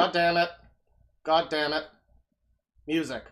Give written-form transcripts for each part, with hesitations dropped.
God damn it. God damn it. Music.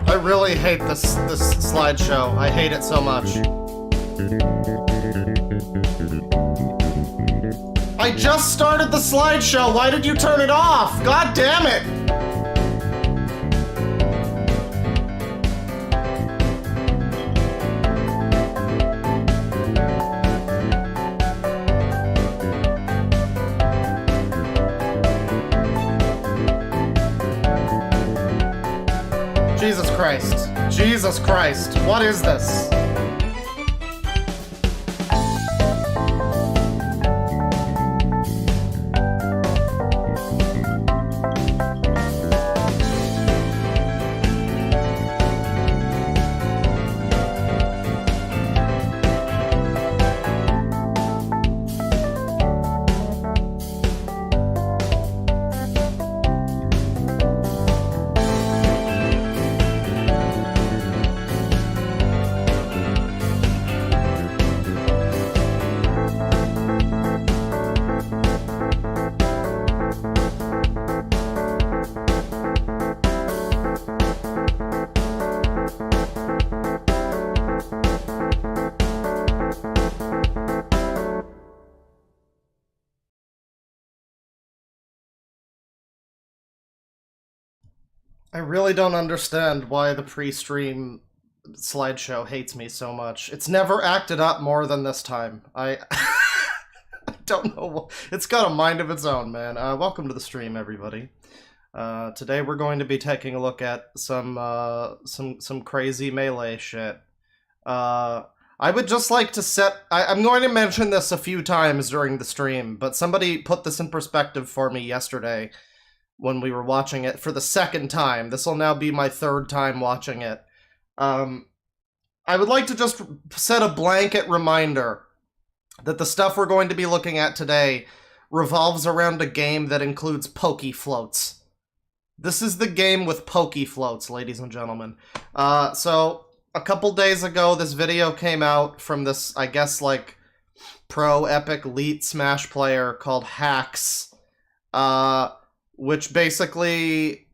I really hate this slideshow. I hate it so much. I just started the slideshow. Why did you turn it off? God damn it! Jesus Christ. Jesus Christ. What is this? I really don't understand why the pre-stream slideshow hates me so much. It's never acted up more than this time. I don't know. It's got a mind of its own, man. Welcome to the stream, everybody. Today we're going to be taking a look at some crazy melee shit. I would just like to set... I'm going to mention this a few times during the stream, but somebody put this in perspective for me yesterday when we were watching it for the second time. This will now be my third time watching it. I would like to just set a blanket reminder that the stuff we're going to be looking at today revolves around a game that includes pokey floats. This is the game with pokey floats, ladies and gentlemen. So, a couple days ago, this video came out from this, I guess, like, pro epic elite Smash player called Hacks, which basically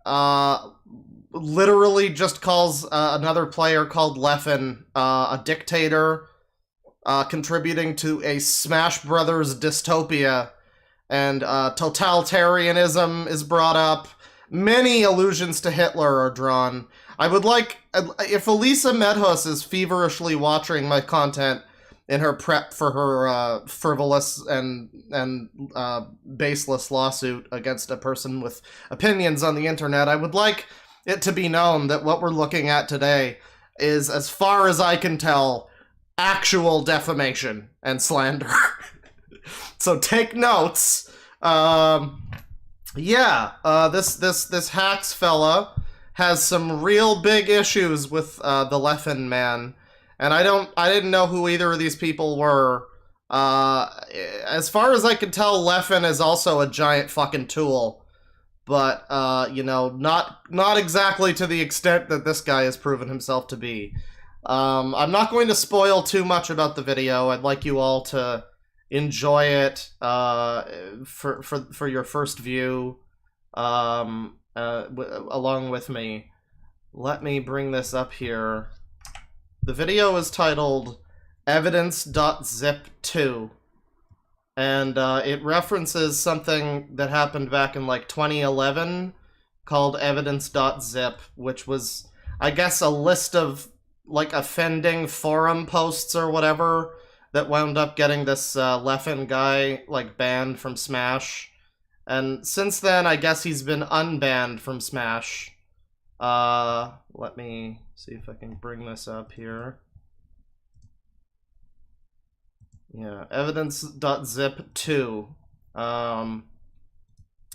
literally just calls another player called Leffen a dictator, contributing to a Smash Brothers dystopia, and totalitarianism is brought up. Many allusions to Hitler are drawn. I would like, if Elisa Medhus is feverishly watching my content in her prep for her frivolous and baseless lawsuit against a person with opinions on the internet, I would like it to be known that what we're looking at today is, as far as I can tell, actual defamation and slander. So take notes. This Hacks fella has some real big issues with the Leffen man. And I didn't know who either of these people were. As far as I can tell, Leffen is also a giant fucking tool. but you know, not exactly to the extent that this guy has proven himself to be. I'm not going to spoil too much about the video. I'd like you all to enjoy it for your first view along with me. Let me bring this up here. The video is titled Evidence.zip2, and it references something that happened back in like 2011 called Evidence.zip, which was, I guess, a list of like offending forum posts or whatever that wound up getting this Leffen guy like banned from Smash. And since then, I guess he's been unbanned from Smash. Let me see if I can bring this up here. Yeah, evidence.zip2.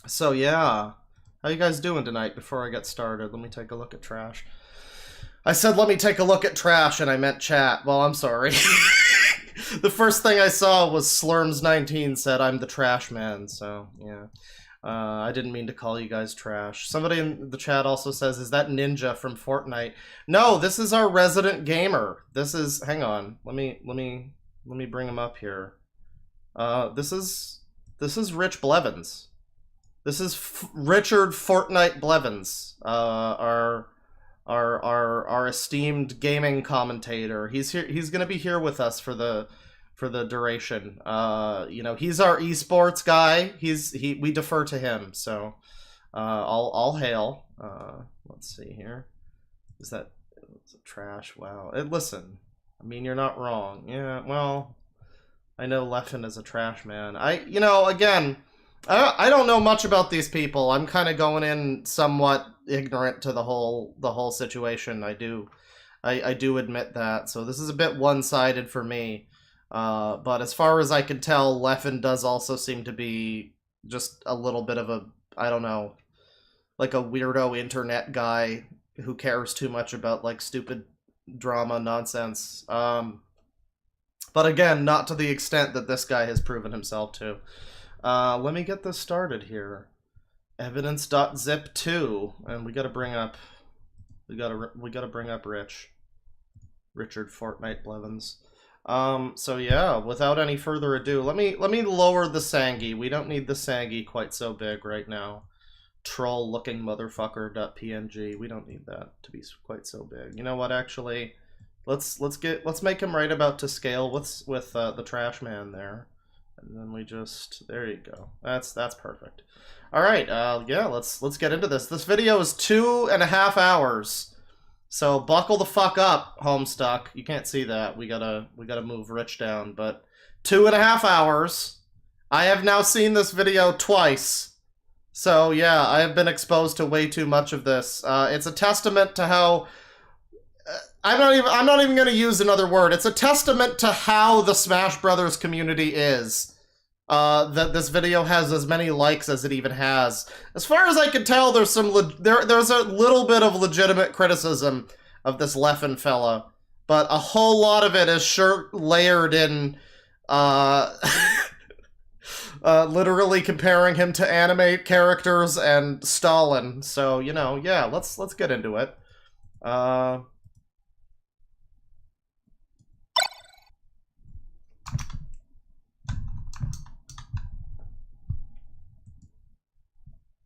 So yeah, how you guys doing tonight before I get started? Let me take a look at trash. I said let me take a look at trash and I meant chat. Well, I'm sorry. The first thing I saw was Slurms19 said I'm the trash man, so yeah. I didn't mean to call you guys trash. Somebody in the chat also says, is that Ninja from Fortnite? No, this is our resident gamer. This is, hang on, let me bring him up here. This is Rich Blevins. This is Richard Fortnite Blevins, our esteemed gaming commentator. He's here. He's gonna be here with us for the duration. You know, he's our esports guy. We defer to him. So, all hail. Let's see here. Is that trash? Wow. Listen, I mean, you're not wrong. Yeah. Well, I know Leffen is a trash man. You know, again, I don't know much about these people. I'm kind of going in somewhat ignorant to the whole situation. I do admit that. So this is a bit one-sided for me. But as far as I can tell, Leffen does also seem to be just a little bit of a, I don't know, like a weirdo internet guy who cares too much about like stupid drama nonsense. But again, not to the extent that this guy has proven himself to. Let me get this started here. Evidence.zip2, and we gotta bring up Richard Fortnite Blevins. So yeah, without any further ado, let me lower the Sangi. We don't need the Sangi quite so big right now. Troll looking motherfucker.png. We don't need that to be quite so big. You know what, actually, let's make him right about to scale with the trash man there. And then we just, there you go. That's perfect. All right, yeah, let's get into this. This video is 2.5 hours. So buckle the fuck up, Homestuck. You can't see that. We gotta move Rich down, but 2.5 hours. I have now seen this video twice. So yeah, I have been exposed to way too much of this. It's a testament to how I'm not even gonna use another word. It's a testament to how the Smash Brothers community is. That this video has as many likes as it even has. As far as I can tell, there's there's a little bit of legitimate criticism of this Leffen fella, but a whole lot of it is sure layered in, literally comparing him to anime characters and Stalin. So, you know, yeah, let's get into it.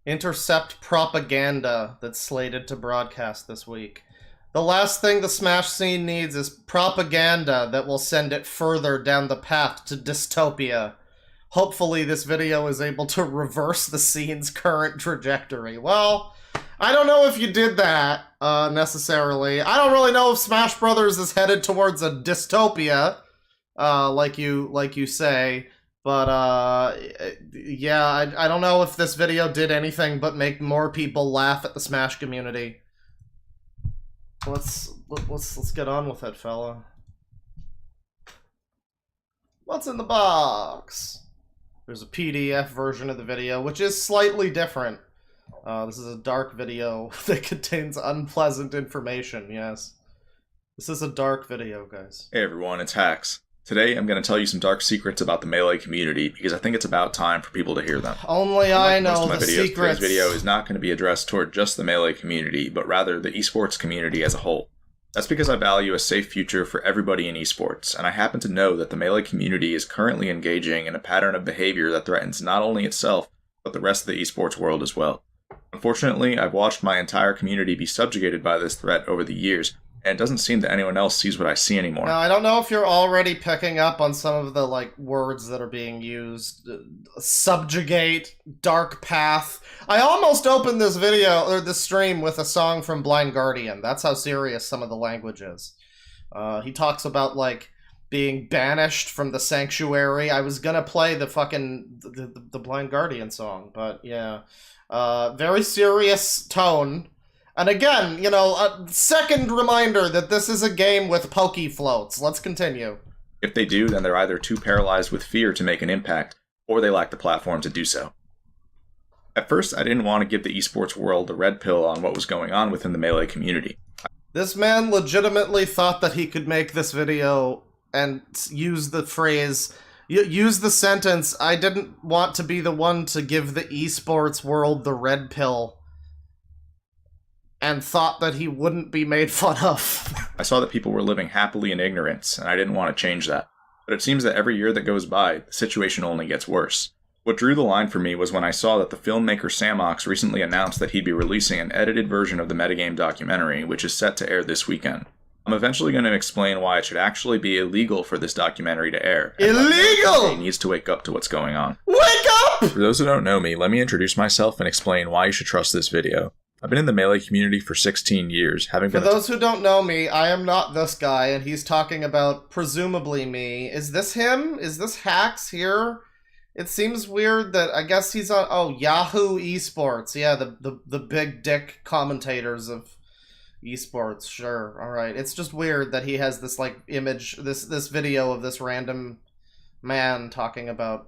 Intercept propaganda that's slated to broadcast this week. The last thing the Smash scene needs is propaganda that will send it further down the path to dystopia. Hopefully this video is able to reverse the scene's current trajectory. Well, I don't know if you did that, necessarily. I don't really know if Smash Brothers is headed towards a dystopia, like you say. But, yeah, I don't know if this video did anything but make more people laugh at the Smash community. Let's get on with it, fella. What's in the box? There's a PDF version of the video, which is slightly different. This is a dark video that contains unpleasant information, yes. This is a dark video, guys. Hey everyone, it's Hacks. Today, I'm going to tell you some dark secrets about the Melee community because I think it's about time for people to hear them. Only I know the secrets. Today's video is not going to be addressed toward just the Melee community, but rather the esports community as a whole. That's because I value a safe future for everybody in esports, and I happen to know that the Melee community is currently engaging in a pattern of behavior that threatens not only itself, but the rest of the esports world as well. Unfortunately, I've watched my entire community be subjugated by this threat over the years, and it doesn't seem that anyone else sees what I see anymore. Now, I don't know if you're already picking up on some of the, words that are being used. Subjugate, dark path. I almost opened this video, or this stream, with a song from Blind Guardian. That's how serious some of the language is. He talks about, being banished from the sanctuary. I was gonna play the fucking, the Blind Guardian song, but yeah. Very serious tone. And again, a second reminder that this is a game with pokey floats. Let's continue. If they do, then they're either too paralyzed with fear to make an impact, or they lack the platform to do so. At first, I didn't want to give the esports world the red pill on what was going on within the Melee community. This man legitimately thought that he could make this video and use the phrase, use the sentence, "I didn't want to be the one to give the esports world the red pill," and thought that he wouldn't be made fun of. I saw that people were living happily in ignorance, and I didn't want to change that. But it seems that every year that goes by, the situation only gets worse. What drew the line for me was when I saw that the filmmaker Samox recently announced that he'd be releasing an edited version of the metagame documentary, which is set to air this weekend. I'm eventually going to explain why it should actually be illegal for this documentary to air. Illegal! He needs to wake up to what's going on. Wake up! For those who don't know me, let me introduce myself and explain why you should trust this video. I've been in the Melee community for 16 years, having been— For those who don't know me, I am not this guy, and he's talking about, presumably, me. Is this him? Is this Hacks here? It seems weird that, I guess he's on, Yahoo Esports. Yeah, the big dick commentators of esports, sure, alright. It's just weird that he has this, image, this video of this random man talking about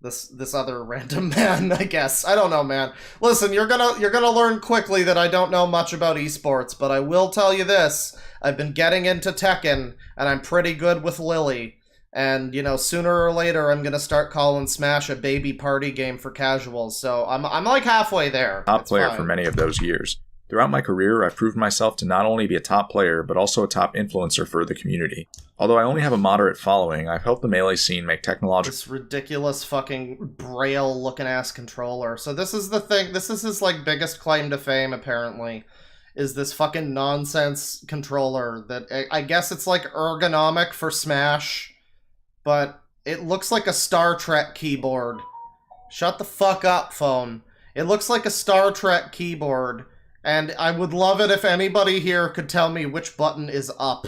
this other random man, I guess. I don't know, man. Listen, you're gonna learn quickly that I don't know much about esports, but I will tell you this. I've been getting into Tekken, and I'm pretty good with Lily. And, sooner or later, I'm gonna start calling Smash a baby party game for casuals, so I'm halfway there. Top player for many of those years. Throughout my career, I've proved myself to not only be a top player, but also a top influencer for the community. Although I only have a moderate following, I've helped the Melee scene make technological— This ridiculous fucking braille-looking-ass controller. So this is the thing, this is his, biggest claim to fame, apparently, is this fucking nonsense controller that, I guess it's, ergonomic for Smash, but it looks like a Star Trek keyboard. Shut the fuck up, phone. It looks like a Star Trek keyboard. And I would love it if anybody here could tell me which button is up.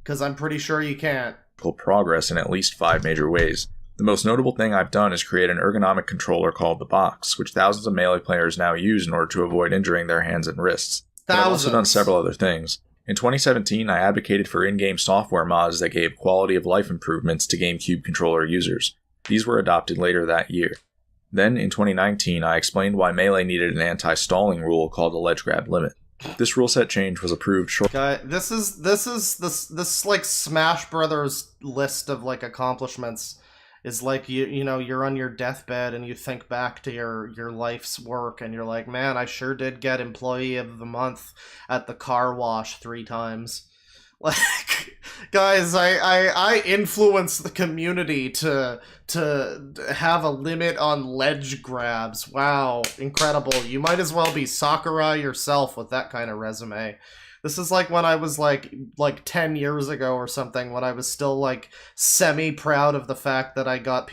Because I'm pretty sure you can't. Progress in at least 5 major ways. The most notable thing I've done is create an ergonomic controller called the Box, which thousands of Melee players now use in order to avoid injuring their hands and wrists. But I've also done several other things. In 2017, I advocated for in-game software mods that gave quality of life improvements to GameCube controller users. These were adopted later that year. Then, in 2019, I explained why Melee needed an anti-stalling rule called the ledge grab limit. This rule set change was approved shortly. Guy, this Smash Brothers list of accomplishments is you're on your deathbed and you think back to your life's work and you're like, man, I sure did get Employee of the Month at the car wash 3 times. Guys, I influence the community to have a limit on ledge grabs. Wow, incredible. You might as well be Sakurai yourself with that kind of resume. This is when I was 10 years ago or something, when I was still semi-proud of the fact that I got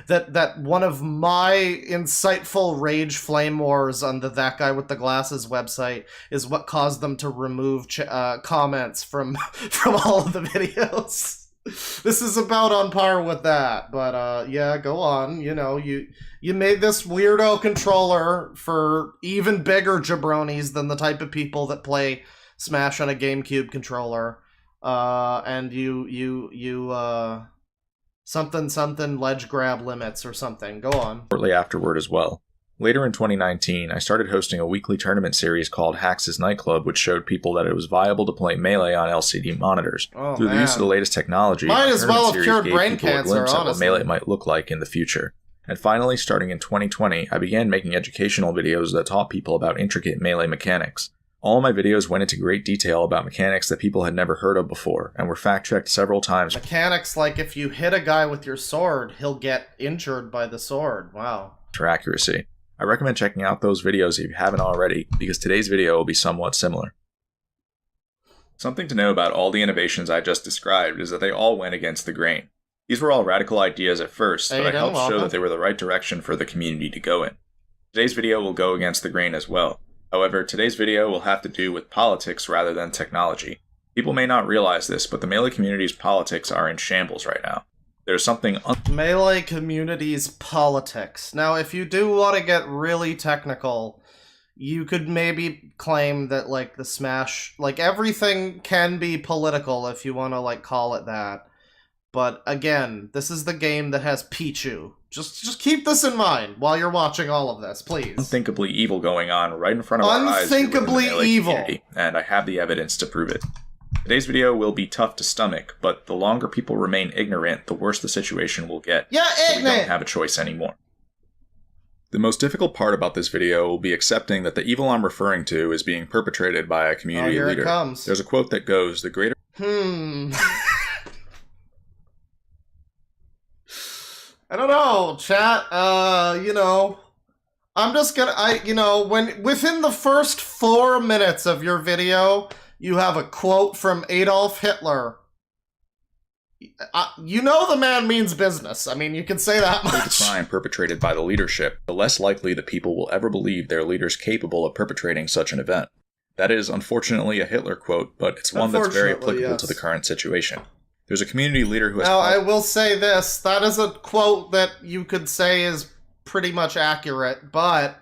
that one of my insightful rage flame wars on the That Guy with the Glasses website is what caused them to remove comments from all of the videos. This is about on par with that, but yeah, go on. You made this weirdo controller for even bigger jabronis than the type of people that play Smash on a GameCube controller, and something ledge grab limits or something. Go on. Shortly afterward as well. Later in 2019, I started hosting a weekly tournament series called Hacks' Nightclub, which showed people that it was viable to play Melee on LCD monitors. Through the use of the latest technology, might as well have cured gave brain people cancer, a glimpse at what honestly. Melee might look like in the future. And finally, starting in 2020, I began making educational videos that taught people about intricate Melee mechanics. All my videos went into great detail about mechanics that people had never heard of before, and were fact-checked several times. Mechanics like if you hit a guy with your sword, he'll get injured by the sword. Wow. For accuracy. I recommend checking out those videos if you haven't already, because today's video will be somewhat similar. Something to know about all the innovations I just described is that they all went against the grain. These were all radical ideas at first, but I helped show that they were the right direction for the community to go in. Today's video will go against the grain as well. However, today's video will have to do with politics rather than technology. People may not realize this, but the Melee community's politics are in shambles right now. There's something Melee community's politics. Now, if you do want to get really technical, you could maybe claim that, like, the Smash... Like, everything can be political if you want to, like, call it that. But, again, this is the game that has Pichu. Just keep this in mind while you're watching all of this, please. Unthinkably evil going on right in front of our eyes. Unthinkably evil. And I have the evidence to prove it. Today's video will be tough to stomach, but the longer people remain ignorant, the worse the situation will get. Yeah, so we don't have a choice anymore. The most difficult part about this video will be accepting that the evil I'm referring to is being perpetrated by a community leader. Here it comes. There's a quote that goes, "The greater..." I don't know, chat. I'm just gonna, within the first 4 minutes of your video, you have a quote from Adolf Hitler. The man means business. I mean, you can say that much. The crime perpetrated by the leadership, the less likely the people will ever believe their leader's capable of perpetrating such an event. That is, unfortunately, a Hitler quote, but it's one that's very applicable to the current situation. There's a community leader who has... Now, I will say this. That is a quote that you could say is pretty much accurate, but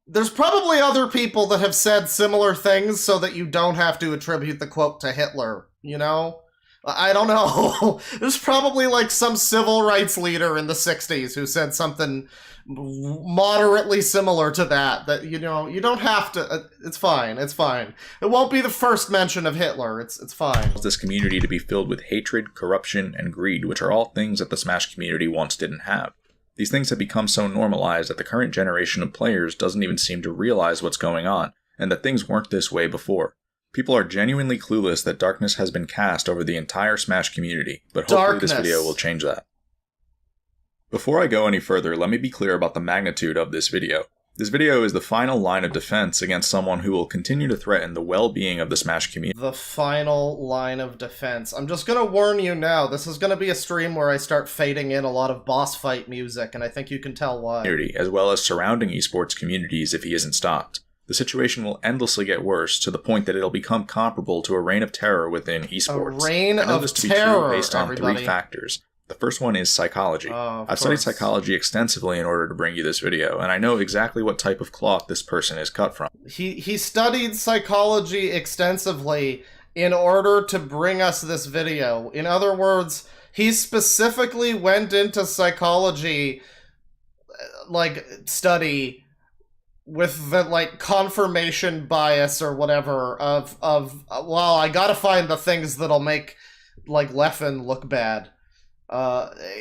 there's probably other people that have said similar things so that you don't have to attribute the quote to Hitler, you know? I don't know. There's probably, like, some civil rights leader in the 60s who said something moderately similar to that, you don't have to... it's fine, it's fine. It won't be the first mention of Hitler, it's fine. This community to be filled with hatred, corruption, and greed, which are all things that the Smash community once didn't have. These things have become so normalized that the current generation of players doesn't even seem to realize what's going on, and that things weren't this way before. People are genuinely clueless that darkness has been cast over the entire Smash community, but hopefully this video will change that. Before I go any further, let me be clear about the magnitude of this video. This video is the final line of defense against someone who will continue to threaten the well-being of the Smash community. The final line of defense. I'm just gonna warn you now, this is gonna be a stream where I start fading in a lot of boss fight music, and I think you can tell why. As well as surrounding esports communities if he isn't stopped. The situation will endlessly get worse, to the point that it'll become comparable to a reign of terror within esports. A reign of terror, based on 3 factors. The first one is psychology. I've studied psychology extensively in order to bring you this video, and I know exactly what type of cloth this person is cut from. He studied psychology extensively in order to bring us this video. In other words, he specifically went into psychology, study with the, confirmation bias or whatever of well, I gotta find the things that'll make, Leffen look bad.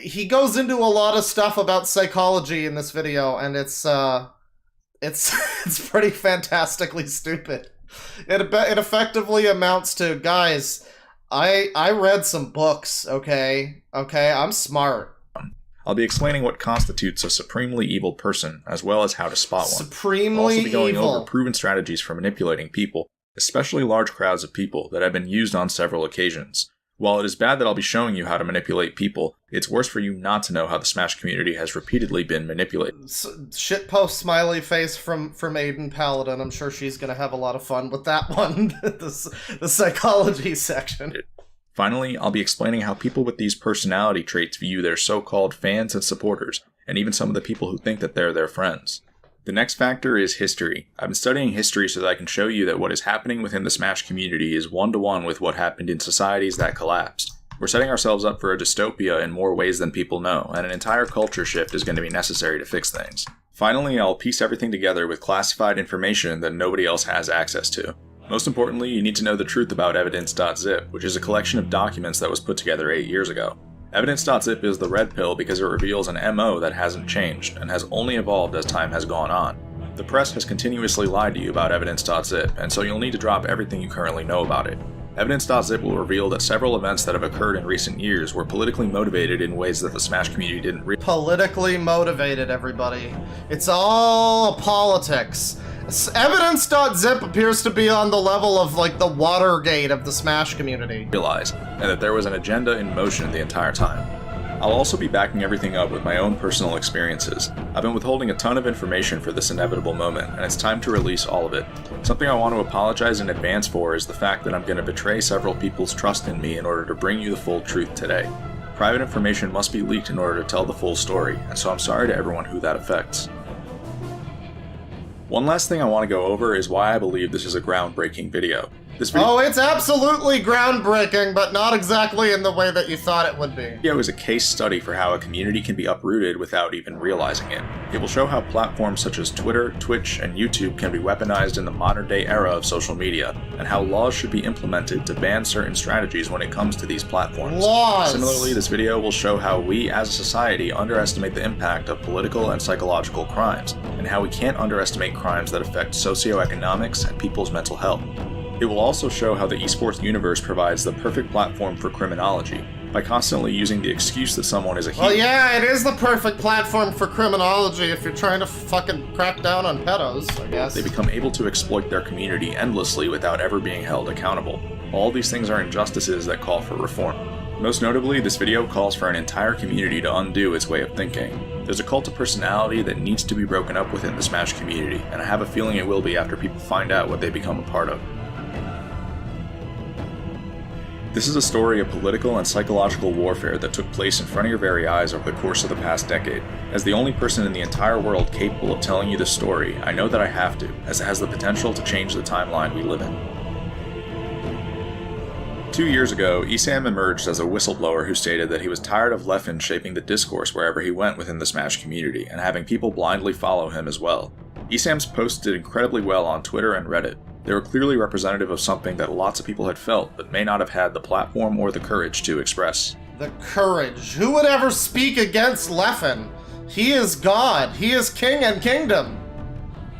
He goes into a lot of stuff about psychology in this video, and it's pretty fantastically stupid. It effectively amounts to, guys, I read some books, okay, I'm smart. I'll be explaining what constitutes a supremely evil person, as well as how to spot one. Supremely I'll also be going evil. over proven strategies for manipulating people, especially large crowds of people, that have been used on several occasions. While it is bad that I'll be showing you how to manipulate people, it's worse for you not to know how the Smash community has repeatedly been manipulated. Shitpost smiley face from Aiden Paladin. I'm sure she's gonna have a lot of fun with that one. the psychology section. Finally, I'll be explaining how people with these personality traits view their so-called fans and supporters, and even some of the people who think that they're their friends. The next factor is history. I've been studying history so that I can show you that what is happening within the Smash community is one-to-one with what happened in societies that collapsed. We're setting ourselves up for a dystopia in more ways than people know, and an entire culture shift is going to be necessary to fix things. Finally, I'll piece everything together with classified information that nobody else has access to. Most importantly, you need to know the truth about evidence.zip, which is a collection of documents that was put together 8 years ago. Evidence.zip is the red pill because it reveals an MO that hasn't changed, and has only evolved as time has gone on. The press has continuously lied to you about evidence.zip, and so you'll need to drop everything you currently know about it. Evidence.zip will reveal that several events that have occurred in recent years were politically motivated in ways that the Smash community didn't realize. Politically motivated, everybody. It's all politics. Evidence.zip appears to be on the level of, like, the Watergate of the Smash community. And that there was an agenda in motion the entire time. I'll also be backing everything up with my own personal experiences. I've been withholding a ton of information for this inevitable moment, and it's time to release all of it. Something I want to apologize in advance for is the fact that I'm going to betray several people's trust in me in order to bring you the full truth today. Private information must be leaked in order to tell the full story, and so I'm sorry to everyone who that affects. One last thing I want to go over is why I believe this is a groundbreaking video. Oh, it's absolutely groundbreaking, but not exactly in the way that you thought it would be. This video is a case study for how a community can be uprooted without even realizing it. It will show how platforms such as Twitter, Twitch, and YouTube can be weaponized in the modern-day era of social media, and how laws should be implemented to ban certain strategies when it comes to these platforms. Laws! Similarly, this video will show how we, as a society, underestimate the impact of political and psychological crimes, and how we can't underestimate crimes that affect socioeconomics and people's mental health. It will also show how the esports universe provides the perfect platform for criminology, by constantly using the excuse that someone is a hero. Well, yeah, it is the perfect platform for criminology if you're trying to fucking crack down on pedos, I guess. They become able to exploit their community endlessly without ever being held accountable. All these things are injustices that call for reform. Most notably, this video calls for an entire community to undo its way of thinking. There's a cult of personality that needs to be broken up within the Smash community, and I have a feeling it will be after people find out what they become a part of. This is a story of political and psychological warfare that took place in front of your very eyes over the course of the past decade. As the only person in the entire world capable of telling you this story, I know that I have to, as it has the potential to change the timeline we live in. 2 years ago, Esam emerged as a whistleblower who stated that he was tired of Leffen shaping the discourse wherever he went within the Smash community, and having people blindly follow him as well. Esam's posts did incredibly well on Twitter and Reddit. They were clearly representative of something that lots of people had felt, but may not have had the platform or the courage to express. The courage. Who would ever speak against Leffen? He is God. He is king and kingdom.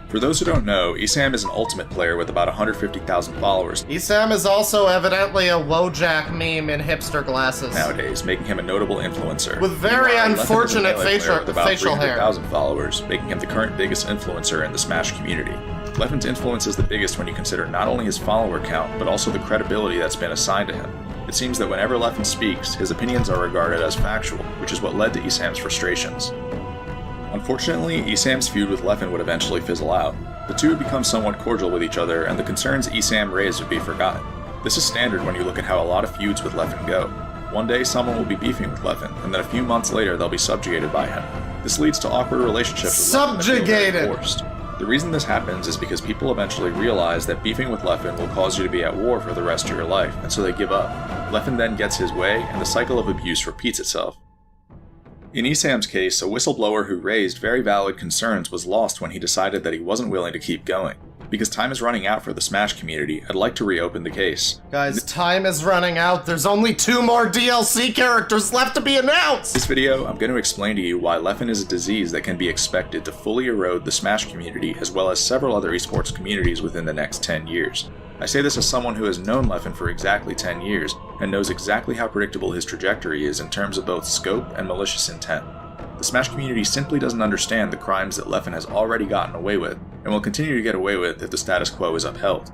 For those who don't know, Esam is an Ultimate player with about 150,000 followers. Esam is also evidently a Wojak meme in hipster glasses. Nowadays, making him a notable influencer. With very unfortunate facial hair. 300,000 followers, making him the current biggest influencer in the Smash community. Leffen's influence is the biggest when you consider not only his follower count, but also the credibility that's been assigned to him. It seems that whenever Leffen speaks, his opinions are regarded as factual, which is what led to Esam's frustrations. Unfortunately, Esam's feud with Leffen would eventually fizzle out. The two would become somewhat cordial with each other, and the concerns Esam raised would be forgotten. This is standard when you look at how a lot of feuds with Leffen go. One day someone will be beefing with Leffen, and then a few months later they'll be subjugated by him. This leads to awkward relationships with Subjugated! The reason this happens is because people eventually realize that beefing with Leffen will cause you to be at war for the rest of your life, and so they give up. Leffen then gets his way, and the cycle of abuse repeats itself. In Esam's case, a whistleblower who raised very valid concerns was lost when he decided that he wasn't willing to keep going. Because time is running out for the Smash community, I'd like to reopen the case. Guys, time is running out. There's only 2 more DLC characters left to be announced! In this video, I'm going to explain to you why Leffen is a disease that can be expected to fully erode the Smash community as well as several other esports communities within the next 10 years. I say this as someone who has known Leffen for exactly 10 years and knows exactly how predictable his trajectory is in terms of both scope and malicious intent. The Smash community simply doesn't understand the crimes that Leffen has already gotten away with, and will continue to get away with if the status quo is upheld.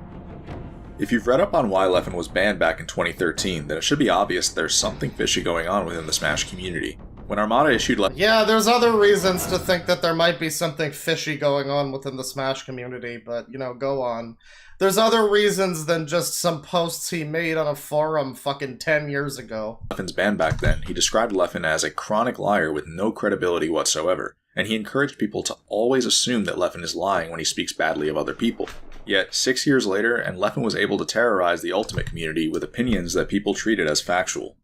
If you've read up on why Leffen was banned back in 2013, then it should be obvious there's something fishy going on within the Smash community. When Armada issued Yeah, there's other reasons to think that there might be something fishy going on within the Smash community, but, you know, go on. There's other reasons than just some posts he made on a forum fucking 10 years ago. Leffen's ban back then, he described Leffen as a chronic liar with no credibility whatsoever, and he encouraged people to always assume that Leffen is lying when he speaks badly of other people. Yet, 6 years later, and Leffen was able to terrorize the Ultimate community with opinions that people treated as factual.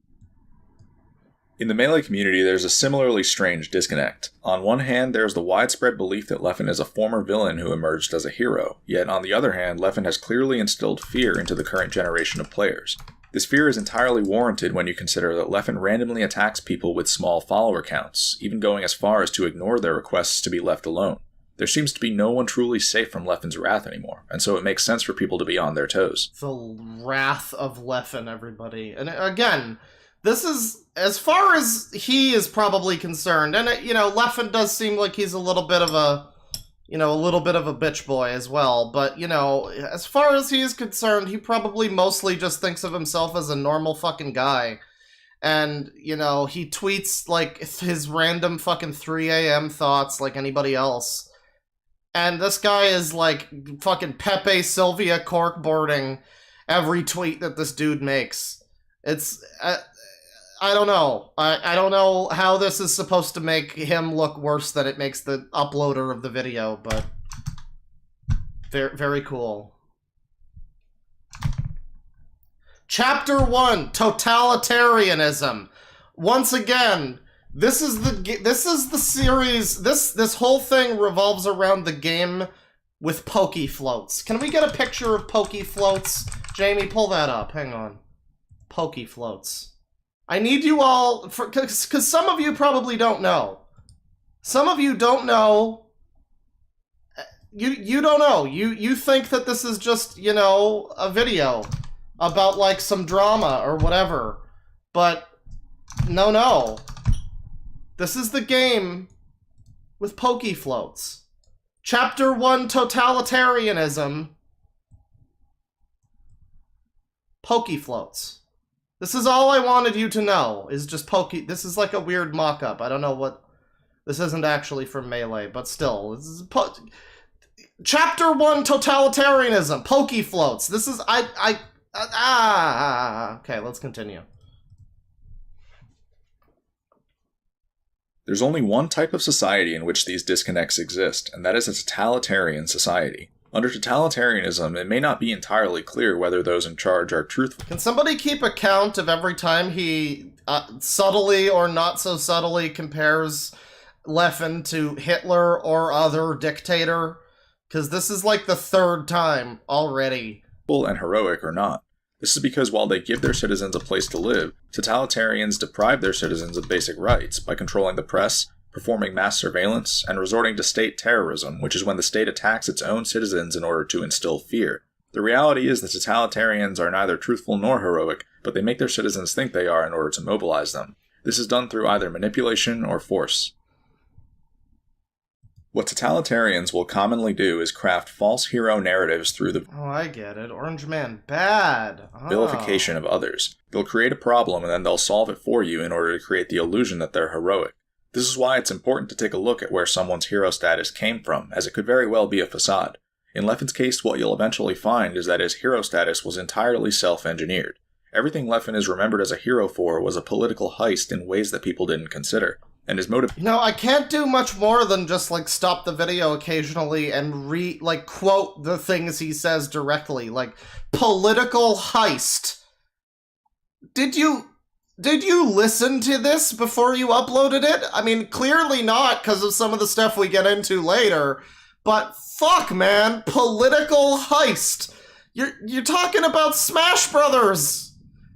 In the Melee community, there's a similarly strange disconnect. On one hand, there's the widespread belief that Leffen is a former villain who emerged as a hero, yet on the other hand, Leffen has clearly instilled fear into the current generation of players. This fear is entirely warranted when you consider that Leffen randomly attacks people with small follower counts, even going as far as to ignore their requests to be left alone. There seems to be no one truly safe from Leffen's wrath anymore, and so it makes sense for people to be on their toes. The wrath of Leffen, everybody. And again, this is, as far as he is probably concerned, and Leffen does seem like he's a little bit of a bitch boy as well, but, as far as he is concerned, he probably mostly just thinks of himself as a normal fucking guy. And, he tweets, like, his random fucking 3 a.m. thoughts like anybody else. And this guy is, like, fucking Pepe Sylvia corkboarding every tweet that this dude makes. It's, I don't know. I don't know how this is supposed to make him look worse than it makes the uploader of the video, but very, very cool. Chapter 1, Totalitarianism. Once again, this is the series, this whole thing revolves around the game with pokey floats. Can we get a picture of pokey floats? Jamie, pull that up. Hang on. Pokey floats. I need you all, because some of you probably don't know. Some of you don't know. You don't know. You think that this is just, a video about, like, some drama or whatever. But, no. This is the game with pokey floats. Chapter 1, Totalitarianism. Pokey floats. This is all I wanted you to know, is just pokey. This is like a weird mock-up. I don't know what... This isn't actually from Melee, but still. This is Chapter 1, Totalitarianism. Pokey floats. This is... Okay, let's continue. There's only one type of society in which these disconnects exist, and that is a totalitarian society. Under totalitarianism, it may not be entirely clear whether those in charge are truthful. Can somebody keep a count of every time he subtly or not so subtly compares Leffen to Hitler or other dictator? Because this is like the 3rd time already. And heroic or not. This is because while they give their citizens a place to live, totalitarians deprive their citizens of basic rights by controlling the press, performing mass surveillance, and resorting to state terrorism, which is when the state attacks its own citizens in order to instill fear. The reality is that totalitarians are neither truthful nor heroic, but they make their citizens think they are in order to mobilize them. This is done through either manipulation or force. What totalitarians will commonly do is craft false hero narratives through the Oh, I get it. Orange Man, bad. vilification of others. They'll create a problem and then they'll solve it for you in order to create the illusion that they're heroic. This is why it's important to take a look at where someone's hero status came from, as it could very well be a facade. In Leffen's case, what you'll eventually find is that his hero status was entirely self-engineered. Everything Leffen is remembered as a hero for was a political heist in ways that people didn't consider. And his motive... I can't do much more than just, like, stop the video occasionally and quote the things he says directly. Like, political heist. Did you listen to this before you uploaded it? I mean, clearly not, because of some of the stuff we get into later. But fuck, man, political heist. You're talking about Smash Brothers.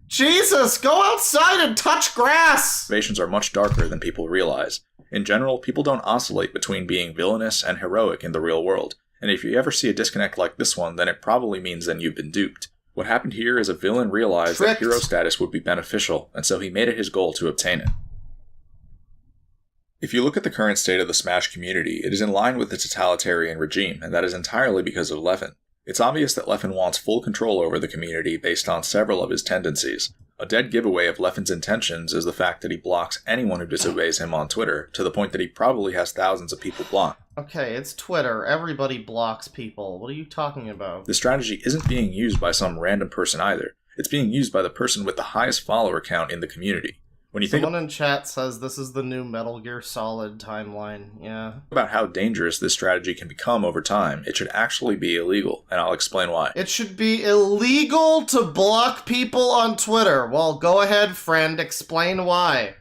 Jesus, go outside and touch grass! Motivations are much darker than people realize. In general, people don't oscillate between being villainous and heroic in the real world, and if you ever see a disconnect like this one, then it probably means that you've been duped. What happened here is a villain realized that hero status would be beneficial, and so he made it his goal to obtain it. If you look at the current state of the Smash community, it is in line with the totalitarian regime, and that is entirely because of Leffen. It's obvious that Leffen wants full control over the community based on several of his tendencies. A dead giveaway of Leffen's intentions is the fact that he blocks anyone who disobeys him on Twitter, to the point that he probably has thousands of people blocked. Okay, it's Twitter. Everybody blocks people. What are you talking about? This strategy isn't being used by some random person either. It's being used by the person with the highest follower count in the community. When you think Someone in chat says this is the new Metal Gear Solid timeline. Yeah. About how dangerous this strategy can become over time, it should actually be illegal, and I'll explain why. It should be illegal to block people on Twitter. Well, go ahead, friend. Explain why.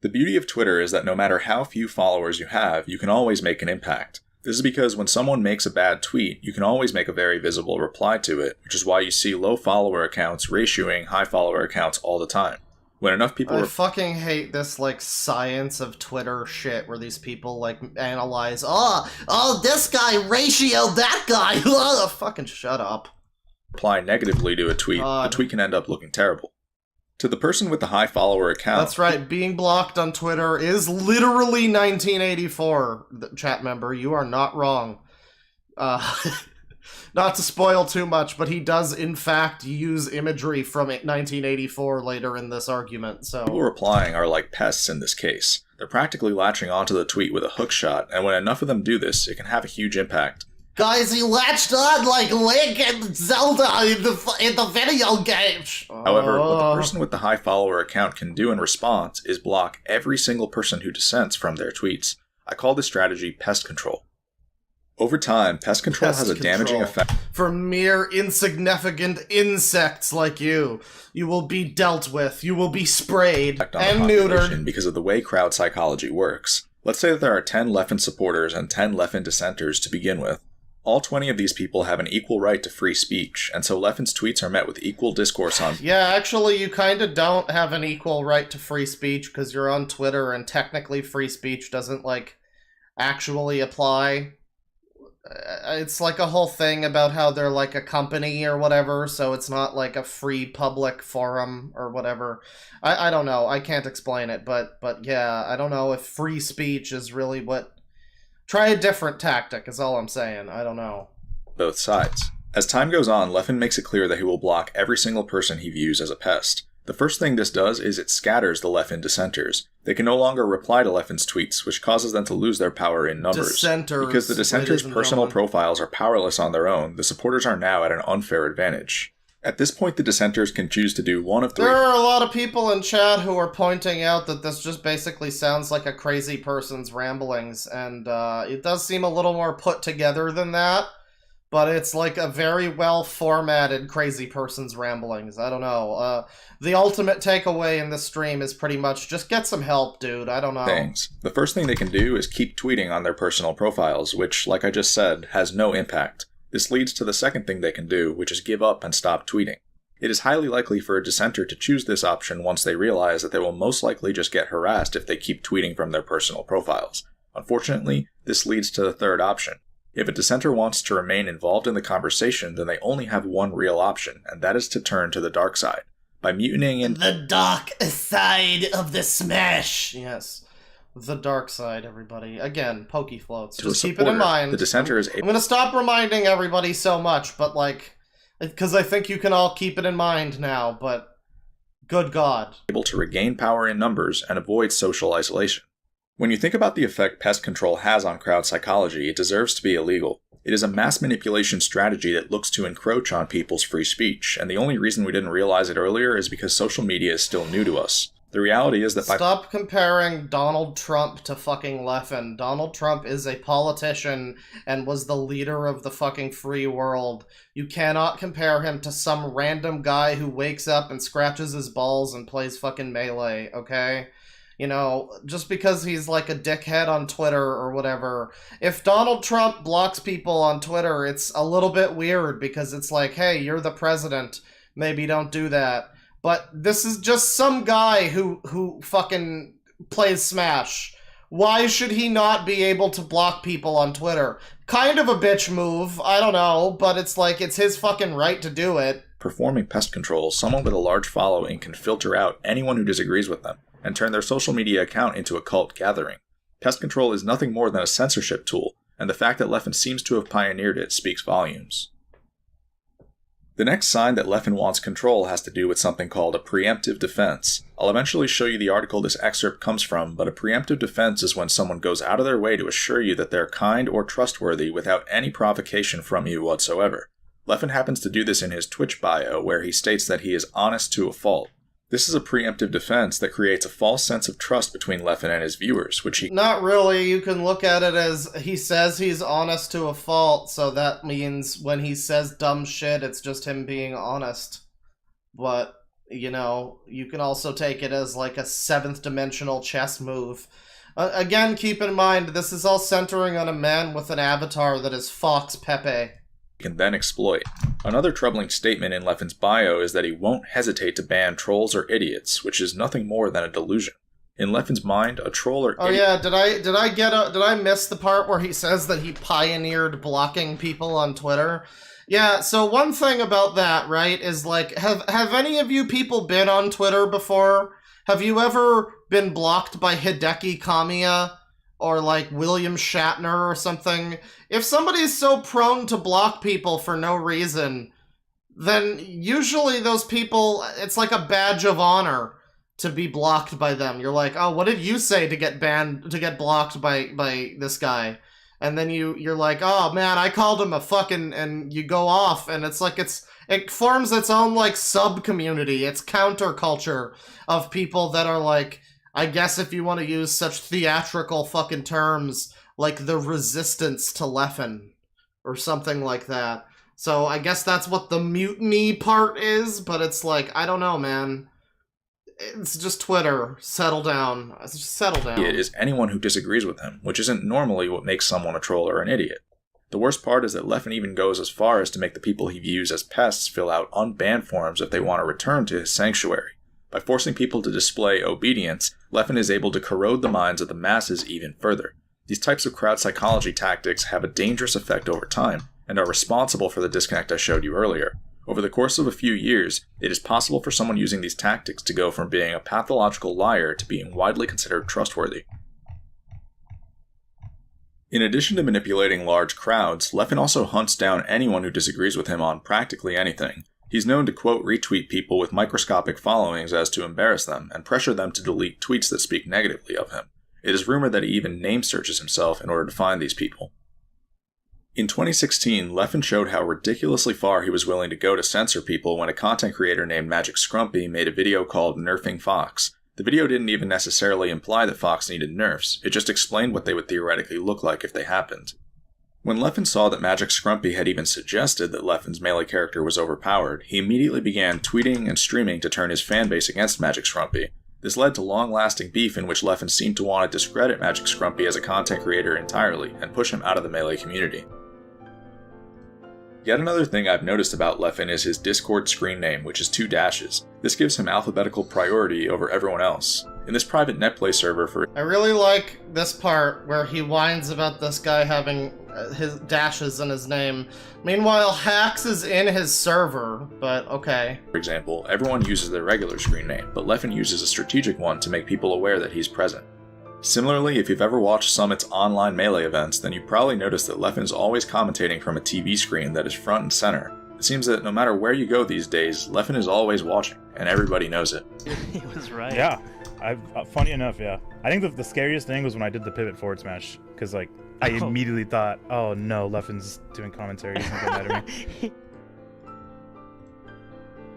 The beauty of Twitter is that no matter how few followers you have, you can always make an impact. This is because when someone makes a bad tweet, you can always make a very visible reply to it, which is why you see low follower accounts ratioing high follower accounts all the time. When enough people I fucking hate this, like, science of Twitter shit where these people, like, analyze, this guy ratioed that guy, fucking shut up. Reply negatively to a tweet, the tweet can end up looking terrible. To the person with the high follower account... That's right, being blocked on Twitter is literally 1984, chat member. You are not wrong. Not to spoil too much, but he does, in fact, use imagery from 1984 later in this argument, so... People replying are like pests in this case. They're practically latching onto the tweet with a hook shot, and when enough of them do this, it can have a huge impact. Guys, he latched on like Link and Zelda in the video game! However, what the person with the high follower account can do in response is block every single person who dissents from their tweets. I call this strategy pest control. Over time, pest control has a damaging effect. For mere insignificant insects like you, you will be dealt with, you will be sprayed and neutered. Because of the way crowd psychology works. Let's say that there are 10 Leffen supporters and 10 Leffen dissenters to begin with. All 20 of these people have an equal right to free speech, and so Leffen's tweets are met with equal discourse on... Yeah, actually, you kinda don't have an equal right to free speech because you're on Twitter, and technically free speech doesn't, like, actually apply. It's like a whole thing about how they're like a company or whatever, so it's not like a free public forum or whatever. I don't know, I can't explain it, but yeah, I don't know if free speech is really what... Try a different tactic, is all I'm saying. I don't know. Both sides. As time goes on, Leffen makes it clear that he will block every single person he views as a pest. The first thing this does is it scatters the Leffen dissenters. They can no longer reply to Leffen's tweets, which causes them to lose their power in numbers. Dissenters, because the dissenters' personal profiles are powerless on their own, the supporters are now at an unfair advantage. At this point, the dissenters can choose to do one of three. There are a lot of people in chat who are pointing out that this just basically sounds like a crazy person's ramblings, and it does seem a little more put together than that, but it's like a very well-formatted crazy person's ramblings. I don't know. The ultimate takeaway in this stream is pretty much just get some help, dude. I don't know. The first thing they can do is keep tweeting on their personal profiles, which, like I just said, has no impact. This leads to the second thing they can do, which is give up and stop tweeting. It is highly likely for a dissenter to choose this option once they realize that they will most likely just get harassed if they keep tweeting from their personal profiles. Unfortunately, this leads to the third option. If a dissenter wants to remain involved in the conversation, then they only have one real option, and that is to turn to the dark side. By mutinying in the dark side of the smash! Yes. The dark side, everybody. Again, pokey floats. Just keep it in mind. The dissenter is I'm gonna stop reminding everybody so much, but like, because I think you can all keep it in mind now, but good God. Able to regain power in numbers and avoid social isolation. When you think about the effect pest control has on crowd psychology, it deserves to be illegal. It is a mass manipulation strategy that looks to encroach on people's free speech, and the only reason we didn't realize it earlier is because social media is still new to us. The reality is that Stop comparing Donald Trump to fucking Leffen. Donald Trump is a politician and was the leader of the fucking free world. You cannot compare him to some random guy who wakes up and scratches his balls and plays fucking Melee, okay? You know, just because he's like a dickhead on Twitter or whatever. If Donald Trump blocks people on Twitter, it's a little bit weird because it's like, hey, you're the president. Maybe don't do that. But this is just some guy who fucking plays Smash. Why should he not be able to block people on Twitter? Kind of a bitch move, I don't know, but it's like, it's his fucking right to do it. Performing pest control, someone with a large following can filter out anyone who disagrees with them, and turn their social media account into a cult gathering. Pest control is nothing more than a censorship tool, and the fact that Leffen seems to have pioneered it speaks volumes. The next sign that Leffen wants control has to do with something called a preemptive defense. I'll eventually show you the article this excerpt comes from, but a preemptive defense is when someone goes out of their way to assure you that they're kind or trustworthy without any provocation from you whatsoever. Leffen happens to do this in his Twitch bio, where he states that he is honest to a fault. This is a preemptive defense that creates a false sense of trust between Leffen and his viewers, which he... Not really. You can look at it as he says he's honest to a fault, so that means when he says dumb shit, it's just him being honest. But you know, you can also take it as like a 7th dimensional chess move. Again, keep in mind, this is all centering on a man with an avatar that is Fox Pepe. Can then exploit. Another troubling statement in Leffen's bio is that he won't hesitate to ban trolls or idiots, which is nothing more than a delusion. In Leffen's mind, a troll or idiot... did I miss the part where he says that he pioneered blocking people on Twitter? Yeah, so one thing about that, right, is like, have any of you people been on Twitter before? Have you ever been blocked by Hideki Kamiya or like William Shatner or something? If somebody's so prone to block people for no reason, then usually those people, it's like a badge of honor to be blocked by them. You're like, oh, what did you say to get banned, to get blocked by this guy? And then you're like, oh man, I called him a fucking, and you go off, and it's like, it forms its own like sub-community. It's counterculture of people that are like, I guess if you want to use such theatrical fucking terms, like the resistance to Leffen, or something like that. So I guess that's what the mutiny part is, but it's like, I don't know, man. It's just Twitter. Settle down. Just settle down. It is anyone who disagrees with him, which isn't normally what makes someone a troll or an idiot. The worst part is that Leffen even goes as far as to make the people he views as pests fill out unbanned forms if they want to return to his sanctuary. By forcing people to display obedience, Leffen is able to corrode the minds of the masses even further. These types of crowd psychology tactics have a dangerous effect over time, and are responsible for the disconnect I showed you earlier. Over the course of a few years, it is possible for someone using these tactics to go from being a pathological liar to being widely considered trustworthy. In addition to manipulating large crowds, Leffen also hunts down anyone who disagrees with him on practically anything. He's known to quote retweet people with microscopic followings as to embarrass them, and pressure them to delete tweets that speak negatively of him. It is rumored that he even name searches himself in order to find these people. In 2016, Leffen showed how ridiculously far he was willing to go to censor people when a content creator named Magic Scrumpy made a video called Nerfing Fox. The video didn't even necessarily imply that Fox needed nerfs, it just explained what they would theoretically look like if they happened. When Leffen saw that Magic Scrumpy had even suggested that Leffen's melee character was overpowered, he immediately began tweeting and streaming to turn his fanbase against Magic Scrumpy. This led to long-lasting beef in which Leffen seemed to want to discredit Magic Scrumpy as a content creator entirely, and push him out of the melee community. Yet another thing I've noticed about Leffen is his Discord screen name, which is 2 dashes. This gives him alphabetical priority over everyone else. In this private netplay server for... I really like this part where he whines about this guy having his dashes in his name. Meanwhile, Hax is in his server, but okay. For example, everyone uses their regular screen name, but Leffen uses a strategic one to make people aware that he's present. Similarly, if you've ever watched Summit's online melee events, then you've probably noticed that Leffen's always commentating from a TV screen that is front and center. It seems that no matter where you go these days, Leffen is always watching, and everybody knows it. He was right. Yeah, funny enough, yeah. I think the scariest thing was when I did the pivot forward smash, because like I immediately thought, oh no, Leffen's doing commentary, he's gonna get mad at me.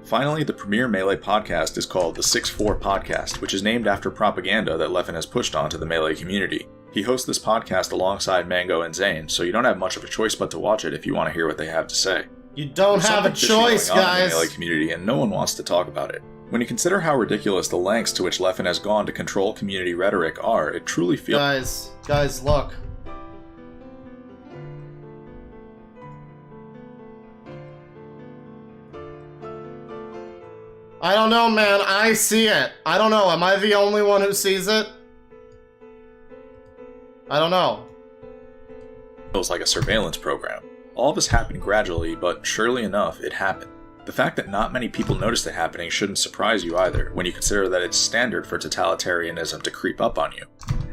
Finally, the premier Melee podcast is called the 6-4 Podcast, which is named after propaganda that Leffen has pushed onto the Melee community. He hosts this podcast alongside Mango and Zane, so you don't have much of a choice but to watch it if you want to hear what they have to say. You don't have a choice, guys! In the Melee community, and no one wants to talk about it. When you consider how ridiculous the lengths to which Leffen has gone to control community rhetoric are, it truly feels... Guys, look. I don't know, man. I see it. I don't know. Am I the only one who sees it? I don't know. It feels like a surveillance program. All of this happened gradually, but surely enough, it happened. The fact that not many people noticed it happening shouldn't surprise you either, when you consider that it's standard for totalitarianism to creep up on you.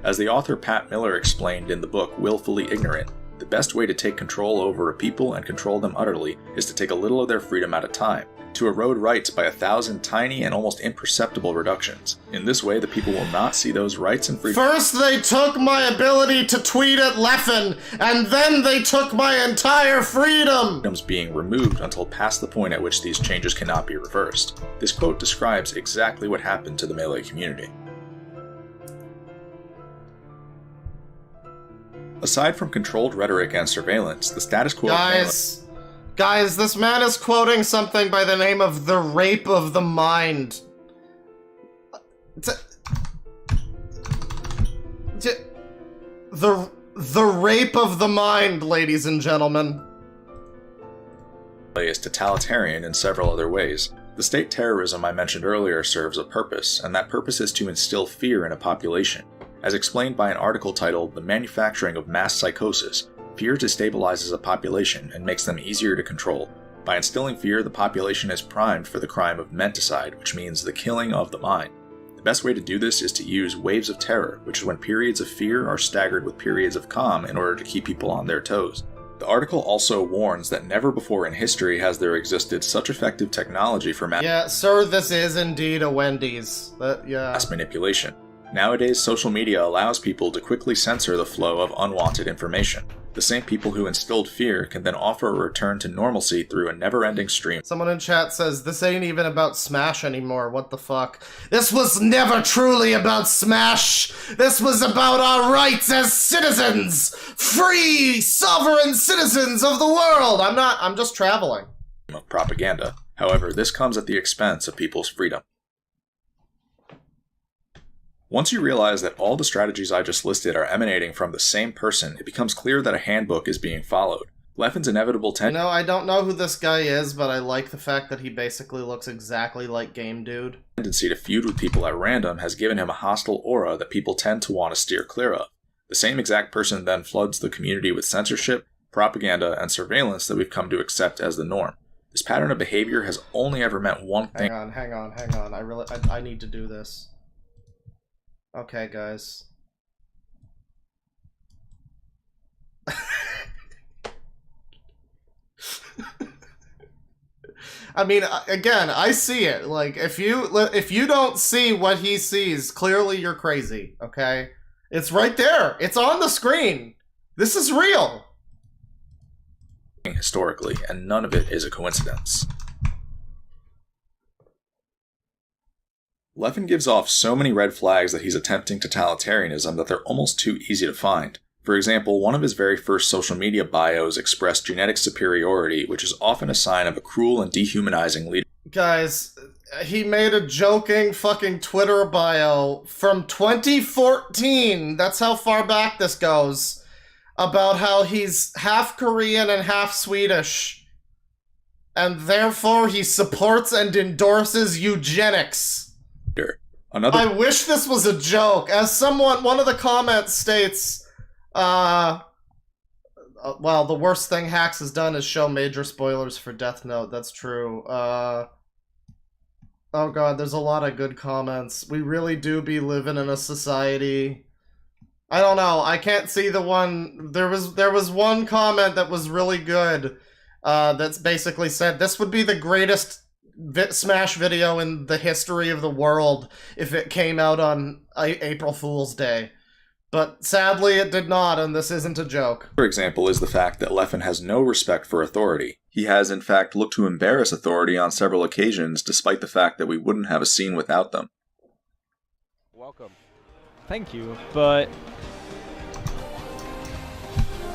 As the author Pat Miller explained in the book Willfully Ignorant, the best way to take control over a people and control them utterly is to take a little of their freedom at a time, to erode rights by 1,000 tiny and almost imperceptible reductions. In this way, the people will not see those rights and freedoms. First they took my ability to tweet at Leffen, and then they took my entire freedom! Being removed until past the point at which these changes cannot be reversed. This quote describes exactly what happened to the Melee community. Aside from controlled rhetoric and surveillance, the status quo... Guys, this man is quoting something by the name of the rape of the mind. The rape of the mind, ladies and gentlemen. Is totalitarian in several other ways. The state terrorism I mentioned earlier serves a purpose, and that purpose is to instill fear in a population. As explained by an article titled The Manufacturing of Mass Psychosis, fear destabilizes a population and makes them easier to control. By instilling fear, the population is primed for the crime of menticide, which means the killing of the mind. The best way to do this is to use waves of terror, which is when periods of fear are staggered with periods of calm in order to keep people on their toes. The article also warns that never before in history has there existed such effective technology for Yeah, sir, this is indeed a Wendy's. Mass manipulation. Nowadays, social media allows people to quickly censor the flow of unwanted information. The same people who instilled fear can then offer a return to normalcy through a never-ending stream. Someone in chat says, this ain't even about Smash anymore, what the fuck? This was never truly about Smash! This was about our rights as citizens! Free, sovereign citizens of the world! I'm just traveling. Of propaganda. However, this comes at the expense of people's freedom. Once you realize that all the strategies I just listed are emanating from the same person, it becomes clear that a handbook is being followed. Leffen's inevitable I don't know who this guy is, but I like the fact that he basically looks exactly like Game Dude. Tendency to feud with people at random has given him a hostile aura that people tend to want to steer clear of. The same exact person then floods the community with censorship, propaganda, and surveillance that we've come to accept as the norm. This pattern of behavior has only ever meant one thing. Hang on. I need to do this. Okay, guys. I mean, again, I see it. Like, if you don't see what he sees, clearly you're crazy, okay? It's right there. It's on the screen. This is real. Historically, and none of it is a coincidence. Leffen gives off so many red flags that he's attempting totalitarianism that they're almost too easy to find. For example, one of his very first social media bios expressed genetic superiority, which is often a sign of a cruel and dehumanizing leader. Guys, he made a joking fucking Twitter bio from 2014, that's how far back this goes, about how he's half Korean and half Swedish, and therefore he supports and endorses eugenics. I wish this was a joke. As one of the comments states, well, the worst thing Hacks has done is show major spoilers for Death Note. That's true. Oh god, there's a lot of good comments. We really do be living in a society. I don't know. I can't see the one. There was one comment that was really good. That's basically said this would be the greatest Smash video in the history of the world if it came out on April Fool's Day. But sadly it did not, and this isn't a joke. For example is the fact that Leffen has no respect for authority. He has in fact looked to embarrass authority on several occasions, despite the fact that we wouldn't have a scene without them. Welcome. Thank you, but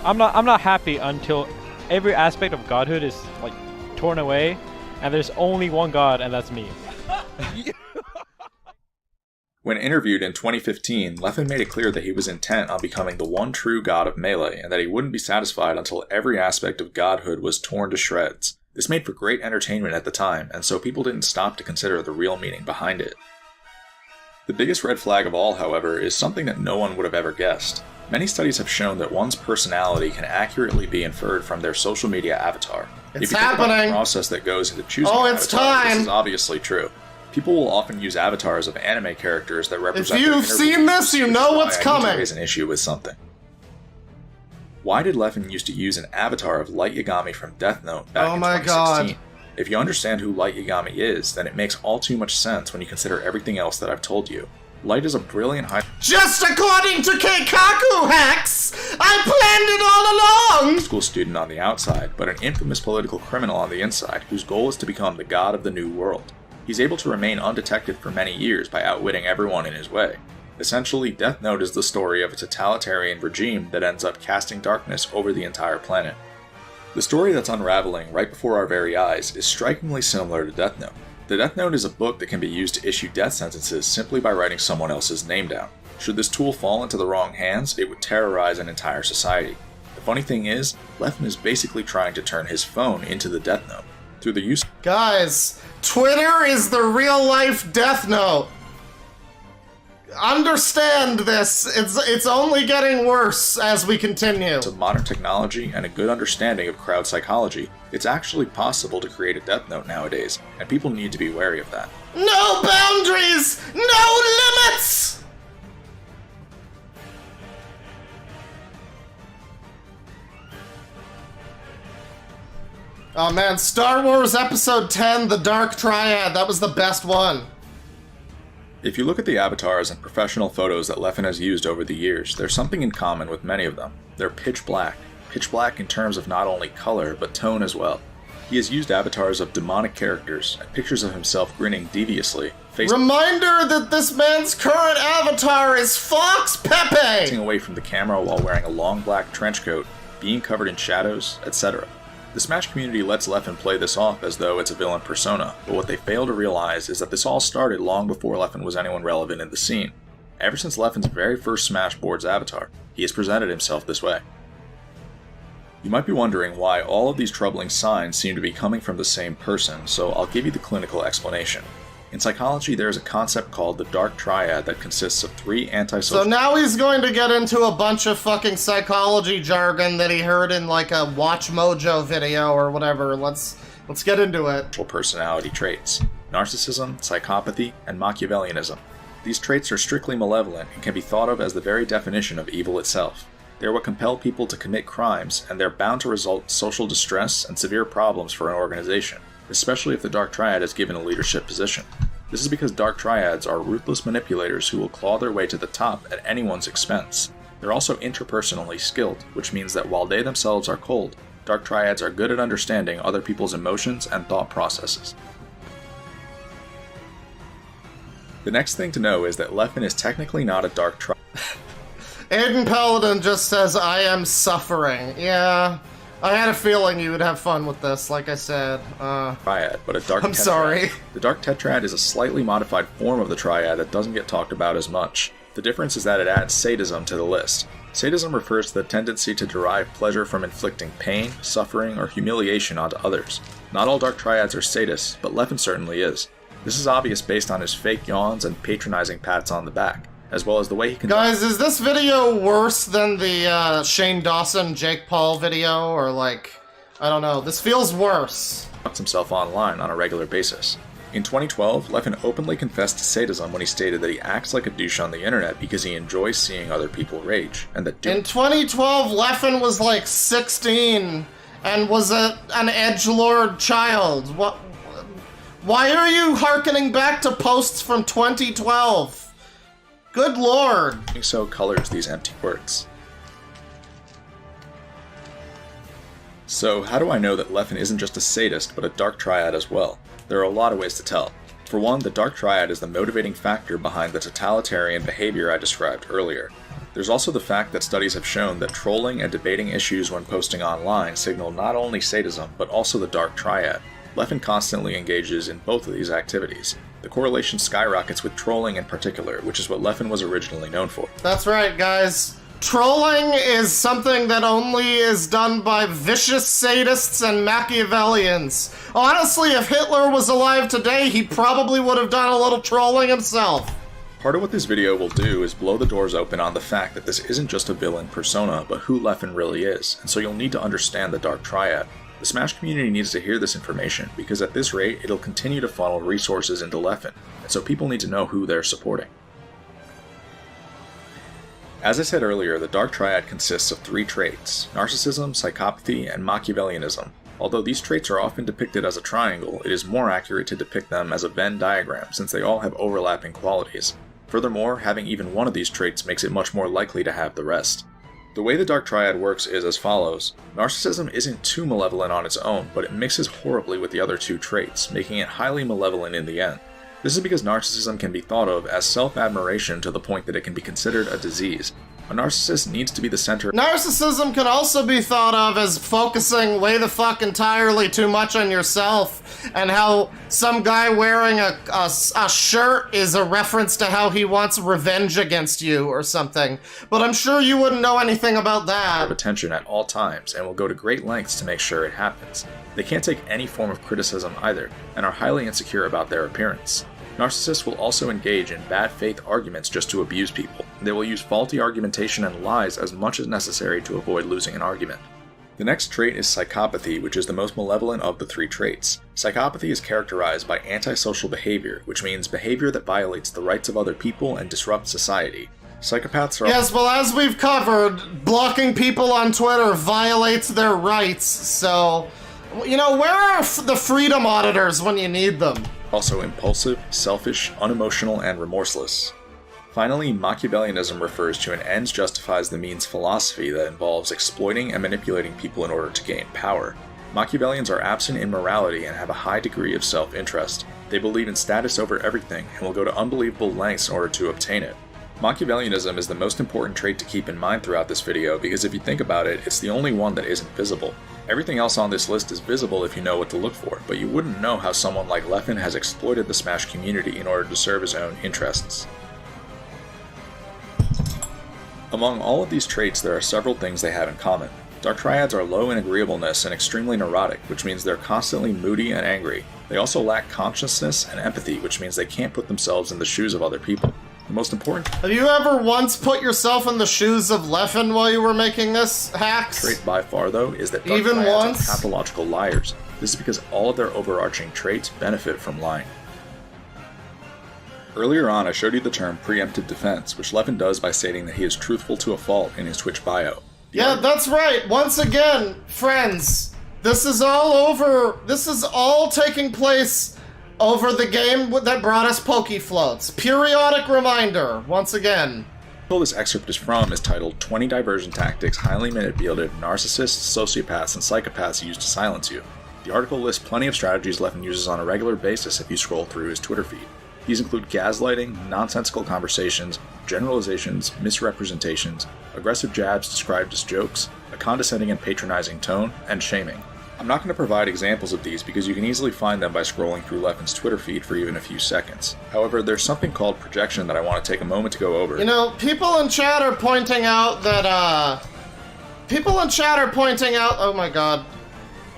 I'm not happy until every aspect of godhood is like torn away. And there's only one god, and that's me. When interviewed in 2015, Leffen made it clear that he was intent on becoming the one true god of Melee, and that he wouldn't be satisfied until every aspect of godhood was torn to shreds. This made for great entertainment at the time, and so people didn't stop to consider the real meaning behind it. The biggest red flag of all, however, is something that no one would have ever guessed. Many studies have shown that one's personality can accurately be inferred from their social media avatar. It's if you think happening! about the process that goes into choosing an avatar, it's time! This is obviously true. People will often use avatars of anime characters that represent. If you've seen this, you know what's coming! I raise an issue with something. Why did Leffen used to use an avatar of Light Yagami from Death Note back in 2016? God. If you understand who Light Yagami is, then it makes all too much sense when you consider everything else that I've told you. Light is a brilliant high— Just according to Keikaku Hacks! I planned it all along! School student on the outside, but an infamous political criminal on the inside, whose goal is to become the god of the new world. He's able to remain undetected for many years by outwitting everyone in his way. Essentially, Death Note is the story of a totalitarian regime that ends up casting darkness over the entire planet. The story that's unraveling right before our very eyes is strikingly similar to Death Note. The Death Note is a book that can be used to issue death sentences simply by writing someone else's name down. Should this tool fall into the wrong hands, it would terrorize an entire society. The funny thing is, Leffen is basically trying to turn his phone into the Death Note. Through the use— Guys, Twitter is the real-life Death Note. Understand this. It's only getting worse as we continue. of modern technology and a good understanding of crowd psychology, it's actually possible to create a Death Note nowadays, and people need to be wary of that. No boundaries! No limits! Oh man, Star Wars Episode 10, The Dark Triad, that was the best one. If you look at the avatars and professional photos that Leffen has used over the years, there's something in common with many of them. They're pitch black. Pitch black in terms of not only color, but tone as well. He has used avatars of demonic characters and pictures of himself grinning deviously, Reminder that this man's current avatar is Fox Pepe! facing away from the camera while wearing a long black trench coat, being covered in shadows, etc. The Smash community lets Leffen play this off as though it's a villain persona, but what they fail to realize is that this all started long before Leffen was anyone relevant in the scene. Ever since Leffen's very first Smash Boards avatar, he has presented himself this way. You might be wondering why all of these troubling signs seem to be coming from the same person, so I'll give you the clinical explanation. In psychology, there is a concept called the Dark Triad that consists of 3 antisocial— So now he's going to get into a bunch of fucking psychology jargon that he heard in like a Watch Mojo video or whatever. Let's get into it. personality traits: narcissism, psychopathy, and Machiavellianism. These traits are strictly malevolent and can be thought of as the very definition of evil itself. They are what compel people to commit crimes, and they're bound to result in social distress and severe problems for an organization, especially if the Dark Triad is given a leadership position. This is because Dark Triads are ruthless manipulators who will claw their way to the top at anyone's expense. They're also interpersonally skilled, which means that while they themselves are cold, Dark Triads are good at understanding other people's emotions and thought processes. The next thing to know is that Leffen is technically not a Dark Triad. Aiden Paladin just says, I am suffering. Yeah, I had a feeling you would have fun with this, like I said. Triad, but a Dark I'm Tetrad. sorry. The Dark Tetrad is a slightly modified form of the Triad that doesn't get talked about as much. The difference is that it adds sadism to the list. Sadism refers to the tendency to derive pleasure from inflicting pain, suffering, or humiliation onto others. Not all Dark Triads are sadists, but Leffen certainly is. This is obvious based on his fake yawns and patronizing pats on the back, as well as the way he can— Guys, is this video worse than the Shane Dawson, Jake Paul video? Or like, I don't know, this feels worse. conducts himself online on a regular basis. In 2012, Leffen openly confessed to sadism when he stated that he acts like a douche on the internet because he enjoys seeing other people rage, and that In 2012, Leffen was like 16 and was an edgelord child. What? Why are you hearkening back to posts from 2012? Good lord. doing so colors these empty words. So, how do I know that Leffen isn't just a sadist, but a Dark Triad as well? There are a lot of ways to tell. For one, the Dark Triad is the motivating factor behind the totalitarian behavior I described earlier. There's also the fact that studies have shown that trolling and debating issues when posting online signal not only sadism, but also the Dark Triad. Leffen constantly engages in both of these activities. The correlation skyrockets with trolling in particular, which is what Leffen was originally known for. That's right, guys. Trolling is something that only is done by vicious sadists and Machiavellians. Honestly, if Hitler was alive today, he probably would have done a little trolling himself. Part of what this video will do is blow the doors open on the fact that this isn't just a villain persona, but who Leffen really is, and so you'll need to understand the Dark Triad. The Smash community needs to hear this information, because at this rate, it'll continue to funnel resources into Leffen, and so people need to know who they're supporting. As I said earlier, the Dark Triad consists of 3 traits: narcissism, psychopathy, and Machiavellianism. Although these traits are often depicted as a triangle, it is more accurate to depict them as a Venn diagram, since they all have overlapping qualities. Furthermore, having even one of these traits makes it much more likely to have the rest. The way the Dark Triad works is as follows. Narcissism isn't too malevolent on its own, but it mixes horribly with the other 2 traits, making it highly malevolent in the end. This is because narcissism can be thought of as self-admiration to the point that it can be considered a disease. A narcissist needs to be the center. Narcissism can also be thought of as focusing way the fuck entirely too much on yourself, and how some guy wearing a shirt is a reference to how he wants revenge against you or something. But I'm sure you wouldn't know anything about that. Of attention at all times and will go to great lengths to make sure it happens. They can't take any form of criticism either, and are highly insecure about their appearance. Narcissists will also engage in bad faith arguments just to abuse people. They will use faulty argumentation and lies as much as necessary to avoid losing an argument. The next trait is psychopathy, which is the most malevolent of the three traits. Psychopathy is characterized by antisocial behavior, which means behavior that violates the rights of other people and disrupts society. Psychopaths are... Yes, well, as we've covered, blocking people on Twitter violates their rights, so... You know, where are the freedom auditors when you need them? Also impulsive, selfish, unemotional, and remorseless. Finally, Machiavellianism refers to an ends justifies the means philosophy that involves exploiting and manipulating people in order to gain power. Machiavellians are absent in morality and have a high degree of self-interest. They believe in status over everything and will go to unbelievable lengths in order to obtain it. Machiavellianism is the most important trait to keep in mind throughout this video because if you think about it, it's the only one that isn't visible. Everything else on this list is visible if you know what to look for, but you wouldn't know how someone like Leffen has exploited the Smash community in order to serve his own interests. Among all of these traits, there are several things they have in common. Dark Triads are low in agreeableness and extremely neurotic, which means they're constantly moody and angry. They also lack consciousness and empathy, which means they can't put themselves in the shoes of other people. The most important... Have you ever once put yourself in the shoes of Leffen while you were making this, Hacks? Trait by far, though, is that Dark Triads are pathological liars. This is because all of their overarching traits benefit from lying. Earlier on, I showed you the term preemptive defense, which Leffen does by stating that he is truthful to a fault in his Twitch bio. Yeah, that's right. Once again, friends, this is all taking place over the game that brought us Pokefloats. Periodic reminder, once again. The article this excerpt is from is titled 20 Diversion Tactics Highly Manipulative Narcissists, Sociopaths, and Psychopaths Use to Silence You. The article lists plenty of strategies Leffen uses on a regular basis if you scroll through his Twitter feed. These include gaslighting, nonsensical conversations, generalizations, misrepresentations, aggressive jabs described as jokes, a condescending and patronizing tone, and shaming. I'm not going to provide examples of these because you can easily find them by scrolling through Leffen's Twitter feed for even a few seconds. However, there's something called projection that I want to take a moment to go over. You know, people in chat are pointing out that, oh my god.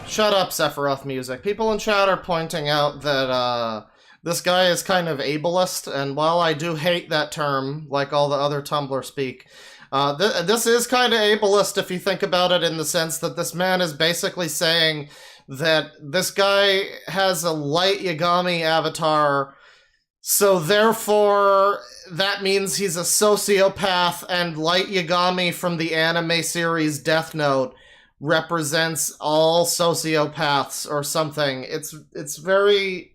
Shut up, Sephiroth music. People in chat are pointing out that, this guy is kind of ableist, and while I do hate that term, like all the other Tumblr speak, this is kind of ableist if you think about it in the sense that this man is basically saying that this guy has a light Yagami avatar, so therefore that means he's a sociopath, and light Yagami from the anime series Death Note represents all sociopaths or something. It's very...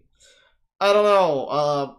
I don't know,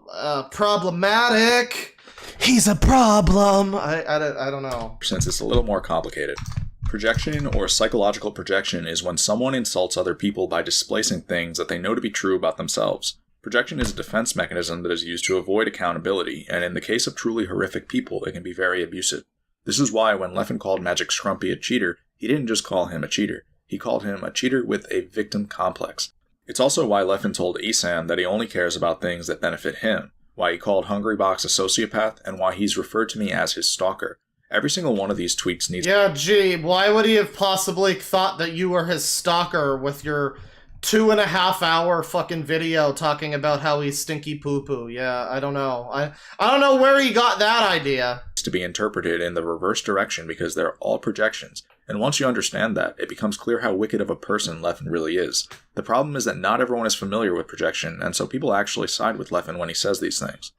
problematic. He's a problem. I don't know. Since it's a little more complicated. Projection or psychological projection is when someone insults other people by displacing things that they know to be true about themselves. Projection is a defense mechanism that is used to avoid accountability, and in the case of truly horrific people, it can be very abusive. This is why when Leffen called Magic Scrumpy a cheater, he didn't just call him a cheater. He called him a cheater with a victim complex. It's also why Leffen told Isan that he only cares about things that benefit him, why he called Hungrybox a sociopath, and why he's referred to me as his stalker. Every single one of these tweets needs... Yeah, gee, why would he have possibly thought that you were his stalker with your 2.5 hour fucking video talking about how he's stinky poo-poo? Yeah, I don't know. I don't know where he got that idea. ...to be interpreted in the reverse direction because they're all projections. And once you understand that, it becomes clear how wicked of a person Leffen really is. The problem is that not everyone is familiar with projection, and so people actually side with Leffen when he says these things.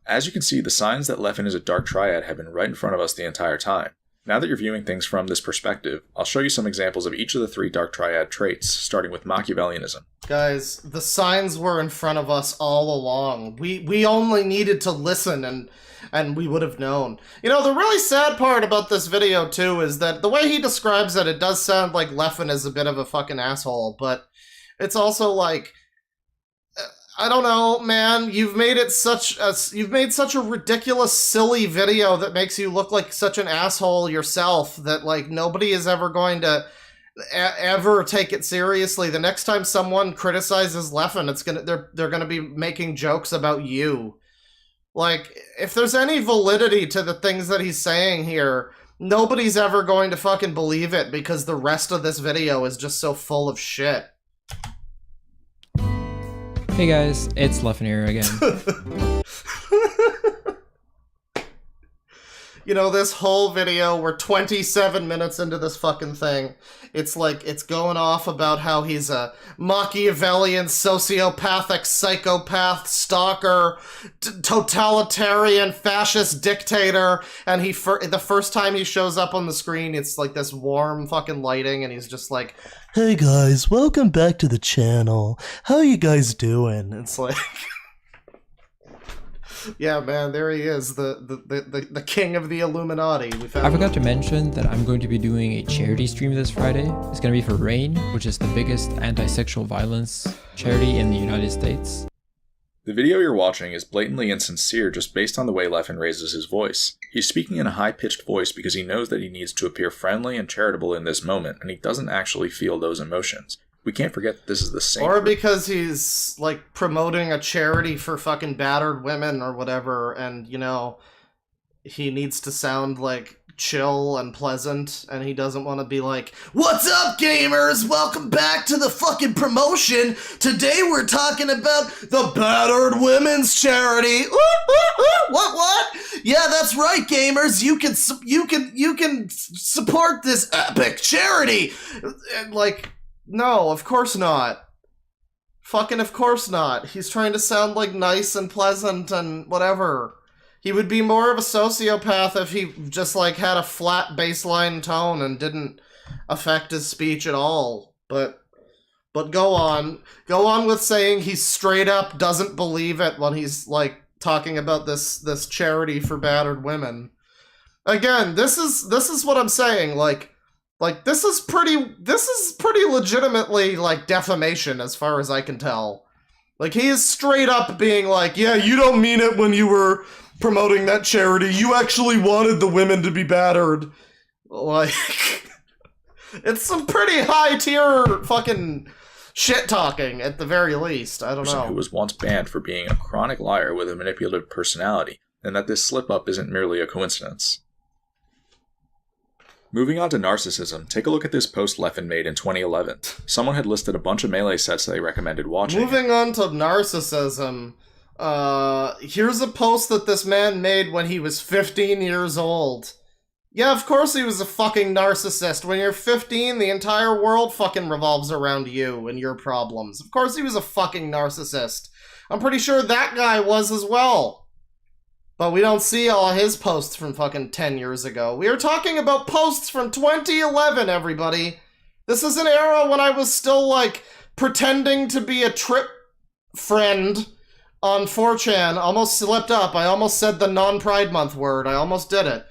As you can see, the signs that Leffen is a Dark Triad have been right in front of us the entire time. Now that you're viewing things from this perspective, I'll show you some examples of each of the 3 Dark Triad traits, starting with Machiavellianism. Guys, the signs were in front of us all along. We only needed to listen and we would have known. You know, the really sad part about this video, too, is that the way he describes it, it does sound like Leffen is a bit of a fucking asshole, but it's also like... I don't know, man. You've made such a ridiculous, silly video that makes you look like such an asshole yourself that like nobody is ever going to ever take it seriously. The next time someone criticizes Leffen, they're gonna be making jokes about you. Like, if there's any validity to the things that he's saying here, nobody's ever going to fucking believe it because the rest of this video is just so full of shit. Hey guys, it's Leffen here again. You know, this whole video, we're 27 minutes into this fucking thing. It's like, it's going off about how he's a Machiavellian, sociopathic, psychopath, stalker, totalitarian, fascist dictator, and the first time he shows up on the screen, it's like this warm fucking lighting, and he's just like, "Hey guys, welcome back to the channel. How you guys doing?" It's like... Yeah, man, there he is, the king of the Illuminati. I forgot to mention that I'm going to be doing a charity stream this Friday. It's going to be for RAIN, which is the biggest anti-sexual violence charity in the United States. The video you're watching is blatantly insincere just based on the way Leffen raises his voice. He's speaking in a high-pitched voice because he knows that he needs to appear friendly and charitable in this moment, and he doesn't actually feel those emotions. We can't forget that this is the same... Or because he's, like, promoting a charity for fucking battered women or whatever, and, you know, he needs to sound, like, chill and pleasant, and he doesn't want to be like, "What's up, gamers? Welcome back to the fucking promotion. Today we're talking about the battered women's charity." What? Yeah, that's right, gamers. You can support this epic charity. And, like... No, of course not. Fucking of course not. He's trying to sound, like, nice and pleasant and whatever. He would be more of a sociopath if he just, like, had a flat baseline tone and didn't affect his speech at all. But go on. Go on with saying he straight up doesn't believe it when he's, like, talking about this charity for battered women. Again, this is what I'm saying, like, this is pretty legitimately, like, defamation as far as I can tell. Like, he is straight up being like, "Yeah, you don't mean it when you were promoting that charity. You actually wanted the women to be battered." Like, it's some pretty high-tier fucking shit-talking, at the very least. I don't know. Who was once banned for being a chronic liar with a manipulative personality, and that this slip-up isn't merely a coincidence. Moving on to narcissism, take a look at this post Leffen made in 2011. Someone had listed a bunch of Melee sets they recommended watching. Moving on to narcissism, here's a post that this man made when he was 15 years old. Yeah, of course he was a fucking narcissist. When you're 15, the entire world fucking revolves around you and your problems. Of course he was a fucking narcissist. I'm pretty sure that guy was as well. But we don't see all his posts from fucking 10 years ago. We are talking about posts from 2011, everybody. This is an era when I was still, like, pretending to be a trip friend on 4chan. Almost slipped up. I almost said the non-Pride Month word. I almost did it.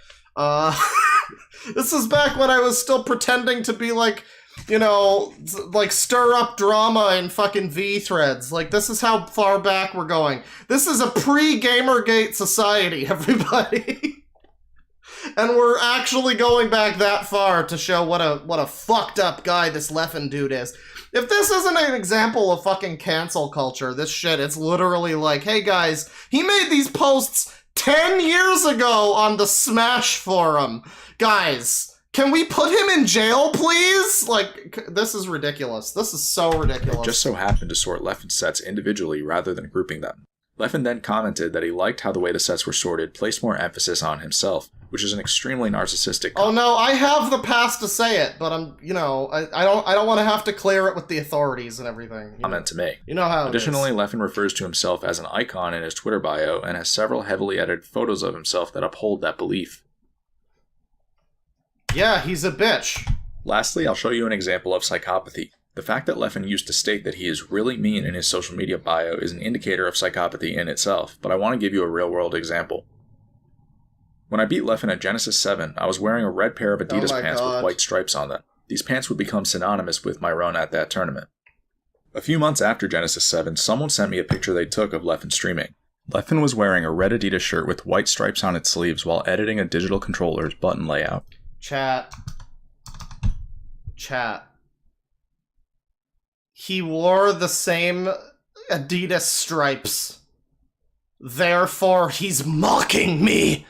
This is back when I was still pretending to be, like, you know, like, stir up drama in fucking V threads. Like, this is how far back we're going. This is a pre-Gamergate society, everybody. And we're actually going back that far to show what a fucked up guy this Leffen dude is. If this isn't an example of fucking cancel culture, this shit, it's literally like, hey guys, he made these posts 10 years ago on the Smash forum. Guys, can we put him in jail, please? Like, this is ridiculous. This is so ridiculous. It just so happened to sort Leffen's sets individually rather than grouping them. Leffen then commented that he liked how the way the sets were sorted placed more emphasis on himself, which is an extremely narcissistic comment. Oh no, I have the pass to say it, but I'm, you know, I don't want to have to clear it with the authorities and everything. Comment to me. You know how it Additionally, is. Leffen refers to himself as an icon in his Twitter bio and has several heavily edited photos of himself that uphold that belief. Yeah, he's a bitch. Lastly, I'll show you an example of psychopathy. The fact that Leffen used to state that he is really mean in his social media bio is an indicator of psychopathy in itself, but I want to give you a real-world example. When I beat Leffen at Genesis 7, I was wearing a red pair of Adidas pants with white stripes on them. These pants would become synonymous with my run at that tournament. A few months after Genesis 7, someone sent me a picture they took of Leffen streaming. Leffen was wearing a red Adidas shirt with white stripes on its sleeves while editing a digital controller's button layout. Chat. He wore the same Adidas stripes. Therefore, he's mocking me!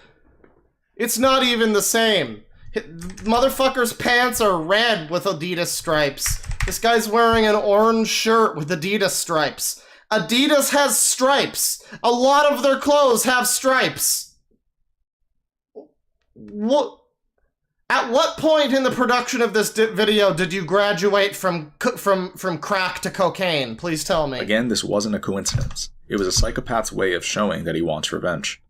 It's not even the same. Motherfucker's pants are red with Adidas stripes. This guy's wearing an orange shirt with Adidas stripes. Adidas has stripes. A lot of their clothes have stripes. What? At what point in the production of this video did you graduate from crack to cocaine? Please tell me. Again, this wasn't a coincidence. It was a psychopath's way of showing that he wants revenge.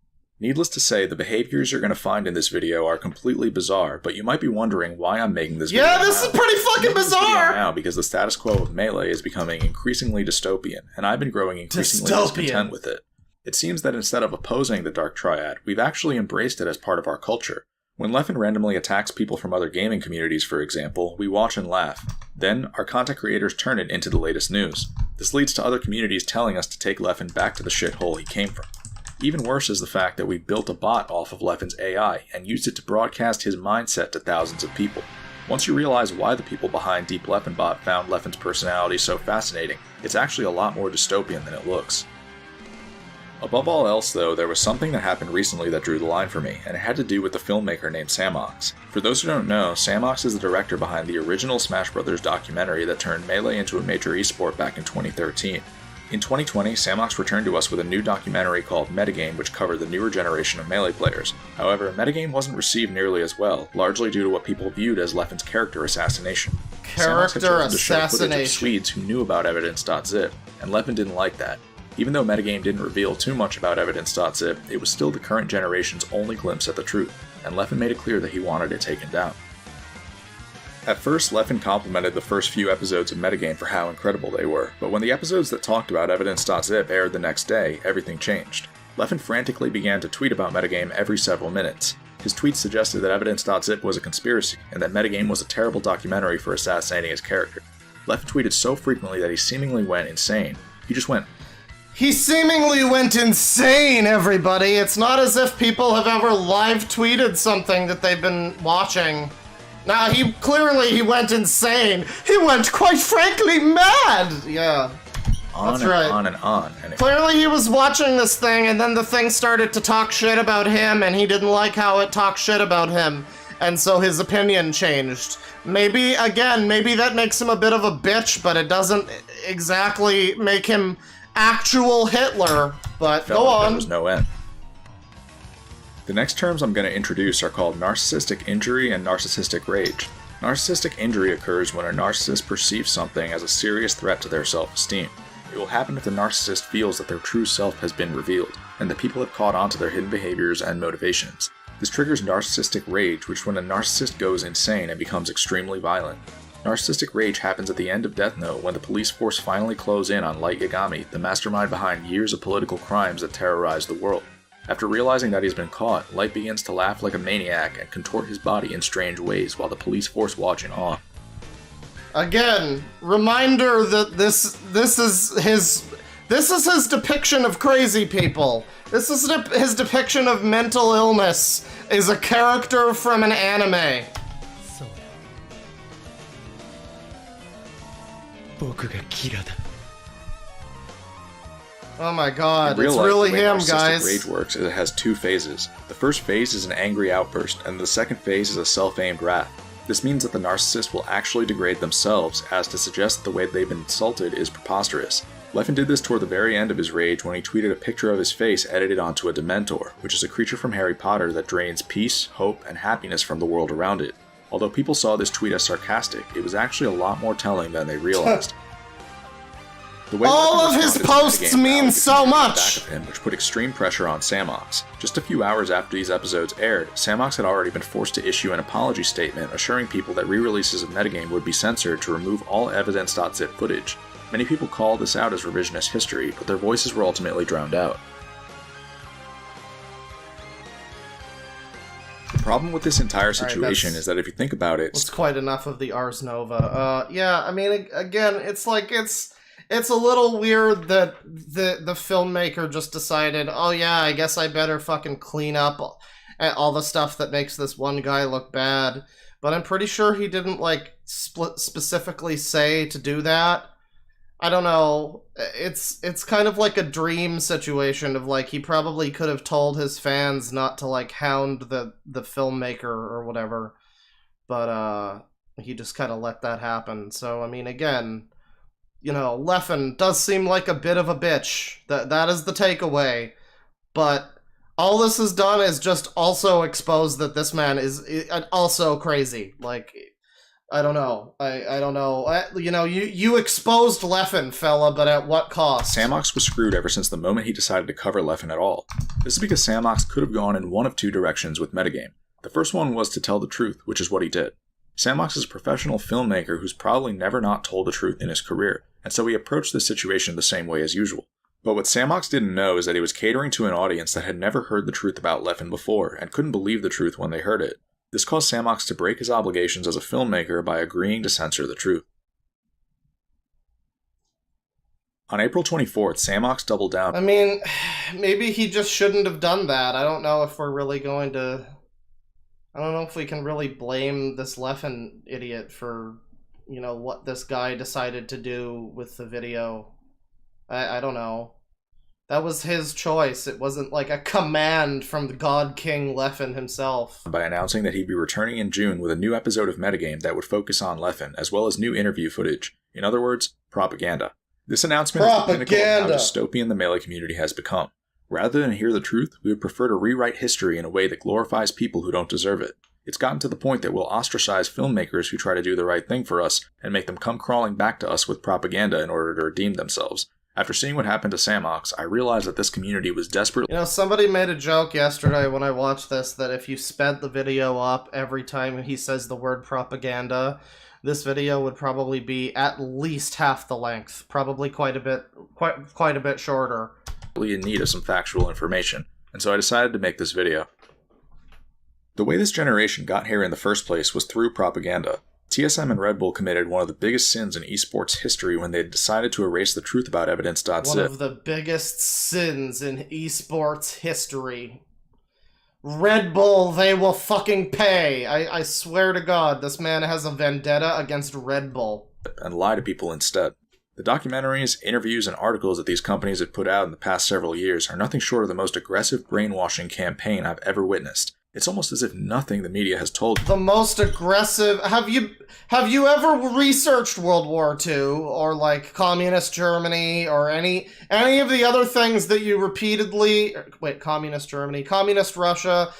Needless to say, the behaviors you're going to find in this video are completely bizarre, but you might be wondering why I'm making this video. Yeah, this is pretty fucking bizarre! Now, because the status quo of Melee is becoming increasingly dystopian, and I've been growing increasingly discontent with it. It seems that instead of opposing the Dark Triad, we've actually embraced it as part of our culture. When Leffen randomly attacks people from other gaming communities, for example, we watch and laugh. Then, our content creators turn it into the latest news. This leads to other communities telling us to take Leffen back to the shithole he came from. Even worse is the fact that we built a bot off of Leffen's AI and used it to broadcast his mindset to thousands of people. Once you realize why the people behind Deep Leffen Bot found Leffen's personality so fascinating, it's actually a lot more dystopian than it looks. Above all else, though, there was something that happened recently that drew the line for me, and it had to do with the filmmaker named Samox. For those who don't know, Samox is the director behind the original Smash Bros. Documentary that turned Melee into a major esport back in 2013. In 2020, Samox returned to us with a new documentary called Metagame, which covered the newer generation of Melee players. However, Metagame wasn't received nearly as well, largely due to what people viewed as Leffen's character assassination. Character assassination. Of Swedes who knew about evidence.zip, and Leffen didn't like that. Even though Metagame didn't reveal too much about evidence.zip, it was still the current generation's only glimpse at the truth, and Leffen made it clear that he wanted it taken down. At first, Leffen complimented the first few episodes of Metagame for how incredible they were, but when the episodes that talked about evidence.zip aired the next day, everything changed. Leffen frantically began to tweet about Metagame every several minutes. His tweets suggested that evidence.zip was a conspiracy, and that Metagame was a terrible documentary for assassinating his character. Leffen tweeted so frequently that he seemingly went insane. He seemingly went insane, everybody! It's not as if people have ever live tweeted something that they've been watching. Nah, he went insane. He went, quite frankly, mad! Yeah. On and on. Clearly he was watching this thing, and then the thing started to talk shit about him, and he didn't like how it talked shit about him. And so his opinion changed. Maybe that makes him a bit of a bitch, but it doesn't exactly make him actual Hitler. But go on. There was no end. The next terms I'm going to introduce are called narcissistic injury and narcissistic rage. Narcissistic injury occurs when a narcissist perceives something as a serious threat to their self-esteem. It will happen if the narcissist feels that their true self has been revealed, and that people have caught on to their hidden behaviors and motivations. This triggers narcissistic rage, which when a narcissist goes insane and becomes extremely violent. Narcissistic rage happens at the end of Death Note when the police force finally close in on Light Yagami, the mastermind behind years of political crimes that terrorize the world. After realizing that he's been caught, Light begins to laugh like a maniac and contort his body in strange ways while the police force watch in awe. Again, reminder that this is his depiction of crazy people. This is his depiction of mental illness. Is a character from an anime. Oh my god, it's really him, guys. Rage works is it has two phases. The first phase is an angry outburst, and the second phase is a self-aimed wrath. This means that the narcissist will actually degrade themselves, as to suggest that the way they've been insulted is preposterous. Leffen did this toward the very end of his rage when he tweeted a picture of his face edited onto a Dementor, which is a creature from Harry Potter that drains peace, hope, and happiness from the world around it. Although people saw this tweet as sarcastic, it was actually a lot more telling than they realized. All of his posts mean so much! Which put extreme pressure on Samox. Just a few hours after these episodes aired, Samox had already been forced to issue an apology statement assuring people that re-releases of Metagame would be censored to remove all evidence.zip footage. Many people called this out as revisionist history, but their voices were ultimately drowned out. The problem with this entire situation is that if you think about it... It's quite enough of the Ars Nova. Yeah, I mean, again, it's it's a little weird that the filmmaker just decided, oh yeah, I guess I better fucking clean up all the stuff that makes this one guy look bad. But I'm pretty sure he didn't, like, specifically say to do that. I don't know. It's kind of like a dream situation of, like, he probably could have told his fans not to, like, hound the filmmaker or whatever. But, he just kind of let that happen. So, I mean, again, you know, Leffen does seem like a bit of a bitch. That is the takeaway. But all this has done is just also expose that this man is also crazy. Like, I don't know. I don't know. You exposed Leffen, fella, but at what cost? Samox was screwed ever since the moment he decided to cover Leffen at all. This is because Samox could have gone in one of two directions with metagame. The first one was to tell the truth, which is what he did. Samox is a professional filmmaker who's probably never not told the truth in his career, and so he approached the situation the same way as usual. But what Samox didn't know is that he was catering to an audience that had never heard the truth about Leffen before, and couldn't believe the truth when they heard it. This caused Samox to break his obligations as a filmmaker by agreeing to censor the truth. On April 24th, Samox doubled down. I mean, maybe he just shouldn't have done that. I don't know if we're really going to... I don't know if we can really blame this Leffen idiot for, you know, what this guy decided to do with the video. I don't know. That was his choice. It wasn't like a command from the God King Leffen himself. By announcing that he'd be returning in June with a new episode of Metagame that would focus on Leffen, as well as new interview footage. In other words, propaganda. This announcement is the pinnacle of how dystopian the Melee community has become. Rather than hear the truth, we would prefer to rewrite history in a way that glorifies people who don't deserve it. It's gotten to the point that we'll ostracize filmmakers who try to do the right thing for us, and make them come crawling back to us with propaganda in order to redeem themselves. After seeing what happened to Samox, I realized that this community was desperate. You know, somebody made a joke yesterday when I watched this that if you sped the video up every time he says the word propaganda, this video would probably be at least half the length, probably quite a bit shorter. In need of some factual information, and so I decided to make this video. The way this generation got here in the first place was through propaganda. TSM and Red Bull committed one of the biggest sins in esports history when they decided to erase the truth about evidence.zip. One of the biggest sins in esports history. Red Bull, they will fucking pay. I swear to God, this man has a vendetta against Red Bull. And lie to people instead. The documentaries, interviews, and articles that these companies have put out in the past several years are nothing short of the most aggressive brainwashing campaign I've ever witnessed. It's almost as if nothing the media has told you. The most aggressive... Have you ever researched World War II, or, like, Communist Germany, or any of the other things that you repeatedly... Wait, Communist Germany? Communist Russia?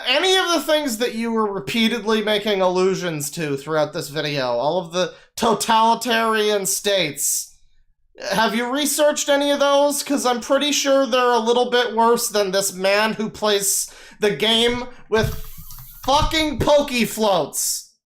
Any of the things that you were repeatedly making allusions to throughout this video? All of the totalitarian states... Have you researched any of those? Because I'm pretty sure they're a little bit worse than this man who plays the game with fucking pokey floats.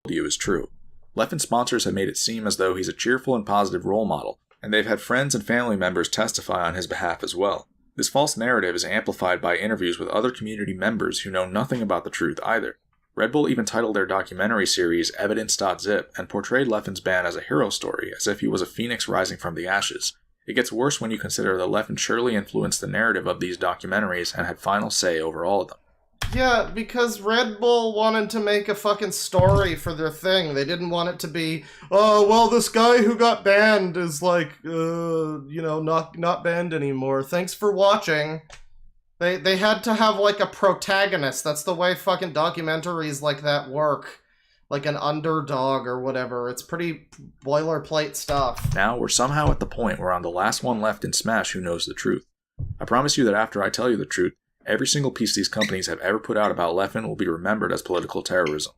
You is true. Leffen sponsors have made it seem as though he's a cheerful and positive role model, and they've had friends and family members testify on his behalf as well. This false narrative is amplified by interviews with other community members who know nothing about the truth either. Red Bull even titled their documentary series Evidence.zip and portrayed Leffen's ban as a hero story, as if he was a phoenix rising from the ashes. It gets worse when you consider that Leffen surely influenced the narrative of these documentaries and had final say over all of them. Yeah, because Red Bull wanted to make a fucking story for their thing. They didn't want it to be, oh, well, this guy who got banned is like, not banned anymore. Thanks for watching. They had to have, like, a protagonist. That's the way fucking documentaries like that work. Like an underdog or whatever. It's pretty boilerplate stuff. Now, we're somehow at the point where I'm the last one left in Smash who knows the truth. I promise you that after I tell you the truth, every single piece these companies have ever put out about Leffen will be remembered as political terrorism.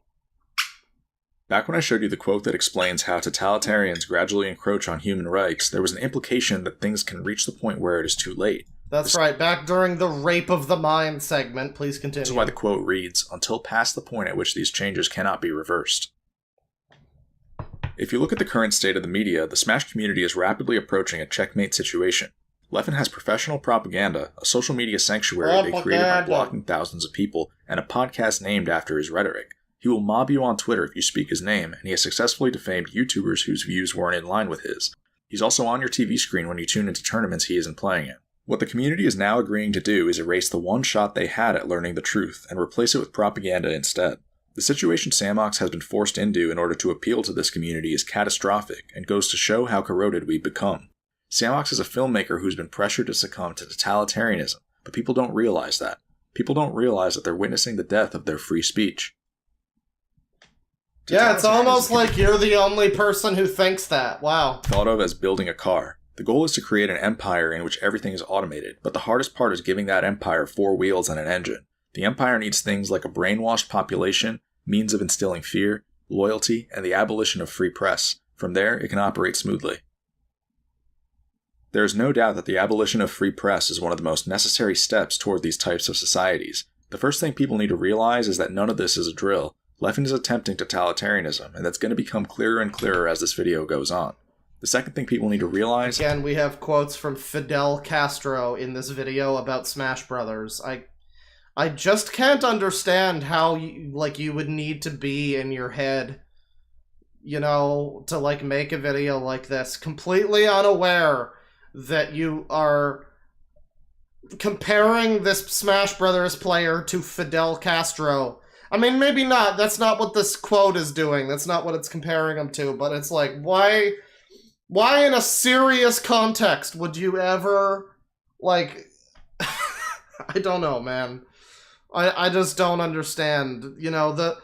Back when I showed you the quote that explains how totalitarians gradually encroach on human rights, there was an implication that things can reach the point where it is too late. That's right, back during the Rape of the Mind segment. Please continue. This is why the quote reads, until past the point at which these changes cannot be reversed. If you look at the current state of the media, the Smash community is rapidly approaching a checkmate situation. Leffen has professional propaganda, a social media sanctuary they created by blocking thousands of people, and a podcast named after his rhetoric. He will mob you on Twitter if you speak his name, and he has successfully defamed YouTubers whose views weren't in line with his. He's also on your TV screen when you tune into tournaments he isn't playing in. What the community is now agreeing to do is erase the one shot they had at learning the truth and replace it with propaganda instead. The situation Samox has been forced into in order to appeal to this community is catastrophic and goes to show how corroded we've become. Samox is a filmmaker who's been pressured to succumb to totalitarianism, but people don't realize that. People don't realize that they're witnessing the death of their free speech. Yeah, it's almost like you're the only person who thinks that. Wow. Thought of as building a car. The goal is to create an empire in which everything is automated, but the hardest part is giving that empire 4 wheels and an engine. The empire needs things like a brainwashed population, means of instilling fear, loyalty, and the abolition of free press. From there, it can operate smoothly. There is no doubt that the abolition of free press is one of the most necessary steps toward these types of societies. The first thing people need to realize is that none of this is a drill. Leffen is attempting totalitarianism, and that's going to become clearer and clearer as this video goes on. The second thing people need to realize... Again, we have quotes from Fidel Castro in this video about Smash Brothers. I just can't understand how you would need to be in your head, you know, to like make a video like this, completely unaware that you are comparing this Smash Brothers player to Fidel Castro. I mean, maybe not. That's not what this quote is doing. That's not what it's comparing him to. But it's like, why in a serious context would you ever, like, I don't know, man. I just don't understand. You know,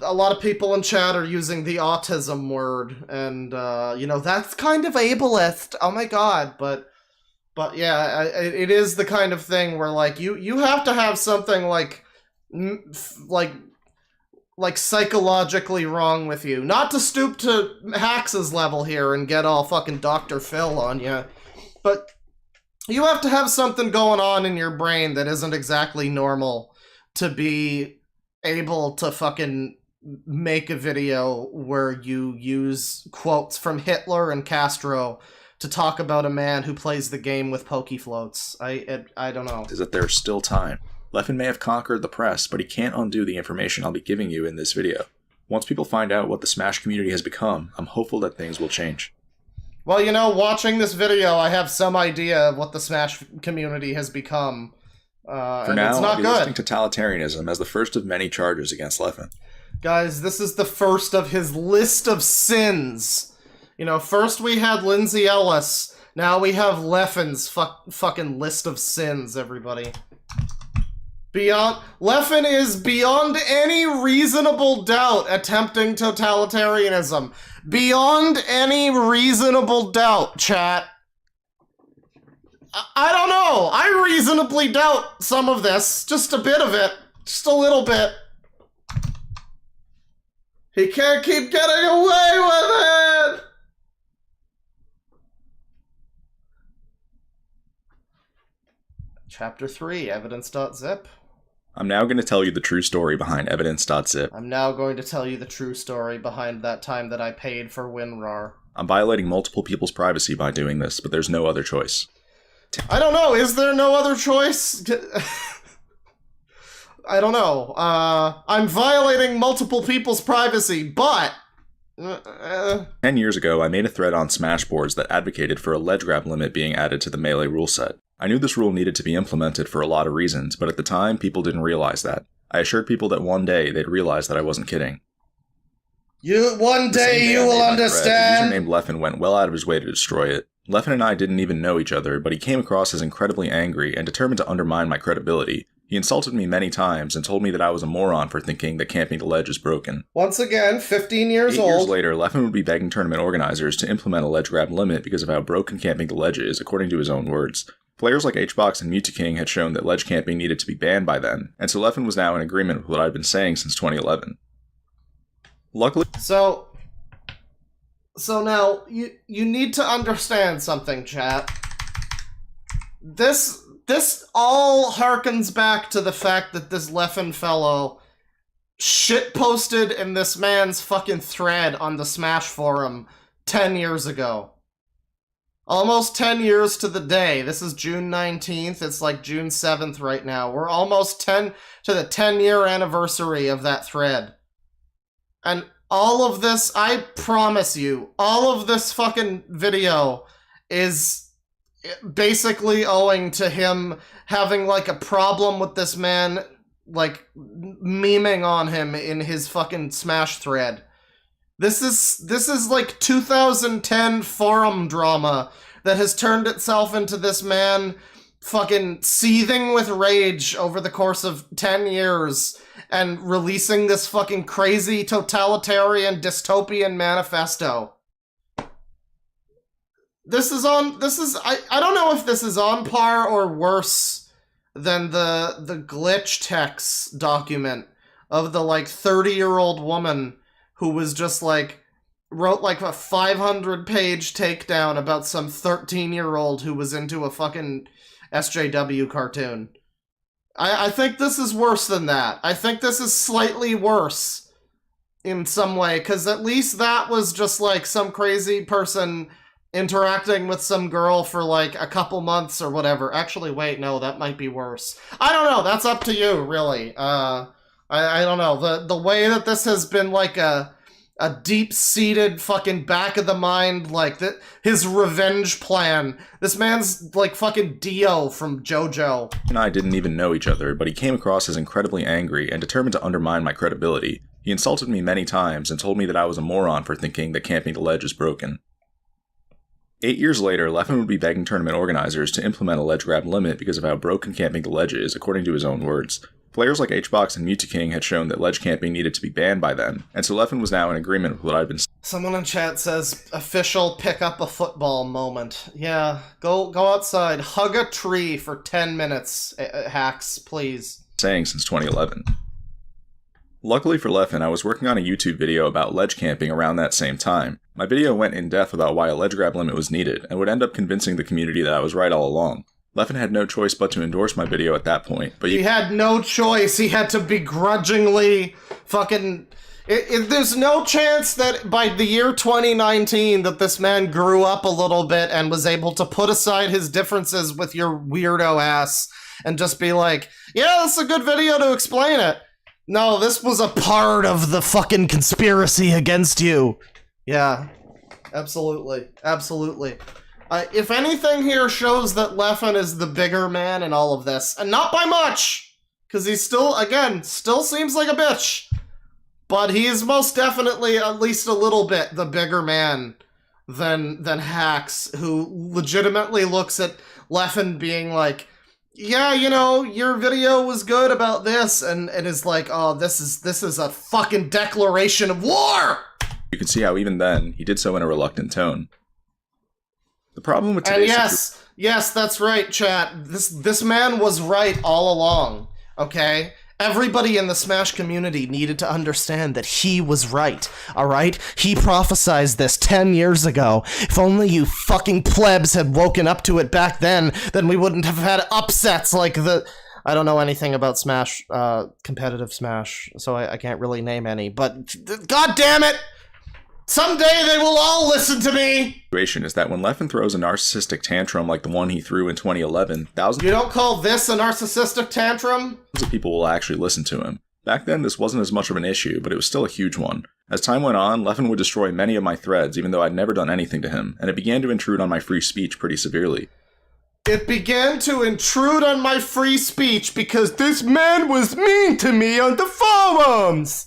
a lot of people in chat are using the autism word, and you know, that's kind of ableist. Oh my god, but yeah, it is the kind of thing where like you have to have something like psychologically wrong with you, not to stoop to Hax's level here and get all fucking Dr. Phil on you, but you have to have something going on in your brain that isn't exactly normal to be able to fucking make a video where you use quotes from Hitler and Castro to talk about a man who plays the game with pokey floats. I don't know. Is that there's still time. Leffen may have conquered the press, but he can't undo the information I'll be giving you in this video. Once people find out what the Smash community has become, I'm hopeful that things will change. Well, you know, watching this video, I have some idea of what the Smash community has become. For now, it's not I'll be good. listing totalitarianism as the first of many charges against Leffen. Guys, this is the first of his list of sins. You know, first we had Lindsay Ellis, now we have Leffen's fucking list of sins, everybody. Leffen is beyond any reasonable doubt attempting totalitarianism. Beyond any reasonable doubt, chat. I don't know. I reasonably doubt some of this. Just a bit of it. Just a little bit. He can't keep getting away with it! Chapter 3, Evidence.zip. I'm now going to tell you the true story behind Evidence.zip. I'm now going to tell you the true story behind that time that I paid for WinRAR. I'm violating multiple people's privacy by doing this, but there's no other choice. I don't know, is there no other choice? I don't know. I'm violating multiple people's privacy, but... 10 years ago, I made a thread on Smashboards that advocated for a ledge grab limit being added to the Melee rule set. I knew this rule needed to be implemented for a lot of reasons, but at the time, people didn't realize that. I assured people that one day they'd realize that I wasn't kidding. One day you will understand! A user named Leffen went well out of his way to destroy it. Leffen and I didn't even know each other, but he came across as incredibly angry and determined to undermine my credibility. He insulted me many times and told me that I was a moron for thinking that camping the ledge is broken. Once again, 15 years 8 old. years later, Leffen would be begging tournament organizers to implement a ledge grab limit because of how broken camping the ledge is, according to his own words. Players like HBox and Mewtwo had shown that ledge camping needed to be banned by then, and so Leffen was now in agreement with what I'd been saying since 2011. Luckily... So now, you need to understand something, chat. This all harkens back to the fact that this Leffen fellow shitposted in this man's fucking thread on the Smash forum 10 years ago. Almost 10 years to the day. This is June 19th. It's like June 7th right now. We're almost 10 to the 10-year anniversary of that thread. And all of this, I promise you, all of this fucking video is basically owing to him having, like, a problem with this man, like, memeing on him in his fucking Smash thread. This is like 2010 forum drama that has turned itself into this man fucking seething with rage over the course of 10 years and releasing this fucking crazy totalitarian dystopian manifesto. I don't know if this is on par or worse than the glitch text document of the like 30-year-old woman who was just like, wrote like a 500-page takedown about some 13-year-old who was into a fucking SJW cartoon. I think this is worse than that. I think this is slightly worse in some way, because at least that was just like some crazy person interacting with some girl for like a couple months or whatever. Actually, wait, no, that might be worse. I don't know, that's up to you, really. I don't know. The way that this has been like a deep-seated fucking back-of-the-mind, like, his revenge plan. This man's like fucking Dio from JoJo. He and I didn't even know each other, but he came across as incredibly angry and determined to undermine my credibility. He insulted me many times and told me that I was a moron for thinking that camping the ledge is broken. 8 years later, Leffen would be begging tournament organizers to implement a ledge grab limit because of how broken camping the ledge is, according to his own words. Players like HBox and Mewtwo had shown that ledge camping needed to be banned by then, and so Leffen was now in agreement with what I'd been saying. Someone in chat says, official pick up a football moment. Yeah, go outside, hug a tree for 10 minutes, hacks, please. Saying since 2011. Luckily for Leffen, I was working on a YouTube video about ledge camping around that same time. My video went in depth about why a ledge grab limit was needed, and would end up convincing the community that I was right all along. Leffen had no choice but to endorse my video at that point, but he had no choice. He had to begrudgingly fucking... There's no chance that by the year 2019 that this man grew up a little bit and was able to put aside his differences with your weirdo ass and just be like, yeah, that's a good video to explain it. No, this was a part of the fucking conspiracy against you. Yeah, absolutely. Absolutely. If anything here shows that Leffen is the bigger man in all of this, and not by much, because he's still seems like a bitch, but he is most definitely at least a little bit the bigger man than Hacks, who legitimately looks at Leffen being like, yeah, you know, your video was good about this, and is like, oh, this is a fucking declaration of war! You can see how even then, he did so in a reluctant tone. The problem with today's... And yes, that's right, chat. This man was right all along, okay? Everybody in the Smash community needed to understand that he was right, alright? He prophesized this 10 years ago. If only you fucking plebs had woken up to it back then we wouldn't have had upsets like the... I don't know anything about Smash, competitive Smash, so I can't really name any, but god damn it! Someday they will all listen to me! Situation is that when Leffen throws a narcissistic tantrum like the one he threw in 2011, thousands... You don't call this a narcissistic tantrum? ...of people will actually listen to him. Back then, this wasn't as much of an issue, but it was still a huge one. As time went on, Leffen would destroy many of my threads, even though I'd never done anything to him, and it began to intrude on my free speech pretty severely. It began to intrude on my free speech because this man was mean to me on the forums!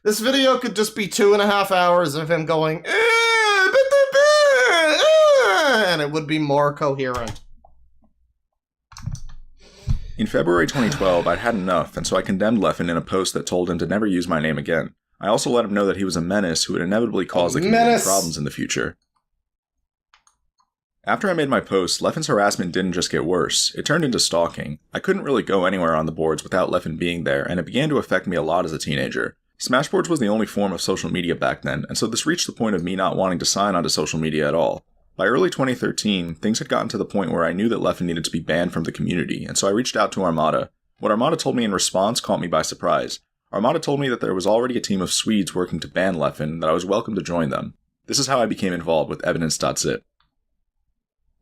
This video could just be 2.5 hours of him going, and it would be more coherent. In February 2012, I'd had enough, and so I condemned Leffen in a post that told him to never use my name again. I also let him know that he was a menace who would inevitably cause the community problems in the future. After I made my post, Leffen's harassment didn't just get worse, it turned into stalking. I couldn't really go anywhere on the boards without Leffen being there, and it began to affect me a lot as a teenager. Smashboards was the only form of social media back then, and so this reached the point of me not wanting to sign onto social media at all. By early 2013, things had gotten to the point where I knew that Leffen needed to be banned from the community, and so I reached out to Armada. What Armada told me in response caught me by surprise. Armada told me that there was already a team of Swedes working to ban Leffen, and that I was welcome to join them. This is how I became involved with evidence.zip.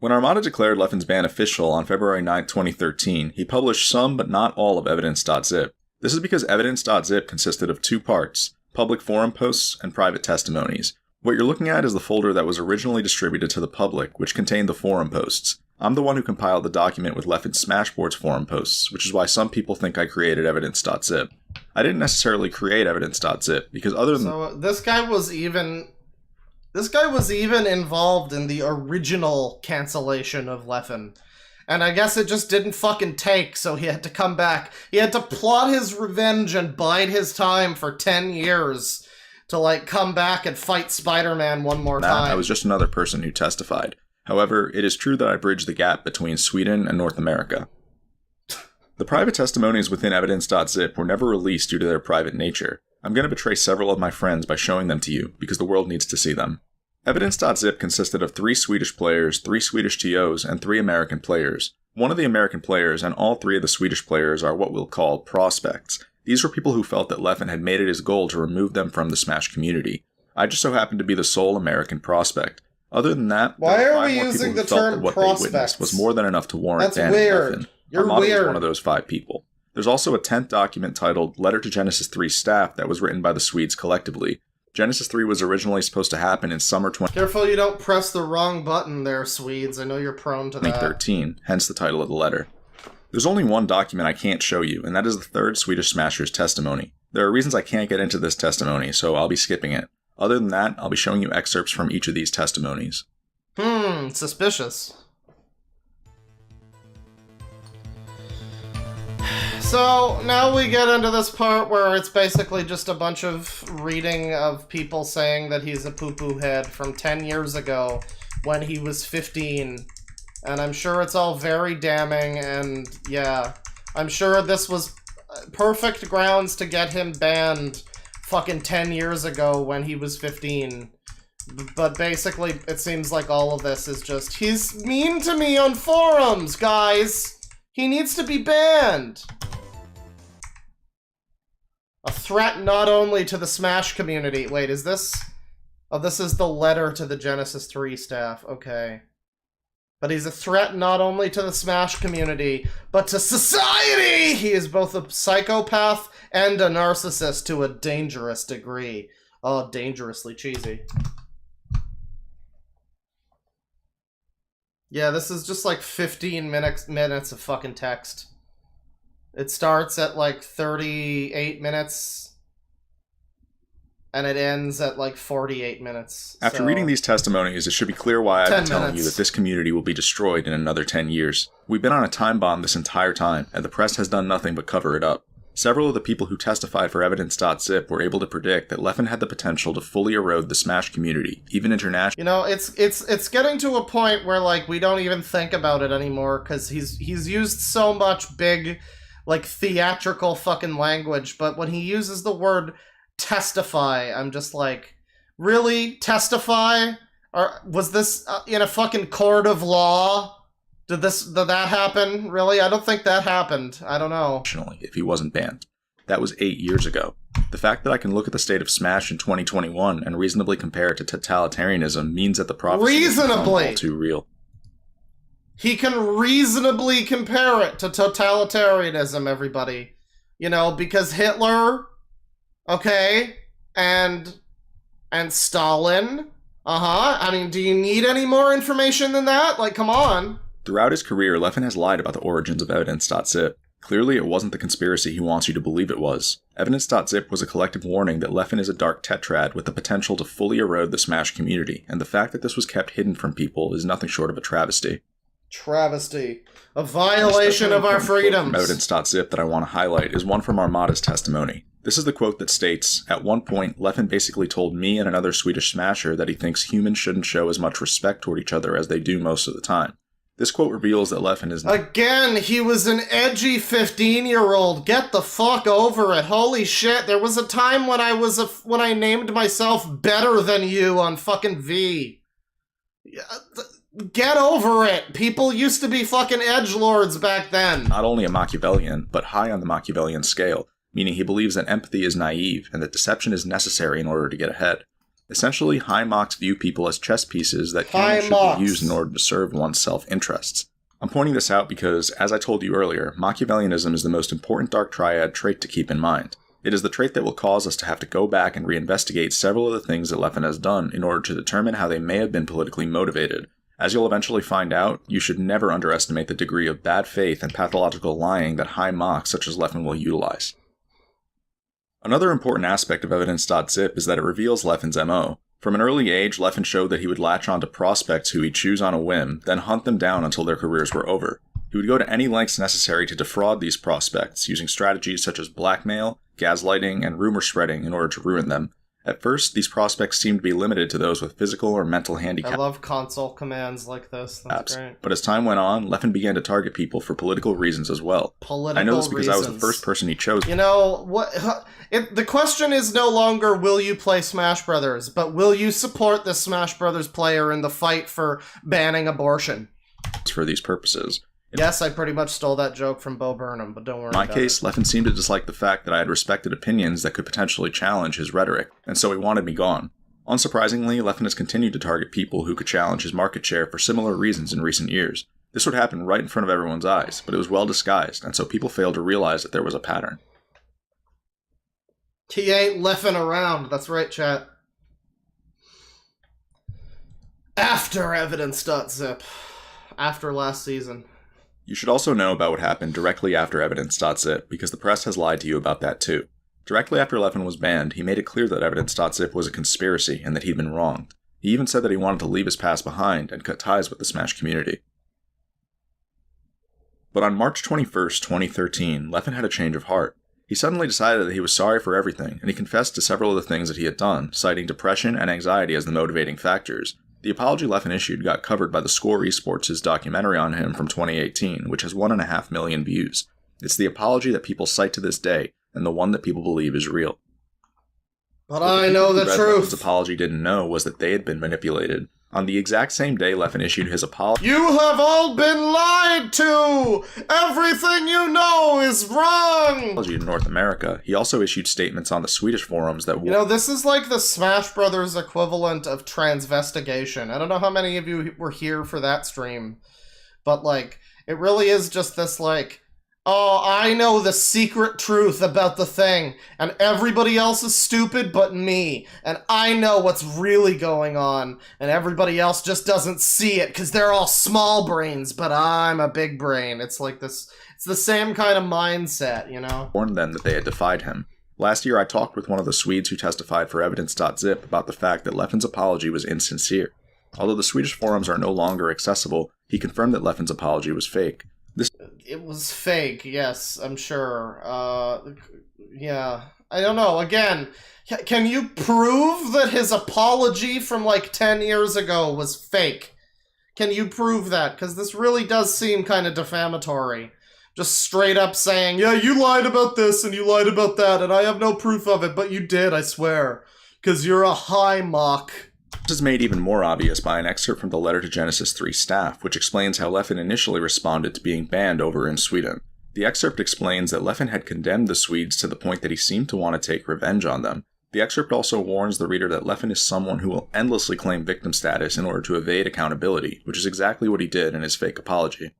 When Armada declared Leffen's ban official on February 9, 2013, he published some but not all of evidence.zip. This is because evidence.zip consisted of two parts, public forum posts and private testimonies. What you're looking at is the folder that was originally distributed to the public, which contained the forum posts. I'm the one who compiled the document with Leffen's Smashboards forum posts, which is why some people think I created evidence.zip. I didn't necessarily create evidence.zip, because other than... So this guy was even involved in the original cancellation of Leffen. And I guess it just didn't fucking take, so he had to come back. He had to plot his revenge and bide his time for 10 years to, like, come back and fight Spider-Man one more time. I was just another person who testified. However, it is true that I bridged the gap between Sweden and North America. The private testimonies within evidence.zip were never released due to their private nature. I'm going to betray several of my friends by showing them to you, because the world needs to see them. Evidence.zip consisted of 3 Swedish players, 3 Swedish TOs, and 3 American players. One of the American players and all 3 of the Swedish players are what we'll call prospects. These were people who felt that Leffen had made it his goal to remove them from the Smash community. I just so happened to be the sole American prospect. Other than that, why are we using the term prospects? Was more than enough to warrant banning Leffen. You're Armada weird. Was one of those 5 people. There's also a 10th document titled Letter to Genesis 3 Staff that was written by the Swedes collectively. Genesis 3 was originally supposed to happen in summer Careful you don't press the wrong button there, Swedes. I know you're prone to that. 2013, hence the title of the letter. There's only one document I can't show you, and that is the 3rd Swedish Smasher's testimony. There are reasons I can't get into this testimony, so I'll be skipping it. Other than that, I'll be showing you excerpts from each of these testimonies. Suspicious. So, now we get into this part where it's basically just a bunch of reading of people saying that he's a poo-poo head from 10 years ago when he was 15. And I'm sure it's all very damning, and yeah, I'm sure this was perfect grounds to get him banned fucking 10 years ago when he was 15. But basically, it seems like all of this is just, he's mean to me on forums, guys! He needs to be banned! A threat not only to the Smash community. Wait, is this... Oh, this is the letter to the Genesis 3 staff. Okay. But he's a threat not only to the Smash community, but to society! He is both a psychopath and a narcissist to a dangerous degree. Oh, dangerously cheesy. Yeah, this is just like 15 minutes of fucking text. It starts at like 38 minutes, and it ends at like 48 minutes. After reading these testimonies, it should be clear why I've been telling you minutes. that this community will be destroyed in another 10 years. We've been on a time bomb this entire time, and the press has done nothing but cover it up. Several of the people who testified for evidence.zip were able to predict that Leffen had the potential to fully erode the Smash community, even internationally. You know, it's getting to a point where like we don't even think about it anymore because he's used so much big, like theatrical fucking language, but when he uses the word testify, I'm just like, really? Testify? Or was this in a fucking court of law? Did that happen? Really? I don't think that happened. I don't know. If he wasn't banned. That was 8 years ago. The fact that I can look at the state of Smash in 2021 and reasonably compare it to totalitarianism means that the prophecy is all too real. He can reasonably compare it to totalitarianism, everybody. You know, because Hitler, okay, and Stalin, I mean, do you need any more information than that? Like, come on. Throughout his career, Leffen has lied about the origins of evidence.zip. Clearly, it wasn't the conspiracy he wants you to believe it was. Evidence.zip was a collective warning that Leffen is a dark tetrad with the potential to fully erode the Smash community, and the fact that this was kept hidden from people is nothing short of a travesty. Travesty. A violation of our freedoms. From evidence.zip that I want to highlight is one from Armada's testimony. This is the quote that states, "At one point, Leffen basically told me and another Swedish Smasher that he thinks humans shouldn't show as much respect toward each other as they do most of the time." This quote reveals that Leffen is... Again, he was an edgy 15-year-old. Get the fuck over it. Holy shit, there was a time when I named myself Better Than You on fucking V. Get over it. People used to be fucking edgelords back then. Not only a Machiavellian, but high on the Machiavellian scale, meaning he believes that empathy is naive and that deception is necessary in order to get ahead. Essentially, high mocks view people as chess pieces that can and should be used in order to serve one's self-interests. I'm pointing this out because, as I told you earlier, Machiavellianism is the most important Dark Triad trait to keep in mind. It is the trait that will cause us to have to go back and reinvestigate several of the things that Leffen has done in order to determine how they may have been politically motivated. As you'll eventually find out, you should never underestimate the degree of bad faith and pathological lying that high mocks such as Leffen will utilize. Another important aspect of evidence.zip is that it reveals Leffen's MO. From an early age, Leffen showed that he would latch onto prospects who he'd choose on a whim, then hunt them down until their careers were over. He would go to any lengths necessary to defraud these prospects, using strategies such as blackmail, gaslighting, and rumor spreading in order to ruin them. At first, these prospects seemed to be limited to those with physical or mental handicaps. I love console commands like this. That's great. But as time went on, Leffen began to target people for political reasons as well. I know this because I was the first person he chose. You know, the question is no longer will you play Smash Brothers, but will you support the Smash Brothers player in the fight for banning abortion? For these purposes. Yes, I pretty much stole that joke from Bo Burnham, but don't worry about it. In my case, Leffen seemed to dislike the fact that I had respected opinions that could potentially challenge his rhetoric, and so he wanted me gone. Unsurprisingly, Leffen has continued to target people who could challenge his market share for similar reasons in recent years. This would happen right in front of everyone's eyes, but it was well disguised, and so people failed to realize that there was a pattern. He ain't Leffen around, that's right, chat. After evidence.zip. After last season. You should also know about what happened directly after evidence.zip, because the press has lied to you about that too. Directly after Leffen was banned, he made it clear that evidence.zip was a conspiracy and that he'd been wronged. He even said that he wanted to leave his past behind and cut ties with the Smash community. But on March 21st, 2013, Leffen had a change of heart. He suddenly decided that he was sorry for everything, and he confessed to several of the things that he had done, citing depression and anxiety as the motivating factors. The apology Leffen issued got covered by the Score Esports' documentary on him from 2018, which has 1.5 million views. It's the apology that people cite to this day, and the one that people believe is real. But I know the truth! Leffen's apology didn't know was that they had been manipulated. On the exact same day Leffen issued his apology, "You have all been lied to! Everything you know is wrong!" in North America, he also issued statements on the Swedish forums that... You know, this is like the Smash Brothers equivalent of transvestigation. I don't know how many of you were here for that stream, but, like, it really is just this, like, oh, I know the secret truth about the thing, and everybody else is stupid but me, and I know what's really going on, and everybody else just doesn't see it because they're all small brains, but I'm a big brain. It's like this, it's the same kind of mindset, you know? Warned them that they had defied him. Last year I talked with one of the Swedes who testified for evidence.zip about the fact that Leffen's apology was insincere. Although the Swedish forums are no longer accessible, he confirmed that Leffen's apology was fake. It was fake, yes, I'm sure. Yeah. I don't know, again, can you prove that his apology from like 10 years ago was fake? Can you prove that? Because this really does seem kind of defamatory. Just straight up saying, yeah, you lied about this and you lied about that, and I have no proof of it, but you did, I swear. Because you're a high mock. This is made even more obvious by an excerpt from the letter to Genesis 3 staff, which explains how Leffen initially responded to being banned over in Sweden. The excerpt explains that Leffen had condemned the Swedes to the point that he seemed to want to take revenge on them. The excerpt also warns the reader that Leffen is someone who will endlessly claim victim status in order to evade accountability, which is exactly what he did in his fake apology.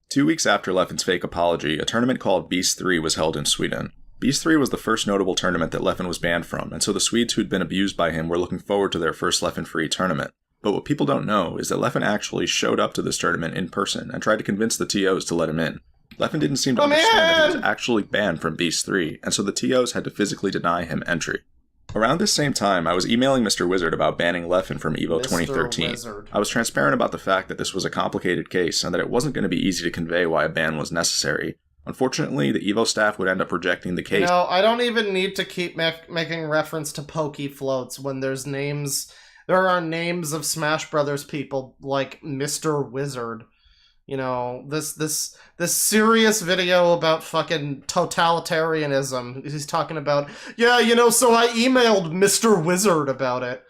2 weeks after Leffen's fake apology, a tournament called Beast 3 was held in Sweden. Beast 3 was the first notable tournament that Leffen was banned from, and so the Swedes who'd been abused by him were looking forward to their first Leffen-free tournament. But what people don't know is that Leffen actually showed up to this tournament in person and tried to convince the TOs to let him in. Leffen didn't seem to understand that he was actually banned from Beast 3, and so the TOs had to physically deny him entry. Around this same time, I was emailing Mr. Wizard about banning Leffen from EVO 2013. I was transparent about the fact that this was a complicated case, and that it wasn't going to be easy to convey why a ban was necessary. Unfortunately, the EVO staff would end up rejecting the case. No, I don't even need to keep making reference to Pokey Floats when there's names... There are names of Smash Brothers people like Mr. Wizard. You know, this serious video about fucking totalitarianism. He's talking about, yeah, you know, so I emailed Mr. Wizard about it.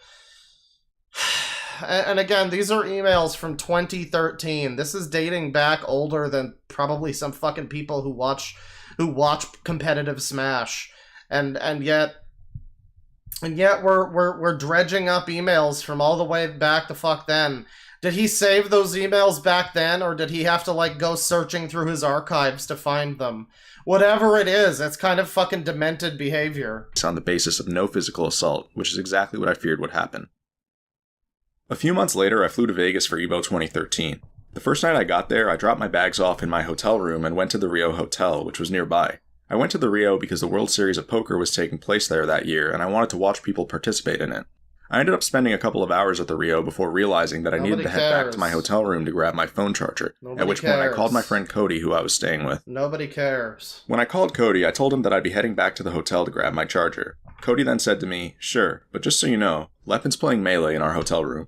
And again, these are emails from 2013. This is dating back older than probably some fucking people who watch competitive Smash. And yet And yet we're dredging up emails from all the way back the fuck then. Did he save those emails back then, or did he have to, like, go searching through his archives to find them? Whatever it is, it's kind of fucking demented behavior. On the basis of no physical assault, which is exactly what I feared would happen. A few months later, I flew to Vegas for EVO 2013. The first night I got there, I dropped my bags off in my hotel room and went to the Rio Hotel, which was nearby. I went to the Rio because the World Series of Poker was taking place there that year, and I wanted to watch people participate in it. I ended up spending a couple of hours at the Rio before realizing that I needed to head back to my hotel room to grab my phone charger, at which point I called my friend Cody, who I was staying with. Nobody cares. When I called Cody, I told him that I'd be heading back to the hotel to grab my charger. Cody then said to me, "Sure, but just so you know, Leffen's playing Melee in our hotel room."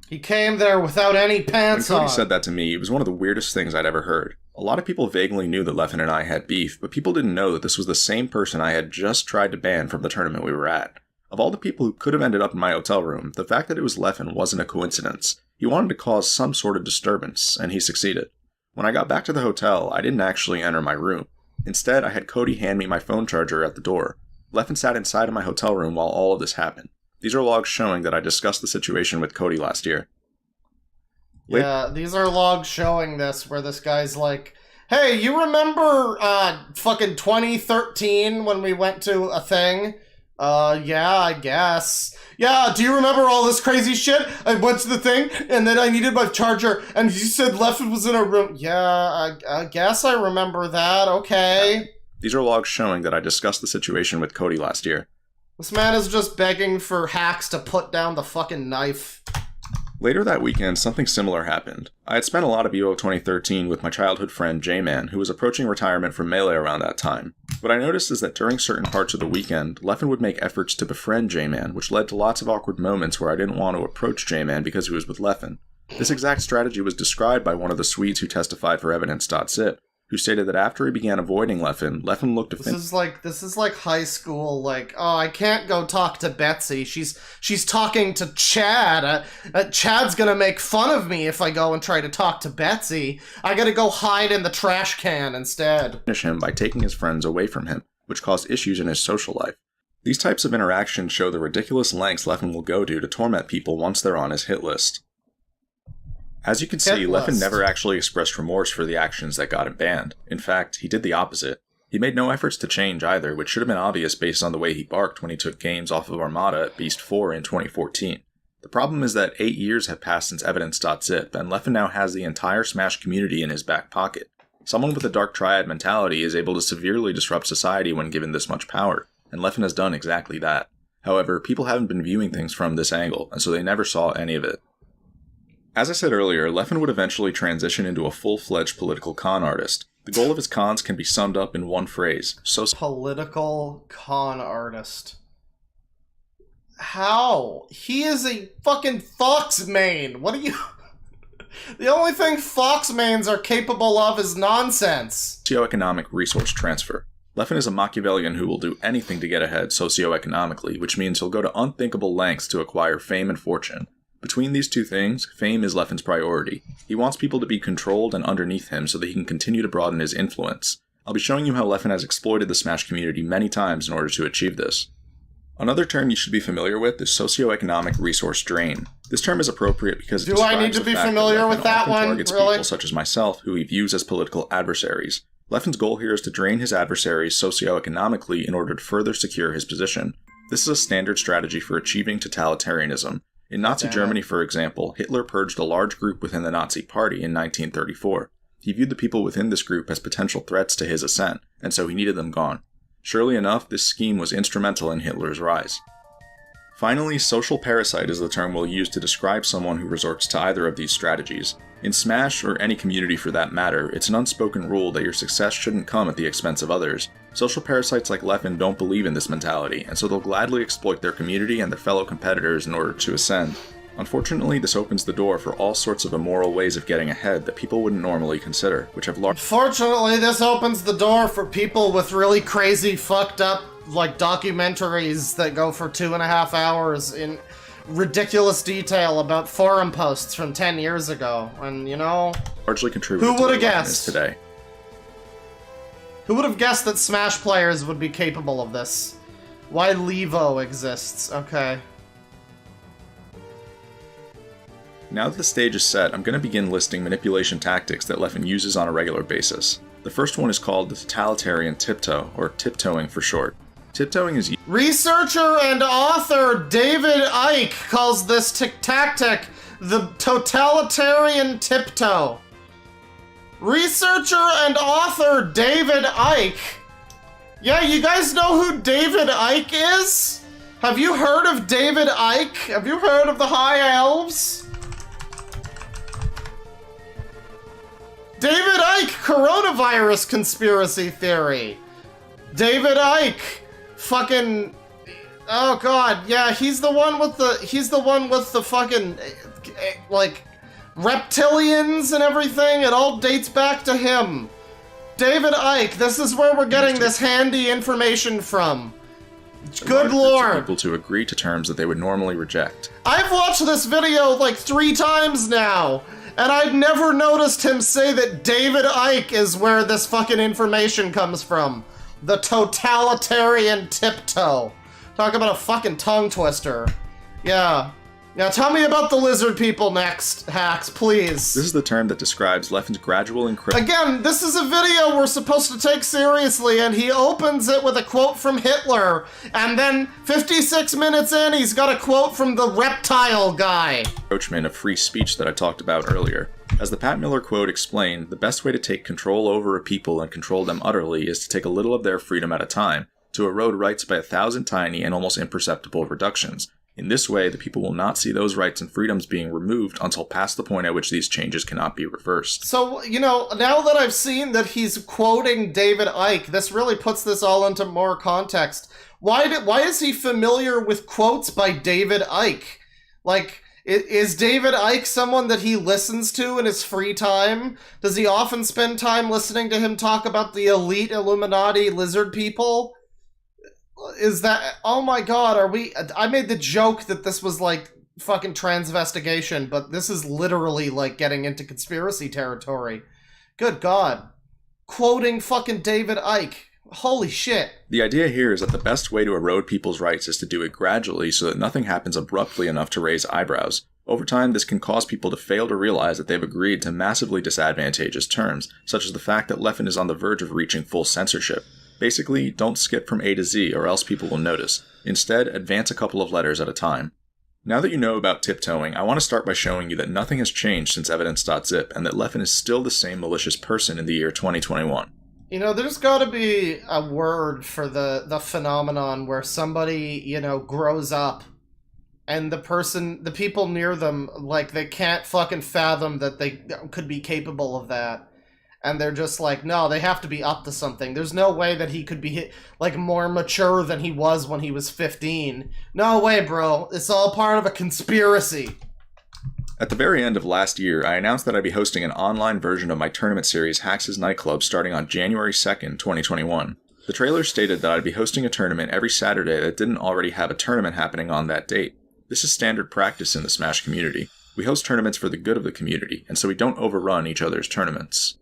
He came there without any pants on. When Cody said that to me, it was one of the weirdest things I'd ever heard. A lot of people vaguely knew that Leffen and I had beef, but people didn't know that this was the same person I had just tried to ban from the tournament we were at. Of all the people who could have ended up in my hotel room, the fact that it was Leffen wasn't a coincidence. He wanted to cause some sort of disturbance, and he succeeded. When I got back to the hotel, I didn't actually enter my room. Instead, I had Cody hand me my phone charger at the door. Leffen sat inside of my hotel room while all of this happened. These are logs showing that I discussed the situation with Cody last year. Yeah, these are logs showing this, where this guy's like, "Hey, you remember, fucking 2013 when we went to a thing? Yeah, I guess. Yeah, do you remember all this crazy shit? I went to the thing, and then I needed my charger, and you said Leffen was in a room. Yeah, I guess I remember that, okay." These are logs showing that I discussed the situation with Cody last year. This man is just begging for hacks to put down the fucking knife. Later that weekend, something similar happened. I had spent a lot of EVO 2013 with my childhood friend J-Man, who was approaching retirement from Melee around that time. What I noticed is that during certain parts of the weekend, Leffen would make efforts to befriend J-Man, which led to lots of awkward moments where I didn't want to approach J-Man because he was with Leffen. This exact strategy was described by one of the Swedes who testified for evidence.zip, who stated that after he began avoiding Leffen looked to This is like high school, like, "Oh, I can't go talk to Betsy. She's talking to Chad. Chad's gonna make fun of me if I go and try to talk to Betsy. I gotta go hide in the trash can instead." Finish him by taking his friends away from him, which caused issues in his social life. These types of interactions show the ridiculous lengths Leffen will go to torment people once they're on his hit list. As you can see, Leffen never actually expressed remorse for the actions that got him banned. In fact, he did the opposite. He made no efforts to change either, which should have been obvious based on the way he barked when he took games off of Armada at Beast 4 in 2014. The problem is that 8 years have passed since evidence.zip, and Leffen now has the entire Smash community in his back pocket. Someone with a Dark Triad mentality is able to severely disrupt society when given this much power, and Leffen has done exactly that. However, people haven't been viewing things from this angle, and so they never saw any of it. As I said earlier, Leffen would eventually transition into a full-fledged political con artist. The goal of his cons can be summed up in one phrase: political con artist. How? He is a fucking Fox main. What are you... The only thing Fox mains are capable of is nonsense. Socioeconomic resource transfer. Leffen is a Machiavellian who will do anything to get ahead socioeconomically, which means he'll go to unthinkable lengths to acquire fame and fortune. Between these two things, fame is Leffen's priority. He wants people to be controlled and underneath him so that he can continue to broaden his influence. I'll be showing you how Leffen has exploited the Smash community many times in order to achieve this. Another term you should be familiar with is socioeconomic resource drain. This term is appropriate because Do I need to be familiar with that one? Targets people such as myself who he views as political adversaries. Leffen's goal here is to drain his adversaries socioeconomically in order to further secure his position. This is a standard strategy for achieving totalitarianism. In Nazi Germany, for example, Hitler purged a large group within the Nazi Party in 1934. He viewed the people within this group as potential threats to his ascent, and so he needed them gone. Surely enough, this scheme was instrumental in Hitler's rise. Finally, social parasite is the term we'll use to describe someone who resorts to either of these strategies. In Smash, or any community for that matter, it's an unspoken rule that your success shouldn't come at the expense of others. Social parasites like Leffen don't believe in this mentality, and so they'll gladly exploit their community and their fellow competitors in order to ascend. Unfortunately, this opens the door for all sorts of immoral ways of getting ahead that people wouldn't normally consider, which have Unfortunately, this opens the door for people with really crazy, fucked up, like, documentaries that go for 2.5 hours in ridiculous detail about forum posts from 10 years ago, and, you know... largely contributed Who to would where have Leffen is guessed? today. Who would have guessed that Smash players would be capable of this? Why Levo exists. Okay. Now that the stage is set, I'm going to begin listing manipulation tactics that Leffen uses on a regular basis. The first one is called the totalitarian tiptoe, or tiptoeing for short. Tiptoeing is... Researcher and author David Icke calls this tactic the totalitarian tiptoe. Researcher and author David Icke. Yeah, you guys know who David Icke is? Have you heard of David Icke? Have you heard of the High Elves? David Icke, coronavirus conspiracy theory. David Icke, fucking, oh god, yeah, he's the one with the fucking, like, reptilians and everything. It all dates back to him. David Icke, this is where we're getting this handy information from. Good lord. People to agree to terms that they would normally reject. I've watched this video like 3 times now. And I've never noticed him say that David Icke is where this fucking information comes from. The totalitarian tiptoe. Talk about a fucking tongue twister. Yeah. Now tell me about the lizard people next, Hacks, please. This is the term that describes Leffen's gradual encryption. Again, this is a video we're supposed to take seriously, and he opens it with a quote from Hitler, and then 56 minutes in, he's got a quote from the reptile guy. Encroachment of free speech that I talked about earlier. As the Pat Miller quote explained, the best way to take control over a people and control them utterly is to take a little of their freedom at a time, to erode rights by 1,000 tiny and almost imperceptible reductions. In this way, the people will not see those rights and freedoms being removed until past the point at which these changes cannot be reversed. So, you know, now that I've seen that he's quoting David Icke, this really puts this all into more context. Why is he familiar with quotes by David Icke? Like, is David Icke someone that he listens to in his free time? Does he often spend time listening to him talk about the elite Illuminati lizard people? Is that, oh my god, I made the joke that this was like fucking transvestigation, but this is literally like getting into conspiracy territory. Good god. Quoting fucking David Icke. Holy shit. The idea here is that the best way to erode people's rights is to do it gradually so that nothing happens abruptly enough to raise eyebrows. Over time, this can cause people to fail to realize that they've agreed to massively disadvantageous terms, such as the fact that Leffen is on the verge of reaching full censorship. Basically, don't skip from A to Z or else people will notice. Instead, advance a couple of letters at a time. Now that you know about tiptoeing, I want to start by showing you that nothing has changed since evidence.zip and that Leffen is still the same malicious person in the year 2021. You know, there's gotta be a word for the phenomenon where somebody, you know, grows up and the people near them, like, they can't fucking fathom that they could be capable of that. And they're just like, no, they have to be up to something. There's no way that he could be, like, more mature than he was when he was 15. No way, bro. It's all part of a conspiracy. At the very end of last year, I announced that I'd be hosting an online version of my tournament series Hacks' Nightclub starting on January 2nd, 2021. The trailer stated that I'd be hosting a tournament every Saturday that didn't already have a tournament happening on that date. This is standard practice in the Smash community. We host tournaments for the good of the community, and so we don't overrun each other's tournaments.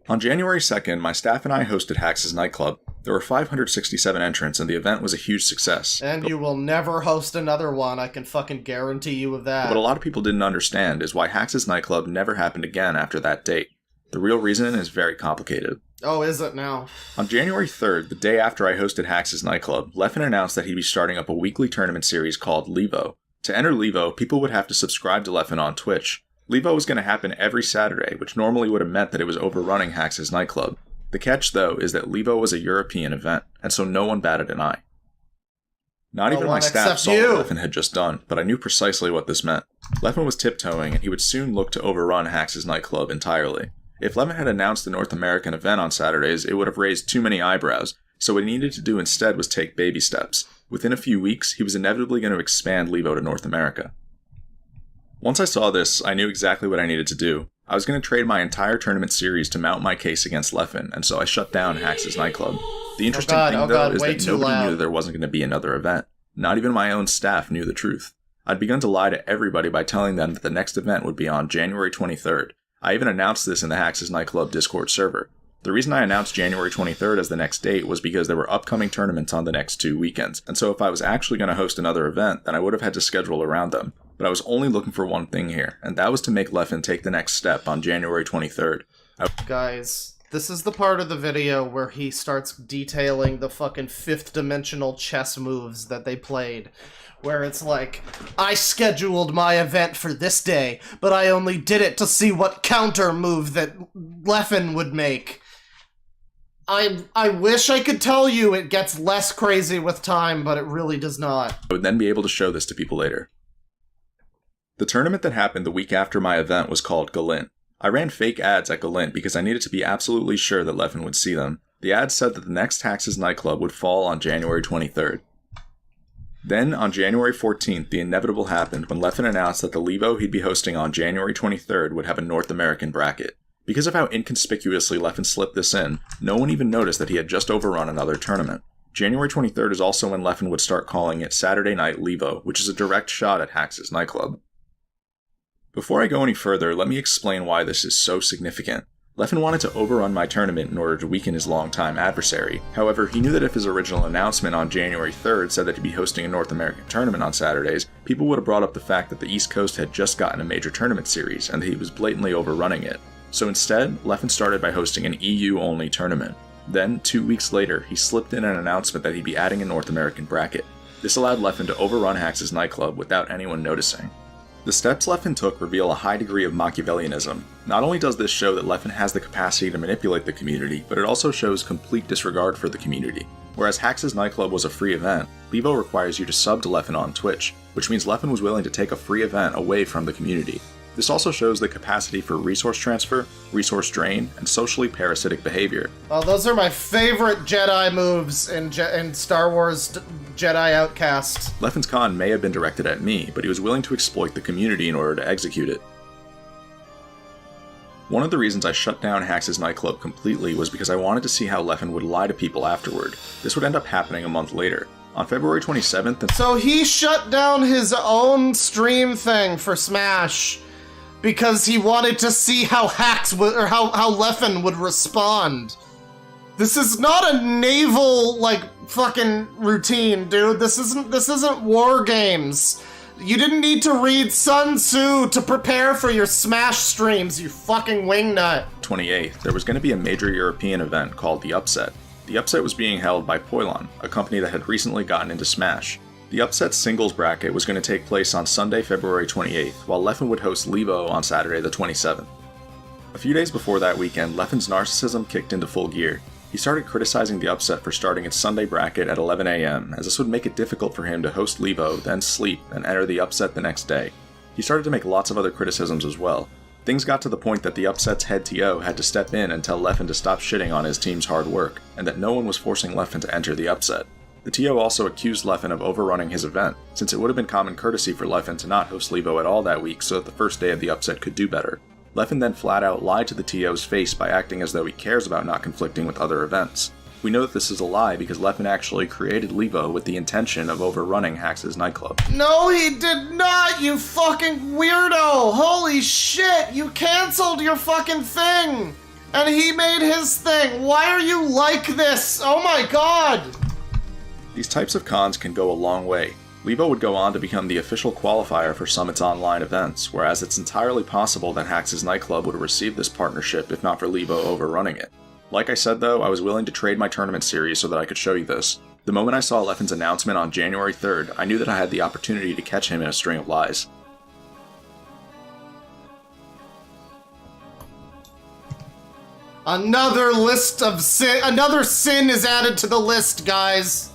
On January 2nd, my staff and I hosted Hacks' Nightclub. There were 567 entrants, and the event was a huge success. And you will never host another one, I can fucking guarantee you of that. What a lot of people didn't understand is why Hacks' Nightclub never happened again after that date. The real reason is very complicated. Oh, is it now? On January 3rd, the day after I hosted Hacks' Nightclub, Leffen announced that he'd be starting up a weekly tournament series called Levo. To enter Levo, people would have to subscribe to Leffen on Twitch. Levo was going to happen every Saturday, which normally would have meant that it was overrunning Hacks' Nightclub. The catch, though, is that Levo was a European event, and so no one batted an eye. Not even my staff saw what Leffen had just done, but I knew precisely what this meant. Leffen was tiptoeing, and he would soon look to overrun Hacks' Nightclub entirely. If Leffen had announced the North American event on Saturdays, it would have raised too many eyebrows, so what he needed to do instead was take baby steps. Within a few weeks, he was inevitably going to expand Levo to North America. Once I saw this, I knew exactly what I needed to do. I was going to trade my entire tournament series to mount my case against Leffen, and so I shut down Hacks' Nightclub. The interesting thing, though, is that nobody knew there wasn't going to be another event. Not even my own staff knew the truth. I'd begun to lie to everybody by telling them that the next event would be on January 23rd. I even announced this in the Hacks' Nightclub Discord server. The reason I announced January 23rd as the next date was because there were upcoming tournaments on the next 2 weekends, and so if I was actually going to host another event, then I would have had to schedule around them. But I was only looking for one thing here, and that was to make Leffen take the next step on January 23rd. Guys, this is the part of the video where he starts detailing the fucking fifth-dimensional chess moves that they played. Where it's like, I scheduled my event for this day, but I only did it to see what counter move that Leffen would make. I wish I could tell you it gets less crazy with time, but it really does not. I would then be able to show this to people later. The tournament that happened the week after my event was called Galint. I ran fake ads at Galint because I needed to be absolutely sure that Leffen would see them. The ads said that the next Hax's nightclub would fall on January 23rd. Then, on January 14th, the inevitable happened when Leffen announced that the Levo he'd be hosting on January 23rd would have a North American bracket. Because of how inconspicuously Leffen slipped this in, no one even noticed that he had just overrun another tournament. January 23rd is also when Leffen would start calling it Saturday Night Levo, which is a direct shot at Hax's nightclub. Before I go any further, let me explain why this is so significant. Leffen wanted to overrun my tournament in order to weaken his longtime adversary. However, he knew that if his original announcement on January 3rd said that he'd be hosting a North American tournament on Saturdays, people would have brought up the fact that the East Coast had just gotten a major tournament series, and that he was blatantly overrunning it. So instead, Leffen started by hosting an EU-only tournament. Then, 2 weeks later, he slipped in an announcement that he'd be adding a North American bracket. This allowed Leffen to overrun Hax's nightclub without anyone noticing. The steps Leffen took reveal a high degree of Machiavellianism. Not only does this show that Leffen has the capacity to manipulate the community, but it also shows complete disregard for the community. Whereas Hax's nightclub was a free event, Levo requires you to sub to Leffen on Twitch, which means Leffen was willing to take a free event away from the community. This also shows the capacity for resource transfer, resource drain, and socially parasitic behavior. Oh, those are my favorite Jedi moves in Star Wars Jedi Outcast. Leffen's con may have been directed at me, but he was willing to exploit the community in order to execute it. One of the reasons I shut down Hax's nightclub completely was because I wanted to see how Leffen would lie to people afterward. This would end up happening a month later. On February 27th... So he shut down his own stream thing for Smash because he wanted to see how Hax would, or how Leffen would respond. This is not a naval, like, fucking routine, dude. This isn't War Games. You didn't need to read Sun Tzu to prepare for your Smash streams, you fucking wingnut. 28th, there was going to be a major European event called The Upset. The Upset was being held by Poilon, a company that had recently gotten into Smash. The Upset singles bracket was going to take place on Sunday, February 28th, while Leffen would host Levo on Saturday the 27th. A few days before that weekend, Leffen's narcissism kicked into full gear. He started criticizing the Upset for starting its Sunday bracket at 11 AM, as this would make it difficult for him to host Levo, then sleep, and enter the Upset the next day. He started to make lots of other criticisms as well. Things got to the point that the Upset's head TO had to step in and tell Leffen to stop shitting on his team's hard work, and that no one was forcing Leffen to enter the Upset. The TO also accused Leffen of overrunning his event, since it would have been common courtesy for Leffen to not host Levo at all that week so that the first day of the Upset could do better. Leffen then flat out lied to the TO's face by acting as though he cares about not conflicting with other events. We know that this is a lie because Leffen actually created Levo with the intention of overrunning Hax's nightclub. No, he did not, you fucking weirdo! Holy shit, you canceled your fucking thing! And he made his thing! Why are you like this? Oh my god! These types of cons can go a long way. Levo would go on to become the official qualifier for Summit's online events, whereas it's entirely possible that Hax's nightclub would have received this partnership if not for Levo overrunning it. Like I said though, I was willing to trade my tournament series so that I could show you this. The moment I saw Leffen's announcement on January 3rd, I knew that I had the opportunity to catch him in a string of lies. Another sin is added to the list, guys.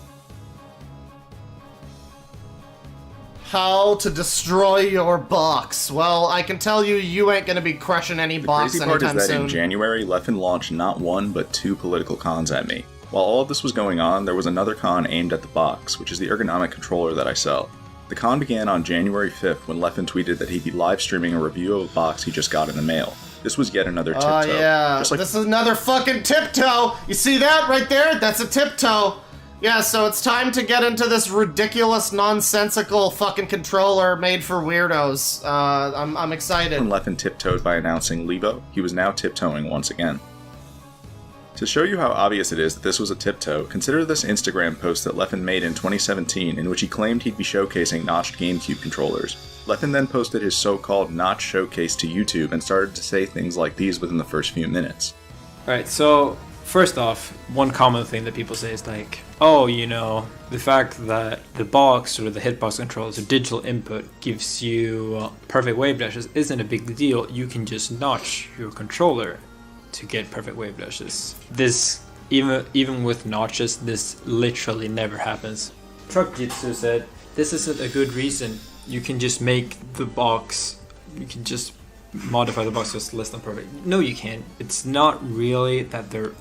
How to destroy your box. Well, I can tell you, you ain't gonna be crushing any box anytime soon. The crazy part is that in January, Leffen launched not one, but 2 political cons at me. While all of this was going on, there was another con aimed at the box, which is the ergonomic controller that I sell. The con began on January 5th when Leffen tweeted that he'd be live streaming a review of a box he just got in the mail. This was yet another tiptoe. Oh yeah, this is another fucking tiptoe! You see that right there? That's a tiptoe! Yeah, so it's time to get into this ridiculous, nonsensical fucking controller made for weirdos. I'm excited. When Leffen tiptoed by announcing Levo, he was now tiptoeing once again. To show you how obvious it is that this was a tiptoe, consider this Instagram post that Leffen made in 2017 in which he claimed he'd be showcasing notched GameCube controllers. Leffen then posted his so-called notch showcase to YouTube and started to say things like these within the first few minutes. Alright, so first off, one common thing that people say is like, oh, you know, the fact that the box or the hitbox controller, so digital input, gives you perfect wave dashes isn't a big deal. You can just notch your controller to get perfect wave dashes. This, even with notches, this literally never happens. Truck Jitsu said, this isn't a good reason. You can just make the box, you can just modify the box just less than perfect. No, you can't. It's not really that they're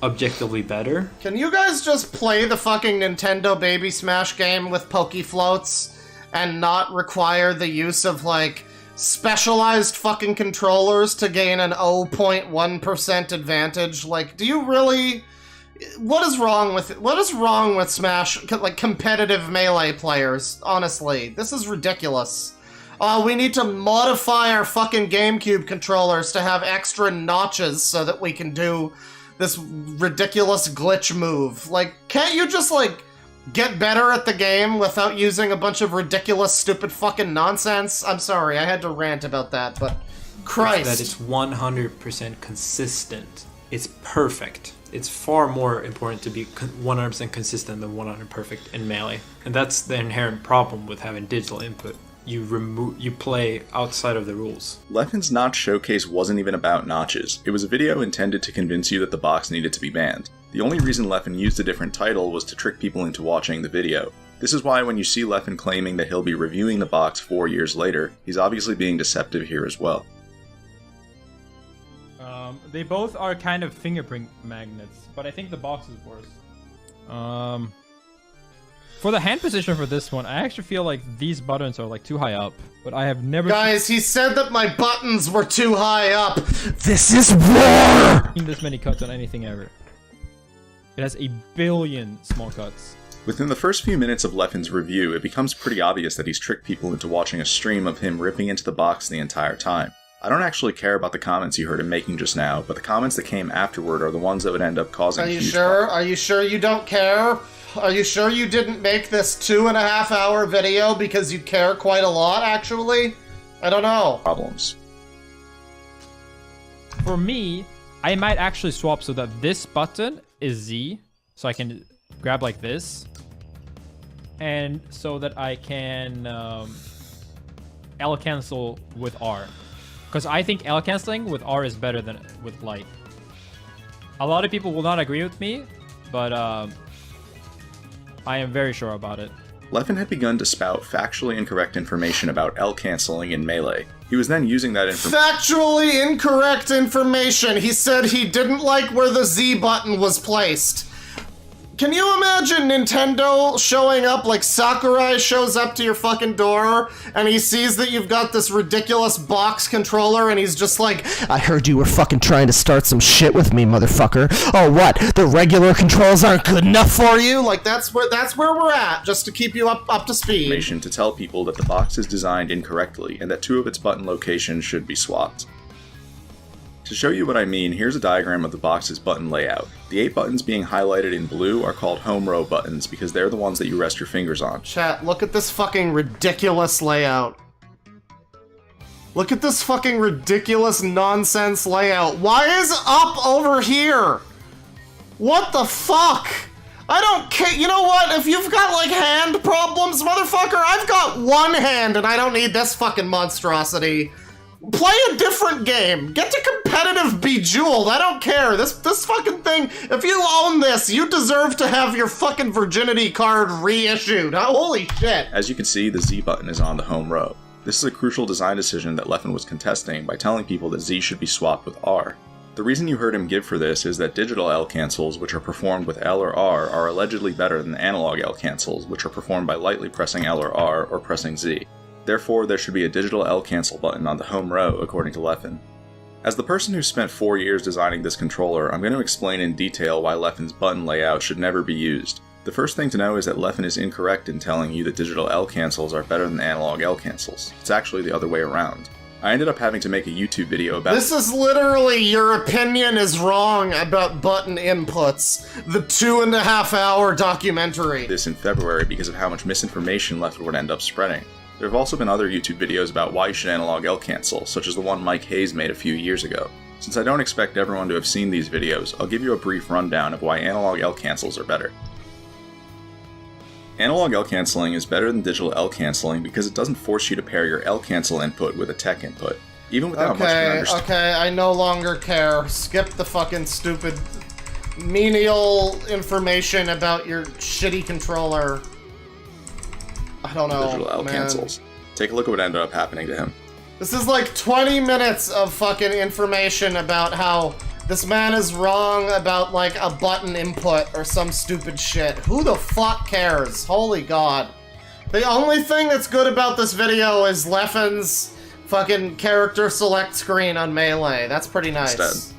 objectively better. Can you guys just play the fucking Nintendo Baby Smash game with Poke Floats and not require the use of, like, specialized fucking controllers to gain an 0.1% advantage? Like, do you really... What is wrong with Smash, like, competitive Melee players? Honestly, this is ridiculous. We need to modify our fucking GameCube controllers to have extra notches so that we can do this ridiculous glitch move. Like, can't you just, like, get better at the game without using a bunch of ridiculous, stupid fucking nonsense? I'm sorry, I had to rant about that, but Christ. That it's 100% consistent. It's perfect. It's far more important to be 100% consistent than 100% perfect in Melee. And that's the inherent problem with having digital input. You play outside of the rules. Leffen's notch showcase wasn't even about notches. It was a video intended to convince you that the box needed to be banned. The only reason Leffen used a different title was to trick people into watching the video. This is why when you see Leffen claiming that he'll be reviewing the box 4 years later, he's obviously being deceptive here as well. They both are kind of fingerprint magnets, but I think the box is worse. For the hand position for this one, I actually feel like these buttons are like too high up, but I have never... Guys, he said that my buttons were too high up! This is war! ...seen this many cuts on anything ever. It has 1 billion small cuts. Within the first few minutes of Leffen's review, it becomes pretty obvious that he's tricked people into watching a stream of him ripping into the box the entire time. I don't actually care about the comments you heard him making just now, but the comments that came afterward are the ones that would end up causing Are you sure? Are you sure you don't care? Are you sure you didn't make this 2.5 hour video because you care quite a lot, actually? I don't know. Problems. For me, I might actually swap so that this button is Z, so I can grab like this, and so that I can L cancel with R. Because I think L canceling with R is better than with light. A lot of people will not agree with me, but I am very sure about it. Leffen had begun to spout factually incorrect information about L canceling in Melee. He was then using that information. Factually incorrect information! He said he didn't like where the Z button was placed. Can you imagine Nintendo showing up like Sakurai shows up to your fucking door and he sees that you've got this ridiculous box controller and he's just like, I heard you were fucking trying to start some shit with me, motherfucker. Oh, what? The regular controls aren't good enough for you? Like, that's where we're at, just to keep you up to speed. Information to tell people that the box is designed incorrectly and that 2 of its button locations should be swapped. To show you what I mean, here's a diagram of the box's button layout. The 8 buttons being highlighted in blue are called home row buttons because they're the ones that you rest your fingers on. Chat, look at this fucking ridiculous layout. Look at this fucking ridiculous nonsense layout. Why is up over here? What the fuck? I don't care. You know what? If you've got, like, hand problems, motherfucker, I've got one hand and I don't need this fucking monstrosity. Play a different game. Get to competitive Bejeweled. I don't care. This fucking thing, if you own this, you deserve to have your fucking virginity card reissued. Holy shit. As you can see, the Z button is on the home row. This is a crucial design decision that Leffen was contesting by telling people that Z should be swapped with R. The reason you heard him give for this is that digital L cancels, which are performed with L or R, are allegedly better than analog L cancels, which are performed by lightly pressing L or R or pressing Z. Therefore, there should be a digital L cancel button on the home row, according to Leffen. As the person who spent 4 years designing this controller, I'm going to explain in detail why Leffen's button layout should never be used. The first thing to know is that Leffen is incorrect in telling you that digital L cancels are better than analog L cancels. It's actually the other way around. I ended up having to make a YouTube video about This is literally your opinion is wrong about button inputs. The 2.5-hour documentary. this in February because of how much misinformation Leffen would end up spreading. There have also been other YouTube videos about why you should analog L cancel, such as the one Mike Hayes made a few years ago. Since I don't expect everyone to have seen these videos, I'll give you a brief rundown of why analog L cancels are better. Analog L canceling is better than digital L canceling because it doesn't force you to pair your L cancel input with a tech input, even without much of an understanding. Okay, I no longer care. Skip the fucking stupid menial information about your shitty controller. I don't know, Digital L man. cancels. Take a look at what ended up happening to him. This is like 20 minutes of fucking information about how this man is wrong about like a button input or some stupid shit. Who the fuck cares? Holy god. The only thing that's good about this video is Leffen's fucking character select screen on Melee. That's pretty nice. Instead,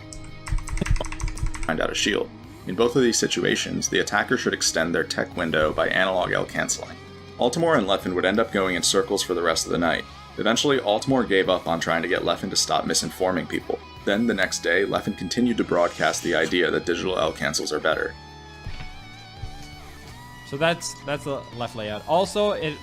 find out a shield. In both of these situations, the attacker should extend their tech window by analog L canceling. Altimore and Leffen would end up going in circles for the rest of the night. Eventually, Altimore gave up on trying to get Leffen to stop misinforming people. Then, the next day, Leffen continued to broadcast the idea that digital L cancels are better. So that's the left layout. Also, it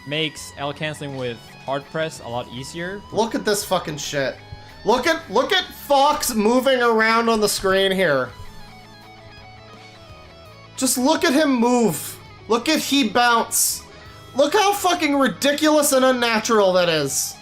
makes L canceling with hard press a lot easier. Look at this fucking shit. Look at Fox moving around on the screen here. Just look at him move. Look at he bounce. Look how fucking ridiculous and unnatural that is.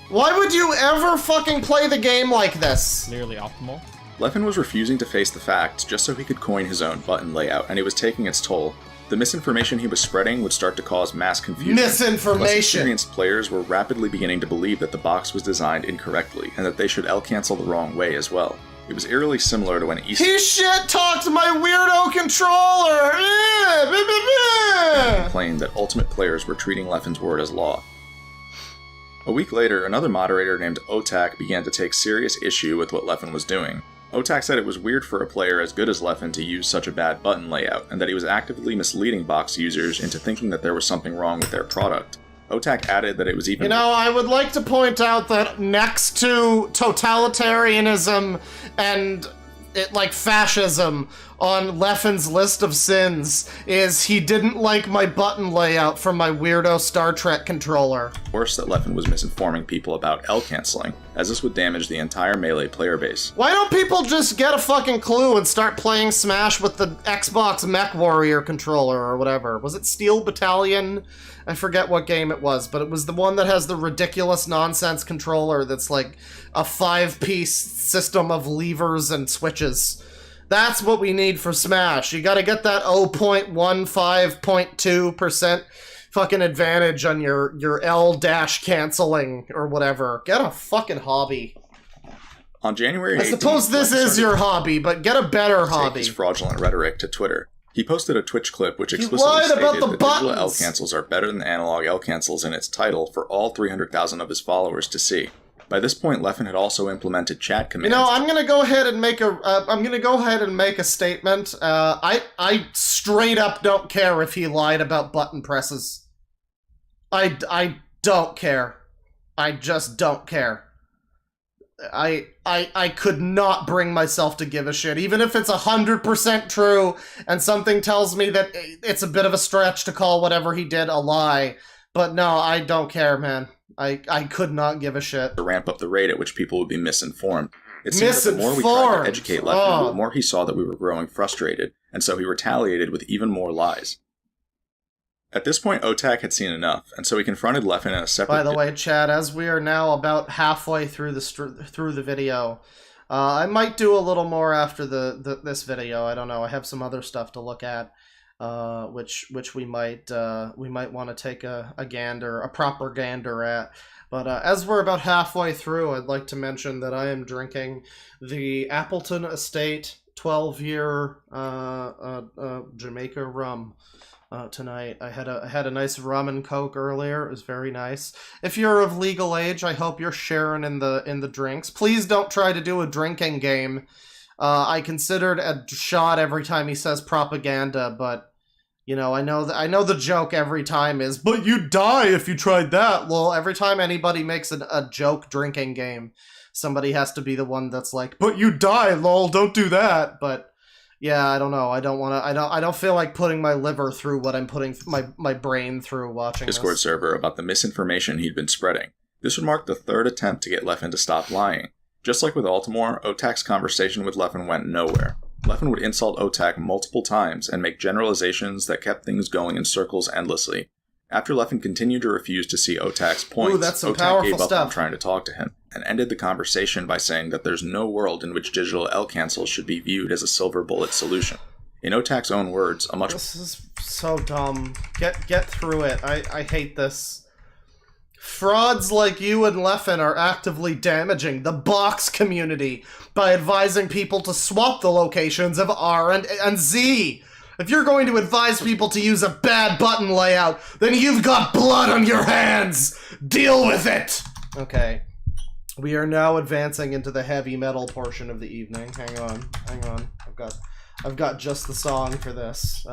Why would you ever fucking play the game like this? Clearly optimal. Leffen was refusing to face the facts just so he could coin his own button layout, and it was taking its toll. The misinformation he was spreading would start to cause mass confusion. Misinformation! Less experienced players were rapidly beginning to believe that the box was designed incorrectly, and that they should L-cancel the wrong way as well. It was eerily similar to when He shit-talked my weirdo controller! complained that Ultimate players were treating Leffen's word as law. A week later, another moderator named Otak began to take serious issue with what Leffen was doing. Otak said it was weird for a player as good as Leffen to use such a bad button layout, and that he was actively misleading box users into thinking that there was something wrong with their product. Otak added that it was even... You know, I would like to point out that next to totalitarianism and fascism on Leffen's list of sins is he didn't like my button layout for my weirdo Star Trek controller. Worse, that Leffen was misinforming people about L-canceling, as this would damage the entire Melee player base. Why don't people just get a fucking clue and start playing Smash with the Xbox Mech Warrior controller or whatever? Was it Steel Battalion? I forget what game it was, but it was the one that has the ridiculous nonsense controller that's like a 5-piece system of levers and switches. That's what we need for Smash. You gotta get that 0.15.2% fucking advantage on your L-canceling or whatever. Get a fucking hobby. On January 18th, I suppose this is your hobby, but get a better hobby. His fraudulent rhetoric to Twitter. He posted a Twitch clip which explicitly lied stated about the that digital buttons. L-cancels are better than analog L-cancels in its title for all 300,000 of his followers to see. By this point, Leffen had also implemented chat commands. You know, I'm gonna go ahead and make a statement. I straight up don't care if he lied about button presses. I don't care. I just don't care. I could not bring myself to give a shit, even if it's 100% true and something tells me that it's a bit of a stretch to call whatever he did a lie. But no, I don't care, man. I could not give a shit. To ramp up the rate at which people would be misinformed. It seemed that the more we tried to educate Leffen, the more he saw that we were growing frustrated, and so he retaliated with even more lies. At this point, Otak had seen enough, and so he confronted Leffen in a separate... By the way, Chad, as we are now about halfway through the video, I might do a little more after this video. I don't know. I have some other stuff to look at, which we might want to take a proper gander at. But as we're about halfway through, I'd like to mention that I am drinking the Appleton Estate 12-year Jamaica rum. Tonight. I had a nice rum and coke earlier. It was very nice. If you're of legal age, I hope you're sharing in the drinks. Please don't try to do a drinking game. I considered a shot every time he says propaganda, but You know, I know the joke every time is, but you'd die if you tried that. Well, every time anybody makes a joke drinking game, somebody has to be the one that's like, but you'd die, lol, don't do that. But yeah, I don't know. I don't feel like putting my liver through what I'm putting my brain through watching Discord this. server about the misinformation he'd been spreading. This would mark the third attempt to get Leffen to stop lying. Just like with Altimore, Otak's conversation with Leffen went nowhere. Leffen would insult Otak multiple times and make generalizations that kept things going in circles endlessly. After Leffen continued to refuse to see Otak's points, that's some Otak powerful gave up stuff. on trying to talk to him, and ended the conversation by saying that there's no world in which digital L-cancel should be viewed as a silver bullet solution. In Otak's own words, a much... This is so dumb. Get through it. I hate this. Frauds like you and Leffen are actively damaging the box community by advising people to swap the locations of R and Z. If you're going to advise people to use a bad button layout, then you've got blood on your hands! Deal with it! Okay. We are now advancing into the heavy metal portion of the evening. Hang on. I've got just the song for this.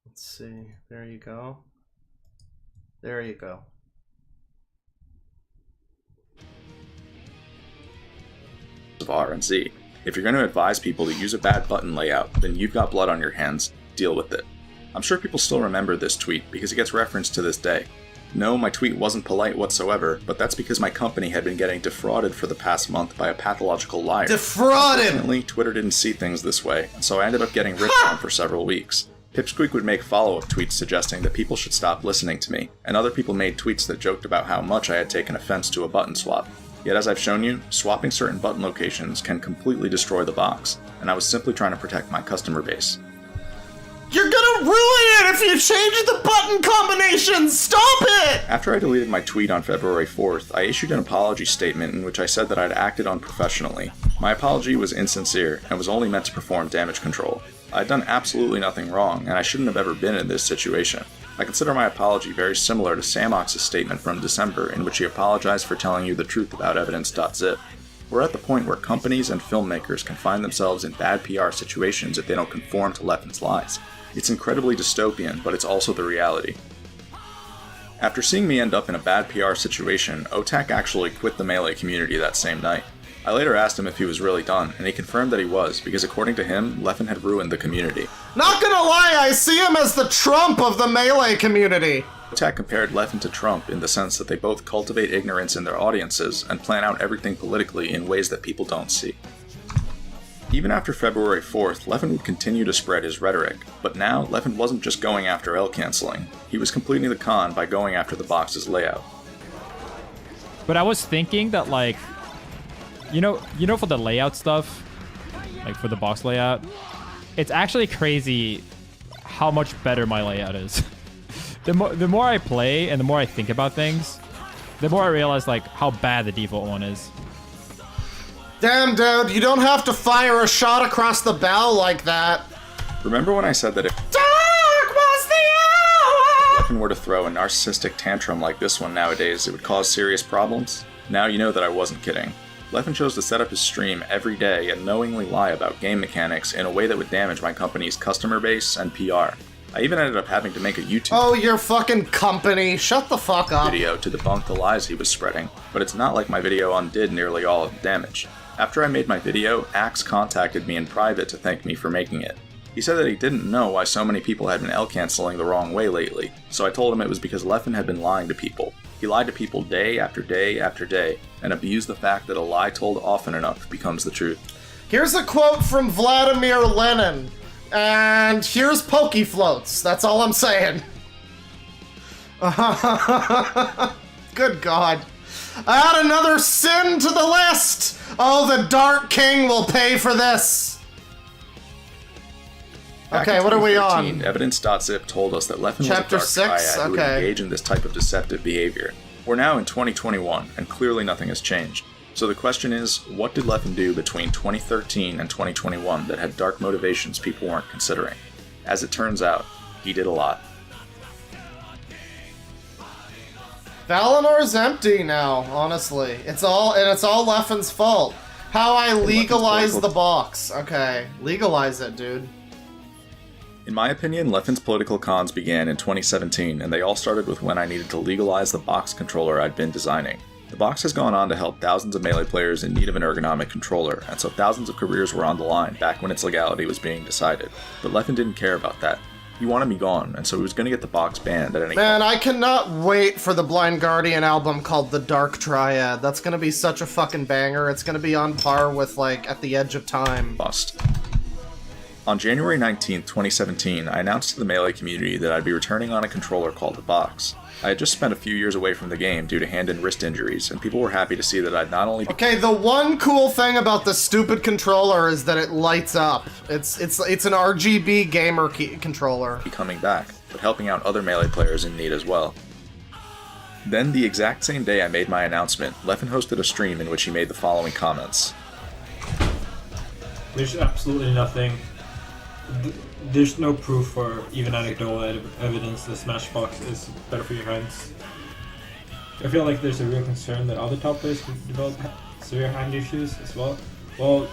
Let's see. There you go. There you go. of R and Z. If you're going to advise people to use a bad button layout, then you've got blood on your hands. Deal with it. I'm sure people still remember this tweet because it gets referenced to this day. No, my tweet wasn't polite whatsoever, but that's because my company had been getting defrauded for the past month by a pathological liar. Defrauded! Unfortunately, Twitter didn't see things this way, and so I ended up getting ripped on for several weeks. Pipsqueak would make follow-up tweets suggesting that people should stop listening to me, and other people made tweets that joked about how much I had taken offense to a button swap. Yet as I've shown you, swapping certain button locations can completely destroy the box, and I was simply trying to protect my customer base. You're gonna ruin it if you change the button combinations! Stop it! After I deleted my tweet on February 4th, I issued an apology statement in which I said that I'd acted unprofessionally. My apology was insincere and was only meant to perform damage control. I'd done absolutely nothing wrong, and I shouldn't have ever been in this situation. I consider my apology very similar to Samox's statement from December in which he apologized for telling you the truth about evidence.zip. We're at the point where companies and filmmakers can find themselves in bad PR situations if they don't conform to Leffen's lies. It's incredibly dystopian, but it's also the reality. After seeing me end up in a bad PR situation, Otak actually quit the Melee community that same night. I later asked him if he was really done, and he confirmed that he was, because according to him, Leffen had ruined the community. Not gonna lie, I see him as the Trump of the Melee community! Otak compared Leffen to Trump in the sense that they both cultivate ignorance in their audiences and plan out everything politically in ways that people don't see. Even after February 4th, Leffen would continue to spread his rhetoric, but now Leffen wasn't just going after L-canceling, he was completing the con by going after the box's layout. But I was thinking that, like, you know for the layout stuff, like for the box layout, it's actually crazy how much better my layout is. The more I play and the more I think about things, the more I realize like how bad the default one is. Damn, dude, you don't have to fire a shot across the bow like that. Remember when I said that if Dark was the hour! Leffen were to throw a narcissistic tantrum like this one nowadays, it would cause serious problems? Now you know that I wasn't kidding. Leffen chose to set up his stream every day and knowingly lie about game mechanics in a way that would damage my company's customer base and PR. I even ended up having to make a YouTube Oh, your fucking company. Shut the fuck up. video to debunk the lies he was spreading, but it's not like my video undid nearly all of the damage. After I made my video, Axe contacted me in private to thank me for making it. He said that he didn't know why so many people had been L-canceling the wrong way lately, so I told him it was because Leffen had been lying to people. He lied to people day after day after day, and abused the fact that a lie told often enough becomes the truth. Here's a quote from Vladimir Lenin. And here's Pokey Floats. That's all I'm saying. Good God. Add another sin to the list! Oh, the Dark King will pay for this! Back Okay, in what are we 2013, on? Evidence.zip told us that Leffen Chapter was a dark 6? triad who would Okay. engage in this type of deceptive behavior. We're now in 2021, and clearly nothing has changed. So the question is, what did Leffen do between 2013 and 2021 that had dark motivations people weren't considering? As it turns out, he did a lot. Valinor's empty now, honestly. It's all Leffen's fault. How I legalize the box. Okay, legalize it, dude. In my opinion, Leffen's political cons began in 2017, and they all started with when I needed to legalize the box controller I'd been designing. The box has gone on to help thousands of Melee players in need of an ergonomic controller, and so thousands of careers were on the line back when its legality was being decided. But Leffen didn't care about that. He wanted me gone, and so he was going to get the box banned at any Man, I cannot wait for the Blind Guardian album called The Dark Triad. That's going to be such a fucking banger. It's going to be on par with, like, At the Edge of Time. Bust. On January 19th, 2017, I announced to the Melee community that I'd be returning on a controller called the Box. I had just spent a few years away from the game due to hand and wrist injuries, and people were happy to see that I'd not only... Okay, the one cool thing about this stupid controller is that it lights up. It's an RGB gamer controller. ...be coming back, but helping out other Melee players in need as well. Then, the exact same day I made my announcement, Leffen hosted a stream in which he made the following comments. There's absolutely nothing. There's no proof or even anecdotal evidence that Smashbox is better for your hands. I feel like there's a real concern that other top players could develop severe hand issues as well. Well,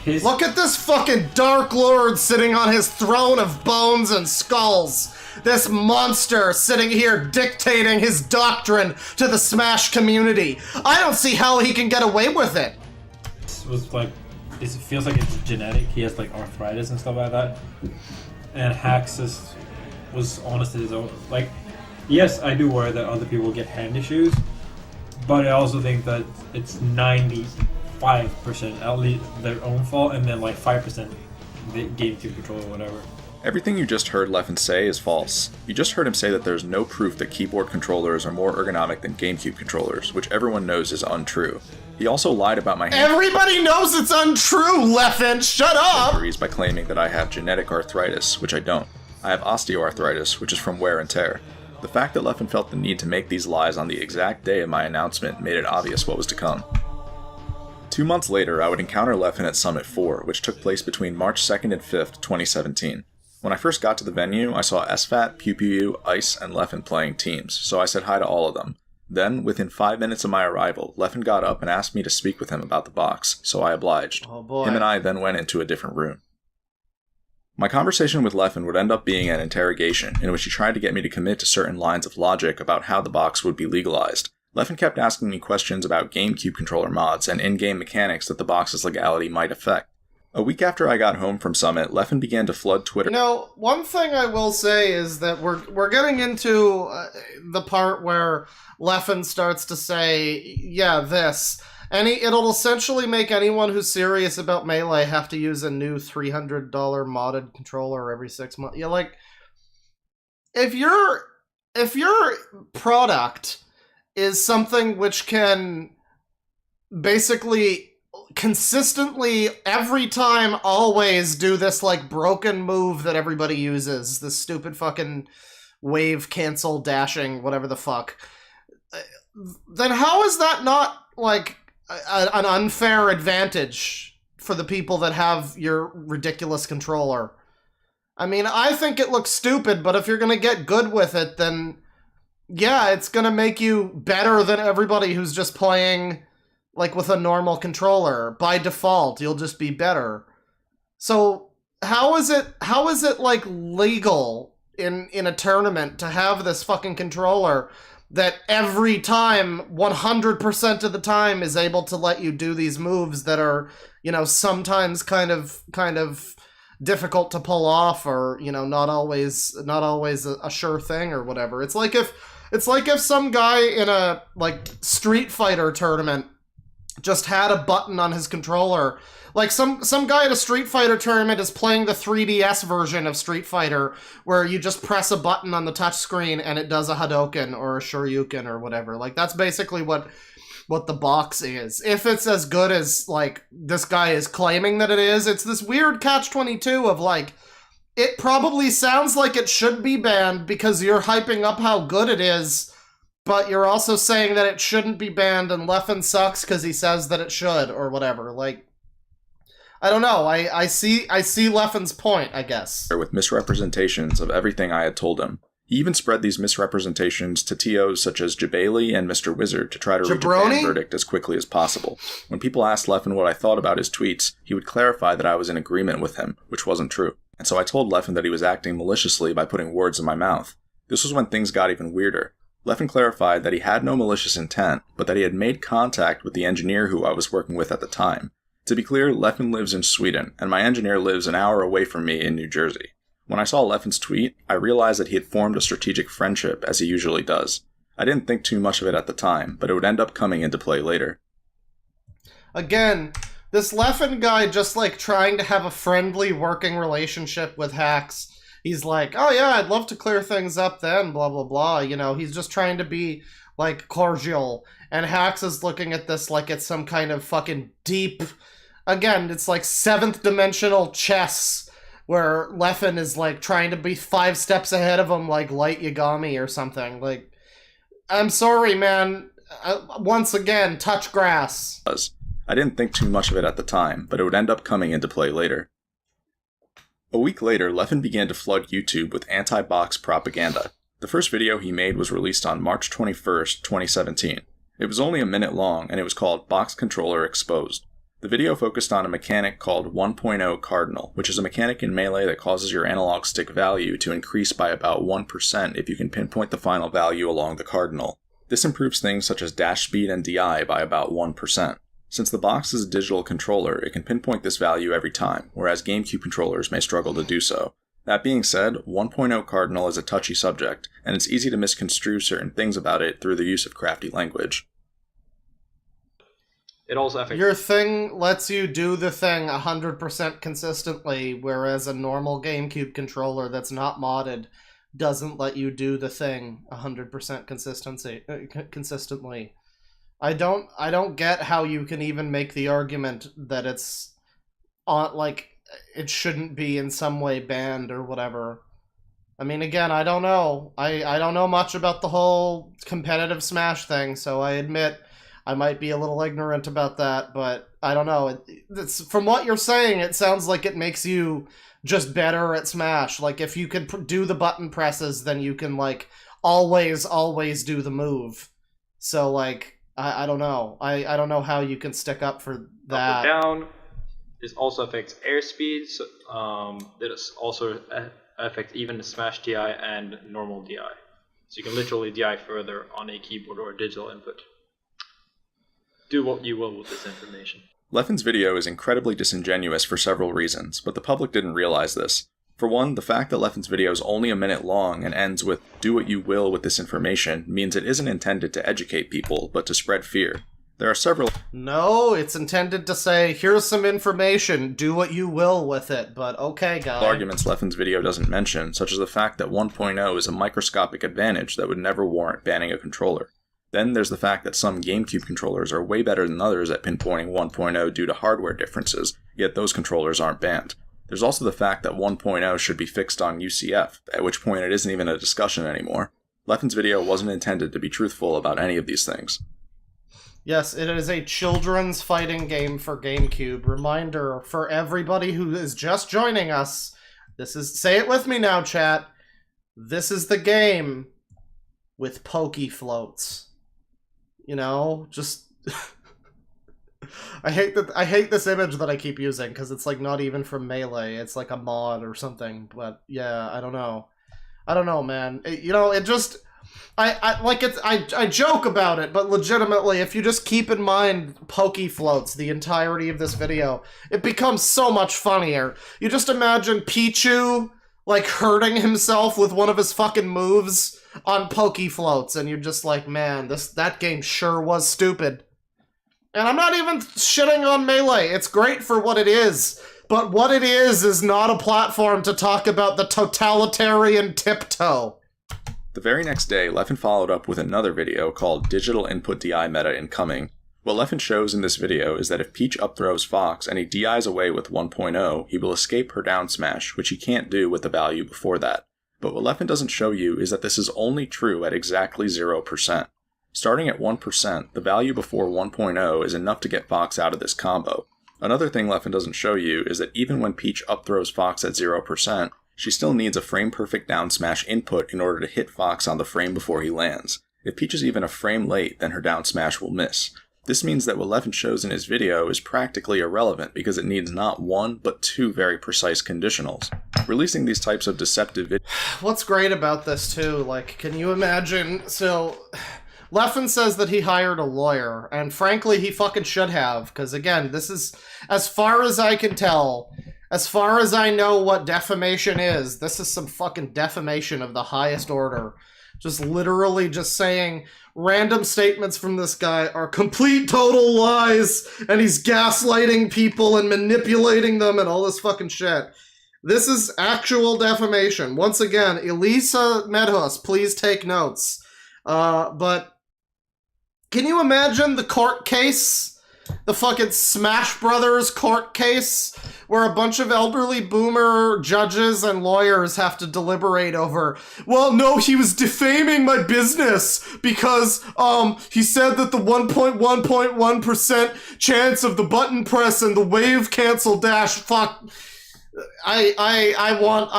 Look at this fucking Dark Lord sitting on his throne of bones and skulls. This monster sitting here dictating his doctrine to the Smash community. I don't see how he can get away with it. It was like, it feels like it's genetic. He has like arthritis and stuff like that. And Hax was honest in his own. Like, yes, I do worry that other people will get hand issues, but I also think that it's 95% at least their own fault, and then like 5% the GameCube controller or whatever. Everything you just heard Leffen say is false. You just heard him say that there's no proof that keyboard controllers are more ergonomic than GameCube controllers, which everyone knows is untrue. He also lied about my hand Everybody knows it's untrue, Leffen! Shut up! injuries by claiming that I have genetic arthritis, which I don't. I have osteoarthritis, which is from wear and tear. The fact that Leffen felt the need to make these lies on the exact day of my announcement made it obvious what was to come. 2 months later, I would encounter Leffen at Summit 4, which took place between March 2nd and 5th, 2017. When I first got to the venue, I saw SFAT, Pew Pew, Ice, and Leffen playing teams, so I said hi to all of them. Then, within 5 minutes of my arrival, Leffen got up and asked me to speak with him about the box, so I obliged. Oh boy. Him and I then went into a different room. My conversation with Leffen would end up being an interrogation, in which he tried to get me to commit to certain lines of logic about how the box would be legalized. Leffen kept asking me questions about GameCube controller mods and in-game mechanics that the box's legality might affect. A week after I got home from Summit, Leffen began to flood Twitter. You know, one thing I will say is that we're getting into the part where Leffen starts to say, yeah, this. And it'll essentially make anyone who's serious about Melee have to use a new $300 modded controller every 6 months. You're like, if your product is something which can basically consistently every time always do this like broken move that everybody uses, this stupid fucking wave cancel dashing whatever the fuck, then how is that not like an unfair advantage for the people that have your ridiculous controller? I mean, I think it looks stupid, but if you're gonna get good with it, then yeah, it's gonna make you better than everybody who's just playing like with a normal controller. By default, you'll just be better. So how is it like legal in a tournament to have this fucking controller that every time, 100% of the time, is able to let you do these moves that are, you know, sometimes kind of difficult to pull off, or, you know, not always a sure thing or whatever. It's like if some guy in a like Street Fighter tournament just had a button on his controller. Like some guy at a Street Fighter tournament is playing the 3DS version of Street Fighter, where you just press a button on the touchscreen and it does a Hadouken or a Shoryuken or whatever. Like, that's basically what the box is. If it's as good as, like, this guy is claiming that it is, it's this weird catch-22 of, like, it probably sounds like it should be banned because you're hyping up how good it is, but you're also saying that it shouldn't be banned, and Leffen sucks because he says that it should, or whatever. Like, I don't know. I see Leffen's point, I guess. With misrepresentations of everything I had told him. He He even spread these misrepresentations to TOs such as Jabali and Mr. Wizard to try to reach a Jabroni? fan verdict as quickly as possible. When people asked Leffen what I thought about his tweets, he would clarify that I was in agreement with him, which wasn't true. And so I told Leffen that he was acting maliciously by putting words in my mouth. This was when things got even weirder. Leffen clarified that he had no malicious intent, but that he had made contact with the engineer who I was working with at the time. To be clear, Leffen lives in Sweden, and my engineer lives an hour away from me in New Jersey. When I saw Leffen's tweet, I realized that he had formed a strategic friendship, as he usually does. I didn't think too much of it at the time, but it would end up coming into play later. Again, this Leffen guy just, like, trying to have a friendly working relationship with Hacks. He's like, oh yeah, I'd love to clear things up then, blah blah blah. You know, he's just trying to be, like, cordial. And Hacks is looking at this like it's some kind of fucking deep... Again, it's like 7th dimensional chess, where Leffen is, like, trying to be 5 steps ahead of him, like Light Yagami or something. Like, I'm sorry, man. Once again, touch grass. I didn't think too much of it at the time, but it would end up coming into play later. A week later, Leffen began to flood YouTube with anti-box propaganda. The first video he made was released on March 21st, 2017. It was only a minute long, and it was called Box Controller Exposed. The video focused on a mechanic called 1.0 Cardinal, which is a mechanic in Melee that causes your analog stick value to increase by about 1% if you can pinpoint the final value along the cardinal. This improves things such as dash speed and DI by about 1%. Since the box is a digital controller, it can pinpoint this value every time, whereas GameCube controllers may struggle to do so. That being said, 1.0 Cardinal is a touchy subject, and it's easy to misconstrue certain things about it through the use of crafty language. It also affects... Your thing lets you do the thing 100% consistently, whereas a normal GameCube controller that's not modded doesn't let you do the thing 100% consistently. I don't get how you can even make the argument that it's like it shouldn't be in some way banned or whatever. I mean, again, I don't know. I don't know much about the whole competitive Smash thing, so I admit I might be a little ignorant about that, but I don't know. It's, from what you're saying, it sounds like it makes you just better at Smash. Like, if you could do the button presses, then you can, like, always do the move. So, like, I don't know. I don't know how you can stick up for that. Up or down. This also affects airspeed. So, it also affects even the Smash DI and normal DI. So you can literally DI further on a keyboard or a digital input. Do what you will with this information. Leffen's video is incredibly disingenuous for several reasons, but the public didn't realize this. For one, the fact that Leffen's video is only a minute long and ends with "do what you will with this information" means it isn't intended to educate people, but to spread fear. There are several... No, it's intended to say, here's some information, do what you will with it, but okay, guys. Arguments Leffen's video doesn't mention, such as the fact that 1.0 is a microscopic advantage that would never warrant banning a controller. Then there's the fact that some GameCube controllers are way better than others at pinpointing 1.0 due to hardware differences, yet those controllers aren't banned. There's also the fact that 1.0 should be fixed on UCF, at which point it isn't even a discussion anymore. Leffen's video wasn't intended to be truthful about any of these things. Yes, it is a children's fighting game for GameCube. Reminder for everybody who is just joining us, this is, say it with me now, chat, this is the game with pokey floats. You know, just... I hate this image that I keep using, because it's, like, not even from Melee. It's, like, a mod or something, but, yeah, I don't know. I don't know, man. It just... I joke about it, but legitimately, if you just keep in mind pokey floats the entirety of this video, it becomes so much funnier. You just imagine Pichu, like, hurting himself with one of his fucking moves on pokey floats, and you're just like, man, that game sure was stupid. And I'm not even shitting on Melee. It's great for what it is, but what it is not a platform to talk about the totalitarian tiptoe. The very next day, Leffen followed up with another video called Digital Input DI Meta Incoming. What Leffen shows in this video is that if Peach upthrows Fox and he DIs away with 1.0, he will escape her down smash, which he can't do with the value before that. But what Leffen doesn't show you is that this is only true at exactly 0%. Starting at 1%, the value before 1.0 is enough to get Fox out of this combo. Another thing Leffen doesn't show you is that even when Peach upthrows Fox at 0%, She still needs a frame-perfect down smash input in order to hit Fox on the frame before he lands. If Peach is even a frame late, then her down smash will miss. This means that what Leffen shows in his video is practically irrelevant because it needs not one, but two very precise conditionals. Releasing these types of deceptive videos... What's great about this, too, like, can you imagine... So, Leffen says that he hired a lawyer, and frankly, he fucking should have, because again, this is, as far as I can tell, as far as I know what defamation is, this is some fucking defamation of the highest order. Just literally just saying random statements from this guy are complete total lies, and he's gaslighting people and manipulating them and all this fucking shit. This is actual defamation. Once again, Elisa Medhus, please take notes. But can you imagine the court case? The fucking Smash Brothers court case where a bunch of elderly boomer judges and lawyers have to deliberate over, well, no, he was defaming my business because he said that the 1.1% chance of the button press and the wave cancel dash, fuck. I want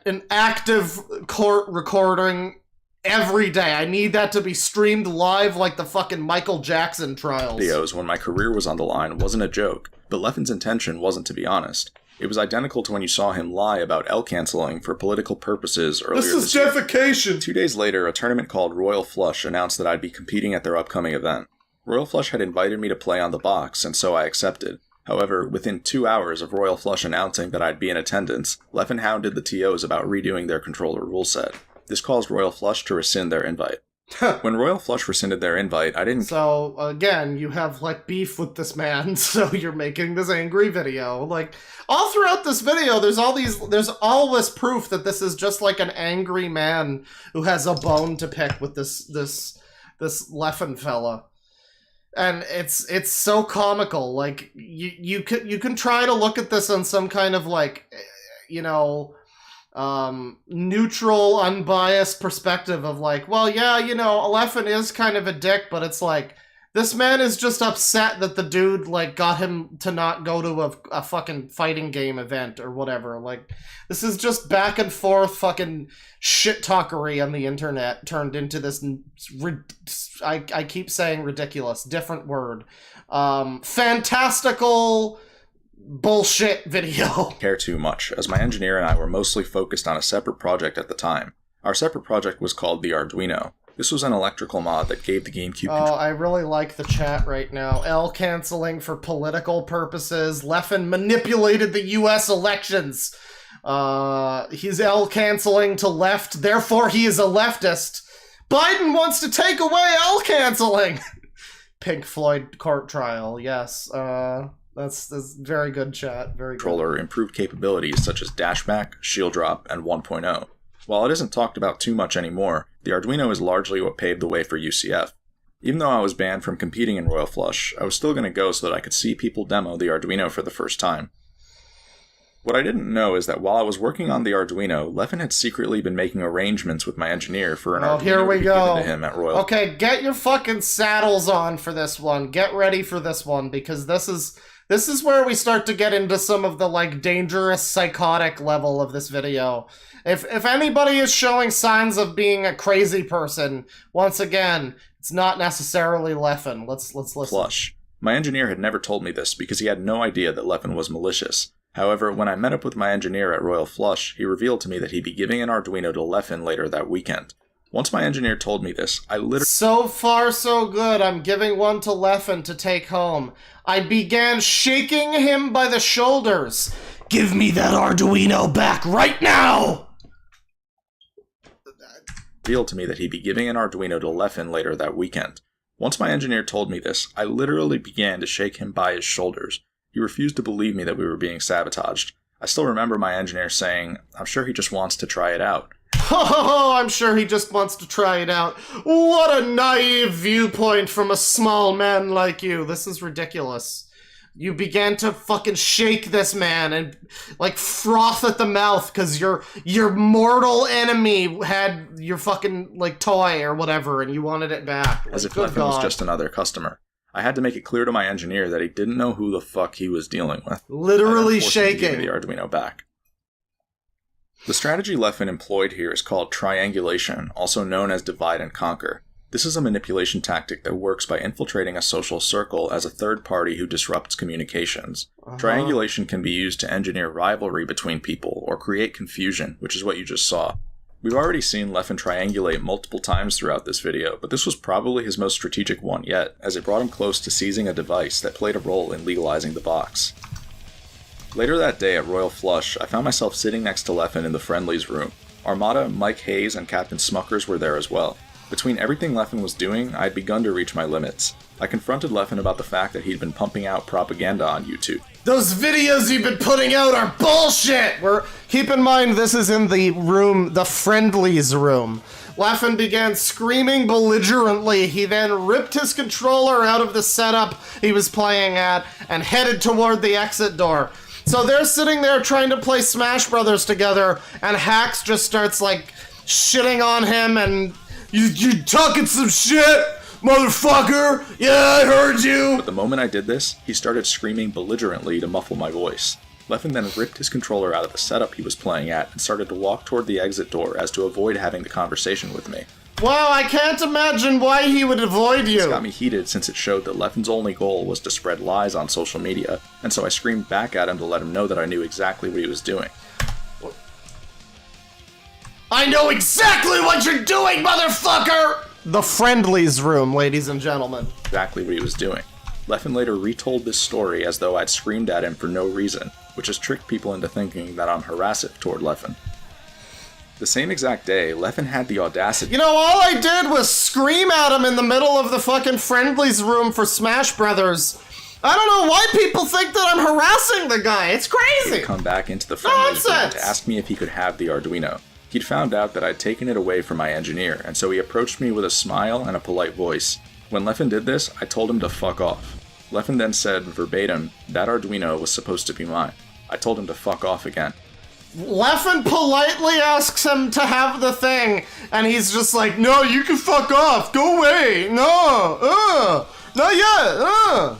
an active court recording every day. I need that to be streamed live like the fucking Michael Jackson trials. Videos when my career was on the line wasn't a joke, but Leffen's intention wasn't to be honest. It was identical to when you saw him lie about L-canceling for political purposes earlier this year. This is defecation! 2 days later, a tournament called Royal Flush announced that I'd be competing at their upcoming event. Royal Flush had invited me to play on the box, and so I accepted. However, within 2 hours of Royal Flush announcing that I'd be in attendance, Leffen hounded the TOs about redoing their controller rule set. This caused Royal Flush to rescind their invite. When Royal Flush rescinded their invite, I didn't... So, again, you have, like, beef with this man, so you're making this angry video. Like, all throughout this video, there's all this proof that this is just, like, an angry man who has a bone to pick with this Leffen fella. And it's so comical. Like, you can try to look at this on some kind of, like, you know... neutral, unbiased perspective of like, well, yeah, you know, Leffen is kind of a dick, but it's like, this man is just upset that the dude, like, got him to not go to a fucking fighting game event or whatever. Like, this is just back and forth fucking shit-talkery on the internet turned into this, I keep saying ridiculous, different word, fantastical... bullshit video. Care too much, as my engineer and I were mostly focused on a separate project at the time. Our separate project was called the Arduino. This was an electrical mod that gave the GameCube Oh, I really like the chat right now. L canceling for political purposes. Leffen manipulated the US elections. He's L canceling to left, therefore he is a leftist. Biden wants to take away L canceling. Pink Floyd court trial, yes. That's very good chat. Very good. Controller improved capabilities such as dashback, shield drop, and 1.0. While it isn't talked about too much anymore, the Arduino is largely what paved the way for UCF. Even though I was banned from competing in Royal Flush, I was still going to go so that I could see people demo the Arduino for the first time. What I didn't know is that while I was working on the Arduino, Leffen had secretly been making arrangements with my engineer for an Arduino here we to be go. given to him at Royal. Okay, get your fucking saddles on for this one. Get ready for this one, because this is where we start to get into some of the, like, dangerous psychotic level of this video. If anybody is showing signs of being a crazy person, once again, it's not necessarily Leffen. Let's listen. Flush. My engineer had never told me this because he had no idea that Leffen was malicious. However, when I met up with my engineer at Royal Flush, he revealed to me that he'd be giving an Arduino to Leffen later that weekend. Once my engineer told me this, I literally... So far, so good. I'm giving one to Leffen to take home. I began shaking him by the shoulders. Give me that Arduino back right now! Revealed to me that he'd be giving an Arduino to Leffen later that weekend. Once my engineer told me this, I literally began to shake him by his shoulders. He refused to believe me that we were being sabotaged. I still remember my engineer saying, I'm sure he just wants to try it out. Oh, I'm sure he just wants to try it out. What a naive viewpoint from a small man like you. This is ridiculous. You began to fucking shake this man and, like, froth at the mouth because your mortal enemy had your fucking, like, toy or whatever and you wanted it back. As like, if Leffen was just another customer. I had to make it clear to my engineer that he didn't know who the fuck he was dealing with. Literally shaking. Give me the Arduino back. The strategy Leffen employed here is called triangulation, also known as divide and conquer. This is a manipulation tactic that works by infiltrating a social circle as a third party who disrupts communications. Triangulation can be used to engineer rivalry between people or create confusion, which is what you just saw. We've already seen Leffen triangulate multiple times throughout this video, but this was probably his most strategic one yet, as it brought him close to seizing a device that played a role in legalizing the box. Later that day at Royal Flush, I found myself sitting next to Leffen in the Friendlies room. Armada, Mike Hayes, and Captain Smuckers were there as well. Between everything Leffen was doing, I had begun to reach my limits. I confronted Leffen about the fact that he'd been pumping out propaganda on YouTube. Those videos you've been putting out are bullshit! Keep in mind, this is in the room, the Friendlies room. Leffen began screaming belligerently. He then ripped his controller out of the setup he was playing at and headed toward the exit door. So they're sitting there trying to play Smash Brothers together, and Hax just starts, like, shitting on him and... You talking some shit, motherfucker? Yeah, I heard you! But the moment I did this, he started screaming belligerently to muffle my voice. Leffen then ripped his controller out of the setup he was playing at and started to walk toward the exit door as to avoid having the conversation with me. Wow, I can't imagine why he would avoid you! This got me heated since it showed that Leffen's only goal was to spread lies on social media, and so I screamed back at him to let him know that I knew exactly what he was doing. I know exactly what you're doing, motherfucker! The Friendlies room, ladies and gentlemen. Exactly what he was doing. Leffen later retold this story as though I'd screamed at him for no reason, which has tricked people into thinking that I'm harassive toward Leffen. The same exact day, Leffen had the audacity— You know, all I did was scream at him in the middle of the fucking Friendlies room for Smash Brothers. I don't know why people think that I'm harassing the guy. It's crazy! to come back into the Friendlies room to ask me if he could have the Arduino. He'd found out that I'd taken it away from my engineer, and so he approached me with a smile and a polite voice. When Leffen did this, I told him to fuck off. Leffen then said, verbatim, that Arduino was supposed to be mine. I told him to fuck off again. Leffen politely asks him to have the thing, and he's just like, no, you can fuck off, go away, no, not yet,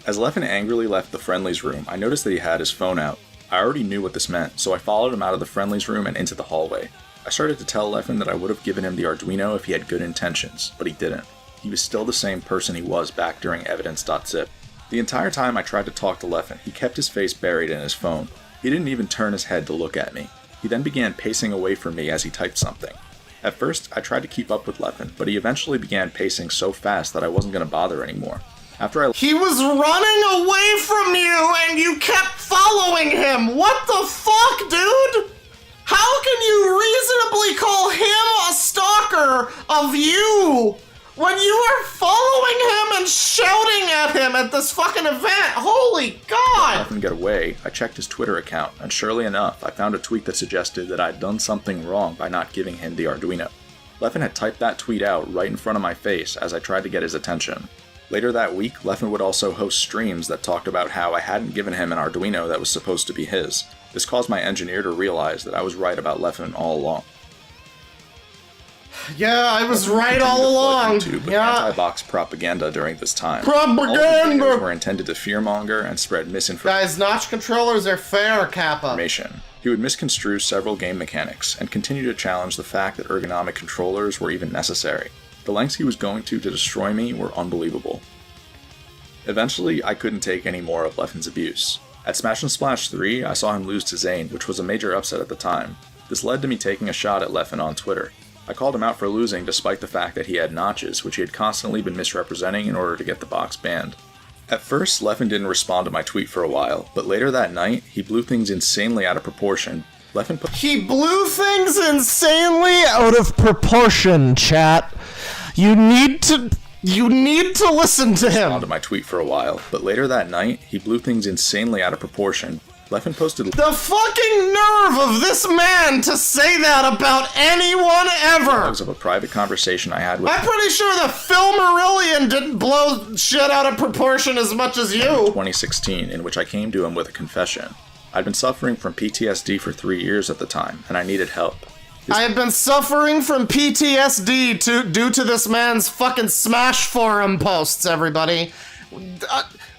As Leffen angrily left the Friendlies room, I noticed that he had his phone out. I already knew what this meant, so I followed him out of the Friendlies room and into the hallway. I started to tell Leffen that I would have given him the Arduino if he had good intentions, but he didn't. He was still the same person he was back during evidence.zip. The entire time I tried to talk to Leffen, he kept his face buried in his phone. He didn't even turn his head to look at me. He then began pacing away from me as he typed something. At first, I tried to keep up with Leffen, but he eventually began pacing so fast that I wasn't going to bother anymore. He was running away from you and you kept following him! What the fuck, dude? How can you reasonably call him a stalker of you when you are following him and shouting at him at this fucking event? Holy God! To let him get away, I checked his Twitter account, and surely enough, I found a tweet that suggested that I'd done something wrong by not giving him the Arduino. Leffen had typed that tweet out right in front of my face as I tried to get his attention. Later that week, Leffen would also host streams that talked about how I hadn't given him an Arduino that was supposed to be his. This caused my engineer to realize that I was right about Leffen all along. Yeah, I was right all along. YouTube with anti-box propaganda during this time. Propaganda! All the videos were intended to fearmonger and spread misinformation. Guys, notch controllers are fair, Kappa. He would misconstrue several game mechanics and continue to challenge the fact that ergonomic controllers were even necessary. The lengths he was going to destroy me were unbelievable. Eventually, I couldn't take any more of Leffen's abuse. At Smash and Splash 3, I saw him lose to Zane, which was a major upset at the time. This led to me taking a shot at Leffen on Twitter. I called him out for losing despite the fact that he had notches, which he had constantly been misrepresenting in order to get the box banned. At first, Leffen didn't respond to my tweet for a while, but later that night, he blew things insanely out of proportion. He blew things insanely out of proportion, chat. You need to listen to him. Onto my tweet for a while, but later that night, he blew things insanely out of proportion. Leffen posted the fucking nerve of this man to say that about anyone ever. Of a private conversation I had with I'm pretty sure that Phil Marillion didn't blow shit out of proportion as much as you. 2016, in which I came to him with a confession. I'd been suffering from PTSD for 3 years at the time, and I needed help. I have been suffering from PTSD due to this man's fucking Smash forum posts, everybody.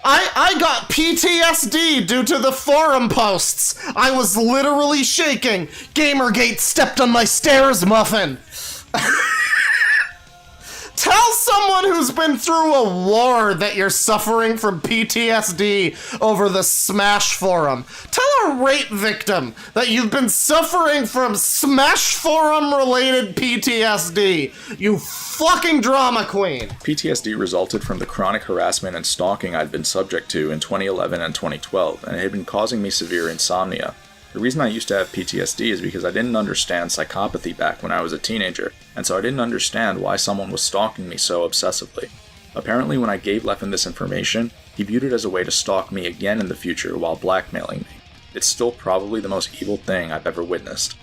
I got PTSD due to the forum posts. I was literally shaking. Gamergate stepped on my stairs, Muffin. Tell someone who's been through a war that you're suffering from PTSD over the Smash forum. Tell a rape victim that you've been suffering from Smash forum-related PTSD. You fucking drama queen. PTSD resulted from the chronic harassment and stalking I'd been subject to in 2011 and 2012, and it had been causing me severe insomnia. The reason I used to have PTSD is because I didn't understand psychopathy back when I was a teenager, and so I didn't understand why someone was stalking me so obsessively. Apparently, when I gave Leffen this information, he viewed it as a way to stalk me again in the future while blackmailing me. It's still probably the most evil thing I've ever witnessed.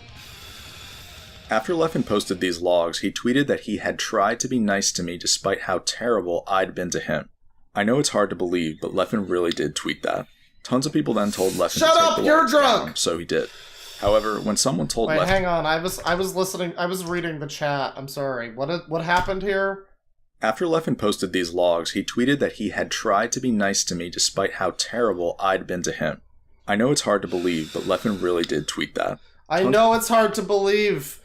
After Leffen posted these logs, he tweeted that he had tried to be nice to me despite how terrible I'd been to him. I know it's hard to believe, but Leffen really did tweet that. Tons of people then told Leffen to take the logs down, so he did. However, when someone told Leffen... Wait, hang on. I was listening. I was reading the chat. I'm sorry. What happened here? After Leffen posted these logs, he tweeted that he had tried to be nice to me despite how terrible I'd been to him. I know it's hard to believe, but Leffen really did tweet that. I know it's hard to believe.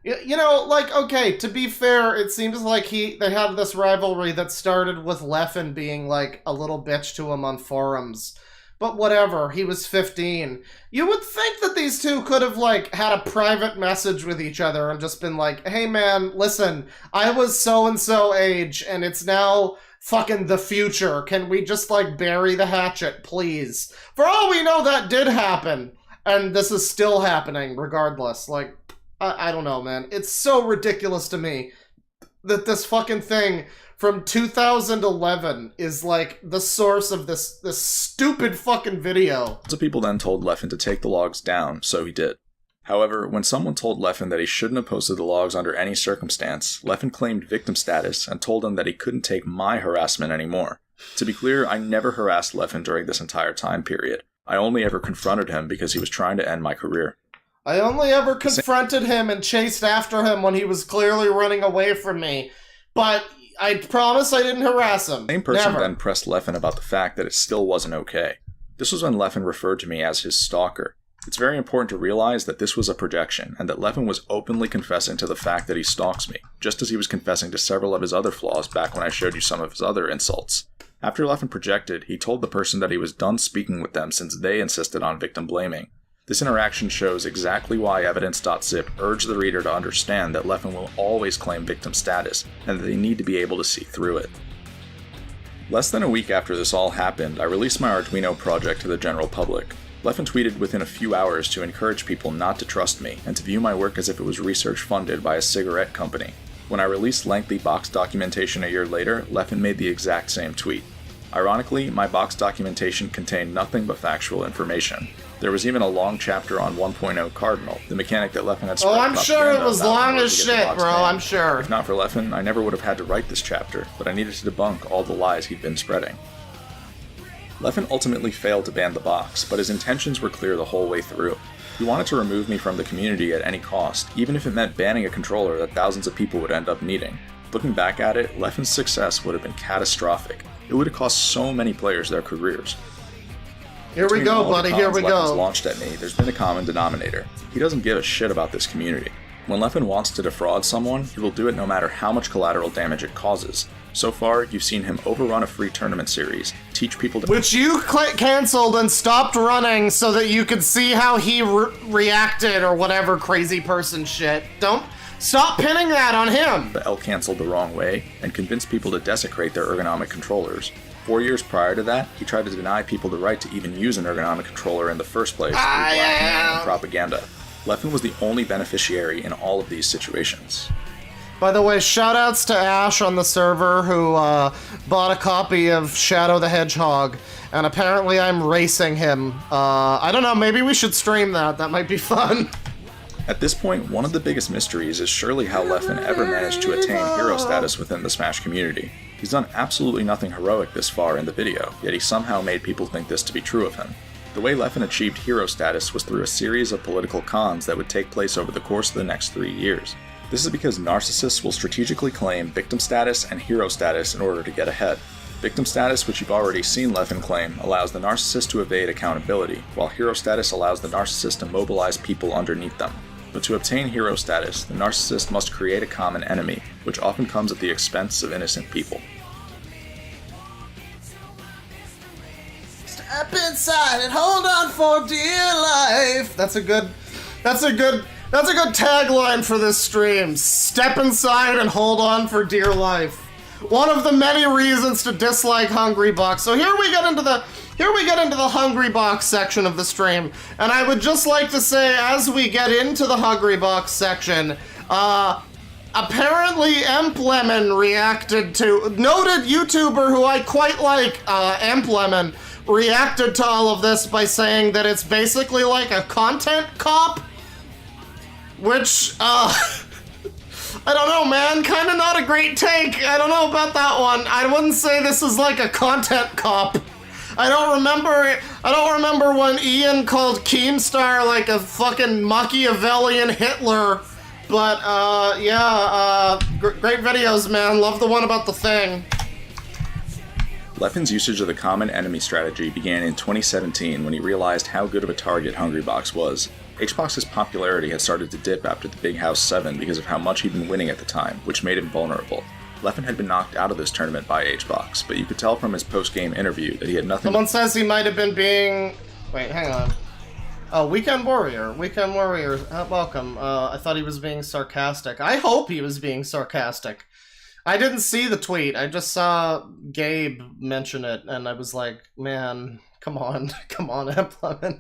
You know, like, okay, to be fair, it seems like they had this rivalry that started with Leffen being, like, a little bitch to him on forums. But whatever, he was 15. You would think that these two could have, like, had a private message with each other and just been like, hey man, listen, I was so-and-so age, and it's now fucking the future. Can we just, like, bury the hatchet, please? For all we know, that did happen. And this is still happening, regardless. Like, I don't know, man. It's so ridiculous to me that this fucking thing from 2011 is, like, the source of this stupid fucking video. Lots of people then told Leffen to take the logs down, so he did. However, when someone told Leffen that he shouldn't have posted the logs under any circumstance, Leffen claimed victim status and told him that he couldn't take my harassment anymore. To be clear, I never harassed Leffen during this entire time period. I only ever confronted him because he was trying to end my career. I only ever confronted him and chased after him when he was clearly running away from me. But I promise I didn't harass him. The same person Never. then pressed Leffen about the fact that it still wasn't okay. This was when Leffen referred to me as his stalker. It's very important to realize that this was a projection, and that Leffen was openly confessing to the fact that he stalks me, just as he was confessing to several of his other flaws back when I showed you some of his other insults. After Leffen projected, he told the person that he was done speaking with them since they insisted on victim blaming. This interaction shows exactly why evidence.zip urged the reader to understand that Leffen will always claim victim status, and that they need to be able to see through it. Less than a week after this all happened, I released my Arduino project to the general public. Leffen tweeted within a few hours to encourage people not to trust me, and to view my work as if it was research funded by a cigarette company. When I released lengthy box documentation a year later, Leffen made the exact same tweet. Ironically, my box documentation contained nothing but factual information. There was even a long chapter on 1.0 Cardinal, the mechanic that Leffen had spread. Oh, I'm sure it was long as shit, bro, I'm sure. If not for Leffen, I never would have had to write this chapter, but I needed to debunk all the lies he'd been spreading. Leffen ultimately failed to ban the box, but his intentions were clear the whole way through. He wanted to remove me from the community at any cost, even if it meant banning a controller that thousands of people would end up needing. Looking back at it, Leffen's success would have been catastrophic. It would have cost so many players their careers. Here we go, buddy, here we go. Launched at me, there's been a common denominator. He doesn't give a shit about this community. When Leffen wants to defraud someone, he will do it no matter how much collateral damage it causes. So far, you've seen him overrun a free tournament series, teach people to— which you cancelled and stopped running so that you could see how he reacted or whatever crazy person shit. Don't stop pinning that on him! The L canceled the wrong way, and convince people to desecrate their ergonomic controllers. 4 years prior to that, he tried to deny people the right to even use an ergonomic controller in the first place through blackmail and propaganda. Leffen was the only beneficiary in all of these situations. By the way, shoutouts to Ash on the server who bought a copy of Shadow the Hedgehog, and apparently I'm racing him. I don't know, maybe we should stream that. That might be fun. At this point, one of the biggest mysteries is surely how Leffen ever managed to attain hero status within the Smash community. He's done absolutely nothing heroic this far in the video, yet he somehow made people think this to be true of him. The way Leffen achieved hero status was through a series of political cons that would take place over the course of the next 3 years. This is because narcissists will strategically claim victim status and hero status in order to get ahead. Victim status, which you've already seen Leffen claim, allows the narcissist to evade accountability, while hero status allows the narcissist to mobilize people underneath them. But to obtain hero status, the narcissist must create a common enemy, which often comes at the expense of innocent people. Step inside and hold on for dear life. That's a good tagline for this stream. Step inside and hold on for dear life. One of the many reasons to dislike Hungrybox. So here we get into the Hungrybox section of the stream, and I would just like to say, as we get into the Hungrybox section, apparently Emplemon reacted to noted YouTuber who I quite like, Emplemon, reacted to all of this by saying that it's basically like a content cop, which I don't know, man. Kind of not a great take. I don't know about that one. I wouldn't say this is like a content cop. I don't remember when Ian called Keemstar like a fucking Machiavellian Hitler. But great videos, man. Love the one about the thing. Leffen's usage of the common enemy strategy began in 2017 when he realized how good of a target Hungrybox was. HBox's popularity had started to dip after the Big House 7 because of how much he'd been winning at the time, which made him vulnerable. Leffen had been knocked out of this tournament by HBox, but you could tell from his post-game interview that he had nothing. Someone says he might have been being... Wait, hang on. Oh, Weekend Warrior. Welcome. I thought he was being sarcastic. I hope he was being sarcastic. I didn't see the tweet. I just saw Gabe mention it, and I was like, man, come on, Emplemon.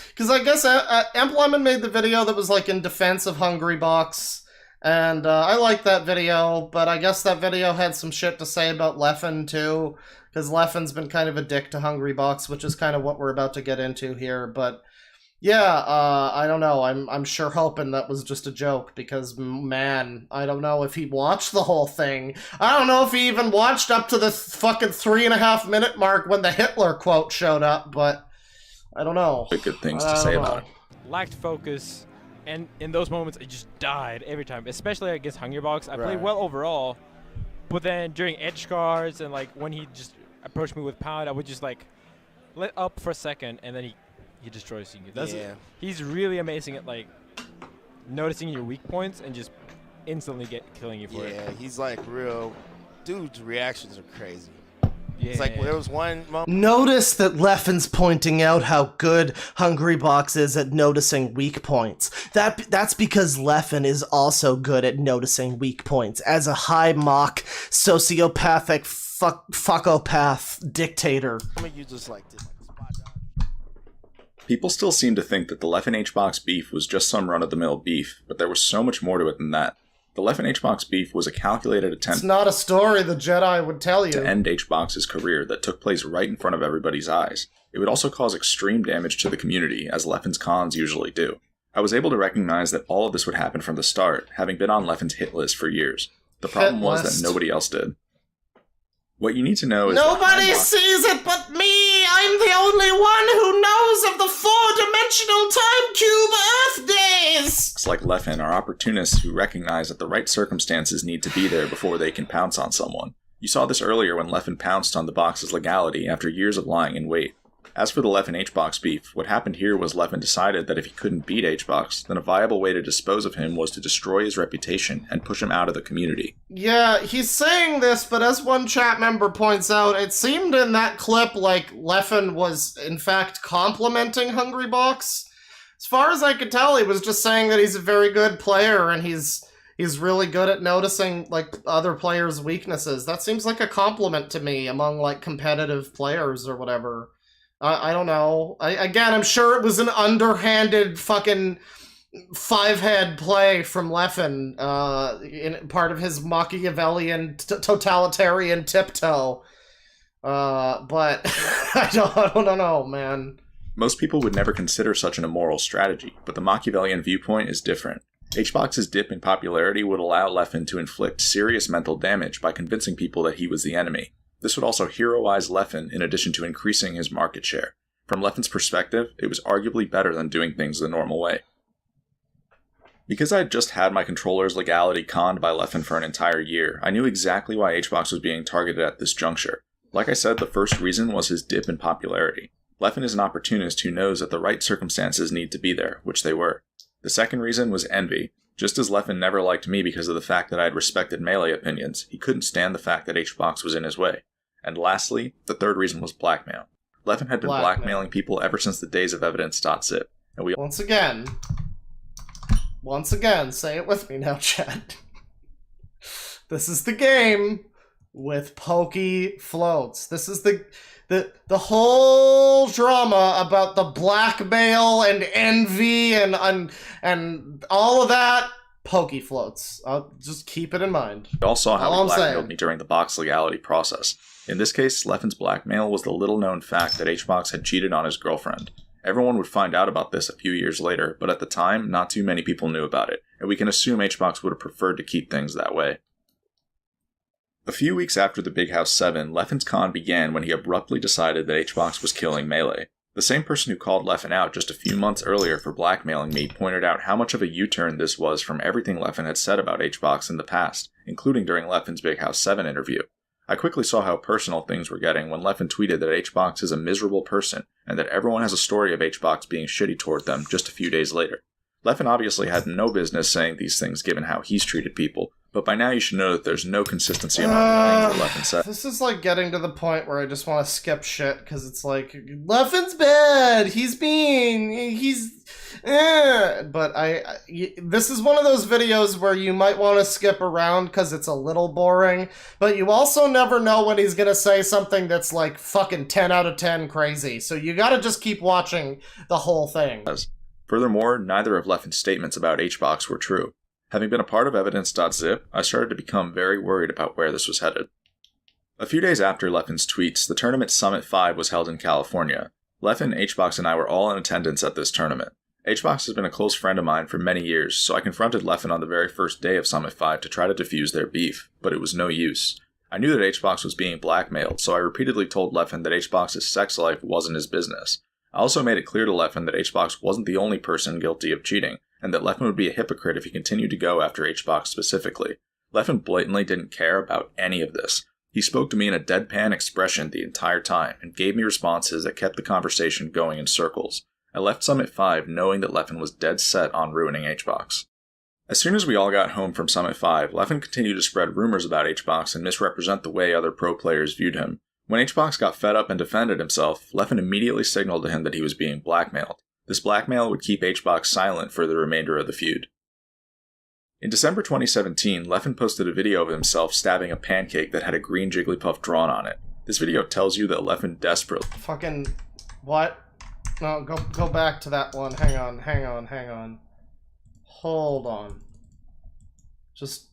Because I guess Emplemon made the video that was like in defense of Hungrybox, and I liked that video, but I guess that video had some shit to say about Leffen too, because Leffen's been kind of a dick to Hungrybox, which is kind of what we're about to get into here, but yeah, I don't know, I'm sure hoping that was just a joke, because man, I don't know if he watched the whole thing. I don't know if he even watched up to the fucking 3.5 minute mark when the Hitler quote showed up, but I don't know. Good things to say about it. Lacked focus, and in those moments, I just died every time. Especially against Hungrybox. I played well overall, but then during edge cards and like when he just approached me with pound, I would just like let up for a second, and then he destroys you. He's really amazing at like noticing your weak points and just instantly killing you for it. Yeah, he's like real. Dude's reactions are crazy. It's like there was one moment. Notice that Leffen's pointing out how good Hungrybox is at noticing weak points. That's because Leffen is also good at noticing weak points as a high mock sociopathic fuckopath dictator. You just like this. People still seem to think that the Leffen HBox beef was just some run-of-the-mill beef, but there was so much more to it than that. The Leffen HBox beef was a calculated attempt. It's not a story the Jedi would tell you. To end HBox's career that took place right in front of everybody's eyes. It would also cause extreme damage to the community, as Leffen's cons usually do. I was able to recognize that all of this would happen from the start, having been on Leffen's hit list for years. The problem was that nobody else did. What you need to know is nobody sees it but me! I'm the only one who knows of the four-dimensional time cube Earth days! It's like Leffen are opportunists who recognize that the right circumstances need to be there before they can pounce on someone. You saw this earlier when Leffen pounced on the box's legality after years of lying in wait. As for the Leffen HBox beef, what happened here was Leffen decided that if he couldn't beat HBox, then a viable way to dispose of him was to destroy his reputation and push him out of the community. Yeah, he's saying this, but as one chat member points out, it seemed in that clip like Leffen was, in fact, complimenting Hungrybox. As far as I could tell, he was just saying that he's a very good player, and he's really good at noticing, like, other players' weaknesses. That seems like a compliment to me among, like, competitive players or whatever. I don't know. Again, I'm sure it was an underhanded fucking five-head play from Leffen, in part of his Machiavellian totalitarian tiptoe. But I don't know, man. Most people would never consider such an immoral strategy, but the Machiavellian viewpoint is different. HBox's dip in popularity would allow Leffen to inflict serious mental damage by convincing people that he was the enemy. This would also heroize Leffen in addition to increasing his market share. From Leffen's perspective, it was arguably better than doing things the normal way. Because I had just had my controller's legality conned by Leffen for an entire year, I knew exactly why HBox was being targeted at this juncture. Like I said, the first reason was his dip in popularity. Leffen is an opportunist who knows that the right circumstances need to be there, which they were. The second reason was envy. Just as Leffen never liked me because of the fact that I had respected Melee opinions, he couldn't stand the fact that HBox was in his way. And lastly, the third reason was blackmail. Leffen had been blackmailing people ever since the days of evidence.zip, and we Once again, say it with me now, chat. This is the game with pokey floats. This is the whole drama about the blackmail and envy and all of that. Pokey floats. Just keep it in mind. We all saw how he blackmailed me during the box legality process. In this case, Leffen's blackmail was the little-known fact that HBox had cheated on his girlfriend. Everyone would find out about this a few years later, but at the time, not too many people knew about it, and we can assume HBox would have preferred to keep things that way. A few weeks after the Big House 7, Leffen's con began when he abruptly decided that HBox was killing Melee. The same person who called Leffen out just a few months earlier for blackmailing me pointed out how much of a U-turn this was from everything Leffen had said about HBox in the past, including during Leffen's Big House 7 interview. I quickly saw how personal things were getting when Leffen tweeted that HBox is a miserable person, and that everyone has a story of HBox being shitty toward them just a few days later. Leffen obviously had no business saying these things given how he's treated people, but by now you should know that there's no consistency among the things that Leffen said. This is like getting to the point where I just want to skip shit, because it's like, Leffen's bad, he's mean, but this is one of those videos where you might want to skip around because it's a little boring, but you also never know when he's gonna say something that's like fucking 10 out of 10 crazy, so you gotta just keep watching the whole thing. Furthermore, neither of Leffen's statements about HBox were true. Having been a part of evidence.zip, I started to become very worried about where this was headed. A few days after Leffen's tweets, the tournament Summit 5 was held in California. Leffen, HBox, and I were all in attendance at this tournament. HBox has been a close friend of mine for many years, so I confronted Leffen on the very first day of Summit 5 to try to defuse their beef, but it was no use. I knew that HBox was being blackmailed, so I repeatedly told Leffen that HBox's sex life wasn't his business. I also made it clear to Leffen that HBox wasn't the only person guilty of cheating, and that Leffen would be a hypocrite if he continued to go after HBox specifically. Leffen blatantly didn't care about any of this. He spoke to me in a deadpan expression the entire time, and gave me responses that kept the conversation going in circles. I left Summit 5 knowing that Leffen was dead set on ruining HBox. As soon as we all got home from Summit 5, Leffen continued to spread rumors about HBox and misrepresent the way other pro players viewed him. When HBox got fed up and defended himself, Leffen immediately signaled to him that he was being blackmailed. This blackmail would keep HBox silent for the remainder of the feud. In December 2017, Leffen posted a video of himself stabbing a pancake that had a green Jigglypuff drawn on it. This video tells you that Leffen desperately... Fucking... what? No, go back to that one. Hang on. Hold on. Just...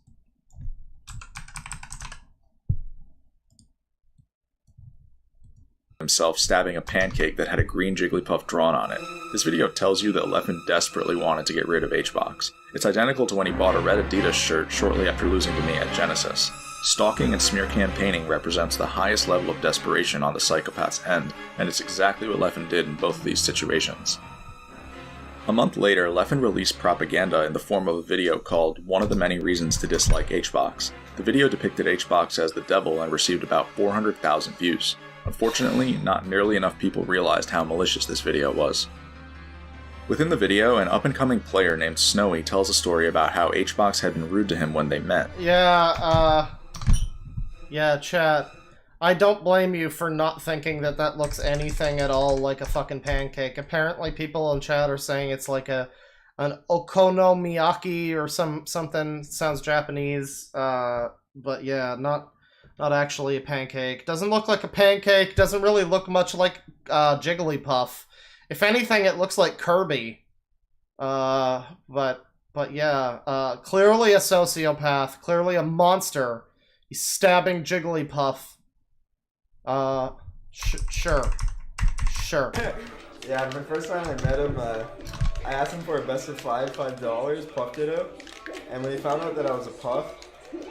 himself stabbing a pancake that had a green Jigglypuff drawn on it. This video tells you that Leffen desperately wanted to get rid of HBox. It's identical to when he bought a red Adidas shirt shortly after losing to me at Genesis. Stalking and smear campaigning represents the highest level of desperation on the psychopath's end, and it's exactly what Leffen did in both of these situations. A month later, Leffen released propaganda in the form of a video called One of the Many Reasons to Dislike HBox. The video depicted HBox as the devil and received about 400,000 views. Unfortunately, not nearly enough people realized how malicious this video was. Within the video, an up-and-coming player named Snowy tells a story about how HBox had been rude to him when they met. Yeah, chat. I don't blame you for not thinking that that looks anything at all like a fucking pancake. Apparently people in chat are saying it's like an okonomiyaki or something, sounds Japanese, but yeah, not actually a pancake. Doesn't look like a pancake, doesn't really look much like Jigglypuff. If anything, it looks like Kirby. But yeah, clearly a sociopath, clearly a monster. He's stabbing Jigglypuff. Sure. Yeah, the first time I met him, I asked him for a best of $5 Puff Ditto, and when he found out that I was a Puff,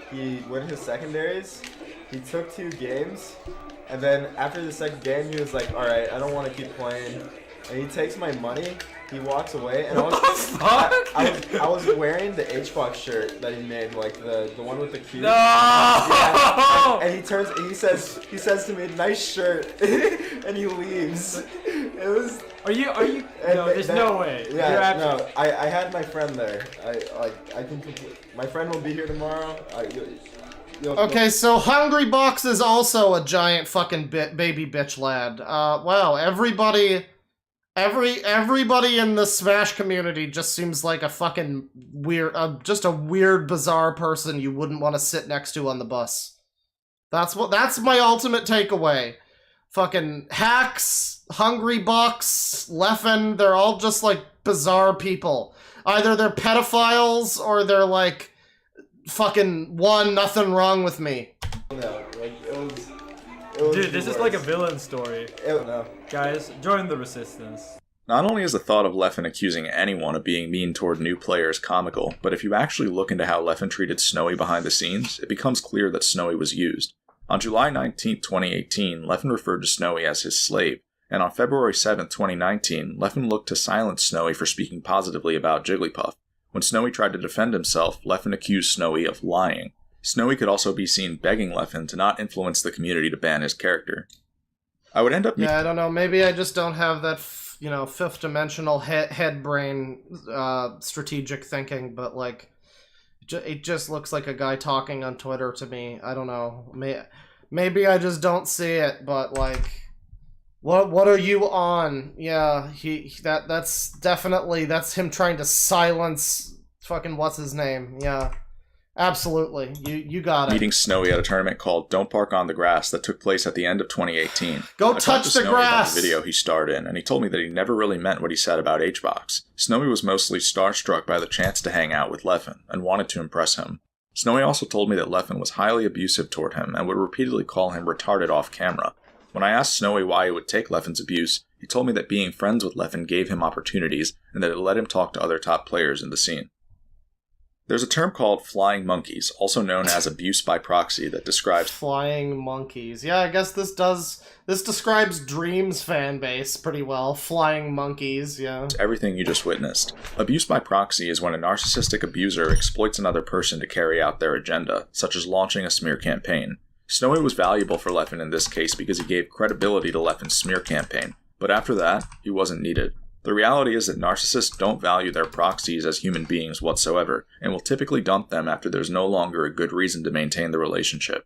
he went his secondaries, he took 2 games, and then after the second game he was like, alright, I don't want to keep playing, and he takes my money. He walks away, and I was wearing the HBox shirt that he made, like the one with the Q. No! Yeah, and he says to me, "Nice shirt," and he leaves. It was. Are you? No, there's no way. Yeah, no. I had my friend there. My friend will be here tomorrow. Okay, so Hungry Box is also a giant fucking baby bitch lad. Wow, everybody in the Smash community just seems like a fucking weird, just a weird, bizarre person you wouldn't want to sit next to on the bus. That's my ultimate takeaway. Fucking Hacks, Hungry Box, Leffen, they're all just like bizarre people. Either they're pedophiles or they're like fucking nothing wrong with me. No, like it was Dude, this is like a villain story. No. Guys, join the resistance. Not only is the thought of Leffen accusing anyone of being mean toward new players comical, but if you actually look into how Leffen treated Snowy behind the scenes, it becomes clear that Snowy was used. On July 19, 2018, Leffen referred to Snowy as his slave, and on February 7, 2019, Leffen looked to silence Snowy for speaking positively about Jigglypuff. When Snowy tried to defend himself, Leffen accused Snowy of lying. Snowy could also be seen begging Leffen to not influence the community to ban his character. I would end up... Yeah, I don't know, maybe I just don't have that, fifth dimensional head brain strategic thinking, but like, it just looks like a guy talking on Twitter to me. I don't know. Maybe I just don't see it, but like, what are you on? Yeah, that's him trying to silence fucking what's his name. Yeah. Absolutely. You got it. Meeting Snowy at a tournament called Don't Park on the Grass that took place at the end of 2018. Go touch the grass! About the video he starred in, and he told me that he never really meant what he said about HBox. Snowy was mostly starstruck by the chance to hang out with Leffen, and wanted to impress him. Snowy also told me that Leffen was highly abusive toward him, and would repeatedly call him retarded off camera. When I asked Snowy why he would take Leffen's abuse, he told me that being friends with Leffen gave him opportunities, and that it let him talk to other top players in the scene. There's a term called flying monkeys, also known as abuse by proxy, that describes... Flying monkeys. Yeah, I guess this describes Dream's fan base pretty well. Flying monkeys, yeah. Everything you just witnessed. Abuse by proxy is when a narcissistic abuser exploits another person to carry out their agenda, such as launching a smear campaign. Snowy was valuable for Leffen in this case because he gave credibility to Leffen's smear campaign, but after that, he wasn't needed. The reality is that narcissists don't value their proxies as human beings whatsoever, and will typically dump them after there's no longer a good reason to maintain the relationship.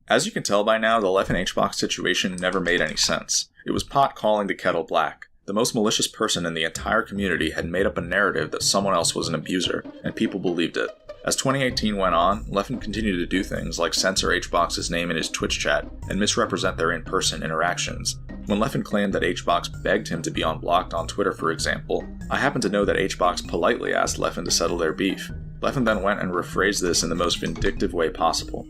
As you can tell by now, the Leffen HBox situation never made any sense. It was pot calling the kettle black. The most malicious person in the entire community had made up a narrative that someone else was an abuser, and people believed it. As 2018 went on, Leffen continued to do things like censor HBox's name in his Twitch chat and misrepresent their in-person interactions. When Leffen claimed that HBox begged him to be unblocked on Twitter, for example, I happen to know that HBox politely asked Leffen to settle their beef. Leffen then went and rephrased this in the most vindictive way possible.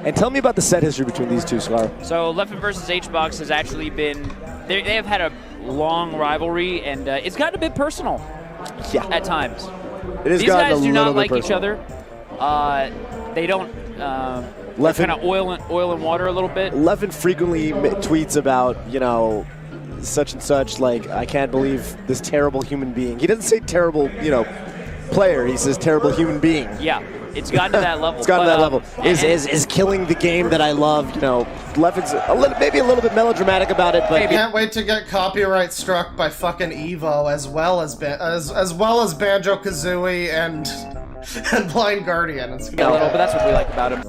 And tell me about the set history between these two, Scar. So Leffen versus HBox has actually been, they have had a long rivalry, and it's gotten a bit personal at times. These guys do not like each other. They don't. Leffen kind of oil and water a little bit. Leffen frequently tweets about, such and such. Like, I can't believe this terrible human being. He doesn't say terrible, player. He says terrible human being. Yeah, it's gotten to that level. It's gotten to that level. Is killing the game that I love. Leffen's maybe a little bit melodramatic about it, but I can't wait to get copyright struck by fucking Evo as well as Banjo-Kazooie and Blind Guardian. It's a little, but that's what we like about him.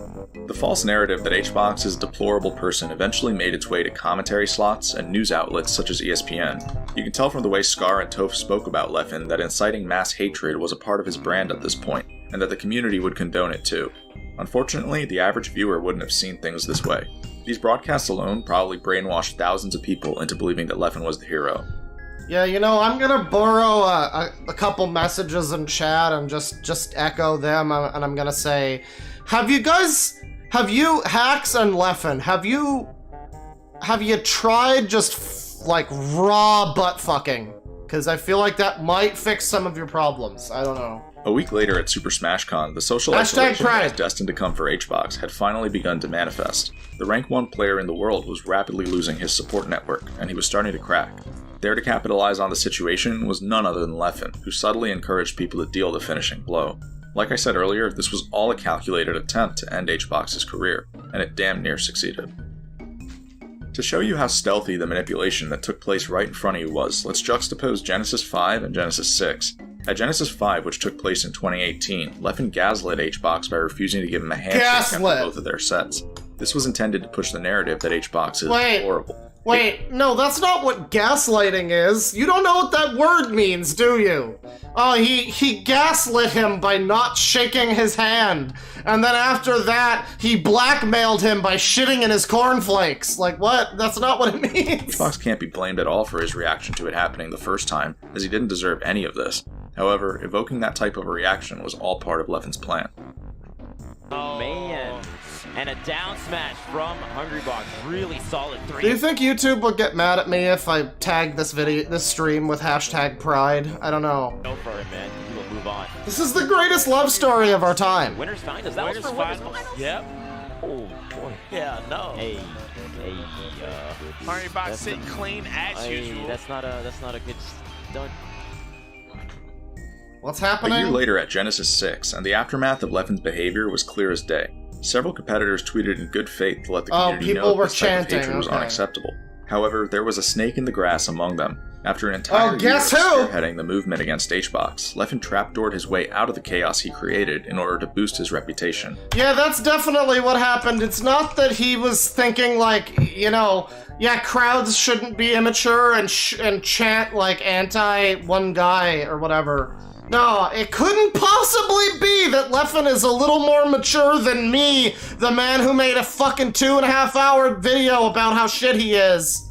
The false narrative that HBox's deplorable person eventually made its way to commentary slots and news outlets such as ESPN. You can tell from the way Scar and Toph spoke about Leffen that inciting mass hatred was a part of his brand at this point, and that the community would condone it too. Unfortunately, the average viewer wouldn't have seen things this way. These broadcasts alone probably brainwashed thousands of people into believing that Leffen was the hero. Yeah, I'm gonna borrow a couple messages in chat and just echo them, and I'm gonna say, have you, Hacks and Leffen, have you tried just raw butt fucking? Because I feel like that might fix some of your problems. I don't know. A week later at Super Smash Con, the social isolation that was destined to come for HBox had finally begun to manifest. The rank 1 player in the world was rapidly losing his support network, and he was starting to crack. There to capitalize on the situation was none other than Leffen, who subtly encouraged people to deal the finishing blow. Like I said earlier, this was all a calculated attempt to end HBox's career, and it damn near succeeded. To show you how stealthy the manipulation that took place right in front of you was, let's juxtapose Genesis 5 and Genesis 6. At Genesis 5, which took place in 2018, Leffen gaslit HBox by refusing to give him a handshake after both of their sets. This was intended to push the narrative that HBox is horrible. Wait, no, that's not what gaslighting is. You don't know what that word means, do you? Oh, he gaslit him by not shaking his hand. And then after that, he blackmailed him by shitting in his cornflakes. Like, what? That's not what it means. HBox can't be blamed at all for his reaction to it happening the first time, as he didn't deserve any of this. However, evoking that type of a reaction was all part of Leffen's plan. Oh, man. And a down smash from Hungrybox. Really solid 3. Do you think YouTube would get mad at me if I tagged this stream with #Pride? I don't know. Go for it, man. We will move on. This is the greatest love story of our time. Winners Finals. That was for Winners Finals? Yep. Oh, boy. Yeah, no. Hey, Hungrybox sitting clean as usual. That's not a good stunt. What's happening? A year later at Genesis 6, and the aftermath of Leffen's behavior was clear as day. Several competitors tweeted in good faith to let the community know that this type of hatred was unacceptable. However, there was a snake in the grass among them. After an entire year of spearheading the movement against HBox, Leffen trapdoored his way out of the chaos he created in order to boost his reputation. Yeah, that's definitely what happened. It's not that he was thinking like, you know, yeah, crowds shouldn't be immature and chant like anti one guy or whatever. No, it couldn't possibly be that Leffen is a little more mature than me, the man who made a fucking 2.5-hour video about how shit he is.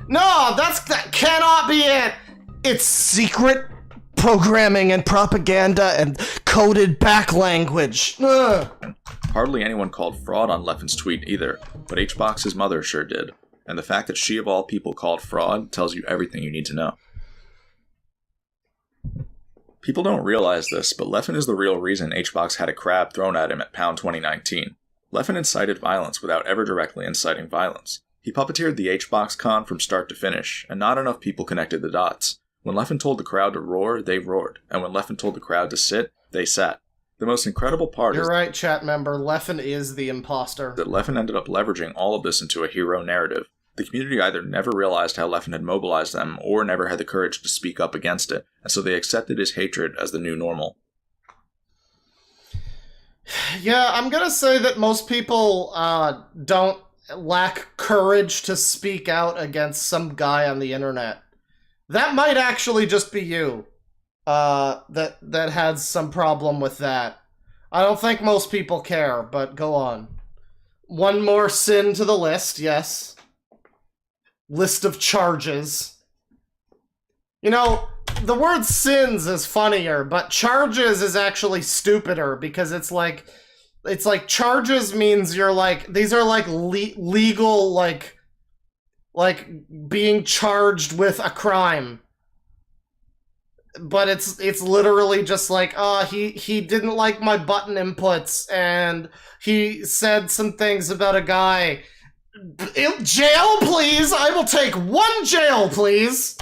No, that cannot be it. It's secret programming and propaganda and coded back language. Ugh. Hardly anyone called fraud on Leffen's tweet either, but HBox's mother sure did. And the fact that she of all people called fraud tells you everything you need to know. People don't realize this, but Leffen is the real reason HBox had a crab thrown at him at Pound 2019. Leffen incited violence without ever directly inciting violence. He puppeteered the HBox con from start to finish, and not enough people connected the dots. When Leffen told the crowd to roar, they roared, and when Leffen told the crowd to sit, they sat. The most incredible part You're right, chat member, Leffen is the imposter. That Leffen ended up leveraging all of this into a hero narrative. The community either never realized how Leffen had mobilized them, or never had the courage to speak up against it, and so they accepted his hatred as the new normal. Yeah, I'm gonna say that most people don't lack courage to speak out against some guy on the internet. That might actually just be you, that had some problem with that. I don't think most people care, but go on. One more sin to the list, yes. List of charges. You know, the word sins is funnier, but charges is actually stupider because it's like charges means you're like, these are like legal, like being charged with a crime. But it's literally just like, he didn't like my button inputs and he said some things about a guy. Jail, please! I will take 1 jail, please!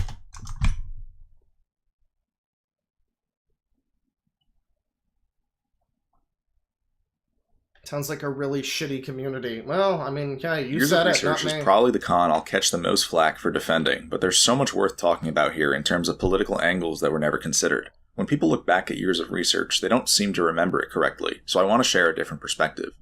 Sounds like a really shitty community. Well, I mean, yeah, you said it, not me. Research is probably the con I'll catch the most flack for defending, but there's so much worth talking about here in terms of political angles that were never considered. When people look back at years of research, they don't seem to remember it correctly, so I want to share a different perspective.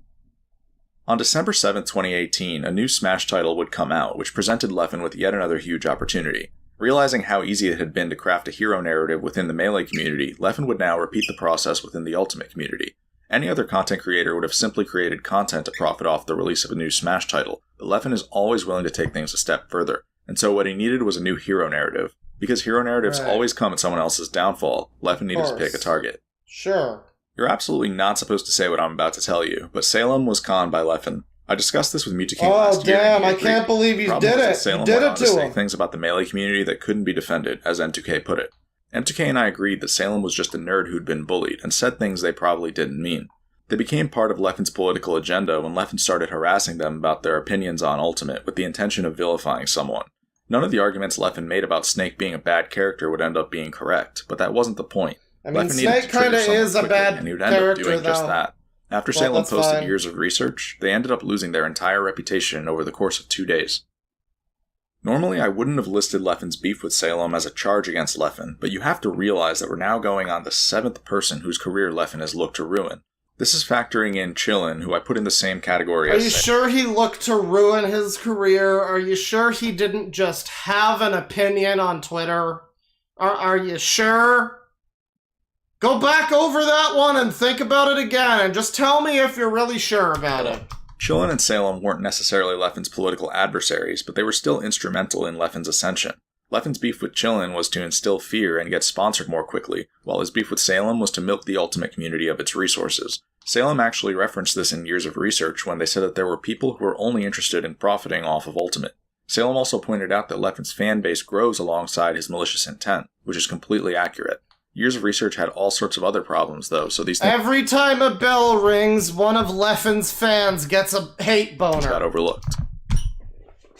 On December 7th, 2018, a new Smash title would come out, which presented Leffen with yet another huge opportunity. Realizing how easy it had been to craft a hero narrative within the Melee community, Leffen would now repeat the process within the Ultimate community. Any other content creator would have simply created content to profit off the release of a new Smash title, but Leffen is always willing to take things a step further, and so what he needed was a new hero narrative. Because hero narratives always come at someone else's downfall, Leffen needed to pick a target. Sure. You're absolutely not supposed to say what I'm about to tell you, but Salem was conned by Leffen. I discussed this with Mewtwo last year. Oh, damn, I can't believe you did it. You did it to him. Things about the Melee community that couldn't be defended, as N2K put it. MTK and I agreed that Salem was just a nerd who'd been bullied and said things they probably didn't mean. They became part of Leffen's political agenda when Leffen started harassing them about their opinions on Ultimate with the intention of vilifying someone. None of the arguments Leffen made about Snake being a bad character would end up being correct, but that wasn't the point. I mean, Snake kind of is a bad and he would end up doing just that. After Salem posted fine. years of research, they ended up losing their entire reputation over the course of 2 days. Normally, I wouldn't have listed Leffen's beef with Salem as a charge against Leffen, but you have to realize that we're now going on the 7th person whose career Leffen has looked to ruin. This is factoring in Chillin, who I put in the same category as... Are you sure he looked to ruin his career? Are you sure he didn't just have an opinion on Twitter? Are you sure? Go back over that one and think about it again, and just tell me if you're really sure about it. Chillin and Salem weren't necessarily Leffen's political adversaries, but they were still instrumental in Leffen's ascension. Leffen's beef with Chillin was to instill fear and get sponsored more quickly, while his beef with Salem was to milk the Ultimate community of its resources. Salem actually referenced this in years of research when they said that there were people who were only interested in profiting off of Ultimate. Salem also pointed out that Leffen's fan base grows alongside his malicious intent, which is completely accurate. Years of research had all sorts of other problems, though, so these things... Every time a bell rings, one of Leffen's fans gets a hate boner. ...got overlooked.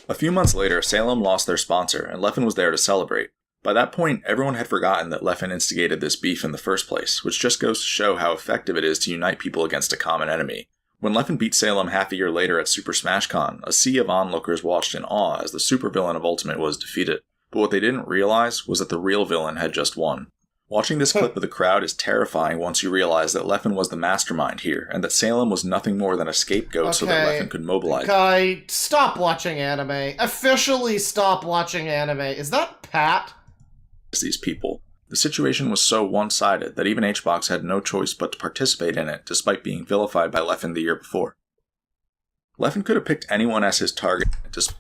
A few months later, Salem lost their sponsor, and Leffen was there to celebrate. By that point, everyone had forgotten that Leffen instigated this beef in the first place, which just goes to show how effective it is to unite people against a common enemy. When Leffen beat Salem half a year later at Super Smash Con, a sea of onlookers watched in awe as the supervillain of Ultimate was defeated. But what they didn't realize was that the real villain had just won. Watching this clip of the crowd is terrifying once you realize that Leffen was the mastermind here, and that Salem was nothing more than a scapegoat so that Leffen could mobilize. Okay, stop watching anime. Officially stop watching anime. Is that Pat? These people. The situation was so one-sided that even HBox had no choice but to participate in it, despite being vilified by Leffen the year before. Leffen could have picked anyone as his target.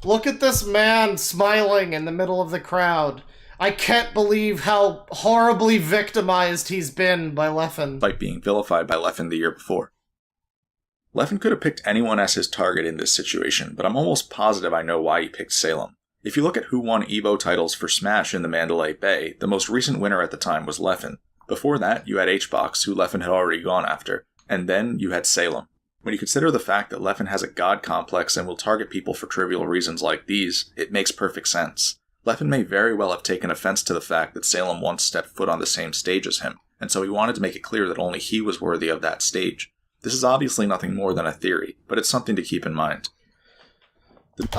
Look at this man smiling in the middle of the crowd. I can't believe how horribly victimized he's been by Leffen. Despite being vilified by Leffen the year before. Leffen could have picked anyone as his target in this situation, but I'm almost positive I know why he picked Salem. If you look at who won EVO titles for Smash in the Mandalay Bay, the most recent winner at the time was Leffen. Before that, you had HBox, who Leffen had already gone after, and then you had Salem. When you consider the fact that Leffen has a god complex and will target people for trivial reasons like these, it makes perfect sense. Leffen may very well have taken offense to the fact that Salem once stepped foot on the same stage as him, and so he wanted to make it clear that only he was worthy of that stage. This is obviously nothing more than a theory, but it's something to keep in mind.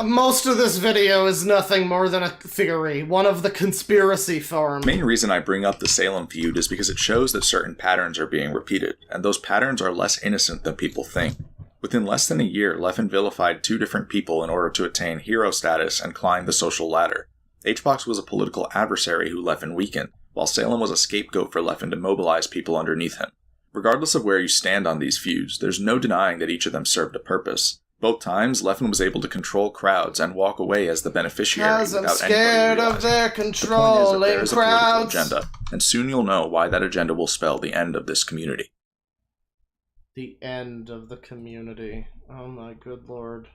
Most of this video is nothing more than a theory, one of the conspiracy forms. The main reason I bring up the Salem feud is because it shows that certain patterns are being repeated, and those patterns are less innocent than people think. Within less than a year, Leffen vilified 2 different people in order to attain hero status and climb the social ladder. HBox was a political adversary who Leffen weakened, while Salem was a scapegoat for Leffen to mobilize people underneath him. Regardless of where you stand on these feuds, there's no denying that each of them served a purpose. Both times, Leffen was able to control crowds and walk away as the beneficiary without anybody scared realizing. of their controlling the point is that there is a crowds. political agenda, and soon you'll know why that agenda will spell the end of this community. The end of the community. Oh my good lord.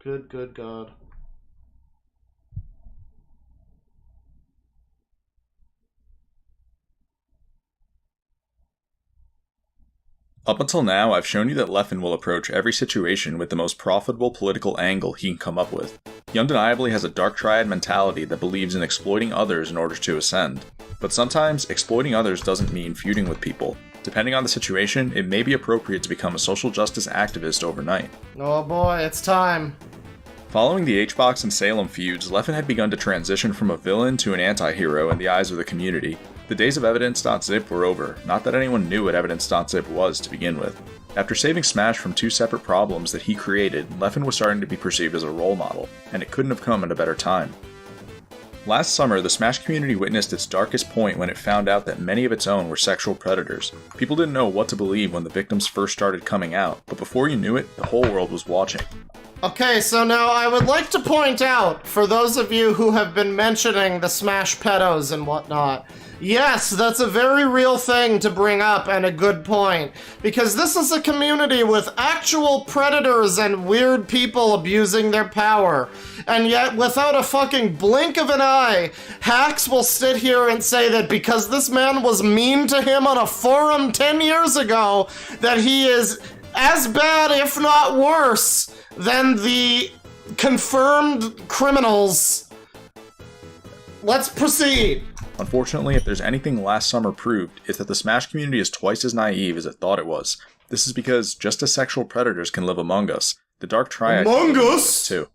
Good God. Up until now, I've shown you that Leffen will approach every situation with the most profitable political angle he can come up with. He undeniably has a dark triad mentality that believes in exploiting others in order to ascend. But sometimes, exploiting others doesn't mean feuding with people. Depending on the situation, it may be appropriate to become a social justice activist overnight. Oh boy, it's time. Following the HBox and Salem feuds, Leffen had begun to transition from a villain to an anti-hero in the eyes of the community. The days of Evidence.zip were over, not that anyone knew what Evidence.zip was to begin with. After saving Smash from 2 separate problems that he created, Leffen was starting to be perceived as a role model, and it couldn't have come at a better time. Last summer, the Smash community witnessed its darkest point when it found out that many of its own were sexual predators. People didn't know what to believe when the victims first started coming out, but before you knew it, the whole world was watching. Okay, so now I would like to point out, for those of you who have been mentioning the Smash pedos and whatnot, Yes, that's a very real thing to bring up and a good point. Because this is a community with actual predators and weird people abusing their power. And yet, without a fucking blink of an eye, hacks will sit here and say that because this man was mean to him on a forum 10 years ago, that he is as bad, if not worse, than the confirmed criminals. Let's proceed. Unfortunately, if there's anything last summer proved, it's that the Smash community is twice as naive as it thought it was. This is because, just as sexual predators can live among us, the Dark Triad among can live us too.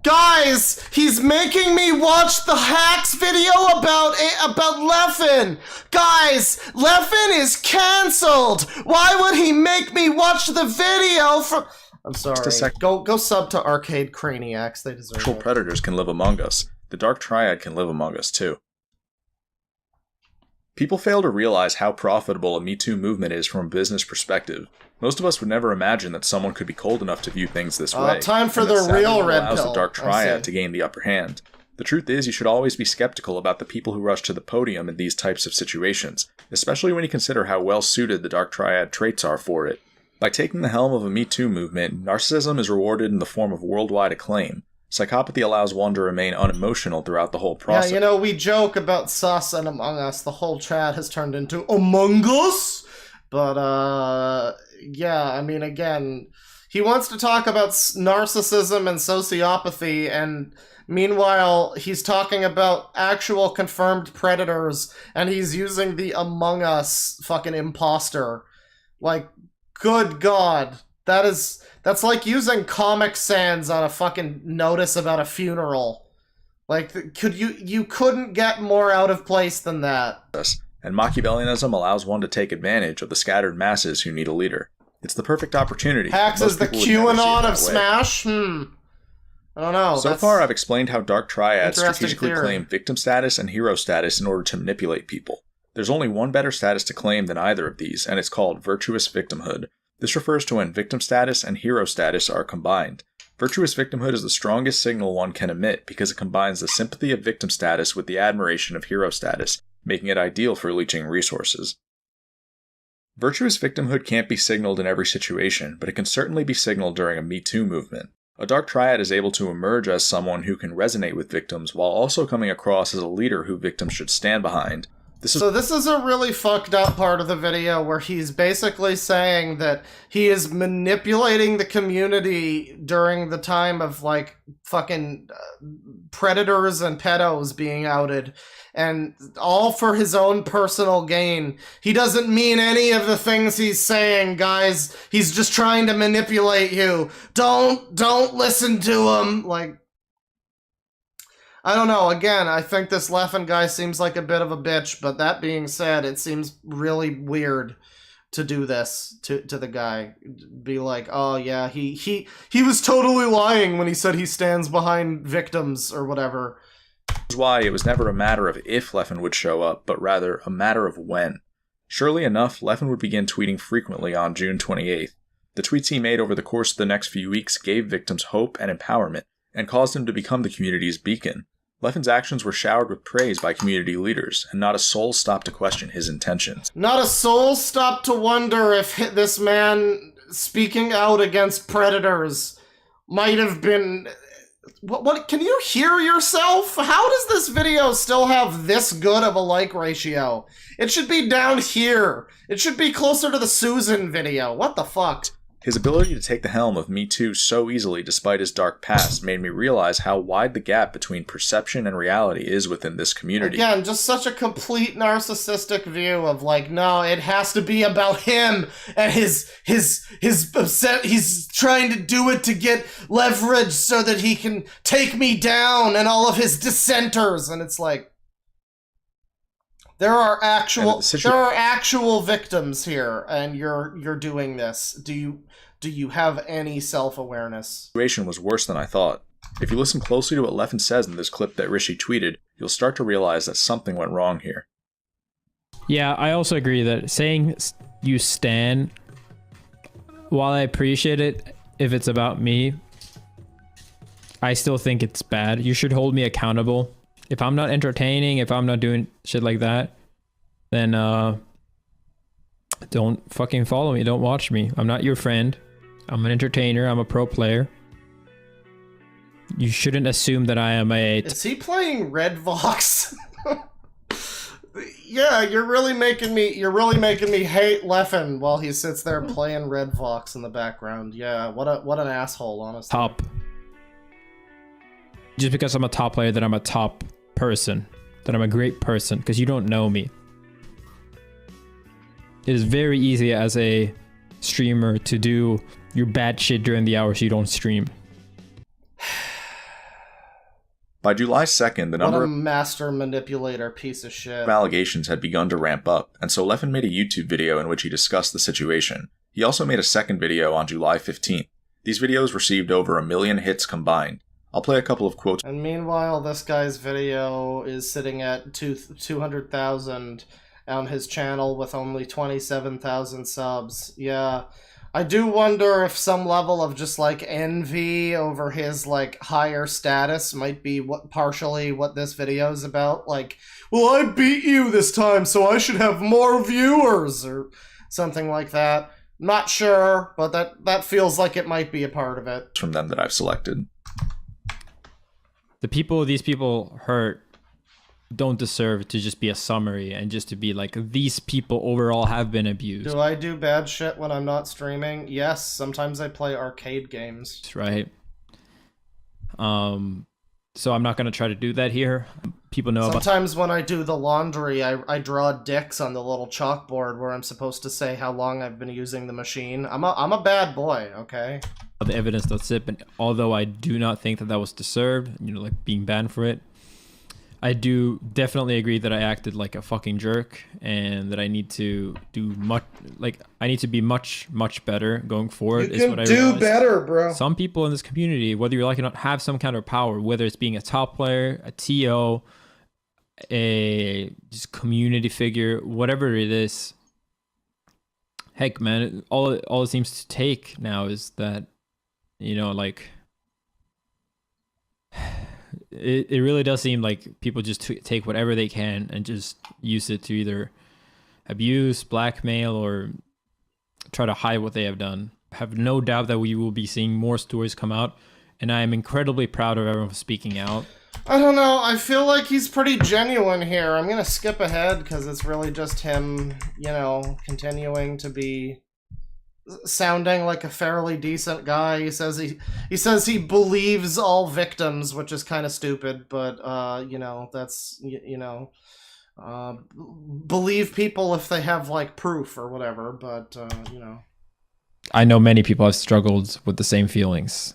Guys, he's making me watch the hacks video about Leffen. Guys, Leffen is cancelled. Why would he make me watch the video from... I'm sorry. Go sub to Arcade Craniacs. They deserve Sexual predators can live among us. The Dark Triad can live among us too. People fail to realize how profitable a Me Too movement is from a business perspective. Most of us would never imagine that someone could be cold enough to view things this way. Time for the sadly real red allows pill. the Dark Triad to gain the upper hand. The truth is, you should always be skeptical about the people who rush to the podium in these types of situations, especially when you consider how well suited the Dark Triad traits are for it. By taking the helm of a Me Too movement, narcissism is rewarded in the form of worldwide acclaim. Psychopathy allows one to remain unemotional throughout the whole process. Yeah, you know, we joke about sus and Among Us. The whole chat has turned into Among Us. But, yeah, I mean, again, he wants to talk about narcissism and sociopathy, and meanwhile, he's talking about actual confirmed predators, and he's using the Among Us fucking imposter. Like, good God. That's like using Comic Sans on a fucking notice about a funeral. Like, you couldn't get more out of place than that. And Machiavellianism allows one to take advantage of the scattered masses who need a leader. It's the perfect opportunity. Hacks is the QAnon of Smash? I don't know. So far, I've explained how Dark Triads strategically claim victim status and hero status in order to manipulate people. There's only one better status to claim than either of these, and it's called virtuous victimhood. This refers to when victim status and hero status are combined. Virtuous victimhood is the strongest signal one can emit because it combines the sympathy of victim status with the admiration of hero status, making it ideal for leeching resources. Virtuous victimhood can't be signaled in every situation, but it can certainly be signaled during a Me Too movement. A Dark Triad is able to emerge as someone who can resonate with victims while also coming across as a leader who victims should stand behind. So this is a really fucked up part of the video where he's basically saying that he is manipulating the community during the time of, like, fucking predators and pedos being outed, and all for his own personal gain. He doesn't mean any of the things he's saying, guys. He's just trying to manipulate you. Don't listen to him. Like, I don't know. Again, I think this Leffen guy seems like a bit of a bitch, but that being said, it seems really weird to do this to the guy. Be like, oh yeah, he was totally lying when he said he stands behind victims or whatever. This is why it was never a matter of if Leffen would show up, but rather a matter of when. Surely enough, Leffen would begin tweeting frequently on June 28th. The tweets he made over the course of the next few weeks gave victims hope and empowerment, and caused him to become the community's beacon. Leffen's actions were showered with praise by community leaders, and not a soul stopped to question his intentions. Not a soul stopped to wonder if this man speaking out against predators might have been... What can you hear yourself? How does this video still have this good of a like ratio? It should be down here. It should be closer to the Susan video. What the fuck? His ability to take the helm of Me Too so easily despite his dark past made me realize how wide the gap between perception and reality is within this community. Again, just such a complete narcissistic view of like, no, it has to be about him and his upset. He's trying to do it to get leverage so that he can take me down and all of his dissenters. And it's like, there are actual victims here, and you're doing this. Do you have any self-awareness? The situation was worse than I thought. If you listen closely to what Leffen says in this clip that Rishi tweeted, you'll start to realize that something went wrong here. Yeah, I also agree that saying you stan, while I appreciate it if it's about me, I still think it's bad. You should hold me accountable. If I'm not entertaining, if I'm not doing shit like that, then don't fucking follow me. Don't watch me. I'm not your friend. I'm an entertainer. I'm a pro player. You shouldn't assume that I am a... Is he playing Red Vox? Yeah, you're really making me hate Leffen while he sits there playing Red Vox in the background. Yeah, what an asshole, honestly. Top. Just because I'm a top player, that I'm a top person, that I'm a great person, because you don't know me. It is very easy as a streamer to do your bad shit during the hours you don't stream. By July 2nd, the number what a master manipulator piece of shit. of allegations had begun to ramp up, and so Leffen made a YouTube video in which he discussed the situation. He also made a second video on July 15th. These videos received over 1 million hits combined. I'll play a couple of quotes. And meanwhile, this guy's video is sitting at 200,000 on his channel with only 27,000 subs. Yeah. I do wonder if some level of just, like, envy over his, like, higher status might be partially what this video is about. Like, well, I beat you this time, so I should have more viewers, or something like that. Not sure, but that feels like it might be a part of it. From them that I've selected. The people these people hurt don't deserve to just be a summary and just to be like, these people overall have been abused. Do I do bad shit when I'm not streaming? Yes, sometimes I play arcade games. Right. So I'm not going to try to do that here. People know Sometimes when I do the laundry, I draw dicks on the little chalkboard where I'm supposed to say how long I've been using the machine. I'm a bad boy, okay? The evidence.zip, and although I do not think that was deserved, like being banned for it, I do definitely agree that I acted like a fucking jerk, and that I need to do I need to be much better going forward. You can do better, bro. Some people in this community, whether you're like or not, have some kind of power, whether it's being a top player, a TO, a just community figure, whatever it is. Heck, man, all it seems to take now is that, it really does seem like people just take whatever they can and just use it to either abuse, blackmail, or try to hide what they have done. I have no doubt that we will be seeing more stories come out, and I am incredibly proud of everyone for speaking out. I don't know, I feel like he's pretty genuine here. I'm gonna skip ahead because it's really just him, continuing to be sounding like a fairly decent guy. He says he believes all victims, which is kind of stupid, but that's believe people if they have like proof or whatever, but I know many people have struggled with the same feelings.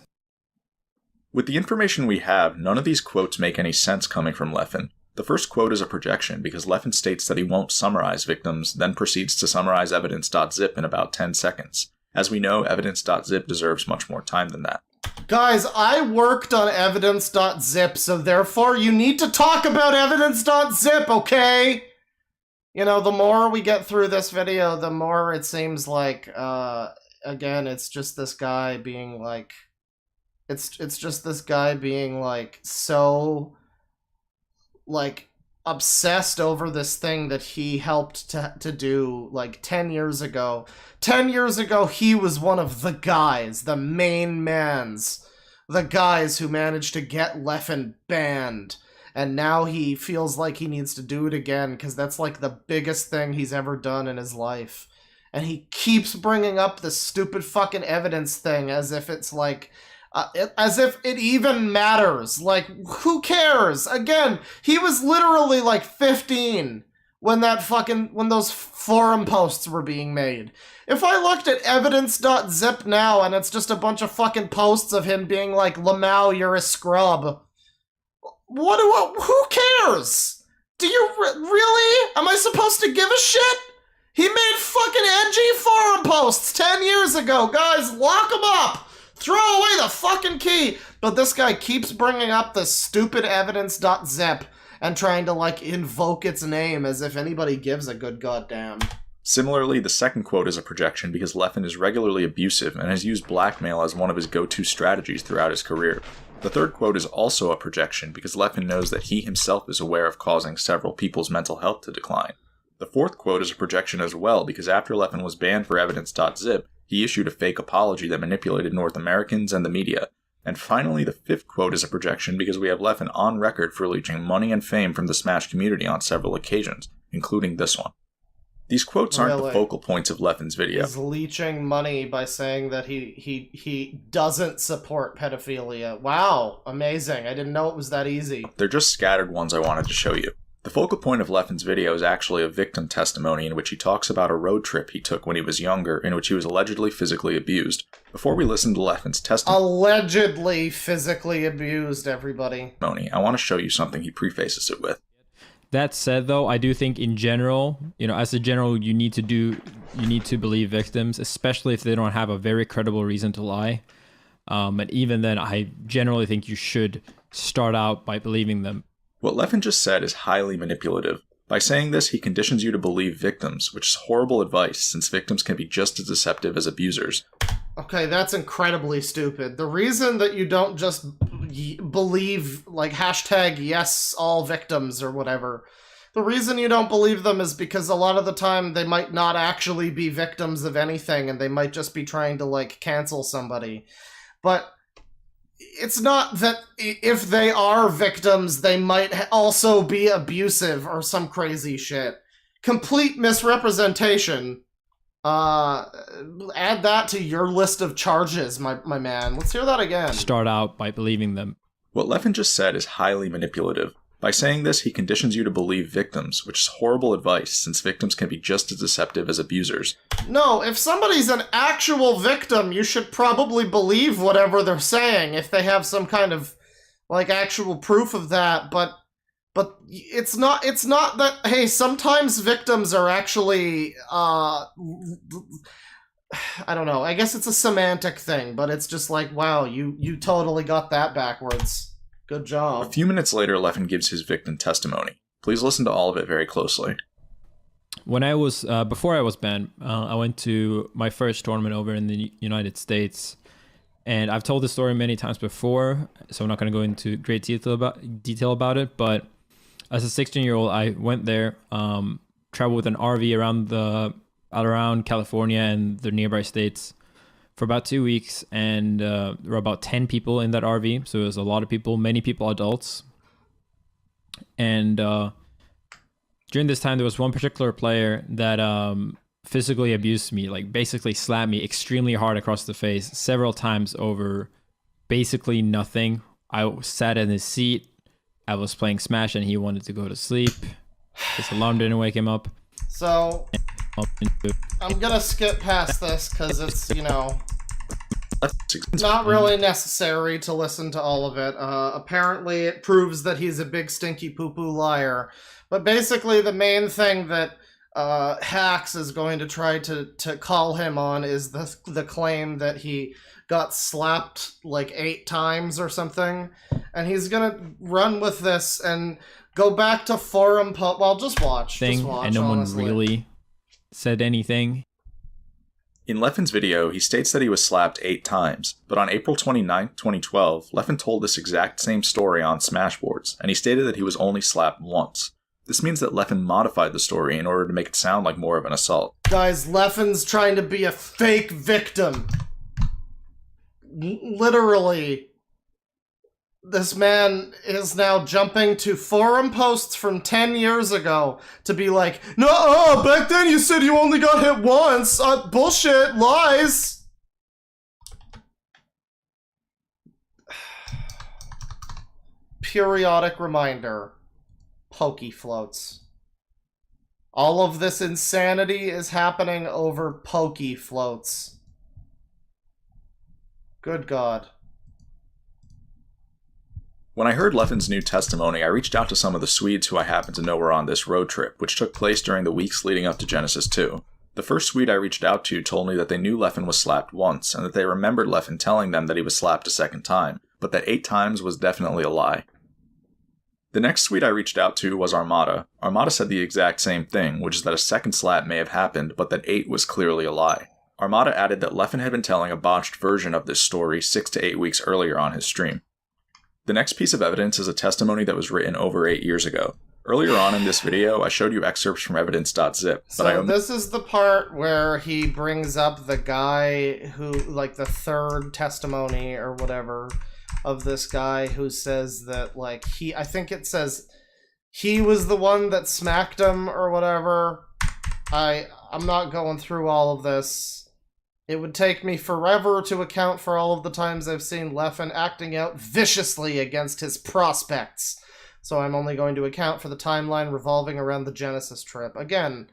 With the information we have, none of these quotes make any sense coming from Leffen. The first quote is a projection because Leffen states that he won't summarize victims, then proceeds to summarize evidence.zip in about 10 seconds. As we know, evidence.zip deserves much more time than that. Guys, I worked on evidence.zip, so therefore you need to talk about evidence.zip, okay? The more we get through this video, the more it seems like, again, it's just this guy being like, it's just this guy being like, so, like, obsessed over this thing that he helped to do like 10 years ago. 10 years ago, he was one of the guys, the main mans, the guys who managed to get Leffen banned. And now he feels like he needs to do it again because that's like the biggest thing he's ever done in his life. And he keeps bringing up this stupid fucking evidence thing as if it's like, as if it even matters. Like, who cares? Again, he was literally like 15 when those forum posts were being made. If I looked at evidence.zip now and it's just a bunch of fucking posts of him being like, Lamau, you're a scrub. Who cares? Do you really? Am I supposed to give a shit? He made fucking edgy forum posts 10 years ago. Guys, lock him up. Throw away the fucking key! But this guy keeps bringing up this stupid evidence.zip and trying to, like, invoke its name as if anybody gives a good goddamn. Similarly, the second quote is a projection because Leffen is regularly abusive and has used blackmail as one of his go-to strategies throughout his career. The third quote is also a projection because Leffen knows that he himself is aware of causing several people's mental health to decline. The fourth quote is a projection as well, because after Leffen was banned for evidence.zip, he issued a fake apology that manipulated North Americans and the media. And finally, the fifth quote is a projection because we have Leffen on record for leeching money and fame from the Smash community on several occasions, including this one. These quotes aren't the focal points of Leffen's video. He's leeching money by saying that he doesn't support pedophilia. Wow, amazing. I didn't know it was that easy. They're just scattered ones I wanted to show you. The focal point of Leffen's video is actually a victim testimony in which he talks about a road trip he took when he was younger in which he was allegedly physically abused. Before we listen to Leffen's testimony... Allegedly physically abused, everybody. I want to show you something he prefaces it with. That said, though, I do think in general, as a general, you need to believe victims, especially if they don't have a very credible reason to lie. And even then, I generally think you should start out by believing them. What Leffen just said is highly manipulative. By saying this, he conditions you to believe victims, which is horrible advice since victims can be just as deceptive as abusers. Okay, that's incredibly stupid. The reason that you don't just believe, like, hashtag yes all victims or whatever, the reason you don't believe them is because a lot of the time they might not actually be victims of anything and they might just be trying to, like, cancel somebody. But it's not that if they are victims, they might also be abusive or some crazy shit. Complete misrepresentation. Add that to your list of charges, my man. Let's hear that again. Start out by believing them. What Leffen just said is highly manipulative. By saying this, he conditions you to believe victims, which is horrible advice since victims can be just as deceptive as abusers. No, if somebody's an actual victim, you should probably believe whatever they're saying if they have some kind of, like, actual proof of that, but it's not that, hey, sometimes victims are actually, I don't know, I guess it's a semantic thing, but it's just like, wow, you totally got that backwards. Good job. A few minutes later, Leffen gives his victim testimony. Please listen to all of it very closely. When I was, before I was banned, I went to my first tournament over in the United States, and I've told this story many times before, so I'm not going to go into great detail about it, but as a 16-year-old, I went there, traveled with an RV around California and the nearby states for about 2 weeks, and there were about 10 people in that RV, so it was a lot of people, many people adults. And during this time, there was one particular player that physically abused me, like basically slapped me extremely hard across the face several times over basically nothing. I sat in his seat, I was playing Smash, and he wanted to go to sleep. His alarm didn't wake him up. So I'm gonna skip past this because it's, not really necessary to listen to all of it. Apparently it proves that he's a big stinky poo-poo liar. But basically the main thing that Hacks is going to try to call him on is the claim that he got slapped like 8 times or something. And he's gonna run with this and go back to forum well, just watch. And no honestly. One really said anything. In Leffen's video, he states that he was slapped 8 times, but on April 29, 2012, Leffen told this exact same story on Smashboards, and he stated that he was only slapped once. This means that Leffen modified the story in order to make it sound like more of an assault. Guys, Leffen's trying to be a fake victim. Literally. This man is now jumping to forum posts from 10 years ago to be like, no, back then you said you only got hit once. Bullshit, lies. Periodic reminder. Pokey floats. All of this insanity is happening over pokey floats. Good God. When I heard Leffen's new testimony, I reached out to some of the Swedes who I happened to know were on this road trip, which took place during the weeks leading up to Genesis 2. The first Swede I reached out to told me that they knew Leffen was slapped once, and that they remembered Leffen telling them that he was slapped a second time, but that 8 times was definitely a lie. The next Swede I reached out to was Armada. Armada said the exact same thing, which is that a second slap may have happened, but that 8 was clearly a lie. Armada added that Leffen had been telling a botched version of this story 6 to 8 weeks earlier on his stream. The next piece of evidence is a testimony that was written over 8 years ago. Earlier on in this video, I showed you excerpts from evidence.zip, but this is the part where he brings up the guy who, like, the third testimony or whatever of this guy who says that, like, I think it says he was the one that smacked him or whatever. I'm not going through all of this. It would take me forever to account for all of the times I've seen Leffen acting out viciously against his prospects. So I'm only going to account for the timeline revolving around the Genesis trip. Again,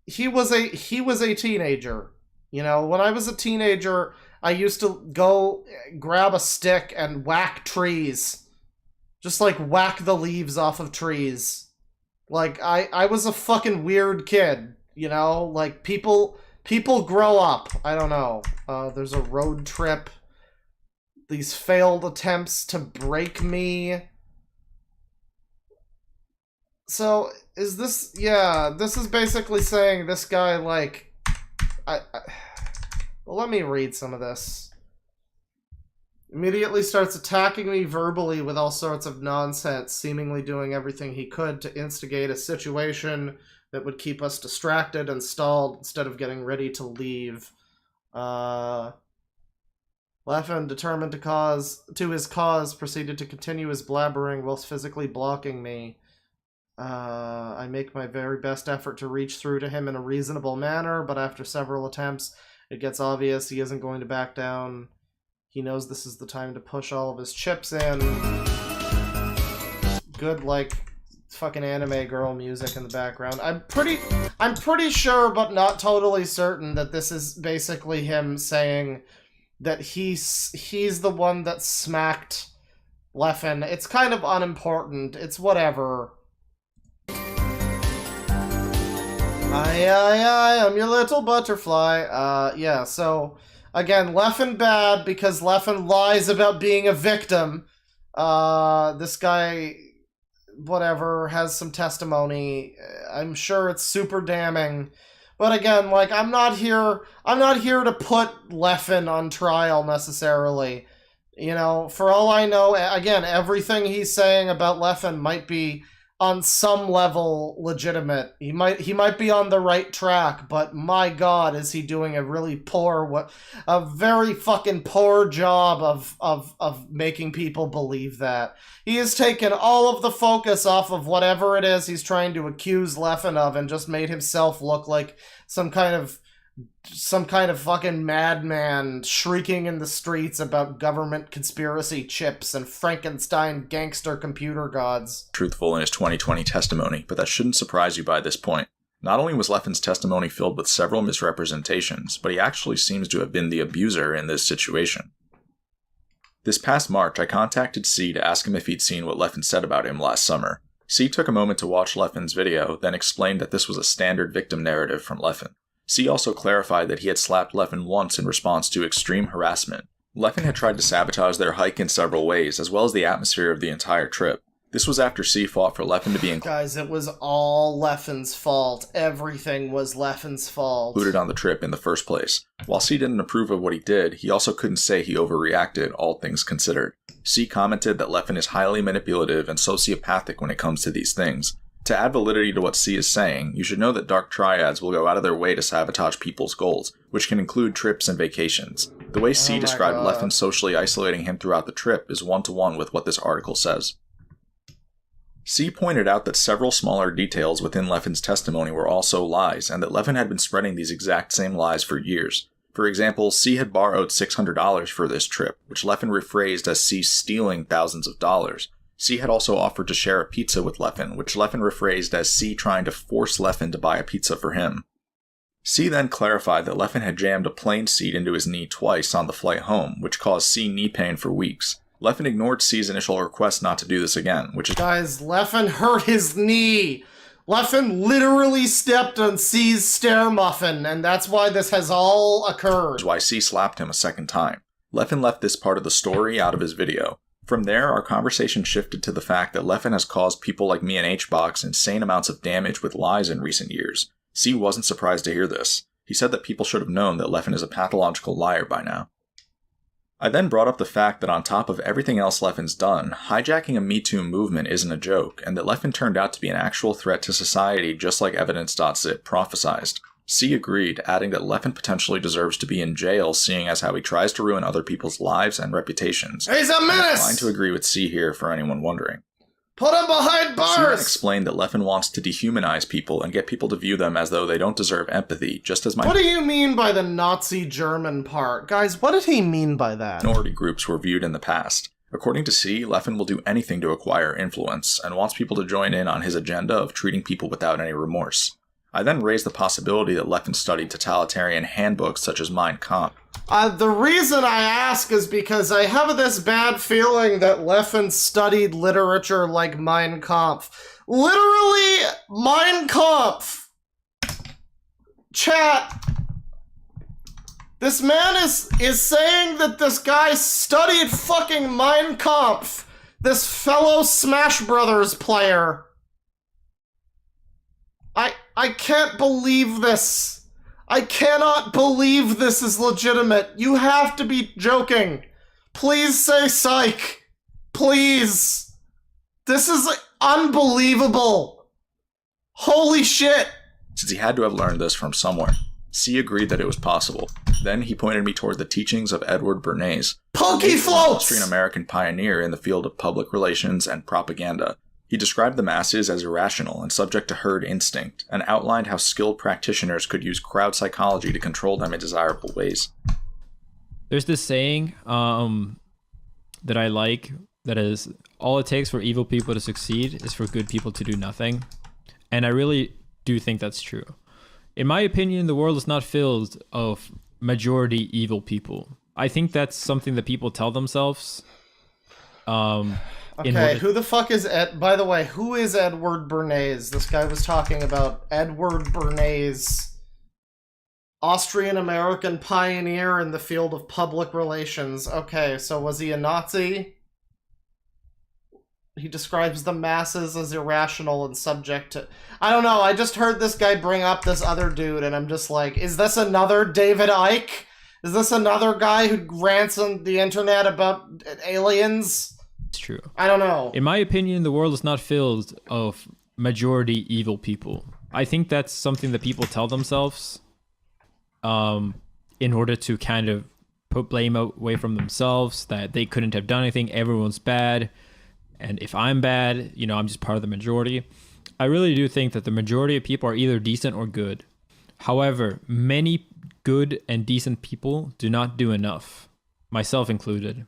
he was a teenager. You know, when I was a teenager, I used to go grab a stick and whack trees. Just, like, whack the leaves off of trees. Like, I was a fucking weird kid, you know? Like, people grow up. I don't know. There's a road trip. These failed attempts to break me. So, is this... Yeah, this is basically saying this guy, like... Well, let me read some of this. Immediately starts attacking me verbally with all sorts of nonsense, seemingly doing everything he could to instigate a situation that would keep us distracted and stalled instead of getting ready to leave. Leffen, determined to his cause, proceeded to continue his blabbering whilst physically blocking me. I make my very best effort to reach through to him in a reasonable manner, but after several attempts, it gets obvious he isn't going to back down. He knows this is the time to push all of his chips in. Good, like, fucking anime girl music in the background. I'm pretty sure, but not totally certain, that this is basically him saying that he's the one that smacked Leffen. It's kind of unimportant. It's whatever. Aye, I'm your little butterfly. Yeah, so, again, Leffen bad because Leffen lies about being a victim. This guy, whatever, has some testimony. I'm sure it's super damning. But again, like, I'm not here to put Leffen on trial, necessarily. You know, for all I know, again, everything he's saying about Leffen might be on some level legitimate. He might be on the right track, but my god, is he doing a very fucking poor job of making people believe that. He has taken all of the focus off of whatever it is he's trying to accuse Leffen of and just made himself look like some kind of fucking madman shrieking in the streets about government conspiracy chips and Frankenstein gangster computer gods. Truthful in his 2020 testimony, but that shouldn't surprise you by this point. Not only was Leffen's testimony filled with several misrepresentations, but he actually seems to have been the abuser in this situation. This past March, I contacted C to ask him if he'd seen what Leffen said about him last summer. C took a moment to watch Leffen's video, then explained that this was a standard victim narrative from Leffen. C also clarified that he had slapped Leffen once in response to extreme harassment. Leffen had tried to sabotage their hike in several ways, as well as the atmosphere of the entire trip. This was after C fought for Leffen to be Guys, it was all Leffen's fault. Everything was Leffen's fault. Included on the trip in the first place. While C didn't approve of what he did, he also couldn't say he overreacted, all things considered. C commented that Leffen is highly manipulative and sociopathic when it comes to these things. To add validity to what C is saying, you should know that dark triads will go out of their way to sabotage people's goals, which can include trips and vacations. The way C described Leffen socially isolating him throughout the trip is one-to-one with what this article says. C pointed out that several smaller details within Leffen's testimony were also lies, and that Leffen had been spreading these exact same lies for years. For example, C had borrowed $600 for this trip, which Leffen rephrased as C stealing thousands of dollars. C had also offered to share a pizza with Leffen, which Leffen rephrased as C trying to force Leffen to buy a pizza for him. C then clarified that Leffen had jammed a plane seat into his knee twice on the flight home, which caused C knee pain for weeks. Leffen ignored C's initial request not to do this again, which is— Guys, Leffen hurt his knee! Leffen literally stepped on C's stair muffin, and that's why this has all occurred. Why C slapped him a second time. Leffen left this part of the story out of his video. From there, our conversation shifted to the fact that Leffen has caused people like me and HBox insane amounts of damage with lies in recent years. C wasn't surprised to hear this. He said that people should have known that Leffen is a pathological liar by now. I then brought up the fact that on top of everything else Leffen's done, hijacking a Me Too movement isn't a joke, and that Leffen turned out to be an actual threat to society just like Evidence.zip prophesized. C agreed, adding that Leffen potentially deserves to be in jail, seeing as how he tries to ruin other people's lives and reputations. He's a menace! I'm inclined to agree with C here for anyone wondering. Put him behind bars! C then explained that Leffen wants to dehumanize people and get people to view them as though they don't deserve empathy, just as What do you mean by the Nazi German part? Guys, what did he mean by that? minority groups were viewed in the past. According to C, Leffen will do anything to acquire influence, and wants people to join in on his agenda of treating people without any remorse. I then raised the possibility that Leffen studied totalitarian handbooks such as Mein Kampf. The reason I ask is because I have this bad feeling that Leffen studied literature like Mein Kampf. Literally, Mein Kampf! Chat. This man is saying that this guy studied fucking Mein Kampf. This fellow Smash Brothers player. I can't believe this. I cannot believe this is legitimate. You have to be joking. Please say psych. Please. This is unbelievable. Holy shit. Since he had to have learned this from somewhere. C agreed that it was possible. Then he pointed me toward the teachings of Edward Bernays, Punky floats! Austrian-American pioneer in the field of public relations and propaganda. He described the masses as irrational and subject to herd instinct, and outlined how skilled practitioners could use crowd psychology to control them in desirable ways. There's this saying that I like that is, all it takes for evil people to succeed is for good people to do nothing. And I really do think that's true. In my opinion, the world is not filled of majority evil people. I think that's something that people tell themselves. Okay, who the fuck is by the way, who is Edward Bernays? This guy was talking about Edward Bernays, Austrian-American pioneer in the field of public relations. Okay, so was he a Nazi? He describes the masses as irrational and subject to... I don't know, I just heard this guy bring up this other dude, and I'm just like, is this another David Icke? Is this another guy who rants on the internet about aliens? It's true. I don't know. In my opinion, the world is not filled of majority evil people. I think that's something that people tell themselves in order to kind of put blame away from themselves, that they couldn't have done anything, everyone's bad, and if I'm bad, you know, I'm just part of the majority. I really do think that the majority of people are either decent or good. However, many good and decent people do not do enough, myself included.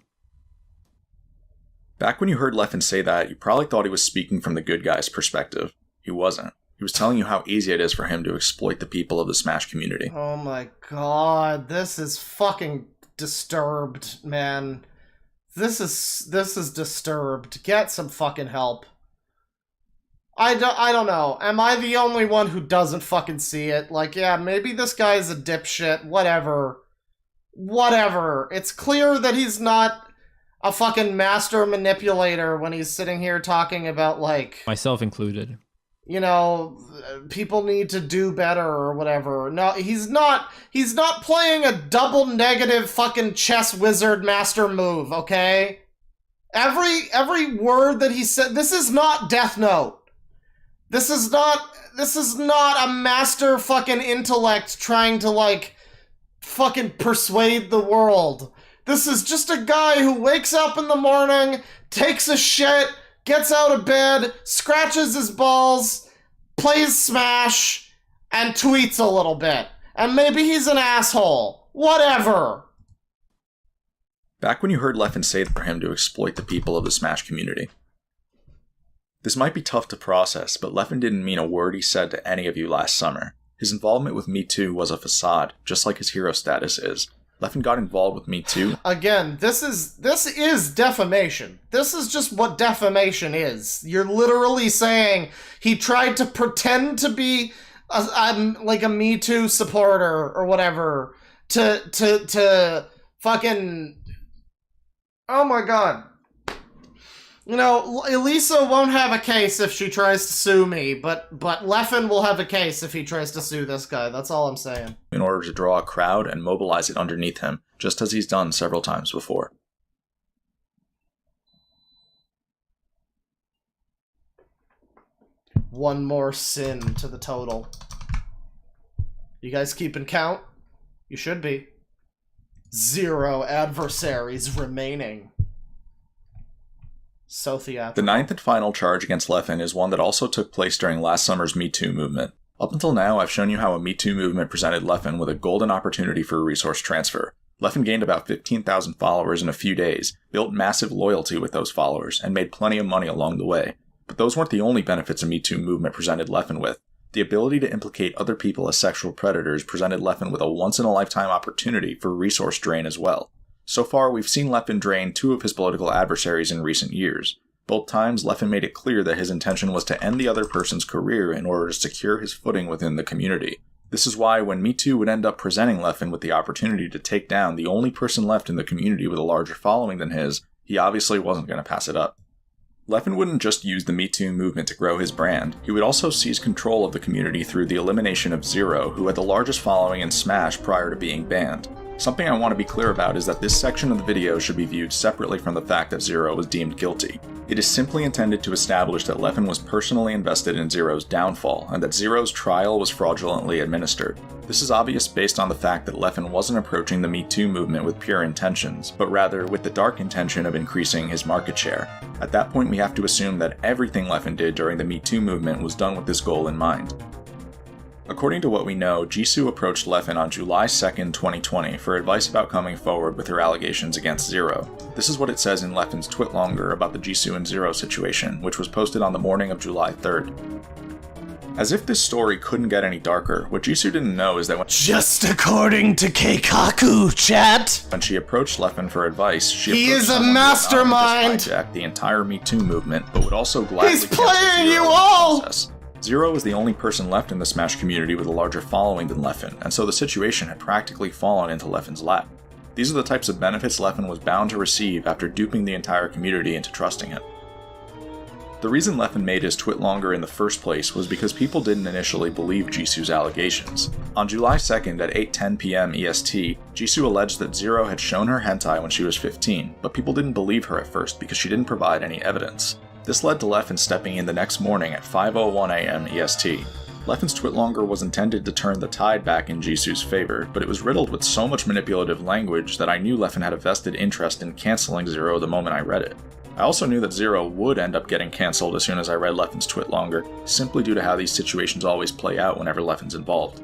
Back when you heard Leffen say that, you probably thought he was speaking from the good guy's perspective. He wasn't. He was telling you how easy it is for him to exploit the people of the Smash community. Oh my god, this is fucking disturbed, man. This is disturbed. Get some fucking help. I don't know. Am I the only one who doesn't fucking see it? Like, yeah, maybe this guy's a dipshit. Whatever. Whatever. It's clear that he's not a fucking master manipulator when he's sitting here talking about, like... myself included. You know, people need to do better or whatever. No, he's not playing a double negative fucking chess wizard master move, okay? Every word that he said, this is not Death Note. This is not a master fucking intellect trying to, like, fucking persuade the world. This is just a guy who wakes up in the morning, takes a shit, gets out of bed, scratches his balls, plays Smash, and tweets a little bit. And maybe he's an asshole. Whatever. Back when you heard Leffen say for him to exploit the people of the Smash community. This might be tough to process, but Leffen didn't mean a word he said to any of you last summer. His involvement with Me Too was a facade, just like his hero status is. Leffen got involved with Me Too. Again, this is defamation. This is just what defamation is. You're literally saying he tried to pretend to be like a Me Too supporter or whatever to fucking... Oh my god. You know, Elisa won't have a case if she tries to sue me, but Leffen will have a case if he tries to sue this guy. That's all I'm saying. In order to draw a crowd and mobilize it underneath him, just as he's done several times before. One more sin to the total. You guys keeping count? You should be. 0 adversaries remaining. So theatrical. The ninth and final charge against Leffen is one that also took place during last summer's Me Too movement. Up until now, I've shown you how a Me Too movement presented Leffen with a golden opportunity for a resource transfer. Leffen gained about 15,000 followers in a few days, built massive loyalty with those followers, and made plenty of money along the way. But those weren't the only benefits a Me Too movement presented Leffen with. The ability to implicate other people as sexual predators presented Leffen with a once-in-a-lifetime opportunity for resource drain as well. So far, we've seen Leffen drain 2 of his political adversaries in recent years. Both times, Leffen made it clear that his intention was to end the other person's career in order to secure his footing within the community. This is why when Me Too would end up presenting Leffen with the opportunity to take down the only person left in the community with a larger following than his, he obviously wasn't going to pass it up. Leffen wouldn't just use the Me Too movement to grow his brand, he would also seize control of the community through the elimination of Zero, who had the largest following in Smash prior to being banned. Something I want to be clear about is that this section of the video should be viewed separately from the fact that Zero was deemed guilty. It is simply intended to establish that Leffen was personally invested in Zero's downfall, and that Zero's trial was fraudulently administered. This is obvious based on the fact that Leffen wasn't approaching the Me Too movement with pure intentions, but rather with the dark intention of increasing his market share. At that point, we have to assume that everything Leffen did during the Me Too movement was done with this goal in mind. According to what we know, Jisoo approached Leffen on July 2nd, 2020 for advice about coming forward with her allegations against Zero. This is what it says in Leffen's Twitlonger about the Jisoo and Zero situation, which was posted on the morning of July 3rd. As if this story couldn't get any darker, what Jisoo didn't know is that when— Just according to Keikaku, chat! When she approached Leffen for advice, she He approached is a someone who would not mastermind! just hijack the entire Me Too movement, but would also gladly He's cancel playing Zero you in the all! process. Zero is the only person left in the Smash community with a larger following than Leffen, and so the situation had practically fallen into Leffen's lap. These are the types of benefits Leffen was bound to receive after duping the entire community into trusting him. The reason Leffen made his Twitlonger in the first place was because people didn't initially believe Jisoo's allegations. On July 2nd at 8:10 PM EST, Jisoo alleged that Zero had shown her hentai when she was 15, but people didn't believe her at first because she didn't provide any evidence. This led to Leffen stepping in the next morning at 5:01 AM EST. Leffen's Twitlonger was intended to turn the tide back in Jisoo's favor, but it was riddled with so much manipulative language that I knew Leffen had a vested interest in canceling Zero the moment I read it. I also knew that Zero would end up getting cancelled as soon as I read Leffen's Twitlonger, simply due to how these situations always play out whenever Leffen's involved.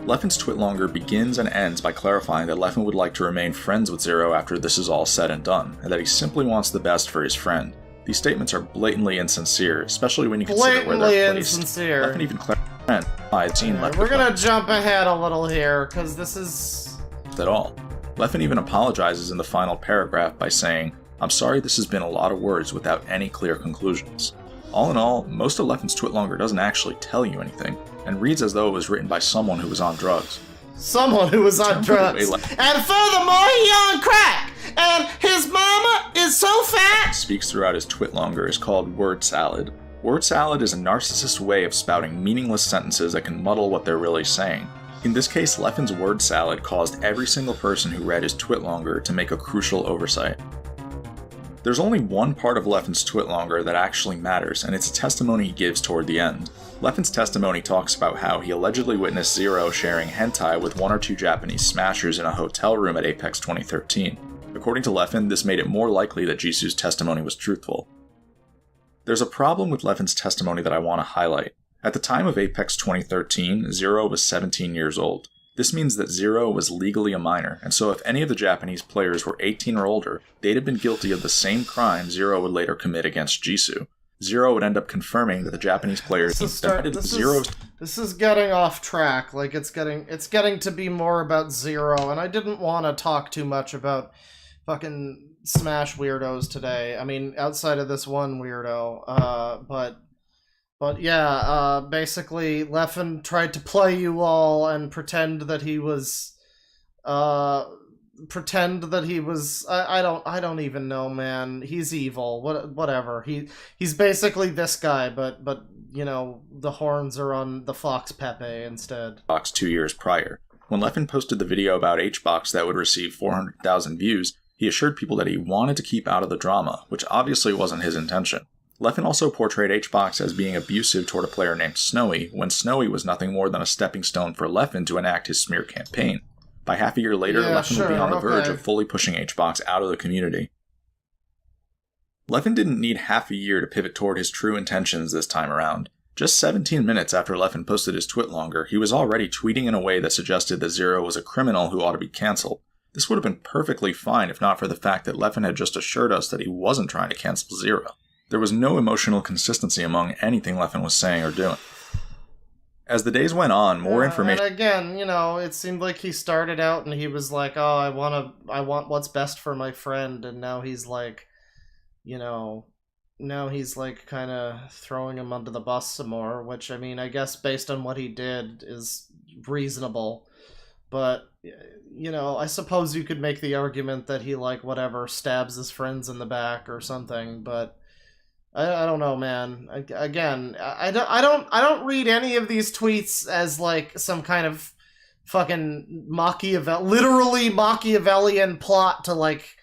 Leffen's Twitlonger begins and ends by clarifying that Leffen would like to remain friends with Zero after this is all said and done, and that he simply wants the best for his friend. These statements are blatantly insincere, especially when you consider where they're placed. Insincere. Leffen even clarified I had seen Leffen We're gonna jump ahead a little here, because this is... at all. Leffen even apologizes in the final paragraph by saying, "I'm sorry this has been a lot of words without any clear conclusions." All in all, most of Leffen's Twitlonger doesn't actually tell you anything, and reads as though it was written by someone who was on drugs. Someone who was on drugs. And furthermore, he on crack! And his mama is so fat! Speaks throughout his Twitlonger is called word salad. Word salad is a narcissist way of spouting meaningless sentences that can muddle what they're really saying. In this case, Leffen's word salad caused every single person who read his Twitlonger to make a crucial oversight. There's only one part of Leffen's Twitlonger that actually matters, and it's a testimony he gives toward the end. Leffen's testimony talks about how he allegedly witnessed Zero sharing hentai with 1 or 2 Japanese smashers in a hotel room at Apex 2013. According to Leffen, this made it more likely that Jisoo's testimony was truthful. There's a problem with Leffen's testimony that I want to highlight. At the time of Apex 2013, Zero was 17 years old. This means that Zero was legally a minor, and so if any of the Japanese players were 18 or older, they'd have been guilty of the same crime Zero would later commit against Jisoo. Zero would end up confirming that the Japanese players This is getting off track. Like, it's getting to be more about Zero, and I didn't want to talk too much about fucking Smash weirdos today. I mean, outside of this one weirdo, But yeah, basically, Leffen tried to play you all and pretend that he was pretend that he was. I don't even know, man. He's evil. Whatever. He's basically this guy, but you know, the horns are on the Fox Pepe instead. 2 years prior. When Leffen posted the video about HBox that would receive 400,000 views, he assured people that he wanted to keep out of the drama, which obviously wasn't his intention. Leffen also portrayed HBox as being abusive toward a player named Snowy, when Snowy was nothing more than a stepping stone for Leffen to enact his smear campaign. By half a year later, Leffen would be on the verge of fully pushing HBox out of the community. Leffen didn't need half a year to pivot toward his true intentions this time around. Just 17 minutes after Leffen posted his twit longer, he was already tweeting in a way that suggested that Zero was a criminal who ought to be cancelled. This would have been perfectly fine if not for the fact that Leffen had just assured us that he wasn't trying to cancel Zero. There was no emotional consistency among anything Leffen was saying or doing. As the days went on, more information... And again, you know, it seemed like he started out and he was like, oh, I want what's best for my friend, and now he's like, you know, now he's like kind of throwing him under the bus some more, which, I mean, I guess based on what he did is reasonable. But, you know, I suppose you could make the argument that he, like, whatever, stabs his friends in the back or something, but... I don't know, man. Again, I don't read any of these tweets as like some kind of fucking literally Machiavellian plot to like,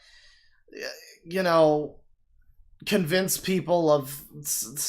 you know, convince people of.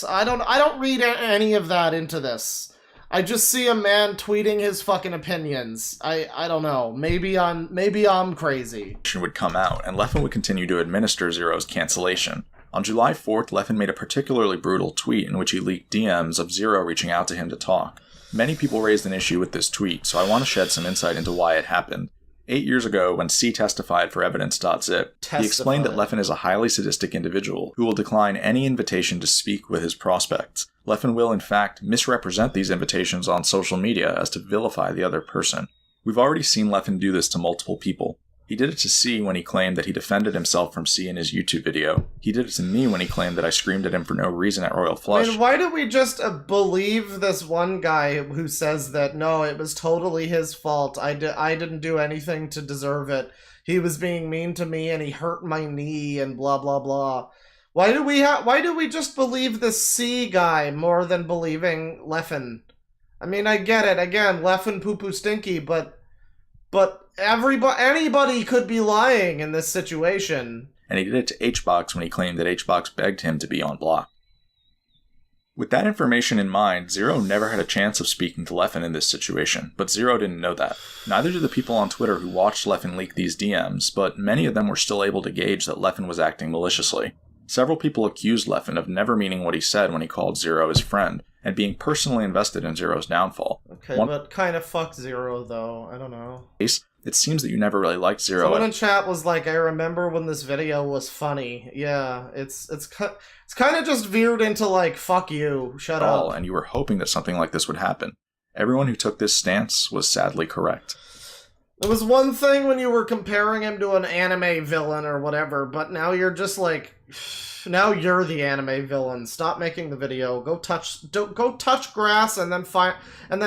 I don't read any of that into this. I just see a man tweeting his fucking opinions. I don't know. Maybe I'm crazy. Would come out, and Leffen would continue to administer Zero's cancellation. On July 4th, Leffen made a particularly brutal tweet in which he leaked DMs of Zero reaching out to him to talk. Many people raised an issue with this tweet, so I want to shed some insight into why it happened. 8 years ago, when C testified for evidence.zip, he explained that Leffen is a highly sadistic individual who will decline any invitation to speak with his prospects. Leffen will, in fact, misrepresent these invitations on social media as to vilify the other person. We've already seen Leffen do this to multiple people. He did it to C when he claimed that he defended himself from C in his YouTube video. He did it to me when he claimed that I screamed at him for no reason at Royal Flush. I mean, why do we just believe this one guy who says that, no, it was totally his fault, I didn't do anything to deserve it, he was being mean to me and he hurt my knee and blah blah blah. Why do we just believe this C guy more than believing Leffen? I mean, I get it, again, Leffen poo-poo stinky, but anybody could be lying in this situation. And he did it to HBox when he claimed that HBox begged him to be on block. With that information in mind, Zero never had a chance of speaking to Leffen in this situation, but Zero didn't know that. Neither did the people on Twitter who watched Leffen leak these DMs, but many of them were still able to gauge that Leffen was acting maliciously. Several people accused Leffen of never meaning what he said when he called Zero his friend, and being personally invested in Zero's downfall. Okay, but kind of fuck Zero, though. I don't know. It seems that you never really liked Zero. Someone in chat was like, I remember when this video was funny. Yeah, it's kind of just veered into like, fuck you, shut up. And you were hoping that something like this would happen. Everyone who took this stance was sadly correct. It was one thing when you were comparing him to an anime villain or whatever, but now you're just like... Now you're the anime villain. Stop making the video. Go touch grass and then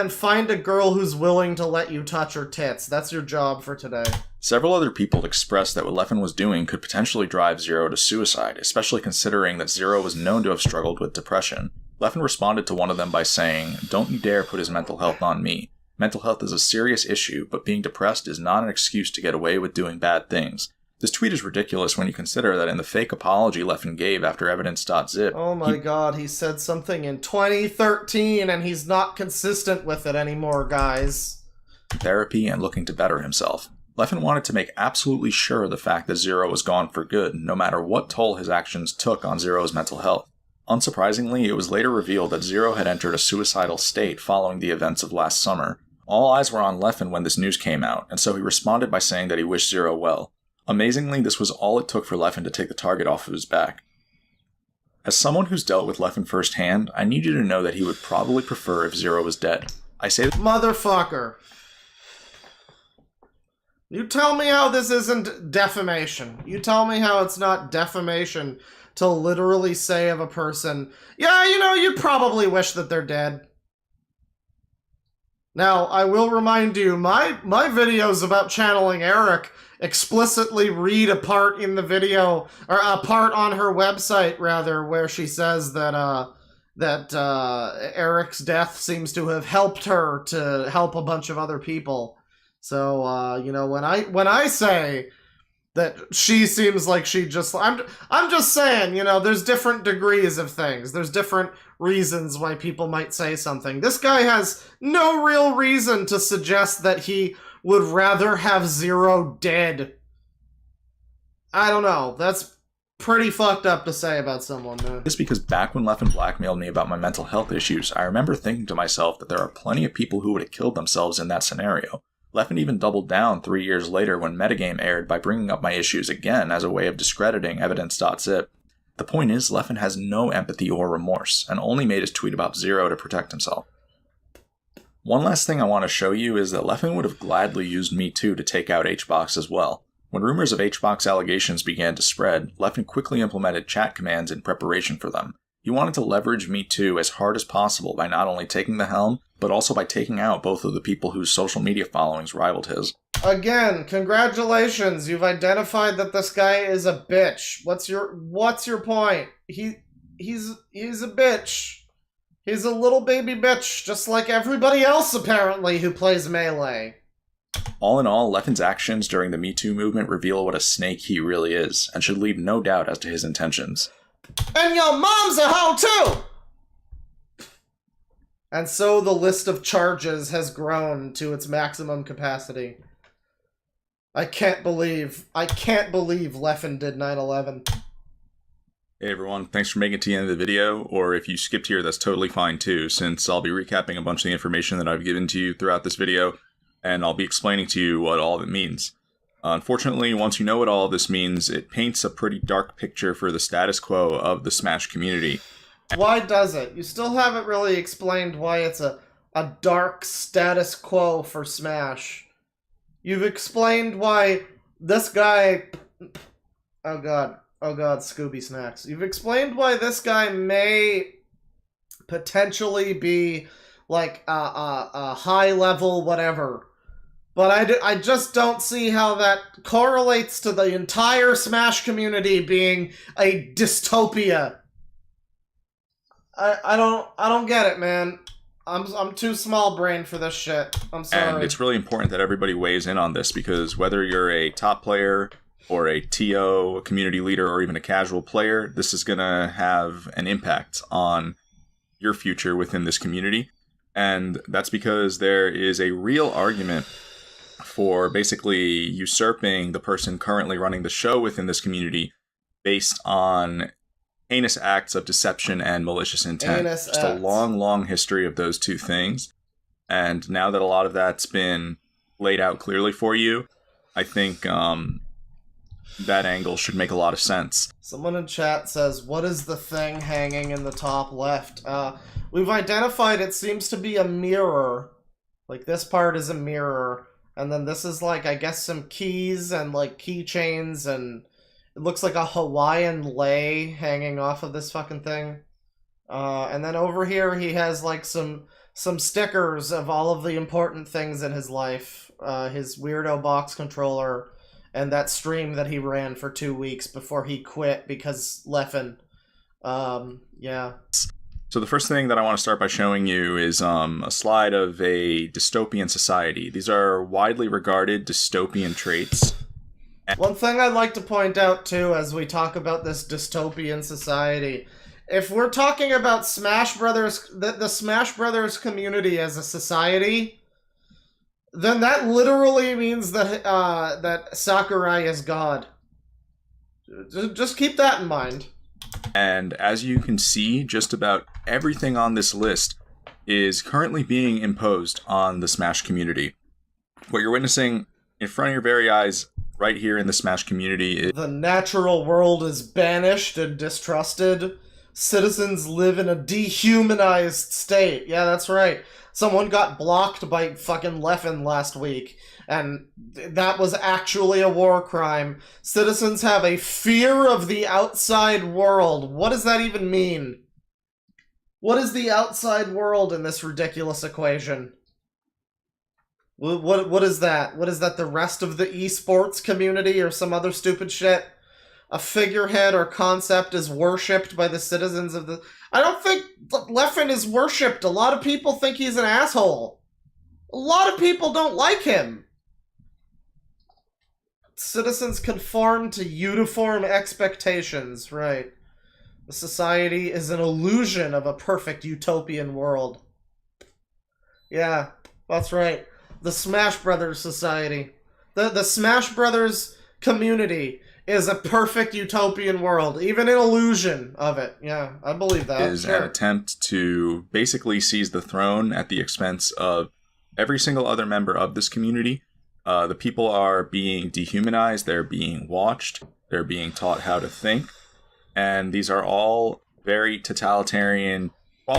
find a girl who's willing to let you touch her tits. That's your job for today. Several other people expressed that what Leffen was doing could potentially drive Zero to suicide, especially considering that Zero was known to have struggled with depression. Leffen responded to one of them by saying, "Don't you dare put his mental health on me. Mental health is a serious issue, but being depressed is not an excuse to get away with doing bad things." This tweet is ridiculous when you consider that in the fake apology Leffen gave after evidence.zip... Oh my god, he said something in 2013 and he's not consistent with it anymore, guys. Therapy and looking to better himself. Leffen wanted to make absolutely sure of the fact that Zero was gone for good, no matter what toll his actions took on Zero's mental health. Unsurprisingly, it was later revealed that Zero had entered a suicidal state following the events of last summer. All eyes were on Leffen when this news came out, and so he responded by saying that he wished Zero well. Amazingly, this was all it took for Leffen to take the target off of his back. As someone who's dealt with Leffen firsthand, I need you to know that he would probably prefer if Zero was dead. I say that— Motherfucker. You tell me how this isn't defamation. You tell me how it's not defamation to literally say of a person, yeah, you know, you'd probably wish that they're dead. Now, I will remind you, my videos about channeling Eric explicitly read a part in the video, or a part on her website, rather, where she says that Eric's death seems to have helped her to help a bunch of other people. So, you know, when I say that she seems like she just... I'm just saying, you know, there's different degrees of things. There's different reasons why people might say something. This guy has no real reason to suggest that he would rather have Zero dead. I don't know. That's pretty fucked up to say about someone, man. This because back when Leffen blackmailed me about my mental health issues, I remember thinking to myself that there are plenty of people who would have killed themselves in that scenario. Leffen even doubled down 3 years later when Metagame aired by bringing up my issues again as a way of discrediting evidence.zip. The point is, Leffen has no empathy or remorse, and only made his tweet about Zero to protect himself. One last thing I want to show you is that Leffen would have gladly used Me Too to take out HBox as well. When rumors of HBox allegations began to spread, Leffen quickly implemented chat commands in preparation for them. He wanted to leverage Me Too as hard as possible by not only taking the helm, but also by taking out both of the people whose social media followings rivaled his. Again, congratulations, you've identified that this guy is a bitch. What's your point? He's a bitch. He's a little baby bitch, just like everybody else, apparently, who plays Melee. All in all, Leffen's actions during the Me Too movement reveal what a snake he really is, and should leave no doubt as to his intentions. And your mom's a hoe, too! And so the list of charges has grown to its maximum capacity. I can't believe Leffen did 9/11. Hey everyone, thanks for making it to the end of the video, or if you skipped here, that's totally fine too, since I'll be recapping a bunch of the information that I've given to you throughout this video, and I'll be explaining to you what all of it means. Unfortunately, once you know what all of this means, it paints a pretty dark picture for the status quo of the Smash community. Why does it? You still haven't really explained why it's a dark status quo for Smash. You've explained why this guy... Oh god, Scooby Snacks. You've explained why this guy may potentially be like a high level whatever. But I just don't see how that correlates to the entire Smash community being a dystopia. I don't get it, man. I'm too small brained for this shit. I'm sorry. And it's really important that everybody weighs in on this, because whether you're a top player or a TO, a community leader, or even a casual player, this is going to have an impact on your future within this community. And that's because there is a real argument for basically usurping the person currently running the show within this community based on heinous acts of deception and malicious intent. Just a long, long history of those two things. And now that a lot of that's been laid out clearly for you, I think that angle should make a lot of sense. Someone in chat says, what is the thing hanging in the top left? We've identified it seems to be a mirror. Like, this part is a mirror. And then this is, like, I guess some keys and, like, keychains, and it looks like a Hawaiian lei hanging off of this fucking thing. And then over here he has, like, some stickers of all of the important things in his life. His weirdo box controller, and that stream that he ran for 2 weeks before he quit because Leffen. Yeah. So the first thing that I want to start by showing you is a slide of a dystopian society. These are widely regarded dystopian traits. One thing I'd like to point out, too, as we talk about this dystopian society, if we're talking about Smash Brothers, the Smash Brothers community as a society, then that literally means that that Sakurai is God. Just keep that in mind. And as you can see, just about everything on this list is currently being imposed on the Smash community. What you're witnessing in front of your very eyes right here in the Smash community is... The natural world is banished and distrusted. Citizens live in a dehumanized state. Yeah, that's right. Someone got blocked by fucking Leffen last week, and that was actually a war crime. Citizens have a fear of the outside world. What does that even mean? What is the outside world in this ridiculous equation? What is that? What is that? The rest of the esports community or some other stupid shit? A figurehead or concept is worshipped by the citizens of the... I don't think Leffen is worshipped. A lot of people think he's an asshole. A lot of people don't like him. Citizens conform to uniform expectations, right. The society is an illusion of a perfect utopian world. Yeah, that's right. The Smash Brothers Society. The Smash Brothers community is a perfect utopian world, even an illusion of it. Yeah, I believe that. Is an attempt to basically seize the throne at the expense of every single other member of this community. The people are being dehumanized, they're being watched, they're being taught how to think, and these are all very totalitarian.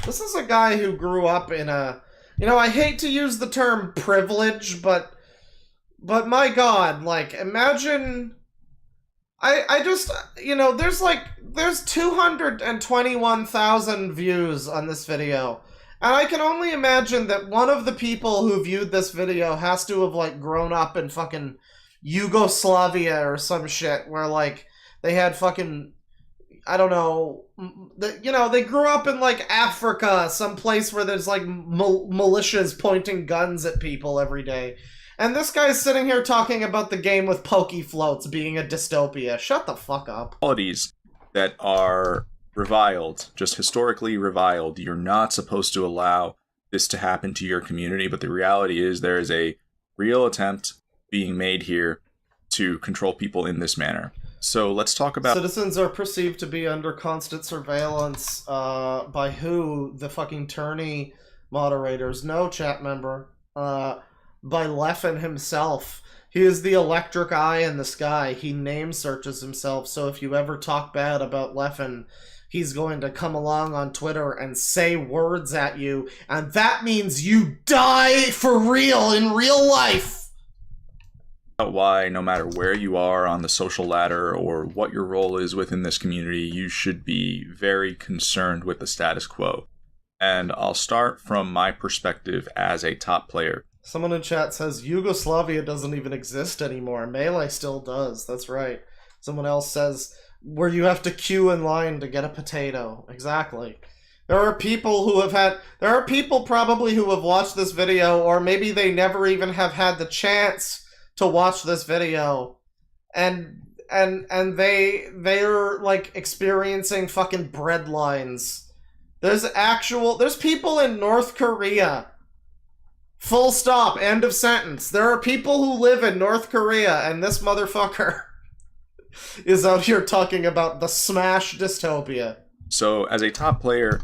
This is a guy who grew up in a... You know, I hate to use the term privilege, but my God, like, imagine... I just, you know, there's 221,000 views on this video. And I can only imagine that one of the people who viewed this video has to have, like, grown up in fucking Yugoslavia or some shit, where, like, they had fucking, I don't know, you know, they grew up in, like, Africa, some place where there's, like, militias pointing guns at people every day. And this guy's sitting here talking about the game with pokey floats being a dystopia. Shut the fuck up. Qualities that are reviled, just historically reviled. You're not supposed to allow this to happen to your community, but the reality is there is a real attempt being made here to control people in this manner. So let's talk about... Citizens are perceived to be under constant surveillance by who? The fucking tourney moderators. No, chat member. By Leffen himself. He is the electric eye in the sky. He name searches himself, so if you ever talk bad about Leffen, he's going to come along on Twitter and say words at you, and that means you die for real in real life! Why, no matter where you are on the social ladder or what your role is within this community, you should be very concerned with the status quo. And I'll start from my perspective as a top player. Someone in chat says Yugoslavia doesn't even exist anymore. Melee still does. That's right. Someone else says where you have to queue in line to get a potato. Exactly. There are people who have had... There are people probably who have watched this video, or maybe they never even have had the chance to watch this video. And they're like experiencing fucking bread lines. There's people in North Korea. Full stop. End of sentence. There are people who live in North Korea, and this motherfucker is out here talking about the Smash dystopia. So, as a top player,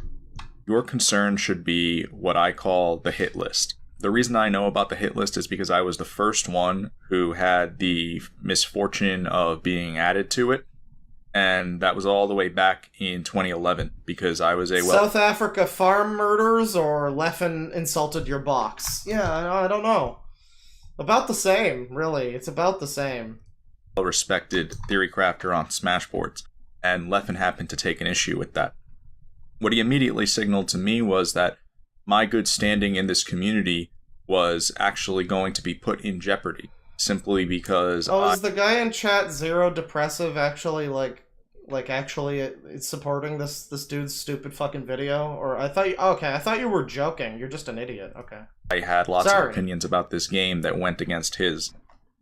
your concern should be what I call the hit list. The reason I know about the hit list is because I was the first one who had the misfortune of being added to it. And that was all the way back in 2011, because I was a... South Africa farm murders, or Leffen insulted your box? Yeah, I don't know. About the same, really. It's about the same. ...respected theory crafter on Smashboards, and Leffen happened to take an issue with that. What he immediately signaled to me was that my good standing in this community was actually going to be put in jeopardy. Simply because... is the guy in chat Zero Depressive actually, actually supporting this dude's stupid fucking video? Or I thought you were joking. You're just an idiot. Okay. I had lots of opinions about this game that went against his.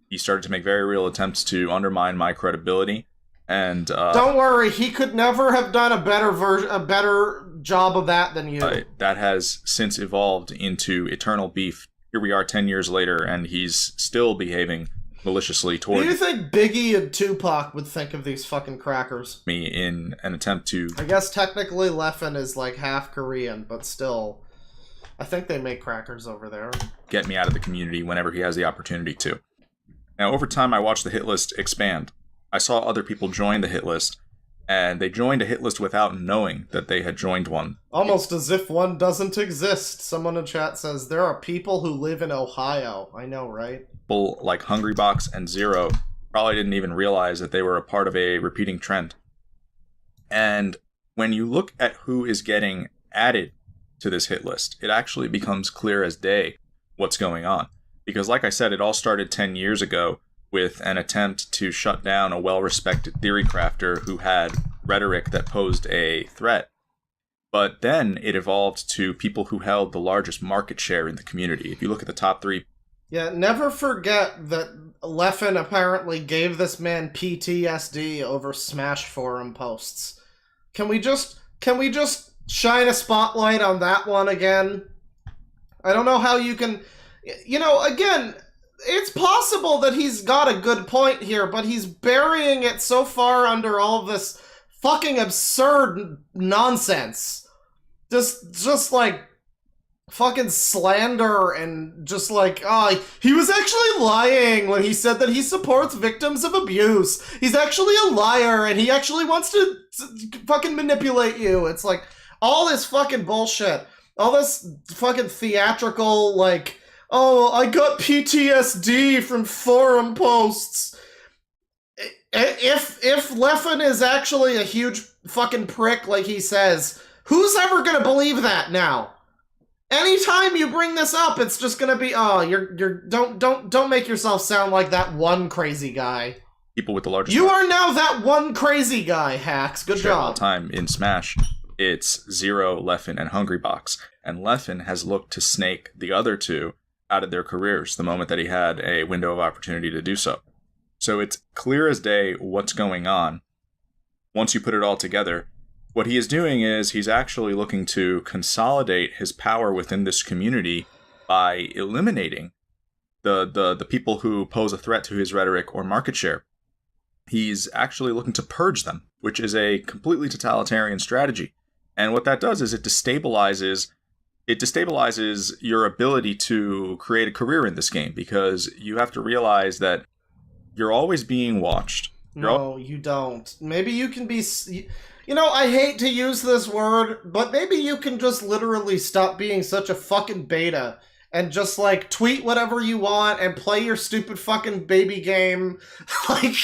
He started to make very real attempts to undermine my credibility, and... Don't worry, he could never have done a better job of that than you. That has since evolved into eternal beef. Here we are 10 years later, and he's still behaving maliciously toward... Do you think Biggie and Tupac would think of these fucking crackers? ...me in an attempt to... I guess technically Leffen is like half Korean, but still, I think they make crackers over there. ...get me out of the community whenever he has the opportunity to. Now, over time, I watched the hit list expand. I saw other people join the hit list, and they joined a hit list without knowing that they had joined one. Almost as if one doesn't exist. Someone in chat says, there are people who live in Ohio. I know, right? People like Hungrybox and Zero probably didn't even realize that they were a part of a repeating trend. And when you look at who is getting added to this hit list, it actually becomes clear as day what's going on. Because like I said, it all started 10 years ago with an attempt to shut down a well-respected theory crafter who had rhetoric that posed a threat. But then it evolved to people who held the largest market share in the community. If you look at the top 3... Yeah, never forget that Leffen apparently gave this man PTSD over Smash forum posts. Can we just shine a spotlight on that one again? I don't know how you can... again, it's possible that he's got a good point here, but he's burying it so far under all of this fucking absurd nonsense. Just like fucking slander and just like, he was actually lying when he said that he supports victims of abuse. He's actually a liar and he actually wants to fucking manipulate you. It's like all this fucking bullshit. All this fucking theatrical, like, I got PTSD from forum posts. If Leffen is actually a huge fucking prick like he says, who's ever gonna believe that now? Anytime you bring this up, it's just gonna be, don't make yourself sound like that one crazy guy. People with the largest... You are now that one crazy guy, Hacks. Good job. All time in Smash, it's Zero, Leffen, and Hungrybox. And Leffen has looked to snake the other two out of their careers the moment that he had a window of opportunity to do so. So it's clear as day what's going on. Once you put it all together, what he is doing is he's actually looking to consolidate his power within this community by eliminating the people who pose a threat to his rhetoric or market share. He's actually looking to purge them, which is a completely totalitarian strategy. And what that does is it destabilizes your ability to create a career in this game, because you have to realize that you're always being watched. No, you don't. Maybe you can be... I hate to use this word, but maybe you can just literally stop being such a fucking beta and just, like, tweet whatever you want and play your stupid fucking baby game. Like,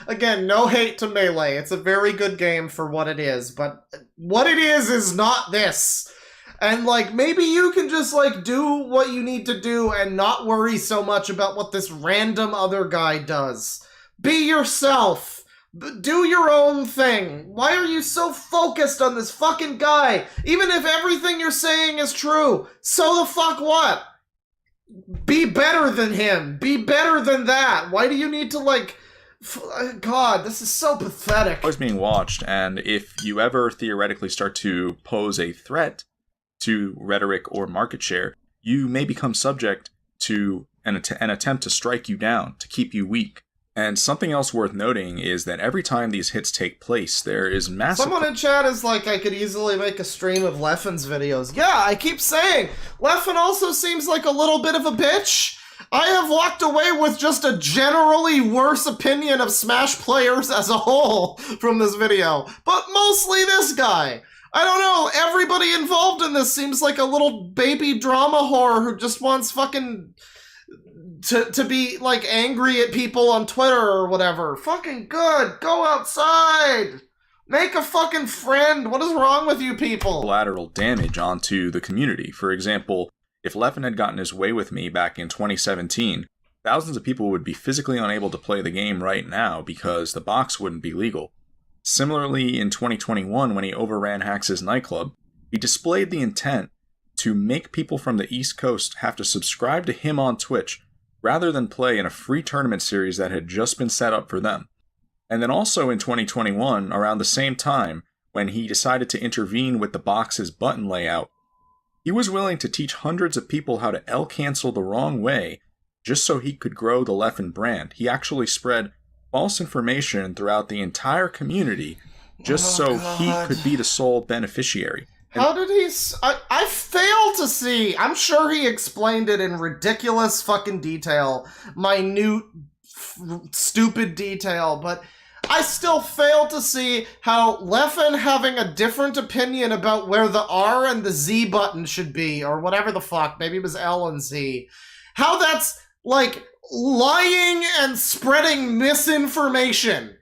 again, no hate to Melee. It's a very good game for what it is, but what it is not this. And, like, maybe you can just, like, do what you need to do and not worry so much about what this random other guy does. Be yourself. Do your own thing. Why are you so focused on this fucking guy? Even if everything you're saying is true, so the fuck what? Be better than him. Be better than that. Why do you need to, like... God, this is so pathetic. Always being watched, and if you ever theoretically start to pose a threat to rhetoric or market share, you may become subject to an attempt to strike you down, to keep you weak. And something else worth noting is that every time these hits take place, there is massive... Someone in chat is like, I could easily make a stream of Leffen's videos. Yeah, I keep saying, Leffen also seems like a little bit of a bitch. I have walked away with just a generally worse opinion of Smash players as a whole from this video. But mostly this guy. I don't know, everybody involved in this seems like a little baby drama whore who just wants fucking... To be, like, angry at people on Twitter or whatever. Fucking good. Go outside. Make a fucking friend. What is wrong with you people? Collateral damage onto the community. For example, if Leffen had gotten his way with me back in 2017, thousands of people would be physically unable to play the game right now because the box wouldn't be legal. Similarly, in 2021, when he overran Hax's nightclub, he displayed the intent to make people from the East Coast have to subscribe to him on Twitch rather than play in a free tournament series that had just been set up for them. And then also in 2021, around the same time, when he decided to intervene with the box's button layout, he was willing to teach hundreds of people how to L-cancel the wrong way just so he could grow the Leffen brand. He actually spread false information throughout the entire community just so he could be the sole beneficiary. How did he... I fail to see. I'm sure he explained it in ridiculous fucking detail. Minute, stupid detail. But I still fail to see how Leffen having a different opinion about where the R and the Z button should be, or whatever the fuck. Maybe it was L and Z. How that's, like, lying and spreading misinformation.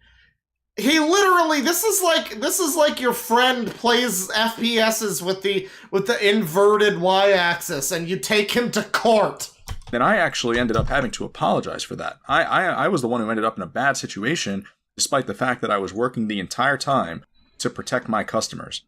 He literally, this is like your friend plays FPSs with the inverted y-axis and you take him to court. then I actually ended up having to apologize for that. I was the one who ended up in a bad situation, despite the fact that I was working the entire time to protect my customers.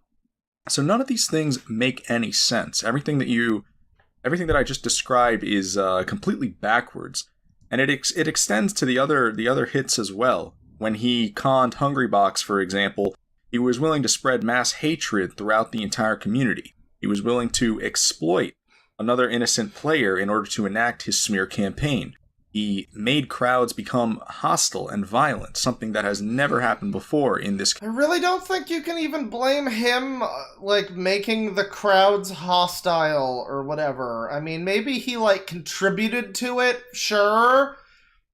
So none of these things make any sense. Everything that I just described is completely backwards, and it extends to the other hits as well. When he conned Hungrybox, for example, he was willing to spread mass hatred throughout the entire community. He was willing to exploit another innocent player in order to enact his smear campaign. He made crowds become hostile and violent, something that has never happened before in this. I really don't think you can even blame him, like, making the crowds hostile or whatever. I mean, maybe he, like, contributed to it, sure,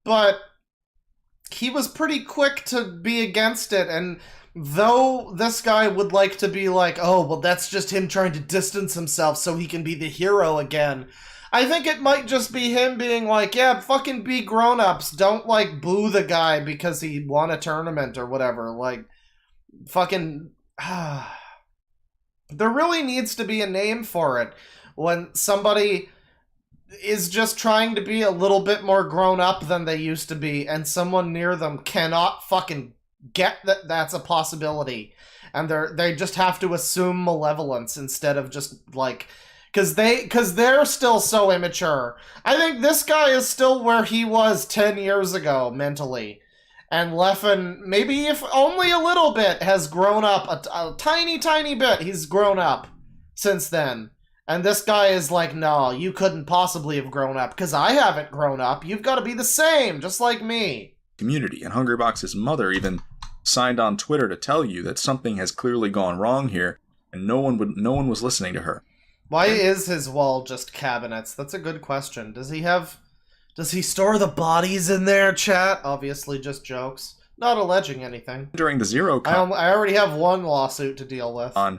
but he was pretty quick to be against it, and though this guy would like to be like, oh, well, that's just him trying to distance himself so he can be the hero again, I think it might just be him being like, yeah, fucking be grown-ups. Don't, like, boo the guy because he won a tournament or whatever. Like, fucking... There really needs to be a name for it. When somebody is just trying to be a little bit more grown-up than they used to be, and someone near them cannot fucking get that that's a possibility. And they just have to assume malevolence instead of just, like... Because they're still so immature. I think this guy is still where he was 10 years ago, mentally. And Leffen, maybe if only a little bit, has grown up. A tiny, tiny bit, he's grown up since then. And this guy is like, no, you couldn't possibly have grown up, because I haven't grown up. You've got to be the same, just like me. Community, and Hungrybox's mother even signed on Twitter to tell you that something has clearly gone wrong here, and no one was listening to her. Why is his wall just cabinets? That's a good question. Does he store the bodies in there, chat? Obviously just jokes. Not alleging anything. During the Zero I already have one lawsuit to deal with. I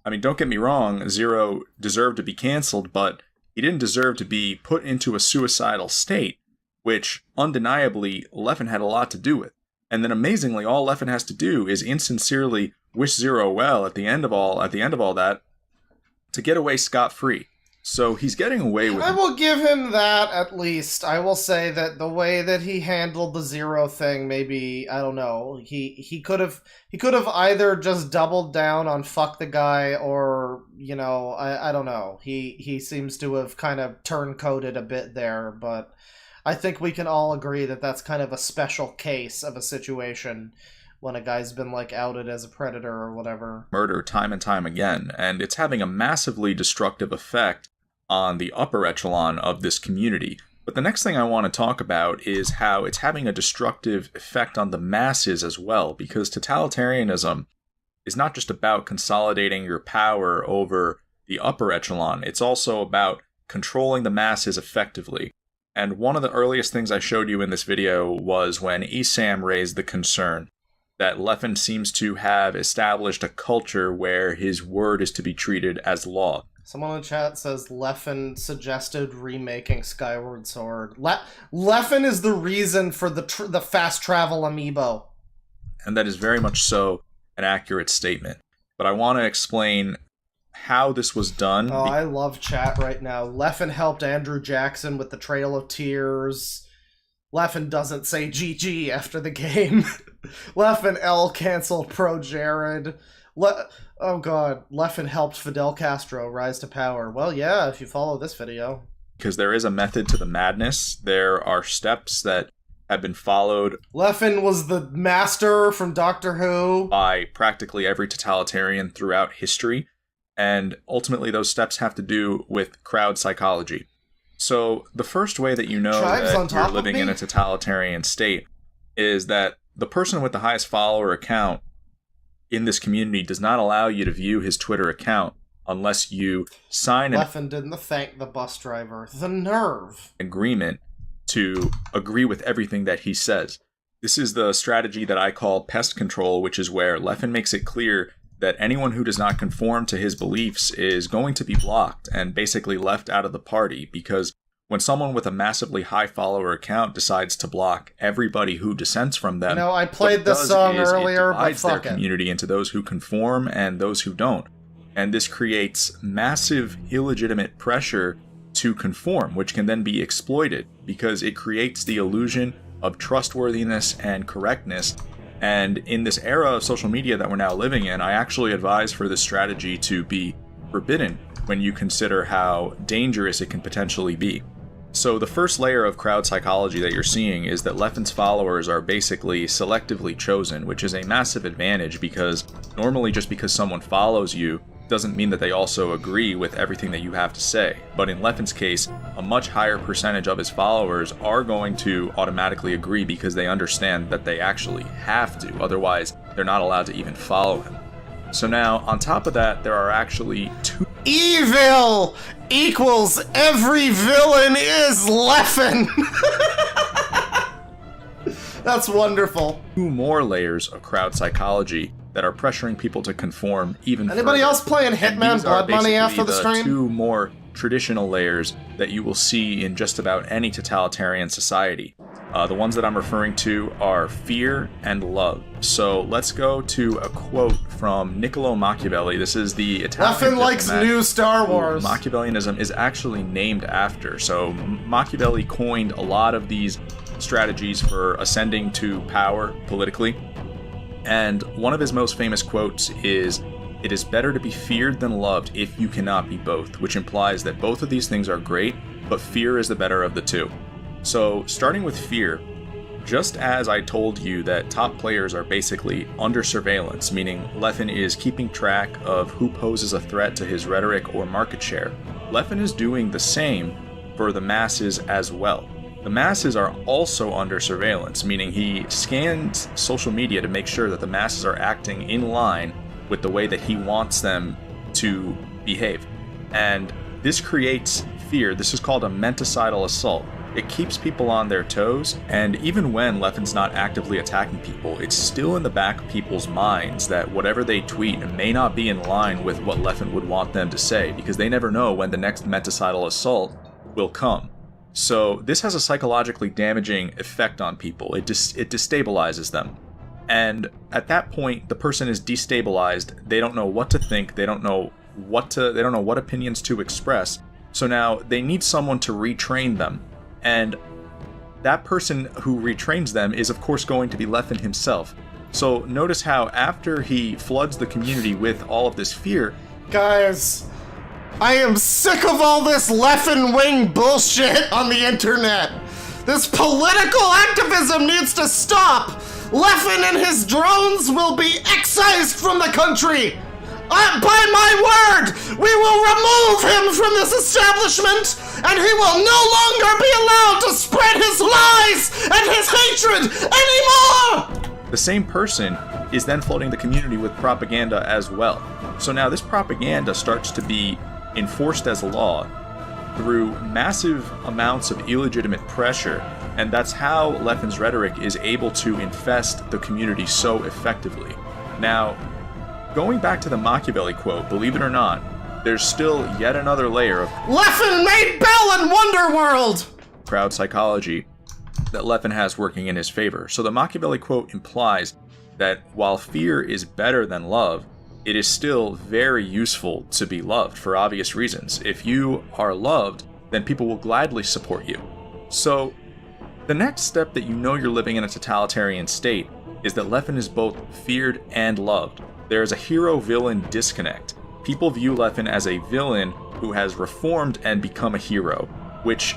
mean, don't get me wrong, Zero deserved to be canceled, but he didn't deserve to be put into a suicidal state, which undeniably Leffen had a lot to do with. And then amazingly, all Leffen has to do is insincerely wish Zero well at the end of all that, to get away scot-free. So he's getting away with it. I will give him that, at least. I will say that the way that he handled the Zero thing, maybe, I don't know, he could have either just doubled down on fuck the guy, or, you know, I don't know. He seems to have kind of turncoated a bit there, but I think we can all agree that that's kind of a special case of a situation when a guy's been, like, outed as a predator or whatever. Murder time and time again, and it's having a massively destructive effect on the upper echelon of this community. But the next thing I want to talk about is how it's having a destructive effect on the masses as well, because totalitarianism is not just about consolidating your power over the upper echelon, it's also about controlling the masses effectively. And one of the earliest things I showed you in this video was when Esam raised the concern that Leffen seems to have established a culture where his word is to be treated as law. Someone in the chat says Leffen suggested remaking Skyward Sword. Leffen is the reason for the fast travel amiibo. And that is very much so an accurate statement. But I want to explain how this was done. Oh, I love chat right now. Leffen helped Andrew Jackson with the Trail of Tears. Leffen doesn't say GG after the game. Leffen L canceled Pro Jared. Oh god, Leffen helped Fidel Castro rise to power. Well, yeah, if you follow this video. Because there is a method to the madness. There are steps that have been followed. Leffen was the master from Doctor Who. By practically every totalitarian throughout history. And ultimately those steps have to do with crowd psychology. So the first way that you know that you're living in a totalitarian state is that the person with the highest follower account in this community does not allow you to view his Twitter account unless you sign Leffen didn't thank the bus driver. The nerve. Agreement to agree with everything that he says. This is the strategy that I call pest control, which is where Leffen makes it clear that anyone who does not conform to his beliefs is going to be blocked and basically left out of the party, because when someone with a massively high follower account decides to block everybody who dissents from them, I played this song earlier, it divides their community into those who conform and those who don't. And this creates massive illegitimate pressure to conform, which can then be exploited because it creates the illusion of trustworthiness and correctness. And in this era of social media that we're now living in, I actually advise for this strategy to be forbidden when you consider how dangerous it can potentially be. So the first layer of crowd psychology that you're seeing is that Leffen's followers are basically selectively chosen, which is a massive advantage because normally just because someone follows you doesn't mean that they also agree with everything that you have to say. But in Leffen's case, a much higher percentage of his followers are going to automatically agree because they understand that they actually have to. Otherwise, they're not allowed to even follow him. So now, on top of that, there are actually two... Evil equals every villain is Leffen! That's wonderful. Two more layers of crowd psychology that are pressuring people to conform even Anybody further. else playing Hitman Blood Money after the stream? Two more traditional layers that you will see in just about any totalitarian society. The ones that I'm referring to are fear and love. So let's go to a quote from Niccolo Machiavelli. This is the Italian Leffen likes new Star Wars. Machiavellianism is actually named after. So Machiavelli coined a lot of these strategies for ascending to power politically. And one of his most famous quotes is, "It is better to be feared than loved if you cannot be both," which implies that both of these things are great, but fear is the better of the two. So, starting with fear, just as I told you that top players are basically under surveillance, meaning Leffen is keeping track of who poses a threat to his rhetoric or market share, Leffen is doing the same for the masses as well. The masses are also under surveillance, meaning he scans social media to make sure that the masses are acting in line with the way that he wants them to behave. And this creates fear. This is called a menticidal assault. It keeps people on their toes, and even when Leffen's not actively attacking people, it's still in the back of people's minds that whatever they tweet may not be in line with what Leffen would want them to say, because they never know when the next menticidal assault will come. So this has a psychologically damaging effect on people. It destabilizes them. And at that point, the person is destabilized. They don't know what to think. They don't know what opinions to express. So now they need someone to retrain them. And that person who retrains them is of course going to be Leffen himself. So notice how after he floods the community with all of this fear... Guys, I am sick of all this Leffen wing bullshit on the internet. This political activism needs to stop. Leffen and his drones will be excised from the country. By my word, we will remove him from this establishment, and he will no longer be allowed to spread his lies and his hatred anymore! The same person is then flooding the community with propaganda as well. So now this propaganda starts to be enforced as law through massive amounts of illegitimate pressure, and that's how Leffen's rhetoric is able to infest the community so effectively. Now, going back to the Machiavelli quote, believe it or not, there's still yet another layer of Leffen made Bell in Wonderworld! Crowd psychology that Leffen has working in his favor. So the Machiavelli quote implies that while fear is better than love, it is still very useful to be loved for obvious reasons. If you are loved, then people will gladly support you. So the next step that you know you're living in a totalitarian state is that Leffen is both feared and loved. There is a hero-villain disconnect. People view Leffen as a villain who has reformed and become a hero, which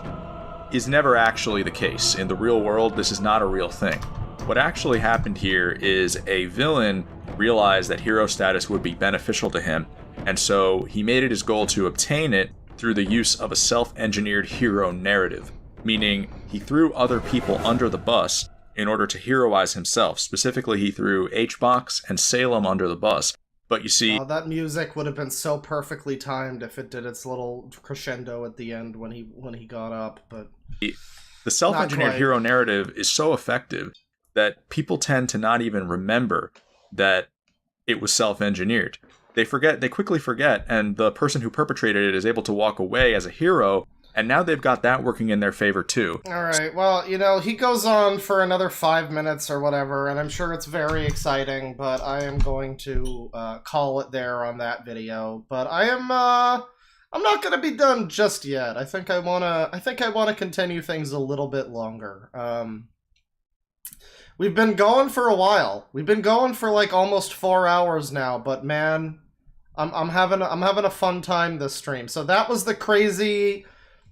is never actually the case. In the real world, this is not a real thing. What actually happened here is a villain realized that hero status would be beneficial to him, and so he made it his goal to obtain it through the use of a self-engineered hero narrative, meaning he threw other people under the bus in order to heroize himself. Specifically, he threw H-Box and Salem under the bus. But you see... that music would have been so perfectly timed if it did its little crescendo at the end when he got up, but... The self-engineered hero narrative is so effective that people tend to not even remember that it was self-engineered. They quickly forget, and the person who perpetrated it is able to walk away as a hero, and now they've got that working in their favor too. Alright, well, he goes on for another 5 minutes or whatever, and I'm sure it's very exciting, but I am going to call it there on that video. But I I'm not gonna be done just yet. I think I wanna continue things a little bit longer. We've been going for a while. We've been going for like almost 4 hours now, but man, I'm having a fun time this stream. So that was the crazy,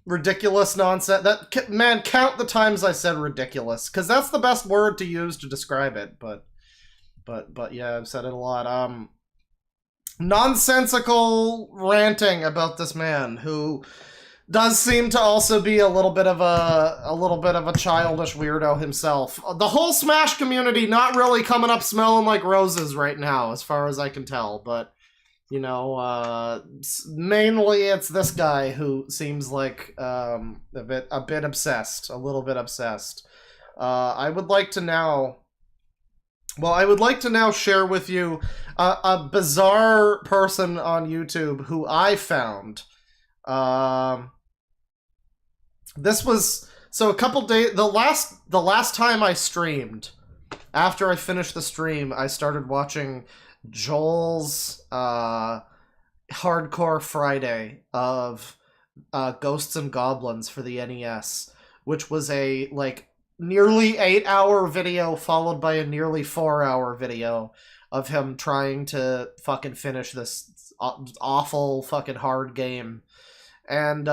ridiculous nonsense. That, man, count the times I said ridiculous, because that's the best word to use to describe it. But yeah, I've said it a lot. Nonsensical ranting about this man who does seem to also be a little bit of a childish weirdo himself. The whole Smash community not really coming up smelling like roses right now, as far as I can tell. But you know, mainly it's this guy who seems like a bit obsessed, a little bit obsessed. I would like to now share with you a bizarre person on YouTube who I found. This was so a couple days. The last time I streamed, after I finished the stream, I started watching Joel's Hardcore Friday of Ghosts and Goblins for the NES, which was a like nearly 8-hour video followed by a nearly 4-hour video of him trying to fucking finish this awful fucking hard game. And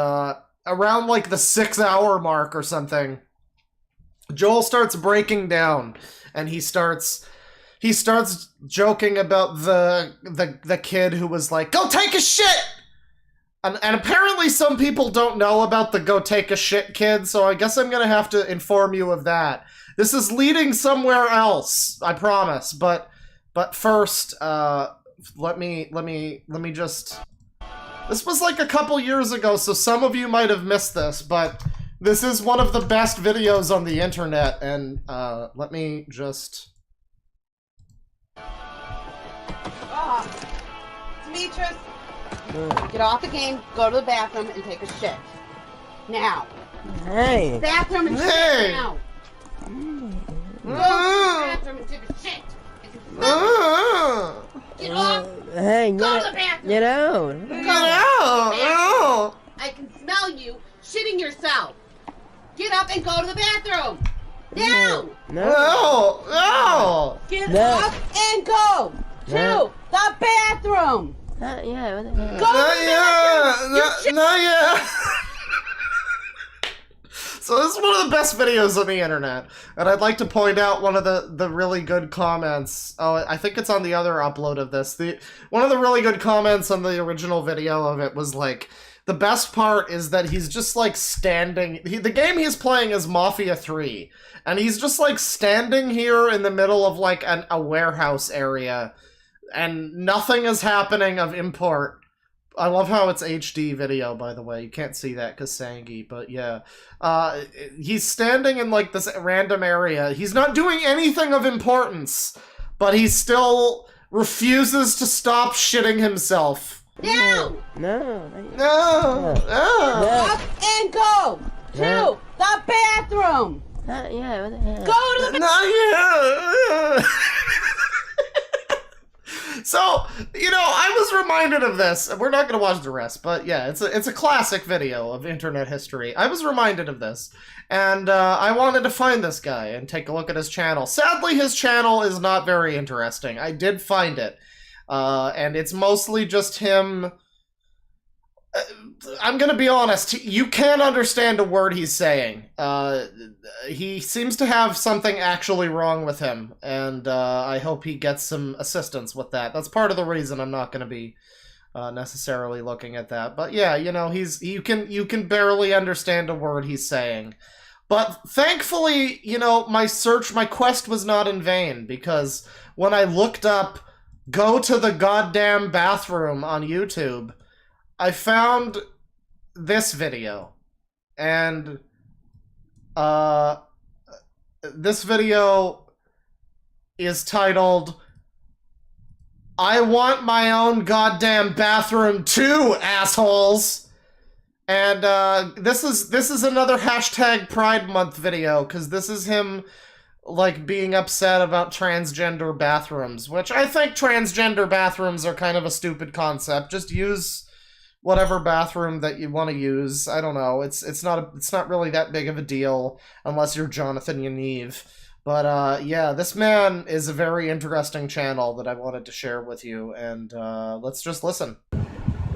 around like the 6-hour mark or something, Joel starts breaking down, and he starts joking about the kid who was like, "Go take a shit!" And apparently some people don't know about the go take a shit kid, so I guess I'm gonna have to inform you of that. This is leading somewhere else, I promise. But first, let me just. This was like a couple years ago, so some of you might have missed this, but this is one of the best videos on the internet, and let me just. Demetrius, get off the game, go to the bathroom, and take a shit. Now. Hey. Bathroom and shit now. Go to the bathroom and take a shit. Get off. Hey, go to the bathroom. Get out. Get out. I can smell you shitting yourself. Get up and go to the bathroom. Now. No. Get up and go to the bathroom. Yeah. Go to the bathroom. So this is one of the best videos on the internet, and I'd like to point out one of the really good comments. Oh, I think it's on the other upload of this. One of the really good comments on the original video of it was like, the best part is that he's just like standing. The game he's playing is Mafia 3, and he's just like standing here in the middle of like a warehouse area, and nothing is happening of import. I love how it's HD video, by the way. You can't see that because Sangi, but yeah. He's standing in like this random area. He's not doing anything of importance, but he still refuses to stop shitting himself. No! No. Up and go to the bathroom. Yeah. Go to the bathroom. So, you know, I was reminded of this. We're not going to watch the rest, but yeah, it's a classic video of internet history. I was reminded of this, and I wanted to find this guy and take a look at his channel. Sadly, his channel is not very interesting. I did find it, and it's mostly just him. I'm gonna be honest, you can't understand a word he's saying. He seems to have something actually wrong with him, and I hope he gets some assistance with that. That's part of the reason I'm not gonna be necessarily looking at that. But yeah, you know, you can barely understand a word he's saying. But thankfully, you know, my quest was not in vain, because when I looked up "go to the goddamn bathroom" on YouTube, I found this video, and this video is titled "I want my own goddamn bathroom too, assholes." And this is another hashtag Pride Month video, because this is him like being upset about transgender bathrooms, which I think transgender bathrooms are kind of a stupid concept. Just use whatever bathroom that you want to use. I don't know. It's not really that big of a deal unless you're Jonathan Yaniv. But yeah, this man is a very interesting channel that I wanted to share with you, and let's just listen.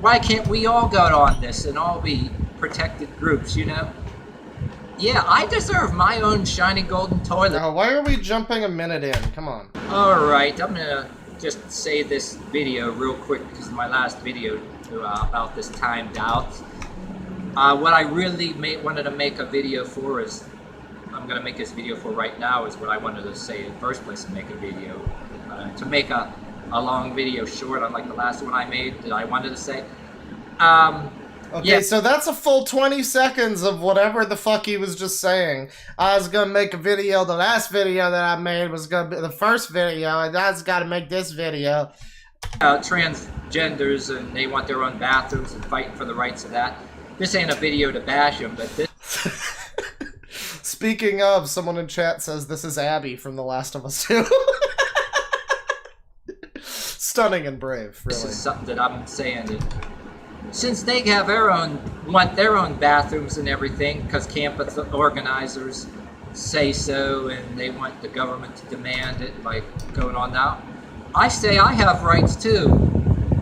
Why can't we all go on this and all be protected groups, you know? Yeah, I deserve my own shiny golden toilet. Now, why are we jumping a minute in? Come on. Alright, I'm gonna just say this video real quick because my last video about this timed out. What I really wanted to make a video for is, I'm gonna make this video for right now, is what I wanted to say in the first place to make a video. To make a long video short, unlike the last one I made that I wanted to say. Okay, yeah. So that's a full 20 seconds of whatever the fuck he was just saying. I was gonna make a video, the last video that I made was gonna be the first video, and I just gotta make this video. Transgenders, and they want their own bathrooms and fighting for the rights of that. This ain't a video to bash them, but this... Speaking of, someone in chat says this is Abby from The Last of Us 2. Stunning and brave, really. This is something that I'm saying that since they have want their own bathrooms and everything, because campus organizers say so, and they want the government to demand it, like going on now, I say I have rights too.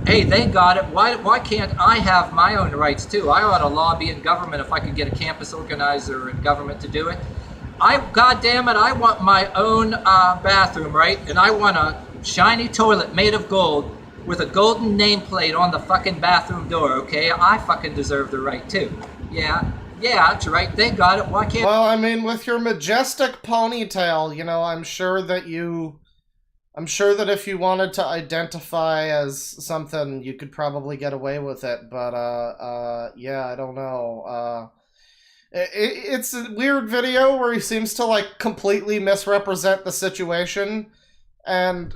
Hey, they got it. Why can't I have my own rights too? I ought to lobby in government if I could get a campus organizer in government to do it. God damn it, I want my own bathroom, right? And I want a shiny toilet made of gold with a golden nameplate on the fucking bathroom door, okay? I fucking deserve the right too. Yeah, that's right. They got it. Why can't... Well, I mean, with your majestic ponytail, you know, I'm sure that if you wanted to identify as something, you could probably get away with it. But, yeah, I don't know. It's a weird video where he seems to, like, completely misrepresent the situation. And,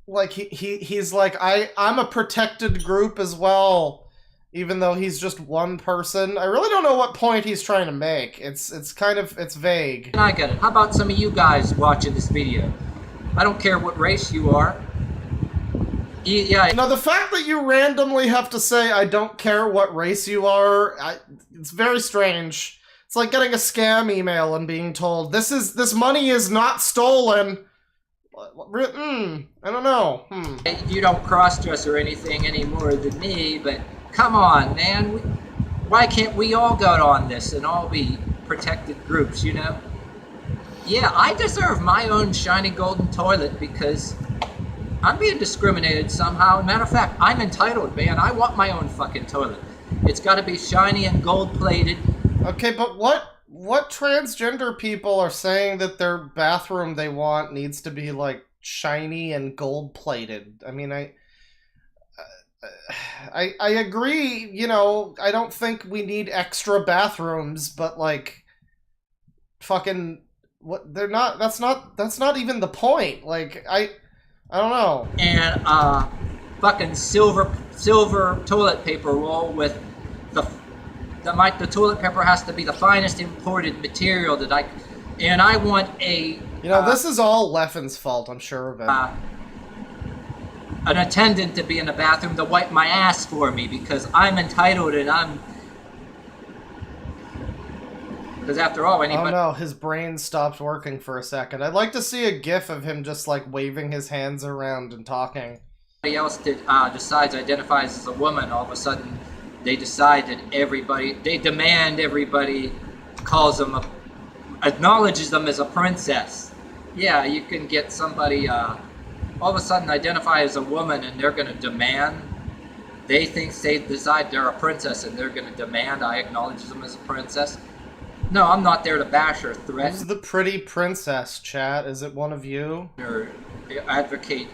like, he's like, I'm a protected group as well, even though he's just one person. I really don't know what point he's trying to make. It's vague. I get it. How about some of you guys watching this video? I don't care what race you are. Yeah. No, the fact that you randomly have to say, I don't care what race you are, it's very strange. It's like getting a scam email and being told, this money is not stolen. I don't know. You don't cross-dress or anything any more than me, but come on, man. Why can't we all go on this and all be protected groups, you know? Yeah, I deserve my own shiny golden toilet because I'm being discriminated somehow. Matter of fact, I'm entitled, man. I want my own fucking toilet. It's got to be shiny and gold-plated. Okay, but what transgender people are saying that their bathroom they want needs to be, like, shiny and gold-plated? I mean, I agree, you know, I don't think we need extra bathrooms, but, like, fucking... What that's not even the point. Like, I don't know. And fucking silver toilet paper roll with the toilet paper has to be the finest imported material that I want a... You know, this is all Leffen's fault, I'm sure of it. An attendant to be in the bathroom to wipe my ass for me because I'm entitled and because after all, anybody... Oh no, his brain stopped working for a second. I'd like to see a gif of him just, like, waving his hands around and talking. Somebody else decides identifies as a woman, all of a sudden they decide that they demand everybody acknowledges them as a princess. Yeah, you can get somebody, all of a sudden identify as a woman and they're gonna demand, they decide they're a princess and they're gonna demand I acknowledge them as a princess. No, I'm not there to bash or threaten. Who's the pretty princess, chat? Is it one of you? Or advocate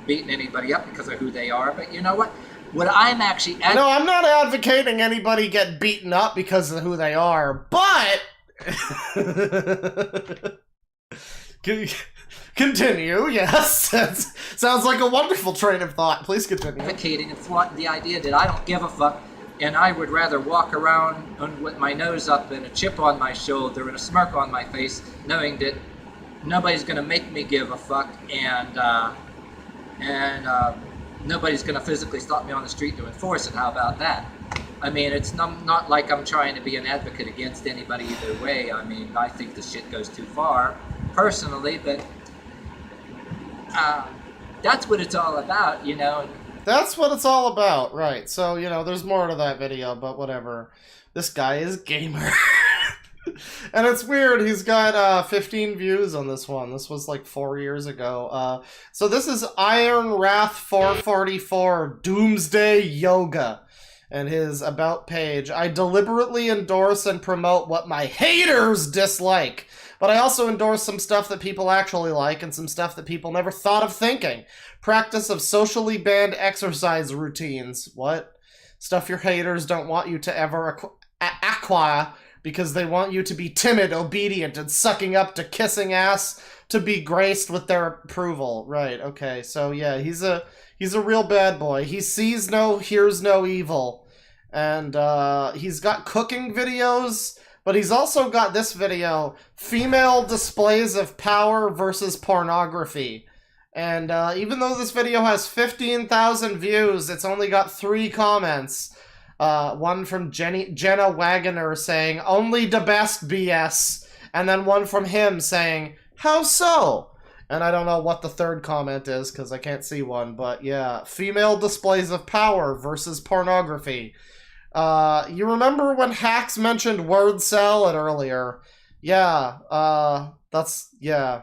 beating anybody up because of who they are, but you know what? What I'm actually... No, I'm not advocating anybody get beaten up because of who they are, but... Continue, yes. That sounds like a wonderful train of thought. Please continue. Advocating and flaunting the idea that I don't give a fuck, and I would rather walk around with my nose up and a chip on my shoulder and a smirk on my face, knowing that nobody's gonna make me give a fuck, and nobody's gonna physically stop me on the street to enforce it. How about that? I mean, it's not like I'm trying to be an advocate against anybody either way. I mean, I think the shit goes too far, personally, but that's what it's all about, you know. That's what it's all about, right. So, you know, there's more to that video, but whatever. This guy is gamer. And it's weird, he's got 15 views on this one. This was like 4 years ago. So this is Iron Wrath 444 Doomsday Yoga. And his about page. I deliberately endorse and promote what my haters dislike. But I also endorse some stuff that people actually like and some stuff that people never thought of thinking. Practice of socially banned exercise routines. What? Stuff your haters don't want you to ever acquire because they want you to be timid, obedient, and sucking up to kissing ass to be graced with their approval. Right, okay. So yeah, he's a real bad boy. He sees no, hears no evil. And he's got cooking videos, but he's also got this video, Female Displays of Power versus Pornography. And even though this video has 15,000 views, it's only got 3 comments. One from Jenna Wagoner saying, only the best BS. And then one from him saying, how so? And I don't know what the third comment is, because I can't see one, but yeah. Female Displays of Power versus Pornography. You remember when Hacks mentioned word salad earlier? Yeah, yeah.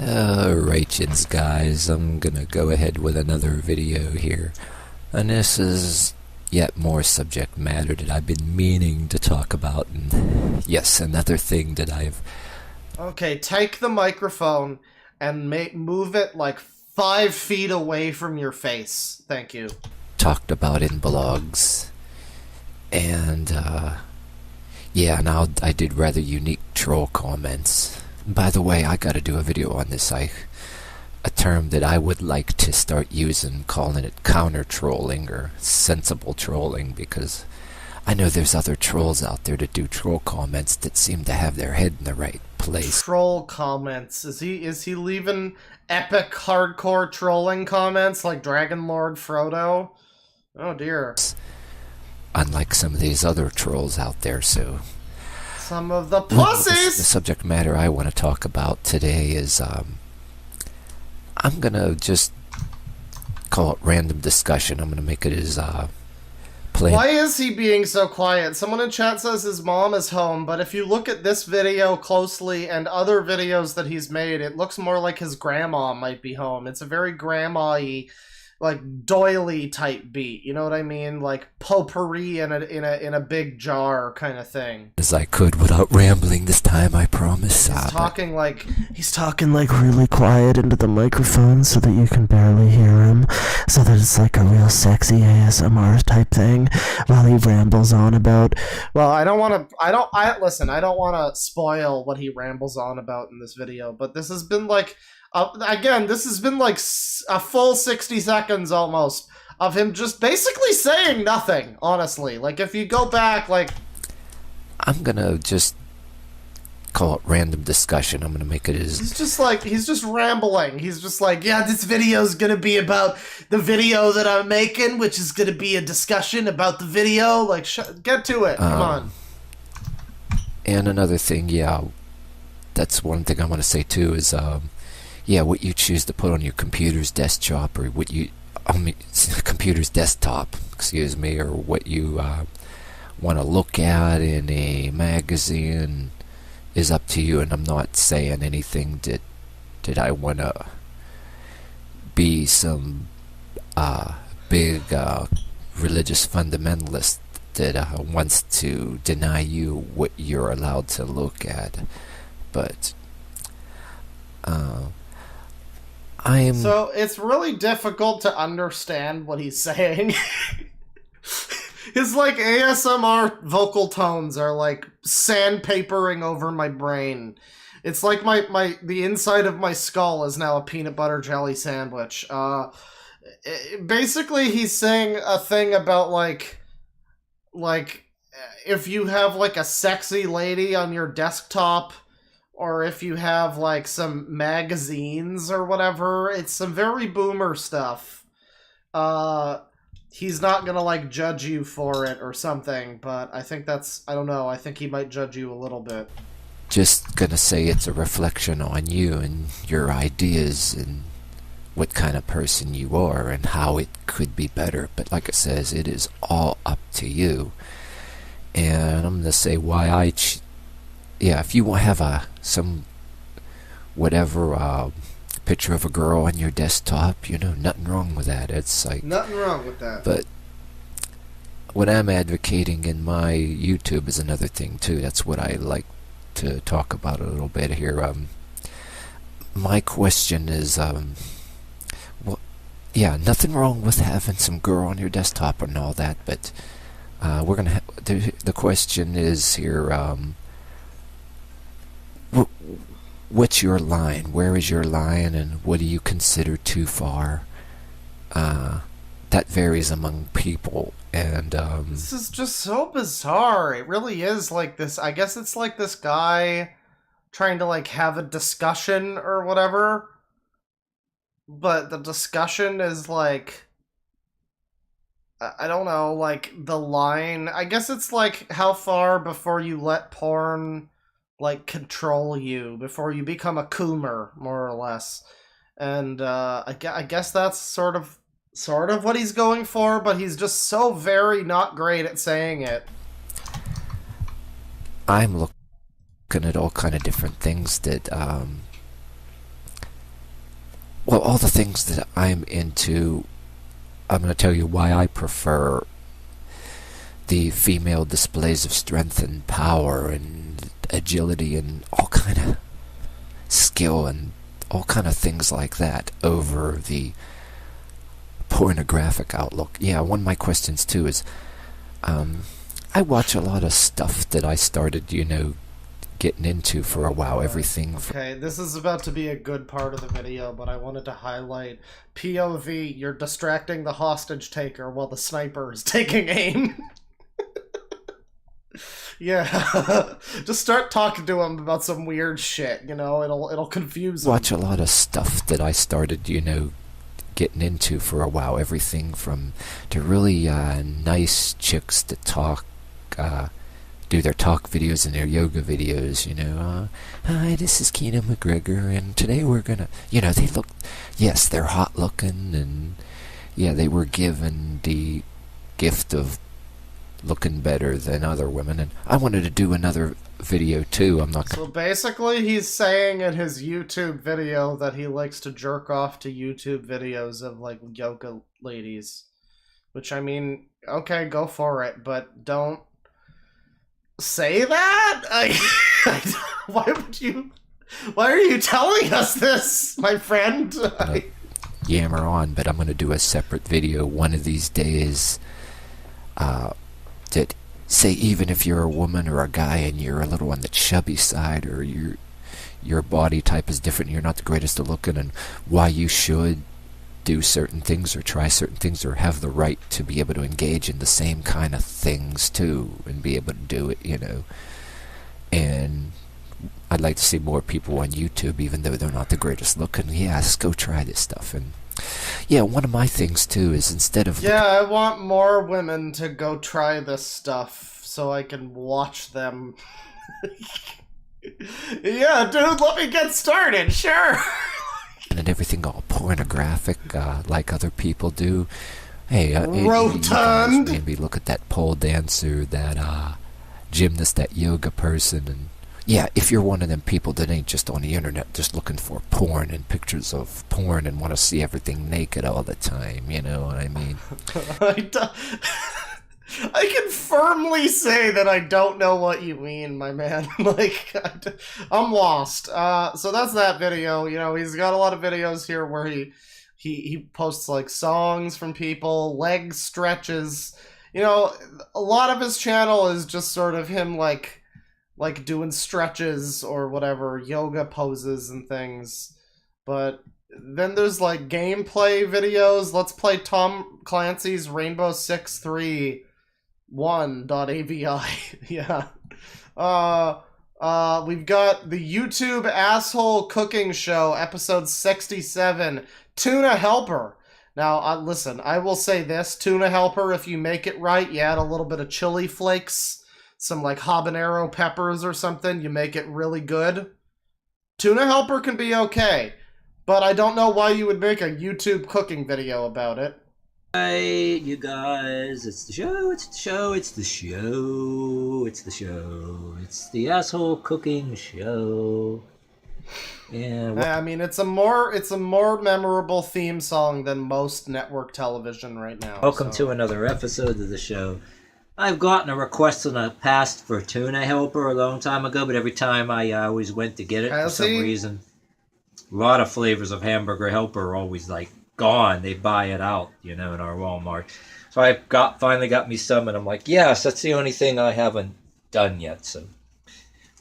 Alright, guys, I'm gonna go ahead with another video here. And this is yet more subject matter that I've been meaning to talk about. And yes, another thing that I've... Okay, take the microphone and move it like 5 feet away from your face. Thank you. Talked about in blogs. And, yeah, now I did rather unique troll comments. By the way, I gotta do a video on this. A term that I would like to start using, calling it counter-trolling or sensible trolling, because I know there's other trolls out there that do troll comments that seem to have their head in the right place. Troll comments. Is he leaving epic hardcore trolling comments like Dragon Lord Frodo? Oh dear. Unlike some of these other trolls out there, so... Some of the pussies! The subject matter I want to talk about today is, I'm gonna just call it random discussion. I'm gonna make it as, plain. Why is he being so quiet? Someone in chat says his mom is home, but if you look at this video closely and other videos that he's made, it looks more like his grandma might be home. It's a very grandma-y, like doily type beat, you know what I mean? Like potpourri in a big jar kind of thing. As I could without rambling this time, I promise. He's talking like really quiet into the microphone so that you can barely hear him, so that it's like a real sexy ASMR type thing while he rambles on about. Well, I don't want to spoil what he rambles on about in this video, but this has been like this has been like a full 60 seconds almost of him just basically saying nothing, honestly. Like, if you go back, like... I'm gonna just call it random discussion. I'm gonna make it as... He's just rambling. He's just like, yeah, this video's gonna be about the video that I'm making, which is gonna be a discussion about the video. Like, get to it. Come on. And another thing, yeah, that's one thing I want to say too is, yeah, what you choose to put on your computer's desktop, or computer's desktop, excuse me, or what you want to look at in a magazine is up to you. And I'm not saying anything that I want to be some big religious fundamentalist that wants to deny you what you're allowed to look at, but So it's really difficult to understand what he's saying. His like ASMR vocal tones are like sandpapering over my brain. It's like the inside of my skull is now a peanut butter jelly sandwich. Basically he's saying a thing about like if you have like a sexy lady on your desktop, or if you have, like, some magazines or whatever. It's some very boomer stuff. he's not gonna like judge you for it or something, but I think that's, I don't know, I think he might judge you a little bit. Just gonna say it's a reflection on you and your ideas and what kind of person you are and how it could be better. But like it says, it is all up to you. And I'm gonna say why if you have some whatever picture of a girl on your desktop, nothing wrong with that. It's like nothing wrong with that. But what I'm advocating in my YouTube is another thing too. That's what I like to talk about a little bit here. My question is, nothing wrong with having some girl on your desktop and all that, but we're gonna. The question is here. What's your line? Where is your line, and what do you consider too far? That varies among people, and this is just so bizarre. It really is like this. I guess it's like this guy trying to like have a discussion or whatever, but the discussion is like, I don't know, like the line. I guess it's like how far before you let porn like control you, before you become a coomer, more or less. And I guess that's sort of what he's going for, but he's just so very not great at saying it. I'm looking at all kind of different things that all the things that I'm into. I'm going to tell you why I prefer the female displays of strength and power and agility and all kind of skill and all kind of things like that over the pornographic outlook. Yeah, one of my questions too is, I watch a lot of stuff that I started, getting into for a while. Everything. Okay, this is about to be a good part of the video, but I wanted to highlight POV. You're distracting the hostage taker while the sniper is taking aim. Yeah, just start talking to him about some weird shit. It'll confuse him. Watch a lot of stuff that I started, getting into for a while. Everything from to really nice chicks that talk, do their talk videos and their yoga videos. Hi, this is Keena McGregor, and today we're gonna. They look, yes, they're hot looking, and yeah, they were given the gift of looking better than other women, and I wanted to do another video too. I'm not So basically he's saying in his YouTube video that he likes to jerk off to YouTube videos of like yoga ladies, which, I mean, okay, go for it, but don't say that. Why are you telling us this, my friend? Yammer on, but I'm going to do a separate video one of these days that say even if you're a woman or a guy and you're a little on the chubby side, or your body type is different, you're not the greatest at looking, and why you should do certain things or try certain things or have the right to be able to engage in the same kind of things too and be able to do it, And I'd like to see more people on YouTube, even though they're not the greatest looking. Yes, go try this stuff. And yeah, one of my things too is instead of... Yeah, I want more women to go try this stuff so I can watch them. Yeah, dude, let me get started, sure. And everything all pornographic, like other people do. Hey, Rotund! Maybe look at that pole dancer, that gymnast, that yoga person, and yeah, if you're one of them people that ain't just on the internet just looking for porn and pictures of porn and want to see everything naked all the time, you know what I mean? I can firmly say that I don't know what you mean, my man. Like, I'm lost. So that's that video. He's got a lot of videos here where he posts like songs from people, leg stretches. A lot of his channel is just sort of him like doing stretches or whatever, yoga poses and things. But then there's like gameplay videos. Let's play Tom Clancy's Rainbow Six 3.1.avi. Yeah. We've got the YouTube Asshole Cooking Show, episode 67, Tuna Helper. Now, listen, I will say this. Tuna helper, if you make it right, you add a little bit of chili flakes, some like habanero peppers or something, you make it really good. Tuna helper can be okay, but I don't know why you would make a YouTube cooking video about it. Hey, you guys, it's the show, it's the show, it's the show, it's the show, it's the asshole cooking show. Yeah, I mean, it's a more memorable theme song than most network television right now. Welcome to another episode of the show. I've gotten a request in the past for tuna helper a long time ago, but every time I always went to get it for some reason. A lot of flavors of hamburger helper are always like gone. They buy it out, in our Walmart. So I finally got me some, and I'm like, yes, that's the only thing I haven't done yet. So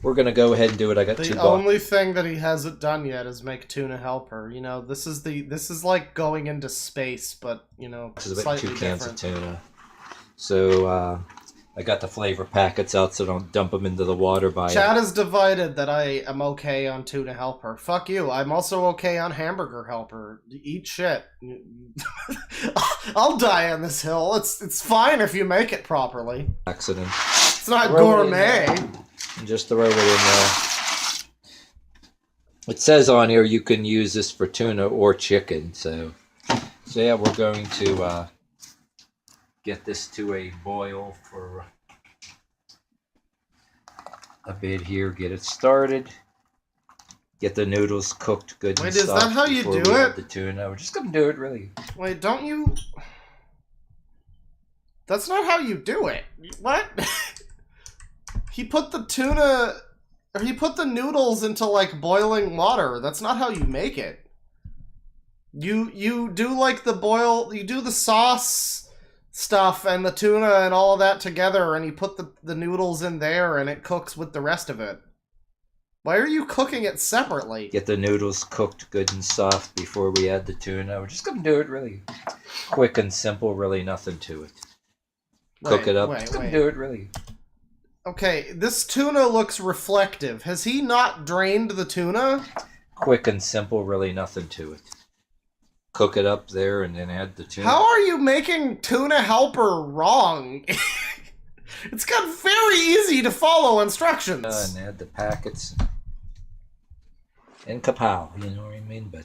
we're gonna go ahead and do it. I got the only thing that he hasn't done yet is make tuna helper. This is like going into space, but this is slightly 2 cans different. of tuna. So I got the flavor packets out, so don't dump them into the water by Chad is divided that I am okay on tuna helper. Fuck you. I'm also okay on hamburger helper. Eat shit. I'll die on this hill. It's fine if you make it properly. accident. It's not gourmet. And just throw it in there. It says on here you can use this for tuna or chicken. So yeah, we're going to get this to a boil for a bit here. Get it started. Get the noodles cooked good and soft. Wait, is that how you do it? The tuna. We're just gonna do it really. Wait, don't you? That's not how you do it. What? He put the tuna, or he put the noodles into like boiling water. That's not how you make it. You do like you do the sauce stuff and the tuna and all of that together, and you put the noodles in there and it cooks with the rest of it. Why are you cooking it separately? Get the noodles cooked good and soft before we add the tuna. We're just gonna do it really quick and simple, really nothing to it. Cook it up. Just gonna do it really. Okay, this tuna looks reflective. Has he not drained the tuna? Quick and simple, really nothing to it. Cook it up there and then add the tuna. How are you making tuna helper wrong? It's got very easy to follow instructions. And add the packets. And kapow, you know what I mean? But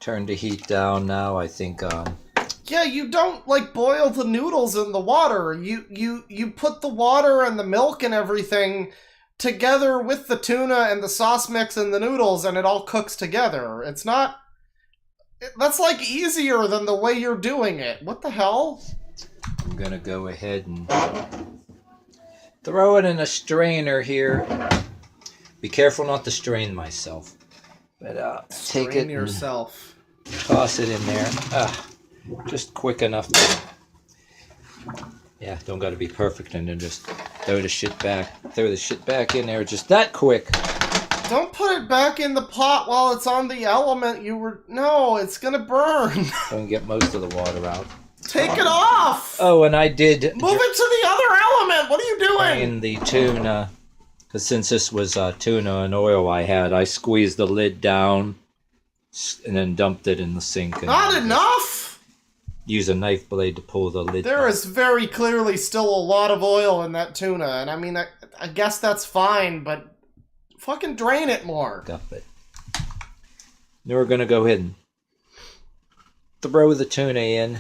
turn the heat down now. I think yeah, you don't like boil the noodles in the water. You put the water and the milk and everything together with the tuna and the sauce mix and the noodles, and it all cooks together. It's not... That's like easier than the way you're doing it. What the hell? I'm gonna go ahead and throw it in a strainer here. Be careful not to strain myself. But take it yourself. Toss it in there. Just quick enough to... Yeah, don't gotta be perfect, and then just throw the shit back in there just that quick. Don't put it back in the pot while it's on the element No, it's gonna burn. So and get most of the water out. Take it off! Oh, and I did... Move it to the other element! What are you doing? In the tuna, because since this was tuna and oil I had, I squeezed the lid down and then dumped it in the sink. And Not enough! Use a knife blade to pull the lid There is very clearly still a lot of oil in that tuna, and I mean, I guess that's fine, but fucking drain it more. Up it. Now we're gonna go ahead and throw the tuna in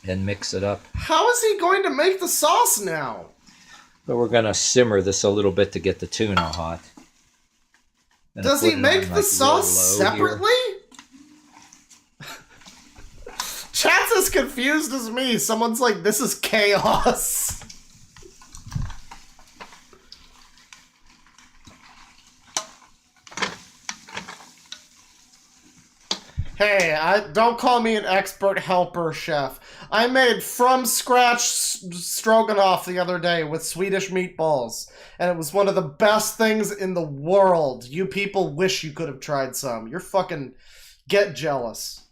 and mix it up. How is he going to make the sauce now? But we're gonna simmer this a little bit to get the tuna hot. And Does he make the sauce separately? Chat's as confused as me. Someone's like, this is chaos. Hey, don't call me an expert helper chef. I made from scratch stroganoff the other day with Swedish meatballs, and it was one of the best things in the world. You people wish you could have tried some. You're fucking... Get jealous.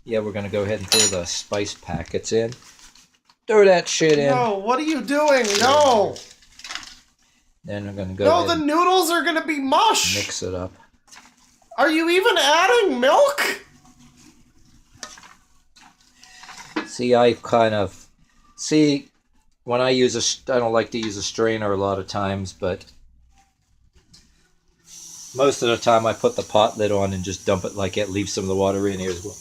Yeah, we're gonna go ahead and throw the spice packets in. Throw that shit in. No, what are you doing? No! Then we're gonna go No, ahead the noodles are gonna be mush! mix it up. Are you even adding milk? See, I kind of... See, when I use I don't like to use a strainer a lot of times, but most of the time I put the pot lid on and just dump it like it, leave some of the water in here as well.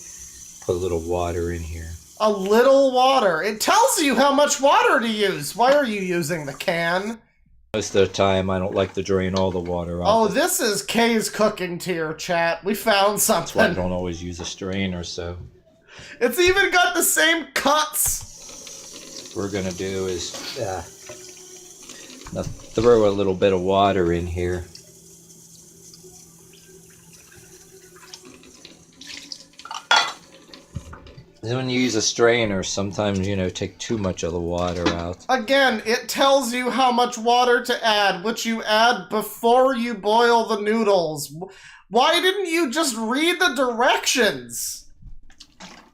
Put a little water in here. A little water. It tells you how much water to use. Why are you using the can? Most of the time I don't like to drain all the water out. Oh, this is Kay's cooking tier, chat. We found something. That's why I don't always use a strainer, so... It's even got the same cuts. What we're gonna do is now throw a little bit of water in here. Then when you use a strainer, sometimes, you know, take too much of the water out. Again, it tells you how much water to add, which you add before you boil the noodles. Why didn't you just read the directions?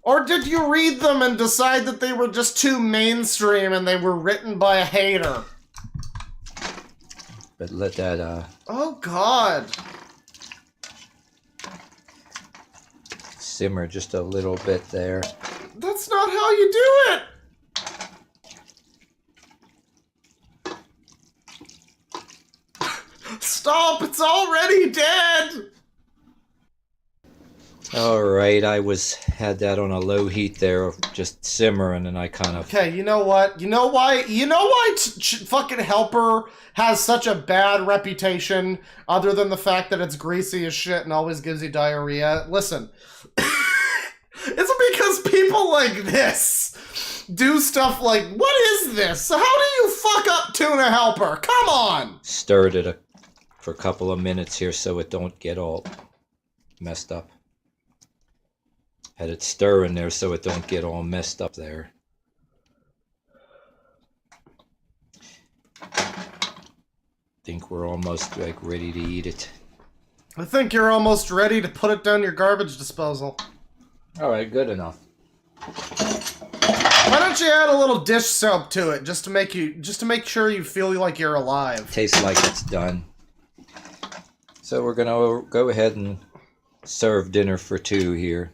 Or did you read them and decide that they were just too mainstream and they were written by a hater? But let that, Oh, God. simmer just a little bit there. That's not how you do it! Stop! It's already dead! Alright, I had that on a low heat there, just simmering, and I kind of... Okay, you know what? You know why fucking Helper has such a bad reputation, other than the fact that it's greasy as shit and always gives you diarrhea? Listen. It's because people like this do stuff like, what is this? How do you fuck up Tuna Helper? Come on! Stirred it for a couple of minutes here so it don't get all messed up. Had it stir in there so it don't get all messed up there. Think we're almost like ready to eat it. I think you're almost ready to put it down your garbage disposal. Alright, good enough. Why don't you add a little dish soap to it just to make sure you feel like you're alive? Tastes like it's done. So we're gonna go ahead and serve dinner for two here.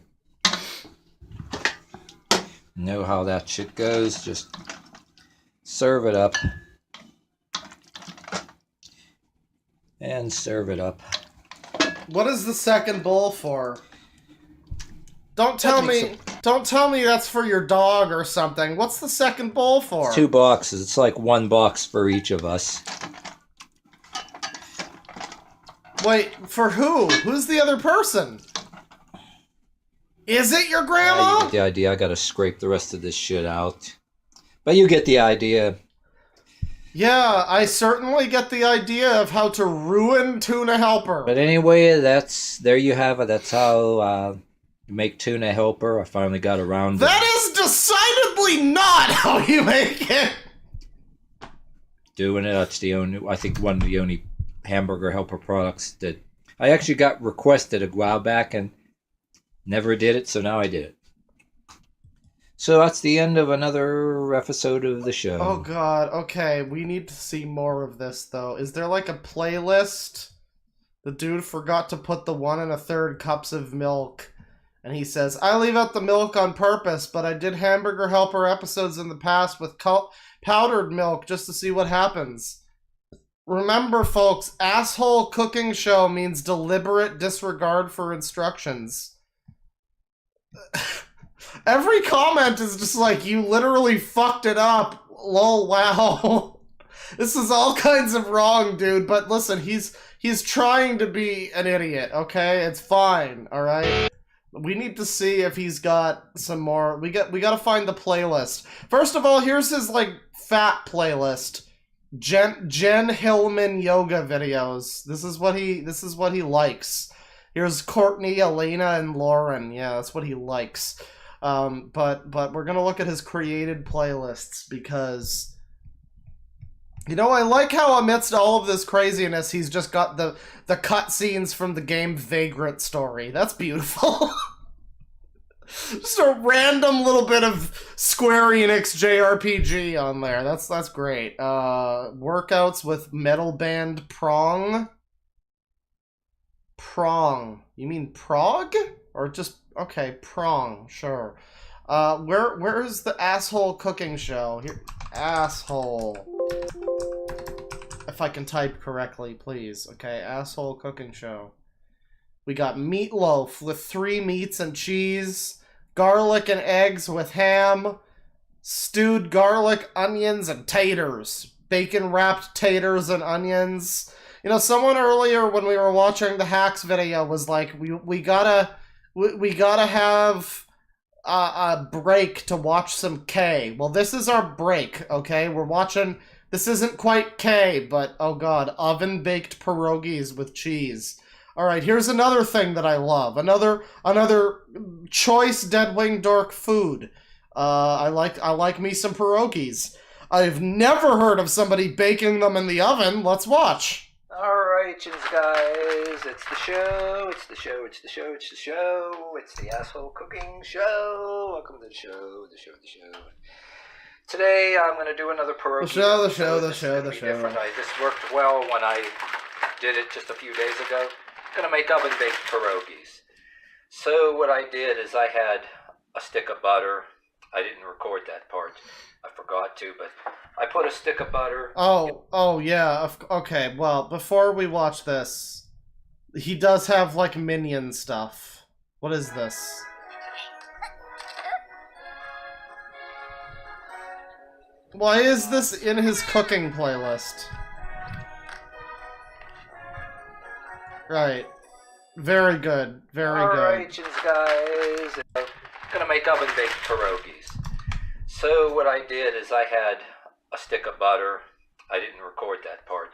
Know how that shit goes, just serve it up. And serve it up. What is the second bowl for? Don't tell me that's for your dog or something. What's the second bowl for? It's 2 boxes. It's like 1 box for each of us. Wait, for who? Who's the other person? Is it your grandma? You get the idea. I gotta scrape the rest of this shit out. But you get the idea. Yeah, I certainly get the idea of how to ruin Tuna Helper. But anyway, there you have it. That's how you make Tuna Helper. I finally got around to That is decidedly not how you make it! doing it. That's I think one of the only hamburger helper products that I actually got requested a while back and never did it, so now I did it. So that's the end of another episode of the show. Oh god, okay, we need to see more of this though. Is there like a playlist? The dude forgot to put the 1 1/3 cups of milk. And he says, I leave out the milk on purpose, but I did Hamburger Helper episodes in the past with powdered milk just to see what happens. Remember, folks, asshole cooking show means deliberate disregard for instructions. Every comment is just like, you literally fucked it up. Lol, wow. This is all kinds of wrong, dude. But listen, he's trying to be an idiot, okay? It's fine, alright? We need to see if he's got some more. We gotta find the playlist. First of all, here's his, like, fat playlist. Jen Hillman yoga videos. This is what he likes. Here's Courtney, Elena, and Lauren. Yeah, that's what he likes. But we're gonna look at his created playlists because, you know, I like how amidst all of this craziness, he's just got the cutscenes from the game Vagrant Story. That's beautiful. Just a random little bit of Square Enix JRPG on there. That's great. Workouts with metal band Prong. Prong. You mean prog? Or just, okay, prong, sure. Where's the asshole cooking show? Here, asshole. If I can type correctly, please. Okay, asshole cooking show. We got meatloaf with 3 meats and cheese, garlic and eggs with ham, stewed garlic, onions, and taters. Bacon-wrapped taters and onions. You know, someone earlier when we were watching the hacks video was like, we gotta have a break to watch some K. Well, this is our break, okay? We're watching... This isn't quite K, but, oh god, oven-baked pierogies with cheese. Alright, here's another thing that I love. Another choice DeadwingDork food. I like me some pierogies. I've never heard of somebody baking them in the oven. Let's watch. Alright, guys, it's the show, it's the show, it's the show, it's the show, it's the asshole cooking show. Welcome to the show, the show, the show. Today I'm going to do another pierogi. The show. Different. This worked well when I did it just a few days ago. I'm going to make oven-baked pierogies. So what I did is I had a stick of butter. I didn't record that part. I forgot to, but I put a stick of butter. Oh yeah. Okay, well, before we watch this, he does have, like, minion stuff. What is this? Why is this in his cooking playlist? Right. Very good. Very good. Alright, guys. I'm gonna make oven-baked pierogies. So what I did is I had a stick of butter. I didn't record that part.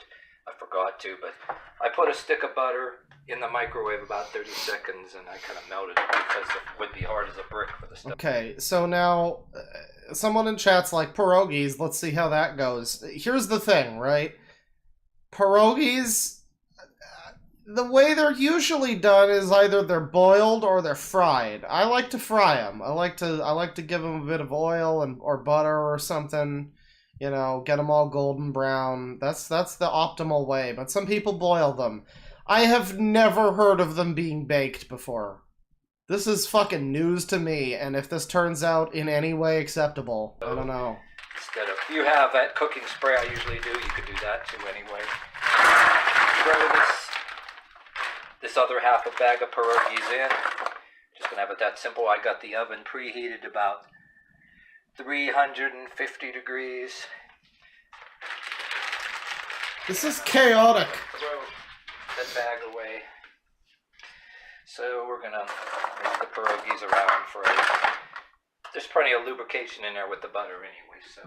I forgot to, but I put a stick of butter in the microwave about 30 seconds, and I kind of melted it because it would be hard as a brick for the stuff. Okay, so now, someone in chat's like, pierogies, let's see how that goes. Here's the thing, right? Pierogies, the way they're usually done is either they're boiled or they're fried. I like to fry them. I like to give them a bit of oil or butter or something. You know, get them all golden brown. That's the optimal way, but some people boil them. I have never heard of them being baked before. This is fucking news to me, and if this turns out in any way acceptable, I don't know. Instead of, you have that cooking spray I usually do, you could do that too anyway. Throw this other half a bag of pierogies in. Just gonna have it that simple. I got the oven preheated about 350 degrees. This is chaotic. Throw that bag away. So we're gonna move the pierogies around for there's plenty of lubrication in there with the butter anyway. So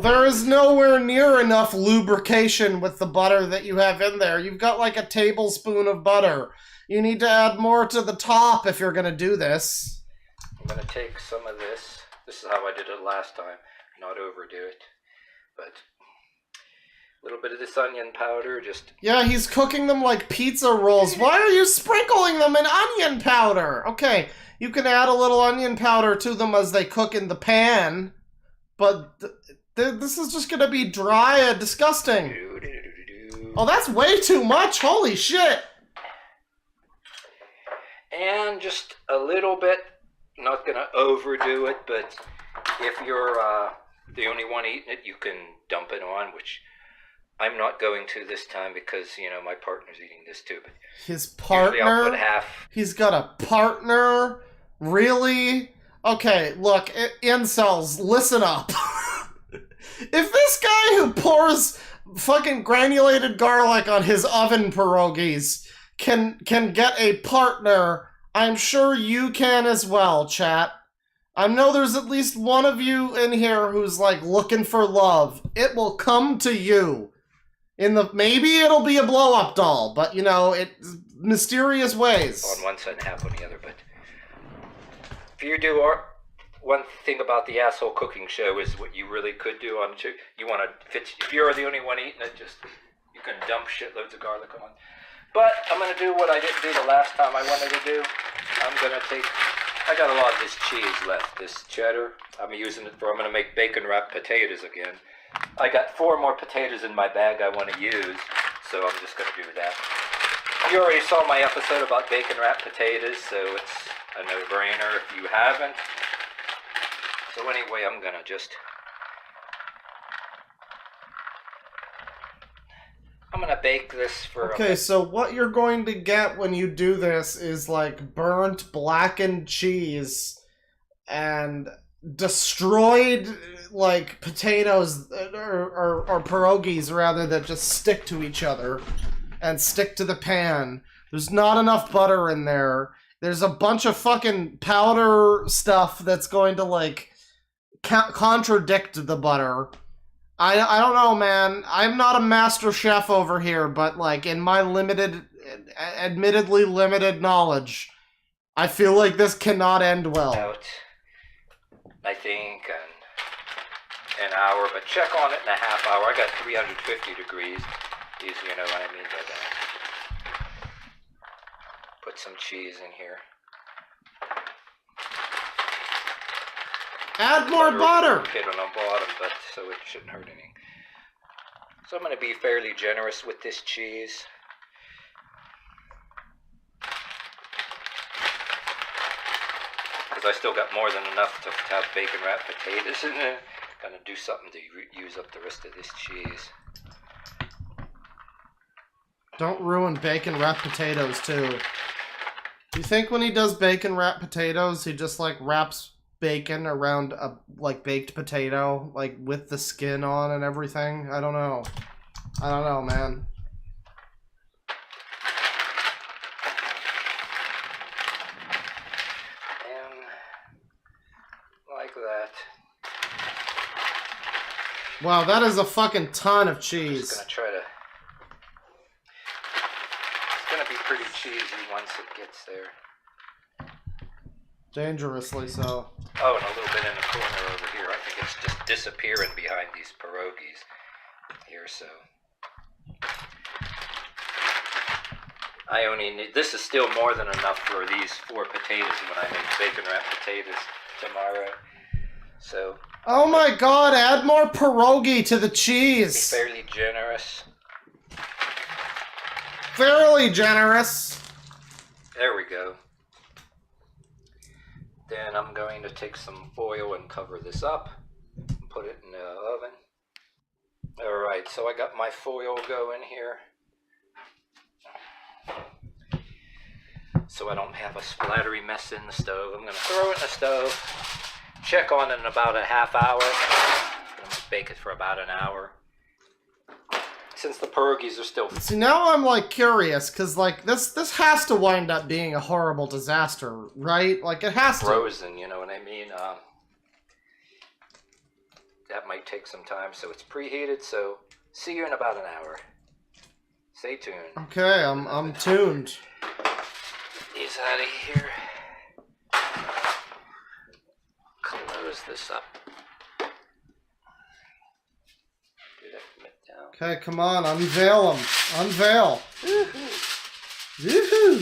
there is nowhere near enough lubrication with the butter that you have in there. You've got like a tablespoon of butter. You need to add more to the top if you're gonna do this. I'm gonna take some of this. This is how I did it last time. Not overdo it, but a little bit of this onion powder, just... Yeah, he's cooking them like pizza rolls. Why are you sprinkling them in onion powder? Okay, you can add a little onion powder to them as they cook in the pan, but this is just gonna be dry and disgusting. Oh, that's way too much. Holy shit. And just a little bit. Not gonna overdo it, but if you're the only one eating it, you can dump it on, which I'm not going to this time because, you know, my partner's eating this too. But his partner? Usually I'll put half. He's got a partner? Really? Okay, look, incels, listen up. If this guy who pours fucking granulated garlic on his oven pierogies can get a partner, I'm sure you can as well, chat. I know there's at least one of you in here who's like looking for love. It will come to you. Maybe it'll be a blow-up doll, but you know, mysterious ways. On one side and half on the other, but if you do one thing about the asshole cooking show is what you really could do on you want to if you're the only one eating it, you can dump shitloads of garlic on. But I'm going to do what I didn't do the last time I wanted to do. I got a lot of this cheese left, this cheddar. I'm using it I'm going to make bacon wrapped potatoes again. I got 4 more potatoes in my bag I want to use, so I'm just going to do that. You already saw my episode about bacon wrapped potatoes, so it's a no-brainer if you haven't. So anyway, I'm gonna just... I'm gonna bake this for... Okay, so what you're going to get when you do this is like burnt blackened cheese and destroyed like potatoes or pierogies rather that just stick to each other and stick to the pan. There's not enough butter in there. There's a bunch of fucking powder stuff that's going to like contradict the butter. I don't know, man. I'm not a master chef over here, but like in my admittedly limited knowledge, I feel like this cannot end well. I think an hour, but check on it in a half hour. I got 350 degrees. You know what I mean by that. Put some cheese in here. Add more butter! Hit on the bottom, but so it shouldn't hurt any. So I'm going to be fairly generous with this cheese. Because I still got more than enough to have bacon wrapped potatoes in there. Gonna do something to use up the rest of this cheese. Don't ruin bacon wrapped potatoes too. You think when he does bacon wrapped potatoes, he just like wraps bacon around a like baked potato, like with the skin on and everything? I don't know. I don't know, man. Like that. Wow, that is a fucking ton of cheese. Just gonna try to... It's gonna be pretty cheesy once it gets there. Dangerously so. Oh, and a little bit in the corner over here. I think it's just disappearing behind these pierogies here, so... I only need... This is still more than enough for these 4 potatoes when I make bacon wrapped potatoes tomorrow. So... Oh my god, add more pierogi to the cheese! Be fairly generous. Fairly generous! There we go. Then I'm going to take some foil and cover this up and put it in the oven. Alright, so I got my foil going here. So I don't have a splattery mess in the stove. I'm going to throw it in the stove. Check on it in about a half hour. I'm going to bake it for about an hour. Since the pierogies are still... See, now I'm, like, curious, because, like, this has to wind up being a horrible disaster, right? Like, it has to. Frozen, you know what I mean? That might take some time, so it's preheated, so see you in about an hour. Stay tuned. Okay, I'm tuned. Get these out of here. Close this up. Okay, come on, unveil them. Unveil. Woohoo!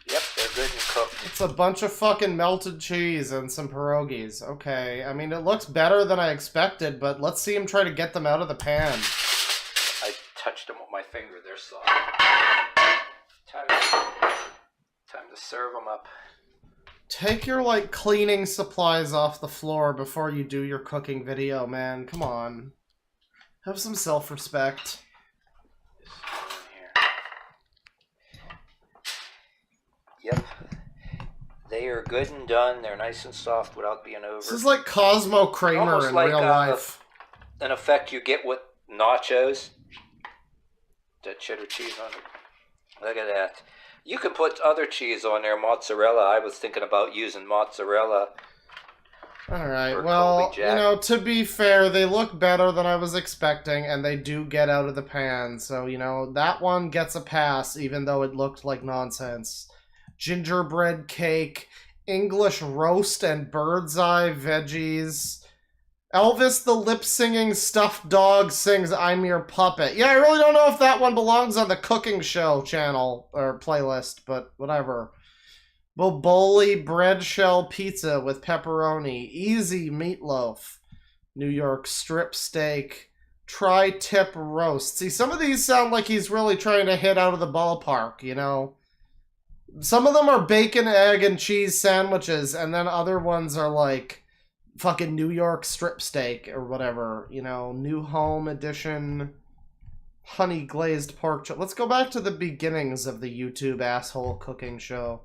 Yep, they're good and cooked. It's a bunch of fucking melted cheese and some pierogies. Okay, I mean, it looks better than I expected, but let's see him try to get them out of the pan. I touched them with my finger. They're soft. Time to serve them up. Take your, like, cleaning supplies off the floor before you do your cooking video, man. Come on. Have some self-respect. Yep. They are good and done. They're nice and soft without being over. This is like Cosmo Kramer almost in like, real life. An effect you get with nachos. That cheddar cheese on it. Look at that. You can put other cheese on there, mozzarella. I was thinking about using mozzarella. Alright, well, you know, to be fair, they look better than I was expecting, and they do get out of the pan, so, you know, that one gets a pass, even though it looked like nonsense. Gingerbread cake, English roast and bird's eye veggies. Elvis the lip-singing stuffed dog sings I'm Your Puppet. Yeah, I really don't know if that one belongs on the cooking show channel, or playlist, but whatever. Boboli bread shell pizza with pepperoni. Easy meatloaf. New York strip steak. Tri-tip roast. See, some of these sound like he's really trying to hit out of the ballpark, you know? Some of them are bacon, egg, and cheese sandwiches, and then other ones are like fucking New York strip steak or whatever, you know? New Home Edition, honey glazed pork chop. Let's go back to the beginnings of the YouTube asshole cooking show.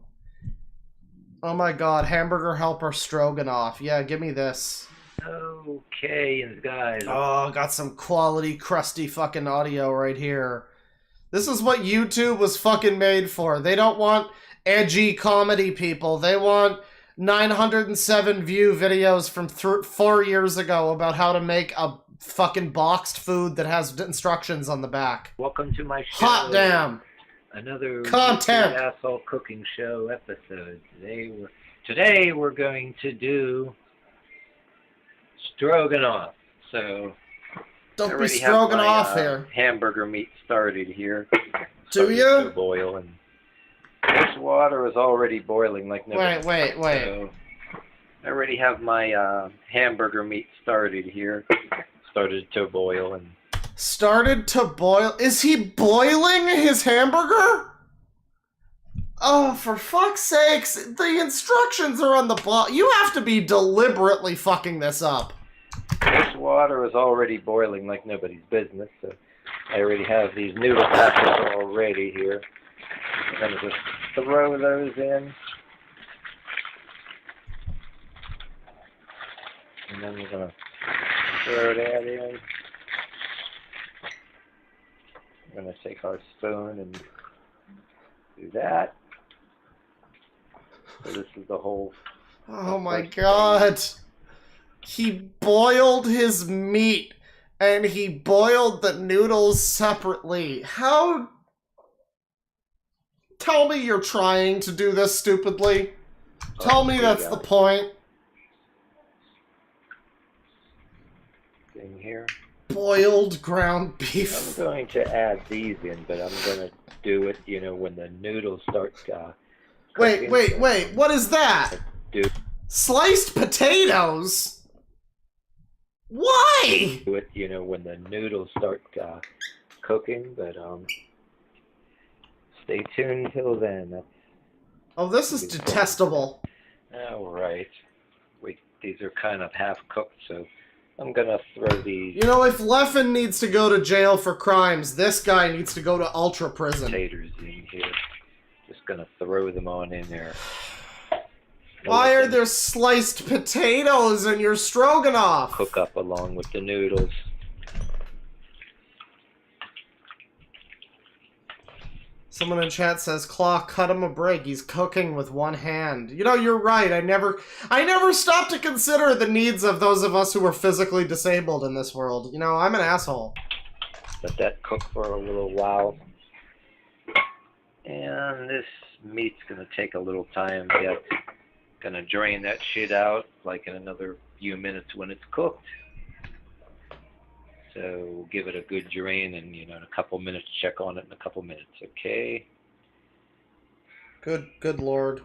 Oh my god, hamburger helper stroganoff. Yeah, give me this. Okay, guys. Oh, got some quality, crusty fucking audio right here. This is what YouTube was fucking made for. They don't want edgy comedy people. They want 907 view videos from 4 years ago about how to make a fucking boxed food that has instructions on the back. Welcome to my show. Hot damn. Another content asshole cooking show episode. Today we're going to do stroganoff. So don't be stroganoff here. Hamburger meat started here. Do you? To boil, and this water is already boiling like no. Wait. So I already have my hamburger meat started here. Started to boil and. Started to boil? Is he boiling his hamburger? Oh, for fuck's sakes! The instructions are on the bottom. You have to be deliberately fucking this up. This water is already boiling like nobody's business, so I already have these noodle packets already here. I'm gonna just throw those in. And then we're gonna throw that in. I'm gonna take our spoon and do that. So this is the whole. Oh my god! He boiled his meat, and he boiled the noodles separately. How? Tell me you're trying to do this stupidly. Tell me that's the point. Thing here. Boiled ground beef. I'm going to add these in, but I'm going to do it, you know, when the noodles start cooking. Wait. What is that? Sliced potatoes? Why? Do it, you know, when the noodles start cooking, but stay tuned till then. Oh, this is detestable. All right. Wait, these are kind of half cooked, so I'm gonna throw these. You know, if Leffen needs to go to jail for crimes, this guy needs to go to ultra prison. Potatoes in here. Just gonna throw them on in there. Why are there sliced potatoes in your stroganoff? Cook up along with the noodles. Someone in chat says, Claw, cut him a break. He's cooking with one hand. You know, you're right. I never stop to consider the needs of those of us who are physically disabled in this world. You know, I'm an asshole. Let that cook for a little while. And this meat's gonna take a little time yet. Gonna drain that shit out like in another few minutes when it's cooked. So we'll give it a good drain, and you know, in a couple minutes, check on it in a couple minutes. Okay. Good lord.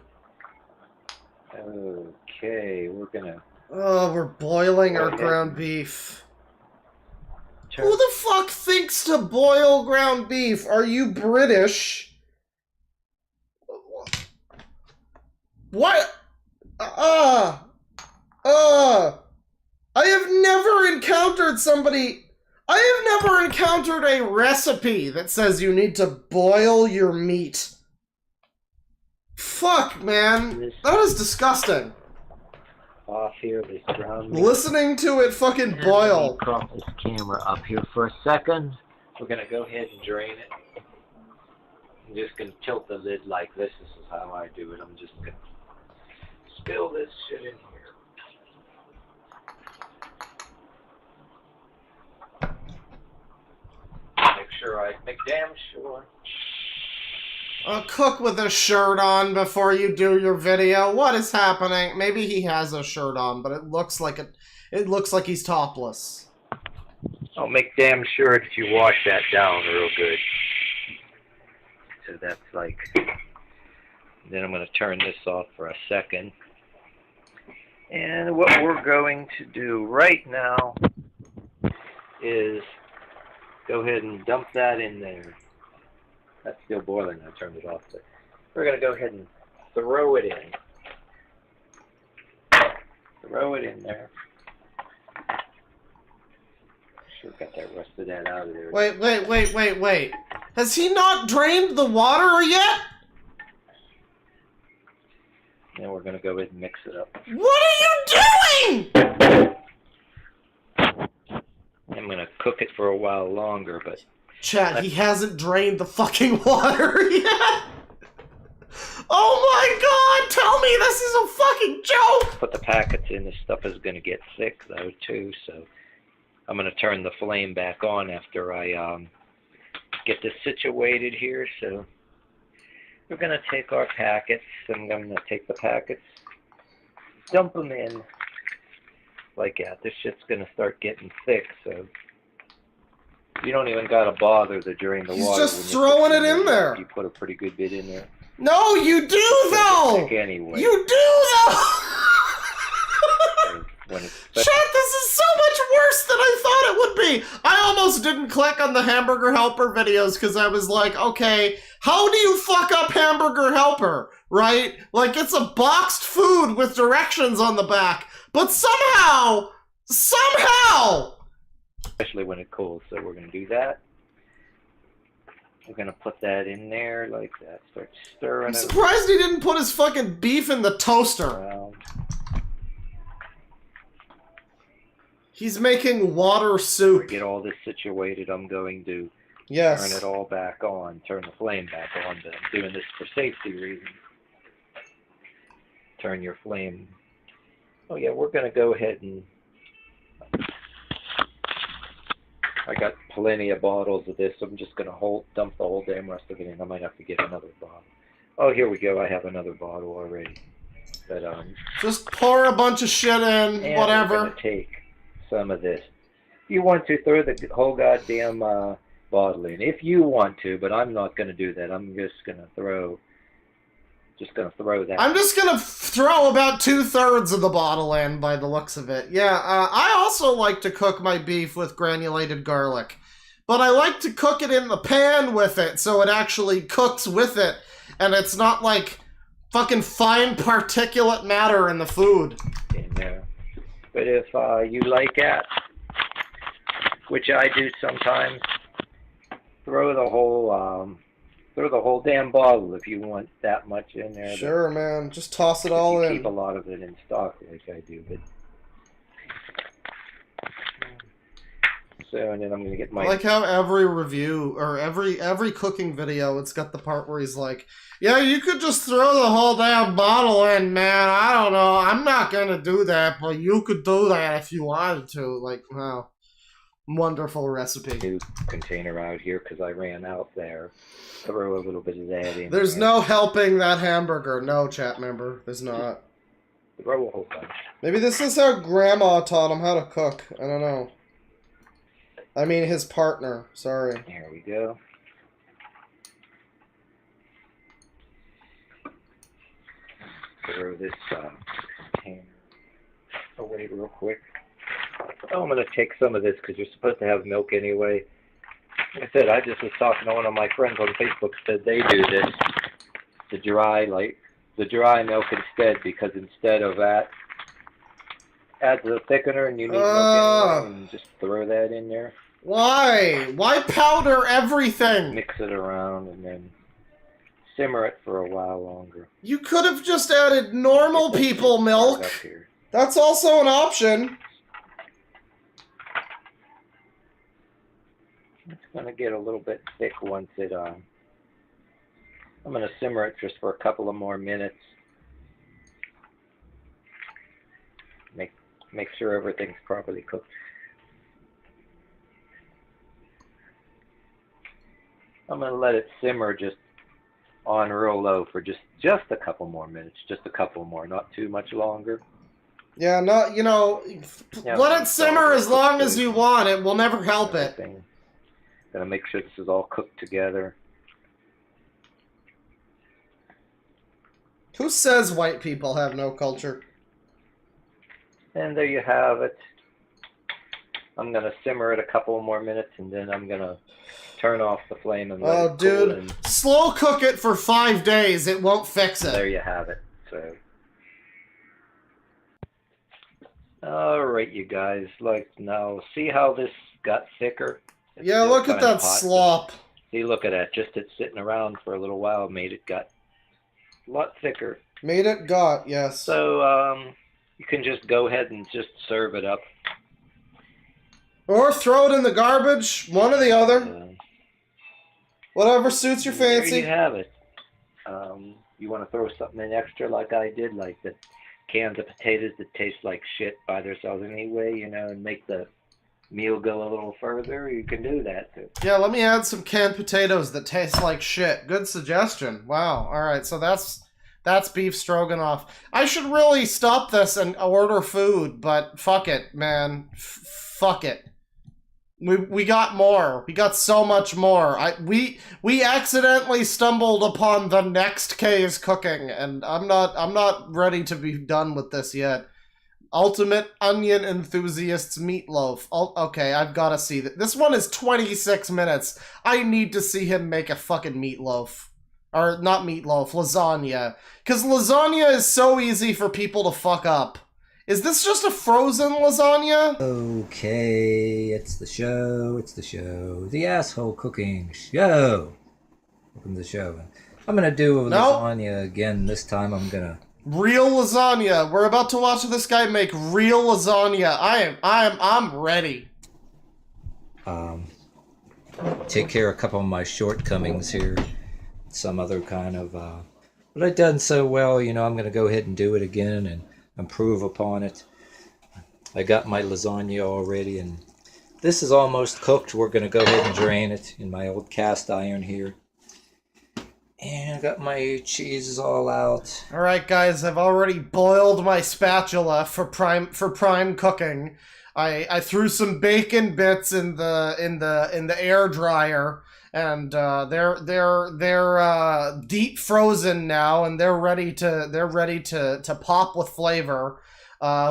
Okay, we're gonna. Oh, we're boiling our ground beef. Who the fuck thinks to boil ground beef? Are you British? What? I have never encountered somebody. I have never encountered a recipe that says you need to boil your meat. Fuck, man. That is disgusting. Off here, this ground meat. Listening to it fucking boil. Let me prop this camera up here for a second. We're gonna go ahead and drain it. I'm just gonna tilt the lid like this. This is how I do it. I'm just gonna spill this shit in here. Make damn sure. Cook with a shirt on before you do your video. What is happening? Maybe he has a shirt on, but it looks like he's topless. I'll make damn sure that you wash that down real good. So that's like. Then I'm going to turn this off for a second. And what we're going to do right now is go ahead and dump that in there. That's still boiling. I turned it off. But we're going to go ahead and throw it in. Throw it in there. Sure got that rest of that out of there. Wait. Has he not drained the water yet? Now we're going to go ahead and mix it up. What are you doing? I'm going to cook it for a while longer, but... Chad, he hasn't drained the fucking water yet! Oh my god, tell me this is a fucking joke! Put the packets in, this stuff is going to get thick though too, so I'm going to turn the flame back on after I get this situated here. So we're going to take our packets, I'm going to take the packets, dump them in like that. This shit's going to start getting thick, so you don't even got to bother to drain the water. He's just throwing it in there. You put a pretty good bit in there. No, you do though! Anyway. You do though! Chat, this is so much worse than I thought it would be! I almost didn't click on the Hamburger Helper videos because I was like, okay, how do you fuck up Hamburger Helper, right? Like, it's a boxed food with directions on the back, but somehow, especially when it cools, so we're going to do that. We're going to put that in there like that. Start stirring I'm it. surprised he didn't put his fucking beef in the toaster. Around. He's making water soup. Get all this situated, I'm going to turn it all back on, turn the flame back on. But I'm doing this for safety reasons. Turn your flame. Oh yeah, we're going to go ahead and... I got plenty of bottles of this. I'm just going to dump the whole damn rest of it in. I might have to get another bottle. Oh, here we go. I have another bottle already. But just pour a bunch of shit in, whatever. I'm going to take some of this. If you want to, throw the whole goddamn bottle in. If you want to, but I'm not going to do that. I'm just going to throw... that. I'm just gonna throw about 2/3 of the bottle in by the looks of it. Yeah, I also like to cook my beef with granulated garlic. But I like to cook it in the pan with it so it actually cooks with it. And it's not like fucking fine particulate matter in the food. In there. But if you like that, which I do sometimes, throw the whole damn bottle if you want that much in there. Sure, man. Just toss it all in. Keep a lot of it in stock like I do, but so and then I'm gonna get my. I like how every review or every cooking video, it's got the part where he's like, "Yeah, you could just throw the whole damn bottle in, man. I don't know. I'm not gonna do that, but you could do that if you wanted to." Like, wow, wonderful recipe. New container out here because I ran out there. Throw a little bit of that in. There's no helping that hamburger. No, chat member. There's not. Throw a whole bunch. Maybe this is how Grandma taught him how to cook. I don't know. I mean, his partner. Sorry. Here we go. Throw this container away real quick. Oh, I'm going to take some of this because you're supposed to have milk anyway. Like I said, I just was talking to one of my friends on Facebook, said they do this, the dry milk instead, because instead of that, adds a thickener and you need milk anyway, and just throw that in there. Why? Why powder everything? Mix it around and then simmer it for a while longer. You could have just added normal people milk. That's also an option. It's going to get a little bit thick once it, I'm going to simmer it just for a couple of more minutes. Make sure everything's properly cooked. I'm going to let it simmer just on real low for just a couple more minutes. Just a couple more, not too much longer. Yeah, not, you know, let it simmer as long as you want. It will never help it. Gotta make sure this is all cooked together. Who says white people have no culture? And there you have it. I'm gonna simmer it a couple more minutes, and then I'm gonna turn off the flame and let it cool. Dude, and slow cook it for 5 days. It won't fix it. there you have it. So, all right, you guys. Like now, see how this got thicker? It's Yeah, still look at kinda that hot. slop. See, look at that. Just it sitting around for a little while made it got a lot thicker. Made it got, yes. So, you can just go ahead and just serve it up. Or throw it in the garbage, one or the other. Whatever suits your fancy. There you have it. You want to throw something in extra like I did, like the cans of potatoes that taste like shit by themselves anyway, you know, and make the meal go a little further, you can do that too. Yeah, let me add some canned potatoes that taste like shit. Good suggestion. Wow. Alright, so that's beef stroganoff. I should really stop this and order food, but fuck it, man. Fuck it. We got more. We got so much more. We accidentally stumbled upon the next K's cooking, and I'm not ready to be done with this yet. Ultimate Onion Enthusiasts Meatloaf. Okay, I've got to see that. This one is 26 minutes. I need to see him make a fucking meatloaf. Or, not meatloaf, lasagna. Because lasagna is so easy for people to fuck up. Is this just a frozen lasagna? Okay, it's the show, the asshole cooking show. Welcome to the show. I'm gonna do lasagna again. This time I'm gonna... Real lasagna. We're about to watch this guy make real lasagna. I'm ready. Take care of a couple of my shortcomings here. Some other kind of, but I've done so well, you know, I'm gonna go ahead and do it again and improve upon it. I got my lasagna already, and this is almost cooked. We're gonna go ahead and drain it in my old cast iron here. And I got my cheeses all out. All right, guys, I've already boiled my spatula for prime cooking. I threw some bacon bits in the air dryer, and they're deep frozen now, and they're ready to pop with flavor.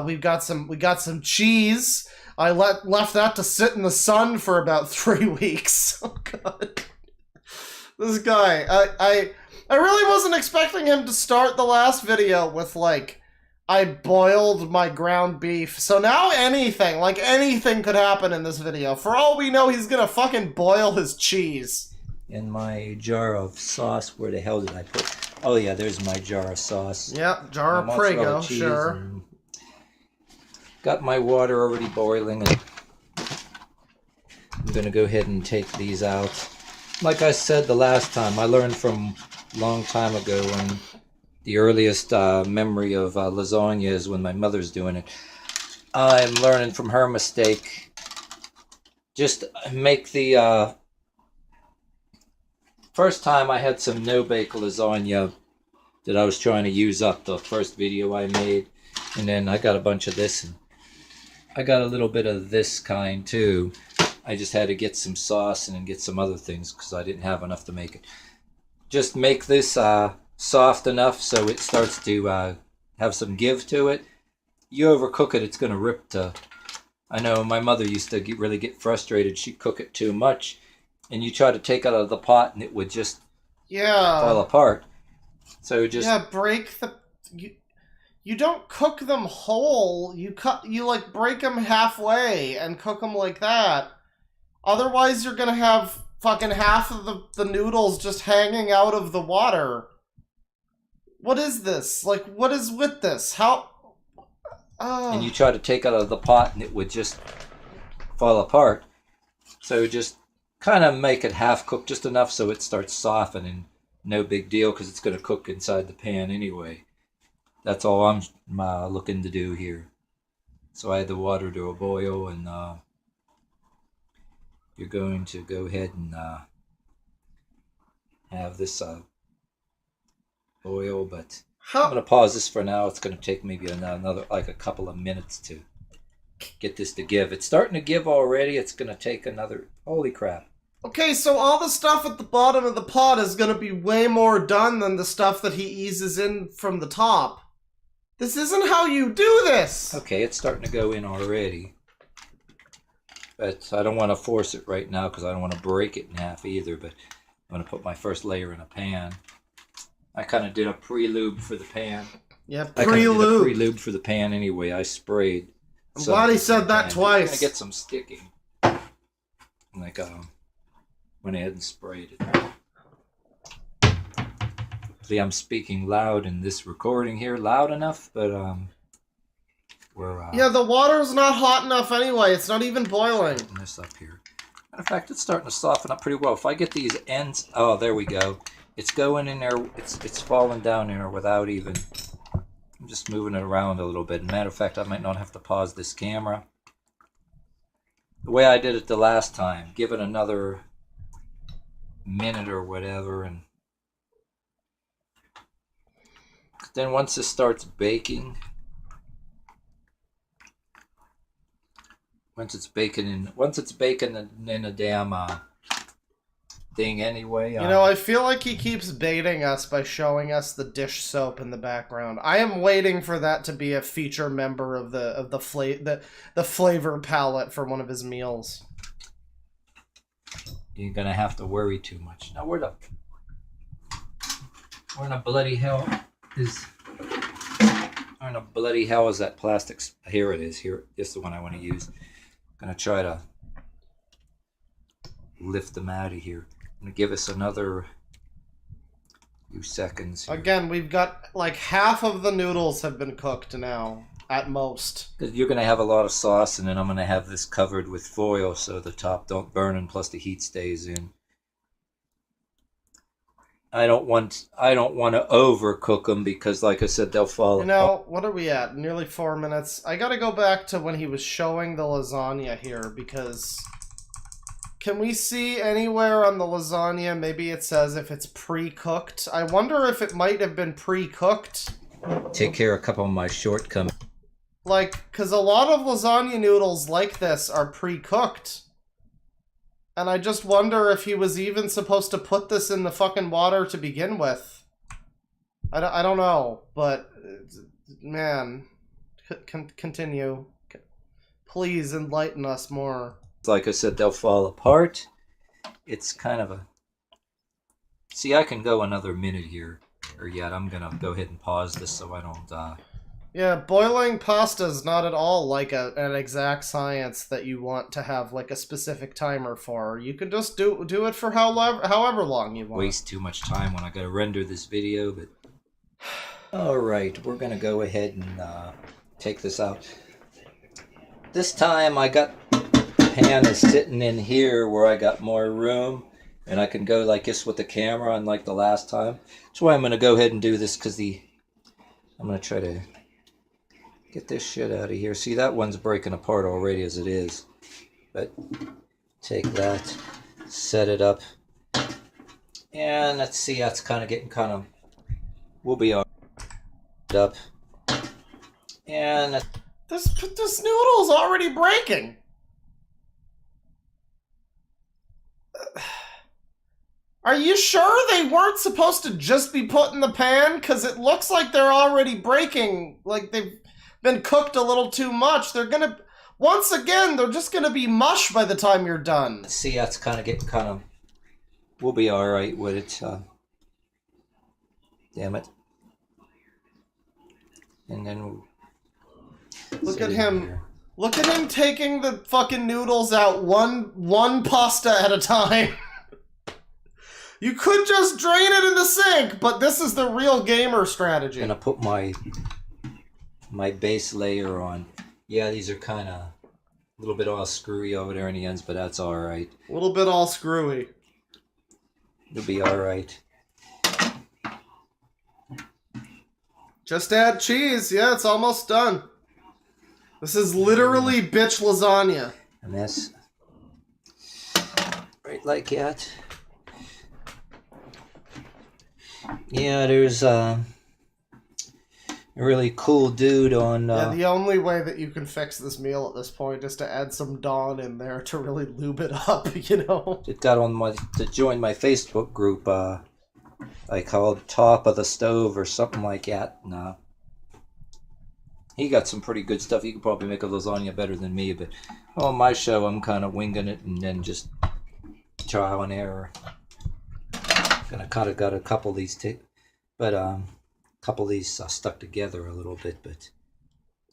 We got some cheese. I left that to sit in the sun for about 3 weeks. Oh god. This guy, I really wasn't expecting him to start the last video with, like, I boiled my ground beef. So now anything could happen in this video. For all we know, he's gonna fucking boil his cheese. In my jar of sauce, where the hell did I put? Oh yeah, there's my jar of sauce. Yep, jar of Prego, sure. Got my water already boiling, and I'm gonna go ahead and take these out. Like I said the last time, I learned from a long time ago when the earliest memory of lasagna is when my mother's doing it. I'm learning from her mistake. Just make the... First time I had some no-bake lasagna that I was trying to use up, the first video I made. And then I got a bunch of this, and I got a little bit of this kind too. I just had to get some sauce and then get some other things because I didn't have enough to make it. Just make this soft enough so it starts to have some give to it. You overcook it, it's going to rip to... I know my mother used to really get frustrated. She'd cook it too much, and you try to take it out of the pot and it would just fall apart. So just... Yeah, break the... You don't cook them whole. You like break them halfway and cook them like that. Otherwise, you're gonna have fucking half of the noodles just hanging out of the water. What is this? Like, what is with this? How... And you try to take it out of the pot and it would just fall apart. So just kind of make it half cooked, just enough so it starts softening. No big deal, because it's going to cook inside the pan anyway. That's all I'm looking to do here. So I had the water to a boil, and you're going to go ahead and have this boil, but I'm going to pause this for now. It's going to take maybe another, like a couple of minutes to get this to give. It's starting to give already. It's going to take another, holy crap. Okay, so all the stuff at the bottom of the pot is going to be way more done than the stuff that he eases in from the top. This isn't how you do this! Okay, it's starting to go in already. But I don't want to force it right now because I don't want to break it in half either. But I'm going to put my first layer in a pan. I kind of did a pre-lube for the pan. Yeah, pre-lube. Pre-lube for the pan anyway. I sprayed. I'm glad he said that twice. I'm going to get some sticking. Like, went ahead and sprayed it. See, I'm speaking loud in this recording here. Loud enough, but, yeah, the water's not hot enough anyway. It's not even boiling. This up here. Matter of fact, it's starting to soften up pretty well. If I get these ends, oh, there we go. It's going in there. It's falling down in there without even. I'm just moving it around a little bit. Matter of fact, I might not have to pause this camera. The way I did it the last time, give it another minute or whatever, and then once it starts baking. Once it's baking in a damn thing anyway. You know, I feel like he keeps baiting us by showing us the dish soap in the background. I am waiting for that to be a feature member of the flavor palette for one of his meals. You're gonna have to worry too much. Now where in a bloody hell is that plastic? Here it is. Here, this is the one I want to use. I'm gonna try to lift them out of here. I'm gonna give us another few seconds here. Again, we've got like half of the noodles have been cooked now, at most. Because you're gonna have a lot of sauce, and then I'm gonna have this covered with foil so the top don't burn, and plus the heat stays in. I don't want to overcook them because, like I said, they'll fall. You know, what are we at? Nearly 4 minutes. I gotta go back to when he was showing the lasagna here because can we see anywhere on the lasagna? Maybe it says if it's pre-cooked. I wonder if it might have been pre-cooked. Take care of a couple of my shortcomings. Like, because a lot of lasagna noodles like this are pre-cooked. And I just wonder if he was even supposed to put this in the fucking water to begin with. I don't know, but man, continue. Please enlighten us more. Like I said, they'll fall apart. It's kind of a... See, I can go another minute here, or yet I'm gonna go ahead and pause this so I don't... Yeah, boiling pasta is not at all like an exact science that you want to have like a specific timer for. You can just do it for however long you want. Waste too much time when I gotta render this video, but... Alright, we're gonna go ahead and take this out. This time I got the pan is sitting in here where I got more room, and I can go like this with the camera unlike the last time. That's why I'm gonna go ahead and do this, because I'm gonna try to get this shit out of here. See, that one's breaking apart already as it is. But take that, set it up, and let's see, that's kind of getting we'll be all up. And this noodle's already breaking. Are you sure they weren't supposed to just be put in the pan? Because it looks like they're already breaking. Like they've been cooked a little too much. They're gonna, once again, they're just gonna be mush by the time you're done. See, that's kind of getting we'll be alright with it. Damn it. And then look at him. Here. Look at him taking the fucking noodles out one pasta at a time. You could just drain it in the sink, but this is the real gamer strategy. I'm gonna put my base layer on. Yeah, these are kind of a little bit all screwy over there in the ends, but that's alright. A little bit all screwy. It'll be alright. Just add cheese. Yeah, it's almost done. This is literally bitch lasagna. And that's right like that. Yeah, there's a really cool dude on... Yeah, the only way that you can fix this meal at this point is to add some Dawn in there to really lube it up, you know? It got on to join my Facebook group, I called Top of the Stove or something like that. And, He got some pretty good stuff. He could probably make a lasagna better than me, but on my show, I'm kind of winging it and then just trial and error. Gonna kind of got a couple of these, but a couple of these stuck together a little bit, but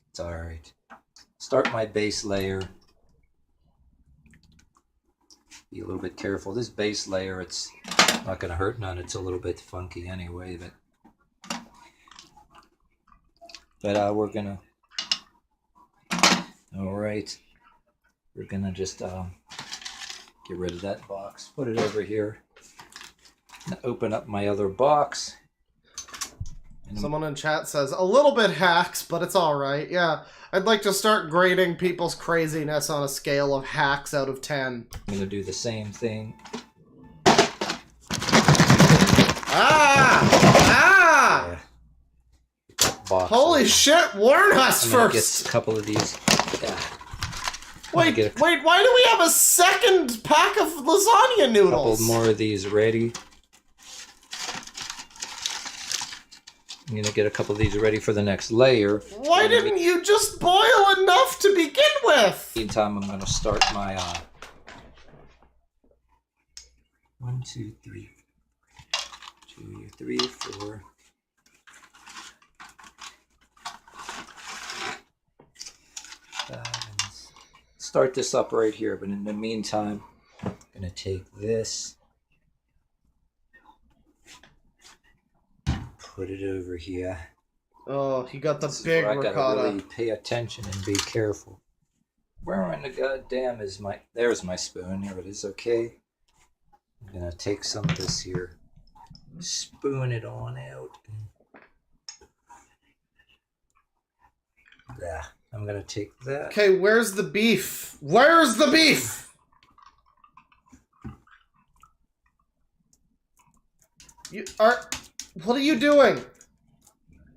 it's all right. Start my base layer. Be a little bit careful. This base layer, it's not gonna hurt none. It's a little bit funky anyway, but we're gonna. All right, we're gonna just get rid of that box. Put it over here. Open up my other box. Someone in chat says, a little bit hacks, but it's alright. Yeah, I'd like to start grading people's craziness on a scale of hacks out of 10. I'm going to do the same thing. Ah! Box Holy shit, warn us first! Get a couple of these. Yeah. Wait, why do we have a second pack of lasagna noodles? A couple more of these ready. I'm going to get a couple of these ready for the next layer. Why didn't you just boil enough to begin with? Meantime, I'm going to start my 1, 2, 3, 2, 3, 4. Start this up right here, but in the meantime, I'm going to take this, put it over here. Oh, he got the big ricotta. I gotta really pay attention and be careful. Where in the goddamn is my... There's my spoon. Here it is. Okay. I'm gonna take some of this here, spoon it on out. Yeah, I'm gonna take that. Okay, where's the beef? Where's the beef? What are you doing?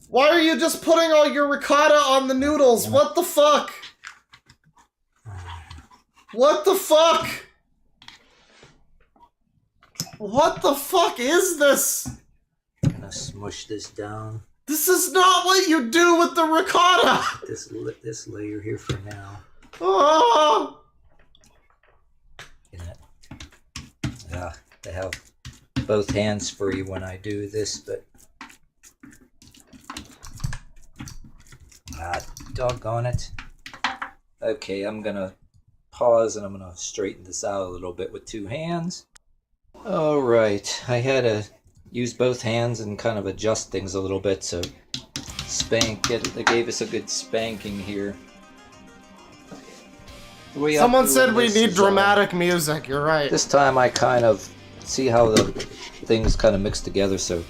Why are you just putting all your ricotta on the noodles? What the fuck? What the fuck? What the fuck is this? I'm gonna smush this down. This is not what you do with the ricotta! This layer here for now. Oh! Yeah, I have both hands free when I do this, but doggone it. Okay, I'm gonna pause and I'm gonna straighten this out a little bit with two hands. All right, I had to use both hands and kind of adjust things a little bit to spank it. They gave us a good spanking here. Someone said we need dramatic music, you're right. This time I kind of see how the things kind of mix together, so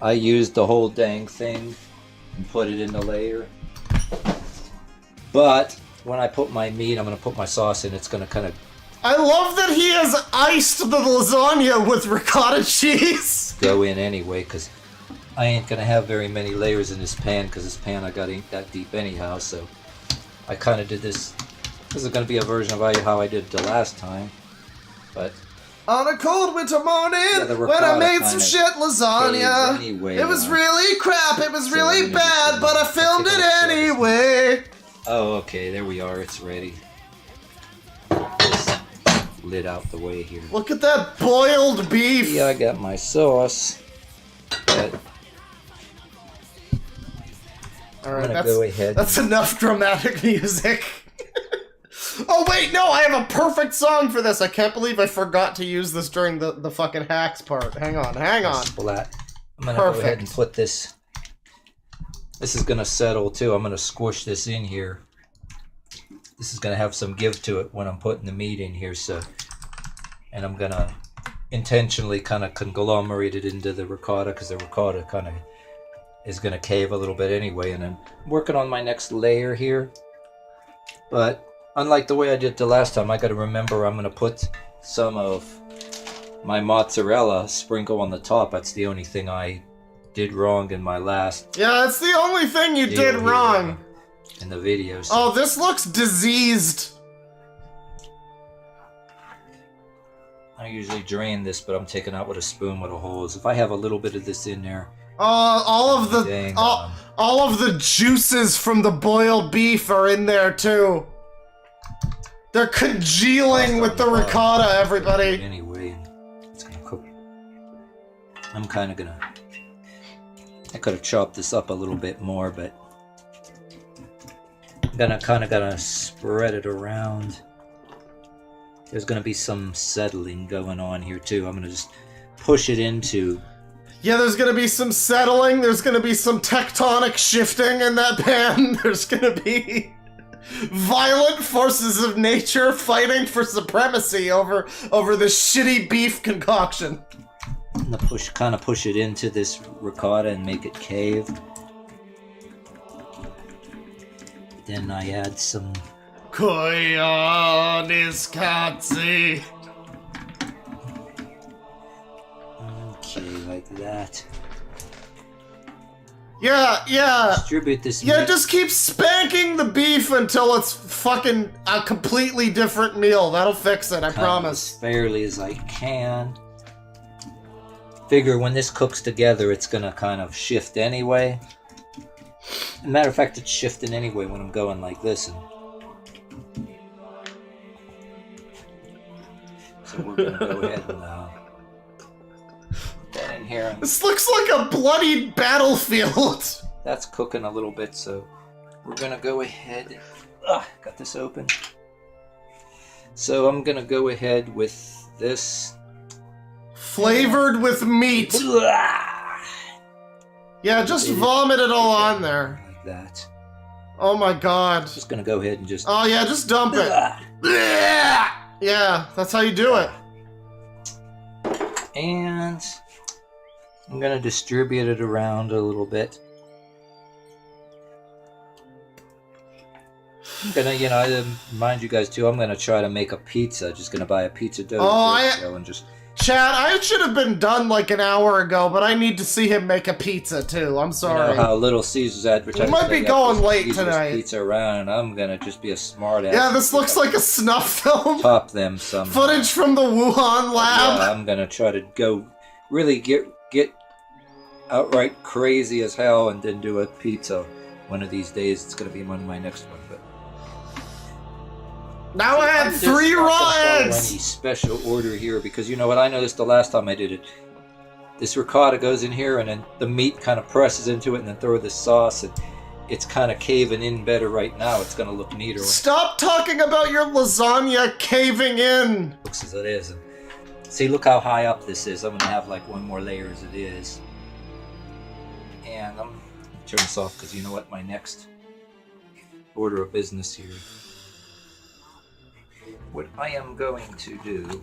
I used the whole dang thing and put it in the layer. But when I put my meat, I'm going to put my sauce in, it's going to kind of... I love that he has iced the lasagna with ricotta cheese! Go in anyway, because I ain't going to have very many layers in this pan, because this pan I got ain't that deep anyhow, so I kind of did this. This is going to be a version of how I did it the last time, but... On a cold winter morning, when I made some shit lasagna, anyway, it was really crap, it was really bad, but I filmed it anyway! Oh, okay, there we are, it's ready. This lid out the way here. Look at that boiled beef! Yeah, I got my sauce. Alright, that's enough dramatic music. Oh wait, no, I have a perfect song for this. I can't believe I forgot to use this during the fucking hacks part. Hang on. Splat. I'm gonna go ahead and put this. This is gonna settle too. I'm gonna squish this in here. This is gonna have some give to it when I'm putting the meat in here. So, and I'm gonna intentionally kind of conglomerate it into the ricotta because the ricotta kind of is gonna cave a little bit anyway. And I'm working on my next layer here, but. Unlike the way I did the last time, I got to remember I'm going to put some of my mozzarella sprinkle on the top. That's the only thing I did wrong in my last... Yeah, that's the only thing you did wrong. In the video. So. Oh, this looks diseased. I usually drain this, but I'm taking out with a spoon with a hose. If I have a little bit of this in there, All of the juices from the boiled beef are in there too. They're congealing with the ricotta, everybody. Anyway, it's gonna cook. I'm kind of gonna. I could have chopped this up a little bit more, but I'm gonna spread it around. There's gonna be some settling going on here too. I'm gonna just push it into. Yeah, there's gonna be some settling. There's gonna be some tectonic shifting in that pan. There's gonna be violent forces of nature fighting for supremacy over this shitty beef concoction. I'm gonna push it into this ricotta and make it cave. Then I add some Koyaanisqatsi. Okay, like that. Yeah. Distribute this. Yeah, meat. just keep spanking the beef until it's fucking a completely different meal. That'll fix it, I promise. As fairly as I can. Figure when this cooks together, it's gonna kind of shift anyway. Matter of fact, it's shifting anyway when I'm going like this. So we're gonna go ahead and put that in here. This looks like a bloody battlefield. That's cooking a little bit, so we're gonna go ahead. Got this open. So I'm gonna go ahead with this. Flavored with meat. Yeah, just vomit it all on there. Like that. Oh my god. Just gonna go ahead and just. Oh yeah, just dump it. Yeah, that's how you do it. And I'm gonna distribute it around a little bit. I'm gonna, remind you guys too, I'm gonna try to make a pizza. Just gonna buy a pizza dough and just. Chad, I should have been done like an hour ago, but I need to see him make a pizza too. I'm sorry. You know how Little Caesars advertising. We might be going late tonight. Pizza around, and I'm gonna just be a smart ass. Yeah, this looks like a snuff film. Top them somehow. Footage from the Wuhan lab. Yeah, I'm gonna try to go really get outright crazy as hell, and then do a pizza one of these days. It's gonna be one of my next one, but. Now I had 3 raw eggs! Any special order here, because you know what, I noticed the last time I did it. This ricotta goes in here, and then the meat kind of presses into it, and then throw the sauce, and it's kind of caving in better right now. It's going to look neater. Stop talking about your lasagna caving in! Looks as it is. And see, look how high up this is. I'm going to have like one more layer as it is. And I'm going to turn this off, because you know what, my next order of business here. What I am going to do,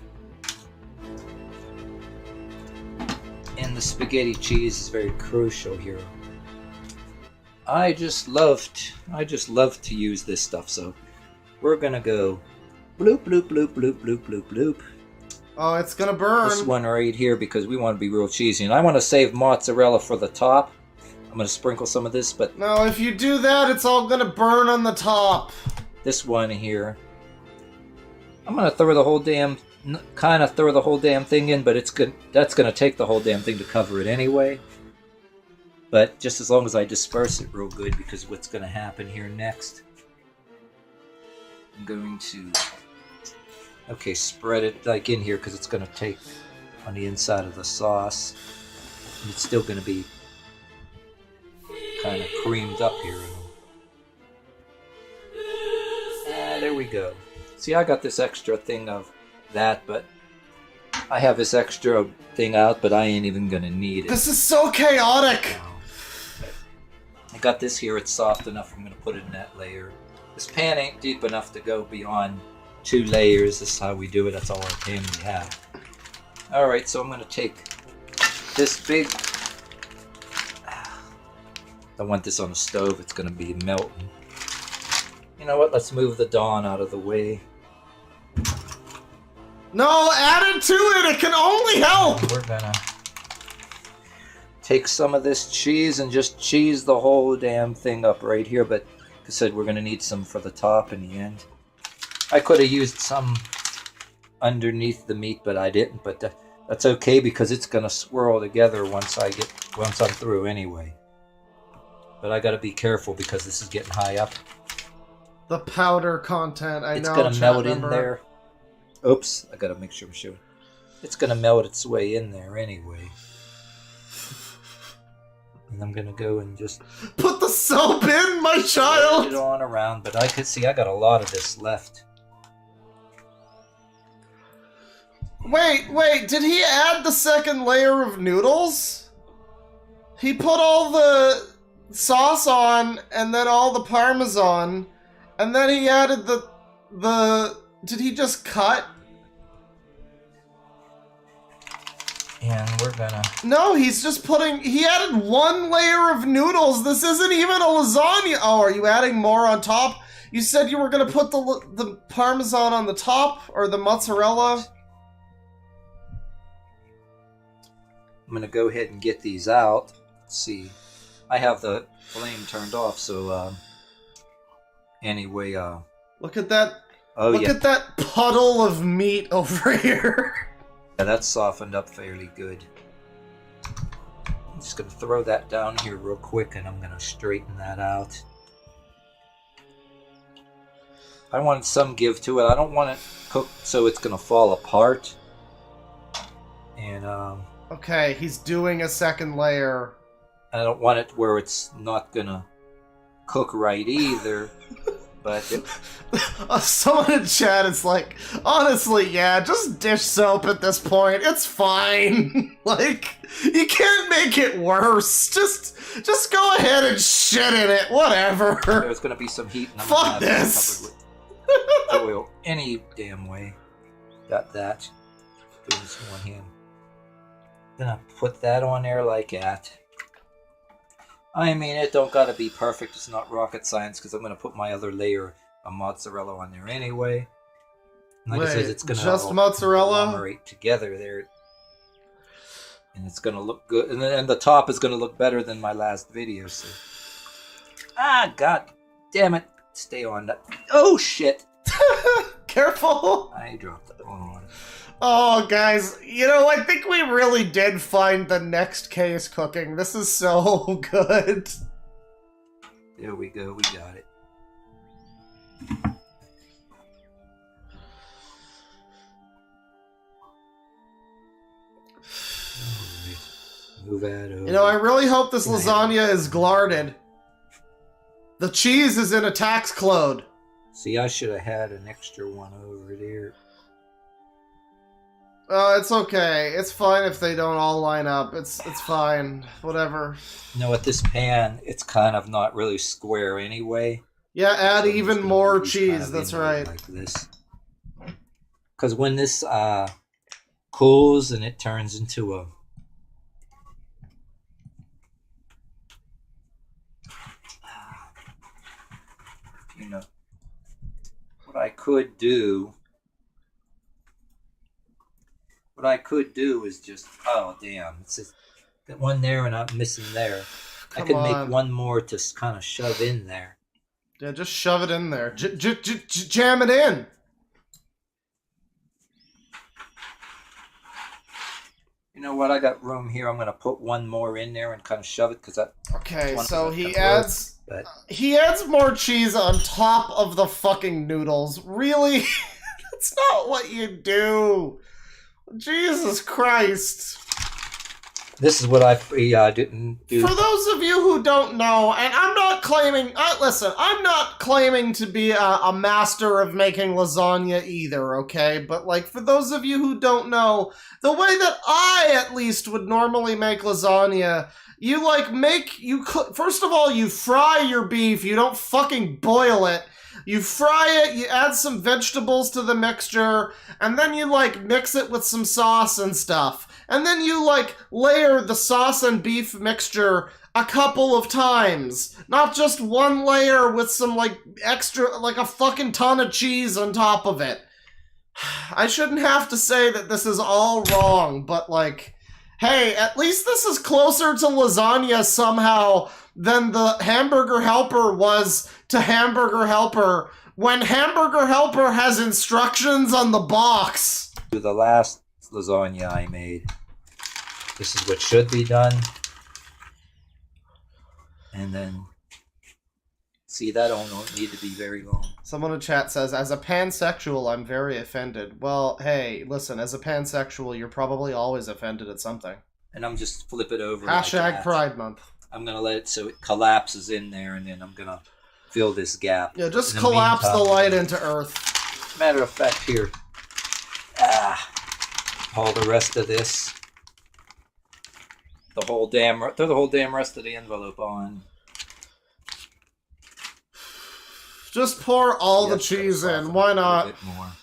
and the spaghetti cheese is very crucial here. I just love to use this stuff, so we're gonna go bloop bloop bloop bloop bloop bloop bloop. Oh, it's gonna burn. This one right here, because we want to be real cheesy, and I want to save mozzarella for the top. I'm gonna sprinkle some of this, but no, if you do that, it's all gonna burn on the top. This one here. I'm gonna throw the whole damn thing in, but it's good. That's gonna take the whole damn thing to cover it anyway. But just as long as I disperse it real good, because what's gonna happen here next? I'm going to spread it like in here, because it's gonna take on the inside of the sauce. And it's still gonna be kind of creamed up here. There we go. See, I got this extra thing of that, but I have this extra thing out, but I ain't even gonna need it. This is so chaotic! I got this here, it's soft enough, I'm gonna put it in that layer. This pan ain't deep enough to go beyond 2 layers, this is how we do it, that's all our pan we have. Alright, so I'm gonna take this big... I want this on the stove, it's gonna be melting. You know what, let's move the Dawn out of the way. No, add it to it! It can only help! We're gonna take some of this cheese and just cheese the whole damn thing up right here, but like I said, we're gonna need some for the top in the end. I could have used some underneath the meat, but I didn't, but That's okay because it's gonna swirl together once I'm through anyway. But I gotta be careful because this is getting high up. The powder content, It's gonna melt in there. Oops, I gotta make sure I'm showing. It's gonna melt its way in there anyway. And I'm gonna go and just put the soap in, my child. Put it on around, but I could see I got a lot of this left. Wait, did he add the second layer of noodles? He put all the sauce on and then all the Parmesan, and then he added the did he just cut? And we're gonna... No, he's just putting... He added one layer of noodles. This isn't even a lasagna. Oh, are you adding more on top? You said you were gonna put the Parmesan on the top, or the mozzarella. I'm gonna go ahead and get these out. Let's see. I have the flame turned off, so anyway, look at that. Oh, look at that puddle of meat over here. Yeah, that's softened up fairly good. I'm just gonna throw that down here real quick and I'm gonna straighten that out. I want some give to it. I don't want it cooked so it's gonna fall apart. And okay, he's doing a second layer. I don't want it where it's not gonna cook right either. But someone in chat is like, honestly, yeah, just dish soap at this point. It's fine. Like, you can't make it worse. Just go ahead and shit in it. Whatever. There's gonna be some heat. And I'm fuck this. Covered with oil any damn way. Got that. Doing this in one hand. Gonna put that on there like that. I mean, it don't gotta be perfect. It's not rocket science because I'm gonna put my other layer of mozzarella on there anyway. Like I said, it's gonna just mozzarella agglomerate together there, and it's gonna look good. And then the top is gonna look better than my last video. So, god damn it! Stay on that. Oh shit! Careful! I dropped the wrong one. Oh, guys, you know, I think we really did find the next case cooking. This is so good. There we go, we got it. Move that over. You know, I really hope this lasagna is glarded. The cheese is in a tax cload. See, I should have had an extra one over there. It's okay. It's fine if they don't all line up. It's fine. Whatever. You know, with this pan, it's kind of not really square anyway. Yeah, add even more cheese. That's right. Like this. Because when this cools and it turns into a... You know, what I could do... What I could do is just, oh damn, it's just got one there and I'm missing there. I could make one more to kind of shove in there. Yeah, just shove it in there. Jam it in. You know what? I got room here. I'm gonna put one more in there and kind of shove it because that. Okay, so he adds. He adds more cheese on top of the fucking noodles. Really? That's not what you do. Jesus Christ. This is what I didn't do. For those of you who don't know, and I'm not claiming... listen, I'm not claiming to be a master of making lasagna either, okay? But, like, for those of you who don't know, the way that I, at least, would normally make lasagna, you, like, first of all, you fry your beef. You don't fucking boil it. You fry it, you add some vegetables to the mixture, and then you, like, mix it with some sauce and stuff. And then you, like, layer the sauce and beef mixture a couple of times. Not just one layer with some, like, extra, like, a fucking ton of cheese on top of it. I shouldn't have to say that this is all wrong, but, like, hey, at least this is closer to lasagna somehow than the Hamburger Helper was to Hamburger Helper when Hamburger Helper has instructions on the box. The last lasagna I made. This is what should be done. And then, see, that don't need to be very long. Someone in chat says, as a pansexual, I'm very offended. Well, hey, listen, as a pansexual, you're probably always offended at something. And I'm just flip it over. Hashtag Pride Month. I'm going to let it so it collapses in there, and then I'm going to fill this gap. Yeah, just collapse the light into Earth. Matter of fact, here. All the rest of this. Throw the whole damn rest of the envelope on. Just pour all the cheese in. Why not? A bit more.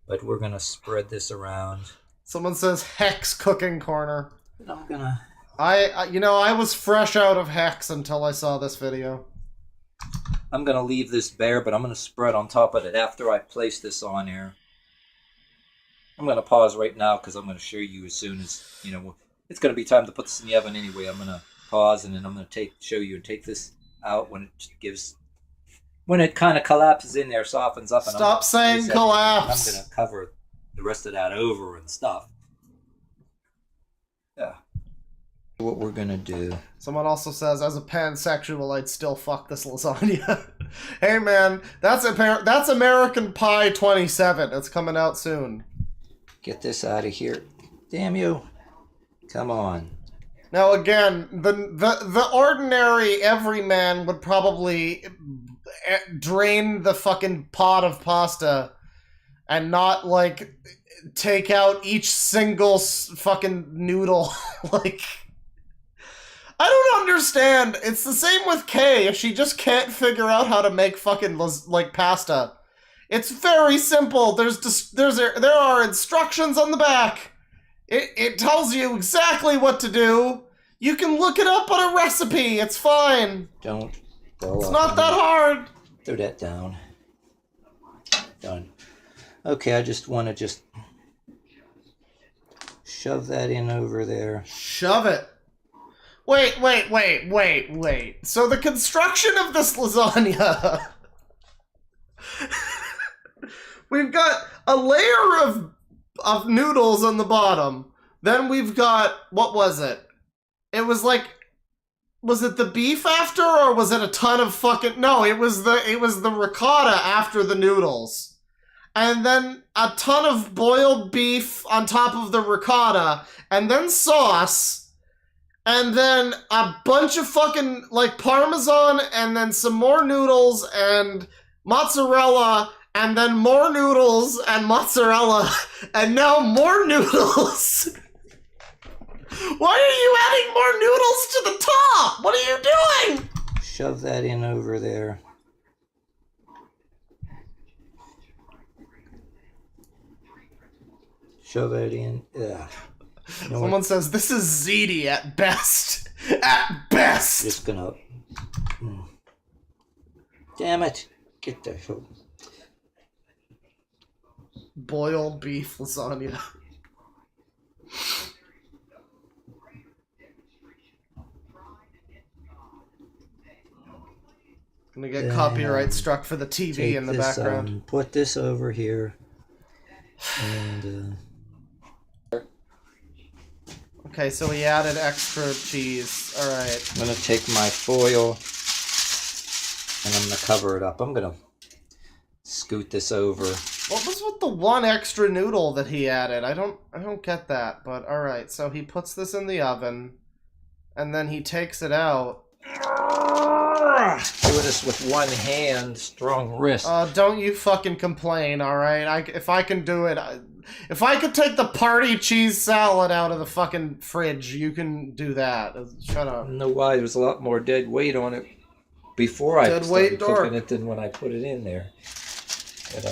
But we're gonna spread this around. Someone says Hex cooking corner. I'm gonna. I was fresh out of Hex until I saw this video. I'm gonna leave this bare, but I'm gonna spread on top of it after I place this on here. I'm gonna pause right now because I'm gonna show you as soon as it's gonna be time to put this in the oven anyway. I'm gonna pause and then I'm gonna show you and take this out when it kind of collapses in there, softens up. And Stop saying collapse. I'm gonna cover the rest of that over and stuff. Yeah. What we're gonna do. Someone also says, as a pansexual, I'd still fuck this lasagna. Hey man, that's American Pie 27. It's coming out soon. Get this out of here. Damn you. Come on. Now again, the ordinary everyman would probably drain the fucking pot of pasta and not, like, take out each single fucking noodle. Like, I don't understand. It's the same with Kay. If she just can't figure out how to make fucking, like, pasta. It's very simple. There are instructions on the back. It tells you exactly what to do. You can look it up on a recipe. It's fine. Don't. It's not that hard. Throw that down. Done. Okay, I just want to shove that in over there. Shove it. Wait. So the construction of this lasagna... We've got a layer of noodles on the bottom. Then we've got, what was it? It was like, was it the beef after, or was it a ton of fucking, no, it was the ricotta after the noodles. And then a ton of boiled beef on top of the ricotta, and then sauce, and then a bunch of fucking, like, Parmesan, and then some more noodles, and mozzarella, and then more noodles and mozzarella, and now more noodles. Why are you adding more noodles to the top? What are you doing? Shove that in over there. Shove that in. Yeah. Someone says this is ziti at best. At best. Just gonna. Damn it! Get the hell. Boiled beef lasagna. Gonna get copyright struck for the TV in the background. Put this over here. And okay, so we added extra cheese. Alright. I'm gonna take my foil and I'm gonna cover it up. I'm gonna scoot this over. What was with the one extra noodle that he added? I don't get that, but alright. So he puts this in the oven, and then he takes it out. Doing this with one hand, strong wrist. Don't you fucking complain, alright? If I can do it, if I could take the party cheese salad out of the fucking fridge, you can do that. Shut up. I don't know why there's a lot more dead weight on it before I started cooking it than when I put it in there. But,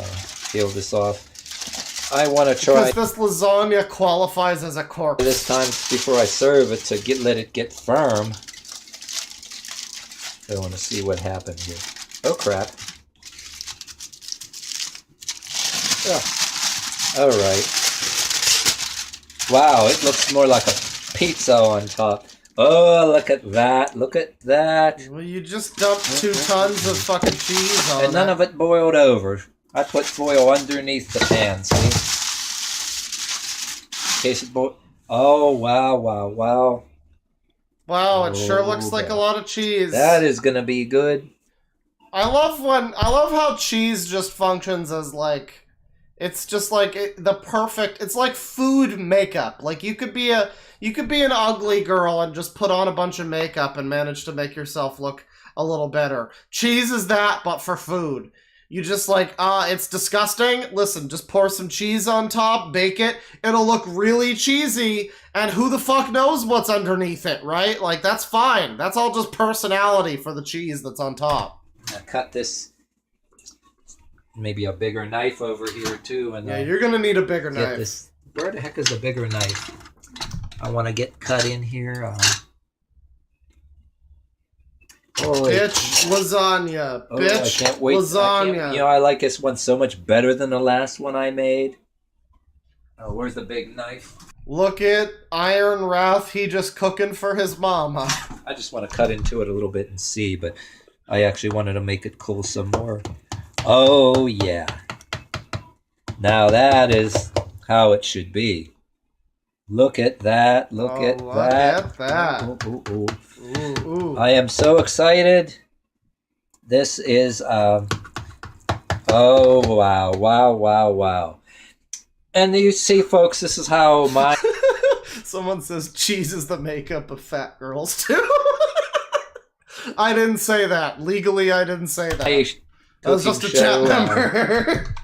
peel this off. I want to try. Because this lasagna qualifies as a corpse. This time before I serve it to let it get firm. I want to see what happened here. Oh crap! Oh. All right. Wow, it looks more like a pizza on top. Oh, look at that! Look at that! Well, you just dumped 2 tons of fucking cheese on and none of it boiled over. I put foil underneath the pan, see? In case it oh, wow, wow, wow. Wow, it sure looks like a lot of cheese. That is gonna be good. I love how cheese just functions as like, it's just like it's like food makeup. Like you could be an ugly girl and just put on a bunch of makeup and manage to make yourself look a little better. Cheese is that, but for food. You just like, it's disgusting. Listen, just pour some cheese on top, bake it. It'll look really cheesy, and who the fuck knows what's underneath it, right? Like, that's fine. That's all just personality for the cheese that's on top. Now cut this, maybe a bigger knife over here too. And yeah, you're gonna need a bigger knife. This, where the heck is a bigger knife? I want to get cut in here. Bitch lasagna. Bitch I can't wait. lasagna. You know, I like this one so much better than the last one I made. Oh, where's the big knife? Look at Iron Wrath. He just cooking for his mama. I just want to cut into it a little bit and see, but I actually wanted to make it cool some more. Oh, yeah. Now that is how it should be. Look at that. Look at that. Ooh, ooh, ooh. Ooh. I am so excited. This is, oh, wow, wow, wow, wow. And you see, folks, this is how my... Someone says cheese is the makeup of fat girls, too. I didn't say that. Legally, I didn't say that. That was just a chat member.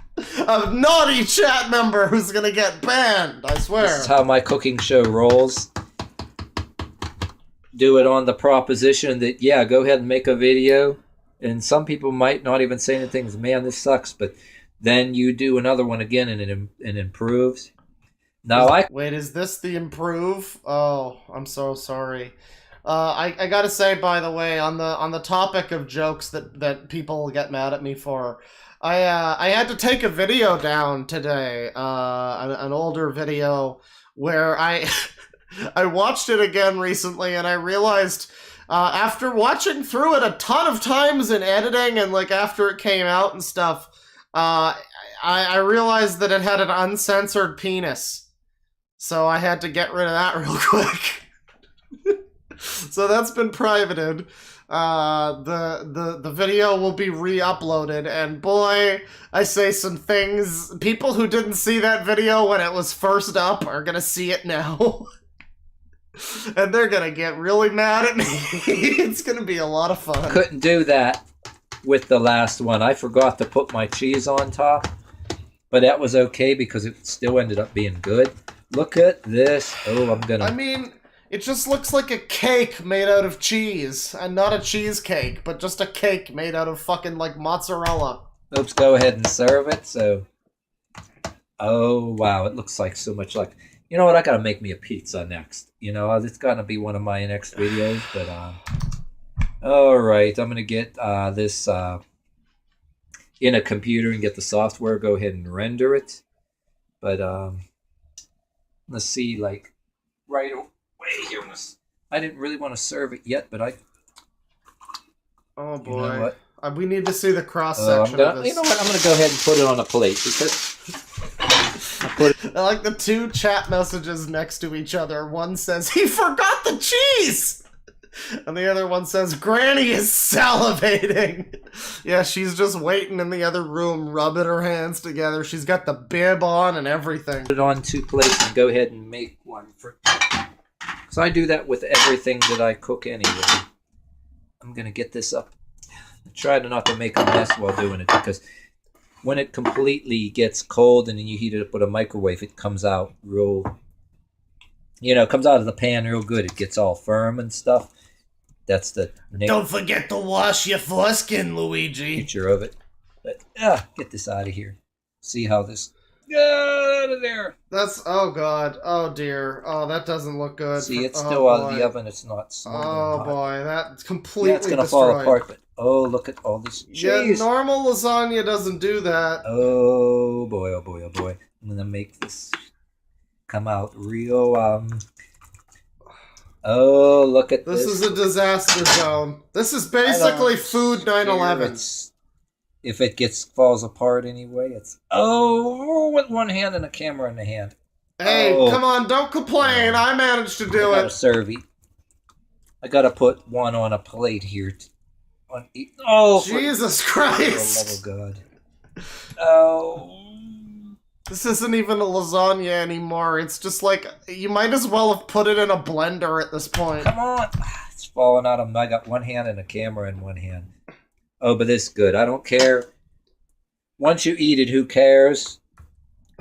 A naughty chat member who's gonna get banned, I swear. This is how my cooking show rolls. Do it on the proposition that, yeah, go ahead and make a video. And some people might not even say anything, man, this sucks. But then you do another one again and it improves. Now Wait, is this the improve? Oh, I'm so sorry. I gotta say, by the way, on the topic of jokes that people get mad at me for, I had to take a video down today, an older video where I watched it again recently, and I realized after watching through it a ton of times in editing and like after it came out and stuff, I realized that it had an uncensored penis, so I had to get rid of that real quick. So that's been privated. The video will be re-uploaded, and boy, I say some things. People who didn't see that video when it was first up are gonna see it now. And they're gonna get really mad at me. It's gonna be a lot of fun. couldn't do that with the last one. I forgot to put my cheese on top, but that was okay because it still ended up being good. Look at this. Oh, I mean, it just looks like a cake made out of cheese, and not a cheesecake, but just a cake made out of fucking like mozzarella. Let's go ahead and serve it. So, oh wow, it looks like so much like. You know what? I gotta make me a pizza next. You know, it's gonna be one of my next videos. But all right, I'm gonna get this in a computer and get the software. Go ahead and render it. But let's see, like right away here. I didn't really want to serve it yet, but I. Oh boy! You know what? We need to see the cross section of this. You know what? I'm gonna go ahead and put it on a plate because. I like the two chat messages next to each other. One says, "He forgot the cheese!" And the other one says, "Granny is salivating." Yeah, she's just waiting in the other room, rubbing her hands together. She's got the bib on and everything. Put it on 2 plates and go ahead and make one for... So I do that with everything that I cook anyway. I'm going to get this up. I try to not to make a mess while doing it because... when it completely gets cold and then you heat it up with a microwave, it comes out real, it comes out of the pan real good. It gets all firm and stuff. That's the Don't forget to wash your foreskin, Luigi. Nature of it. But, get this out of here. See how this... Get out of there. That's... Oh, God. Oh, dear. Oh, that doesn't look good. See, it's still out of the oven. It's not Oh, boy. That's completely it's going to destroyed. fall apart, but... Oh, look at all this cheese. Yeah, normal lasagna doesn't do that. Oh boy, oh boy, oh boy. I'm gonna make this come out real, Oh, look at this. This is a disaster zone. This is basically food 9/11. if it falls apart anyway. It's with one hand and a camera in the hand. Hey, come on, don't complain. I managed to do it. Servy. I gotta put one on a plate here. Jesus Christ! For the love of God. Oh. This isn't even a lasagna anymore. It's just like, you might as well have put it in a blender at this point. Come on! It's falling out of I got one hand and a camera in one hand. Oh, but it's good. I don't care. Once you eat it, who cares?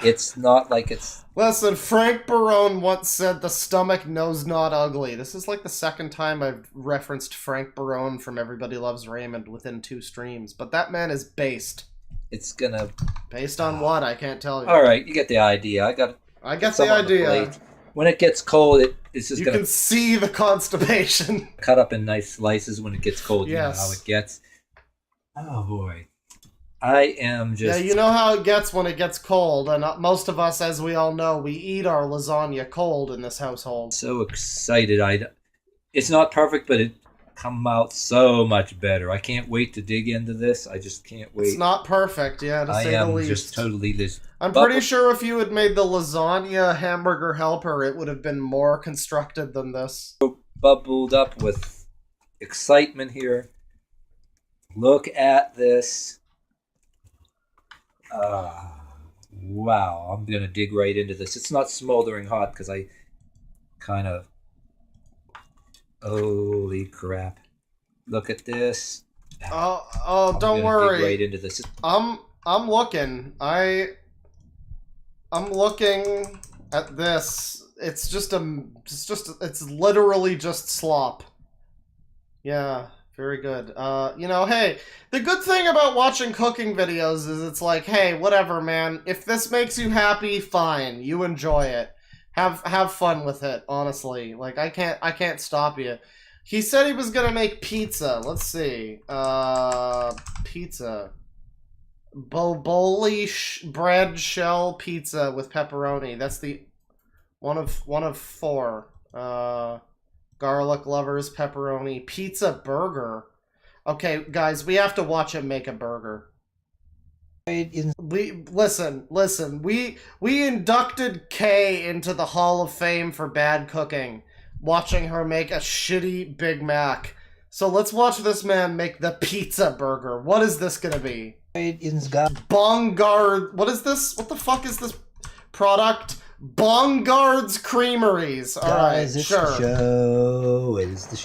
It's not like it's... Listen, Frank Barone once said the stomach knows not ugly. This is like the second time I've referenced Frank Barone from Everybody Loves Raymond within 2 streams. But that man is based. It's gonna... Based on what? I can't tell you. Alright, you get the idea. I get the idea. When it gets cold, it's just you gonna... can see the constipation. Cut up in nice slices when it gets cold. Yes. You know how it gets. Oh, boy. I am just... Yeah, you know how it gets when it gets cold, and most of us, as we all know, we eat our lasagna cold in this household. So excited. It's not perfect, but it come out so much better. I can't wait to dig into this. I just can't wait. It's not perfect, yeah, to say the least. I am just totally this... I'm pretty sure if you had made the lasagna hamburger helper, it would have been more constructed than this. Bubbled up with excitement here. Look at this. Wow, I'm gonna dig right into this. It's not smoldering hot because I kind of... Holy crap. Look at this. Oh, don't worry. Dig right into this. I'm looking. I'm looking at this. It's it's literally just slop. Yeah. Very good. You know, hey, the good thing about watching cooking videos is it's like, hey, whatever, man. If this makes you happy, fine. You enjoy it. Have fun with it, honestly. Like, I can't stop you. He said he was gonna make pizza. Let's see. Pizza. Boboli bread shell pizza with pepperoni. That's the one of 4. Garlic lovers, pepperoni, pizza burger. Okay, guys, we have to watch him make a burger. Listen. We inducted Kay into the Hall of Fame for bad cooking, watching her make a shitty Big Mac. So let's watch this man make the pizza burger. What is this gonna be? Bongard. What is this? What the fuck is this product? Bongard's Creameries. Alright, sure. It is the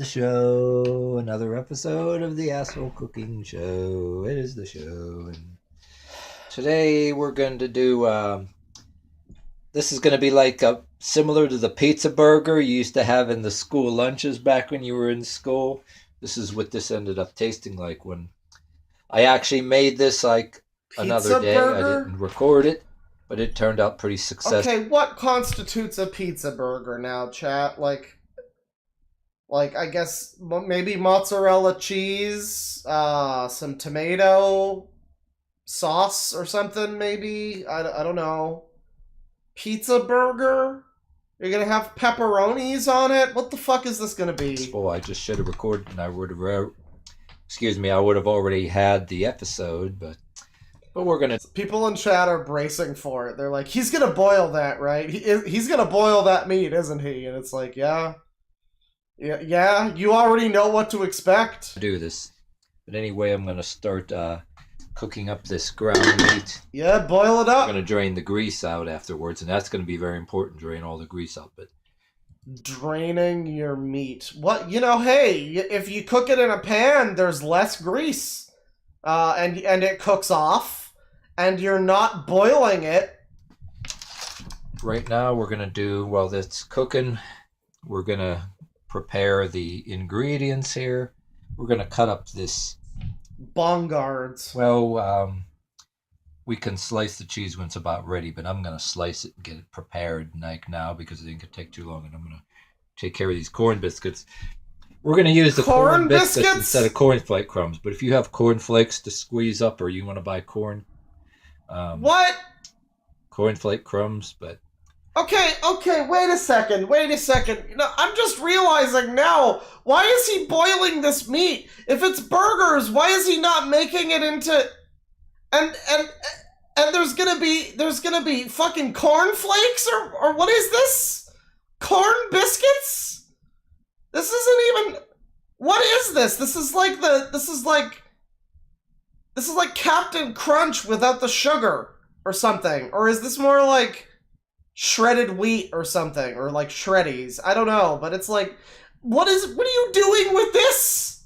show. Another episode of the Asshole Cooking Show. It is the show. And today we're going to do... this is going to be like similar to the pizza burger you used to have in the school lunches back when you were in school. This is what this ended up tasting like when I actually made this like another day. Burger? I didn't record it. But it turned out pretty successful. Okay, what constitutes a pizza burger now, chat? Like I guess maybe mozzarella cheese, some tomato sauce or something, maybe? I don't know. Pizza burger? You're gonna have pepperonis on it? What the fuck is this gonna be? Oh, I just should have recorded and I would have... Excuse me, I would have already had the episode, but we're gonna... People in chat are bracing for it. They're like, he's gonna boil that, right? He's gonna boil that meat, isn't he? And it's like, yeah, you already know what to expect. Do this. But anyway, I'm gonna start cooking up this ground meat. Yeah, boil it up. I'm gonna drain the grease out afterwards, and that's gonna be very important, drain all the grease out. But draining your meat. What? You know, hey, if you cook it in a pan, there's less grease. And it cooks off. And you're not boiling it. Right now we're going to do, while that's cooking, we're going to prepare the ingredients here. We're going to cut up this... Bongards. Well, we can slice the cheese when it's about ready, but I'm going to slice it and get it prepared like now because it didn't take too long. And I'm going to take care of these corn biscuits. We're going to use the corn biscuits instead of cornflake crumbs. But if you have cornflakes to squeeze up or you want to buy corn... what? Cornflake crumbs, but Okay, wait a second. You know, I'm just realizing now, why is he boiling this meat? If it's burgers, why is he not making it into... And there's gonna be fucking cornflakes or what is this? Corn biscuits? This isn't even... What is this? This is like Captain Crunch without the sugar or something. Or is this more like shredded wheat or something, or like shreddies? I don't know, but it's like, what are you doing with this?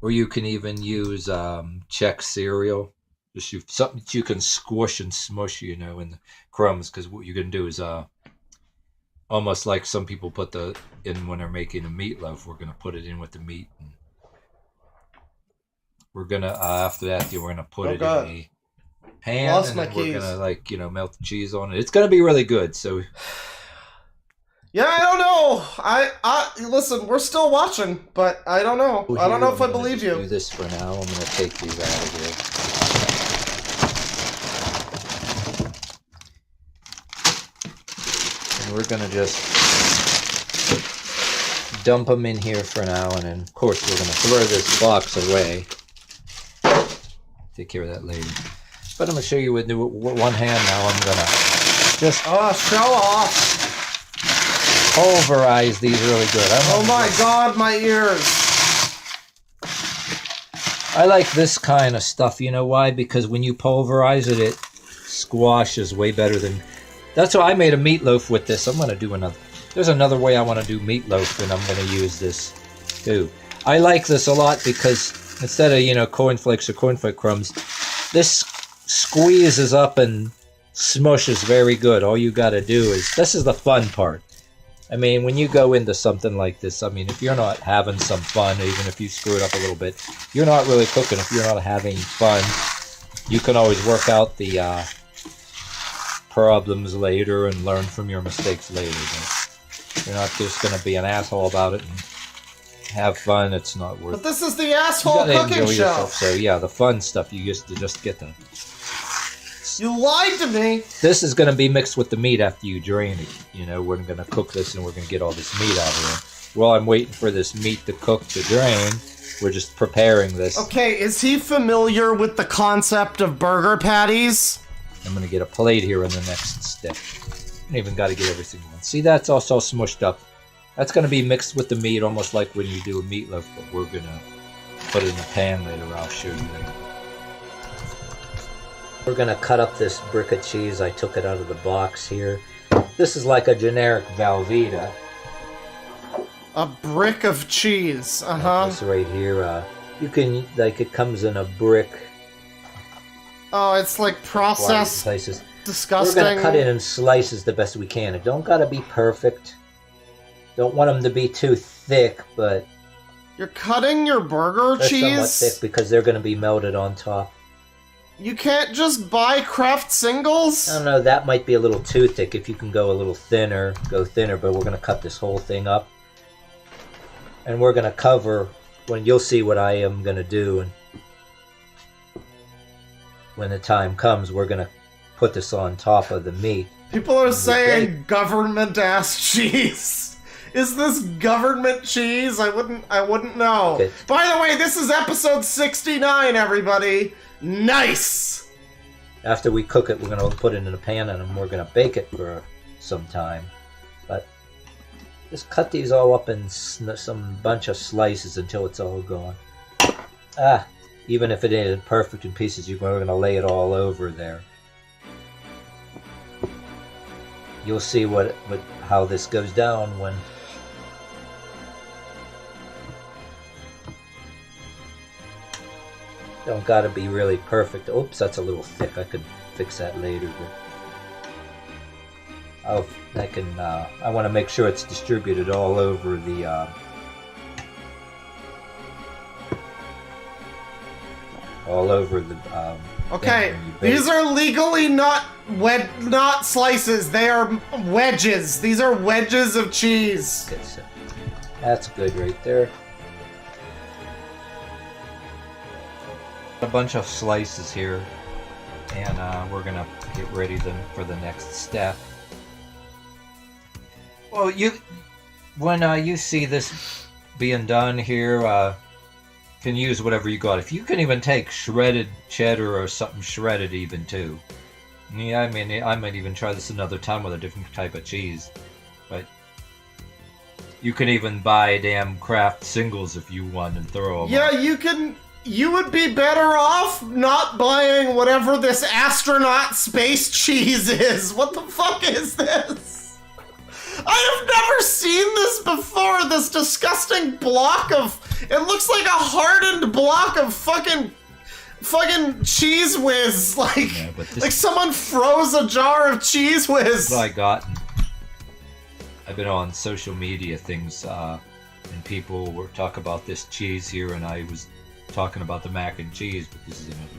Or you can even use Chex cereal. Just something that you can squish and smush, you know, in the crumbs, because what you're gonna do is almost like some people put in when they're making a meatloaf. We're gonna put it in with the meat, and we're gonna after that we're gonna put it in a pan, and then we're gonna, like, you know, melt the cheese on it. It's gonna be really good. So yeah, I don't know. I listen, we're still watching, but I don't know. I don't know if I believe you. Do this for now. I'm gonna take these out of here. And we're gonna just dump them in here for now, and then of course we're gonna throw this box away. Take care of that later. But I'm gonna show you with one hand now. I'm gonna just show off. Pulverize these really good. Oh my god, my ears. I like this kind of stuff. You know why? Because when you pulverize it, it squashes way better than... That's why I made a meatloaf with this. I'm going to do another. There's another way I want to do meatloaf, and I'm going to use this too. I like this a lot because instead of, you know, cornflakes or cornflake crumbs, this squeezes up and smushes very good. All you got to do is... This is the fun part. I mean, when you go into something like this, I mean, if you're not having some fun, even if you screw it up a little bit, you're not really cooking. If you're not having fun, you can always work out the problems later and learn from your mistakes later. But you're not just going to be an asshole about it and have fun. It's not worth it. But this is the asshole cooking show. Yourself. So yeah, the fun stuff, you just get the... You lied to me. This is going to be mixed with the meat after you drain it. You know, we're going to cook this and we're going to get all this meat out of it. While I'm waiting for this meat to cook to drain, we're just preparing this. Okay, is he familiar with the concept of burger patties? I'm going to get a plate here in the next step. I even got to get every single one. See, that's also smushed up. That's going to be mixed with the meat, almost like when you do a meatloaf, but we're going to put it in a pan later. I'll show you later. We're going to cut up this brick of cheese. I took it out of the box here. This is like a generic Velveeta. A brick of cheese. Uh-huh. Like this right here. You can, like, it comes in a brick. Oh, it's like processed. Places. Disgusting. We're going to cut it in slices the best we can. It don't got to be perfect. Don't want them to be too thick, but... You're cutting your burger they're cheese? Somewhat thick because they're going to be melted on top. You can't just buy Kraft singles? I don't know, that might be a little too thick. If you can go a little thinner, go thinner, but we're going to cut this whole thing up. And we're going to cover, when you'll see what I am going to do, and when the time comes, we're going to put this on top of the meat. People are saying government-ass cheese. Is this government cheese? I wouldn't know. Okay. By the way, this is episode 69, everybody. Nice! After we cook it, we're going to put it in a pan and we're going to bake it for some time. But just cut these all up in some bunch of slices until it's all gone. Even if it isn't perfect in pieces, we're going to lay it all over there. You'll see how this goes down when... Don't gotta be really perfect. Oops, that's a little thick. I could fix that later, but I want to make sure it's distributed all over the okay, these are legally not slices. They are wedges. These are wedges of cheese. Okay, so that's good right there. A bunch of slices here, and we're gonna get ready for the next step. Well, when you see this being done here, can use whatever you got. If you can even take shredded cheddar or something shredded even too. Yeah, I mean, I might even try this another time with a different type of cheese. But you can even buy damn Kraft singles if you want and throw them. Yeah, you can. You would be better off not buying whatever this astronaut space cheese is. What the fuck is this? I have never seen this before. This disgusting block of... It looks like a hardened block of fucking Cheese Whiz. Like someone froze a jar of Cheese Whiz. That's what I got. I've been on social media things, and people were talking about this cheese here, and I was talking about the mac and cheese, but this is another thing.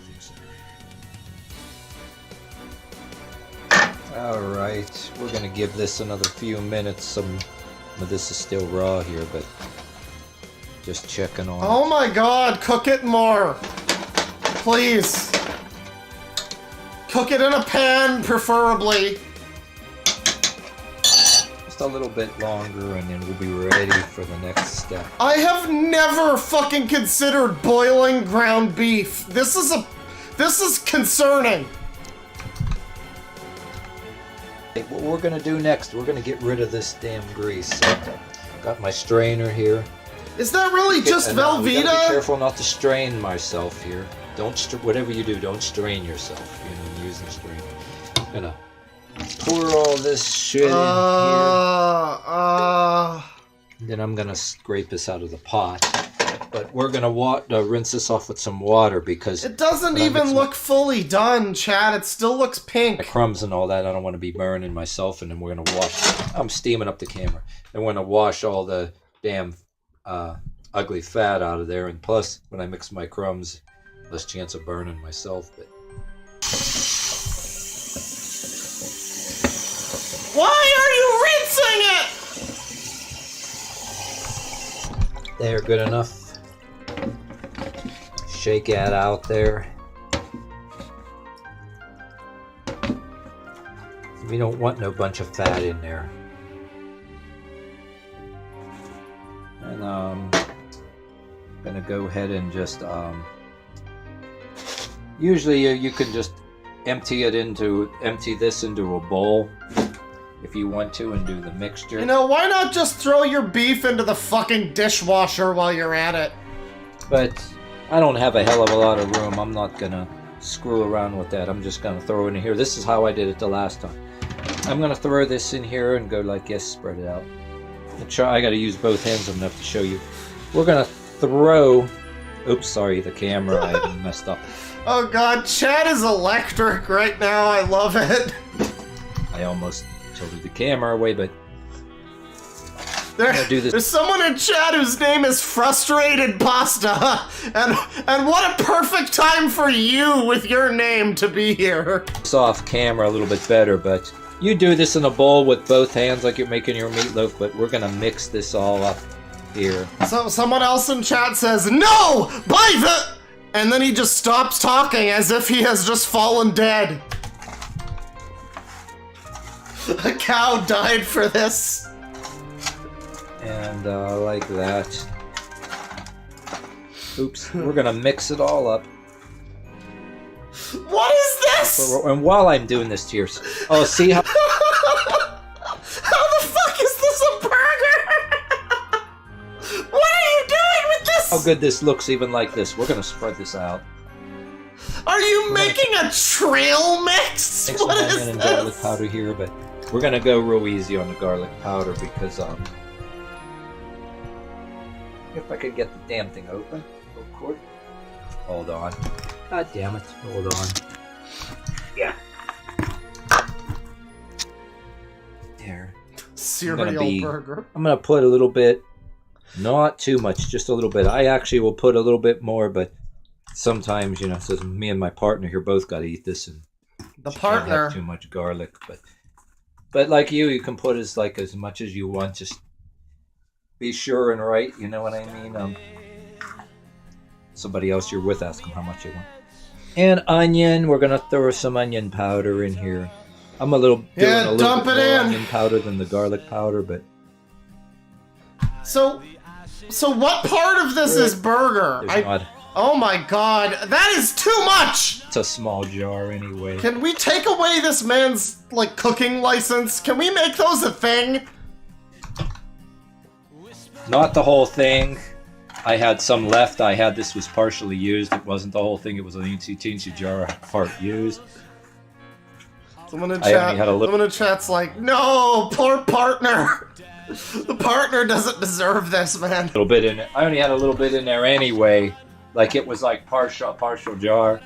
Alright, we're gonna give this another few minutes. Some of this is still raw here, but just checking on Oh my god, cook it more. Please. Cook it in a pan, preferably. Just a little bit longer, and then we'll be ready for the next step. I have never fucking considered boiling ground beef. This is concerning. What we're gonna do next, we're gonna get rid of this damn grease. So, got my strainer here. Is that really just Velveeta? We gotta be careful not to strain myself here. Don't whatever you do, don't strain yourself. You know, using strainer. I'm gonna pour all this shit in here. Then I'm gonna scrape this out of the pot. But we're gonna rinse this off with some water because it doesn't even look fully done, Chad. It still looks pink. The crumbs and all that. I don't want to be burning myself, and then we're gonna wash. I'm steaming up the camera, and we're gonna wash all the damn ugly fat out of there. And plus, when I mix my crumbs, less chance of burning myself. But why are you rinsing it? They're good enough. Shake that out there. We don't want no bunch of fat in there. And I'm gonna go ahead and just usually you can just empty this into a bowl if you want to and do the mixture. You know, why not just throw your beef into the fucking dishwasher while you're at it? But I don't have a hell of a lot of room. I'm not gonna screw around with that. I'm just gonna throw it in here. This is how I did it the last time. I'm gonna throw this in here and go like this, spread it out. I gotta use both hands enough to show you. We're gonna throw... Oops, sorry, the camera, I messed up. Oh god, Chad is electric right now. I love it. I almost tilted the camera away, but... There's someone in chat whose name is Frustrated Pasta, and what a perfect time for you with your name to be here. It's off camera a little bit better, but you do this in a bowl with both hands like you're making your meatloaf, but we're gonna mix this all up here. So someone else in chat says, "No! Buy the..." And then he just stops talking as if he has just fallen dead. A cow died for this. And like that. Oops, we're gonna mix it all up. What is this? And while I'm doing this, cheers. Oh, see how... How the fuck is this a burger? What are you doing with this? How good this looks even like this. We're gonna spread this out. Are you making a trail mix? Mix What some is onion and this? garlic powder here, but we're gonna go real easy on the garlic powder because if I could get the damn thing open real quick. Hold on. God damn it. Hold on. Yeah. There. Cereal burger. I'm gonna put a little bit, not too much, just a little bit. I actually will put a little bit more, but sometimes, you know, so me and my partner here both gotta eat this, and the can't partner have too much garlic, but like you can put as much as you want. Just be sure and right, you know what I mean? Somebody else you're with, ask them how much you want. And onion, we're gonna throw some onion powder in here. I'm a little doing a little dump bit it more in. onion powder than the garlic powder, but So what part of this is burger? there's not. Oh my god, that is too much! It's a small jar anyway. Can we take away this man's, like, cooking license? Can we make those a thing? Not the whole thing. I had some left. This was partially used. It wasn't the whole thing. It was an teensy jar part used. Someone in I only had a little. someone in chat's like, no, poor partner. The partner doesn't deserve this, man. Little bit in it. I only had a little bit in there anyway. Like it was like partial jar.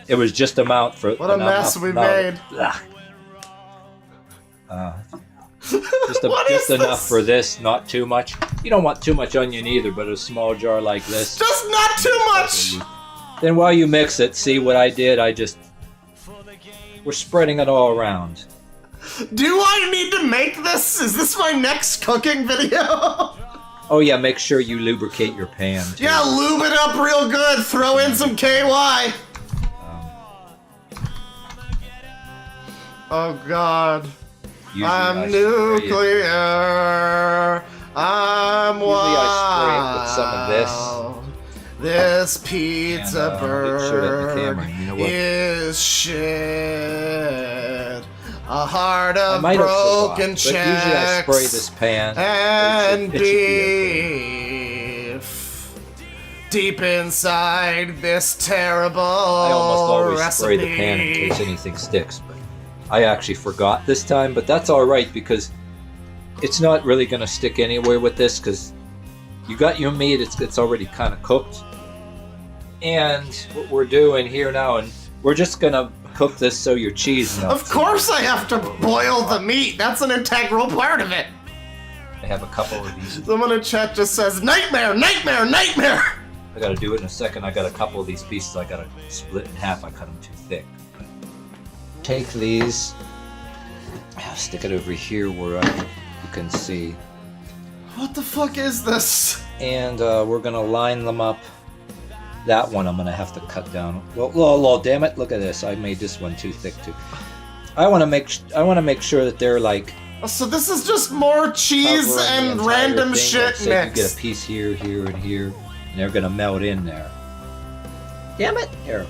It was just amount for. What a mess we made. Just enough for this, not too much. You don't want too much onion either, but a small jar like this. Just not too much! Then while you mix it, see what I did? We're spreading it all around. Do I need to make this? Is this my next cooking video? Oh yeah, make sure you lubricate your pan. Too. Yeah, lube it up real good. Throw in some KY. Oh god. I'm nuclear. I'm wild. Usually I spray it with some of this. This pizza bird is shit. A heart of broken checks. But usually I spray this pan and beef deep inside this terrible I almost always recipe. spray the pan in case anything sticks, but I actually forgot this time. But that's all right because it's not really going to stick anywhere with this because you got your meat. It's already kind of cooked. And what we're doing here now, and we're just going to cook this so your cheese melts. Of course I have to boil the meat. That's an integral part of it. I have a couple of these. Someone in chat just says, nightmare, nightmare, nightmare. I got to do it in a second. I got a couple of these pieces I got to split in half. I cut them too thick. Take these. I'll stick it over here where you can see. What the fuck is this? And we're going to line them up. That one I'm gonna have to cut down. Well, damn it! Look at this. I made this one too thick too. I want to make sure that they're like. So this is just more cheese and random shit like, mixed. You get a piece here, here, and here, and they're gonna melt in there. Damn it! Here.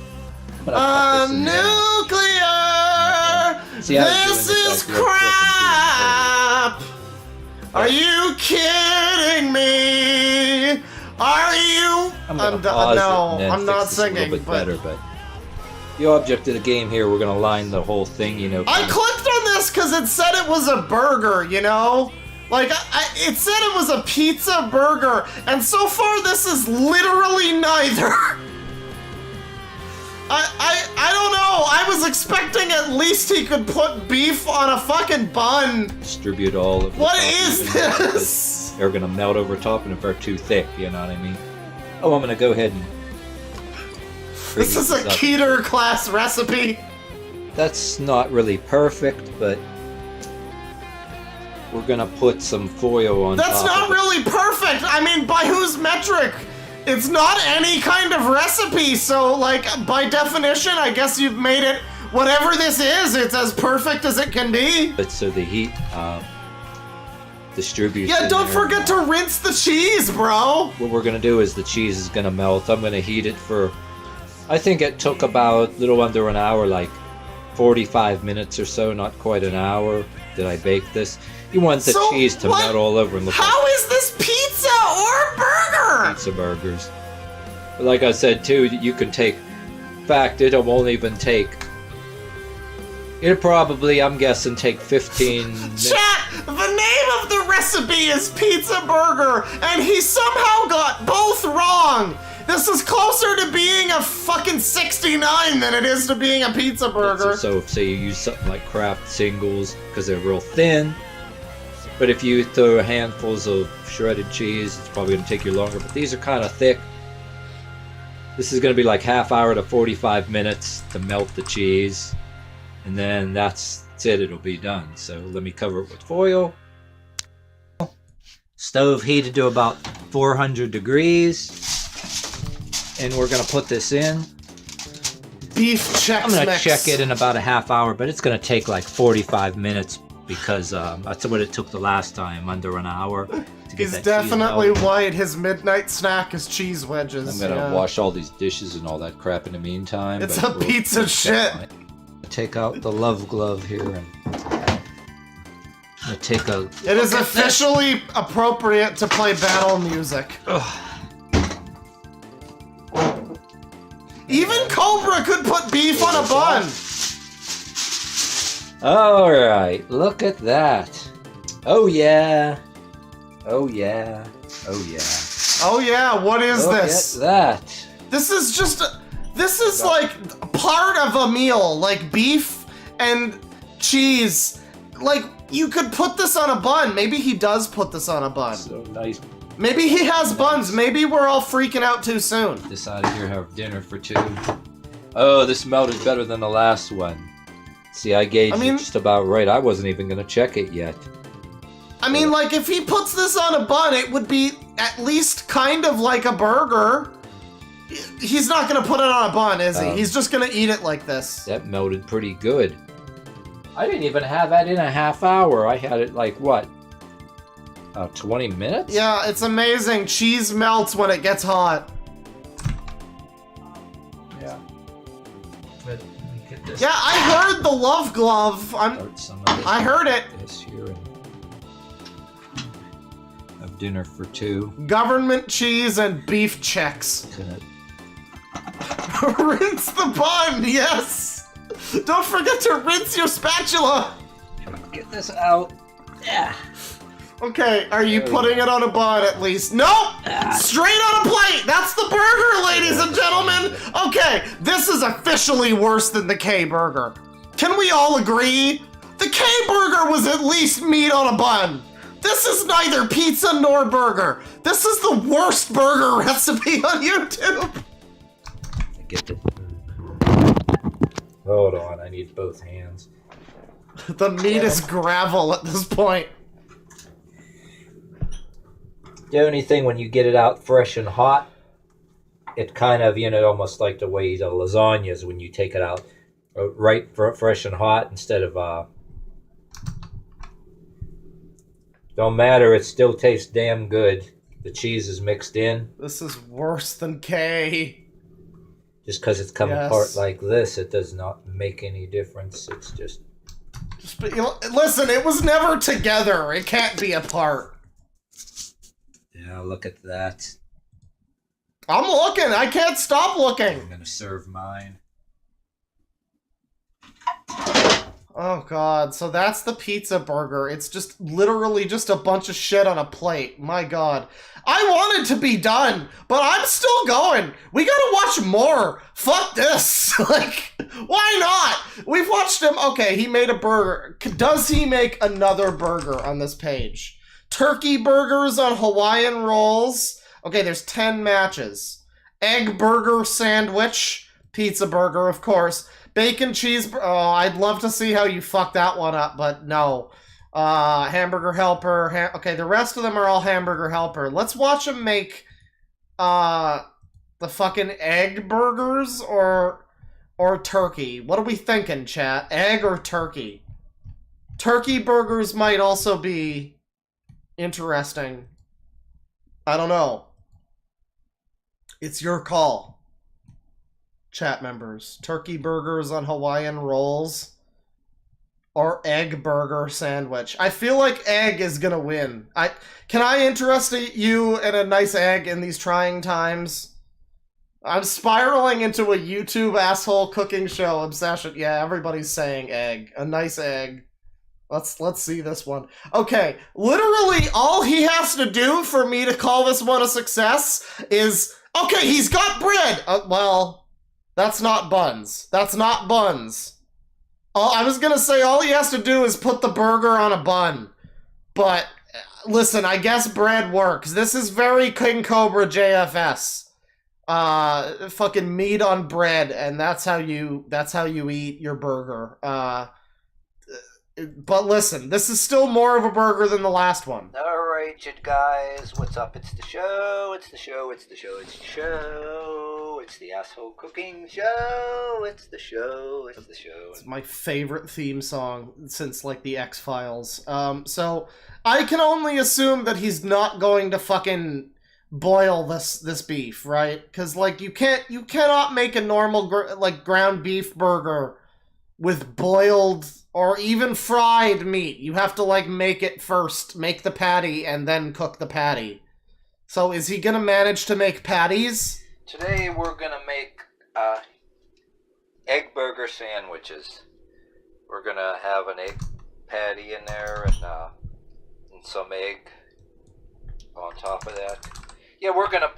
I'm nuclear. This is crap. Are you kidding me? Are you? I'm not singing. A little bit better, but the object of the game here, we're gonna line the whole thing. You know. I clicked on this because it said it was a burger. You know, like it said it was a pizza burger, and so far this is literally neither. I don't know. I was expecting at least he could put beef on a fucking bun. Distribute all of. What is this? They're gonna melt over top, and if they're too thick, you know what I mean. Oh, I'm gonna go ahead and. This is a Keter class recipe. That's not really perfect, but we're gonna put some foil on. That's top not of it. really perfect. I mean, by whose metric? It's not any kind of recipe, so like by definition, I guess you've made it. Whatever this is, it's as perfect as it can be. But so the heat distributes. Yeah, don't forget to rinse the cheese, bro. What we're gonna do is the cheese is gonna melt. I'm gonna heat it for. I think it took about a little under an hour, like 45 minutes or so, not quite an hour. Did I bake this? You want the cheese to melt all over and look. How is this pizza or burger? Pizza burgers. But like I said too, you can take. In fact, it won't even take. It'll probably, I'm guessing, take 15 minutes. Chat, the name of the recipe is Pizza Burger, and he somehow got both wrong. This is closer to being a fucking 69 than it is to being a pizza burger. So say you use something like Kraft singles, because they're real thin. But if you throw handfuls of shredded cheese, it's probably going to take you longer. But these are kind of thick. This is going to be like half hour to 45 minutes to melt the cheese. And then that's it, it'll be done. So let me cover it with foil. Stove heated to about 400 degrees. And we're gonna put this in. beef Chex I'm gonna Mix. check it in about a half hour, but it's gonna take like 45 minutes because that's what it took the last time, under an hour. To get He's that definitely cheese white. His midnight snack is cheese wedges. I'm gonna wash all these dishes and all that crap in the meantime. It's a piece of shit. Take out the love glove here and I'm gonna take a. It is officially appropriate to play battle music. Even Cobra could put beef on a bun. All right, look at that. Oh yeah. Oh yeah. Oh yeah. Oh yeah, what is Look this? At that. This is just this is like part of a meal, like beef and cheese. Like you could put this on a bun. Maybe he does put this on a bun. So nice. Maybe he has buns. Maybe we're all freaking out too soon. Decided to have dinner for two. Oh, this melted better than the last one. See, I gauged it just about right. I wasn't even gonna check it yet. I mean, like, if he puts this on a bun, it would be at least kind of like a burger. He's not gonna put it on a bun, is he? He's just gonna eat it like this. That melted pretty good. I didn't even have that in a half hour. I had it like, what? 20 minutes? Yeah, it's amazing. Cheese melts when it gets hot. Yeah. But let me get this. Yeah, I heard the love glove. I heard it. This here and have dinner for two. Government cheese and beef checks. Rinse the bun, yes. Don't forget to rinse your spatula. Get this out. Yeah. Okay, are you putting it on a bun at least? Nope! Straight on a plate! That's the burger, ladies and gentlemen! Okay, this is officially worse than the K-Burger. Can we all agree? The K-Burger was at least meat on a bun. This is neither pizza nor burger. This is the worst burger recipe on YouTube. Get it. Hold on, I need both hands. The meat is gravel at this point. The only thing when you get it out fresh and hot, it kind of, almost like the way the lasagna is when you take it out right fresh and hot instead of, don't matter, it still tastes damn good. The cheese is mixed in. This is worse than K. Just because it's come apart like this, it does not make any difference. It's just... Listen, it was never together. It can't be apart. Yeah, look at that. I'm looking. I can't stop looking. I'm gonna serve mine. Oh god, so that's the pizza burger. It's just literally just a bunch of shit on a plate. My god. I wanted to be done, but I'm still going. We gotta watch more. Fuck this. Like, why not? We've watched him. Okay, he made a burger. Does he make another burger on this page? Turkey burgers on Hawaiian rolls. Okay, there's 10 matches. Egg burger sandwich. Pizza burger, of course. Bacon cheese. Oh, I'd love to see how you fuck that one up, but no. Hamburger helper. Okay, the rest of them are all hamburger helper. Let's watch him make the fucking egg burgers or turkey. What are we thinking, chat? Egg or turkey? Turkey burgers might also be interesting. I don't know. It's your call. Chat members. Turkey burgers on Hawaiian rolls or egg burger sandwich. I feel like egg is gonna win. Can I interest you in a nice egg in these trying times? I'm spiraling into a YouTube asshole cooking show obsession. Yeah, everybody's saying egg. A nice egg. Let's see this one. Okay, literally all he has to do for me to call this one a success is, okay, he's got bread. Well, that's not buns. That's not buns. I was gonna say all he has to do is put the burger on a bun. But, listen, I guess bread works. This is very King Cobra JFS. Fucking meat on bread, and that's how you eat your burger. But listen, this is still more of a burger than the last one. All Alright, guys, what's up? It's the show, it's the show, it's the show, it's the show, it's the asshole cooking show, it's the show, it's the show. It's my favorite theme song since, like, the X-Files. So, I can only assume that he's not going to fucking boil this beef, right? Because, like, you cannot make a normal, ground beef burger with boiled or even fried meat. You have to, like, make it first, make the patty, and then cook the patty. So is he gonna manage to make patties? Today we're gonna make egg burger sandwiches. We're gonna have an egg patty in there and some egg on top of that. Yeah, we're gonna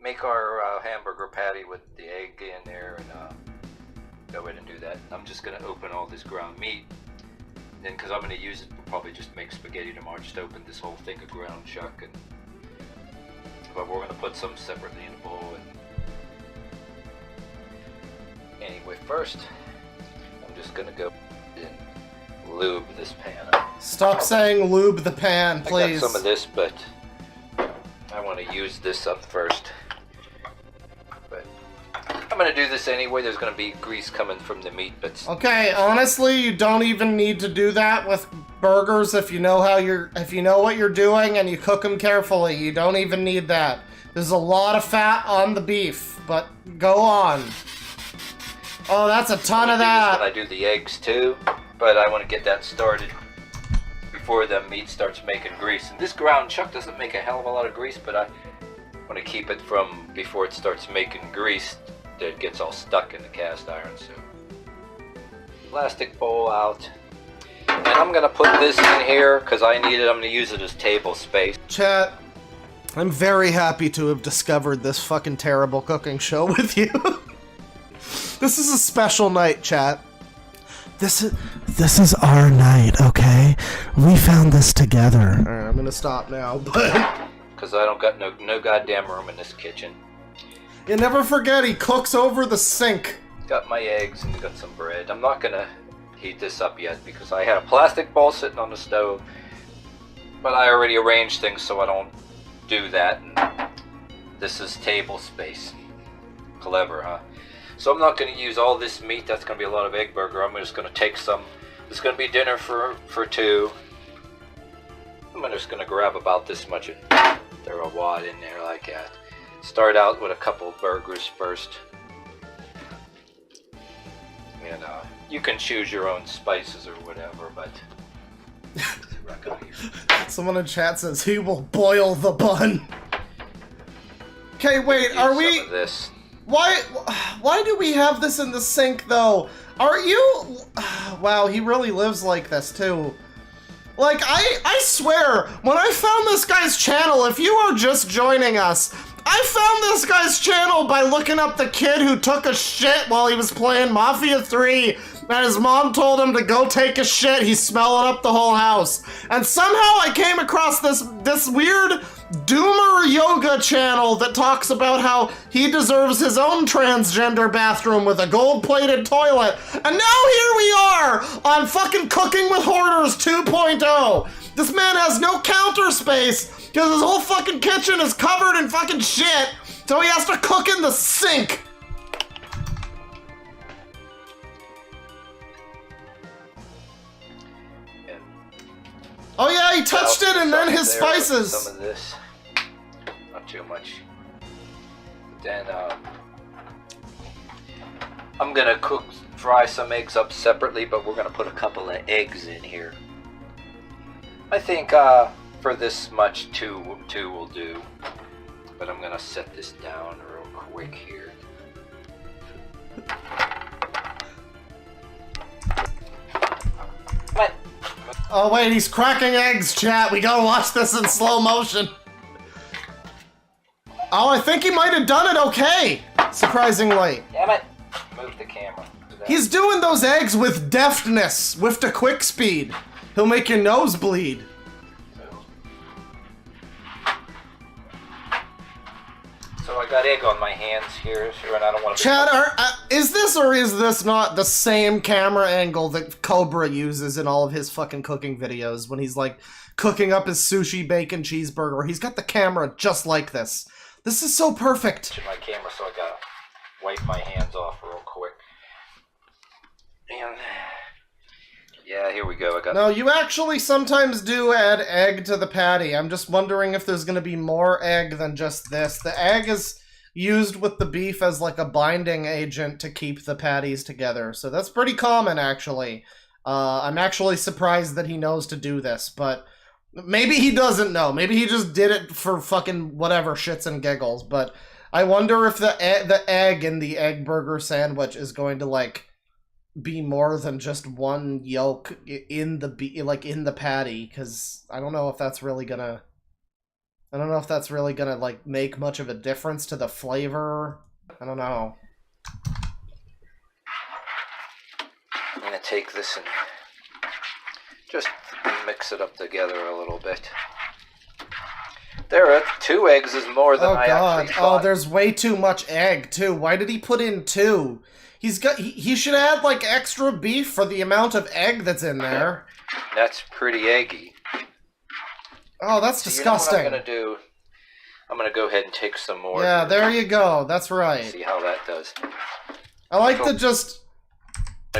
make our hamburger patty with the egg in there and go ahead and do that. I'm just going to open all this ground meat. And then, because I'm going to use it, we'll probably just make spaghetti tomorrow. Just open this whole thing of ground chuck. But we're going to put some separately in a bowl. Anyway, first, I'm just going to go and lube this pan up. Stop saying lube the pan, please. I got some of this, but I want to use this up first. I'm gonna do this anyway. There's gonna be grease coming from the meat, but okay. Honestly, you don't even need to do that with burgers if you know what you're doing and you cook them carefully. You don't even need that. There's a lot of fat on the beef, but go on. Oh, that's a ton of that. I do the eggs too, but I want to get that started before the meat starts making grease. And this ground chuck doesn't make a hell of a lot of grease, but I want to keep it from before it starts making grease. It gets all stuck in the cast iron, so plastic bowl out, and I'm gonna put this in here because I need it. I'm gonna use it as table space. Chat, I'm very happy to have discovered this fucking terrible cooking show with you. This is a special night, chat. This is our night, okay? We found this together. Alright, I'm gonna stop now, but because I don't got no goddamn room in this kitchen. You never forget, he cooks over the sink. Got my eggs and got some bread. I'm not gonna heat this up yet because I had a plastic bowl sitting on the stove, but I already arranged things so I don't do that. And this is table space. Clever, huh? So I'm not gonna use all this meat. That's gonna be a lot of egg burger. I'm just gonna take some. It's gonna be dinner for two. I'm just gonna grab about this much and throw a wad in there like that. Start out with a couple burgers first. And you can choose your own spices or whatever, but someone in chat says he will boil the bun. Okay, wait, are we? This. Why do we have this in the sink though? Are you? Wow, he really lives like this too. Like, I swear, when I found this guy's channel, if you are just joining us, I found this guy's channel by looking up the kid who took a shit while he was playing Mafia 3, and his mom told him to go take a shit. He's smelling up the whole house. And somehow I came across this weird Doomer Yoga channel that talks about how he deserves his own transgender bathroom with a gold-plated toilet. And now here we are on fucking Cooking with Hoarders 2.0. This man has no counter space because his whole fucking kitchen is covered in fucking shit, so he has to cook in the sink. Oh yeah, he touched it and then his spices. Some of this, not too much. Then I'm gonna fry some eggs up separately, but we're gonna put a couple of eggs in here. I think for this much, two will do. But I'm gonna set this down real quick here. What? Oh wait, he's cracking eggs, chat. We gotta watch this in slow motion. Oh, I think he might have done it okay, surprisingly. Damn it. Move the camera. He's doing those eggs with deftness, with the quick speed. He'll make your nose bleed. So I got got egg on my hands here, sure, and I don't want to. Chad, is this or is this not the same camera angle that Cobra uses in all of his fucking cooking videos when he's like cooking up his sushi bacon cheeseburger? He's got the camera just like this. This is so perfect. My camera, so I gotta wipe my hands off real quick. And yeah, here we go. I got. No, you actually sometimes do add egg to the patty. I'm just wondering if there's gonna be more egg than just this. The egg is used with the beef as like a binding agent to keep the patties together. So that's pretty common, actually. I'm actually surprised that he knows to do this, but maybe he doesn't know. Maybe he just did it for fucking whatever shits and giggles. But I wonder if the egg in the egg burger sandwich is going to like be more than just one yolk in the patty, because I don't know if that's really gonna like make much of a difference to the flavor. I don't know. I'm gonna take this and just mix it up together a little bit. There are 2 eggs is more than I actually thought. Oh, there's way too much egg too. Why did he put in 2? He should add like extra beef for the amount of egg that's in there. That's pretty eggy. Oh, that's disgusting. You know what I'm gonna do? I'm gonna go ahead and take some more. Yeah, there you go. That's right. See how that does. I like to just.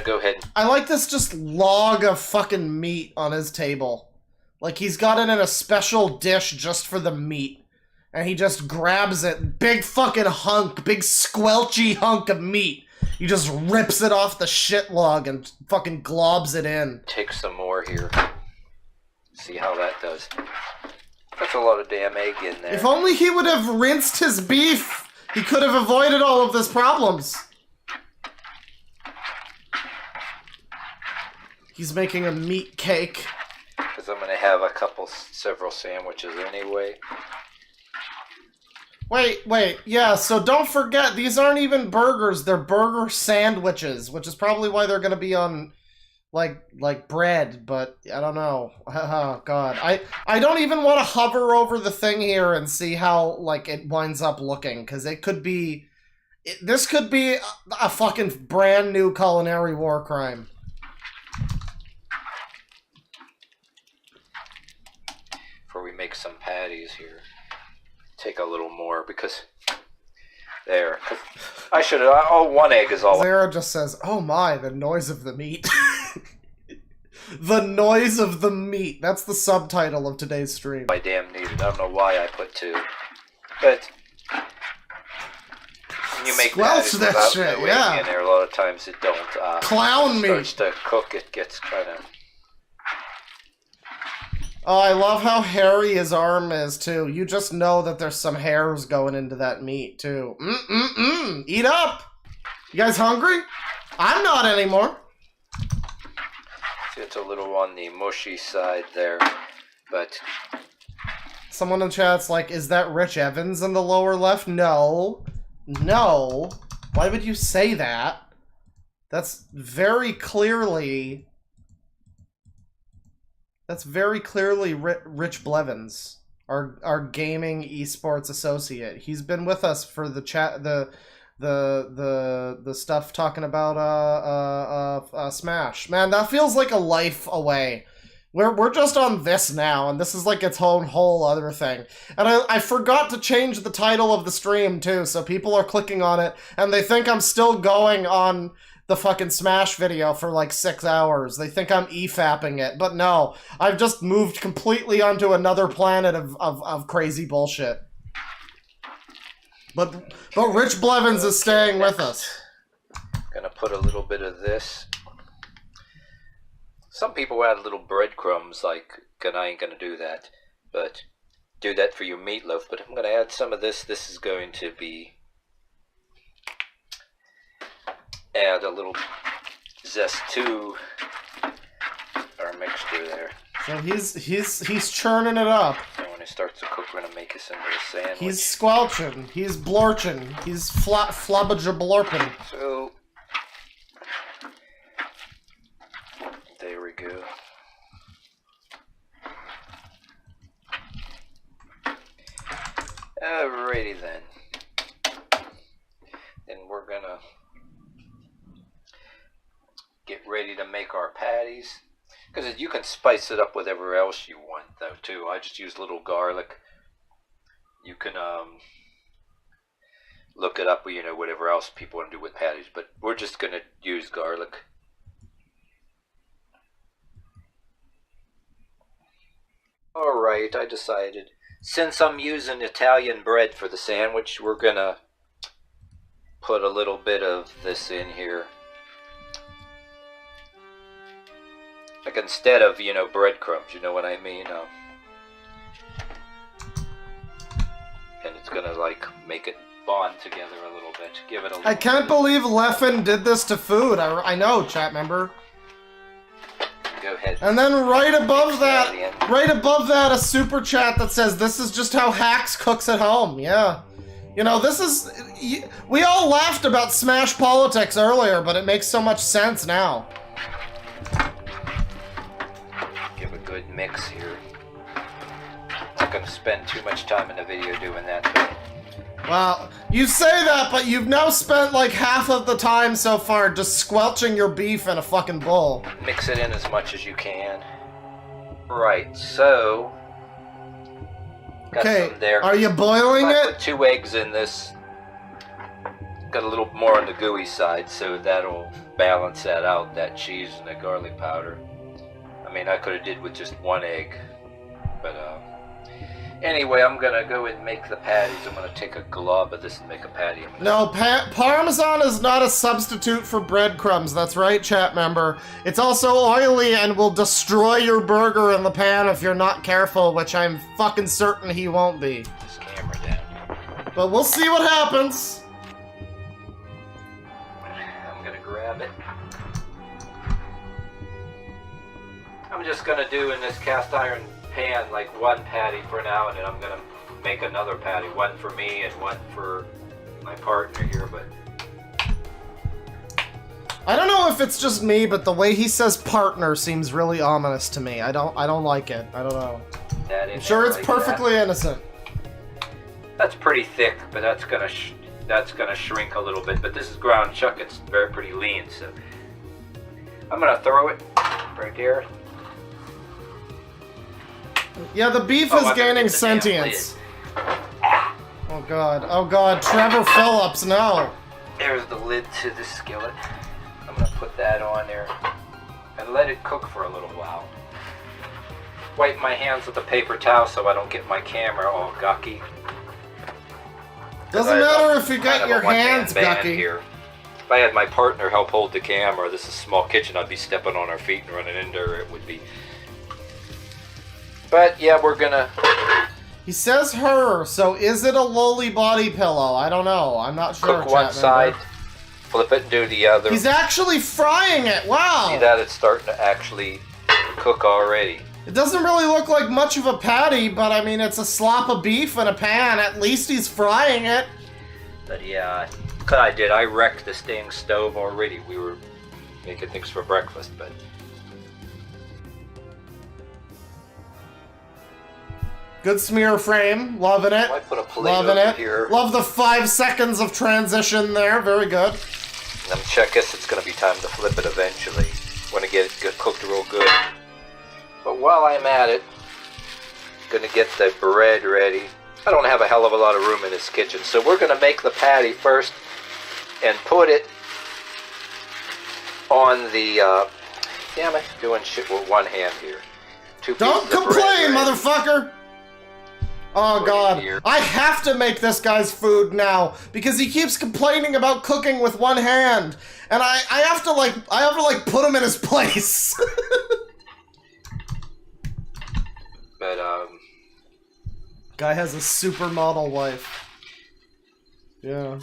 Go ahead. I like this just log of fucking meat on his table. Like he's got it in a special dish just for the meat. And he just grabs it. Big fucking hunk. Big squelchy hunk of meat. He just rips it off the shit log and fucking globs it in. Take some more here. See how that does. That's a lot of damn egg in there. If only he would have rinsed his beef, he could have avoided all of these problems. He's making a meat cake. Because I'm going to have several sandwiches anyway. Wait, yeah, so don't forget, these aren't even burgers, they're burger sandwiches, which is probably why they're gonna be on, like bread, but I don't know. Oh, God. I don't even want to hover over the thing here and see how, like, it winds up looking, because it could be... This could be a fucking brand new culinary war crime. Before we make some patties here. Take a little more because there. I should have. Oh, 1 egg is all. Zara just says, "Oh my, the noise of the meat." The noise of the meat. That's the subtitle of today's stream. I damn needed. I don't know why I put 2, but when you make patties without no egg in there, a lot of times it don't. Clown meat. Starts to cook. It gets kind of. Oh, I love how hairy his arm is, too. You just know that there's some hairs going into that meat, too. Eat up! You guys hungry? I'm not anymore. See, it's a little on the mushy side there, but... Someone in chat's like, is that Rich Evans in the lower left? No. No. Why would you say that? That's very clearly... That's very clearly Rich Blevins, our gaming esports associate. He's been with us for the chat, the stuff talking about Smash. Man, that feels like a life away. We're just on this now, and this is like its own whole other thing. And I forgot to change the title of the stream too, so people are clicking on it and they think I'm still going on the fucking Smash video for like 6 hours. They think I'm EFAPing it, but no. I've just moved completely onto another planet of crazy bullshit. But Rich Blevins is staying with us. Gonna put a little bit of this. Some people add little breadcrumbs, like, and I ain't gonna do that. But do that for your meatloaf. But I'm gonna add some of this. This is going to be... add a little zest to our mixture there. So he's churning it up. And when it starts to cook, we're gonna make this into a sandwich. He's squelching. He's blorching. He's flabbajablorping. So there we go. Alrighty then. patties. Because you can spice it up with whatever else you want, though, too. I just use little garlic. You can look it up, you know, whatever else people want to do with patties. But we're just going to use garlic. Alright, I decided. Since I'm using Italian bread for the sandwich, we're going to put a little bit of this in here. Like instead of, you know, breadcrumbs, you know what I mean? And it's gonna like make it bond together a little bit. Give it a little I can't believe Leffen did this to food. I know, chat member. Go ahead. And then right above that, a super chat that says, "This is just how Hacks cooks at home." Yeah. You know, this is... We all laughed about Smash Politics earlier, but it makes so much sense now. Give a good mix here. Not gonna spend too much time in the video doing that. Well, you say that, but you've now spent like half of the time so far just squelching your beef in a fucking bowl. Mix it in as much as you can. Right, so... Got Okay, some there. are you boiling I it? put 2 eggs in this. Got a little more on the gooey side, so that'll balance that out, that cheese and the garlic powder. I mean, I could have did with just 1 egg, but anyway, I'm gonna go and make the patties. I'm gonna take a glob of this and make a patty. No, Parmesan is not a substitute for breadcrumbs. That's right, chat member. It's also oily and will destroy your burger in the pan if you're not careful, which I'm fucking certain he won't be. This camera down. But we'll see what happens. I'm gonna grab it. I'm just gonna do in this cast iron pan like 1 patty for now, and then I'm gonna make another patty, 1 for me and 1 for my partner here. But I don't know if it's just me, but the way he says partner seems really ominous to me. I don't like it. I don't know. I'm sure it's perfectly innocent. That's pretty thick, but that's gonna shrink a little bit. But this is ground chuck. It's pretty lean, so I'm gonna throw it right there. Yeah, the beef is gaining sentience. Oh god, Trevor Phillips, no. There's the lid to the skillet. I'm gonna put that on there and let it cook for a little while. Wipe my hands with a paper towel so I don't get my camera all gucky. Doesn't matter if you got your hands gucky. Here. If I had my partner help hold the camera, this is a small kitchen, I'd be stepping on our feet and running into her. It would be. But yeah, we're gonna... He says her, so is it a lowly body pillow? I don't know. I'm not sure. Cook one side, flip it and do the other. He's actually frying it. Wow. See that? It's starting to actually cook already. It doesn't really look like much of a patty, but I mean, it's a slop of beef in a pan. At least he's frying it. But yeah, I wrecked this dang stove already. We were making things for breakfast, but... Good smear frame, loving it. I put a plate loving over it. here. Love the 5 seconds of transition there. Very good. And I'm I guess it's going to be time to flip it eventually. Want to get it cooked real good. But while I'm at it, going to get the bread ready. I don't have a hell of a lot of room in this kitchen, so we're going to make the patty first and put it on the. Damn it, doing shit with 1 hand here. 2 pieces Don't complain, motherfucker. Oh god, here. I have to make this guy's food now because he keeps complaining about cooking with 1 hand, and I have to put him in his place. But guy has a supermodel wife. Yeah.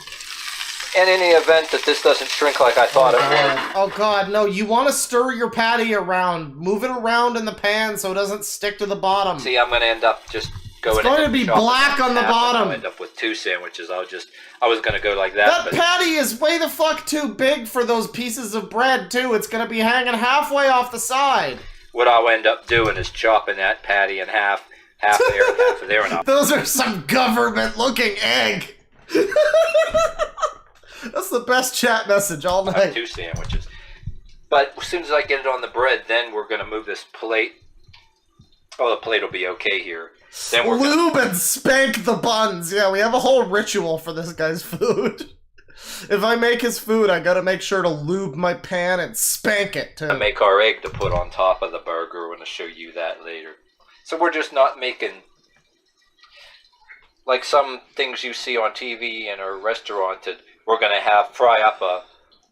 In any event that this doesn't shrink like I thought it would. Oh god, no, you want to stir your patty around. Move it around in the pan so it doesn't stick to the bottom. See, I'm going to end up just going... It's going to be black on the bottom. I'll end up with 2 sandwiches. I was going to go like that. That patty is way the fuck too big for those pieces of bread, too. It's going to be hanging halfway off the side. What I'll end up doing is chopping that patty in half there and half there. And Those are some government-looking egg. That's the best chat message all night. 2 sandwiches. But as soon as I get it on the bread, then we're going to move this plate. Oh, the plate will be okay here. Then we're lube and spank the buns. Yeah, we have a whole ritual for this guy's food. If I make his food, I gotta make sure to lube my pan and spank it too. to make our egg to put on top of the burger. We're going to show you that later. So we're just not making like some things you see on TV in a restaurant that we're going to fry up a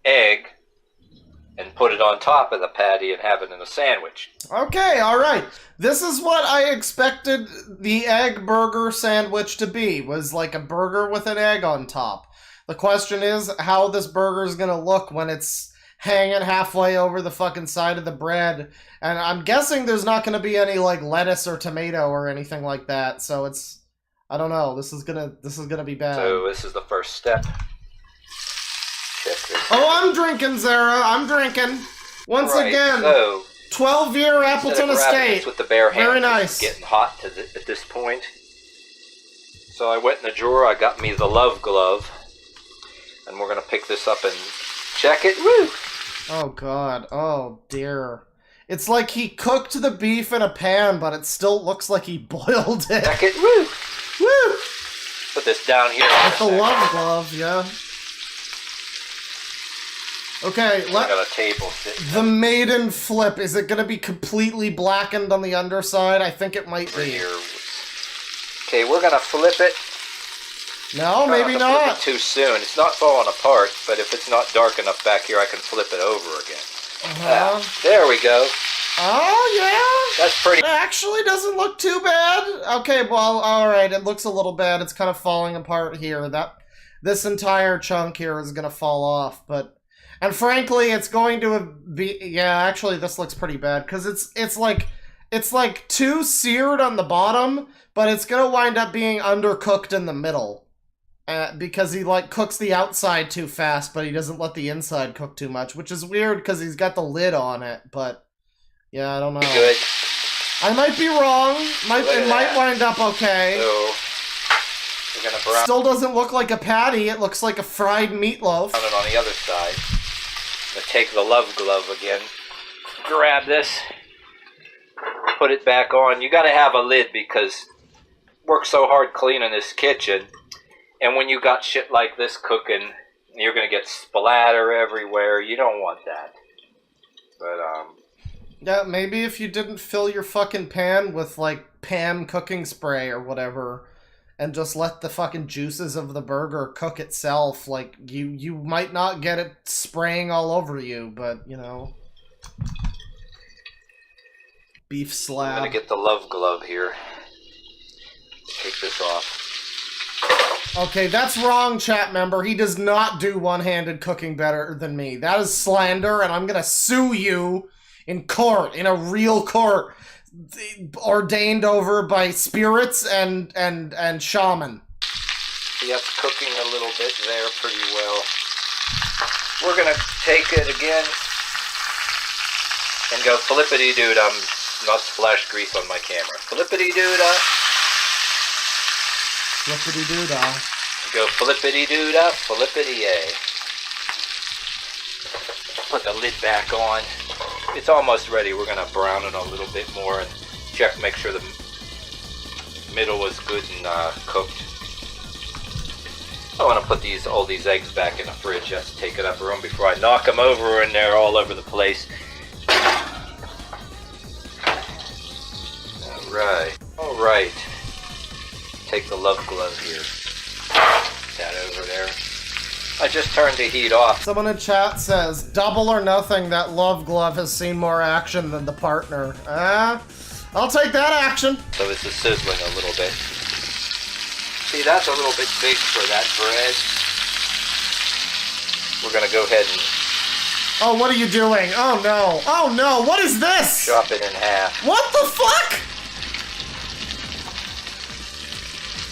egg and put it on top of the patty and have it in a sandwich. Okay, alright. This is what I expected the egg burger sandwich to be, was like a burger with an egg on top. The question is how this burger is gonna look when it's hanging halfway over the fucking side of the bread. And I'm guessing there's not gonna be any like lettuce or tomato or anything like that, so it's... I don't know, this is gonna be bad. So this is the first step. Check this. Oh, I'm drinking, Zara. I'm drinking. Once Right, again, so 12-year Appleton Estate. With the bare hands, Very nice. It's getting hot at this point. So I went in the drawer. I got me the Love Glove, and we're gonna pick this up and check it. Woo! Oh God. Oh dear. It's like he cooked the beef in a pan, but it still looks like he boiled it. Check it. Woo! Woo! Put this down here. With the Love Glove, yeah. Okay, I got a table sitting the maiden flip. Is it gonna be completely blackened on the underside? I think it might be. here. Okay, we're gonna flip it. No, maybe Try to flip not. it too soon. It's not falling apart, but if it's not dark enough back here, I can flip it over again. There we go. Oh yeah. That's pretty. It actually doesn't look too bad. Okay, well, all right. It looks a little bad. It's kind of falling apart here. This entire chunk here is gonna fall off, but. And frankly, it's going to be... Yeah, actually, this looks pretty bad. Because it's like too seared on the bottom, but it's going to wind up being undercooked in the middle. Because he, like, cooks the outside too fast, but he doesn't let the inside cook too much. Which is weird, because he's got the lid on it. But, yeah, I don't know. Good. I might be wrong. It might wind up okay. So, we're going to brown Still doesn't look like a patty. It looks like a fried meatloaf. it on the other side. I'm gonna take the Love Glove again, grab this, put it back on. You gotta have a lid because work so hard cleaning this kitchen, and when you got shit like this cooking, you're gonna get splatter everywhere. You don't want that. But yeah, maybe if you didn't fill your fucking pan with like pan cooking spray or whatever, and just let the fucking juices of the burger cook itself, like, you might not get it spraying all over you, but, you know. Beef slab. I'm gonna get the Love Glove here. Take this off. Okay, that's wrong, chat member. He does not do one-handed cooking better than me. That is slander, and I'm gonna sue you in court, in a real court. Ordained over by spirits and shaman. Yep, cooking a little bit there pretty well. We're gonna take it again and go flippity-doo-dah. Not splash grease on my camera. Flippity-doo-dah. Flippity-doo-dah. Go flippity-doo-dah, flippity-yay. Put the lid back on. It's almost ready. We're gonna brown it a little bit more and check, make sure the middle was good and cooked. I want to put all these eggs back in the fridge just to take it up room before I knock them over and they're all over the place. All right. Take the Love Glove here. That over there. I just turned the heat off. Someone in chat says, double or nothing, that Love Glove has seen more action than the partner. I'll take that action. So this is sizzling a little bit. See, that's a little bit big for that bread. We're gonna go ahead and... Oh, what are you doing? Oh no. Oh no, what is this? Chop it in half. What the fuck?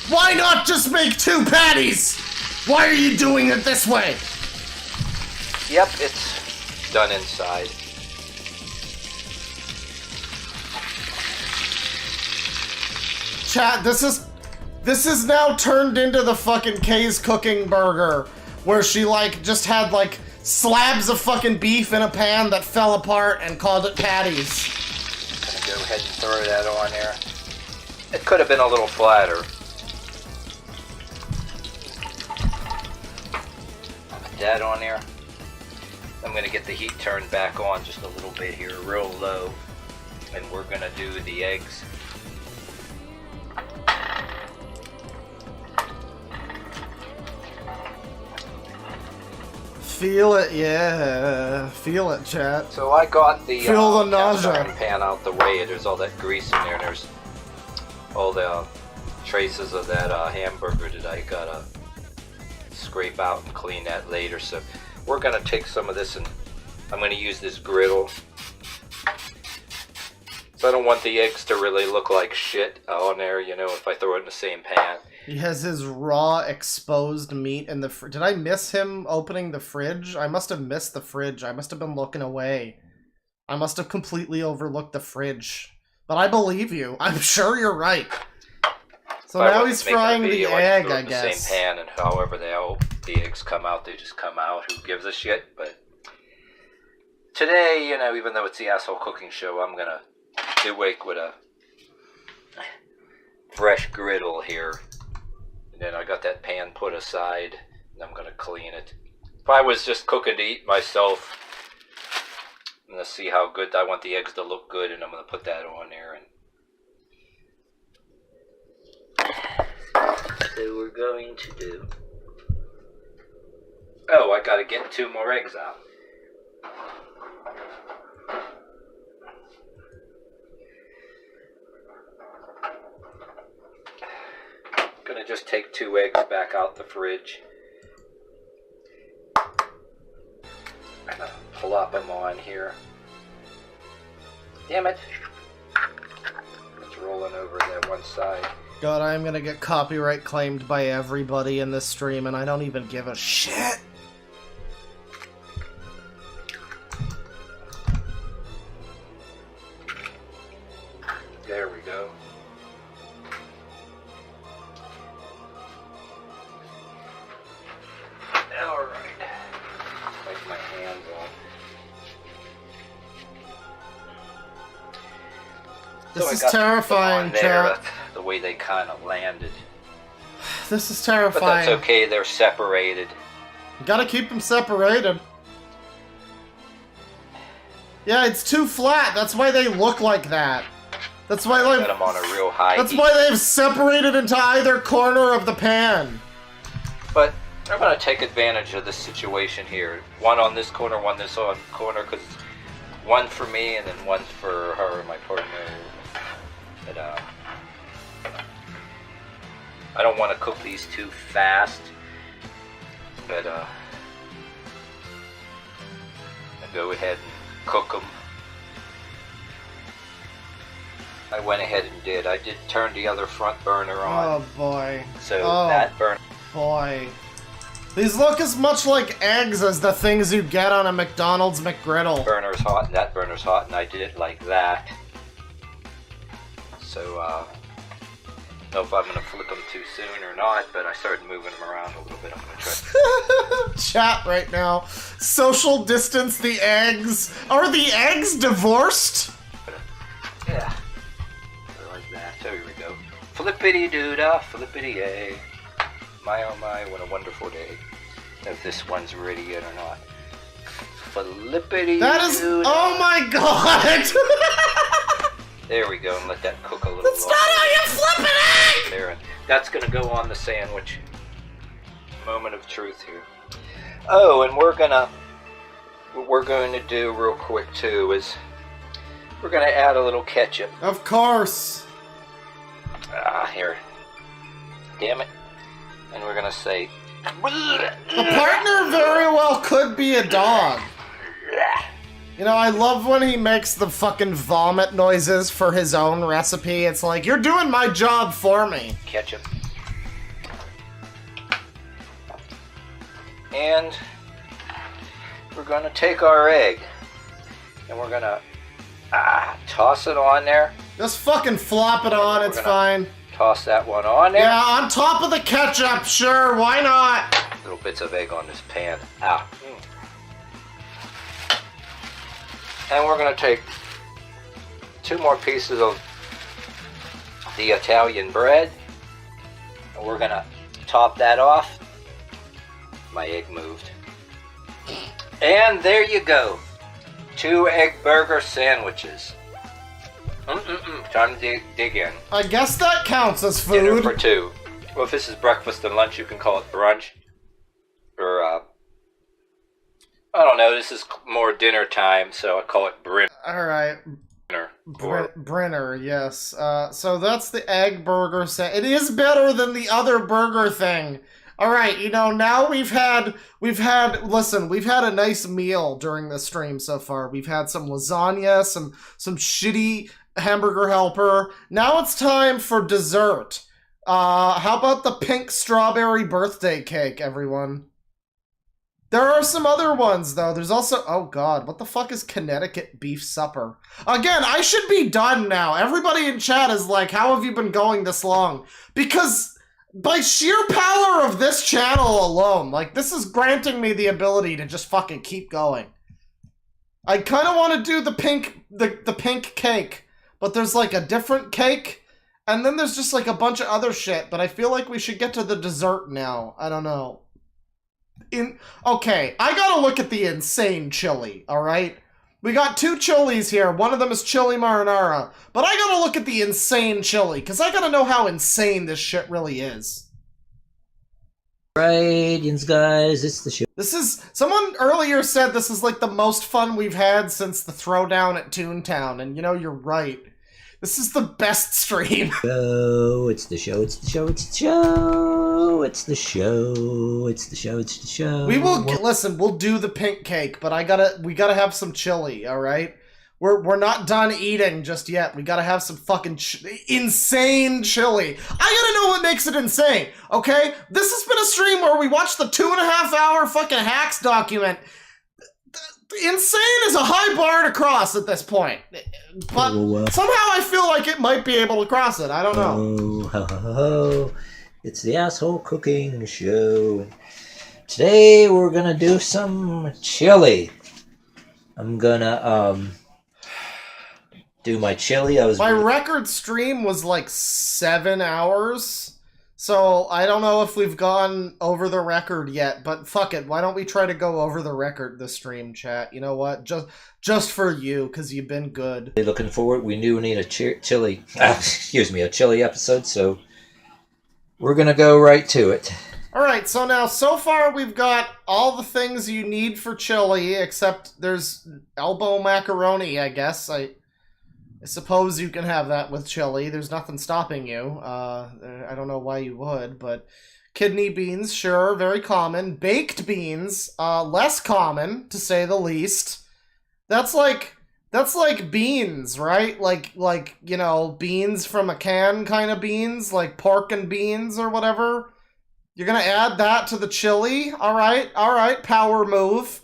Why not just make 2 patties? Why are you doing it this way? Yep, it's done inside. Chat, this is now turned into the fucking Kay's Cooking Burger, where she like just had like slabs of fucking beef in a pan that fell apart and called it patties. Gonna go ahead and throw that on there. It could have been a little flatter. Put that on there. I'm gonna get the heat turned back on just a little bit here, real low. And we're gonna do the eggs. Feel it, yeah. Feel it, chat. So I got the Feel the cast nausea. iron pan out the way. There's all that grease in there. And there's all the traces of that hamburger that I gotta scrape out and clean that later. So we're gonna take some of this and I'm gonna use this griddle. So I don't want the eggs to really look like shit on there, you know, if I throw it in the same pan. He has his raw, exposed meat in the fridge. Did I miss him opening the fridge? I must have missed the fridge. I must have been looking away. I must have completely overlooked the fridge. But I believe you. I'm sure you're right. So now he's frying the egg, I guess. The same pan, and however the eggs come out, they just come out. Who gives a shit? But today, you know, even though it's the asshole cooking show, I'm gonna wake with a fresh griddle here. And then I got that pan put aside, and I'm gonna clean it. If I was just cooking to eat myself, I'm gonna see how good I want the eggs to look good, and I'm gonna put that on there. And so we're going to do. Oh, I gotta get 2 more eggs out. Gonna just take 2 eggs back out the fridge. I'm gonna plop them on here. Damn it! It's rolling over that one side. God, I'm gonna get copyright claimed by everybody in this stream, and I don't even give a shit. There we go. Alright. Wipe my hands off. This So I is got terrifying, them on there, chat. the way they kind of landed. This is But terrifying. that's okay, they're separated. You gotta keep them separated. Yeah, it's too flat. That's why they look like that. That's why, like, Got them on a real high that's heat. why they've separated into either corner of the pan. But I'm going to take advantage of this situation here. One on this corner, one this on corner, because one for me and then one for her, my partner. But, I don't want to cook these too fast. But I'll go ahead and cook them. I went ahead and did. I did turn the other front burner on. Oh boy. So Oh, that burner. boy. These look as much like eggs as the things you get on a McDonald's McGriddle. Burner's hot and that burner's hot, and I did it like that. So, I don't know if I'm going to flick them too soon or not, but I started moving them around a little bit. I'm going to try. Chat right now. Social distance the eggs. Are the eggs divorced? Yeah. Like that. There we go. Flippity-doo-dah, flippity-yay. My oh my, what a wonderful day. If this one's ready yet or not. Flippity-doo-dah. That is... Oh my god! There we go, and let that cook a little That's not how you flip an egg! There, and that's gonna go on the sandwich. Moment of truth here. Oh, and what we're going to do real quick too is we're gonna add a little ketchup. Of course. Here. Damn it. And we're gonna say The partner very well could be a dog. You know, I love when he makes the fucking vomit noises for his own recipe. It's like, you're doing my job for me. ketchup. And we're gonna take our egg and we're gonna toss it on there. Just fucking flop it on, it's fine. Toss that one on there. Yeah, on top of the ketchup, sure, why not? Little bits of egg on this pan. Ah. And we're going to take 2 more pieces of the Italian bread. And we're going to top that off. My egg moved. And there you go. 2 egg burger sandwiches. Time to dig in. I guess that counts as food. Dinner for 2. Well, if this is breakfast and lunch, you can call it brunch. Or, I don't know, this is more dinner time, so I call it Brinner. Alright. Brenner, yes. So that's the egg burger It is better than the other burger thing. Alright, you know, now we've had a nice meal during this stream so far. We've had some lasagna, some shitty hamburger helper. Now it's time for dessert. How about the pink strawberry birthday cake, everyone? There are some other ones, though. There's also... Oh, God. What the fuck is Connecticut beef supper? Again, I should be done now. Everybody in chat is like, how have you been going this long? Because by sheer power of this channel alone, like, this is granting me the ability to just fucking keep going. I kind of want to do the pink cake, but there's, like, a different cake, and then there's just, like, a bunch of other shit, but I feel like we should get to the dessert now. I don't know. Okay, I gotta look at the insane chili, alright? We got 2 chilies here. One of them is chili marinara. But I gotta look at the insane chili, because I gotta know how insane this shit really is. Radians, guys, it's the show. This is... Someone earlier said this is like the most fun we've had since the throwdown at Toontown, and you know, you're right. This is the best stream. It's the show, it's the show, it's the show, it's the show, it's the show, it's the show. We will, listen, we'll do the pink cake, but we gotta have some chili, alright? We're not done eating just yet. We gotta have some fucking insane chili. I gotta know what makes it insane, okay? This has been a stream where we watched the 2.5 hour fucking hacks document. Insane is a high bar to cross at this point. But somehow I feel like it might be able to cross it. I don't know. Ho, ho, ho, ho. It's the asshole cooking show. Today we're gonna do some chili. I'm gonna do my chili. My record stream was like 7 hours. So, I don't know if we've gone over the record yet, but fuck it. Why don't we try to go over the record this stream, chat? You know what? Just for you, because you've been good. Looking forward. We knew we need a chili episode, so we're going to go right to it. Alright, so now, so far we've got all the things you need for chili, except there's elbow macaroni, I guess. I suppose you can have that with chili. There's nothing stopping you. I don't know why you would, but kidney beans, sure, very common. Baked beans, less common, to say the least. That's like beans, right? Like, you know, beans from a can kind of beans, like pork and beans or whatever. You're gonna add that to the chili. Alright, power move.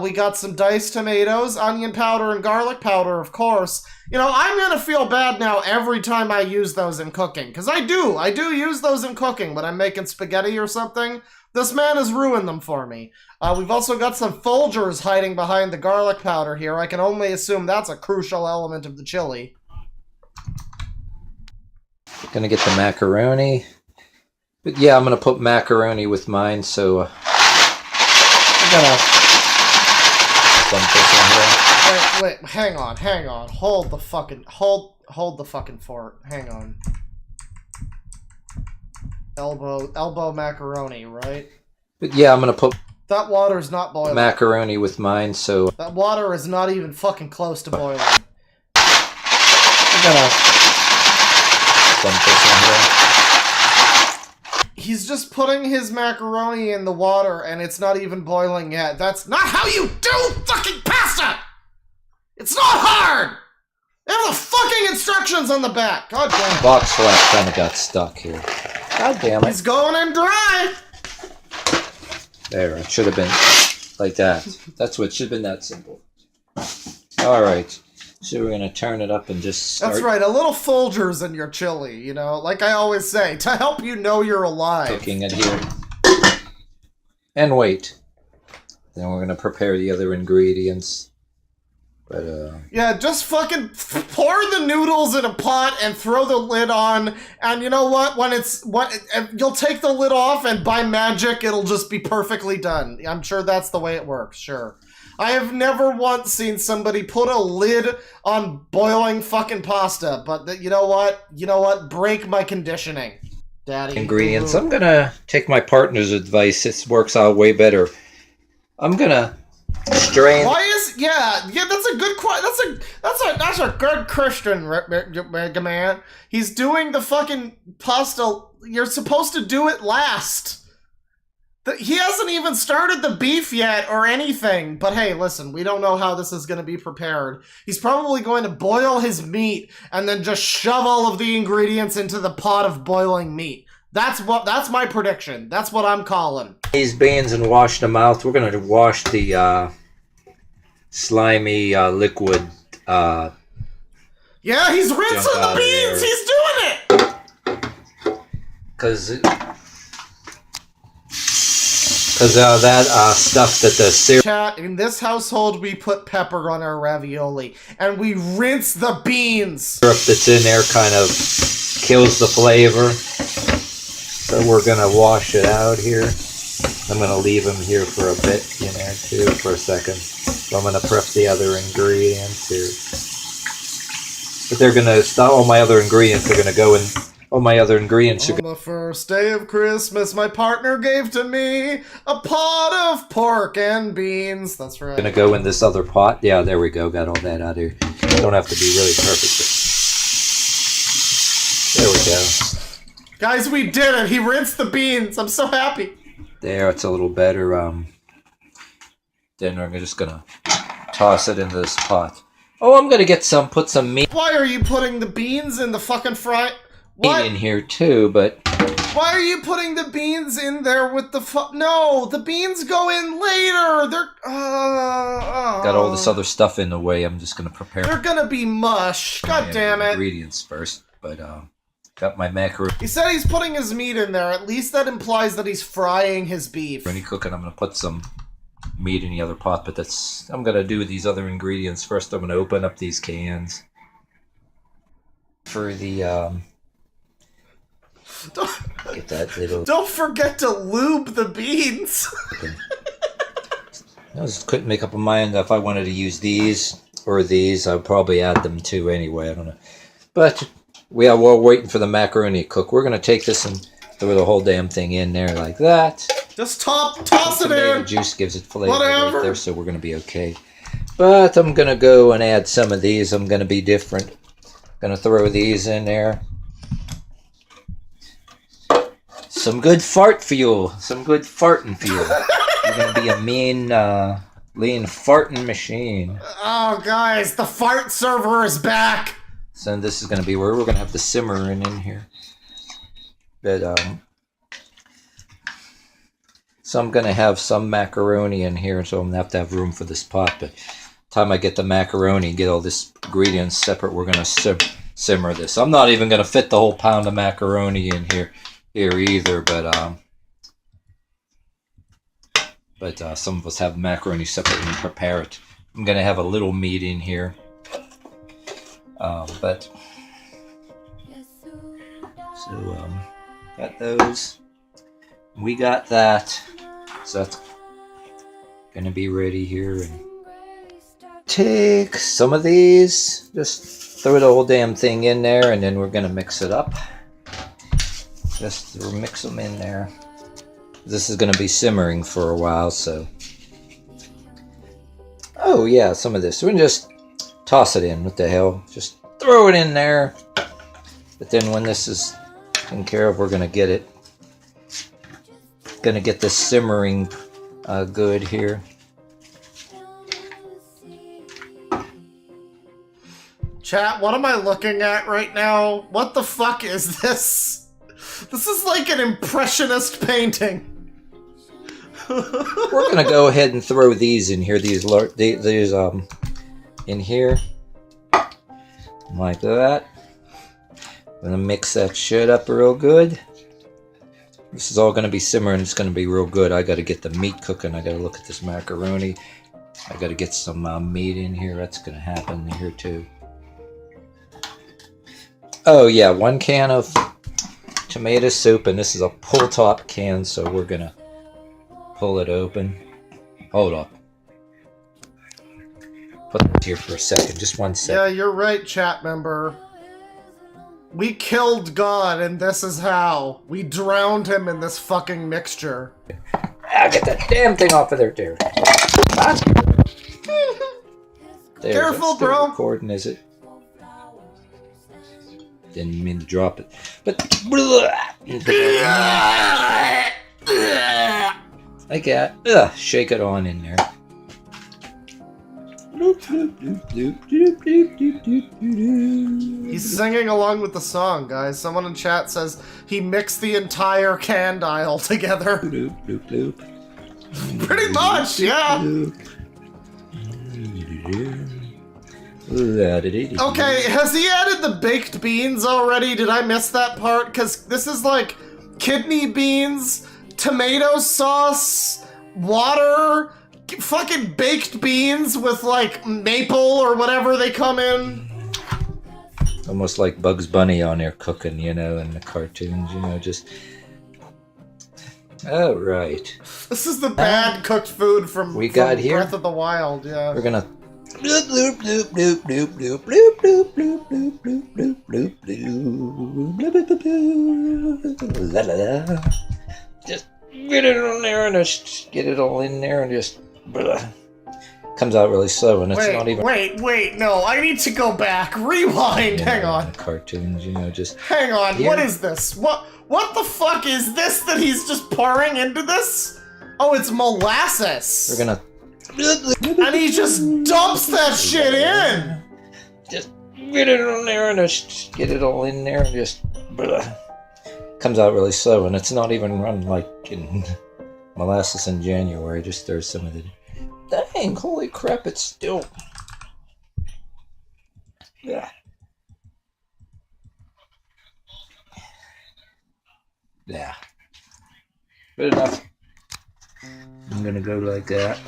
We got some diced tomatoes, onion powder, and garlic powder, of course. You know, I'm gonna feel bad now every time I use those in cooking. Because I do use those in cooking when I'm making spaghetti or something. This man has ruined them for me. We've also got some Folgers hiding behind the garlic powder here. I can only assume that's a crucial element of the chili. Gonna get the macaroni. But yeah, I'm gonna put macaroni with mine, so I'm gonna dump this in here. Wait, hang on. Hold the fucking fort. Hang on. Elbow macaroni, right? But yeah, I'm gonna put that water's not boiling. Macaroni with mine, so that water is not even fucking close to boiling. I'm gonna dump this in here. He's just putting his macaroni in the water and it's not even boiling yet. That's not how you do fucking pasta! It's not hard! They have the fucking instructions on the back. God damn it. Box flap kind of got stuck here. God damn it. He's going in dry! There, it should have been like that. That's what should have been that simple. Alright. So we're gonna turn it up and just start. That's right, a little Folgers in your chili, you know, like I always say, to help you know you're alive. Cooking it here. And wait. Then we're gonna prepare the other ingredients. But yeah, just fucking pour the noodles in a pot and throw the lid on, and you know what? You'll take the lid off, and by magic, it'll just be perfectly done. I'm sure that's the way it works. Sure. I have never once seen somebody put a lid on boiling fucking pasta, but you know what? You know what? Break my conditioning, Daddy. Ingredients. I'm gonna take my partner's advice. This works out way better. I'm gonna strain. Why is that's a good question. That's a good Christian man. He's doing the fucking pasta. You're supposed to do it last. He hasn't even started the beef yet or anything. But hey, listen, we don't know how this is going to be prepared. He's probably going to boil his meat and then just shove all of the ingredients into the pot of boiling meat. That's my prediction. That's what I'm calling. These beans and wash them out. We're gonna wash the slimy liquid. Yeah, he's rinsing the beans. He's doing it. Cause that stuff that the syrup. Chat, in this household, we put pepper on our ravioli, and we rinse the beans. Syrup that's in there kind of kills the flavor. So we're gonna wash it out here. I'm gonna leave them here for a bit in there too, for a second. So I'm gonna prep the other ingredients here. But they're gonna stop. All my other ingredients are gonna go in. All my other ingredients are. On the first day of Christmas, my partner gave to me a pot of pork and beans. That's right. Gonna go in this other pot. Yeah, there we go. Got all that out here. Don't have to be really perfect. But there we go. Guys, we did it. He rinsed the beans. I'm so happy. There, it's a little better. Then we're just gonna toss it into this pot. Oh, I'm gonna put some meat. Why are you putting the beans in the fucking fry? In here too, but why are you putting the beans in there with the No, the beans go in later. They're got all this other stuff in the way. I'm just gonna prepare. They're gonna be mush. God damn it. Ingredients first, but got my macaroni. He said he's putting his meat in there. At least that implies that he's frying his beef. When you cook it, I'm gonna put some meat in the other pot, but I'm gonna do these other ingredients first. I'm gonna open up these cans for the get that little. Don't forget to lube the beans. I just couldn't make up my mind if I wanted to use these or these. I'd probably add them too anyway. I don't know, but we're waiting for the macaroni to cook. We're gonna take this and throw the whole damn thing in there like that. Just toss it in. Juice gives it flavor Whatever. right there, so we're gonna be okay. But I'm gonna go and add some of these. I'm gonna be different. Gonna throw these in there. Some good fart fuel. Some good farting fuel. You're gonna be a mean, lean farting machine. Oh, guys, the fart server is back. So this is gonna be where we're gonna have the simmering in here. But so I'm gonna have some macaroni in here, so I'm gonna have to have room for this pot. But by the time I get the macaroni and get all this ingredients separate, we're gonna simmer this. I'm not even gonna fit the whole pound of macaroni in here either, but some of us have macaroni separate and prepare it. I'm gonna have a little meat in here, but so got those. We got that, so that's gonna be ready here. And take some of these, just throw the whole damn thing in there, and then we're gonna mix it up. Just mix them in there. This is going to be simmering for a while, so. Oh yeah, some of this. We can just toss it in. What the hell? Just throw it in there. But then when this is taken care of, we're going to get it. Going to get this simmering good here. Chat, what am I looking at right now? What the fuck is this? This is like an impressionist painting. We're gonna go ahead and throw these in here. These in here, like that. I'm gonna mix that shit up real good. This is all gonna be simmering. It's gonna be real good. I gotta get the meat cooking. I gotta look at this macaroni. I gotta get some meat in here. That's gonna happen here too. Oh yeah, 1 can of tomato soup, and this is a pull top can, so we're gonna pull it open. Hold up. Put it here for a second, just 1 second. Yeah, you're right, chat member. We killed God, and this is how. We drowned him in this fucking mixture. Ah, get that damn thing off of there, dear. Careful, bro. Recording, is it? Didn't mean to drop it, but I got shake it on in there. He's singing along with the song, guys. Someone in chat says he mixed the entire can dial together. Pretty much, yeah. Okay, has he added the baked beans already? Did I miss that part? Because this is like kidney beans, tomato sauce, water, fucking baked beans with like maple or whatever they come in. Almost like Bugs Bunny on there cooking, you know, in the cartoons, you know, just... Oh, right. This is the bad cooked food from Breath of the Wild, yeah. We're gonna... Bloop, bloop, bloop, bloop, bloop, bloop, bloop, bloop, bloop, bloop, bloop, bloop, bloop, la la la. Just get it on there and just get it all in there and just... Comes out really slow and it's not even... Wait, no, I need to go back. Rewind, hang on. Cartoons, you know, just... Hang on, what is this? What the fuck is this that he's just pouring into this? Oh, it's molasses. We're gonna... And he just dumps that shit in! Just get it on there and just get it all in there and just... Comes out really slow and it's not even run like in molasses in January. Just throw some of it. Dang, holy crap, it's still... Yeah. Yeah. Good enough. I'm gonna go like that.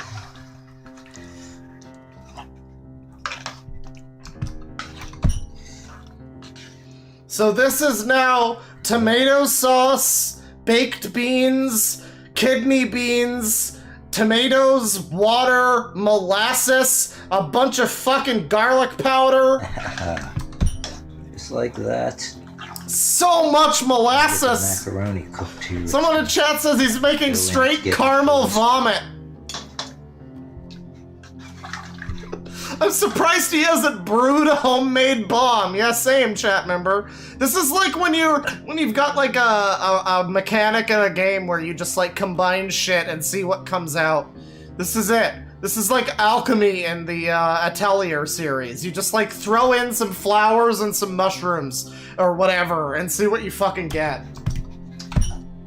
So this is now tomato sauce, baked beans, kidney beans, tomatoes, water, molasses, a bunch of fucking garlic powder. Just like that. So much molasses! Macaroni cooked here. Someone in chat says he's making straight caramel vomit. I'm surprised he hasn't brewed a homemade bomb. Yeah, same, chat member. This is like when you've got like a mechanic in a game where you just like combine shit and see what comes out. This is it. This is like alchemy in the Atelier series. You just like throw in some flowers and some mushrooms or whatever and see what you fucking get.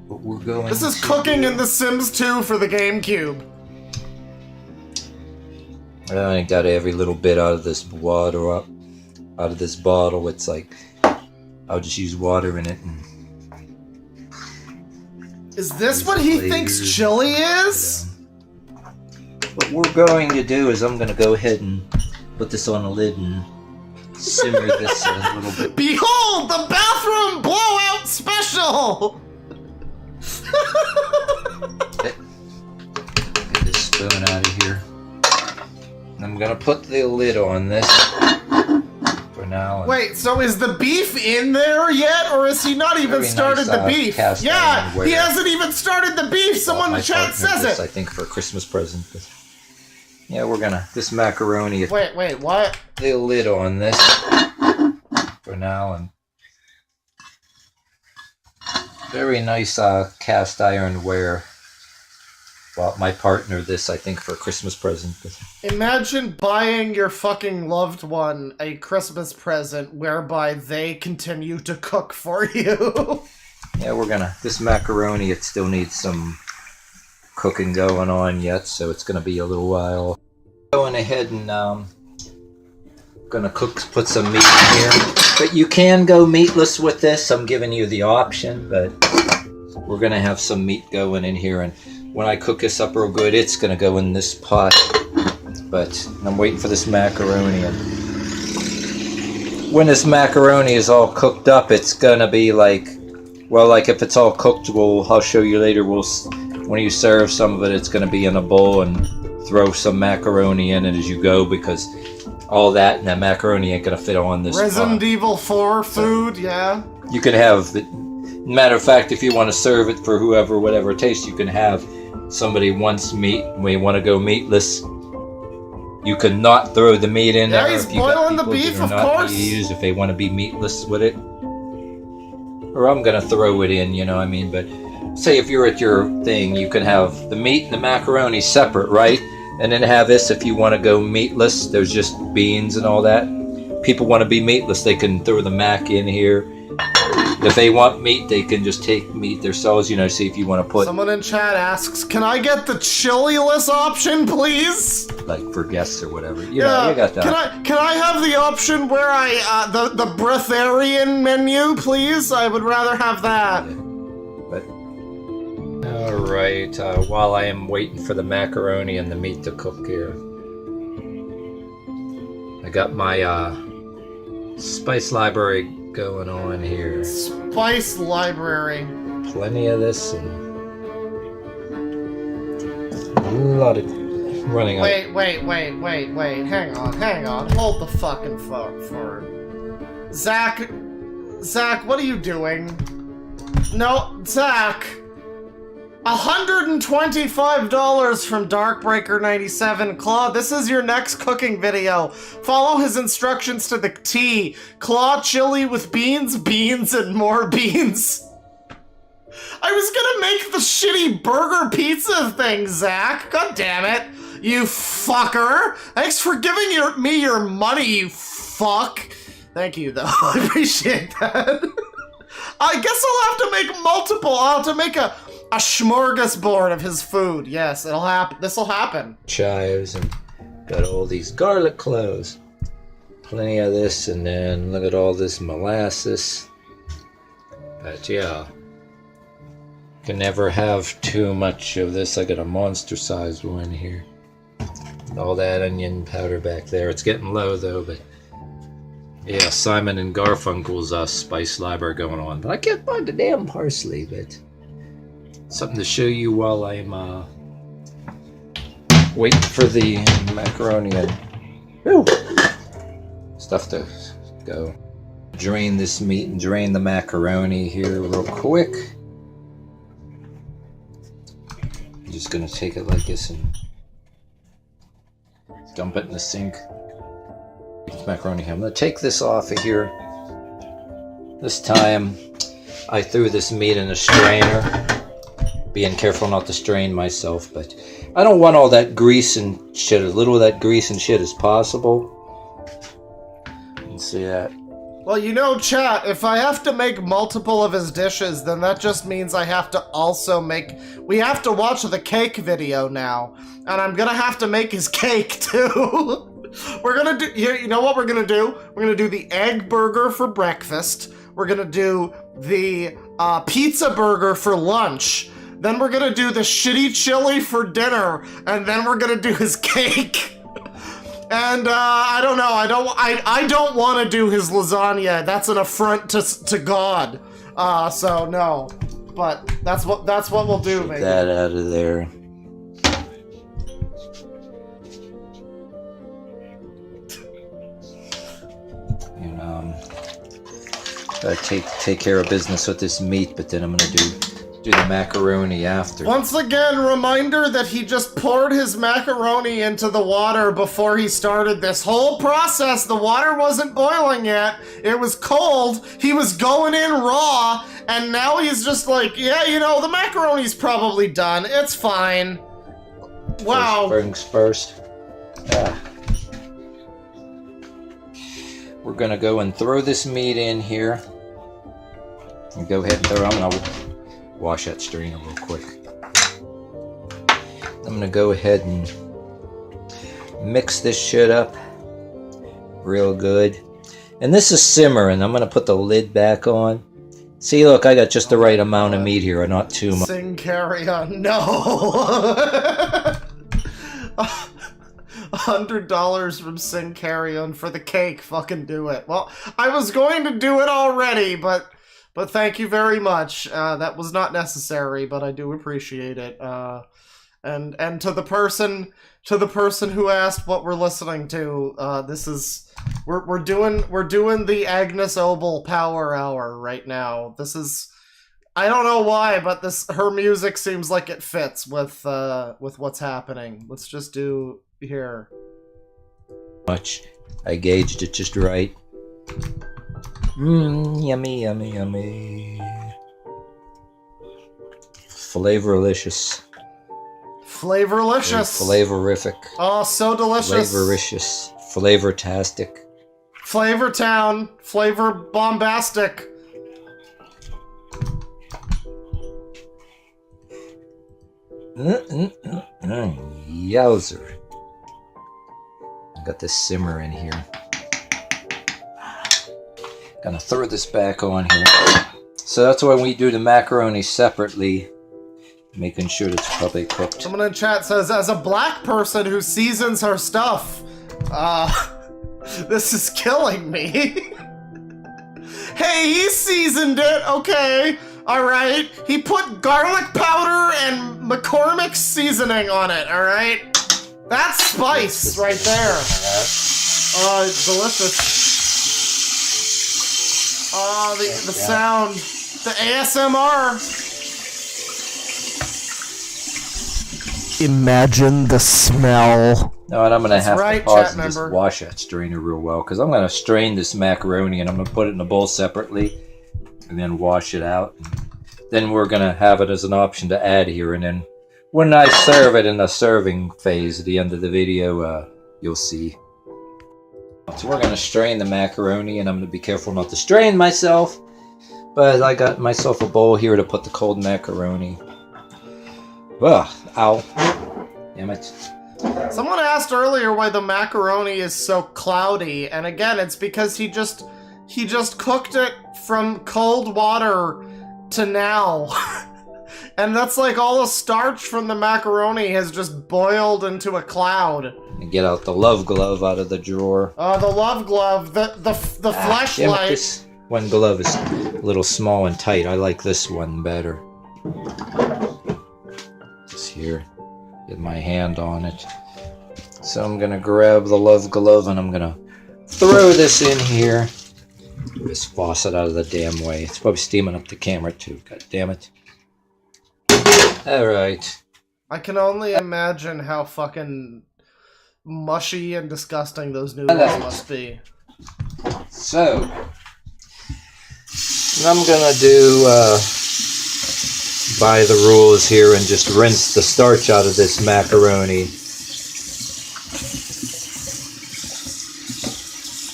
But we're going This is cooking in The Sims 2 for the GameCube. I got every little bit out of this water out of this bottle. It's like I'll just use water in it. And is this what he thinks chili is? What we're going to do is I'm going to go ahead and put this on a lid and simmer this a little bit. Behold, the bathroom blowout special! Get this spoon out of here. I'm gonna put the lid on this for now. Wait, so is the beef in there yet, or has he not even started the beef? Yeah, he hasn't even started the beef. Someone in the chat says it. I think for a Christmas present. Yeah, we're gonna this macaroni. Wait, what? The lid on this for now, and very nice cast ironware. Bought my partner this, I think, for a Christmas present. Imagine buying your fucking loved one a Christmas present whereby they continue to cook for you. Yeah, we're gonna... This macaroni, it still needs some cooking going on yet, so it's gonna be a little while. Going ahead and gonna put some meat in here. But you can go meatless with this. I'm giving you the option, but we're gonna have some meat going in here, and when I cook this up real good, it's gonna go in this pot But I'm waiting for this macaroni. And when this macaroni is all cooked up, it's gonna be like, well, like if it's all cooked, I'll show you later. When you serve some of it, it's gonna be in a bowl, and throw some macaroni in it as you go, because all that and that macaroni ain't gonna fit on this. Resident Evil 4 food, yeah. You can have, matter of fact, if you want to serve it for whoever, whatever taste, you can have somebody wants meat, we want to go meatless. You can not throw the meat in there. Yeah, he's boiling the beef, of course. If they want to be meatless with it. Or I'm gonna throw it in, you know what I mean? But say if you're at your thing, you can have the meat and the macaroni separate, right? And then have this if you want to go meatless. There's just beans and all that. People want to be meatless, they can throw the mac in here. If they want meat, they can just take meat themselves, you know, see if you want to put... Someone in chat asks, can I get the chili-less option, please? Like for guests or whatever. You know, you got that. Can I have the option where the breatharian menu, please? I would rather have that. But... Alright, while I am waiting for the macaroni and the meat to cook here, I got my spice library going on here. Spice library. Plenty of this and a lot of running out. Wait. Hang on. Hold the fucking phone. Zach, what are you doing? No, Zach. $125 from Darkbreaker97. Claw, this is your next cooking video. Follow his instructions to the T. Claw chili with beans, and more beans. I was gonna make the shitty burger pizza thing, Zach. God damn it. You fucker. Thanks for giving me your money, you fuck. Thank you, though. I appreciate that. I guess I'll have to make multiple. I'll have to make a smorgasbord of his food. Yes, it'll happen. This'll happen. Chives and got all these garlic cloves. Plenty of this, and then look at all this molasses. But yeah, can never have too much of this. I got a monster-sized one here. All that onion powder back there. It's getting low though, but yeah, Simon and Garfunkel's spice library going on. But I can't find the damn parsley, but something to show you while I'm waiting for the macaroni and stuff to go. Drain this meat and drain the macaroni here real quick. I'm just gonna take it like this and dump it in the sink. Macaroni here. I'm gonna take this off of here. This time I threw this meat in a strainer. Being careful not to strain myself, but I don't want all that grease and shit, as little of that grease and shit as possible. You can see that. Well, you know, chat, if I have to make multiple of his dishes, then that just means I have to also we have to watch the cake video now, and I'm gonna have to make his cake, too. We're gonna do, you know what we're gonna do? We're gonna do the egg burger for breakfast, we're gonna do the pizza burger for lunch, then we're gonna do the shitty chili for dinner, and then we're gonna do his cake. And I don't know. I don't want to do his lasagna. That's an affront to God. So no. But that's what we'll do, maybe. That out of there. And gotta take care of business with this meat, but then I'm gonna do the macaroni after. Once again, reminder that he just poured his macaroni into the water before he started this whole process. The water wasn't boiling yet. It was cold. He was going in raw, and now he's just like, yeah, you know, the macaroni's probably done. It's fine. Wow. First things first. We're gonna go and throw this meat in here. And go ahead and throw it. I'm gonna wash that strainer real quick. I'm gonna go ahead and mix this shit up real good. And this is simmering. I'm gonna put the lid back on. See, look, I got just the right amount of meat here, not too much. Sing carry on. No. $100 from Sin Carrion for the cake. Fucking do it. Well, I was going to do it already, but thank you very much. That was not necessary, but I do appreciate it. And to the person who asked what we're listening to, this is we're doing the Agnes Obel Power Hour right now. This is, I don't know why, but her music seems like it fits with what's happening. Let's just do here. Much. I gauged it just right. Yummy, yummy, yummy. Flavorlicious. Flavorlicious. Flavorific. Oh, so delicious. Flavoricious. Flavortastic. Flavortown. Flavor bombastic. Yowzer. I got this simmer in here. Gonna throw this back on here. So that's why we do the macaroni separately, making sure it's probably cooked. Someone in chat says, as a black person who seasons her stuff, this is killing me. Hey, he seasoned it, okay. Alright. He put garlic powder and McCormick's seasoning on it, alright? That's spice right there. Oh, it's delicious. Oh, the sound. The ASMR. Imagine the smell. No, and I'm going to have right, to pause chat and just member. wash that strainer real well, because I'm going to strain this macaroni and I'm going to put it in a bowl separately and then wash it out. Then we're going to have it as an option to add here, and then when I serve it in the serving phase at the end of the video, you'll see. So we're going to strain the macaroni, and I'm going to be careful not to strain myself, but I got myself a bowl here to put the cold macaroni. Ugh, ow. Damn it. Someone asked earlier why the macaroni is so cloudy, and again, it's because he just cooked it from cold water to now. And that's like all the starch from the macaroni has just boiled into a cloud. And get out the love glove out of the drawer. The love glove, the flashlight. This one glove is a little small and tight. I like this one better. Just here, get my hand on it. So I'm gonna grab the love glove and I'm gonna throw this in here. This faucet out of the damn way. It's probably steaming up the camera too. God damn it. Alright. I can only imagine how fucking mushy and disgusting those noodles must be. So, I'm gonna do by the rules here and just rinse the starch out of this macaroni.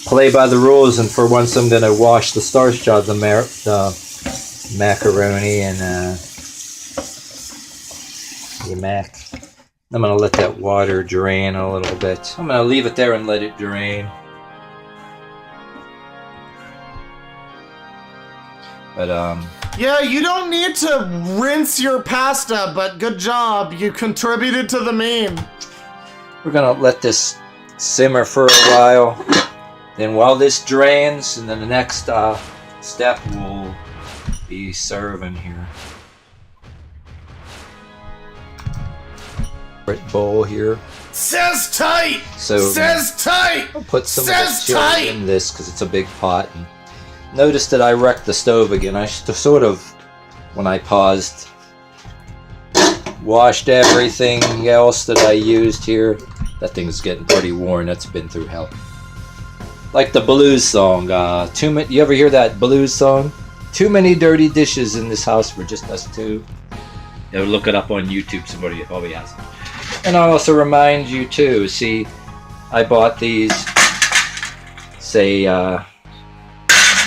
Play by the rules, and for once I'm gonna wash the starch out of the macaroni and I'm gonna let that water drain a little bit. I'm gonna leave it there and let it drain. But yeah, you don't need to rinse your pasta, but good job. You contributed to the meme. We're gonna let this simmer for a while. Then while this drains, and then the next step will be serving here. Bowl here. Says tight. Says tight. I'll put some of this chili in this because it's a big pot. And notice that I wrecked the stove again. I sort of, when I paused, washed everything else that I used here. That thing's getting pretty worn. That's been through hell. Like the blues song. You ever hear that blues song? Too many dirty dishes in this house for just us two. You know, look it up on YouTube. Somebody probably has it. And I'll also remind you too. See, I bought these. Say,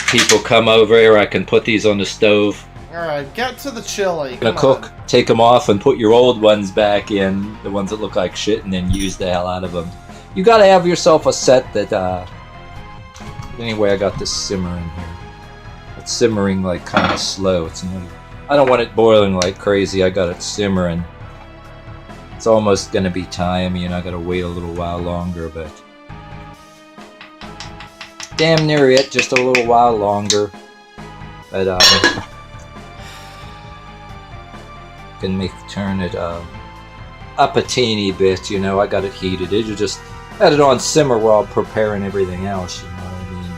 people come over here. I can put these on the stove. All right, get to the chili. Gonna cook. Take them off and put your old ones back in, the ones that look like shit, and then use the hell out of them. You gotta have yourself a set that. Anyway, I got this simmering here. It's simmering like kind of slow. I don't want it boiling like crazy. I got it simmering. It's almost gonna be time, you know, I gotta wait a little while longer, but damn near it, just a little while longer. But can turn it up a teeny bit, you know. I got it heated. You just had it on simmer while preparing everything else, you know what I mean?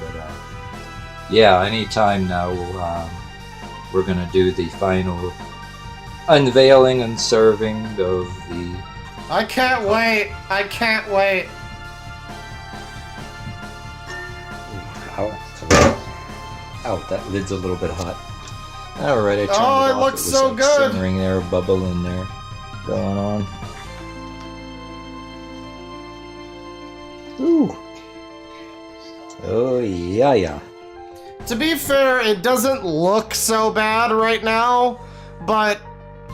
But yeah, anytime now we're gonna do the final unveiling and serving of the... I can't wait! I can't wait! Ow, that lid's a little bit hot. Alright, I turned it off. It looks was so like good! simmering there, bubbling there, going on. Ooh. Oh, yeah. To be fair, it doesn't look so bad right now, but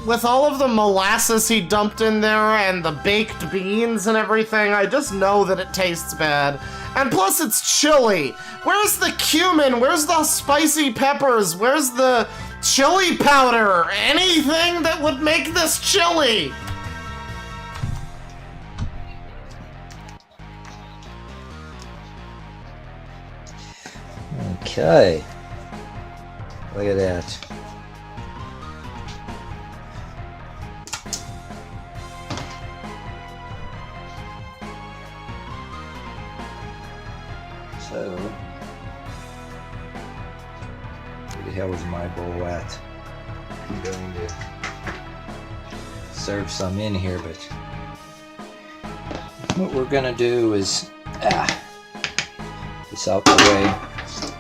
with all of the molasses he dumped in there and the baked beans and everything, I just know that it tastes bad. And plus it's chili. Where's the cumin? Where's the spicy peppers? Where's the chili powder? Anything that would make this chili? Okay. Look at that. So, where the hell is my bowl at? I'm going to serve some in here, but what we're gonna do is this out the way.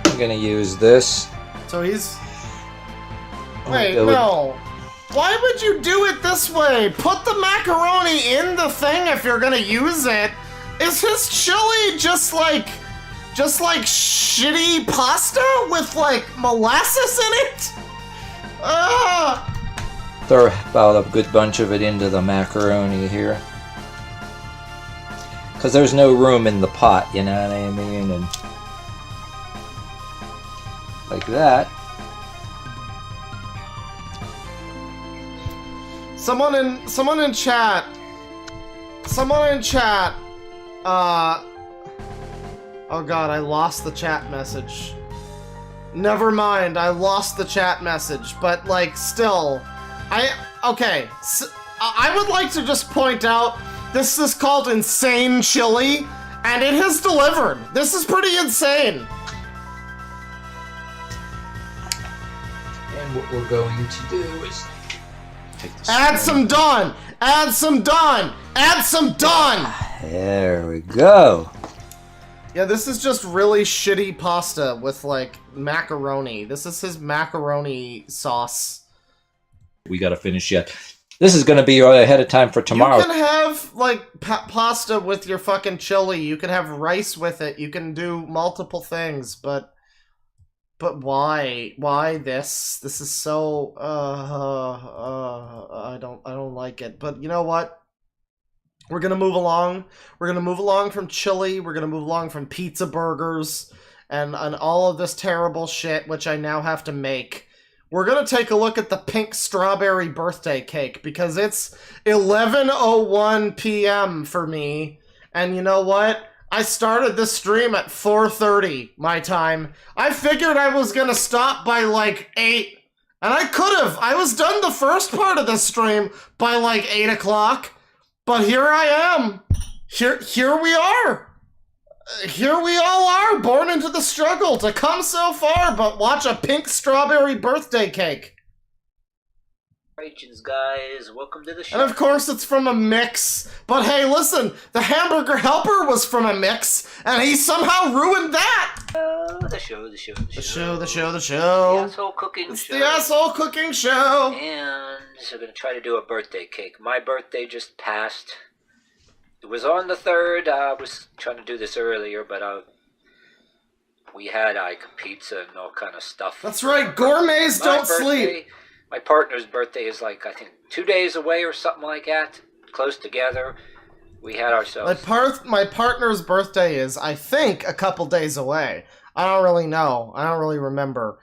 I'm gonna use this. So he's... Wait, no. Why would you do it this way? Put the macaroni in the thing if you're gonna use it. Is his chili just like shitty pasta with like molasses in it? Throw about a good bunch of it into the macaroni here. Because there's no room in the pot, you know what I mean? And like that. Someone in chat. Oh god, I lost the chat message. Never mind, I lost the chat message, but like still, okay. So, I would like to just point out this is called Insane Chili, and it has delivered. This is pretty insane. And what we're going to do is take the add some Dawn! Add some Dawn! Add some Dawn! There we go. Yeah, this is just really shitty pasta with like macaroni. This is his macaroni sauce. We gotta finish yet. This is gonna be ahead of time for tomorrow. You can have like pasta with your fucking chili. You can have rice with it. You can do multiple things, but why? Why this? This is so I don't like it. But you know what? We're gonna move along. We're gonna move along from chili. We're gonna move along from pizza burgers and all of this terrible shit, which I now have to make. We're gonna take a look at the pink strawberry birthday cake because it's 11:01 p.m. for me. And you know what? I started this stream at 4:30 my time. I figured I was gonna stop by like 8. And I could have. I was done the first part of this stream by like 8 o'clock. But here I am. Here we are. Here we all are, born into the struggle to come so far, but watch a pink strawberry birthday cake. Congratulations, guys. Welcome to the show. And of course it's from a mix. But hey, listen, the hamburger helper was from a mix, and he somehow ruined that. The show. The asshole cooking show. The asshole cooking show. And so we're gonna try to do a birthday cake. My birthday just passed. It was on the 3rd. I was trying to do this earlier, but we had pizza and all kind of stuff. That's right, gourmets don't sleep. My partner's birthday is like, I think, 2 days away or something like that. Close together. We had ourselves... My partner's birthday is, I think, a couple days away. I don't really know. I don't really remember.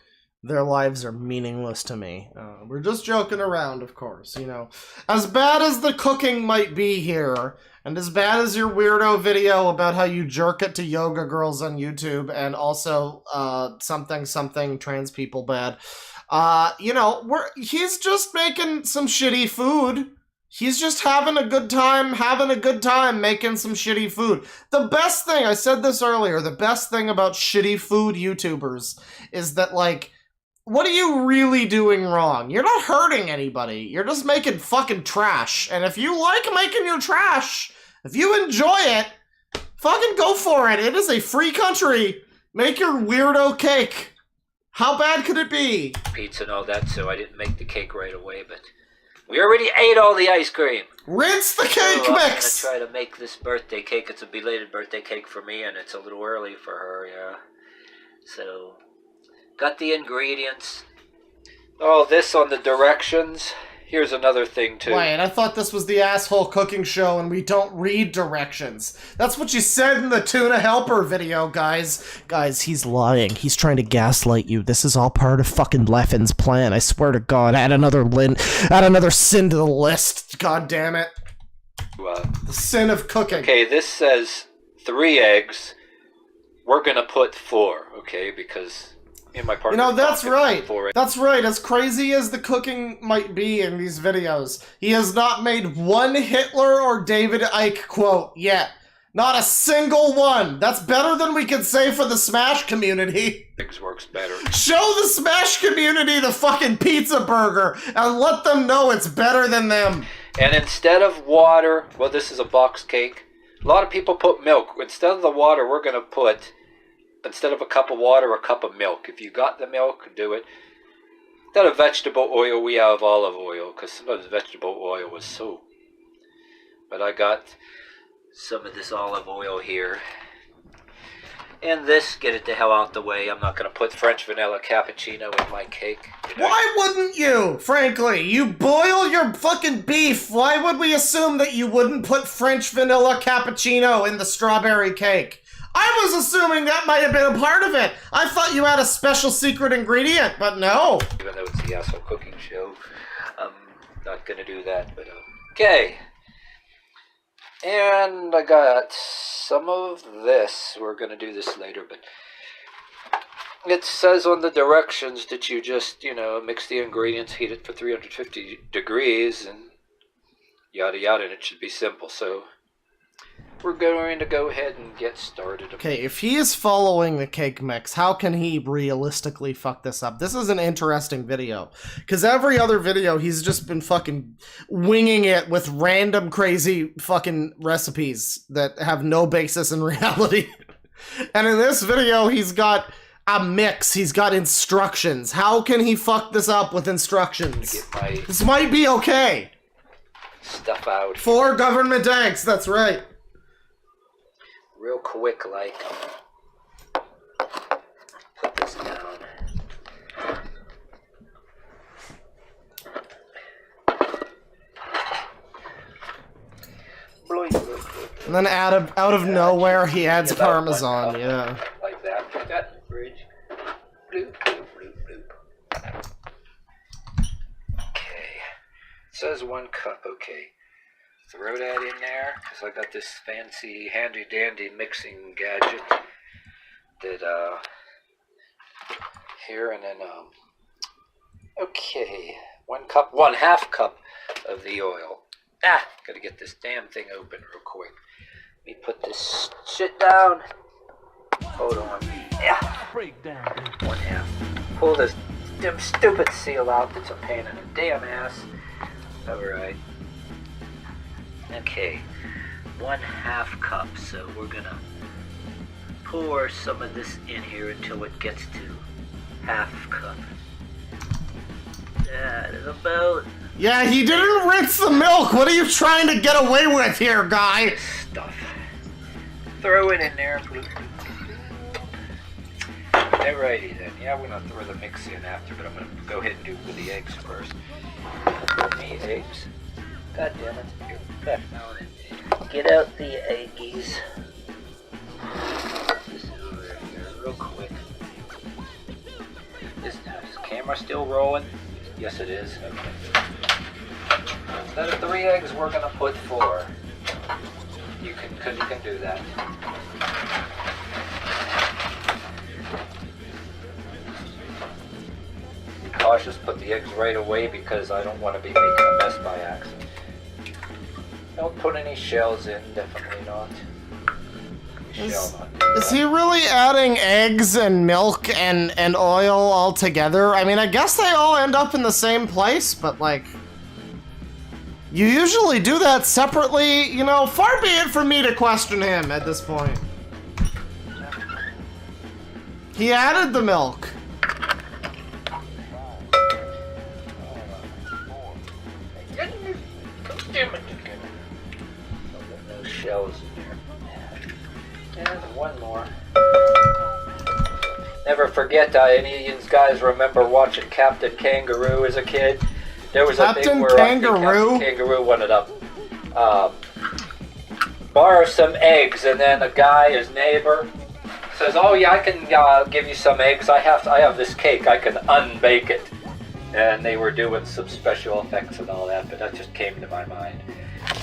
Their lives are meaningless to me. We're just joking around, of course, you know. As bad as the cooking might be here, and as bad as your weirdo video about how you jerk it to yoga girls on YouTube, and also something trans people bad, you know, he's just making some shitty food. He's just having a good time making some shitty food. The best thing, I said this earlier, the best thing about shitty food YouTubers is that, like, what are you really doing wrong? You're not hurting anybody. You're just making fucking trash. And if you like making your trash, if you enjoy it, fucking go for it. It is a free country. Make your weirdo cake. How bad could it be? Pizza and all that, so I didn't make the cake right away, but we already ate all the ice cream. Rinse the cake mix! I'm gonna try to make this birthday cake. It's a belated birthday cake for me, and it's a little early for her, yeah. So, got the ingredients. All this on the directions. Here's another thing, too. Wait, I thought this was the asshole cooking show and we don't read directions. That's what you said in the Tuna Helper video, guys. Guys, he's lying. He's trying to gaslight you. This is all part of fucking Leffen's plan. I swear to God. Add another sin to the list. God damn it. The sin of cooking. Okay, this says 3 eggs. We're gonna put 4, okay, because in my partner. You know, that's right. That's right. As crazy as the cooking might be in these videos, he has not made one Hitler or David Icke quote yet. Not a single one. That's better than we could say for the Smash community. Eggs works better. Show the Smash community the fucking pizza burger and let them know it's better than them. And instead of water, well, this is a box cake. A lot of people put milk. Instead of the water, we're gonna put, instead of a cup of water, a cup of milk. If you got the milk, do it. Instead of vegetable oil, we have olive oil, because sometimes vegetable oil was so. But I got some of this olive oil here. And this, get it the hell out the way. I'm not going to put French vanilla cappuccino in my cake. Why wouldn't you? Frankly, you boil your fucking beef. Why would we assume that you wouldn't put French vanilla cappuccino in the strawberry cake? I was assuming that might have been a part of it. I thought you had a special secret ingredient, but no. Even though it's the asshole cooking show, I'm not gonna do that, but okay. And I got some of this. We're gonna do this later, but it says on the directions that you just, you know, mix the ingredients, heat it for 350 degrees, and yada yada, and it should be simple. So we're going to go ahead and get started. Okay, if he is following the cake mix, how can he realistically fuck this up? This is an interesting video, because every other video he's just been fucking winging it with random crazy fucking recipes that have no basis in reality. And in this video, he's got a mix. He's got instructions. How can he fuck this up with instructions? This might be okay. Stuff out. 4 government eggs, that's right. Real quick, like, put this down. And then out of nowhere, he adds Parmesan, yeah. Like that. Put that in the fridge. Bloop, bloop, bloop, bloop. Okay. It says 1 cup, okay. Throw that in there, because I got this fancy handy-dandy mixing gadget that, here, and then, okay, 1/2 cup of the oil. Gotta get this damn thing open real quick. Let me put this shit down. Hold on. Yeah. Break down. 1/2. Pull this damn stupid seal out that's a pain in the damn ass. Alright. Okay, 1/2 cup, so we're gonna pour some of this in here until it gets to 1/2 cup. That is about... Yeah, he didn't rinse the milk! What are you trying to get away with here, guy? Stuff. Throw it in there. Alrighty then. Yeah, we're gonna throw the mix in after, but I'm gonna go ahead and do with the eggs first. The eggs. God damn it. Here, back down and get out the eggies. This is over here real quick. This is camera still rolling? Yes, it is. Okay. Instead of 3 eggs, we're gonna put 4. You can do that. Be cautious, put the eggs right away because I don't want to be making a mess by accident. Don't put any shells in, definitely not. Is he really adding eggs and milk and oil all together? I mean, I guess they all end up in the same place, but like, you usually do that separately, you know, far be it for me to question him at this point. He added the milk. No shells in there. And one more. Never forget, any of you guys remember watching Captain Kangaroo as a kid? There was a thing where Captain Kangaroo wanted to borrow some eggs, and then a guy, his neighbor, says, "Oh yeah, I can give you some eggs. I have this cake. I can unbake it." And they were doing some special effects and all that, but that just came to my mind.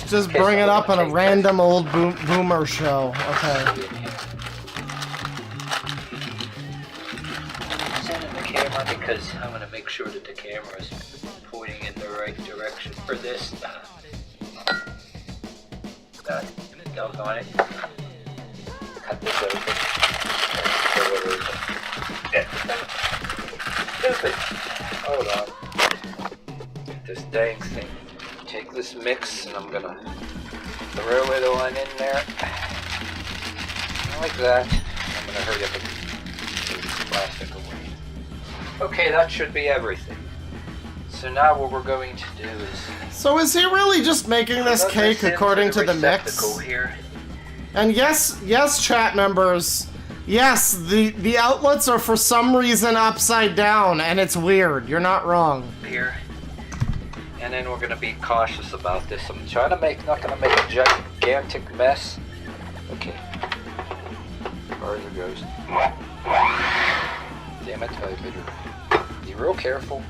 Just bring it up on a random old boomer show. Okay. Send in the camera because I want to make sure that the camera is pointing in the right direction for this. Doggone it. Cut this open. Stupid. Hold on. Get this dang thing. Take this mix and I'm gonna throw it on in there. Like that. I'm gonna hurry up and take this plastic away. Okay, that should be everything. So now what we're going to do is... So is he really just making this cake according to the mix? Here. And yes, chat members, yes, the outlets are for some reason upside down, and it's weird. You're not wrong. Here. And then we're going to be cautious about this. I'm trying to not going to make a gigantic mess. Okay. Farther goes. Damn it, I better be real careful.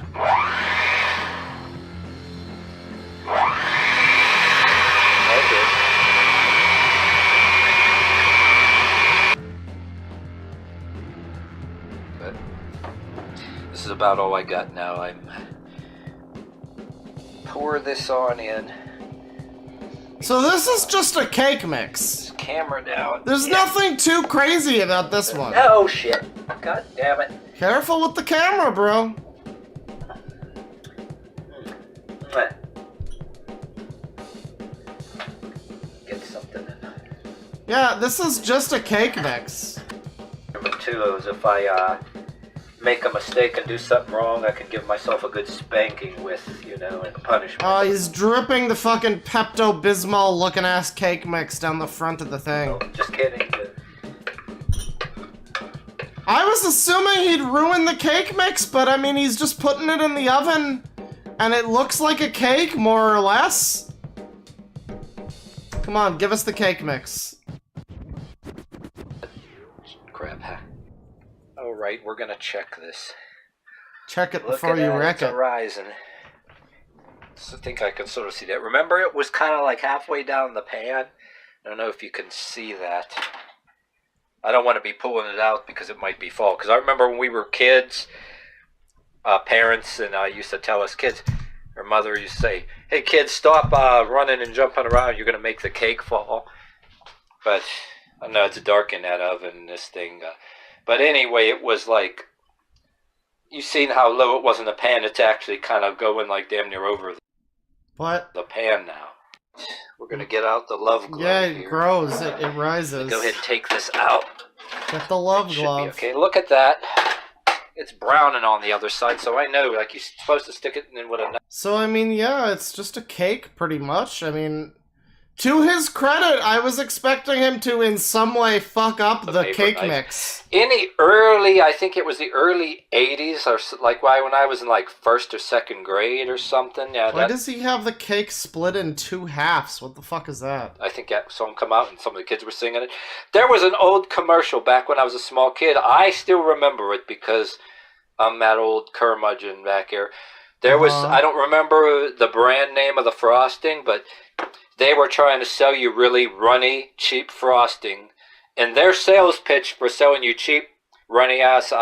Okay. But this is about all I got now. I'm pour this on in. So this is just a cake mix. Camera down. There's nothing too crazy about this one. Oh shit. God damn it. Careful with the camera, bro. Get something in. Yeah, this is just a cake mix. Number 2 is if I make a mistake and do something wrong, I can give myself a good spanking with, you know, and punishment. Oh, he's dripping the fucking Pepto-Bismol looking ass cake mix down the front of the thing. Oh, just kidding. I was assuming he'd ruin the cake mix, but I mean, he's just putting it in the oven, and it looks like a cake, more or less. Come on, give us the cake mix. Crap. Alright, we're gonna check this. Check it before you wreck it. It's horizon. So I think I can sort of see that. Remember, it was kind of like halfway down the pan? I don't know if you can see that. I don't want to be pulling it out because it might be fall. Because I remember when we were kids, parents and used to tell us kids, or mother used to say, "Hey kids, stop running and jumping around. You're going to make the cake fall." But I know it's dark in that oven, this thing. But anyway, it was like, you've seen how low it was in the pan. It's actually kind of going like damn near over the pan now. We're going to get out the love glove. Yeah, it here. grows. It rises. Go ahead and take this out. Get the love glove. Okay, look at that. It's browning on the other side, so I know, like, you're supposed to stick it in with a knife. So, I mean, yeah, it's just a cake, pretty much. I mean, to his credit, I was expecting him to in some way fuck up the cake mix. In the early, I think it was the early 80s, or like when I was in like 1st or 2nd grade or something. Yeah, Why does he have the cake split in 2 halves? What the fuck is that? I think that song come out and some of the kids were singing it. There was an old commercial back when I was a small kid. I still remember it because I'm that old curmudgeon back here. There was, I don't remember the brand name of the frosting, but they were trying to sell you really runny, cheap frosting. And their sales pitch for selling you cheap, runny-ass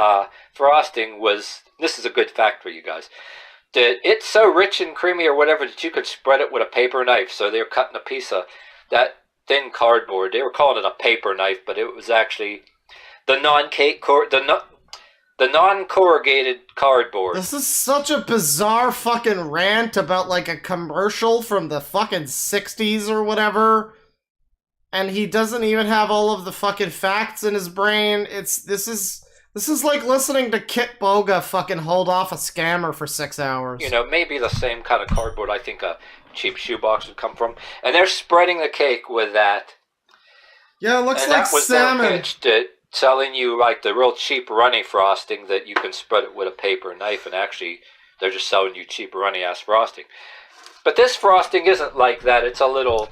frosting was, this is a good fact for you guys, that it's so rich and creamy or whatever that you could spread it with a paper knife. So they were cutting a piece of that thin cardboard. They were calling it a paper knife, but it was actually the non-corrugated cardboard. This is such a bizarre fucking rant about like a commercial from the fucking 60s or whatever. And he doesn't even have all of the fucking facts in his brain. This is like listening to Kit Boga fucking hold off a scammer for 6 hours. You know, maybe the same kind of cardboard I think a cheap shoebox would come from. And they're spreading the cake with that. Yeah, it looks and like that was salmon. Their pitch to selling you like the real cheap runny frosting that you can spread it with a paper knife, and actually they're just selling you cheap runny ass frosting. But this frosting isn't like that. It's a little,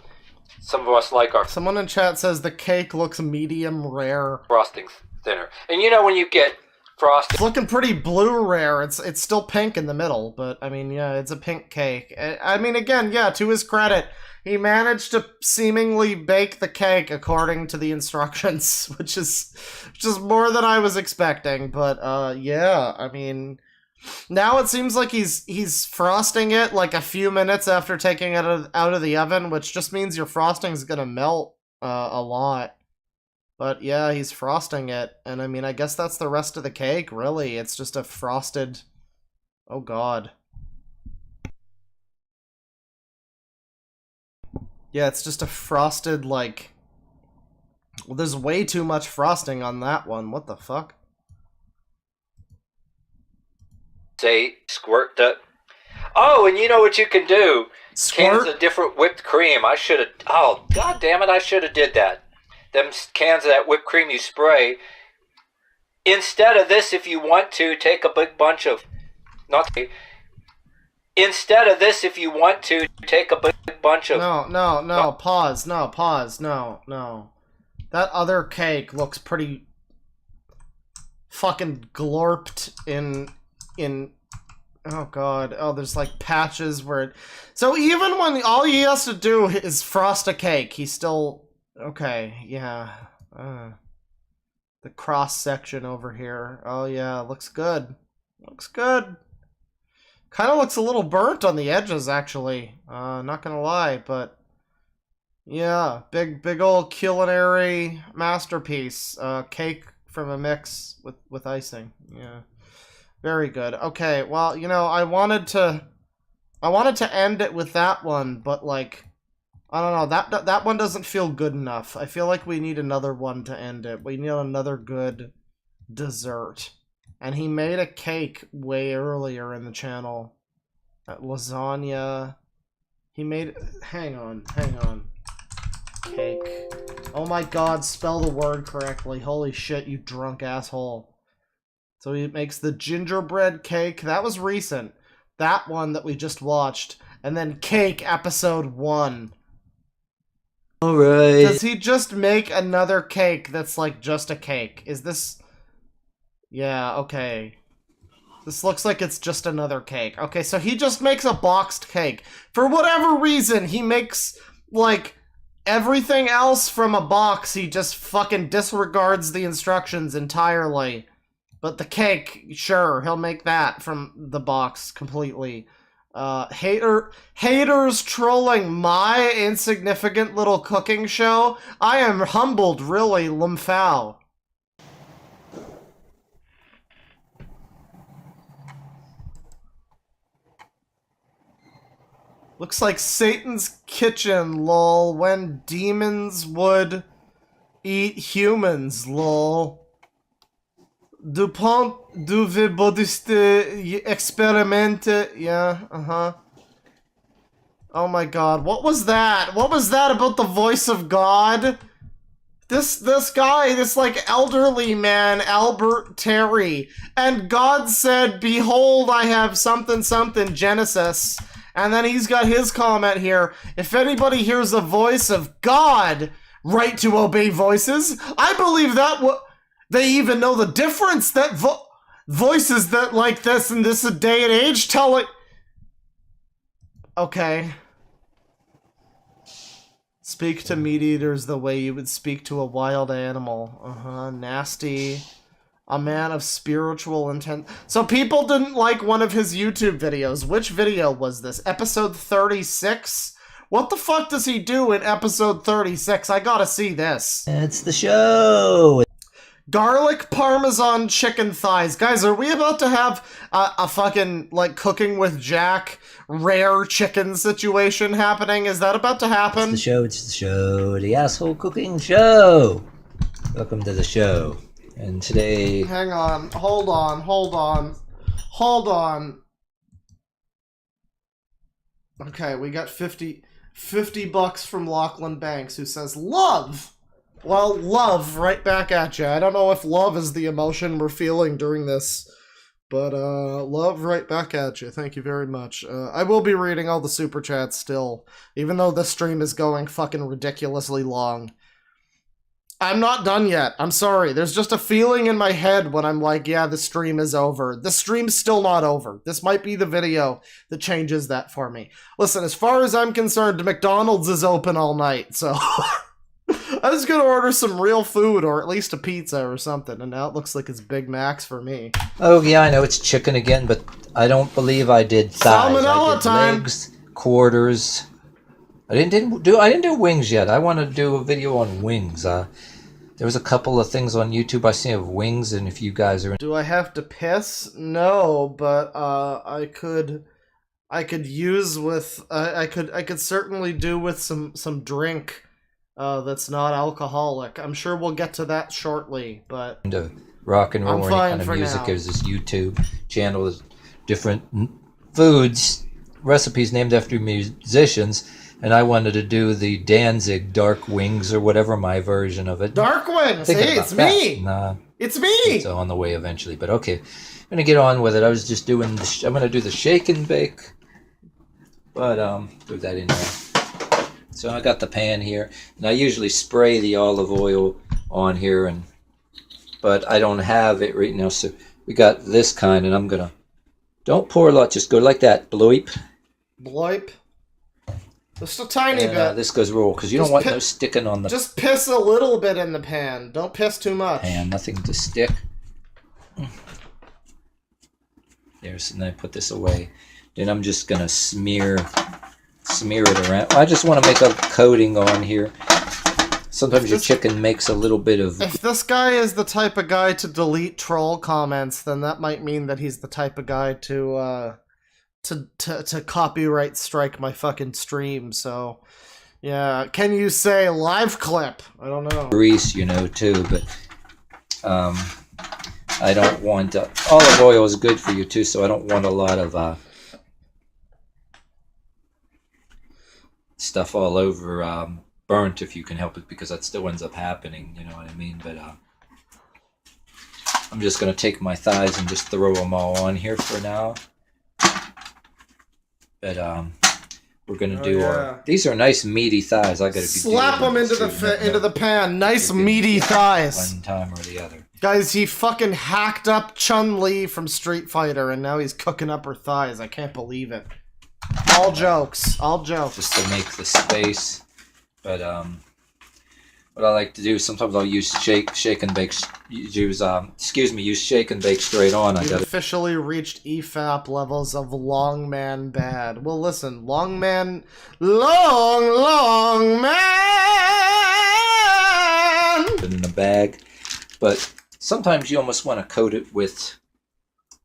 some of us like our Someone in chat says the cake looks medium rare. Frosting thinner. And you know when you get frosting, it's looking pretty blue rare. It's still pink in the middle, but I mean, yeah, it's a pink cake. I mean, again, yeah, to his credit, he managed to seemingly bake the cake according to the instructions, which is more than I was expecting. But yeah, I mean, now it seems like he's frosting it like a few minutes after taking it out of the oven, which just means your frosting's gonna melt a lot. But yeah, he's frosting it, and I mean, I guess that's the rest of the cake, really. It's just a frosted... Oh god. Yeah, it's just a frosted, like... Well, there's way too much frosting on that one. What the fuck? say squirt the... Oh, and you know what you can do? Squirt? Cans of different whipped cream. I should have... Oh, god damn it, I should have did that. Them cans of that whipped cream you spray. Instead of this, if you want to, take a big bunch of... Instead of this, if you want to, take a big bunch of... No, pause, no. That other cake looks pretty fucking glorped in... Oh god, oh there's like patches where it... So even when all he has to do is frost a cake, he's still... Okay, yeah. The cross section over here. Oh yeah, looks good. Looks good. Kind of looks a little burnt on the edges, actually. Not gonna lie, but... Yeah, big old culinary masterpiece. Cake from a mix with icing. Yeah. Very good. Okay, well, you know, I wanted to end it with that one, but like, I don't know, that one doesn't feel good enough. I feel like we need another one to end it. We need another good dessert. And he made a cake way earlier in the channel. Lasagna. He made... Hang on. Cake. Oh my god, spell the word correctly. Holy shit, you drunk asshole. So he makes the gingerbread cake. That was recent. That one that we just watched. And then Cake Episode 1. Alright. Does he just make another cake that's like just a cake? Is this... Yeah, okay. This looks like it's just another cake. Okay, so he just makes a boxed cake. For whatever reason, he makes, like, everything else from a box. He just fucking disregards the instructions entirely. But the cake, sure, he'll make that from the box completely. Haters trolling my insignificant little cooking show. I am humbled, really, Lumfao. Looks like Satan's kitchen, lol, when demons would eat humans, lol. Dupont devait bodiste experimente, yeah, Oh my god, what was that? What was that about the voice of God? This guy, this like elderly man, Albert Terry, and God said, behold, I have something Genesis. And then he's got his comment here. If anybody hears the voice of God, right to obey voices. I believe that they even know the difference. voices that like this in this day and age telling... Okay. Speak to meat eaters the way you would speak to a wild animal. Nasty. A man of spiritual intent. So people didn't like one of his YouTube videos. Which video was this? Episode 36? What the fuck does he do in episode 36? I gotta see this. It's the show. Garlic Parmesan chicken thighs. Guys, are we about to have a fucking, like, Cooking with Jack rare chicken situation happening? Is that about to happen? It's the show, the asshole cooking show. Welcome to the show. And today... Hang on, hold on. Okay, we got 50 bucks from Lachlan Banks, who says, love! Well, love right back at you. I don't know if love is the emotion we're feeling during this, but love right back at you. Thank you very much. I will be reading all the super chats still, even though this stream is going fucking ridiculously long. I'm not done yet. I'm sorry. There's just a feeling in my head when I'm like, yeah, the stream is over. The stream's still not over. This might be the video that changes that for me. Listen, as far as I'm concerned, McDonald's is open all night, so... I was gonna order some real food, or at least a pizza or something, and now it looks like it's Big Macs for me. Oh yeah, I know it's chicken again, but I don't believe I did thighs. Salmonella I did time. Legs, quarters. I didn't do wings yet. I want to do a video on wings. There was a couple of things on YouTube I see of wings, and if you guys are... Do I have to piss? No, but I could use with I could certainly do with some drink that's not alcoholic. I'm sure we'll get to that shortly, but into rock and roll or any kind of music. Now. There's this YouTube channel with different foods, recipes named after musicians, and I wanted to do the Danzig Dark Wings or whatever my version of it. Dark Wings! Hey, it's me! It's me! It's on the way eventually, but okay. I'm going to get on with it. I was just doing I'm going to do the shake and bake, but throw that in there. So I got the pan here, and I usually spray the olive oil on here, but I don't have it right now, so we got this kind, and I'm gonna, don't pour a lot, just go like that, bloip. Bloip. Just a tiny bit. This goes raw, because you don't want no sticking on the Just piss a little bit in the pan. Don't piss too much. pan, nothing to stick. There's, and then I put this away. Then I'm just gonna smear it around. I just want to make a coating on here. Sometimes your chicken makes a little bit of... If this guy is the type of guy to delete troll comments, then that might mean that he's the type of guy to copyright strike my fucking stream, so... Yeah, can you say live clip? I don't know. Grease, you know, too, but... I don't want... olive oil is good for you, too, so I don't want a lot of... stuff all over burnt if you can help it, because that still ends up happening, you know what I mean? But I'm just going to take my thighs and just throw them all on here for now. But we're going to do our... These are nice meaty thighs. I got to slap them into the pan. Nice meaty thighs. One time or the other. Guys, he fucking hacked up Chun-Li from Street Fighter, and now he's cooking up her thighs. I can't believe it. All jokes. All jokes. Just to make the space. But what I like to do, sometimes I'll use shake and bake. Use shake and bake straight on. You've officially reached EFAP levels of long man bad. Well, listen, long man, long man. In the bag, but sometimes you almost want to coat it with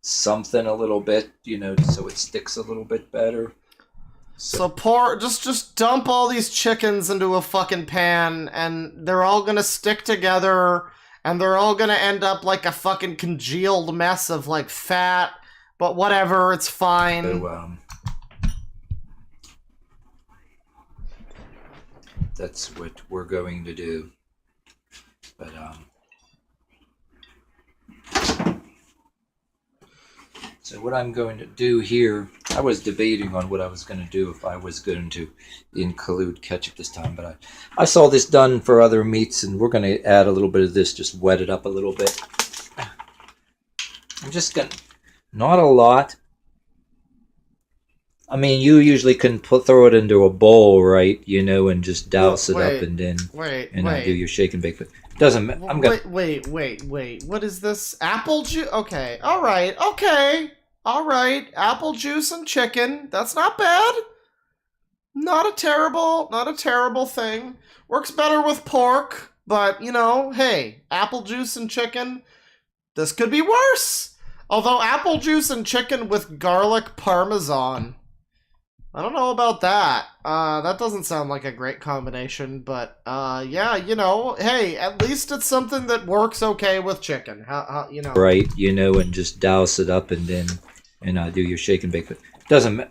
something a little bit, you know, so it sticks a little bit better. So pour, just dump all these chickens into a fucking pan, and they're all gonna stick together, and they're all gonna end up like a fucking congealed mess of like fat, but whatever, it's fine. So, that's what we're going to do. But so what I'm going to do here, I was debating on what I was going to do if I was going to include ketchup this time, but I saw this done for other meats, and we're going to add a little bit of this, just wet it up a little bit. I'm just gonna, not a lot. I mean, you usually can throw it into a bowl, right? You know, and just douse it up and then do your shake and bake. But it doesn't. I'm gonna wait. What is this? Apple juice? Okay. All right. Apple juice and chicken. That's not bad. Not a terrible thing. Works better with pork, but you know, hey, apple juice and chicken. This could be worse. Although apple juice and chicken with garlic parmesan. I don't know about that. That doesn't sound like a great combination, but yeah, you know, hey, at least it's something that works okay with chicken. How you know? Right, you know, and just douse it up and then do your shake and bake. But it doesn't.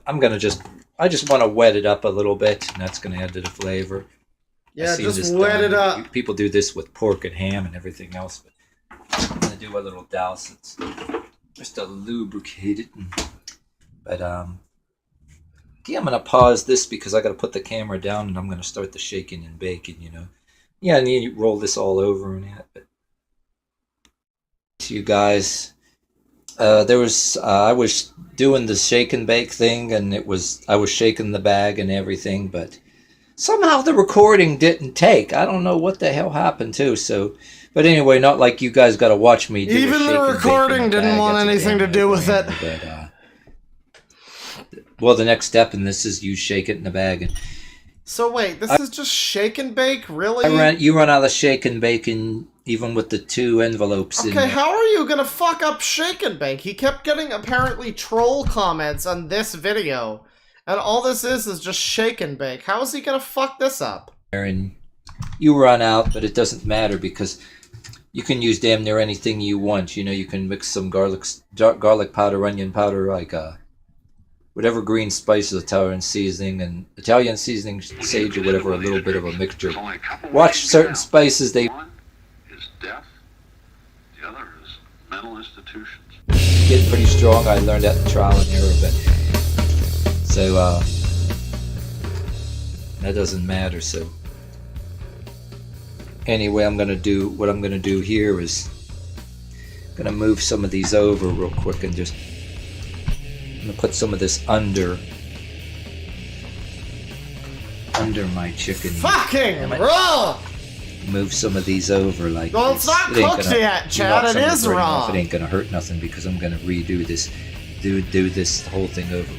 I just want to wet it up a little bit, and that's going to add to the flavor. Yeah, just wet it up. People do this with pork and ham and everything else, but I'm going to do a little douse. It's just to lubricate it. But okay, I'm going to pause this because I got to put the camera down and I'm going to start the shaking and baking, you know. Yeah, and you roll this all over and that. But to you guys, I was doing the shake and bake thing, and I was shaking the bag and everything, but somehow the recording didn't take. I don't know what the hell happened too. So, but anyway, not like you guys got to watch me do even the recording didn't want anything to do with it. But, well, the next step in this is you shake it in the bag. And so wait, this is just shake and bake, really? You run out of shake and bake, and even with the 2 envelopes. Okay, how are you gonna fuck up shake and bake? He kept getting apparently troll comments on this video, and all this is just shake and bake. How is he gonna fuck this up? And you run out, but it doesn't matter because you can use damn near anything you want. You know, you can mix some garlic powder, onion powder, like whatever green spices, Italian seasoning, sage or whatever, a little bit of a mixture. Watch certain spices, they One is death, the other is mental institutions. get pretty strong. I learned that in trial and error, but so that doesn't matter. So anyway, what I'm gonna do here is gonna move some of these over real quick and just I'm gonna put some of this under my chicken. Fucking raw! Move some of these over like well, it's not cooked yet, Chad. It is raw. It ain't gonna hurt nothing because I'm gonna redo this, do this whole thing over.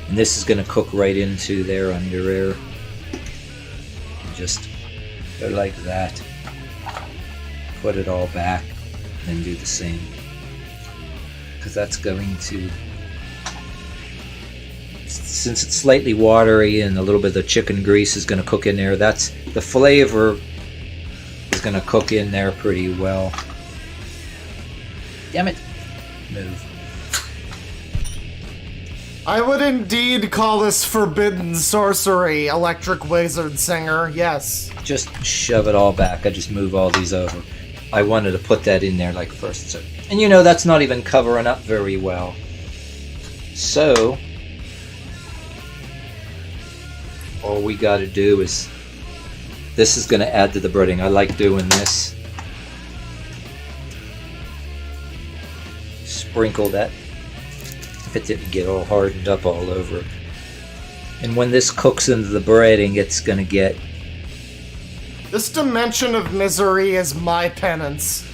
And this is gonna cook right into there under there. And just go like that. Put it all back and do the same. Because that's going to, since it's slightly watery and a little bit of the chicken grease is going to cook in there, that's the flavor is going to cook in there pretty well. Damn it. Move. I would indeed call this forbidden sorcery, Electric Wizard Singer, yes. Just shove it all back. I just move all these over. I wanted to put that in there like first. So. And you know, that's not even covering up very well. So, all we got to do is, this is going to add to the breading. I like doing this. Sprinkle that, if it didn't get all hardened up all over. And when this cooks into the breading, it's going to get... This dimension of misery is my penance.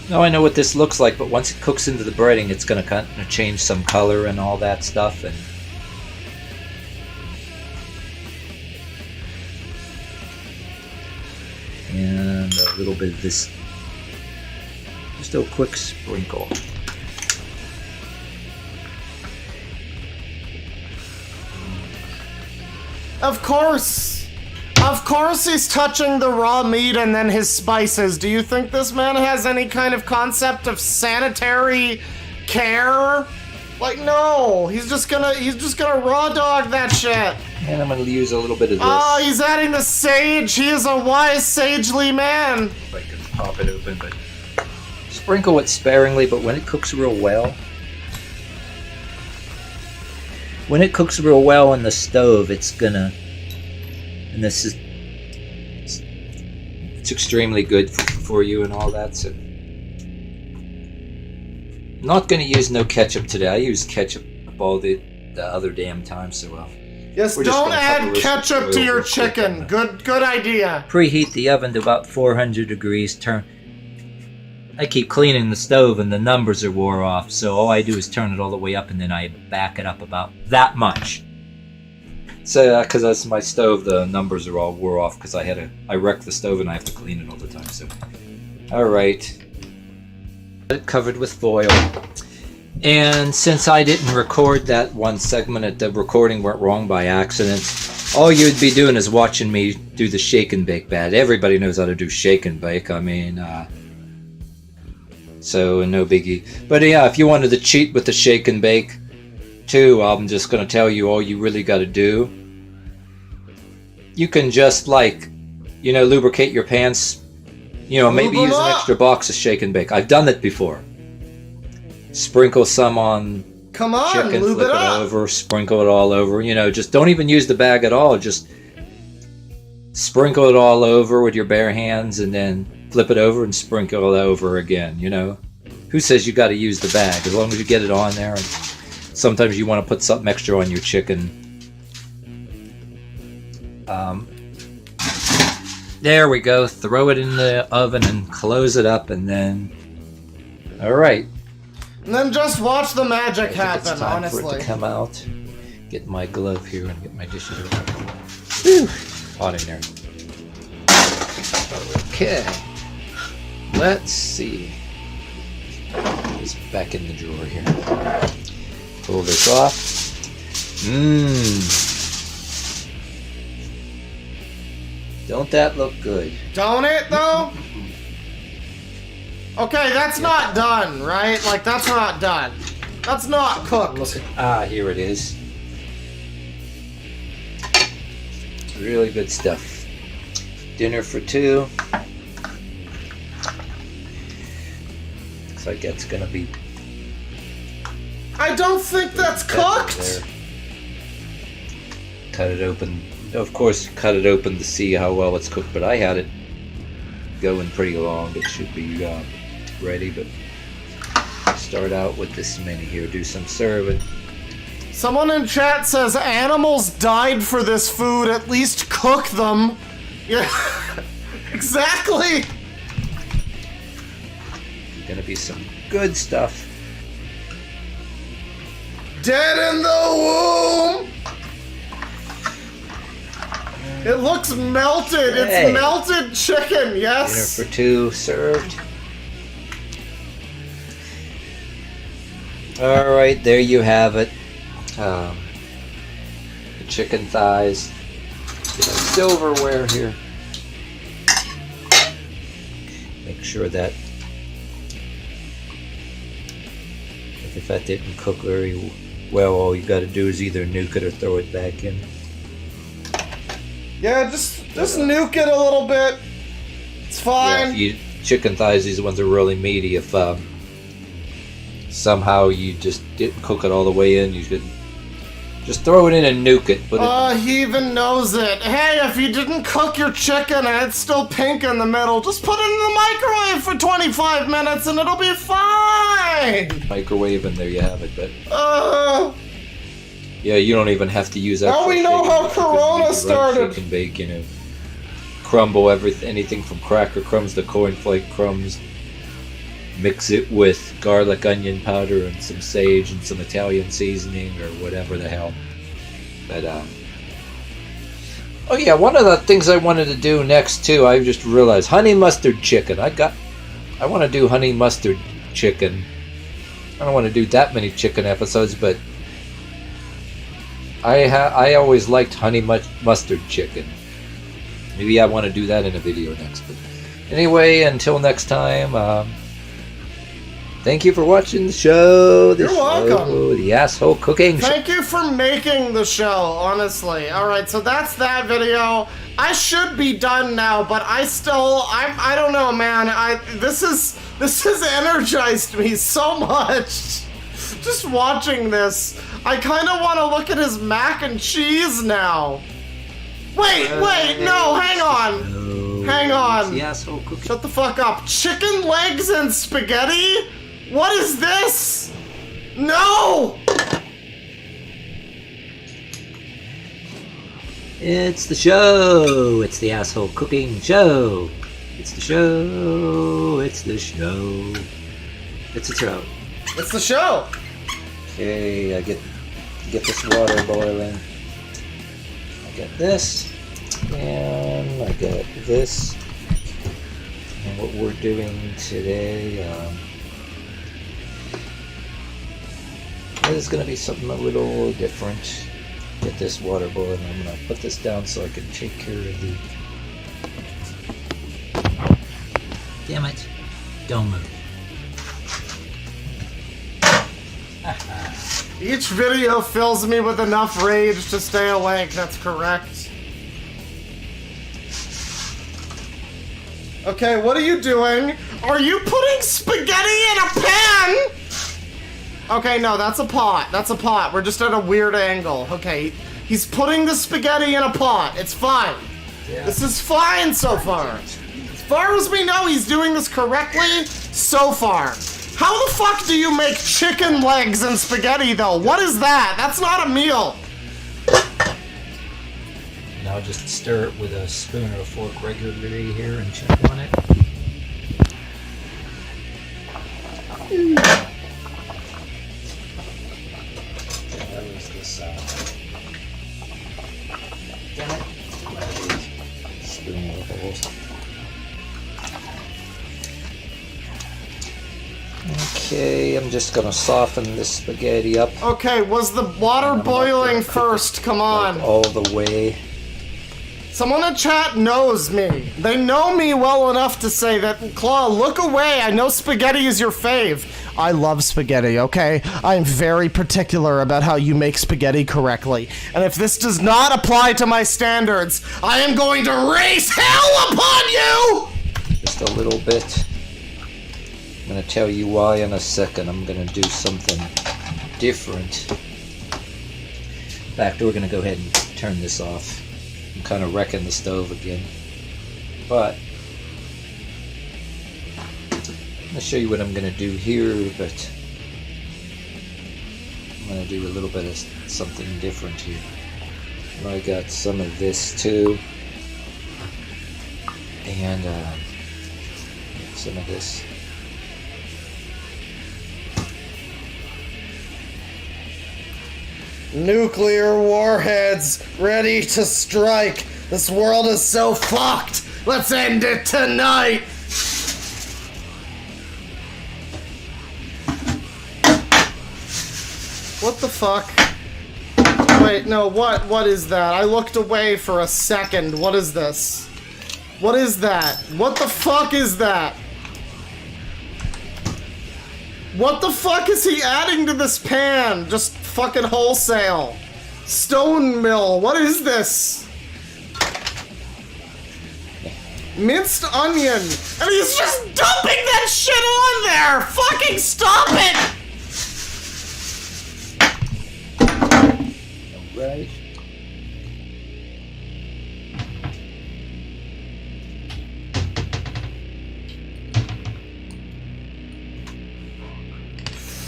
Now I know what this looks like, but once it cooks into the breading, it's going to kind of change some color and all that stuff. And a little bit of this, just a quick sprinkle. Of course he's touching the raw meat and then his spices. Do you think this man has any kind of concept of sanitary care? Like, no, he's just gonna raw dog that shit. And I'm gonna use a little bit of this. Oh, he's adding the sage. He is a wise, sagely man. If I can pop it open, but sprinkle it sparingly, but when it cooks real well, in the stove, it's gonna, and this is, it's extremely good for you and all that. So Not gonna use no ketchup today. I use ketchup all the other damn time, so well. Yes, don't add ketchup to your chicken. Good idea. Preheat the oven to about 400 degrees. I keep cleaning the stove and the numbers are wore off, so all I do is turn it all the way up and then I back it up about that much. So, because that's my stove, the numbers are all wore off because I wrecked the stove and I have to clean it all the time. So, all right, covered with foil. And since I didn't record that one segment, the recording went wrong by accident. All you'd be doing is watching me do the shake and bake bad. Everybody knows how to do shake and bake. I mean, so no biggie. But yeah, if you wanted to cheat with the shake and bake too, I'm just going to tell you all you really got to do. You can just lubricate your pants. Maybe use an extra box of shake and bake. I've done it before. Sprinkle some on chicken, flip it over, sprinkle it all over. Just don't even use the bag at all. Just sprinkle it all over with your bare hands and then flip it over and sprinkle it over again, Who says you got to use the bag? As long as you get it on there. And sometimes you want to put something extra on your chicken. There we go. Throw it in the oven and close it up and then... Alright. And then just watch the magic happen, it's time honestly. For it to come out. Get my glove here and get my dishes out. Whew. Hot in there. Okay. Let's see. It's back in the drawer here. Pull this off. Don't that look good? Don't it, though? Okay, that's not done, right? That's not done. That's not cooked. Here it is. Really good stuff. Dinner for two. Looks like that's gonna be... I don't think that's cooked! There. Cut it open. Of course, cut it open to see how well it's cooked, but I had it going pretty long. It should be ready, but start out with this mini here. Do some serving. Someone in chat says animals died for this food. At least cook them. Yeah, exactly. Gonna be some good stuff. Dead in the womb. It looks melted. Hey. It's melted chicken. Yes. Dinner for two served. All right, there you have it. The chicken thighs. Get our silverware here. Make sure that if that didn't cook very well, all you got to do is either nuke it or throw it back in. Yeah, just nuke it a little bit. It's fine. Yeah, chicken thighs, these ones are really meaty. If somehow you just didn't cook it all the way in, you could just throw it in and nuke it. He even knows it. Hey, if you didn't cook your chicken and it's still pink in the middle, just put it in the microwave for 25 minutes and it'll be fine. Microwave and there you have it. But yeah, you don't even have to use now we know how Corona started. Chicken bake, crumble anything from cracker crumbs to cornflake crumbs. Mix it with garlic, onion powder, and some sage and some Italian seasoning or whatever the hell. But oh yeah, one of the things I wanted to do next too, I just realized honey mustard chicken. I want to do honey mustard chicken. I don't want to do that many chicken episodes, but I always liked honey mustard chicken. Maybe I want to do that in a video next. But anyway, until next time, thank you for watching the show. You're welcome. The asshole cooking show. Thank you for making the show, honestly. Alright, so that's that video. I should be done now, but I don't know, man. This has energized me so much. Just watching this. I kind of want to look at his mac and cheese now. Wait, no, hang on. Hang on. The asshole cooking. Shut the fuck up. Chicken legs and spaghetti? What is this? No! It's the show! It's the asshole cooking show! It's the show! It's the show! It's a show. It's the show! Okay, I get this water boiling. I get this, and I get this. And what we're doing today is going to be something a little different. Get this water boiling. I'm going to put this down so I can take care of the... Damn it. Don't move. Each video fills me with enough rage to stay awake, that's correct. Okay, what are you doing? Are you putting spaghetti in a pan? Okay, no, that's a pot. That's a pot. We're just at a weird angle. Okay, he's putting the spaghetti in a pot. It's fine. Yeah. This is fine so far. As far as we know, he's doing this correctly so far. How the fuck do you make chicken legs and spaghetti, though? What is that? That's not a meal. Now just stir it with a spoon or a fork regularly here and check on it. Where is this? Damn it. Spoon with holes. Okay, I'm just gonna soften this spaghetti up. Okay, was the water boiling first? Come on. Like all the way. Someone in chat knows me. They know me well enough to say that, Claw, look away. I know spaghetti is your fave. I love spaghetti, okay? I'm very particular about how you make spaghetti correctly. And if this does not apply to my standards, I am going to raise hell upon you! Just a little bit. I'm gonna tell you why in a second. I'm gonna do something different. In fact, we're gonna go ahead and turn this off. I'm kind of wrecking the stove again. But I'm gonna show you what I'm gonna do here, but I'm gonna do a little bit of something different here. And I got some of this too. And some of this. Nuclear warheads ready to strike. This world is so fucked. Let's end it tonight. What the fuck? Wait, no, what is that? I looked away for a second. What is this? What is that? What the fuck is that? What the fuck is he adding to this pan? Just fucking wholesale. Stone mill. What is this? Minced onion. And he's just dumping that shit on there. Fucking stop it. Right.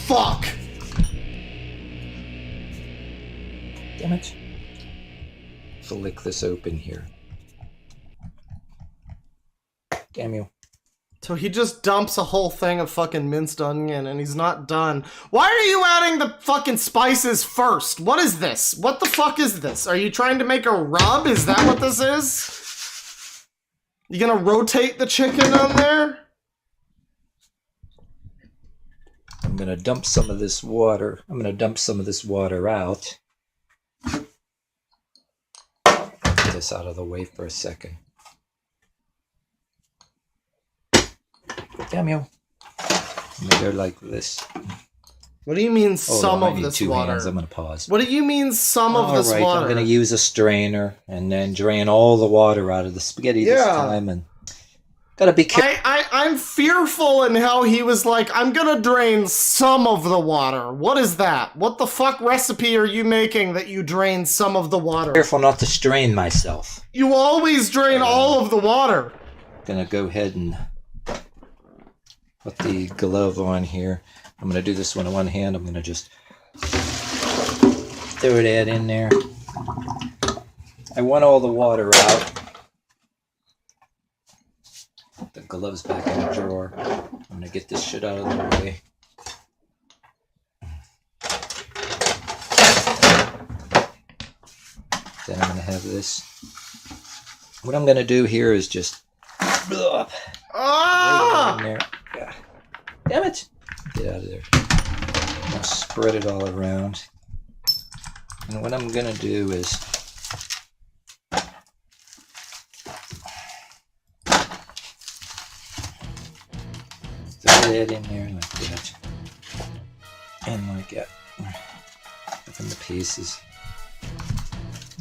Fuck. Damn it. Flick this open here. Damn you. So he just dumps a whole thing of fucking minced onion and he's not done. Why are you adding the fucking spices first? What is this? What the fuck is this? Are you trying to make a rub? Is that what this is? You gonna rotate the chicken on there? I'm gonna dump some of this water. I'm gonna dump some of this water out. Get this out of the way for a second. Damn you. I'm gonna go like this. What do you mean some of this water? Hands. I'm gonna pause. What do you mean some of this water? I'm gonna use a strainer and then drain all the water out of the spaghetti this time, and gotta be careful. I'm fearful in how he was like, I'm gonna drain some of the water. What is that? What the fuck recipe are you making that you drain some of the water? Careful not to strain myself. You always drain all of the water. Gonna go ahead and put the glove on here. I'm going to do this one in one hand. I'm going to just throw that in there. I want all the water out. Put the gloves back in the drawer. I'm going to get this shit out of the way. Then I'm going to have this. What I'm going to do here is just... Ah! Right in there. Yeah. Damn it! Get out of there. I'm going to spread it all around. And what I'm going to do is... throw that in there like that. And like that. Up in the pieces.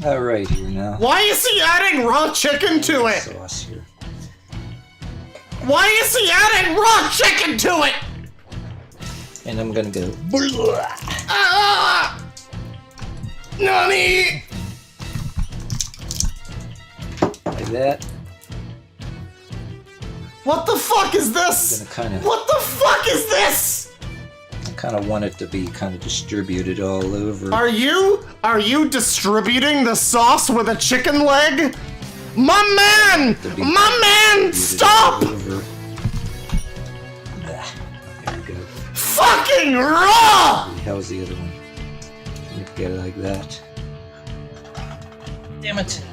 Alright here now. Why is he adding raw chicken to it? Sauce here. Why is he adding raw chicken to it? And I'm gonna go. Ah! Nani! Like that. What the fuck is this? I'm gonna kinda, what the fuck is this? I kind of want it to be kind of distributed all over. Are you distributing the sauce with a chicken leg? My man! My man! Stop! There we go. Fucking raw! How's the other one? You get it like that. Damn it.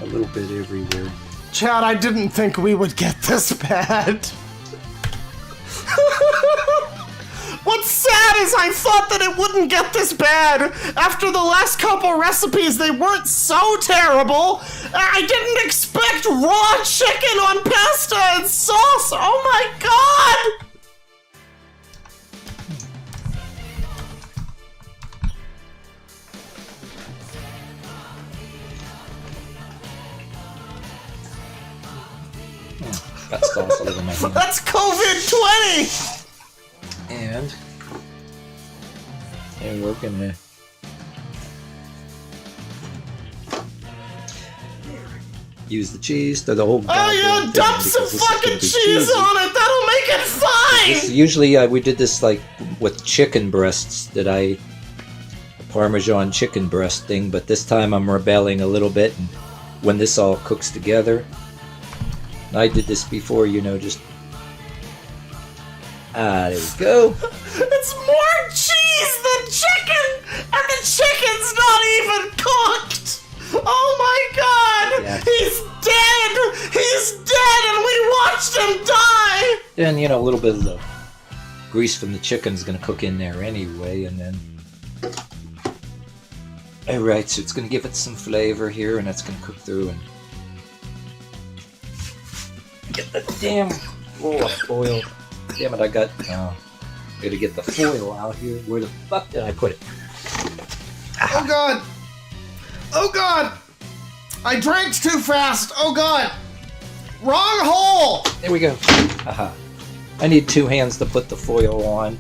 A little bit everywhere. Chad, I didn't think we would get this bad. What's sad is I thought that it wouldn't get this bad. After the last couple recipes, they weren't so terrible. I didn't expect raw chicken on pasta and sauce. Oh my god! Got sauce all over my hand. That's COVID-20! And we're gonna use the cheese to the whole. Oh yeah, dump some fucking cheese on it. That'll make it fine. Usually we did this like with chicken breasts. Parmesan chicken breast thing, but this time I'm rebelling a little bit. And when this all cooks together, I did this before, just. There we go. It's more cheese than chicken, and the chicken's not even cooked. Oh my god! Yeah. He's dead! He's dead, and we watched him die! And a little bit of the grease from the chicken's gonna cook in there anyway, and then. Alright, so it's gonna give it some flavor here, and that's gonna cook through and. Get the damn foil. Damn it, I gotta get the foil out here. Where the fuck did I put it? Oh god! Oh god! I drank too fast! Oh god! Wrong hole! There we go. Haha. I need 2 hands to put the foil on.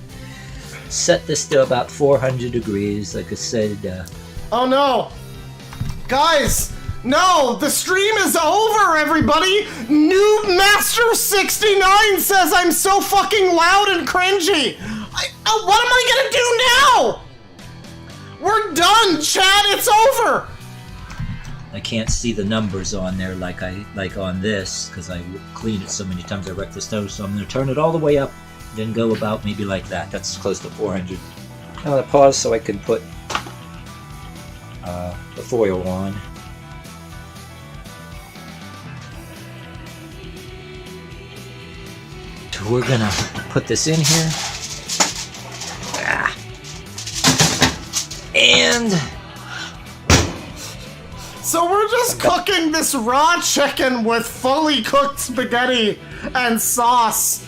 Set this to about 400 degrees, like I said. Oh no! Guys! No! The stream is over, everybody! Noob Master 69 says I'm so fucking loud and cringy! What am I gonna do now? We're done, Chad! It's over! I can't see the numbers on there like on this, because I cleaned it so many times I wrecked the stove, so I'm going to turn it all the way up, then go about maybe like that. That's close to 400. I'm going to pause so I can put the foil on. So we're going to put this in here. And... So we're just cooking this raw chicken with fully cooked spaghetti and sauce.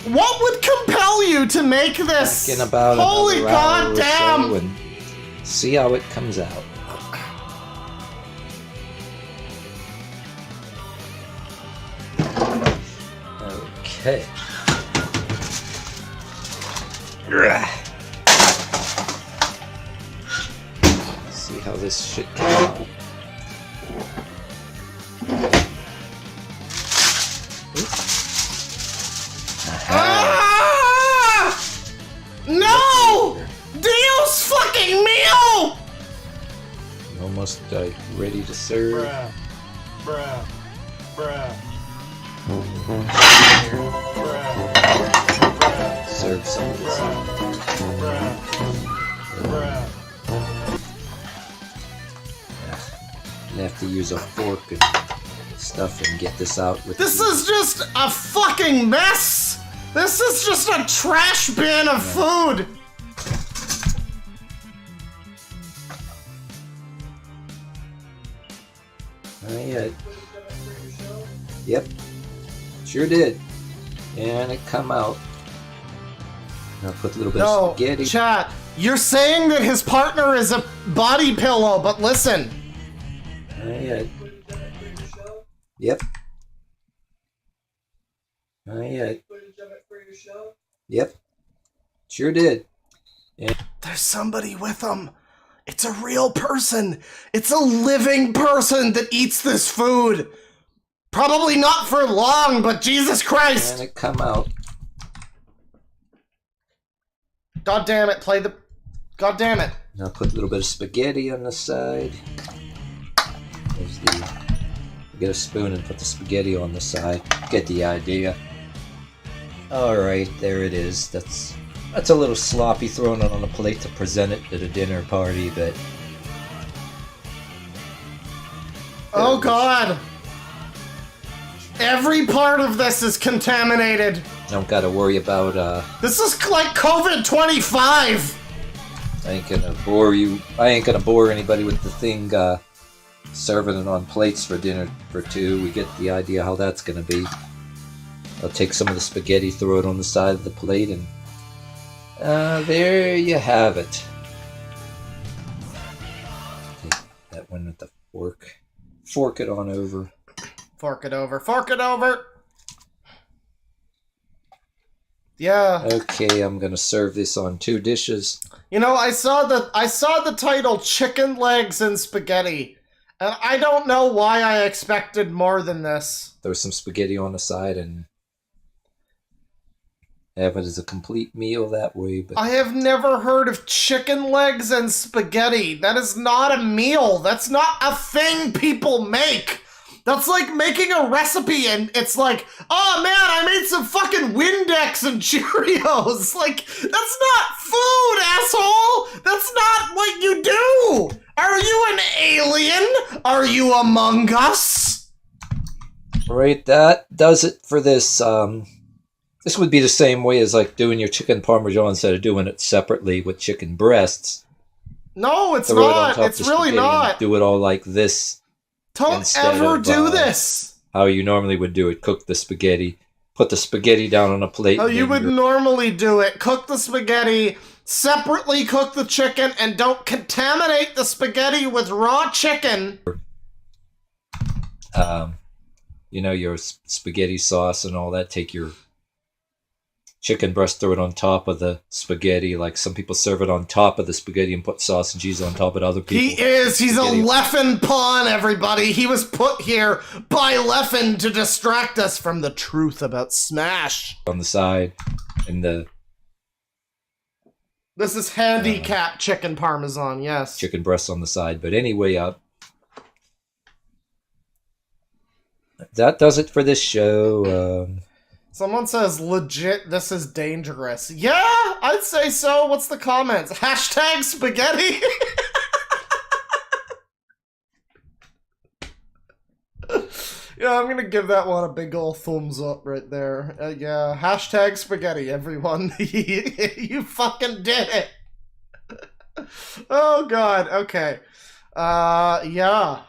What would compel you to make this? In about holy goddamn! So, and see how it comes out. Okay. how this shit came out. Ah! No! Dios fucking mio! Almost ready to serve. Bruh. Serve some of this up. You have to use a fork and stuff and get this out with. This is just a fucking mess! This is just a trash bin of food! Not yet. Yep. Sure did. And it come out. I'll put a little bit of spaghetti. Chat, you're saying that his partner is a body pillow, but listen. Not yet. Yep. Not yet. Yep. Sure did. And there's somebody with him. It's a real person. It's a living person that eats this food. Probably not for long, but Jesus Christ. And it come out. God damn it, play the... God damn it. Now put a little bit of spaghetti on the side. There's the... Get a spoon and put the spaghetti on the side. Get the idea. Alright, there it is. That's a little sloppy, throwing it on a plate to present it at a dinner party, but... Oh God! Every part of this is contaminated. Don't gotta worry about, This is like COVID-25! I ain't gonna bore you. I ain't gonna bore anybody with the thing, serving it on plates for dinner for two. We get the idea how that's gonna be. I'll take some of the spaghetti, throw it on the side of the plate, and there you have it. Take that one with the fork. Fork it on over. Fork it over. Fork it over! Yeah. Okay, I'm gonna serve this on 2 dishes. You know, I saw the title Chicken Legs and Spaghetti, and I don't know why I expected more than this. Throw some spaghetti on the side and have it as a complete meal that way. But I have never heard of chicken legs and spaghetti. That is not a meal. That's not a thing people make. That's like making a recipe and it's like, oh man, I made some fucking Windex and Cheerios. Like, that's not food, asshole. That's not what you do. Are you an alien? Are you among us? right, that does it for this. This would be the same way as like doing your chicken parmesan instead of doing it separately with chicken breasts. No, it's not. It's really not. Do it all like this. Don't ever do this. How you normally would do it. Cook the spaghetti. Put the spaghetti down on a plate. Oh, you would normally do it. Cook the spaghetti, separately cook the chicken, and don't contaminate the spaghetti with raw chicken. You know, your spaghetti sauce and all that. Take your chicken breast, throw it on top of the spaghetti. Like some people serve it on top of the spaghetti and put sauce and cheese on top of other people. He's spaghetti. A Leffen pawn, everybody. He was put here by Leffen to distract us from the truth about Smash. On the side, and the... This is handicap chicken parmesan, yes. Chicken breasts on the side. But anyway, that does it for this show. Someone says, legit, this is dangerous. Yeah, I'd say so. What's the comments? Hashtag spaghetti? Yeah, I'm gonna give that one a big ol' thumbs up right there. Yeah, hashtag spaghetti, everyone. You fucking did it. Oh, God. Okay. Yeah.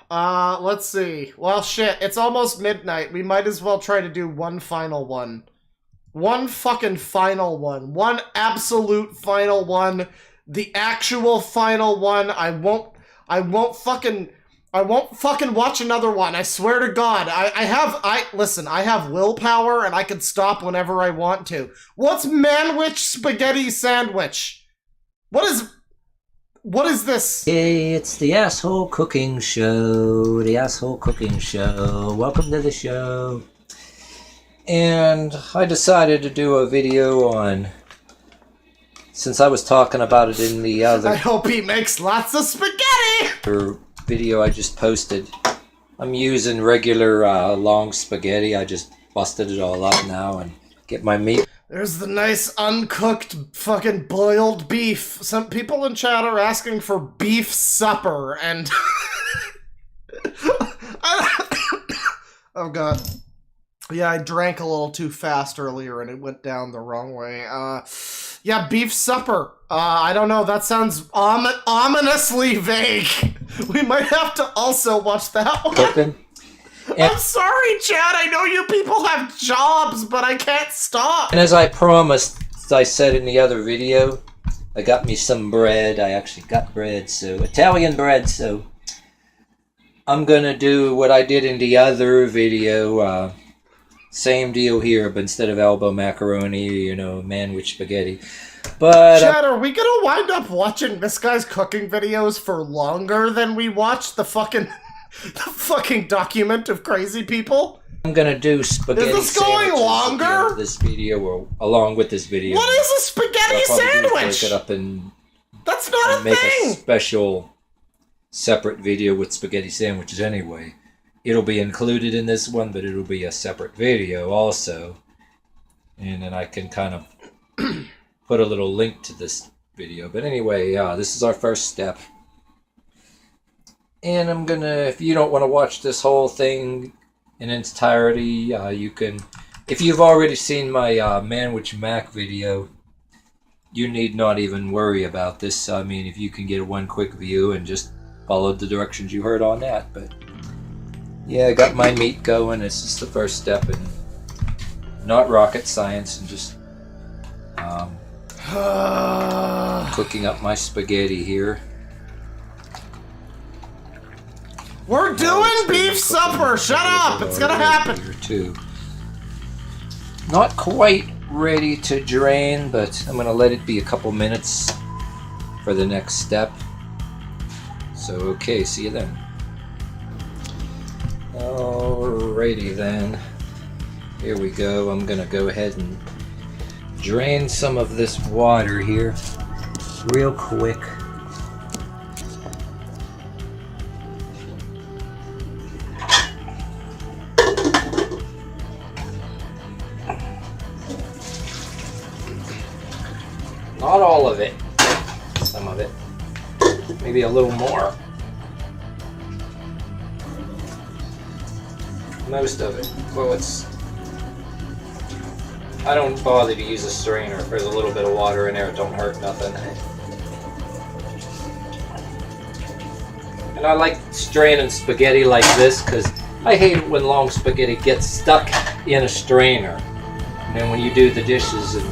Let's see. Well, shit, it's almost midnight. We might as well try to do one final one. One fucking final one. One absolute final one. The actual final one. I won't fucking watch another one. I swear to God. Listen, I have willpower and I can stop whenever I want to. What's Manwich Spaghetti Sandwich? What is this? Hey, it's the Asshole Cooking Show. The Asshole Cooking Show. Welcome to the show. And I decided to do a video on, since I was talking about it in the other... I hope he makes lots of spaghetti! ...video I just posted. I'm using regular long spaghetti. I just busted it all up now and get my meat. There's the nice uncooked fucking boiled beef. Some people in chat are asking for beef supper and... Oh god. Yeah, I drank a little too fast earlier and it went down the wrong way. Yeah, beef supper. I don't know, that sounds ominously vague. We might have to also watch that one. Cooking. I'm sorry, Chad. I know you people have jobs, but I can't stop. And as I promised, as I said in the other video, I got me some bread. I actually got bread, so Italian bread, so I'm gonna do what I did in the other video. Same deal here, but instead of elbow macaroni, you know, man with spaghetti. But Chad, are we gonna wind up watching this guy's cooking videos for longer than we watched the fucking document of crazy people? I'm gonna do spaghetti. Is this going longer? This video, or along with this video. What is a spaghetti sandwich? Break it up and that's not a make thing. A special, separate video with spaghetti sandwiches. Anyway, it'll be included in this one, but it'll be a separate video also, and then I can kind of put a little link to this video. But anyway, this is our first step. And I'm gonna, if you don't want to watch this whole thing in its entirety, you can, if you've already seen my Manwich Mac video, you need not even worry about this. I mean, if you can get one quick view and just follow the directions you heard on that. But yeah, I got my meat going. It's just the first step, and not rocket science, and just cooking up my spaghetti here. We're doing beef supper! Shut up! It's gonna happen! Here too. Not quite ready to drain, but I'm gonna let it be a couple minutes for the next step. So, okay, see you then. Alrighty then. Here we go. I'm gonna go ahead and drain some of this water here real quick. Not all of it, some of it, maybe a little more. Most of it. Well, I don't bother to use a strainer. If there's a little bit of water in there, it don't hurt nothing. And I like straining spaghetti like this because I hate it when long spaghetti gets stuck in a strainer. And then when you do the dishes, and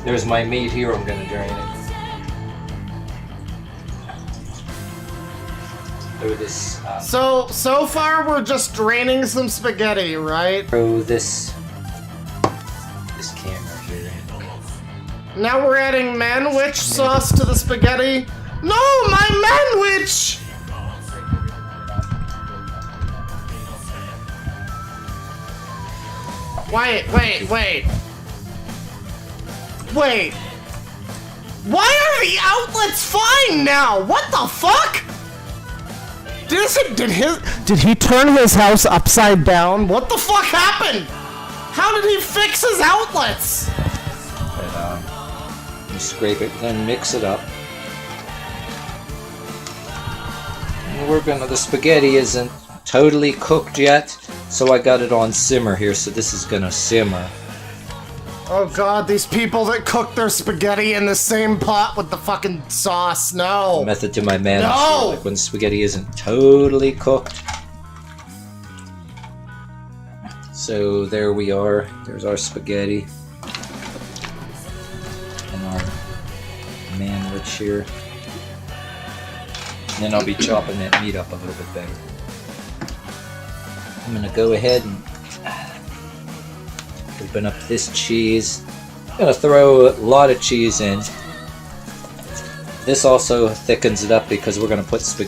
there's my meat here, I'm gonna drain it. Throw this. So far we're just draining some spaghetti, right? Throw this camera here. Now we're adding manwich sauce to the spaghetti. No, my manwich! Wait. Why are the outlets fine now? What the fuck? Did he turn his house upside down? What the fuck happened? How did he fix his outlets? And, you scrape it, then mix it up. And the spaghetti isn't totally cooked yet, so I got it on simmer here, so this is gonna simmer. Oh god, these people that cook their spaghetti in the same pot with the fucking sauce, no! Method to my madness. No! Like when spaghetti isn't totally cooked. So there we are. There's our spaghetti. And our manwich here. And then I'll be chopping that meat up a little bit better. I'm gonna go ahead and open up this cheese. I'm gonna throw a lot of cheese in. this also thickens it up because we're gonna put we're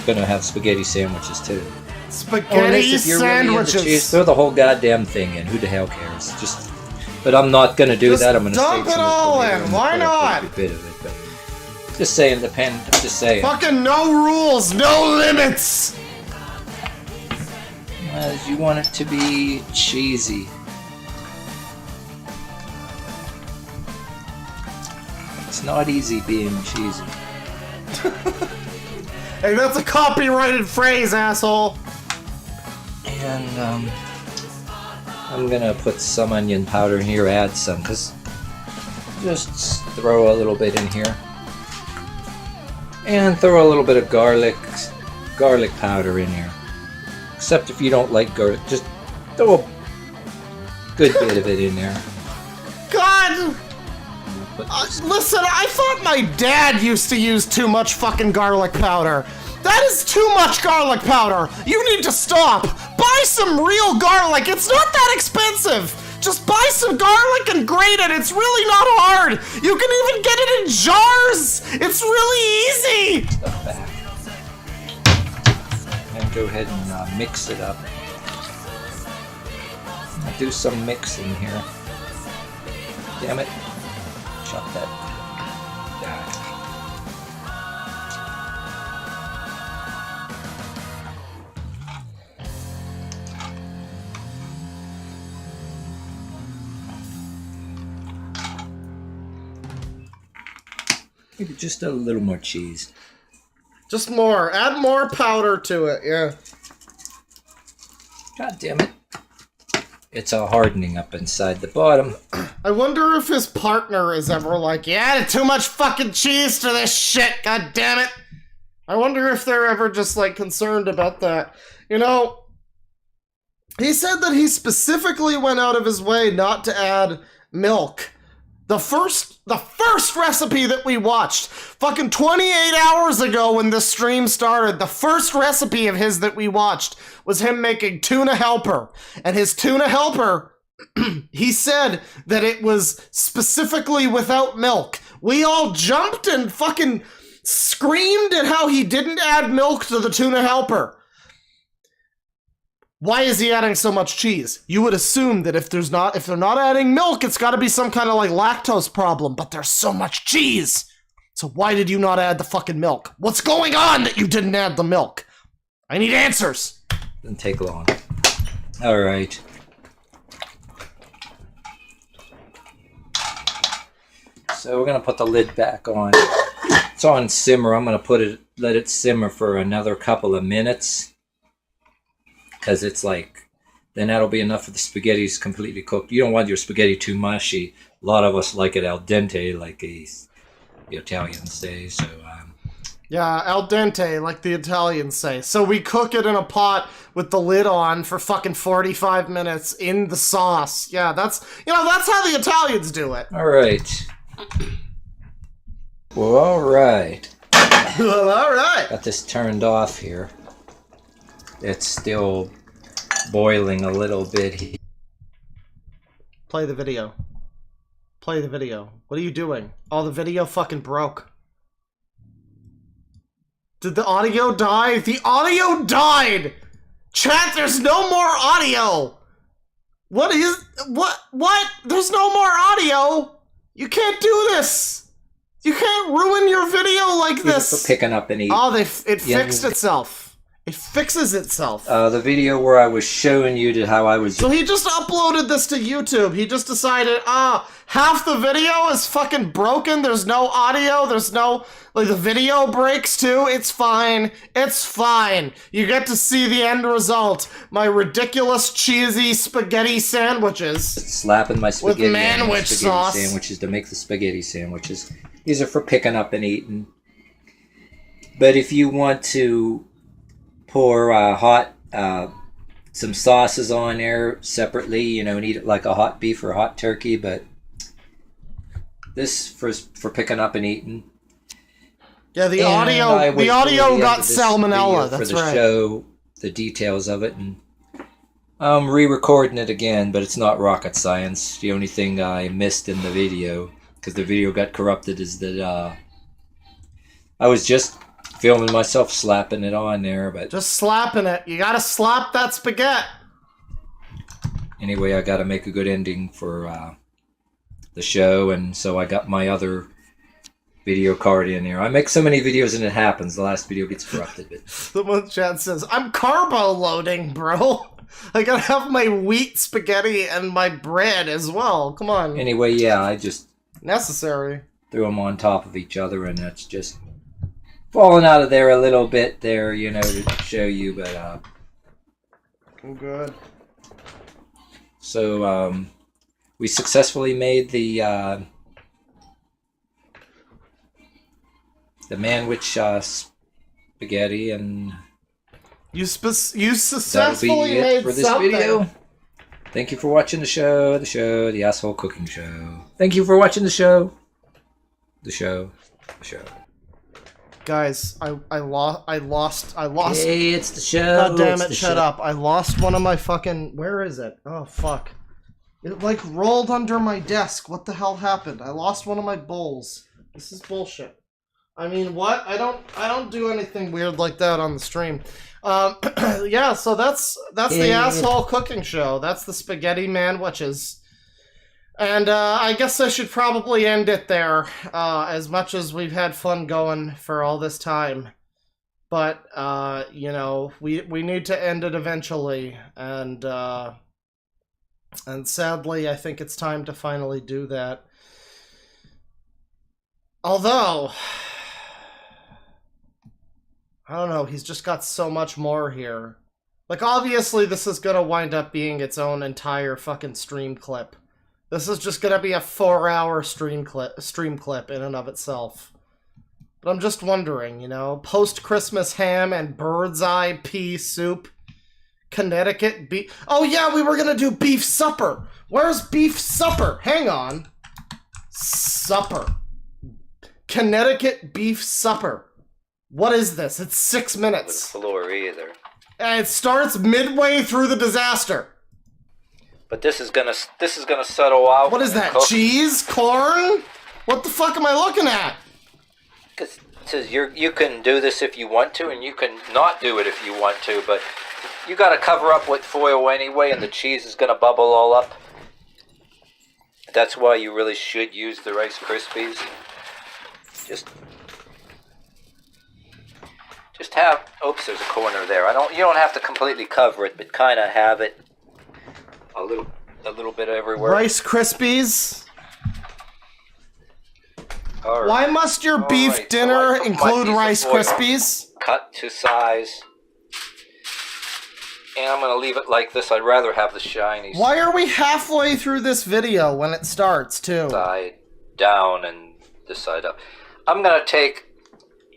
gonna have spaghetti sandwiches too. Spaghetti sandwiches. Really throw the whole goddamn thing in. Who the hell cares? But I'm not gonna do that. I'm gonna dump it all in. Why not? A bit of it, but just saying. Just saying. Fucking no rules, no limits. You want it to be cheesy. It's not easy being cheesy. Hey, that's a copyrighted phrase, asshole. And I'm gonna put some onion powder in here, add some, cause just throw a little bit in here. And throw a little bit of garlic powder in here. Except if you don't like garlic, just throw a good bit of it in there. God! Listen, I thought my dad used to use too much fucking garlic powder. That is too much garlic powder. You need to stop. Buy some real garlic. It's not that expensive. Just buy some garlic and grate it. It's really not hard. You can even get it in jars. It's really easy. Stuff back. And go ahead and mix it up. I'll do some mixing here. Damn it. Chop that down. Maybe just a little more cheese. Just more. Add more powder to it, yeah. God damn it. It's all hardening up inside the bottom. I wonder if his partner is ever like, you added too much fucking cheese to this shit, god damn it. I wonder if they're ever just like concerned about that. You know, he said that he specifically went out of his way not to add milk. The first recipe that we watched, fucking 28 hours ago when this stream started, the first recipe of his that we watched was him making tuna helper. And his tuna helper, he said that it was specifically without milk. We all jumped and fucking screamed at how he didn't add milk to the tuna helper. Why is he adding so much cheese? You would assume that if they're not adding milk, it's got to be some kind of like lactose problem, but there's so much cheese. So why did you not add the fucking milk? What's going on that you didn't add the milk? I need answers. Doesn't take long. All right. So we're gonna put the lid back on. It's on simmer. I'm gonna let it simmer for another couple of minutes. Because it's like, then that'll be enough for the spaghetti's completely cooked. You don't want your spaghetti too mushy. A lot of us like it al dente, like the Italians say. So yeah, al dente, like the Italians say. So we cook it in a pot with the lid on for fucking 45 minutes in the sauce. Yeah, that's how the Italians do it. All right. Well, all right. Well, all right. Got this turned off here. It's still boiling a little bit here. Play the video. Play the video. What are you doing? Oh, the video fucking broke. Did the audio die? The audio died! Chat, there's no more audio! What? There's no more audio! You can't do this! You can't ruin your video like this! For picking up and eating. Oh, it fixed itself. It fixes itself. The video where I was showing you how I was... So he just uploaded this to YouTube. He just decided, half the video is fucking broken. There's no audio. There's no... Like, the video breaks too. It's fine. It's fine. You get to see the end result. My ridiculous, cheesy spaghetti sandwiches. Slapping my spaghetti with manwich sauce. Sandwiches to make the spaghetti sandwiches. These are for picking up and eating. But if you want to... pour some sauces on there separately, and eat it like a hot beef or a hot turkey, but this for picking up and eating. Yeah, the audio got salmonella, that's right. Show the details of it, and I'm re-recording it again, but it's not rocket science. The only thing I missed in the video, because the video got corrupted, is that I was just filming myself slapping it on there, but just slapping it. You gotta slap that spaghetti. Anyway, I gotta make a good ending for the show, and so I got my other video card in here. I make so many videos and it happens. The last video gets corrupted. But... Someone in chat says, I'm carbo loading, bro. I gotta have my wheat spaghetti and my bread as well. Come on. Anyway, yeah, I just... necessary. Threw them on top of each other, and that's just falling out of there a little bit there, you know, to show you, but... Oh, good. So, we successfully made the manwich spaghetti, and you successfully made for this something. video. Thank you for watching the show, the Asshole Cooking Show. Thank you for watching the show. Guys, I lost. Hey, it's the show. God damn it! Shut up! I lost one of my fucking. Where is it? Oh fuck! It like rolled under my desk. What the hell happened? I lost one of my bowls. This is bullshit. I mean, what? I don't do anything weird like that on the stream. Yeah, so that's the Asshole Cooking Show. That's the Spaghetti Manwitches. And I guess I should probably end it there, as much as we've had fun going for all this time. But, you know, we need to end it eventually, and sadly, I think it's time to finally do that. Although, I don't know, he's just got so much more here. Like, obviously, this is gonna wind up being its own entire fucking stream clip. This is just gonna be a 4-hour stream clip in and of itself. But I'm just wondering, you know, post-Christmas ham and bird's eye pea soup, Connecticut beef. Oh yeah, we were gonna do beef supper. Where's beef supper? Hang on. Supper. Connecticut beef supper. What is this? It's 6 minutes. Floor either. And it starts midway through the disaster. But this is gonna settle out. What is that? Cook. Cheese? Corn? What the fuck am I looking at? Because it says you can do this if you want to, and you can not do it if you want to. But you got to cover up with foil anyway, and the cheese is gonna bubble all up. That's why you really should use the Rice Krispies. Just have. Oops, there's a corner there. You don't have to completely cover it, but kind of have it. A little bit everywhere. Rice Krispies? Right. Why must your beef dinner include Rice Krispies? Cut to size. And I'm going to leave it like this. I'd rather have the shiny. Why are we halfway through this video when it starts, too? Side down and this side up. I'm going to take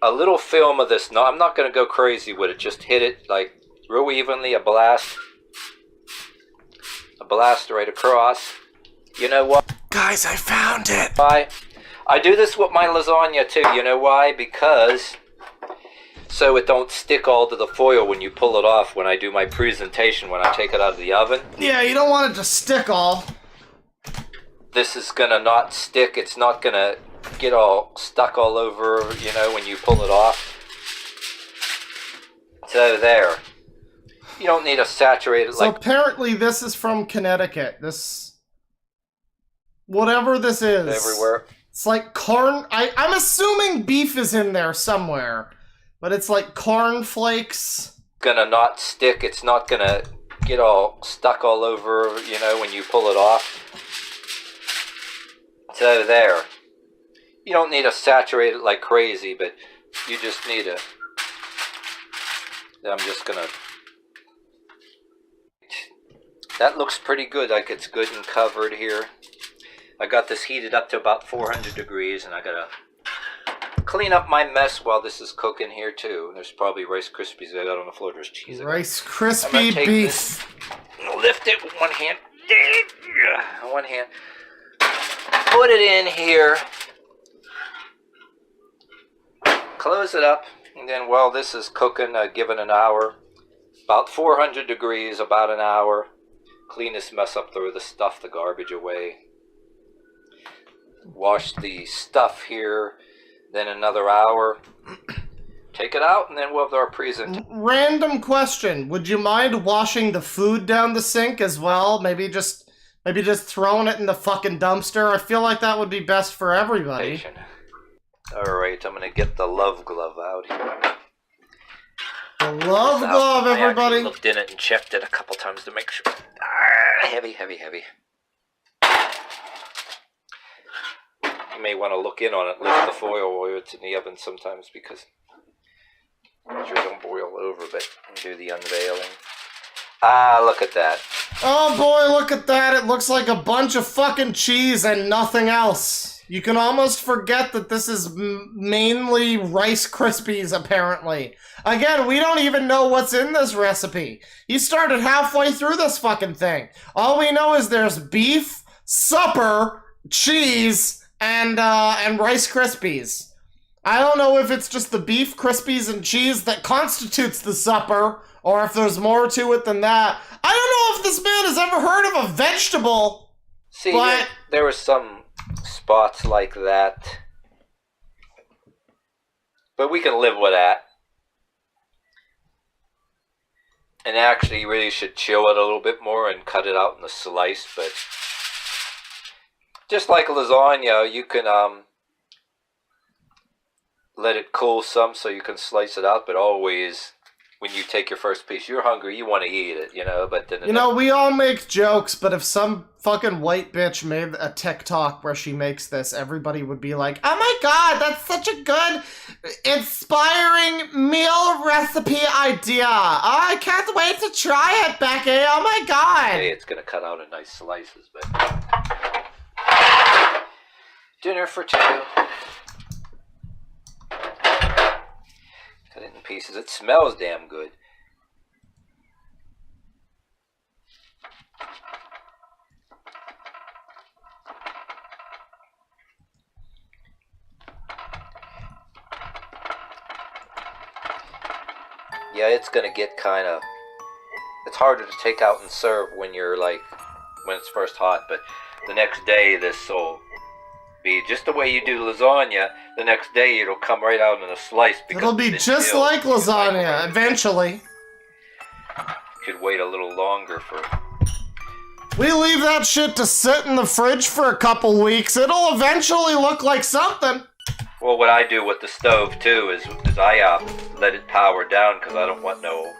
a little film of this. No, I'm not going to go crazy with it. Just hit it like real evenly, a blast. A blast right across. You know what? Guys, I found it. I do this with my lasagna too. You know why? Because so it don't stick all to the foil when you pull it off when I do my presentation, when I take it out of the oven. Yeah, you don't want it to stick all. This is gonna not stick. It's not gonna get all stuck all over, you know, when you pull it off. So there. You don't need to saturate it so apparently this is from Connecticut. Whatever this is. Everywhere. It's like corn. I'm assuming beef is in there somewhere. But it's like corn flakes. Gonna not stick. It's not gonna get all stuck all over, you know, when you pull it off. So there. You don't need to saturate it like crazy, but you just need to. I'm just gonna. That looks pretty good, like it's good and covered here. I got this heated up to about 400 degrees, and I gotta clean up my mess while this is cooking here too. There's probably Rice Krispies I got on the floor. There's cheese. Rice Krispie beef. Lift it with one hand. One hand. Put it in here. Close it up, and then while this is cooking, give it an hour. About 400 degrees, about an hour. Clean this mess up, throw the stuff, the garbage away. Wash the stuff here then another hour. Take it out, and then we'll have our present. Random question. Would you mind washing the food down the sink as well? Maybe just throwing it in the fucking dumpster? I feel like that would be best for everybody. Alright, I'm gonna get the love glove out here. The love glove, everybody! I looked in it and checked it a couple times to make sure. Heavy, heavy, heavy. You may want to look in on it, lift the foil while it's in the oven sometimes, because sure don't boil over, but do the unveiling. Ah, look at that. Oh boy, look at that. It looks like a bunch of fucking cheese and nothing else. You can almost forget that this is mainly Rice Krispies, apparently. Again, we don't even know what's in this recipe. You started halfway through this fucking thing. All we know is there's beef, supper, cheese, and Rice Krispies. I don't know if it's just the beef, Krispies, and cheese that constitutes the supper, or if there's more to it than that. I don't know if this man has ever heard of a vegetable. See, but there were some spots like that, but we can live with that. And actually, you really should chill it a little bit more and cut it out in a slice, but just like lasagna, you can let it cool some so you can slice it out, but always when you take your first piece, you're hungry, you want to eat it, you know, but then... You know, we all make jokes, but if some fucking white bitch made a TikTok where she makes this, everybody would be like, oh my god, that's such a good, inspiring meal recipe idea. Oh, I can't wait to try it, Becky. Oh my god. Hey, it's gonna cut out in nice slices, but... Dinner for two. Cut it in pieces. It smells damn good. Yeah, it's gonna get kind of... It's harder to take out and serve when you're like... when it's first hot, but the next day this will be just the way you do lasagna. The next day it'll come right out in a slice. It'll be just like lasagna, eventually. Could wait a little longer for... We leave that shit to sit in the fridge for a couple weeks. It'll eventually look like something. Well, what I do with the stove too is I let it power down because I don't want no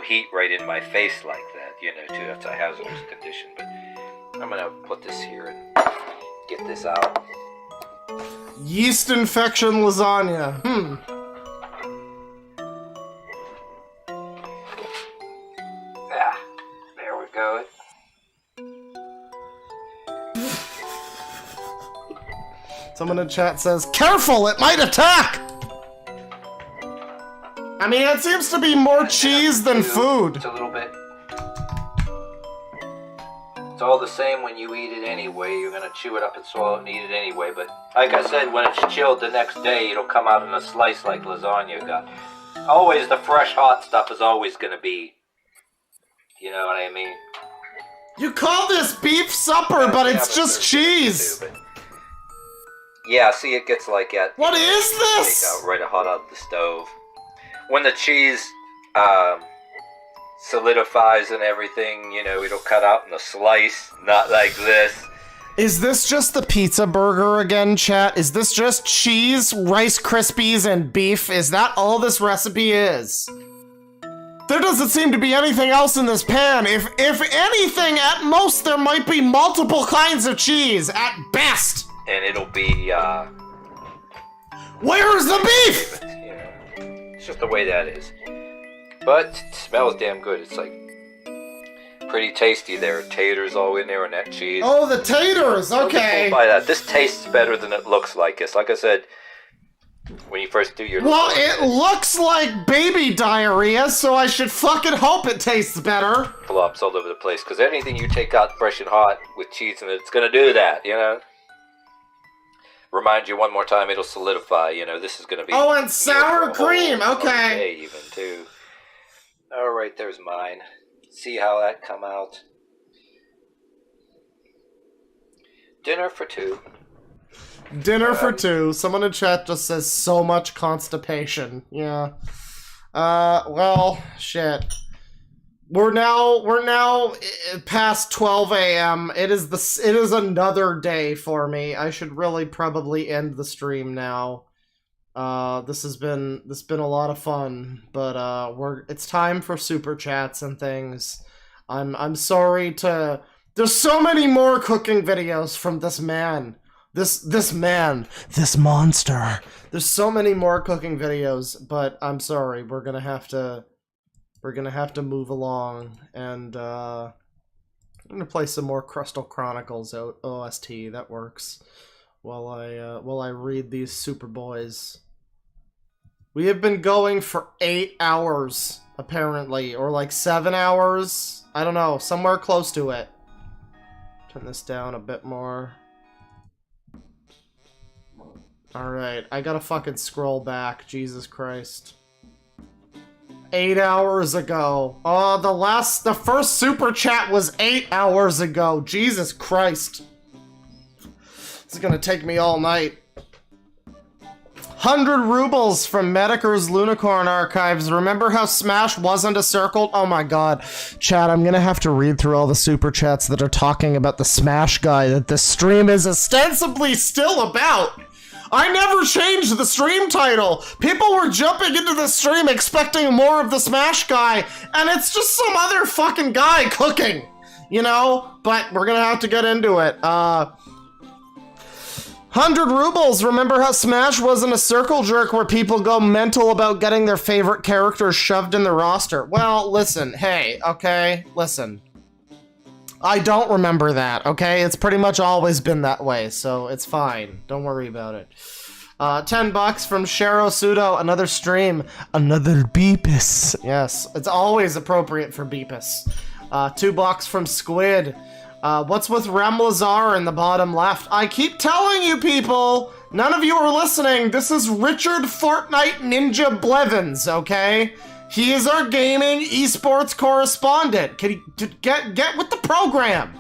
heat right in my face like that, you know, too. That's a hazardous condition. But I'm gonna put this here and get this out. Yeast infection lasagna. Ah, there we go. Someone in chat says, careful, it might attack! I mean, it seems to be more cheese than food. It's a little bit. It's all the same when you eat it anyway. You're gonna chew it up and swallow it and eat it anyway. But like I said, when it's chilled the next day, it'll come out in a slice like lasagna got. Always the fresh hot stuff is always gonna be. You know what I mean? You call this beef supper, but it's just cheese. Yeah, see, it gets like that. What is this? Take out right hot out of the stove. When the cheese solidifies and everything, you know, it'll cut out in a slice, not like this. Is this just the pizza burger again, chat? Is this just cheese, Rice Krispies, and beef? Is that all this recipe is? There doesn't seem to be anything else in this pan. If anything, at most there might be multiple kinds of cheese, at best. And it'll be, Where's the beef? It's just the way that is. But it smells damn good. It's like pretty tasty. There are taters all in there and that cheese. Oh, the taters. Okay. By that, this tastes better than it looks like. It's like I said when you first do your. Well, it looks like baby diarrhea, so I should fucking hope it tastes better. Flops all over the place because anything you take out fresh and hot with cheese in it, it's gonna do that. You know. Remind you one more time, it'll solidify. You know, this is gonna be. Oh, and sour cream. Okay. Even too. All right, there's mine. See how that come out. Dinner for two. Dinner for two. Someone in chat just says so much constipation. Yeah. Well, shit. We're now past 12 a.m. It is another day for me. I should really probably end the stream now. This has been a lot of fun, but it's time for super chats and things. I'm sorry to. There's so many more cooking videos from this man. This monster. There's so many more cooking videos, but I'm sorry. We're gonna have to move along, and I'm gonna play some more Crystal Chronicles OST. That works. While I read these super boys. We have been going for 8 hours apparently, or like 7 hours. I don't know, somewhere close to it. Turn this down a bit more. Alright, I gotta fucking scroll back, Jesus Christ. 8 hours ago. Oh, the first super chat was 8 hours ago. Jesus Christ. This is gonna take me all night. 100 rubles from Mediker's Lunicorn Archives. Remember how Smash wasn't a circle? Oh my god. Chat, I'm gonna have to read through all the super chats that are talking about the Smash guy that this stream is ostensibly still about. I never changed the stream title. People were jumping into the stream expecting more of the Smash guy, and it's just some other fucking guy cooking, you know? But we're gonna have to get into it. 100 rubles. Remember how Smash wasn't a circle jerk where people go mental about getting their favorite characters shoved in the roster? Well, listen, hey, okay, listen. I don't remember that, okay? It's pretty much always been that way, so it's fine. Don't worry about it. $10 from Shero Sudo, another stream. Another Beepus. Yes, it's always appropriate for Beepus. $2 from Squid. What's with Rem Lazar in the bottom left? I keep telling you people, none of you are listening. This is Richard Fortnite Ninja Blevins, okay? He is our gaming esports correspondent. Can you get with the program?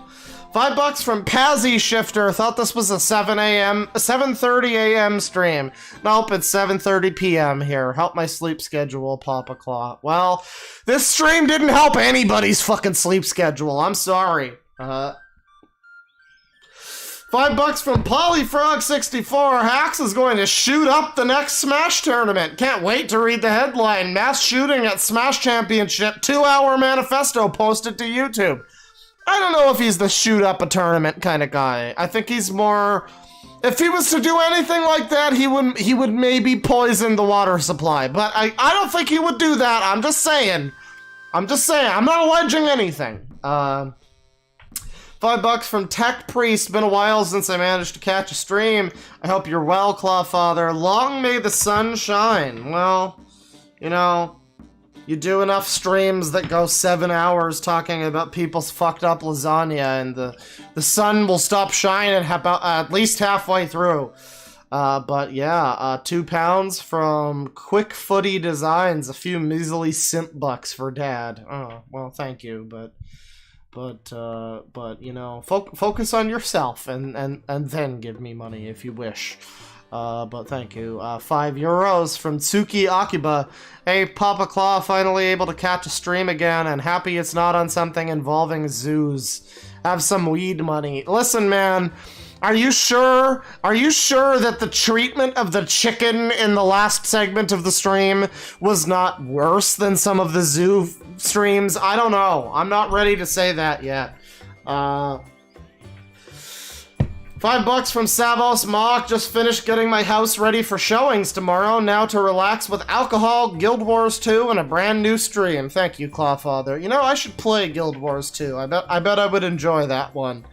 $5 from Pazzy Shifter. Thought this was a 7:30 a.m. stream. Nope, it's 7:30 p.m. here. Help my sleep schedule, Papa Claw. Well, this stream didn't help anybody's fucking sleep schedule. I'm sorry. $5 from Polyfrog64. Hacks is going to shoot up the next Smash tournament. Can't wait to read the headline. Mass shooting at Smash Championship. 2-hour manifesto posted to YouTube. I don't know if he's the shoot up a tournament kind of guy. I think he's more... If he was to do anything like that, he would maybe poison the water supply. But I don't think he would do that. I'm just saying. I'm not alleging anything. $5 from Tech Priest. Been a while since I managed to catch a stream. I hope you're well, Clawfather. Long may the sun shine. Well, you know, you do enough streams that go 7 hours talking about people's fucked up lasagna, and the sun will stop shining at least halfway through. But yeah, £2 from Quick Footy Designs. A few measly simp bucks for Dad. Oh, well, thank you, but you know, focus on yourself and then give me money if you wish. But thank you. €5 from Tsuki Akiba. Hey, Papa Claw, finally able to catch a stream again, and happy it's not on something involving zoos. Have some weed money. Listen, man, are you sure that the treatment of the chicken in the last segment of the stream was not worse than some of the zoo streams? I don't know. I'm not ready to say that yet. $5 from Savos Mock. Just finished getting my house ready for showings tomorrow. Now to relax with alcohol, Guild Wars 2, and a brand new stream. Thank you, Clawfather. You know, I should play Guild Wars 2. I bet I would enjoy that one.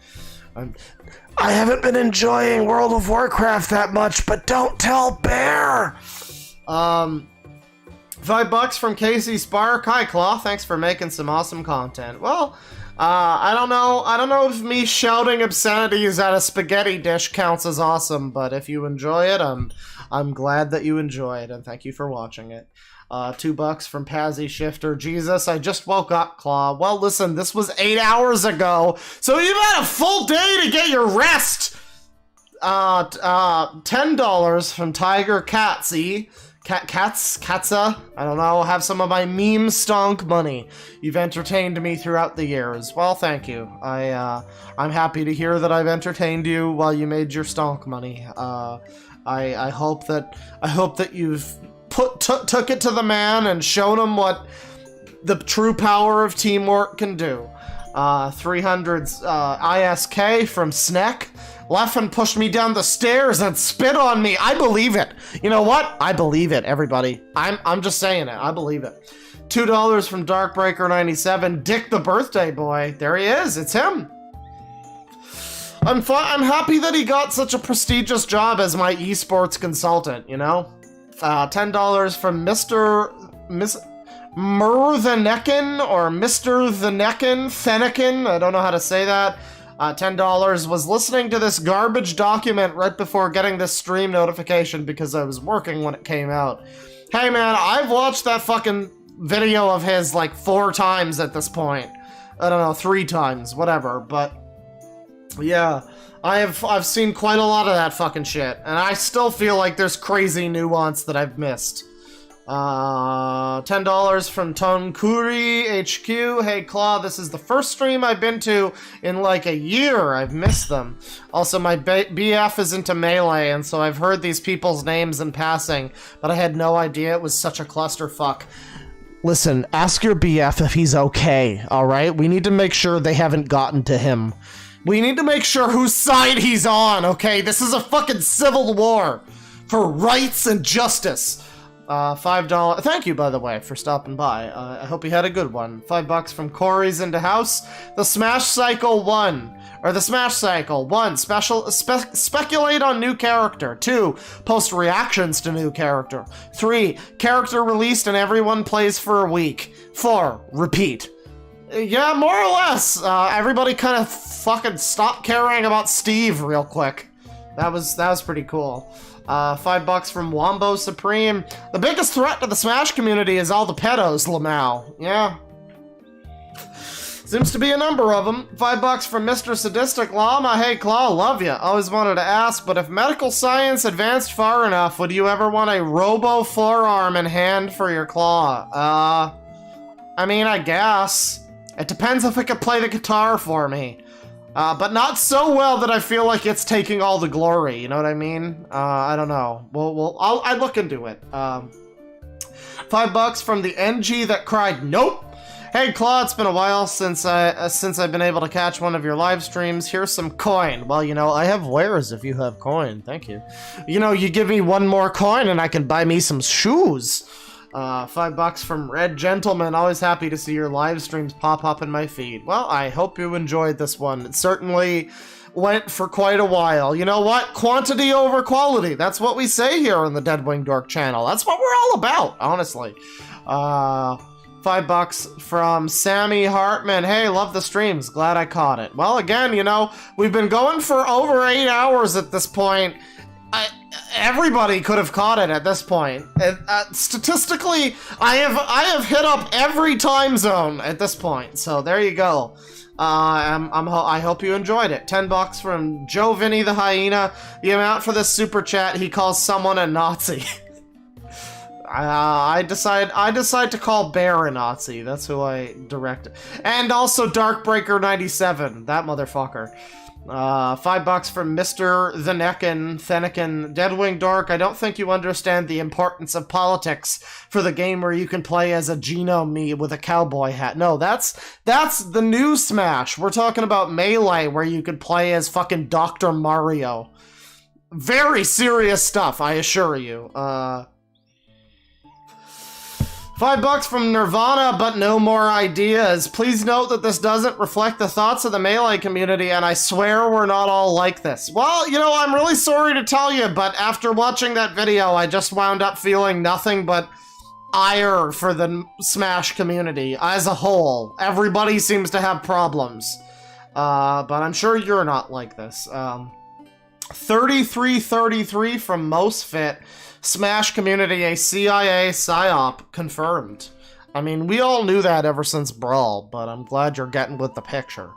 I haven't been enjoying World of Warcraft that much, but don't tell Bear! $5 from Casey Spark. Hi, Claw. Thanks for making some awesome content. Well, I don't know if me shouting obscenities at a spaghetti dish counts as awesome, but if you enjoy it, I'm glad that you enjoy it, and thank you for watching it. $2 from Pazzy Shifter. Jesus, I just woke up, Claw. Well, listen, this was 8 hours ago, so you've had a full day to get your rest. $10 from Tiger Katsy. Katza, I don't know, have some of my meme stonk money. You've entertained me throughout the years. Well, thank you. I'm happy to hear that I've entertained you while you made your stonk money. I hope that you've took it to the man and shown him what the true power of teamwork can do. 300's ISK from Sneck. Leffen pushed me down the stairs and spit on me. I believe it. You know what? I believe it, everybody. I'm just saying it. I believe it. $2 from Darkbreaker97. Dick the birthday boy. There he is. It's him. I'm happy that he got such a prestigious job as my esports consultant, you know? $10 from Miss Murthanekin or Mr. Fennekin. I don't know how to say that. $10 was listening to this garbage document right before getting this stream notification because I was working when it came out. Hey man, I've watched that fucking video of his like 4 times at this point. I don't know, 3 times, whatever, but yeah, I've seen quite a lot of that fucking shit, and I still feel like there's crazy nuance that I've missed. $10 from Tonkuri HQ. Hey Claw, this is the first stream I've been to in like a year. I've missed them. Also, my BF is into Melee, and so I've heard these people's names in passing, but I had no idea it was such a clusterfuck. Listen, ask your BF if he's okay, alright? We need to make sure they haven't gotten to him. We need to make sure whose side he's on, okay? This is a fucking civil war for rights and justice. $5. Thank you, by the way, for stopping by. I hope you had a good one. $5 from Corey's into house. The Smash Cycle 1. Or the Smash Cycle. 1. Speculate on new character. 2. Post reactions to new character. 3. Character released and everyone plays for a week. 4. Repeat. Yeah, more or less. Everybody kind of fucking stopped caring about Steve real quick. That was pretty cool. $5 from Wombo Supreme. The biggest threat to the Smash community is all the pedos, Lamau. Yeah. Seems to be a number of them. $5 from Mr. Sadistic Llama. Hey, Claw, love ya. Always wanted to ask, but if medical science advanced far enough, would you ever want a robo forearm and hand for your claw? I mean, I guess. It depends if it could play the guitar for me. But not so well that I feel like it's taking all the glory, you know what I mean? I don't know. I'll look into it. $5 from the NG that cried, nope! Hey Claw, it's been a while since I've been able to catch one of your live streams. Here's some coin. Well, you know, I have wares if you have coin. Thank you. You know, you give me one more coin and I can buy me some shoes. $5 from Red Gentleman. Always happy to see your live streams pop up in my feed. Well, I hope you enjoyed this one. It certainly went for quite a while. You know what? Quantity over quality. That's what we say here on the DeadwingDork channel. That's what we're all about, honestly. $5 from Sammy Hartman. Hey, love the streams. Glad I caught it. Well, again, you know, we've been going for over 8 hours at this point. Everybody could have caught it at this point. Statistically, I have hit up every time zone at this point. So there you go. I hope you enjoyed it. $10 from Joe Vinny the Hyena. The amount for this super chat, he calls someone a Nazi. I decide to call Bear a Nazi. That's who I direct. And also Darkbreaker97. That motherfucker. $5 from Mr. Thenikin. DeadwingDork, I don't think you understand the importance of politics for the game where you can play as a Genome me with a cowboy hat. No, that's the new Smash. We're talking about Melee where you could play as fucking Dr. Mario. Very serious stuff, I assure you. $5 from Nirvana, but no more ideas. Please note that this doesn't reflect the thoughts of the Melee community, and I swear we're not all like this. Well, you know, I'm really sorry to tell you, but after watching that video, I just wound up feeling nothing but ire for the Smash community as a whole. Everybody seems to have problems. But I'm sure you're not like this. 3333 from Mosfit. Smash community, a CIA PSYOP confirmed. I mean, we all knew that ever since Brawl, but I'm glad you're getting with the picture.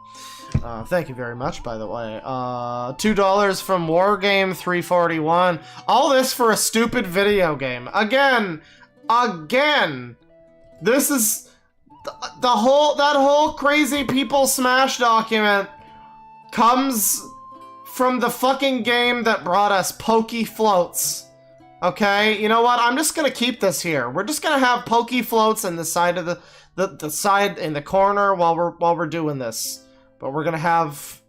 Thank you very much, by the way. $2 from Wargame341. All this for a stupid video game. Again! This is... that whole crazy People Smash document comes from the fucking game that brought us Pokey Floats. Okay, you know what? I'm just gonna keep this here. We're just gonna have Pokey Floats in the side of the side in the corner while we're doing this. But we gotta have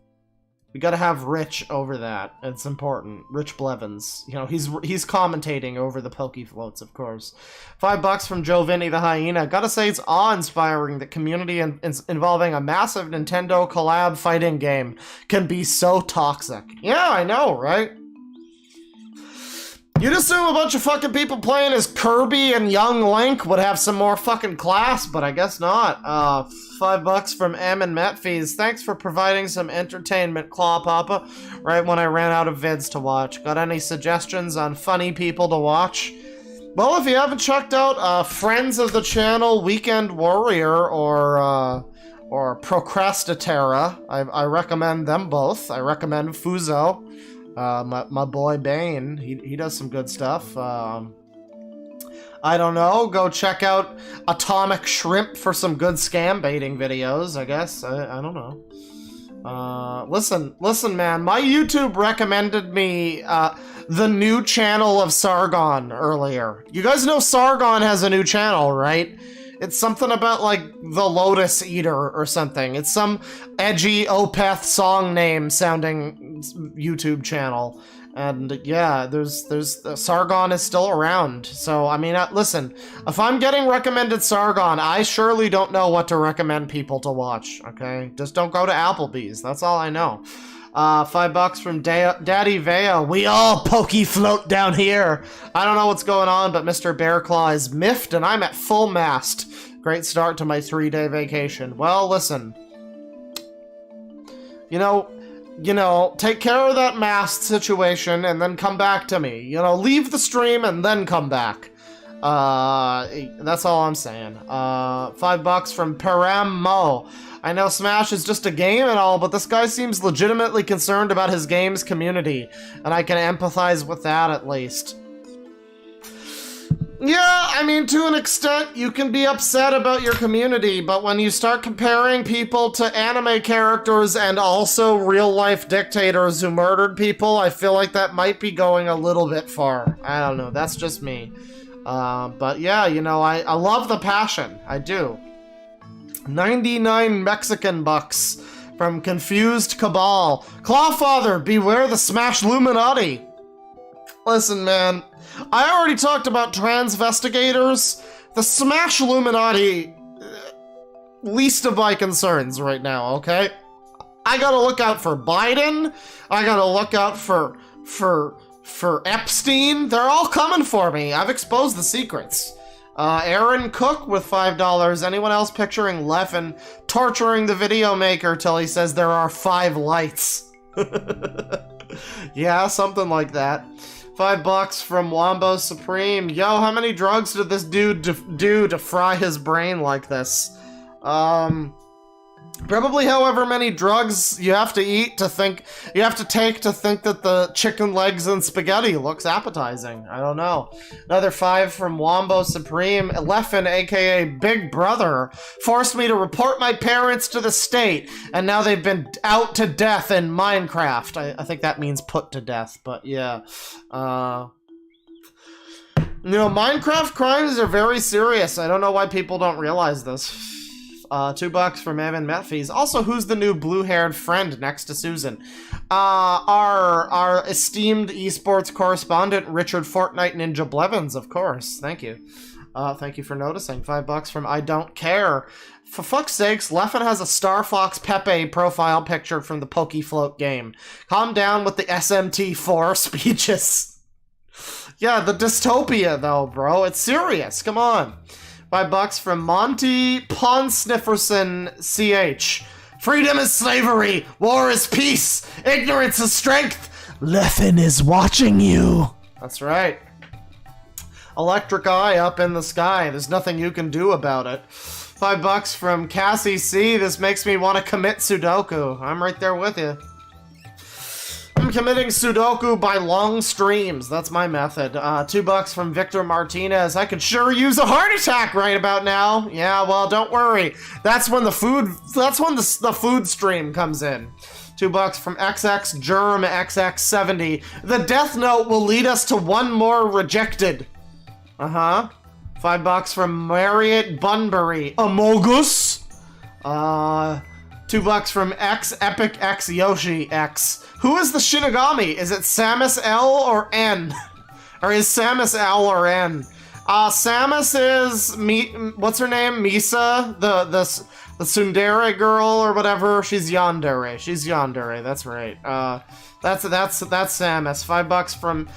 Rich over that. It's important. Rich Blevins. You know, he's commentating over the Pokey Floats, of course. $5 from Joe Vinny the Hyena. Gotta say it's awe-inspiring that community involving a massive Nintendo collab fighting game can be so toxic. Yeah, I know, right? You'd assume a bunch of fucking people playing as Kirby and Young Link would have some more fucking class, but I guess not. $5 from M and Metfees. Thanks for providing some entertainment, Claw Papa, right when I ran out of vids to watch. Got any suggestions on funny people to watch? Well, if you haven't checked out friends of the channel, Weekend Warrior or Procrastitera, I recommend them both. I recommend Fuzo. My boy Bane, he does some good stuff. I don't know, go check out Atomic Shrimp for some good scam baiting videos, I guess. I don't know. Listen, man, my YouTube recommended me the new channel of Sargon earlier. You guys know Sargon has a new channel, right? It's something about, like, the Lotus Eater or something. It's some edgy Opeth song name sounding YouTube channel. And, yeah, there's Sargon is still around. So, I mean, listen, if I'm getting recommended Sargon, I surely don't know what to recommend people to watch, okay? Just don't go to Applebee's. That's all I know. $5 from Daddy Vea. We all pokey float down here. I don't know what's going on, but Mr. Bearclaw is miffed and I'm at full mast. Great start to my 3-day vacation. Well, listen. You know, take care of that mast situation and then come back to me. You know, leave the stream and then come back. That's all I'm saying. $5 from Param Mo. I know Smash is just a game and all, but this guy seems legitimately concerned about his game's community, and I can empathize with that at least. Yeah, I mean, to an extent, you can be upset about your community, but when you start comparing people to anime characters and also real-life dictators who murdered people, I feel like that might be going a little bit far. I don't know, that's just me. But yeah, you know, I love the passion. I do. 99 Mexican bucks from Confused Cabal. Clawfather, beware the Smash Luminati. Listen, man, I already talked about transvestigators. The Smash Illuminati, least of my concerns right now, okay? I gotta look out for Biden. I gotta look out for Epstein. They're all coming for me. I've exposed the secrets. Aaron Cook with $5. Anyone else picturing Leffen torturing the video maker till he says there are 5 lights? Yeah, something like that. $5 from Wombo Supreme. Yo, how many drugs did this dude do to fry his brain like this? Probably however many drugs you have to take to think that the chicken legs and spaghetti looks appetizing. I don't know. Another 5 from Wombo Supreme. Leffen, aka Big Brother, forced me to report my parents to the state, and now they've been out to death in Minecraft. I think that means put to death, but yeah. You know, Minecraft crimes are very serious. I don't know why people don't realize this. $2 from Evan Metfees. Also, who's the new blue-haired friend next to Susan? Our esteemed esports correspondent, Richard Fortnite Ninja Blevins, of course. Thank you. Thank you for noticing. $5 from I Don't Care. For fuck's sakes, Leffen has a Star Fox Pepe profile picture from the Pokey Float game. Calm down with the SMT4 speeches. Yeah, the dystopia, though, bro. It's serious. Come on. $5 from Monty Ponsnifferson CH. Freedom is slavery. War is peace. Ignorance is strength. Leffen is watching you. That's right. Electric eye up in the sky. There's nothing you can do about it. $5 from Cassie C. This makes me want to commit Sudoku. I'm right there with you. I'm committing Sudoku by long streams. That's my method. $2 from Victor Martinez. I could sure use a heart attack right about now. Yeah, well, don't worry. That's when the food stream comes in. $2 from XX Germ XX70. The Death Note will lead us to one more rejected. $5 from Marriott Bunbury. Amogus. $2 from X Epic X Yoshi X. Who is the Shinigami? Is it Samus L or N? Or is Samus L or N? Samus is what's her name? Misa, the tsundere girl or whatever. She's yandere. She's yandere. That's right. That's Samus. $5 from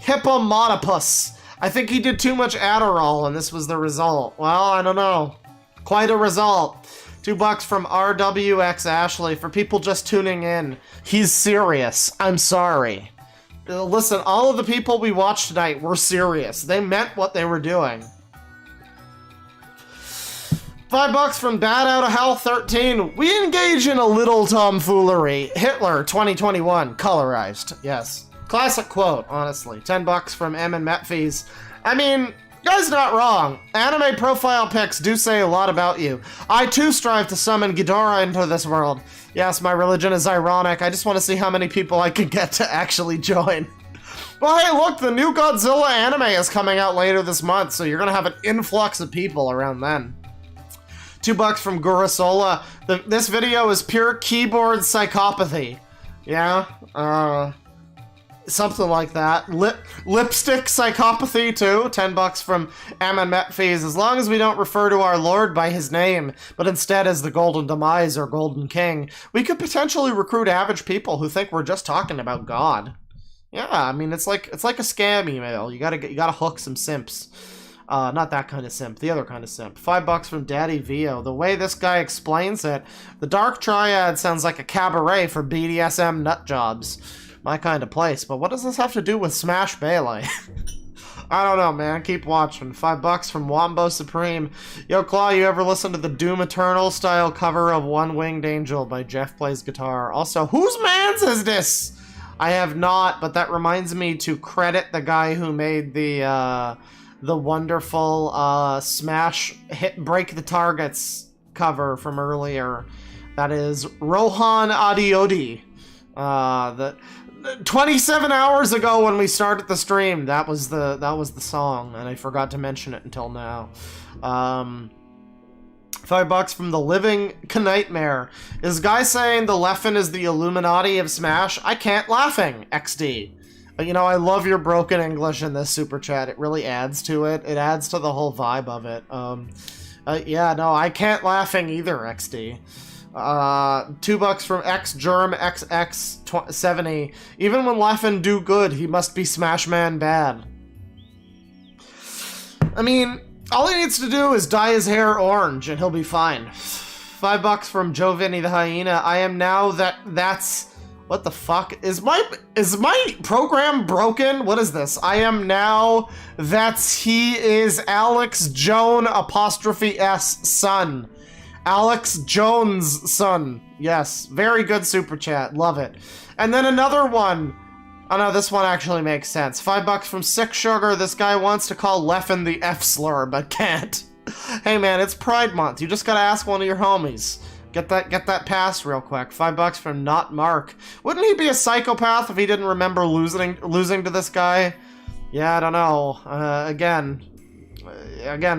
Hippomotopus. I think he did too much Adderall and this was the result. Well, I don't know. Quite a result. $2 from RWX Ashley. For people just tuning in, he's serious. I'm sorry. Listen, all of the people we watched tonight were serious. They meant what they were doing. $5 from Bad Out of Hell 13. We engage in a little tomfoolery. Hitler 2021. Colorized. Yes. Classic quote, honestly. $10 from M and Metfees. I mean, guy's not wrong. Anime profile pics do say a lot about you. I too strive to summon Ghidorah into this world. Yes, my religion is ironic. I just want to see how many people I can get to actually join. Well, hey, look, the new Godzilla anime is coming out later this month, so you're gonna have an influx of people around then. $2 from Gurasola. This video is pure keyboard psychopathy. Yeah, something like that. Lipstick psychopathy too. $10 from Ammon Metfees. As long as we don't refer to our Lord by his name, but instead as the Golden Demise or Golden King, we could potentially recruit average people who think we're just talking about God. Yeah, I mean it's like a scam email. You gotta hook some simps. Not that kind of simp, the other kind of simp. $5 from Daddy Vio. The way this guy explains it, the Dark Triad sounds like a cabaret for BDSM nut jobs. My kind of place, but what does this have to do with Smash Melee? I don't know, man. Keep watching. $5 from Wombo Supreme. Yo, Claw, you ever listen to the Doom Eternal style cover of One Winged Angel by Jeff Plays Guitar? Also, whose man's is this? I have not, but that reminds me to credit the guy who made the wonderful Smash Break the Targets cover from earlier. That is Rohan Adiodi. The 27 hours ago when we started the stream, that was the song, and I forgot to mention it until now. $5 from the Living Nightmare. Is guy saying the Leffen is the Illuminati of Smash? I can't laughing, XD. You know, I love your broken English in this super chat. It really adds to it. It adds to the whole vibe of it. Yeah, no, I can't laughing either, XD. $2 from XGerm XX70. Even when Leffen do good, he must be Smash Man bad. I mean, all he needs to do is dye his hair orange and he'll be fine. $5 from Joe Vinny the Hyena. I am now that's... What the fuck? Is my program broken? What is this? I am now he is Alex Joan 'S son. Alex Jones' son. Yes, very good super chat. Love it. And then another one. Oh no, this one actually makes sense. $5 from Sick Sugar. This guy wants to call Leffen the F slur, but can't. Hey man, it's Pride Month. You just gotta ask one of your homies. Get that pass real quick. $5 from Not Mark. Wouldn't he be a psychopath if he didn't remember losing to this guy? Yeah, I don't know. Again,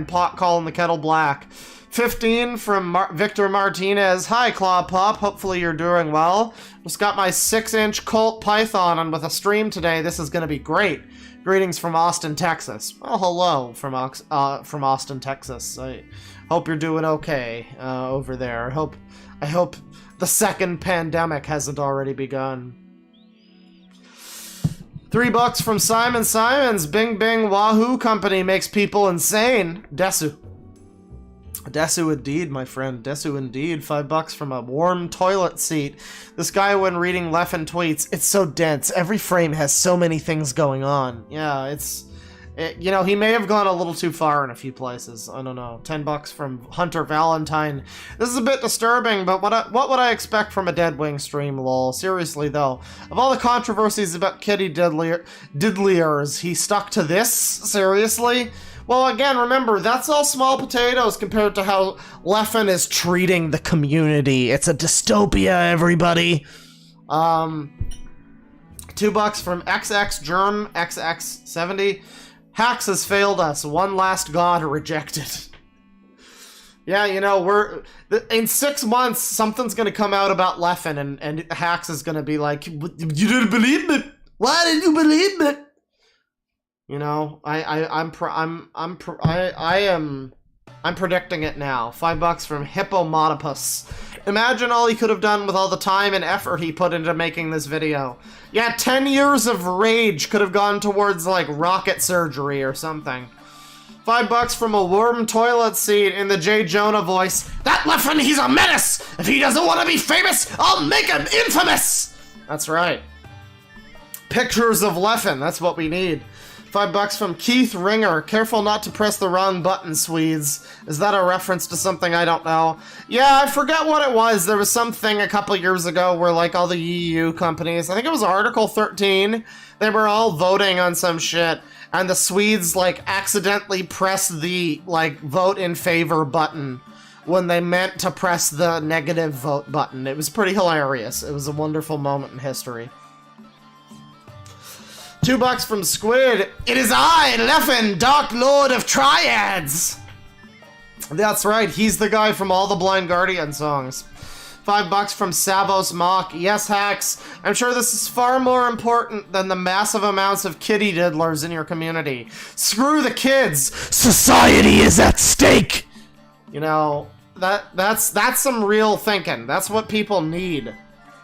pot calling the kettle black. 15 from Victor Martinez. Hi, Claw Pop. Hopefully you're doing well. Just got my 6-inch Colt Python on with a stream today. This is gonna be great. Greetings from Austin, Texas. Well, hello from Austin, Texas. I hope you're doing okay over there. I hope the second pandemic hasn't already begun. $3 from Simon Simons. Bing Bing Wahoo Company makes people insane. Desu. Desu indeed, my friend. Desu indeed. $5 from a warm toilet seat. This guy, when reading Leffen tweets, it's so dense. Every frame has so many things going on. Yeah, it's You know, he may have gone a little too far in a few places. I don't know. $10 from Hunter Valentine. This is a bit disturbing, but what would I expect from a Deadwing stream, lol? Seriously, though. Of all the controversies about kitty diddliers, he stuck to this? Seriously? Well, again, remember, that's all small potatoes compared to how Leffen is treating the community. It's a dystopia, everybody. $2 from XX Germ XX70. Hacks has failed us. One last god rejected. Yeah, you know, in 6 months, something's gonna come out about Leffen, and Hacks is gonna be like, "You didn't believe me? Why didn't you believe me?" You know, I'm predicting it now. $5 from Hippomotopus. Imagine all he could have done with all the time and effort he put into making this video. Yeah, 10 years of rage could have gone towards, like, rocket surgery or something. $5 from a worm toilet seat in the J. Jonah voice. That Leffen, he's a menace! If he doesn't want to be famous, I'll make him infamous! That's right. Pictures of Leffen, that's what we need. $5 from Keith Ringer. Careful not to press the wrong button, Swedes. Is that a reference to something I don't know? Yeah, I forget what it was. There was something a couple years ago where, like, all the EU companies, I think it was Article 13, they were all voting on some shit, and the Swedes, like, accidentally pressed the, like, vote in favor button when they meant to press the negative vote button. It was pretty hilarious. It was a wonderful moment in history. $2 from Squid. It is I, Leffen, Dark Lord of Triads. That's right, he's the guy from all the Blind Guardian songs. $5 from Savos Mock. Yes, Hacks. I'm sure this is far more important than the massive amounts of kitty diddlers in your community. Screw the kids. Society is at stake. You know, that's some real thinking. That's what people need.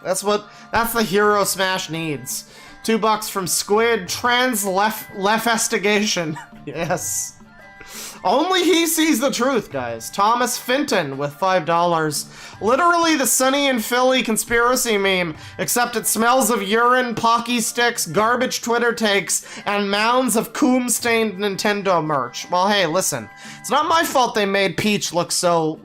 That's the Hero Smash needs. $2 from Squid. Lefestigation. Yes. Only he sees the truth, guys. Thomas Finton with $5. Literally the Sunny and Philly conspiracy meme, except it smells of urine, pocky sticks, garbage Twitter takes, and mounds of coom-stained Nintendo merch. Well, hey, listen. It's not my fault they made Peach look so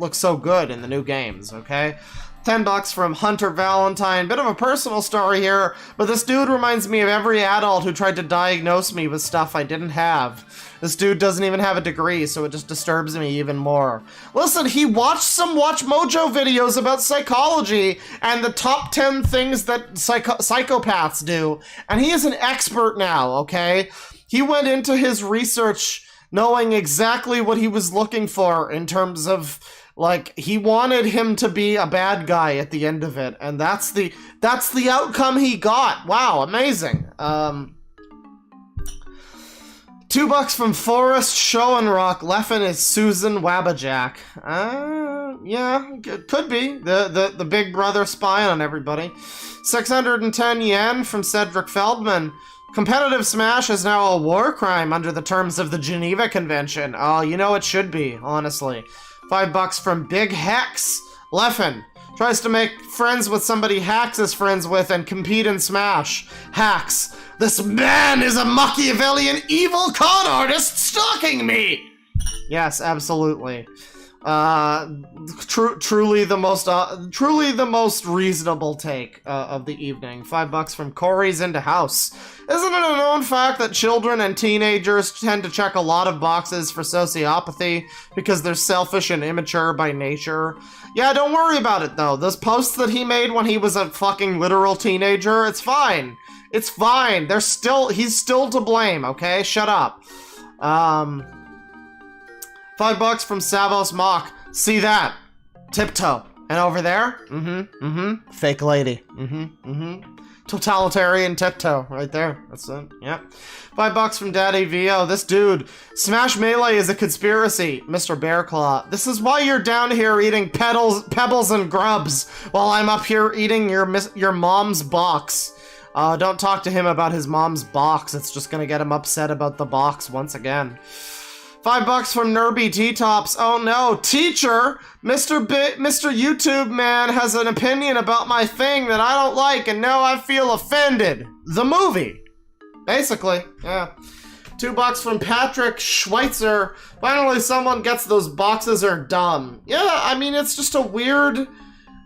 good in the new games, okay? $10 from Hunter Valentine. Bit of a personal story here, but this dude reminds me of every adult who tried to diagnose me with stuff I didn't have. This dude doesn't even have a degree, so it just disturbs me even more. Listen, he watched some Watch Mojo videos about psychology and the top 10 things that psychopaths do, and he is an expert now, okay? He went into his research knowing exactly what he was looking for in terms of, like, he wanted him to be a bad guy at the end of it, and that's the outcome he got. Wow, amazing. $2 from Forrest Schoenrock. Leffen is Susan Wabajack. Yeah, could be. The big brother spying on everybody. 610 yen from Cedric Feldman. Competitive Smash is now a war crime under the terms of the Geneva Convention. Oh, you know it should be, honestly. $5 from Big Hex. Leffen tries to make friends with somebody Hacks is friends with and compete in Smash. Hacks. This man is a Machiavellian evil con artist stalking me! Yes, absolutely. Truly the most reasonable take of the evening. $5 from Corey's Into House. Isn't it a known fact that children and teenagers tend to check a lot of boxes for sociopathy because they're selfish and immature by nature? Yeah, don't worry about it though. Those posts that he made when he was a fucking literal teenager, it's fine. It's fine. He's still to blame, okay? Shut up. $5 from Savos Mock. See that? Tiptoe. And over there? Fake lady. Totalitarian tiptoe. Right there. That's it. Yep. $5 from Daddy VO. This dude. Smash Melee is a conspiracy. Mr. Bearclaw. This is why you're down here eating pebbles and grubs while I'm up here eating your mom's box. Don't talk to him about his mom's box. It's just gonna get him upset about the box once again. $5 from Nerby T-Tops. Oh no, teacher! Mr. YouTube man has an opinion about my thing that I don't like, and now I feel offended. The movie. Basically, yeah. $2 from Patrick Schweitzer. Finally, someone gets those boxes are dumb. Yeah, I mean, it's just a weird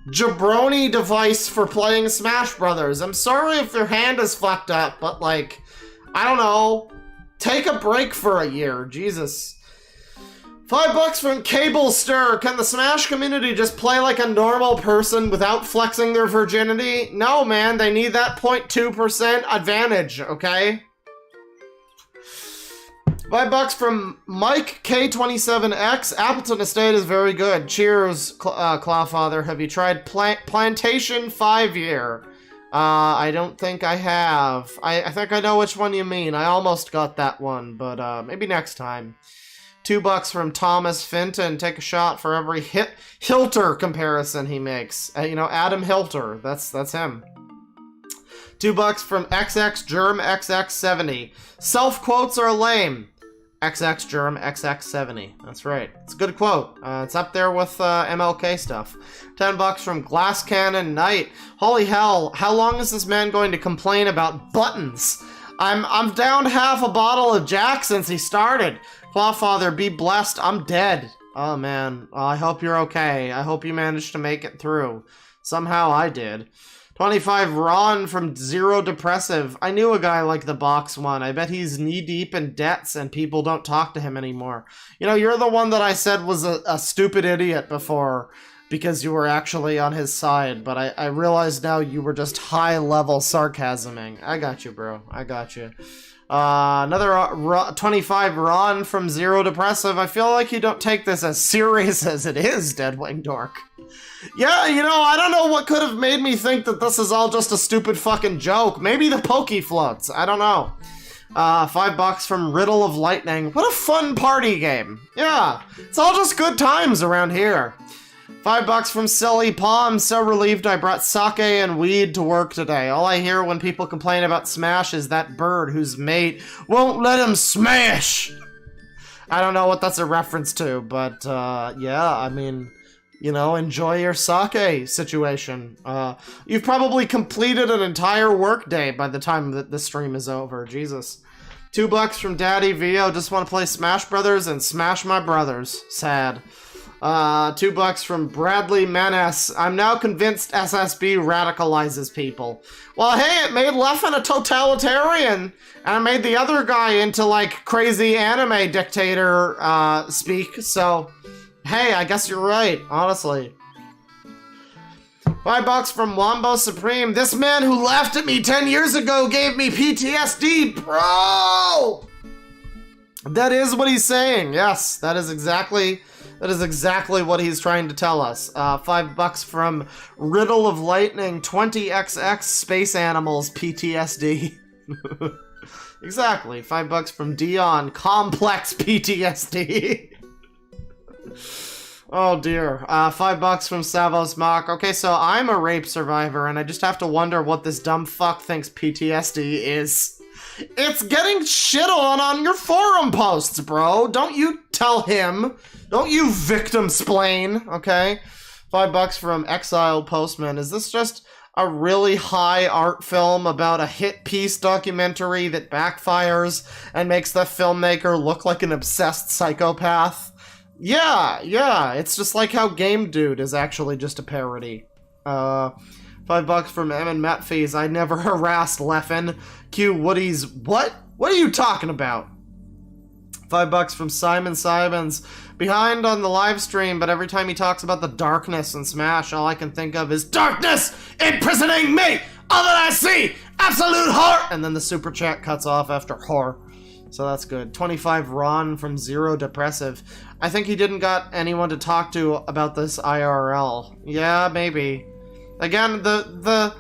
jabroni device for playing Smash Brothers. I'm sorry if your hand is fucked up, but like, I don't know. Take a break for a year. Jesus. $5 from Cable Stir. Can the Smash community just play like a normal person without flexing their virginity? No, man. They need that 0.2% advantage, okay? $5 from Mike K27X. Appleton Estate is very good. Cheers, Clawfather. Have you tried Plantation 5-year? I don't think I have. I think I know which one you mean. I almost got that one, but maybe next time. $2 from Thomas Finton. Take a shot for every Hilter comparison he makes. Adam Hilter. That's him. $2 from XX Germ XX70. Self-quotes are lame. XX Germ XX70. That's right. It's a good quote. It's up there with MLK stuff. $10 from Glass Cannon Knight. Holy hell, how long is this man going to complain about buttons? I'm down half a bottle of Jack since he started. Clawfather, be blessed. I'm dead. Oh man. I hope you're okay. I hope you managed to make it through. Somehow I did. 25 Ron from Zero Depressive. I knew a guy like the box one. I bet he's knee-deep in debts and people don't talk to him anymore. You're the one that I said was a stupid idiot before because you were actually on his side, but I realize now you were just high-level sarcasming. I got you, bro. I got you. Another 25 Ron from Zero Depressive. I feel like you don't take this as serious as it is, DeadwingDork. Yeah, I don't know what could have made me think that this is all just a stupid fucking joke. Maybe the Pokey floats. I don't know. $5 from Riddle of Lightning. What a fun party game. Yeah, it's all just good times around here. $5 from Silly Palm. So relieved I brought sake and weed to work today. All I hear when people complain about Smash is that bird whose mate won't let him smash. I don't know what that's a reference to, but yeah, I mean, enjoy your sake situation. You've probably completed an entire workday by the time that the stream is over. Jesus. $2 from Daddy Vio. Just want to play Smash Brothers and smash my brothers. Sad. $2 from Bradley Menace. I'm now convinced SSB radicalizes people. Well, hey, it made Leffen a totalitarian, and it made the other guy into, like, crazy anime dictator, speak, so, hey, I guess you're right, honestly. $5 from Wombo Supreme. This man who laughed at me 10 years ago gave me PTSD, bro! That is what he's saying, yes, that is exactly what he's trying to tell us. $5 from Riddle of Lightning, 20XX Space Animals PTSD. Exactly. $5 from Dion, Complex PTSD. Oh dear. $5 from Savos Mock. Okay, so I'm a rape survivor, and I just have to wonder what this dumb fuck thinks PTSD is. It's getting shit on your forum posts, bro. Don't you tell him. Don't you victim-splain, okay? $5 from Exiled Postman. Is this just a really high art film about a hit piece documentary that backfires and makes the filmmaker look like an obsessed psychopath? Yeah, it's just like how Game Dude is actually just a parody. $5 from Emin Metfees. I never harassed Leffen. Q Woody's. What? What are you talking about? $5 from Simon Simons. Behind on the live stream, but every time he talks about the darkness in Smash, all I can think of is darkness imprisoning me! All that I see! Absolute horror! And then the super chat cuts off after horror. So that's good. 25 Ron from Zero Depressive. I think he didn't got anyone to talk to about this IRL. Yeah, maybe. Again, the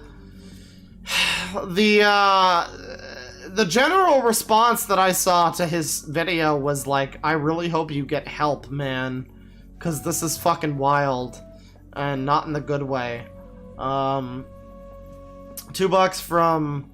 general response that I saw to his video was like, I really hope you get help, man, because this is fucking wild, and not in the good way. $2 from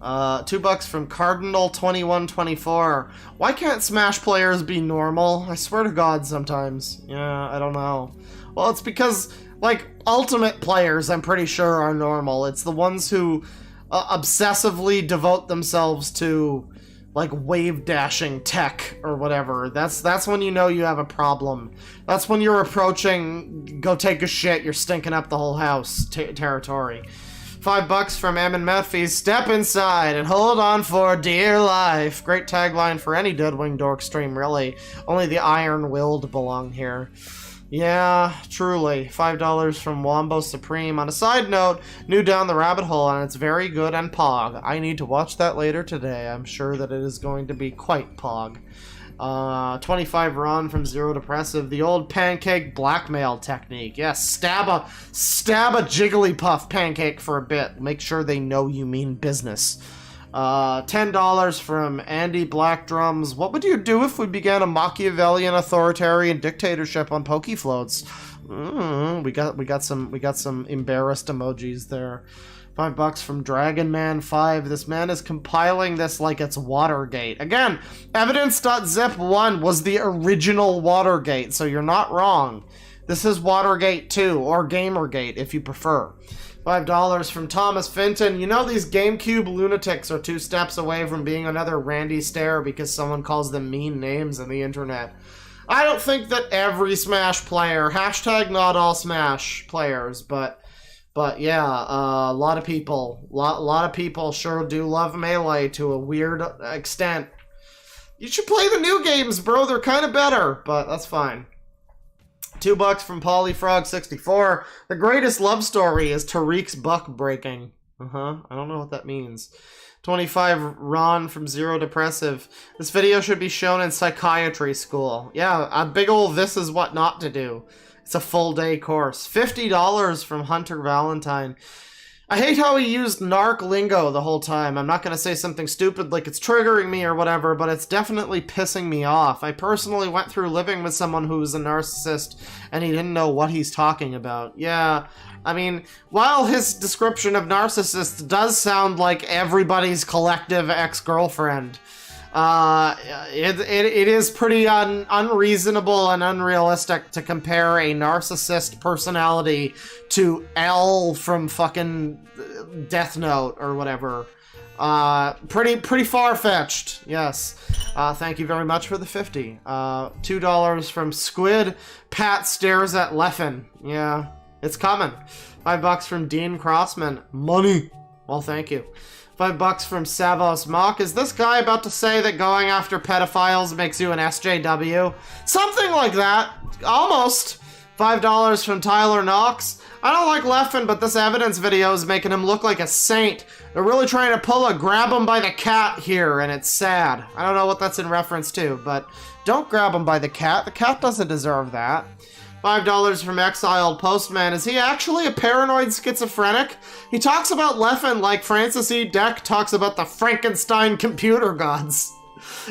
Cardinal2124. Why can't Smash players be normal? I swear to God, sometimes. Yeah, I don't know. Well, it's because, like, Ultimate players, I'm pretty sure, are normal. It's the ones who obsessively devote themselves to like wave dashing tech or whatever. That's when you know you have a problem. That's when you're approaching go take a shit, you're stinking up the whole house territory. $5 from Emin Murphy. Step inside and hold on for dear life. Great tagline for any DeadwingDork stream, really. Only the iron-willed belong here. Yeah, truly. $5 from Wombo Supreme. On a side note, new Down the Rabbit Hole, and it's very good and pog. I need to watch that later today. I'm sure that it is going to be quite pog. 25 Ron from Zero Depressive. The old pancake blackmail technique. Yes, stab a Jigglypuff pancake for a bit. Make sure they know you mean business. $10 from Andy Blackdrums. What would you do if we began a Machiavellian authoritarian dictatorship on Pokefloats? We got some embarrassed emojis there. $5 from Dragon Man 5. This man is compiling this like it's Watergate. Again, evidence.zip1 was the original Watergate, so you're not wrong. This is Watergate 2, or Gamergate if you prefer. $5 from Thomas Finton. You know these GameCube lunatics are 2 steps away from being another Randy Stare because someone calls them mean names on the internet. I don't think that every Smash player, hashtag not all Smash players, but yeah, a lot of people sure do love Melee to a weird extent. You should play the new games, bro. They're kind of better, but that's fine. $2 from Polyfrog64. The greatest love story is Tariq's buck breaking. I don't know what that means. 25 Ron from Zero Depressive. This video should be shown in psychiatry school. Yeah, a big ol' this is what not to do. It's a full day course. $50 from Hunter Valentine. I hate how he used narc lingo the whole time. I'm not going to say something stupid like it's triggering me or whatever, but it's definitely pissing me off. I personally went through living with someone who was a narcissist, and he didn't know what he's talking about. Yeah, I mean, while his description of narcissists does sound like everybody's collective ex-girlfriend, it is pretty unreasonable and unrealistic to compare a narcissist personality to L from fucking Death Note or whatever. Pretty far-fetched, yes. Thank you very much for the 50. $2 from Squid. Pat stares at Leffen. Yeah, it's coming. $5 from Dean Crossman. Money. Well, thank you. $5 from Savos Mock. Is this guy about to say that going after pedophiles makes you an SJW? Something like that. Almost. $5 from Tyler Knox. I don't like Leffen, but this evidence video is making him look like a saint. They're really trying to pull a grab him by the cat here, and it's sad. I don't know what that's in reference to, but don't grab him by the cat. The cat doesn't deserve that. $5 from Exiled Postman. Is he actually a paranoid schizophrenic? He talks about Leffen like Francis E. Deck talks about the Frankenstein computer gods.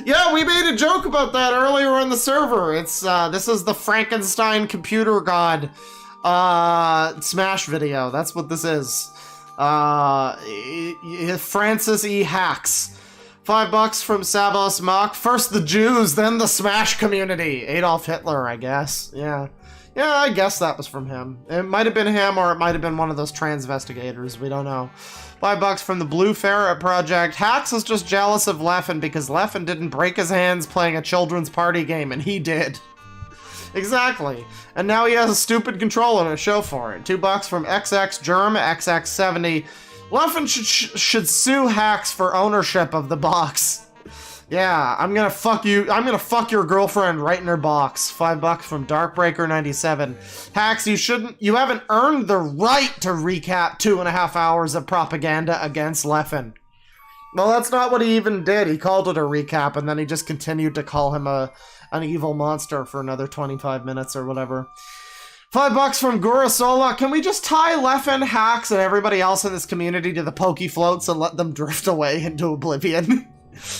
Yeah, we made a joke about that earlier on the server. It's, this is the Frankenstein computer god, Smash video. That's what this is. Francis E. Hacks. $5 from Savos Mock. First the Jews, then the Smash community. Adolf Hitler, I guess. Yeah. Yeah, I guess that was from him. It might have been him, or it might have been one of those transvestigators. We don't know. $5 from the Blue Ferret Project. Hax is just jealous of Leffen because Leffen didn't break his hands playing a children's party game, and he did. Exactly. And now he has a stupid controller to show for it. $2 from XX Germ, XX70. Leffen should sue Hax for ownership of the box. Yeah, I'm gonna fuck you. I'm gonna fuck your girlfriend right in her box. $5 from Darkbreaker97. Hax, you haven't earned the right to recap 2.5 hours of propaganda against Leffen. Well, that's not what he even did. He called it a recap, and then he just continued to call him an evil monster for another 25 minutes or whatever. $5 from Gurasola. Can we just tie Leffen, Hax, and everybody else in this community to the Pokefloats and let them drift away into oblivion?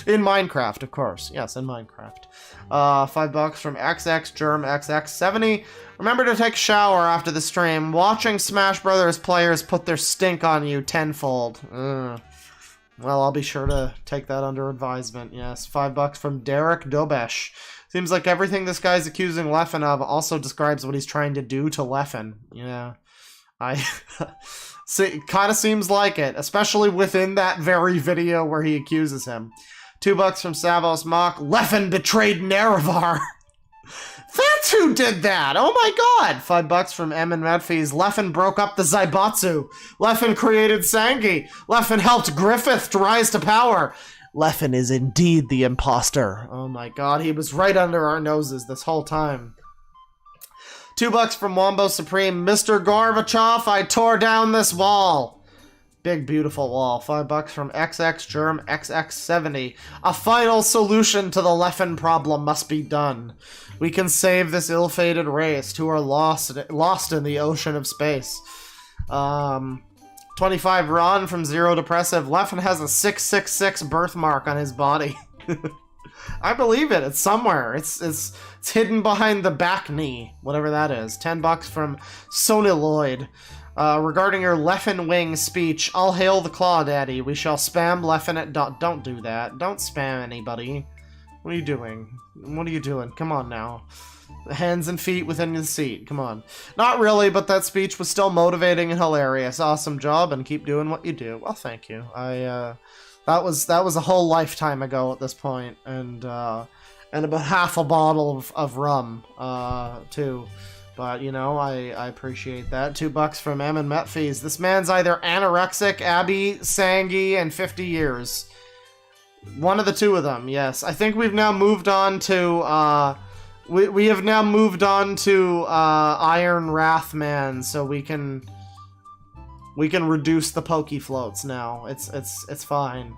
In Minecraft, of course. Yes, in Minecraft. $5 from XX Germ XX70. Remember to take a shower after the stream. Watching Smash Brothers players put their stink on you tenfold. Well, I'll be sure to take that under advisement. Yes, $5 from Derek Dobesh. Seems like everything this guy's accusing Leffen of also describes what he's trying to do to Leffen. Yeah. It kind of seems like it, especially within that very video where he accuses him. $2 from Savos Mock. Leffen betrayed Nerevar. That's who did that! Oh my god! $5 from M and Medfees. Leffen broke up the Zaibatsu. Leffen created Sangi. Leffen helped Griffith to rise to power. Leffen is indeed the imposter. Oh my god, he was right under our noses this whole time. $2 from Wombo Supreme. Mr. Gorbachev, I tore down this wall. Big, beautiful wall. $5 from XX Germ XX70. A final solution to the Leffen problem must be done. We can save this ill-fated race who are lost in the ocean of space. 25 Ron from Zero Depressive. Leffen has a 666 birthmark on his body. I believe it. It's somewhere. It's hidden behind the back knee, whatever that is. $10 from Soniloid. Regarding your Leffen Wing speech, I'll hail the claw, Daddy. We shall spam Leffen at don't do that. Don't spam anybody. What are you doing? What are you doing? Come on now. Hands and feet within the seat. Come on. Not really, but that speech was still motivating and hilarious. Awesome job, and keep doing what you do. Well, thank you. That was a whole lifetime ago at this point, and about half a bottle of rum, too. But, you know, I appreciate that. $2 from M and Metfees. This man's either anorexic, Abby, Sangi, and 50 years. One of the two of them, yes. I think we've now moved on to, we have now moved on to, Iron Wrathman, so we can reduce the pokey floats now. It's fine.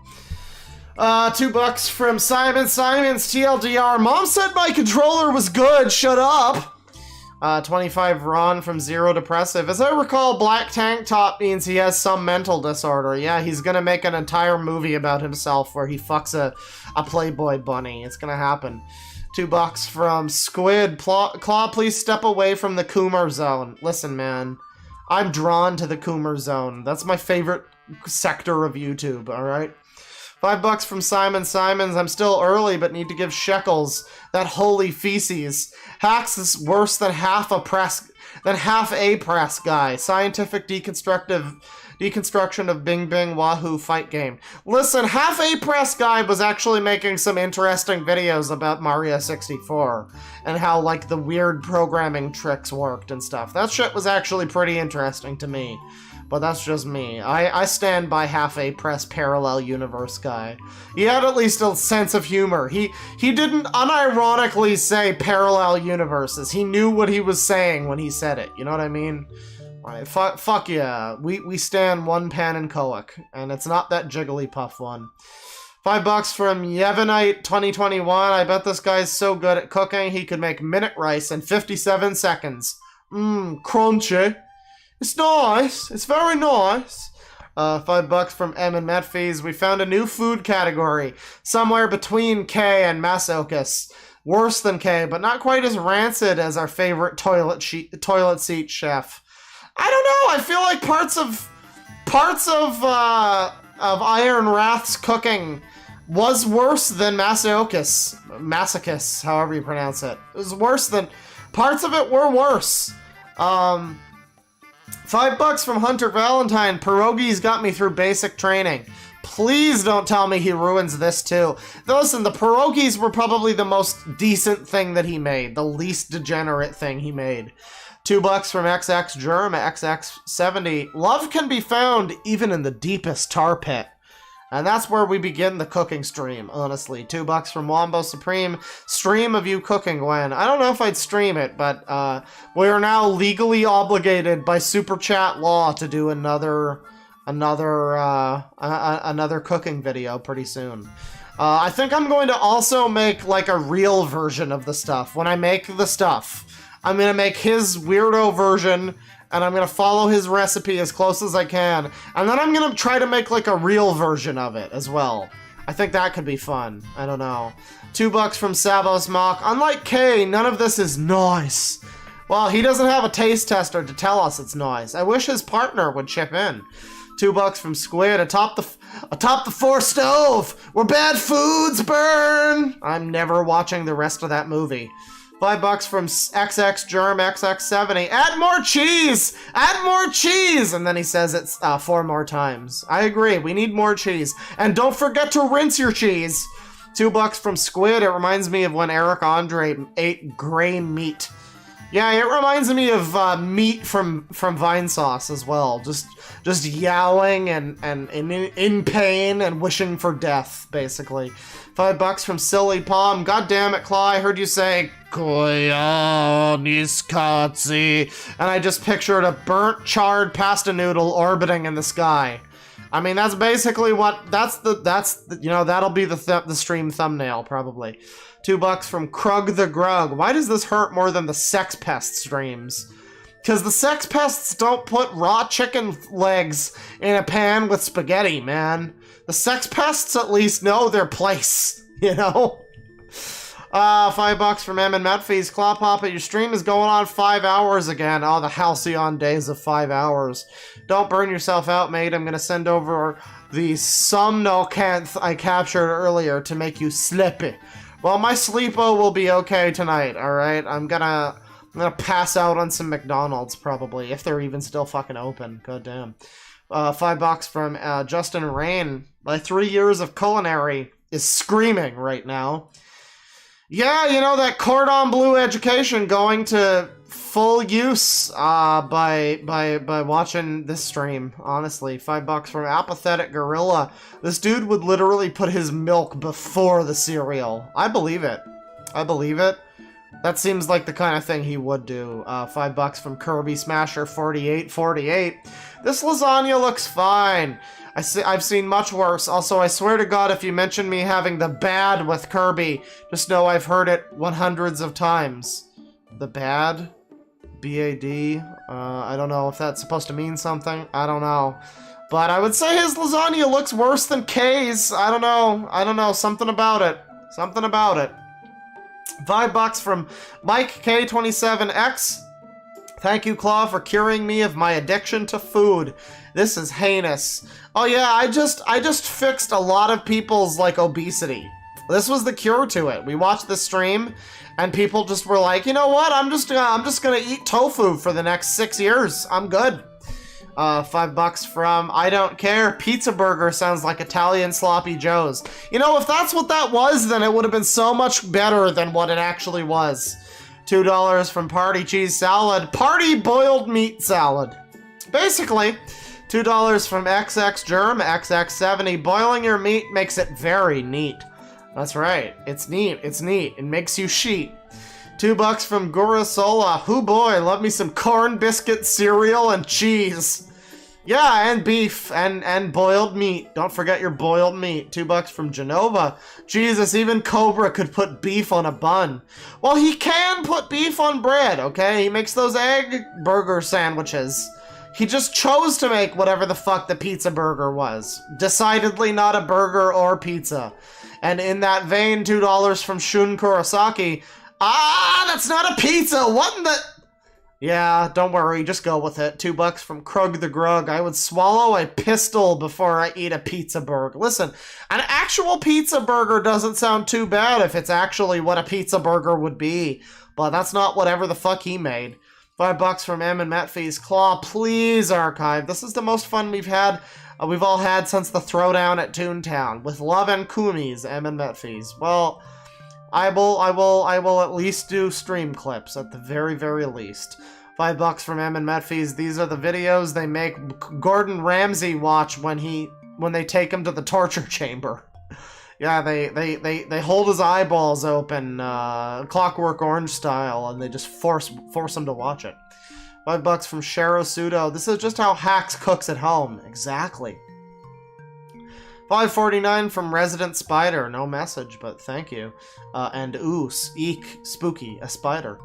$2 from Simon's TLDR. Mom said my controller was good, shut up! 25 Ron from Zero Depressive. As I recall, Black Tank Top means he has some mental disorder. Yeah, he's gonna make an entire movie about himself where he fucks a Playboy bunny. It's gonna happen. $2 from Squid. Claw, please step away from the Coomer zone. Listen, man. I'm drawn to the Coomer zone. That's my favorite sector of YouTube, alright? $5 from Simons. I'm still early, but need to give shekels. That holy feces. Hacks is worse than half a press guy. Scientific deconstruction of Bing Bing Wahoo fight game. Listen, half a press guy was actually making some interesting videos about Mario 64 and how like the weird programming tricks worked and stuff. That shit was actually pretty interesting to me. But that's just me. I stand by half a press parallel universe guy. He had at least a sense of humor. He didn't unironically say parallel universes. He knew what he was saying when he said it. You know what I mean? Right, fuck yeah. We stand one pan and Coic, and it's not that Jigglypuff one. $5 from Yevonite 2021. I bet this guy's so good at cooking he could make minute rice in 57 seconds. Crunchy. It's nice. It's very nice. $5 from M and Metfees. We found a new food category. Somewhere between K and Masocus. Worse than K, but not quite as rancid as our favorite toilet seat chef. I don't know. I feel like parts of Iron Wrath's cooking was worse than Masochus, however you pronounce it. It was worse than... Parts of it were worse. $5 from Hunter Valentine. Pierogi's got me through basic training. Please don't tell me he ruins this too. Listen, the pierogies were probably the most decent thing that he made. The least degenerate thing he made. $2 from XX Germ XX70. Love can be found even in the deepest tar pit. And that's where we begin the cooking stream, honestly. $2 from Wombo Supreme. Stream of you cooking, Gwen. I don't know if I'd stream it, but we are now legally obligated by Super Chat law to do another cooking video pretty soon. I think I'm going to also make like a real version of the stuff. When I make the stuff, I'm going to make his weirdo version, and I'm going to follow his recipe as close as I can. And then I'm going to try to make like a real version of it as well. I think that could be fun. I don't know. $2 from Savos Mock. Unlike K, none of this is nice. Well, he doesn't have a taste tester to tell us it's nice. I wish his partner would chip in. $2 from Squid. Atop the 4 stove where bad foods burn. I'm never watching the rest of that movie. $5 from XX Germ XX70. Add more cheese! Add more cheese! And then he says it's 4 more times. I agree. We need more cheese. And don't forget to rinse your cheese. $2 from Squid. It reminds me of when Eric Andre ate gray meat. Yeah, it reminds me of meat from Vinesauce as well. Just yowling and in pain and wishing for death, basically. $5 from Silly Palm. God damn it, Claw, I heard you say Koyaanisqatsi, and I just pictured a burnt, charred pasta noodle orbiting in the sky. I mean, that's basically what, that'll be the stream thumbnail, probably. $2 from Krug the Grug. Why does this hurt more than the Sex Pest streams? Because the Sex Pests don't put raw chicken legs in a pan with spaghetti, man. The Sex Pests at least know their place, you know? $5 from M and Metfees. Claw Papa, your stream is going on 5 hours again. Oh, the halcyon days of 5 hours. Don't burn yourself out, mate. I'm gonna send over the somnocanth I captured earlier to make you sleepy. Well, my sleepo will be okay tonight, alright? I'm gonna pass out on some McDonald's, probably, if they're even still fucking open. God damn. $5 from Justin Rain. My 3 years of culinary is screaming right now. Yeah, you know, that cordon bleu education going to full use by watching this stream, honestly. $5 from Apathetic Gorilla. This dude would literally put his milk before the cereal. I believe it. I believe it. That seems like the kind of thing he would do. $5 from Kirby Smasher 4848. This lasagna looks fine. I've seen much worse. Also, I swear to God, if you mention me having the bad with Kirby, just know I've heard it hundreds of times. The bad? B-A-D? I don't know if that's supposed to mean something. I don't know. But I would say his lasagna looks worse than K's. I don't know. I don't know. Something about it. Something about it. $5 from Mike K27X. Thank you, Claw, for curing me of my addiction to food. This is heinous. Oh yeah, I just fixed a lot of people's, like, obesity. This was the cure to it. We watched the stream, and people just were like, you know what? I'm just gonna eat tofu for the next 6 years. I'm good. $5 from I Don't Care. Pizza Burger sounds like Italian Sloppy Joes. You know, if that's what that was, then it would have been so much better than what it actually was. $2 from Party Cheese Salad. Party Boiled Meat Salad. Basically, $2 from XX Germ, XX70. Boiling your meat makes it very neat. That's right. It's neat. It's neat. It makes you sheet. $2 from Gurasola. Hoo boy, love me some corn biscuit cereal and cheese. Yeah, and beef and boiled meat. Don't forget your boiled meat. $2 from Genova. Jesus, even Cobra could put beef on a bun. Well, he can put beef on bread, okay? He makes those egg burger sandwiches. He just chose to make whatever the fuck the pizza burger was. Decidedly not a burger or pizza. And in that vein, $2 from Shun Kurosaki. Ah, that's not a pizza! What in the... Yeah, don't worry, just go with it. $2 from Krug the Grug. I would swallow a pistol before I eat a pizza burger. Listen, an actual pizza burger doesn't sound too bad if it's actually what a pizza burger would be. But that's not whatever the fuck he made. $5 from M and Metfees. Claw, please archive. This is the most fun we've all had since the throwdown at Toontown. With love and kumis, M and Metfees. Well, I will at least do stream clips at the very, very least. $5 from M and Metfees. These are the videos they make Gordon Ramsay watch when they take him to the torture chamber. Yeah, they hold his eyeballs open, Clockwork Orange style, and they just force him to watch it. $5 from Sharo Sudo. This is just how Hacks cooks at home. Exactly. $5.49 from Resident Spider. No message, but thank you. And eek, spooky, a spider.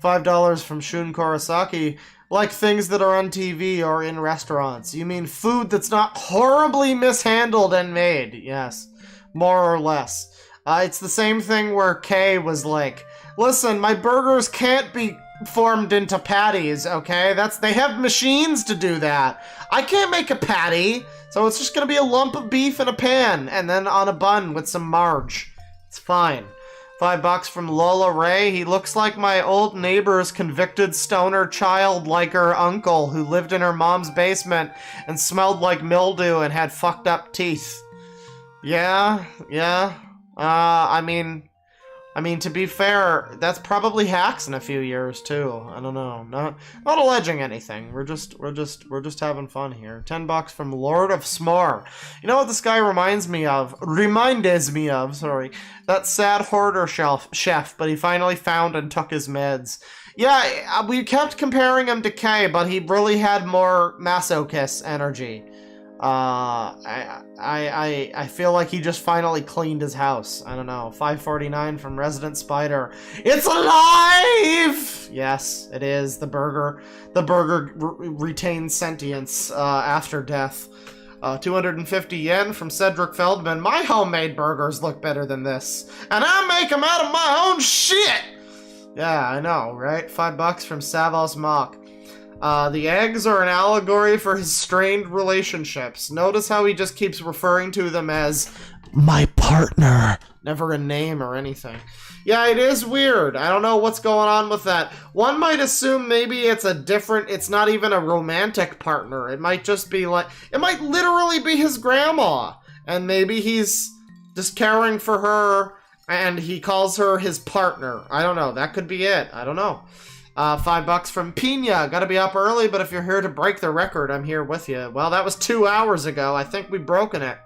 $5 from Shun Kurosaki. Like things that are on TV or in restaurants. You mean food that's not horribly mishandled and made. Yes, more or less. It's the same thing where Kay was like, listen, my burgers can't be formed into patties, okay? They have machines to do that. I can't make a patty. So it's just gonna be a lump of beef in a pan, and then on a bun with some marge. It's fine. $5 from Lola Ray. He looks like my old neighbor's convicted stoner child like her uncle who lived in her mom's basement and smelled like mildew and had fucked up teeth. Yeah. I mean, to be fair, that's probably hacks in a few years too. I don't know. Not alleging anything. We're just having fun here. $10 from Lord of S'more. You know what this guy reminds me of? Sorry. That sad hoarder chef, but he finally found and took his meds. Yeah, we kept comparing him to Kay, but he really had more masochist energy. I feel like he just finally cleaned his house. I don't know. $5.49 from Resident Spider. It's alive! Yes, it is. The burger retains sentience after death. 250 yen from Cedric Feldman. My homemade burgers look better than this, and I make them out of my own shit! Yeah, I know, right? $5 from Savos Mock. The eggs are an allegory for his strained relationships. Notice how he just keeps referring to them as my partner. Never a name or anything. Yeah, it is weird. I don't know what's going on with that. One might assume maybe it's not even a romantic partner. It might just be like, it might literally be his grandma. And maybe he's just caring for her and he calls her his partner. I don't know. That could be it. I don't know. $5 from Pina. Gotta be up early, but if you're here to break the record, I'm here with you. Well, that was 2 hours ago. I think we've broken it.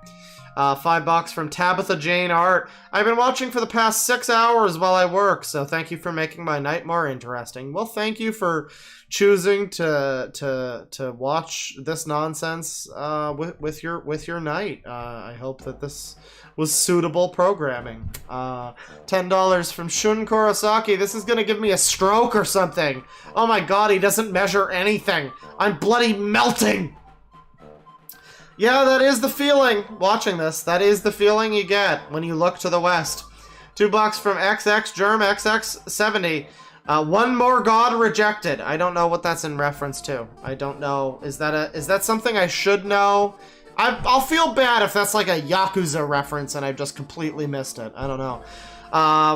$5 from Tabitha Jane Art. I've been watching for the past 6 hours while I work, so thank you for making my night more interesting. Well, thank you for choosing to watch this nonsense with your night. I hope that this was suitable programming. $10 from Shun Kurosaki. This is gonna give me a stroke or something. Oh my god, he doesn't measure anything. I'm bloody melting. Yeah, that is the feeling, watching this. That is the feeling you get when you look to the west. $2 from XX Germ XX70. One more god rejected. I don't know what that's in reference to. I don't know. Is that something I should know? I'll feel bad if that's like a Yakuza reference and I've just completely missed it. I don't know.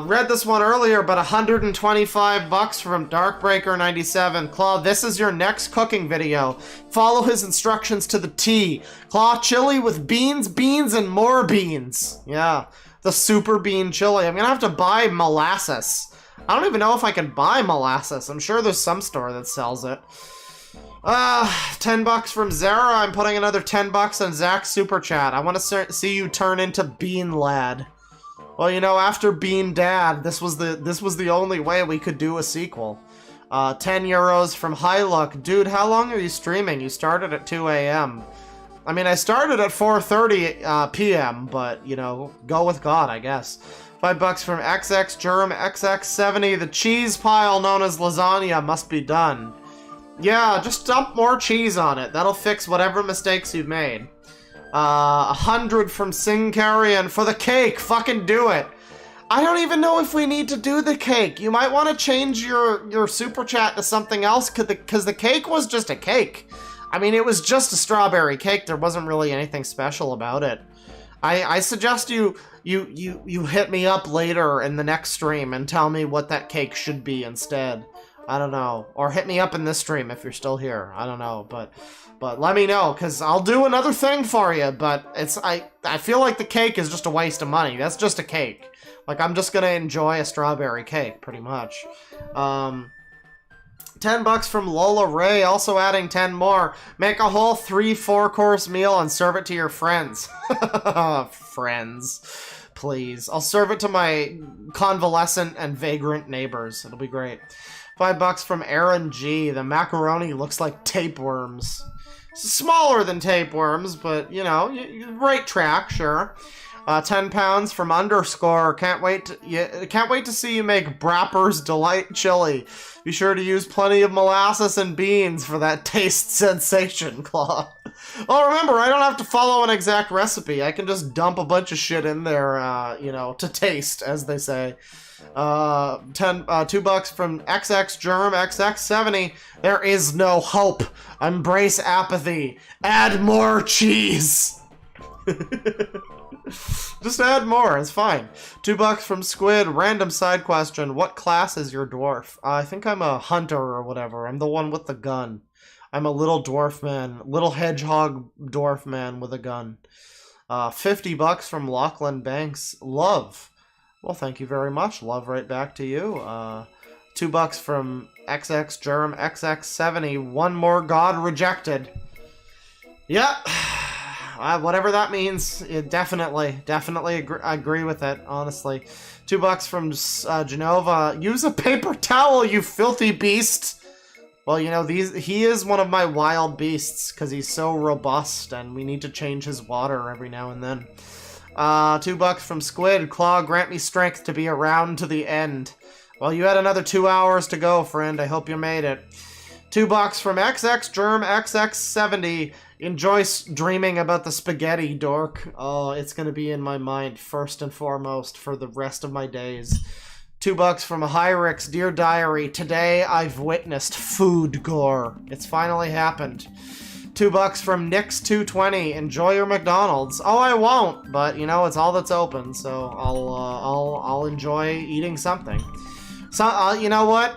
Read this one earlier, but $125 from Darkbreaker97. Claw, this is your next cooking video. Follow his instructions to the T. Claw chili with beans, and more beans. Yeah, the super bean chili. I'm gonna have to buy molasses. I don't even know if I can buy molasses. I'm sure there's some store that sells it. $10 from Zara. I'm putting another $10 on Zach's super chat. I want to see you turn into Bean Lad. Well, you know, after Bean Dad, this was the only way we could do a sequel. 10 euros from High Luck. Dude, how long are you streaming? You started at 2 a.m. I mean, I started at 4:30 p.m., but, you know, go with God, I guess. $5 from XX Germ XX70. The cheese pile known as lasagna must be done. Yeah, just dump more cheese on it. That'll fix whatever mistakes you've made. 100 from Sing Carrion for the cake. Fucking do it. I don't even know if we need to do the cake. You might want to change your super chat to something else because the cake was just a cake. I mean, it was just a strawberry cake. There wasn't really anything special about it. I suggest you hit me up later in the next stream and tell me what that cake should be instead. I don't know. Or hit me up in this stream if you're still here. I don't know, but let me know, because I'll do another thing for you, but I feel like the cake is just a waste of money. That's just a cake. Like, I'm just gonna enjoy a strawberry cake, pretty much. $10 from Lola Ray, also adding 10 more. Make a whole 3-4 course meal and serve it to your friends. Friends. Please. I'll serve it to my convalescent and vagrant neighbors. It'll be great. $5 from Aaron G. The macaroni looks like tapeworms. Smaller than tapeworms, but, you know, right track, sure. 10 pounds from Underscore. Can't wait to see you make Brapper's Delight Chili. Be sure to use plenty of molasses and beans for that taste sensation, Claw. Well, remember, I don't have to follow an exact recipe. I can just dump a bunch of shit in there, you know, to taste, as they say. $2 from XX Germ XX70. There is no hope. Embrace apathy. Add more cheese. Just add more, it's fine. $2 from Squid. Random side question. What class is your dwarf? I think I'm a hunter or whatever. I'm the one with the gun. I'm a little dwarf man. Little hedgehog dwarf man with a gun. $50 from Lachlan Banks. Love. Well, thank you very much. Love right back to you. $2 from XX Germ XX70. One more God rejected. Yep. Whatever that means. Definitely agree with it, honestly. $2 from Genova. Use a paper towel, you filthy beast. Well, you know, he is one of my wild beasts because he's so robust and we need to change his water every now and then. $2 from Squid. Claw, grant me strength to be around to the end. Well, you had another 2 hours to go, friend. I hope you made it. $2 from XX Germ XX70. Enjoy dreaming about the spaghetti, dork. Oh, it's gonna be in my mind first and foremost for the rest of my days. $2 from Hyrix. Dear Diary, today I've witnessed food gore. It's finally happened. $2 from Nix220. Enjoy your McDonald's. Oh, I won't, but you know it's all that's open, so I'll enjoy eating something. So you know what?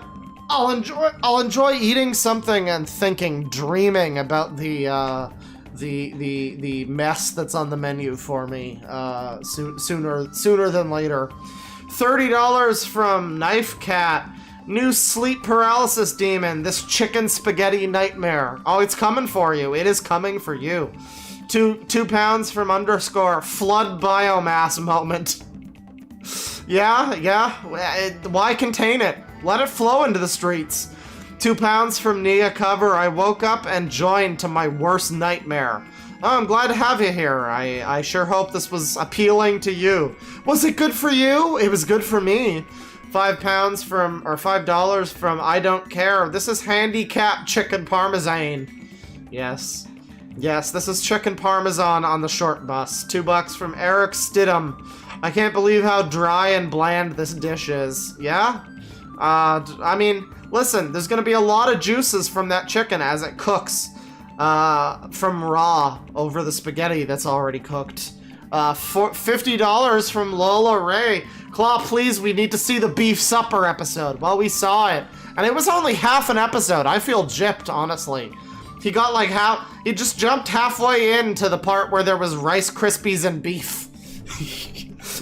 I'll enjoy eating something and dreaming about the mess that's on the menu for me sooner than later. $30 from Knife Cat. New sleep paralysis demon. This chicken spaghetti nightmare. Oh, it's coming for you. It is coming for you. £2 from underscore flood biomass moment. Yeah. Why contain it? Let it flow into the streets. £2 from Nia Cover. I woke up and joined to my worst nightmare. Oh, I'm glad to have you here. I sure hope this was appealing to you. Was it good for you? It was good for me. $5 from I Don't Care. This is handicap chicken parmesan. Yes, this is chicken parmesan on the short bus. $2 from Eric Stidham. I can't believe how dry and bland this dish is. Yeah? I mean, listen, there's gonna be a lot of juices from that chicken as it cooks. From raw over the spaghetti that's already cooked. $50 from Lola Ray. Claw, please, we need to see the beef supper episode. Well, we saw it, and it was only half an episode. I feel gypped, honestly. He got like he just jumped halfway into the part where there was Rice Krispies and beef.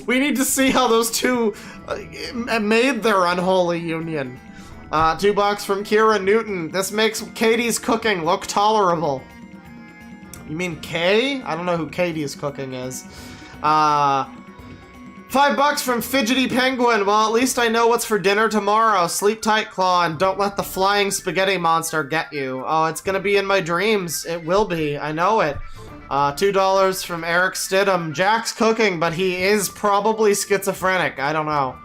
We need to see how those two made their unholy union. $2 from Kira Newton. This makes Katie's cooking look tolerable. You mean Kay? I don't know who Katie's cooking is. $5 from Fidgety Penguin. Well, at least I know what's for dinner tomorrow. Sleep tight, Claw, and don't let the flying spaghetti monster get you. Oh, it's gonna be in my dreams. It will be. I know it. $2 from Eric Stidham. Jack's cooking, but he is probably schizophrenic. I don't know.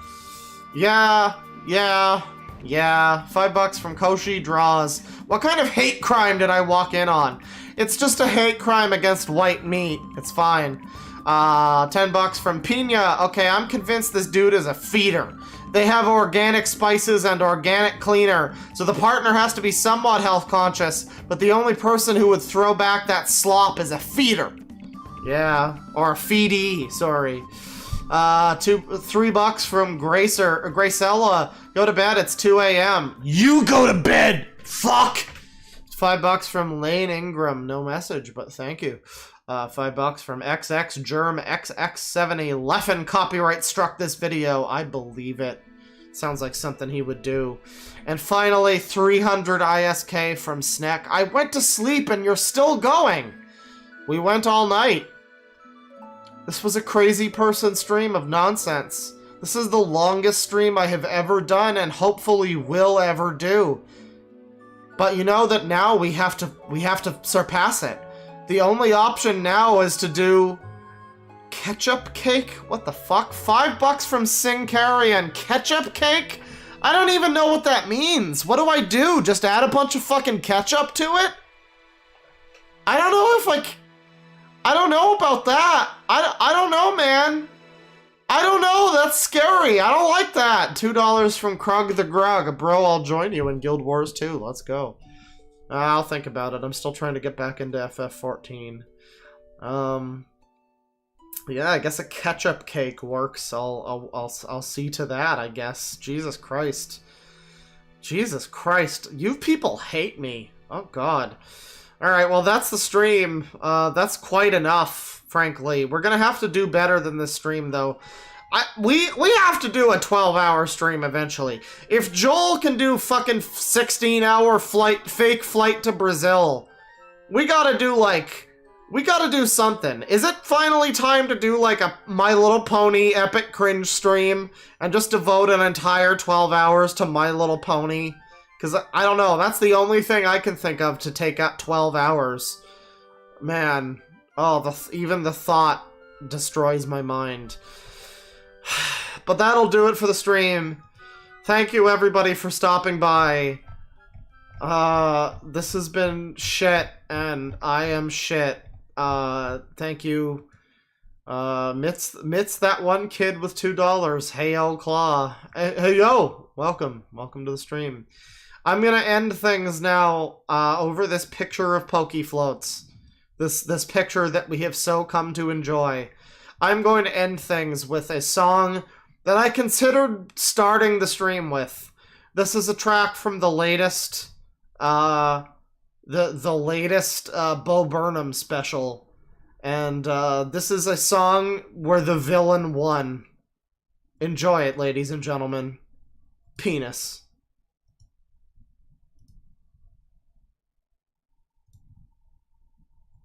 Yeah. $5 from Koshi Draws. What kind of hate crime did I walk in on? It's just a hate crime against white meat. It's fine. $10 from Pina. Okay, I'm convinced this dude is a feeder. They have organic spices and organic cleaner, so the partner has to be somewhat health conscious, but the only person who would throw back that slop is a feeder. Yeah, or a feedee, sorry. $3 from Gracella. Go to bed, it's 2 a.m. You go to bed! Fuck! $5 from Lane Ingram. No message, but thank you. $5 from XX Germ XX70. Leffen copyright struck this video. I believe it. Sounds like something he would do. And finally, 300 ISK from Snack. I went to sleep and you're still going. We went all night. This was a crazy person stream of nonsense. This is the longest stream I have ever done and hopefully will ever do. But you know that now we have to surpass it. The only option now is to do ketchup cake? What the fuck? $5 from Sing Carrion. Ketchup cake? I don't even know what that means. What do I do? Just add a bunch of fucking ketchup to it? I don't know if I don't know about that. I don't know, man. I don't know. That's scary. I don't like that. $2 from Krug the Grug. Bro, I'll join you in Guild Wars 2. Let's go. I'll think about it. I'm still trying to get back into FF14. Yeah, I guess a ketchup cake works. I'll see to that, I guess. Jesus Christ. Jesus Christ. You people hate me. Oh, God. Alright, well, that's the stream. That's quite enough, frankly. We're gonna have to do better than this stream, though. We have to do a 12-hour stream eventually. If Joel can do fucking 16-hour fake flight to Brazil, we gotta do something. Is it finally time to do like a My Little Pony epic cringe stream and just devote an entire 12 hours to My Little Pony? Because I don't know, that's the only thing I can think of to take out 12 hours. Man, even the thought destroys my mind. But that'll do it for the stream. Thank you everybody for stopping by. This has been shit, and I am shit. Thank you. Mitz that one kid with $2. Hey, old Claw. Hey, yo! Welcome to the stream. I'm gonna end things now, over this picture of Pokey Floats. This picture that we have so come to enjoy. I'm going to end things with a song that I considered starting the stream with. This is a track from the latest, the latest Bo Burnham special, and this is a song where the villain won. Enjoy it, ladies and gentlemen. Penis.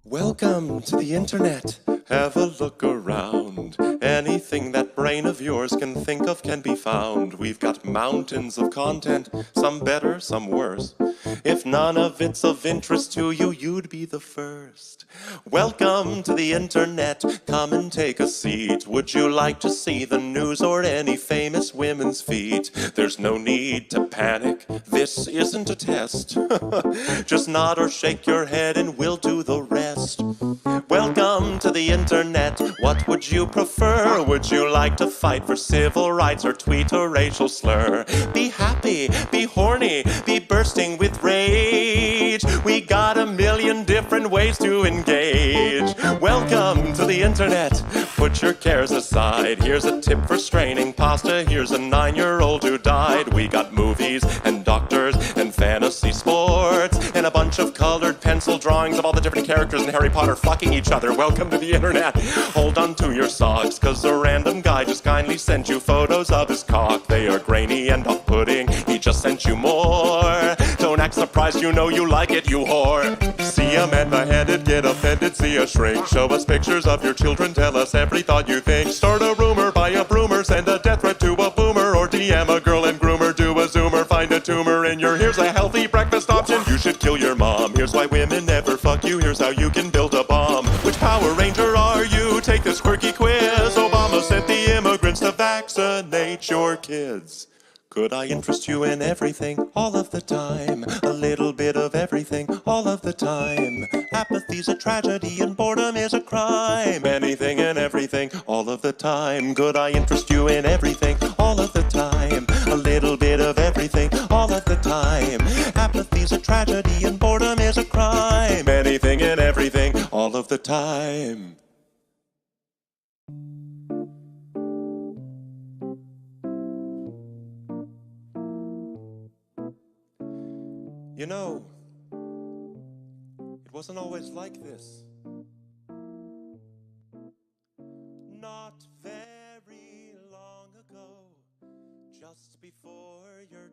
Welcome to the internet. Have a look around. Anything that brain of yours can think of can be found. We've got mountains of content, some better, some worse. If none of it's of interest to you, you'd be the first. Welcome to the internet. Come and take a seat. Would you like to see the news or any famous women's feet? There's no need to panic. This isn't a test. Just nod or shake your head and we'll do the rest. Welcome to the internet. What would you prefer? Would you like to fight for civil rights or tweet a racial slur? Be happy, be horny, be bursting with rage. We got a million different ways to engage. Welcome to the internet. Put your cares aside. Here's a tip for straining pasta. Here's a 9-year-old who died. We got movies and doctors and fantasy sports and a bunch of colored pencil drawings of all the different characters in Harry Potter fucking each other. Welcome to the internet. Hold on to your socks, cause a random guy just kindly sent you photos of his cock. They are grainy and off-putting. He just sent you more. Don't act surprised, you know you like it, you whore. See a man beheaded, get offended, see a shrink. Show us pictures of your children, tell us every thought you think. Start a rumor, buy a broomer, send a death threat to a boomer, or DM a girl and groomer, do a zoomer, find a tumor in your here's a healthy breakfast option. You should kill your mom. Here's why women never fuck you. Here's how you can build a bomb. Which Power Ranger are you? Take this quirky quiz. Obama sent the immigrants to vaccinate your kids. Could I interest you in everything, all of the time? A little bit of everything, all of the time. Apathy's a tragedy and boredom is a crime. Anything and everything, all of the time. Could I interest you in everything, all of the time? A little bit of everything, all of the time. Apathy's a tragedy and boredom is a crime. Anything and everything, all of the time. You know, it wasn't always like this. Not very long ago, just before your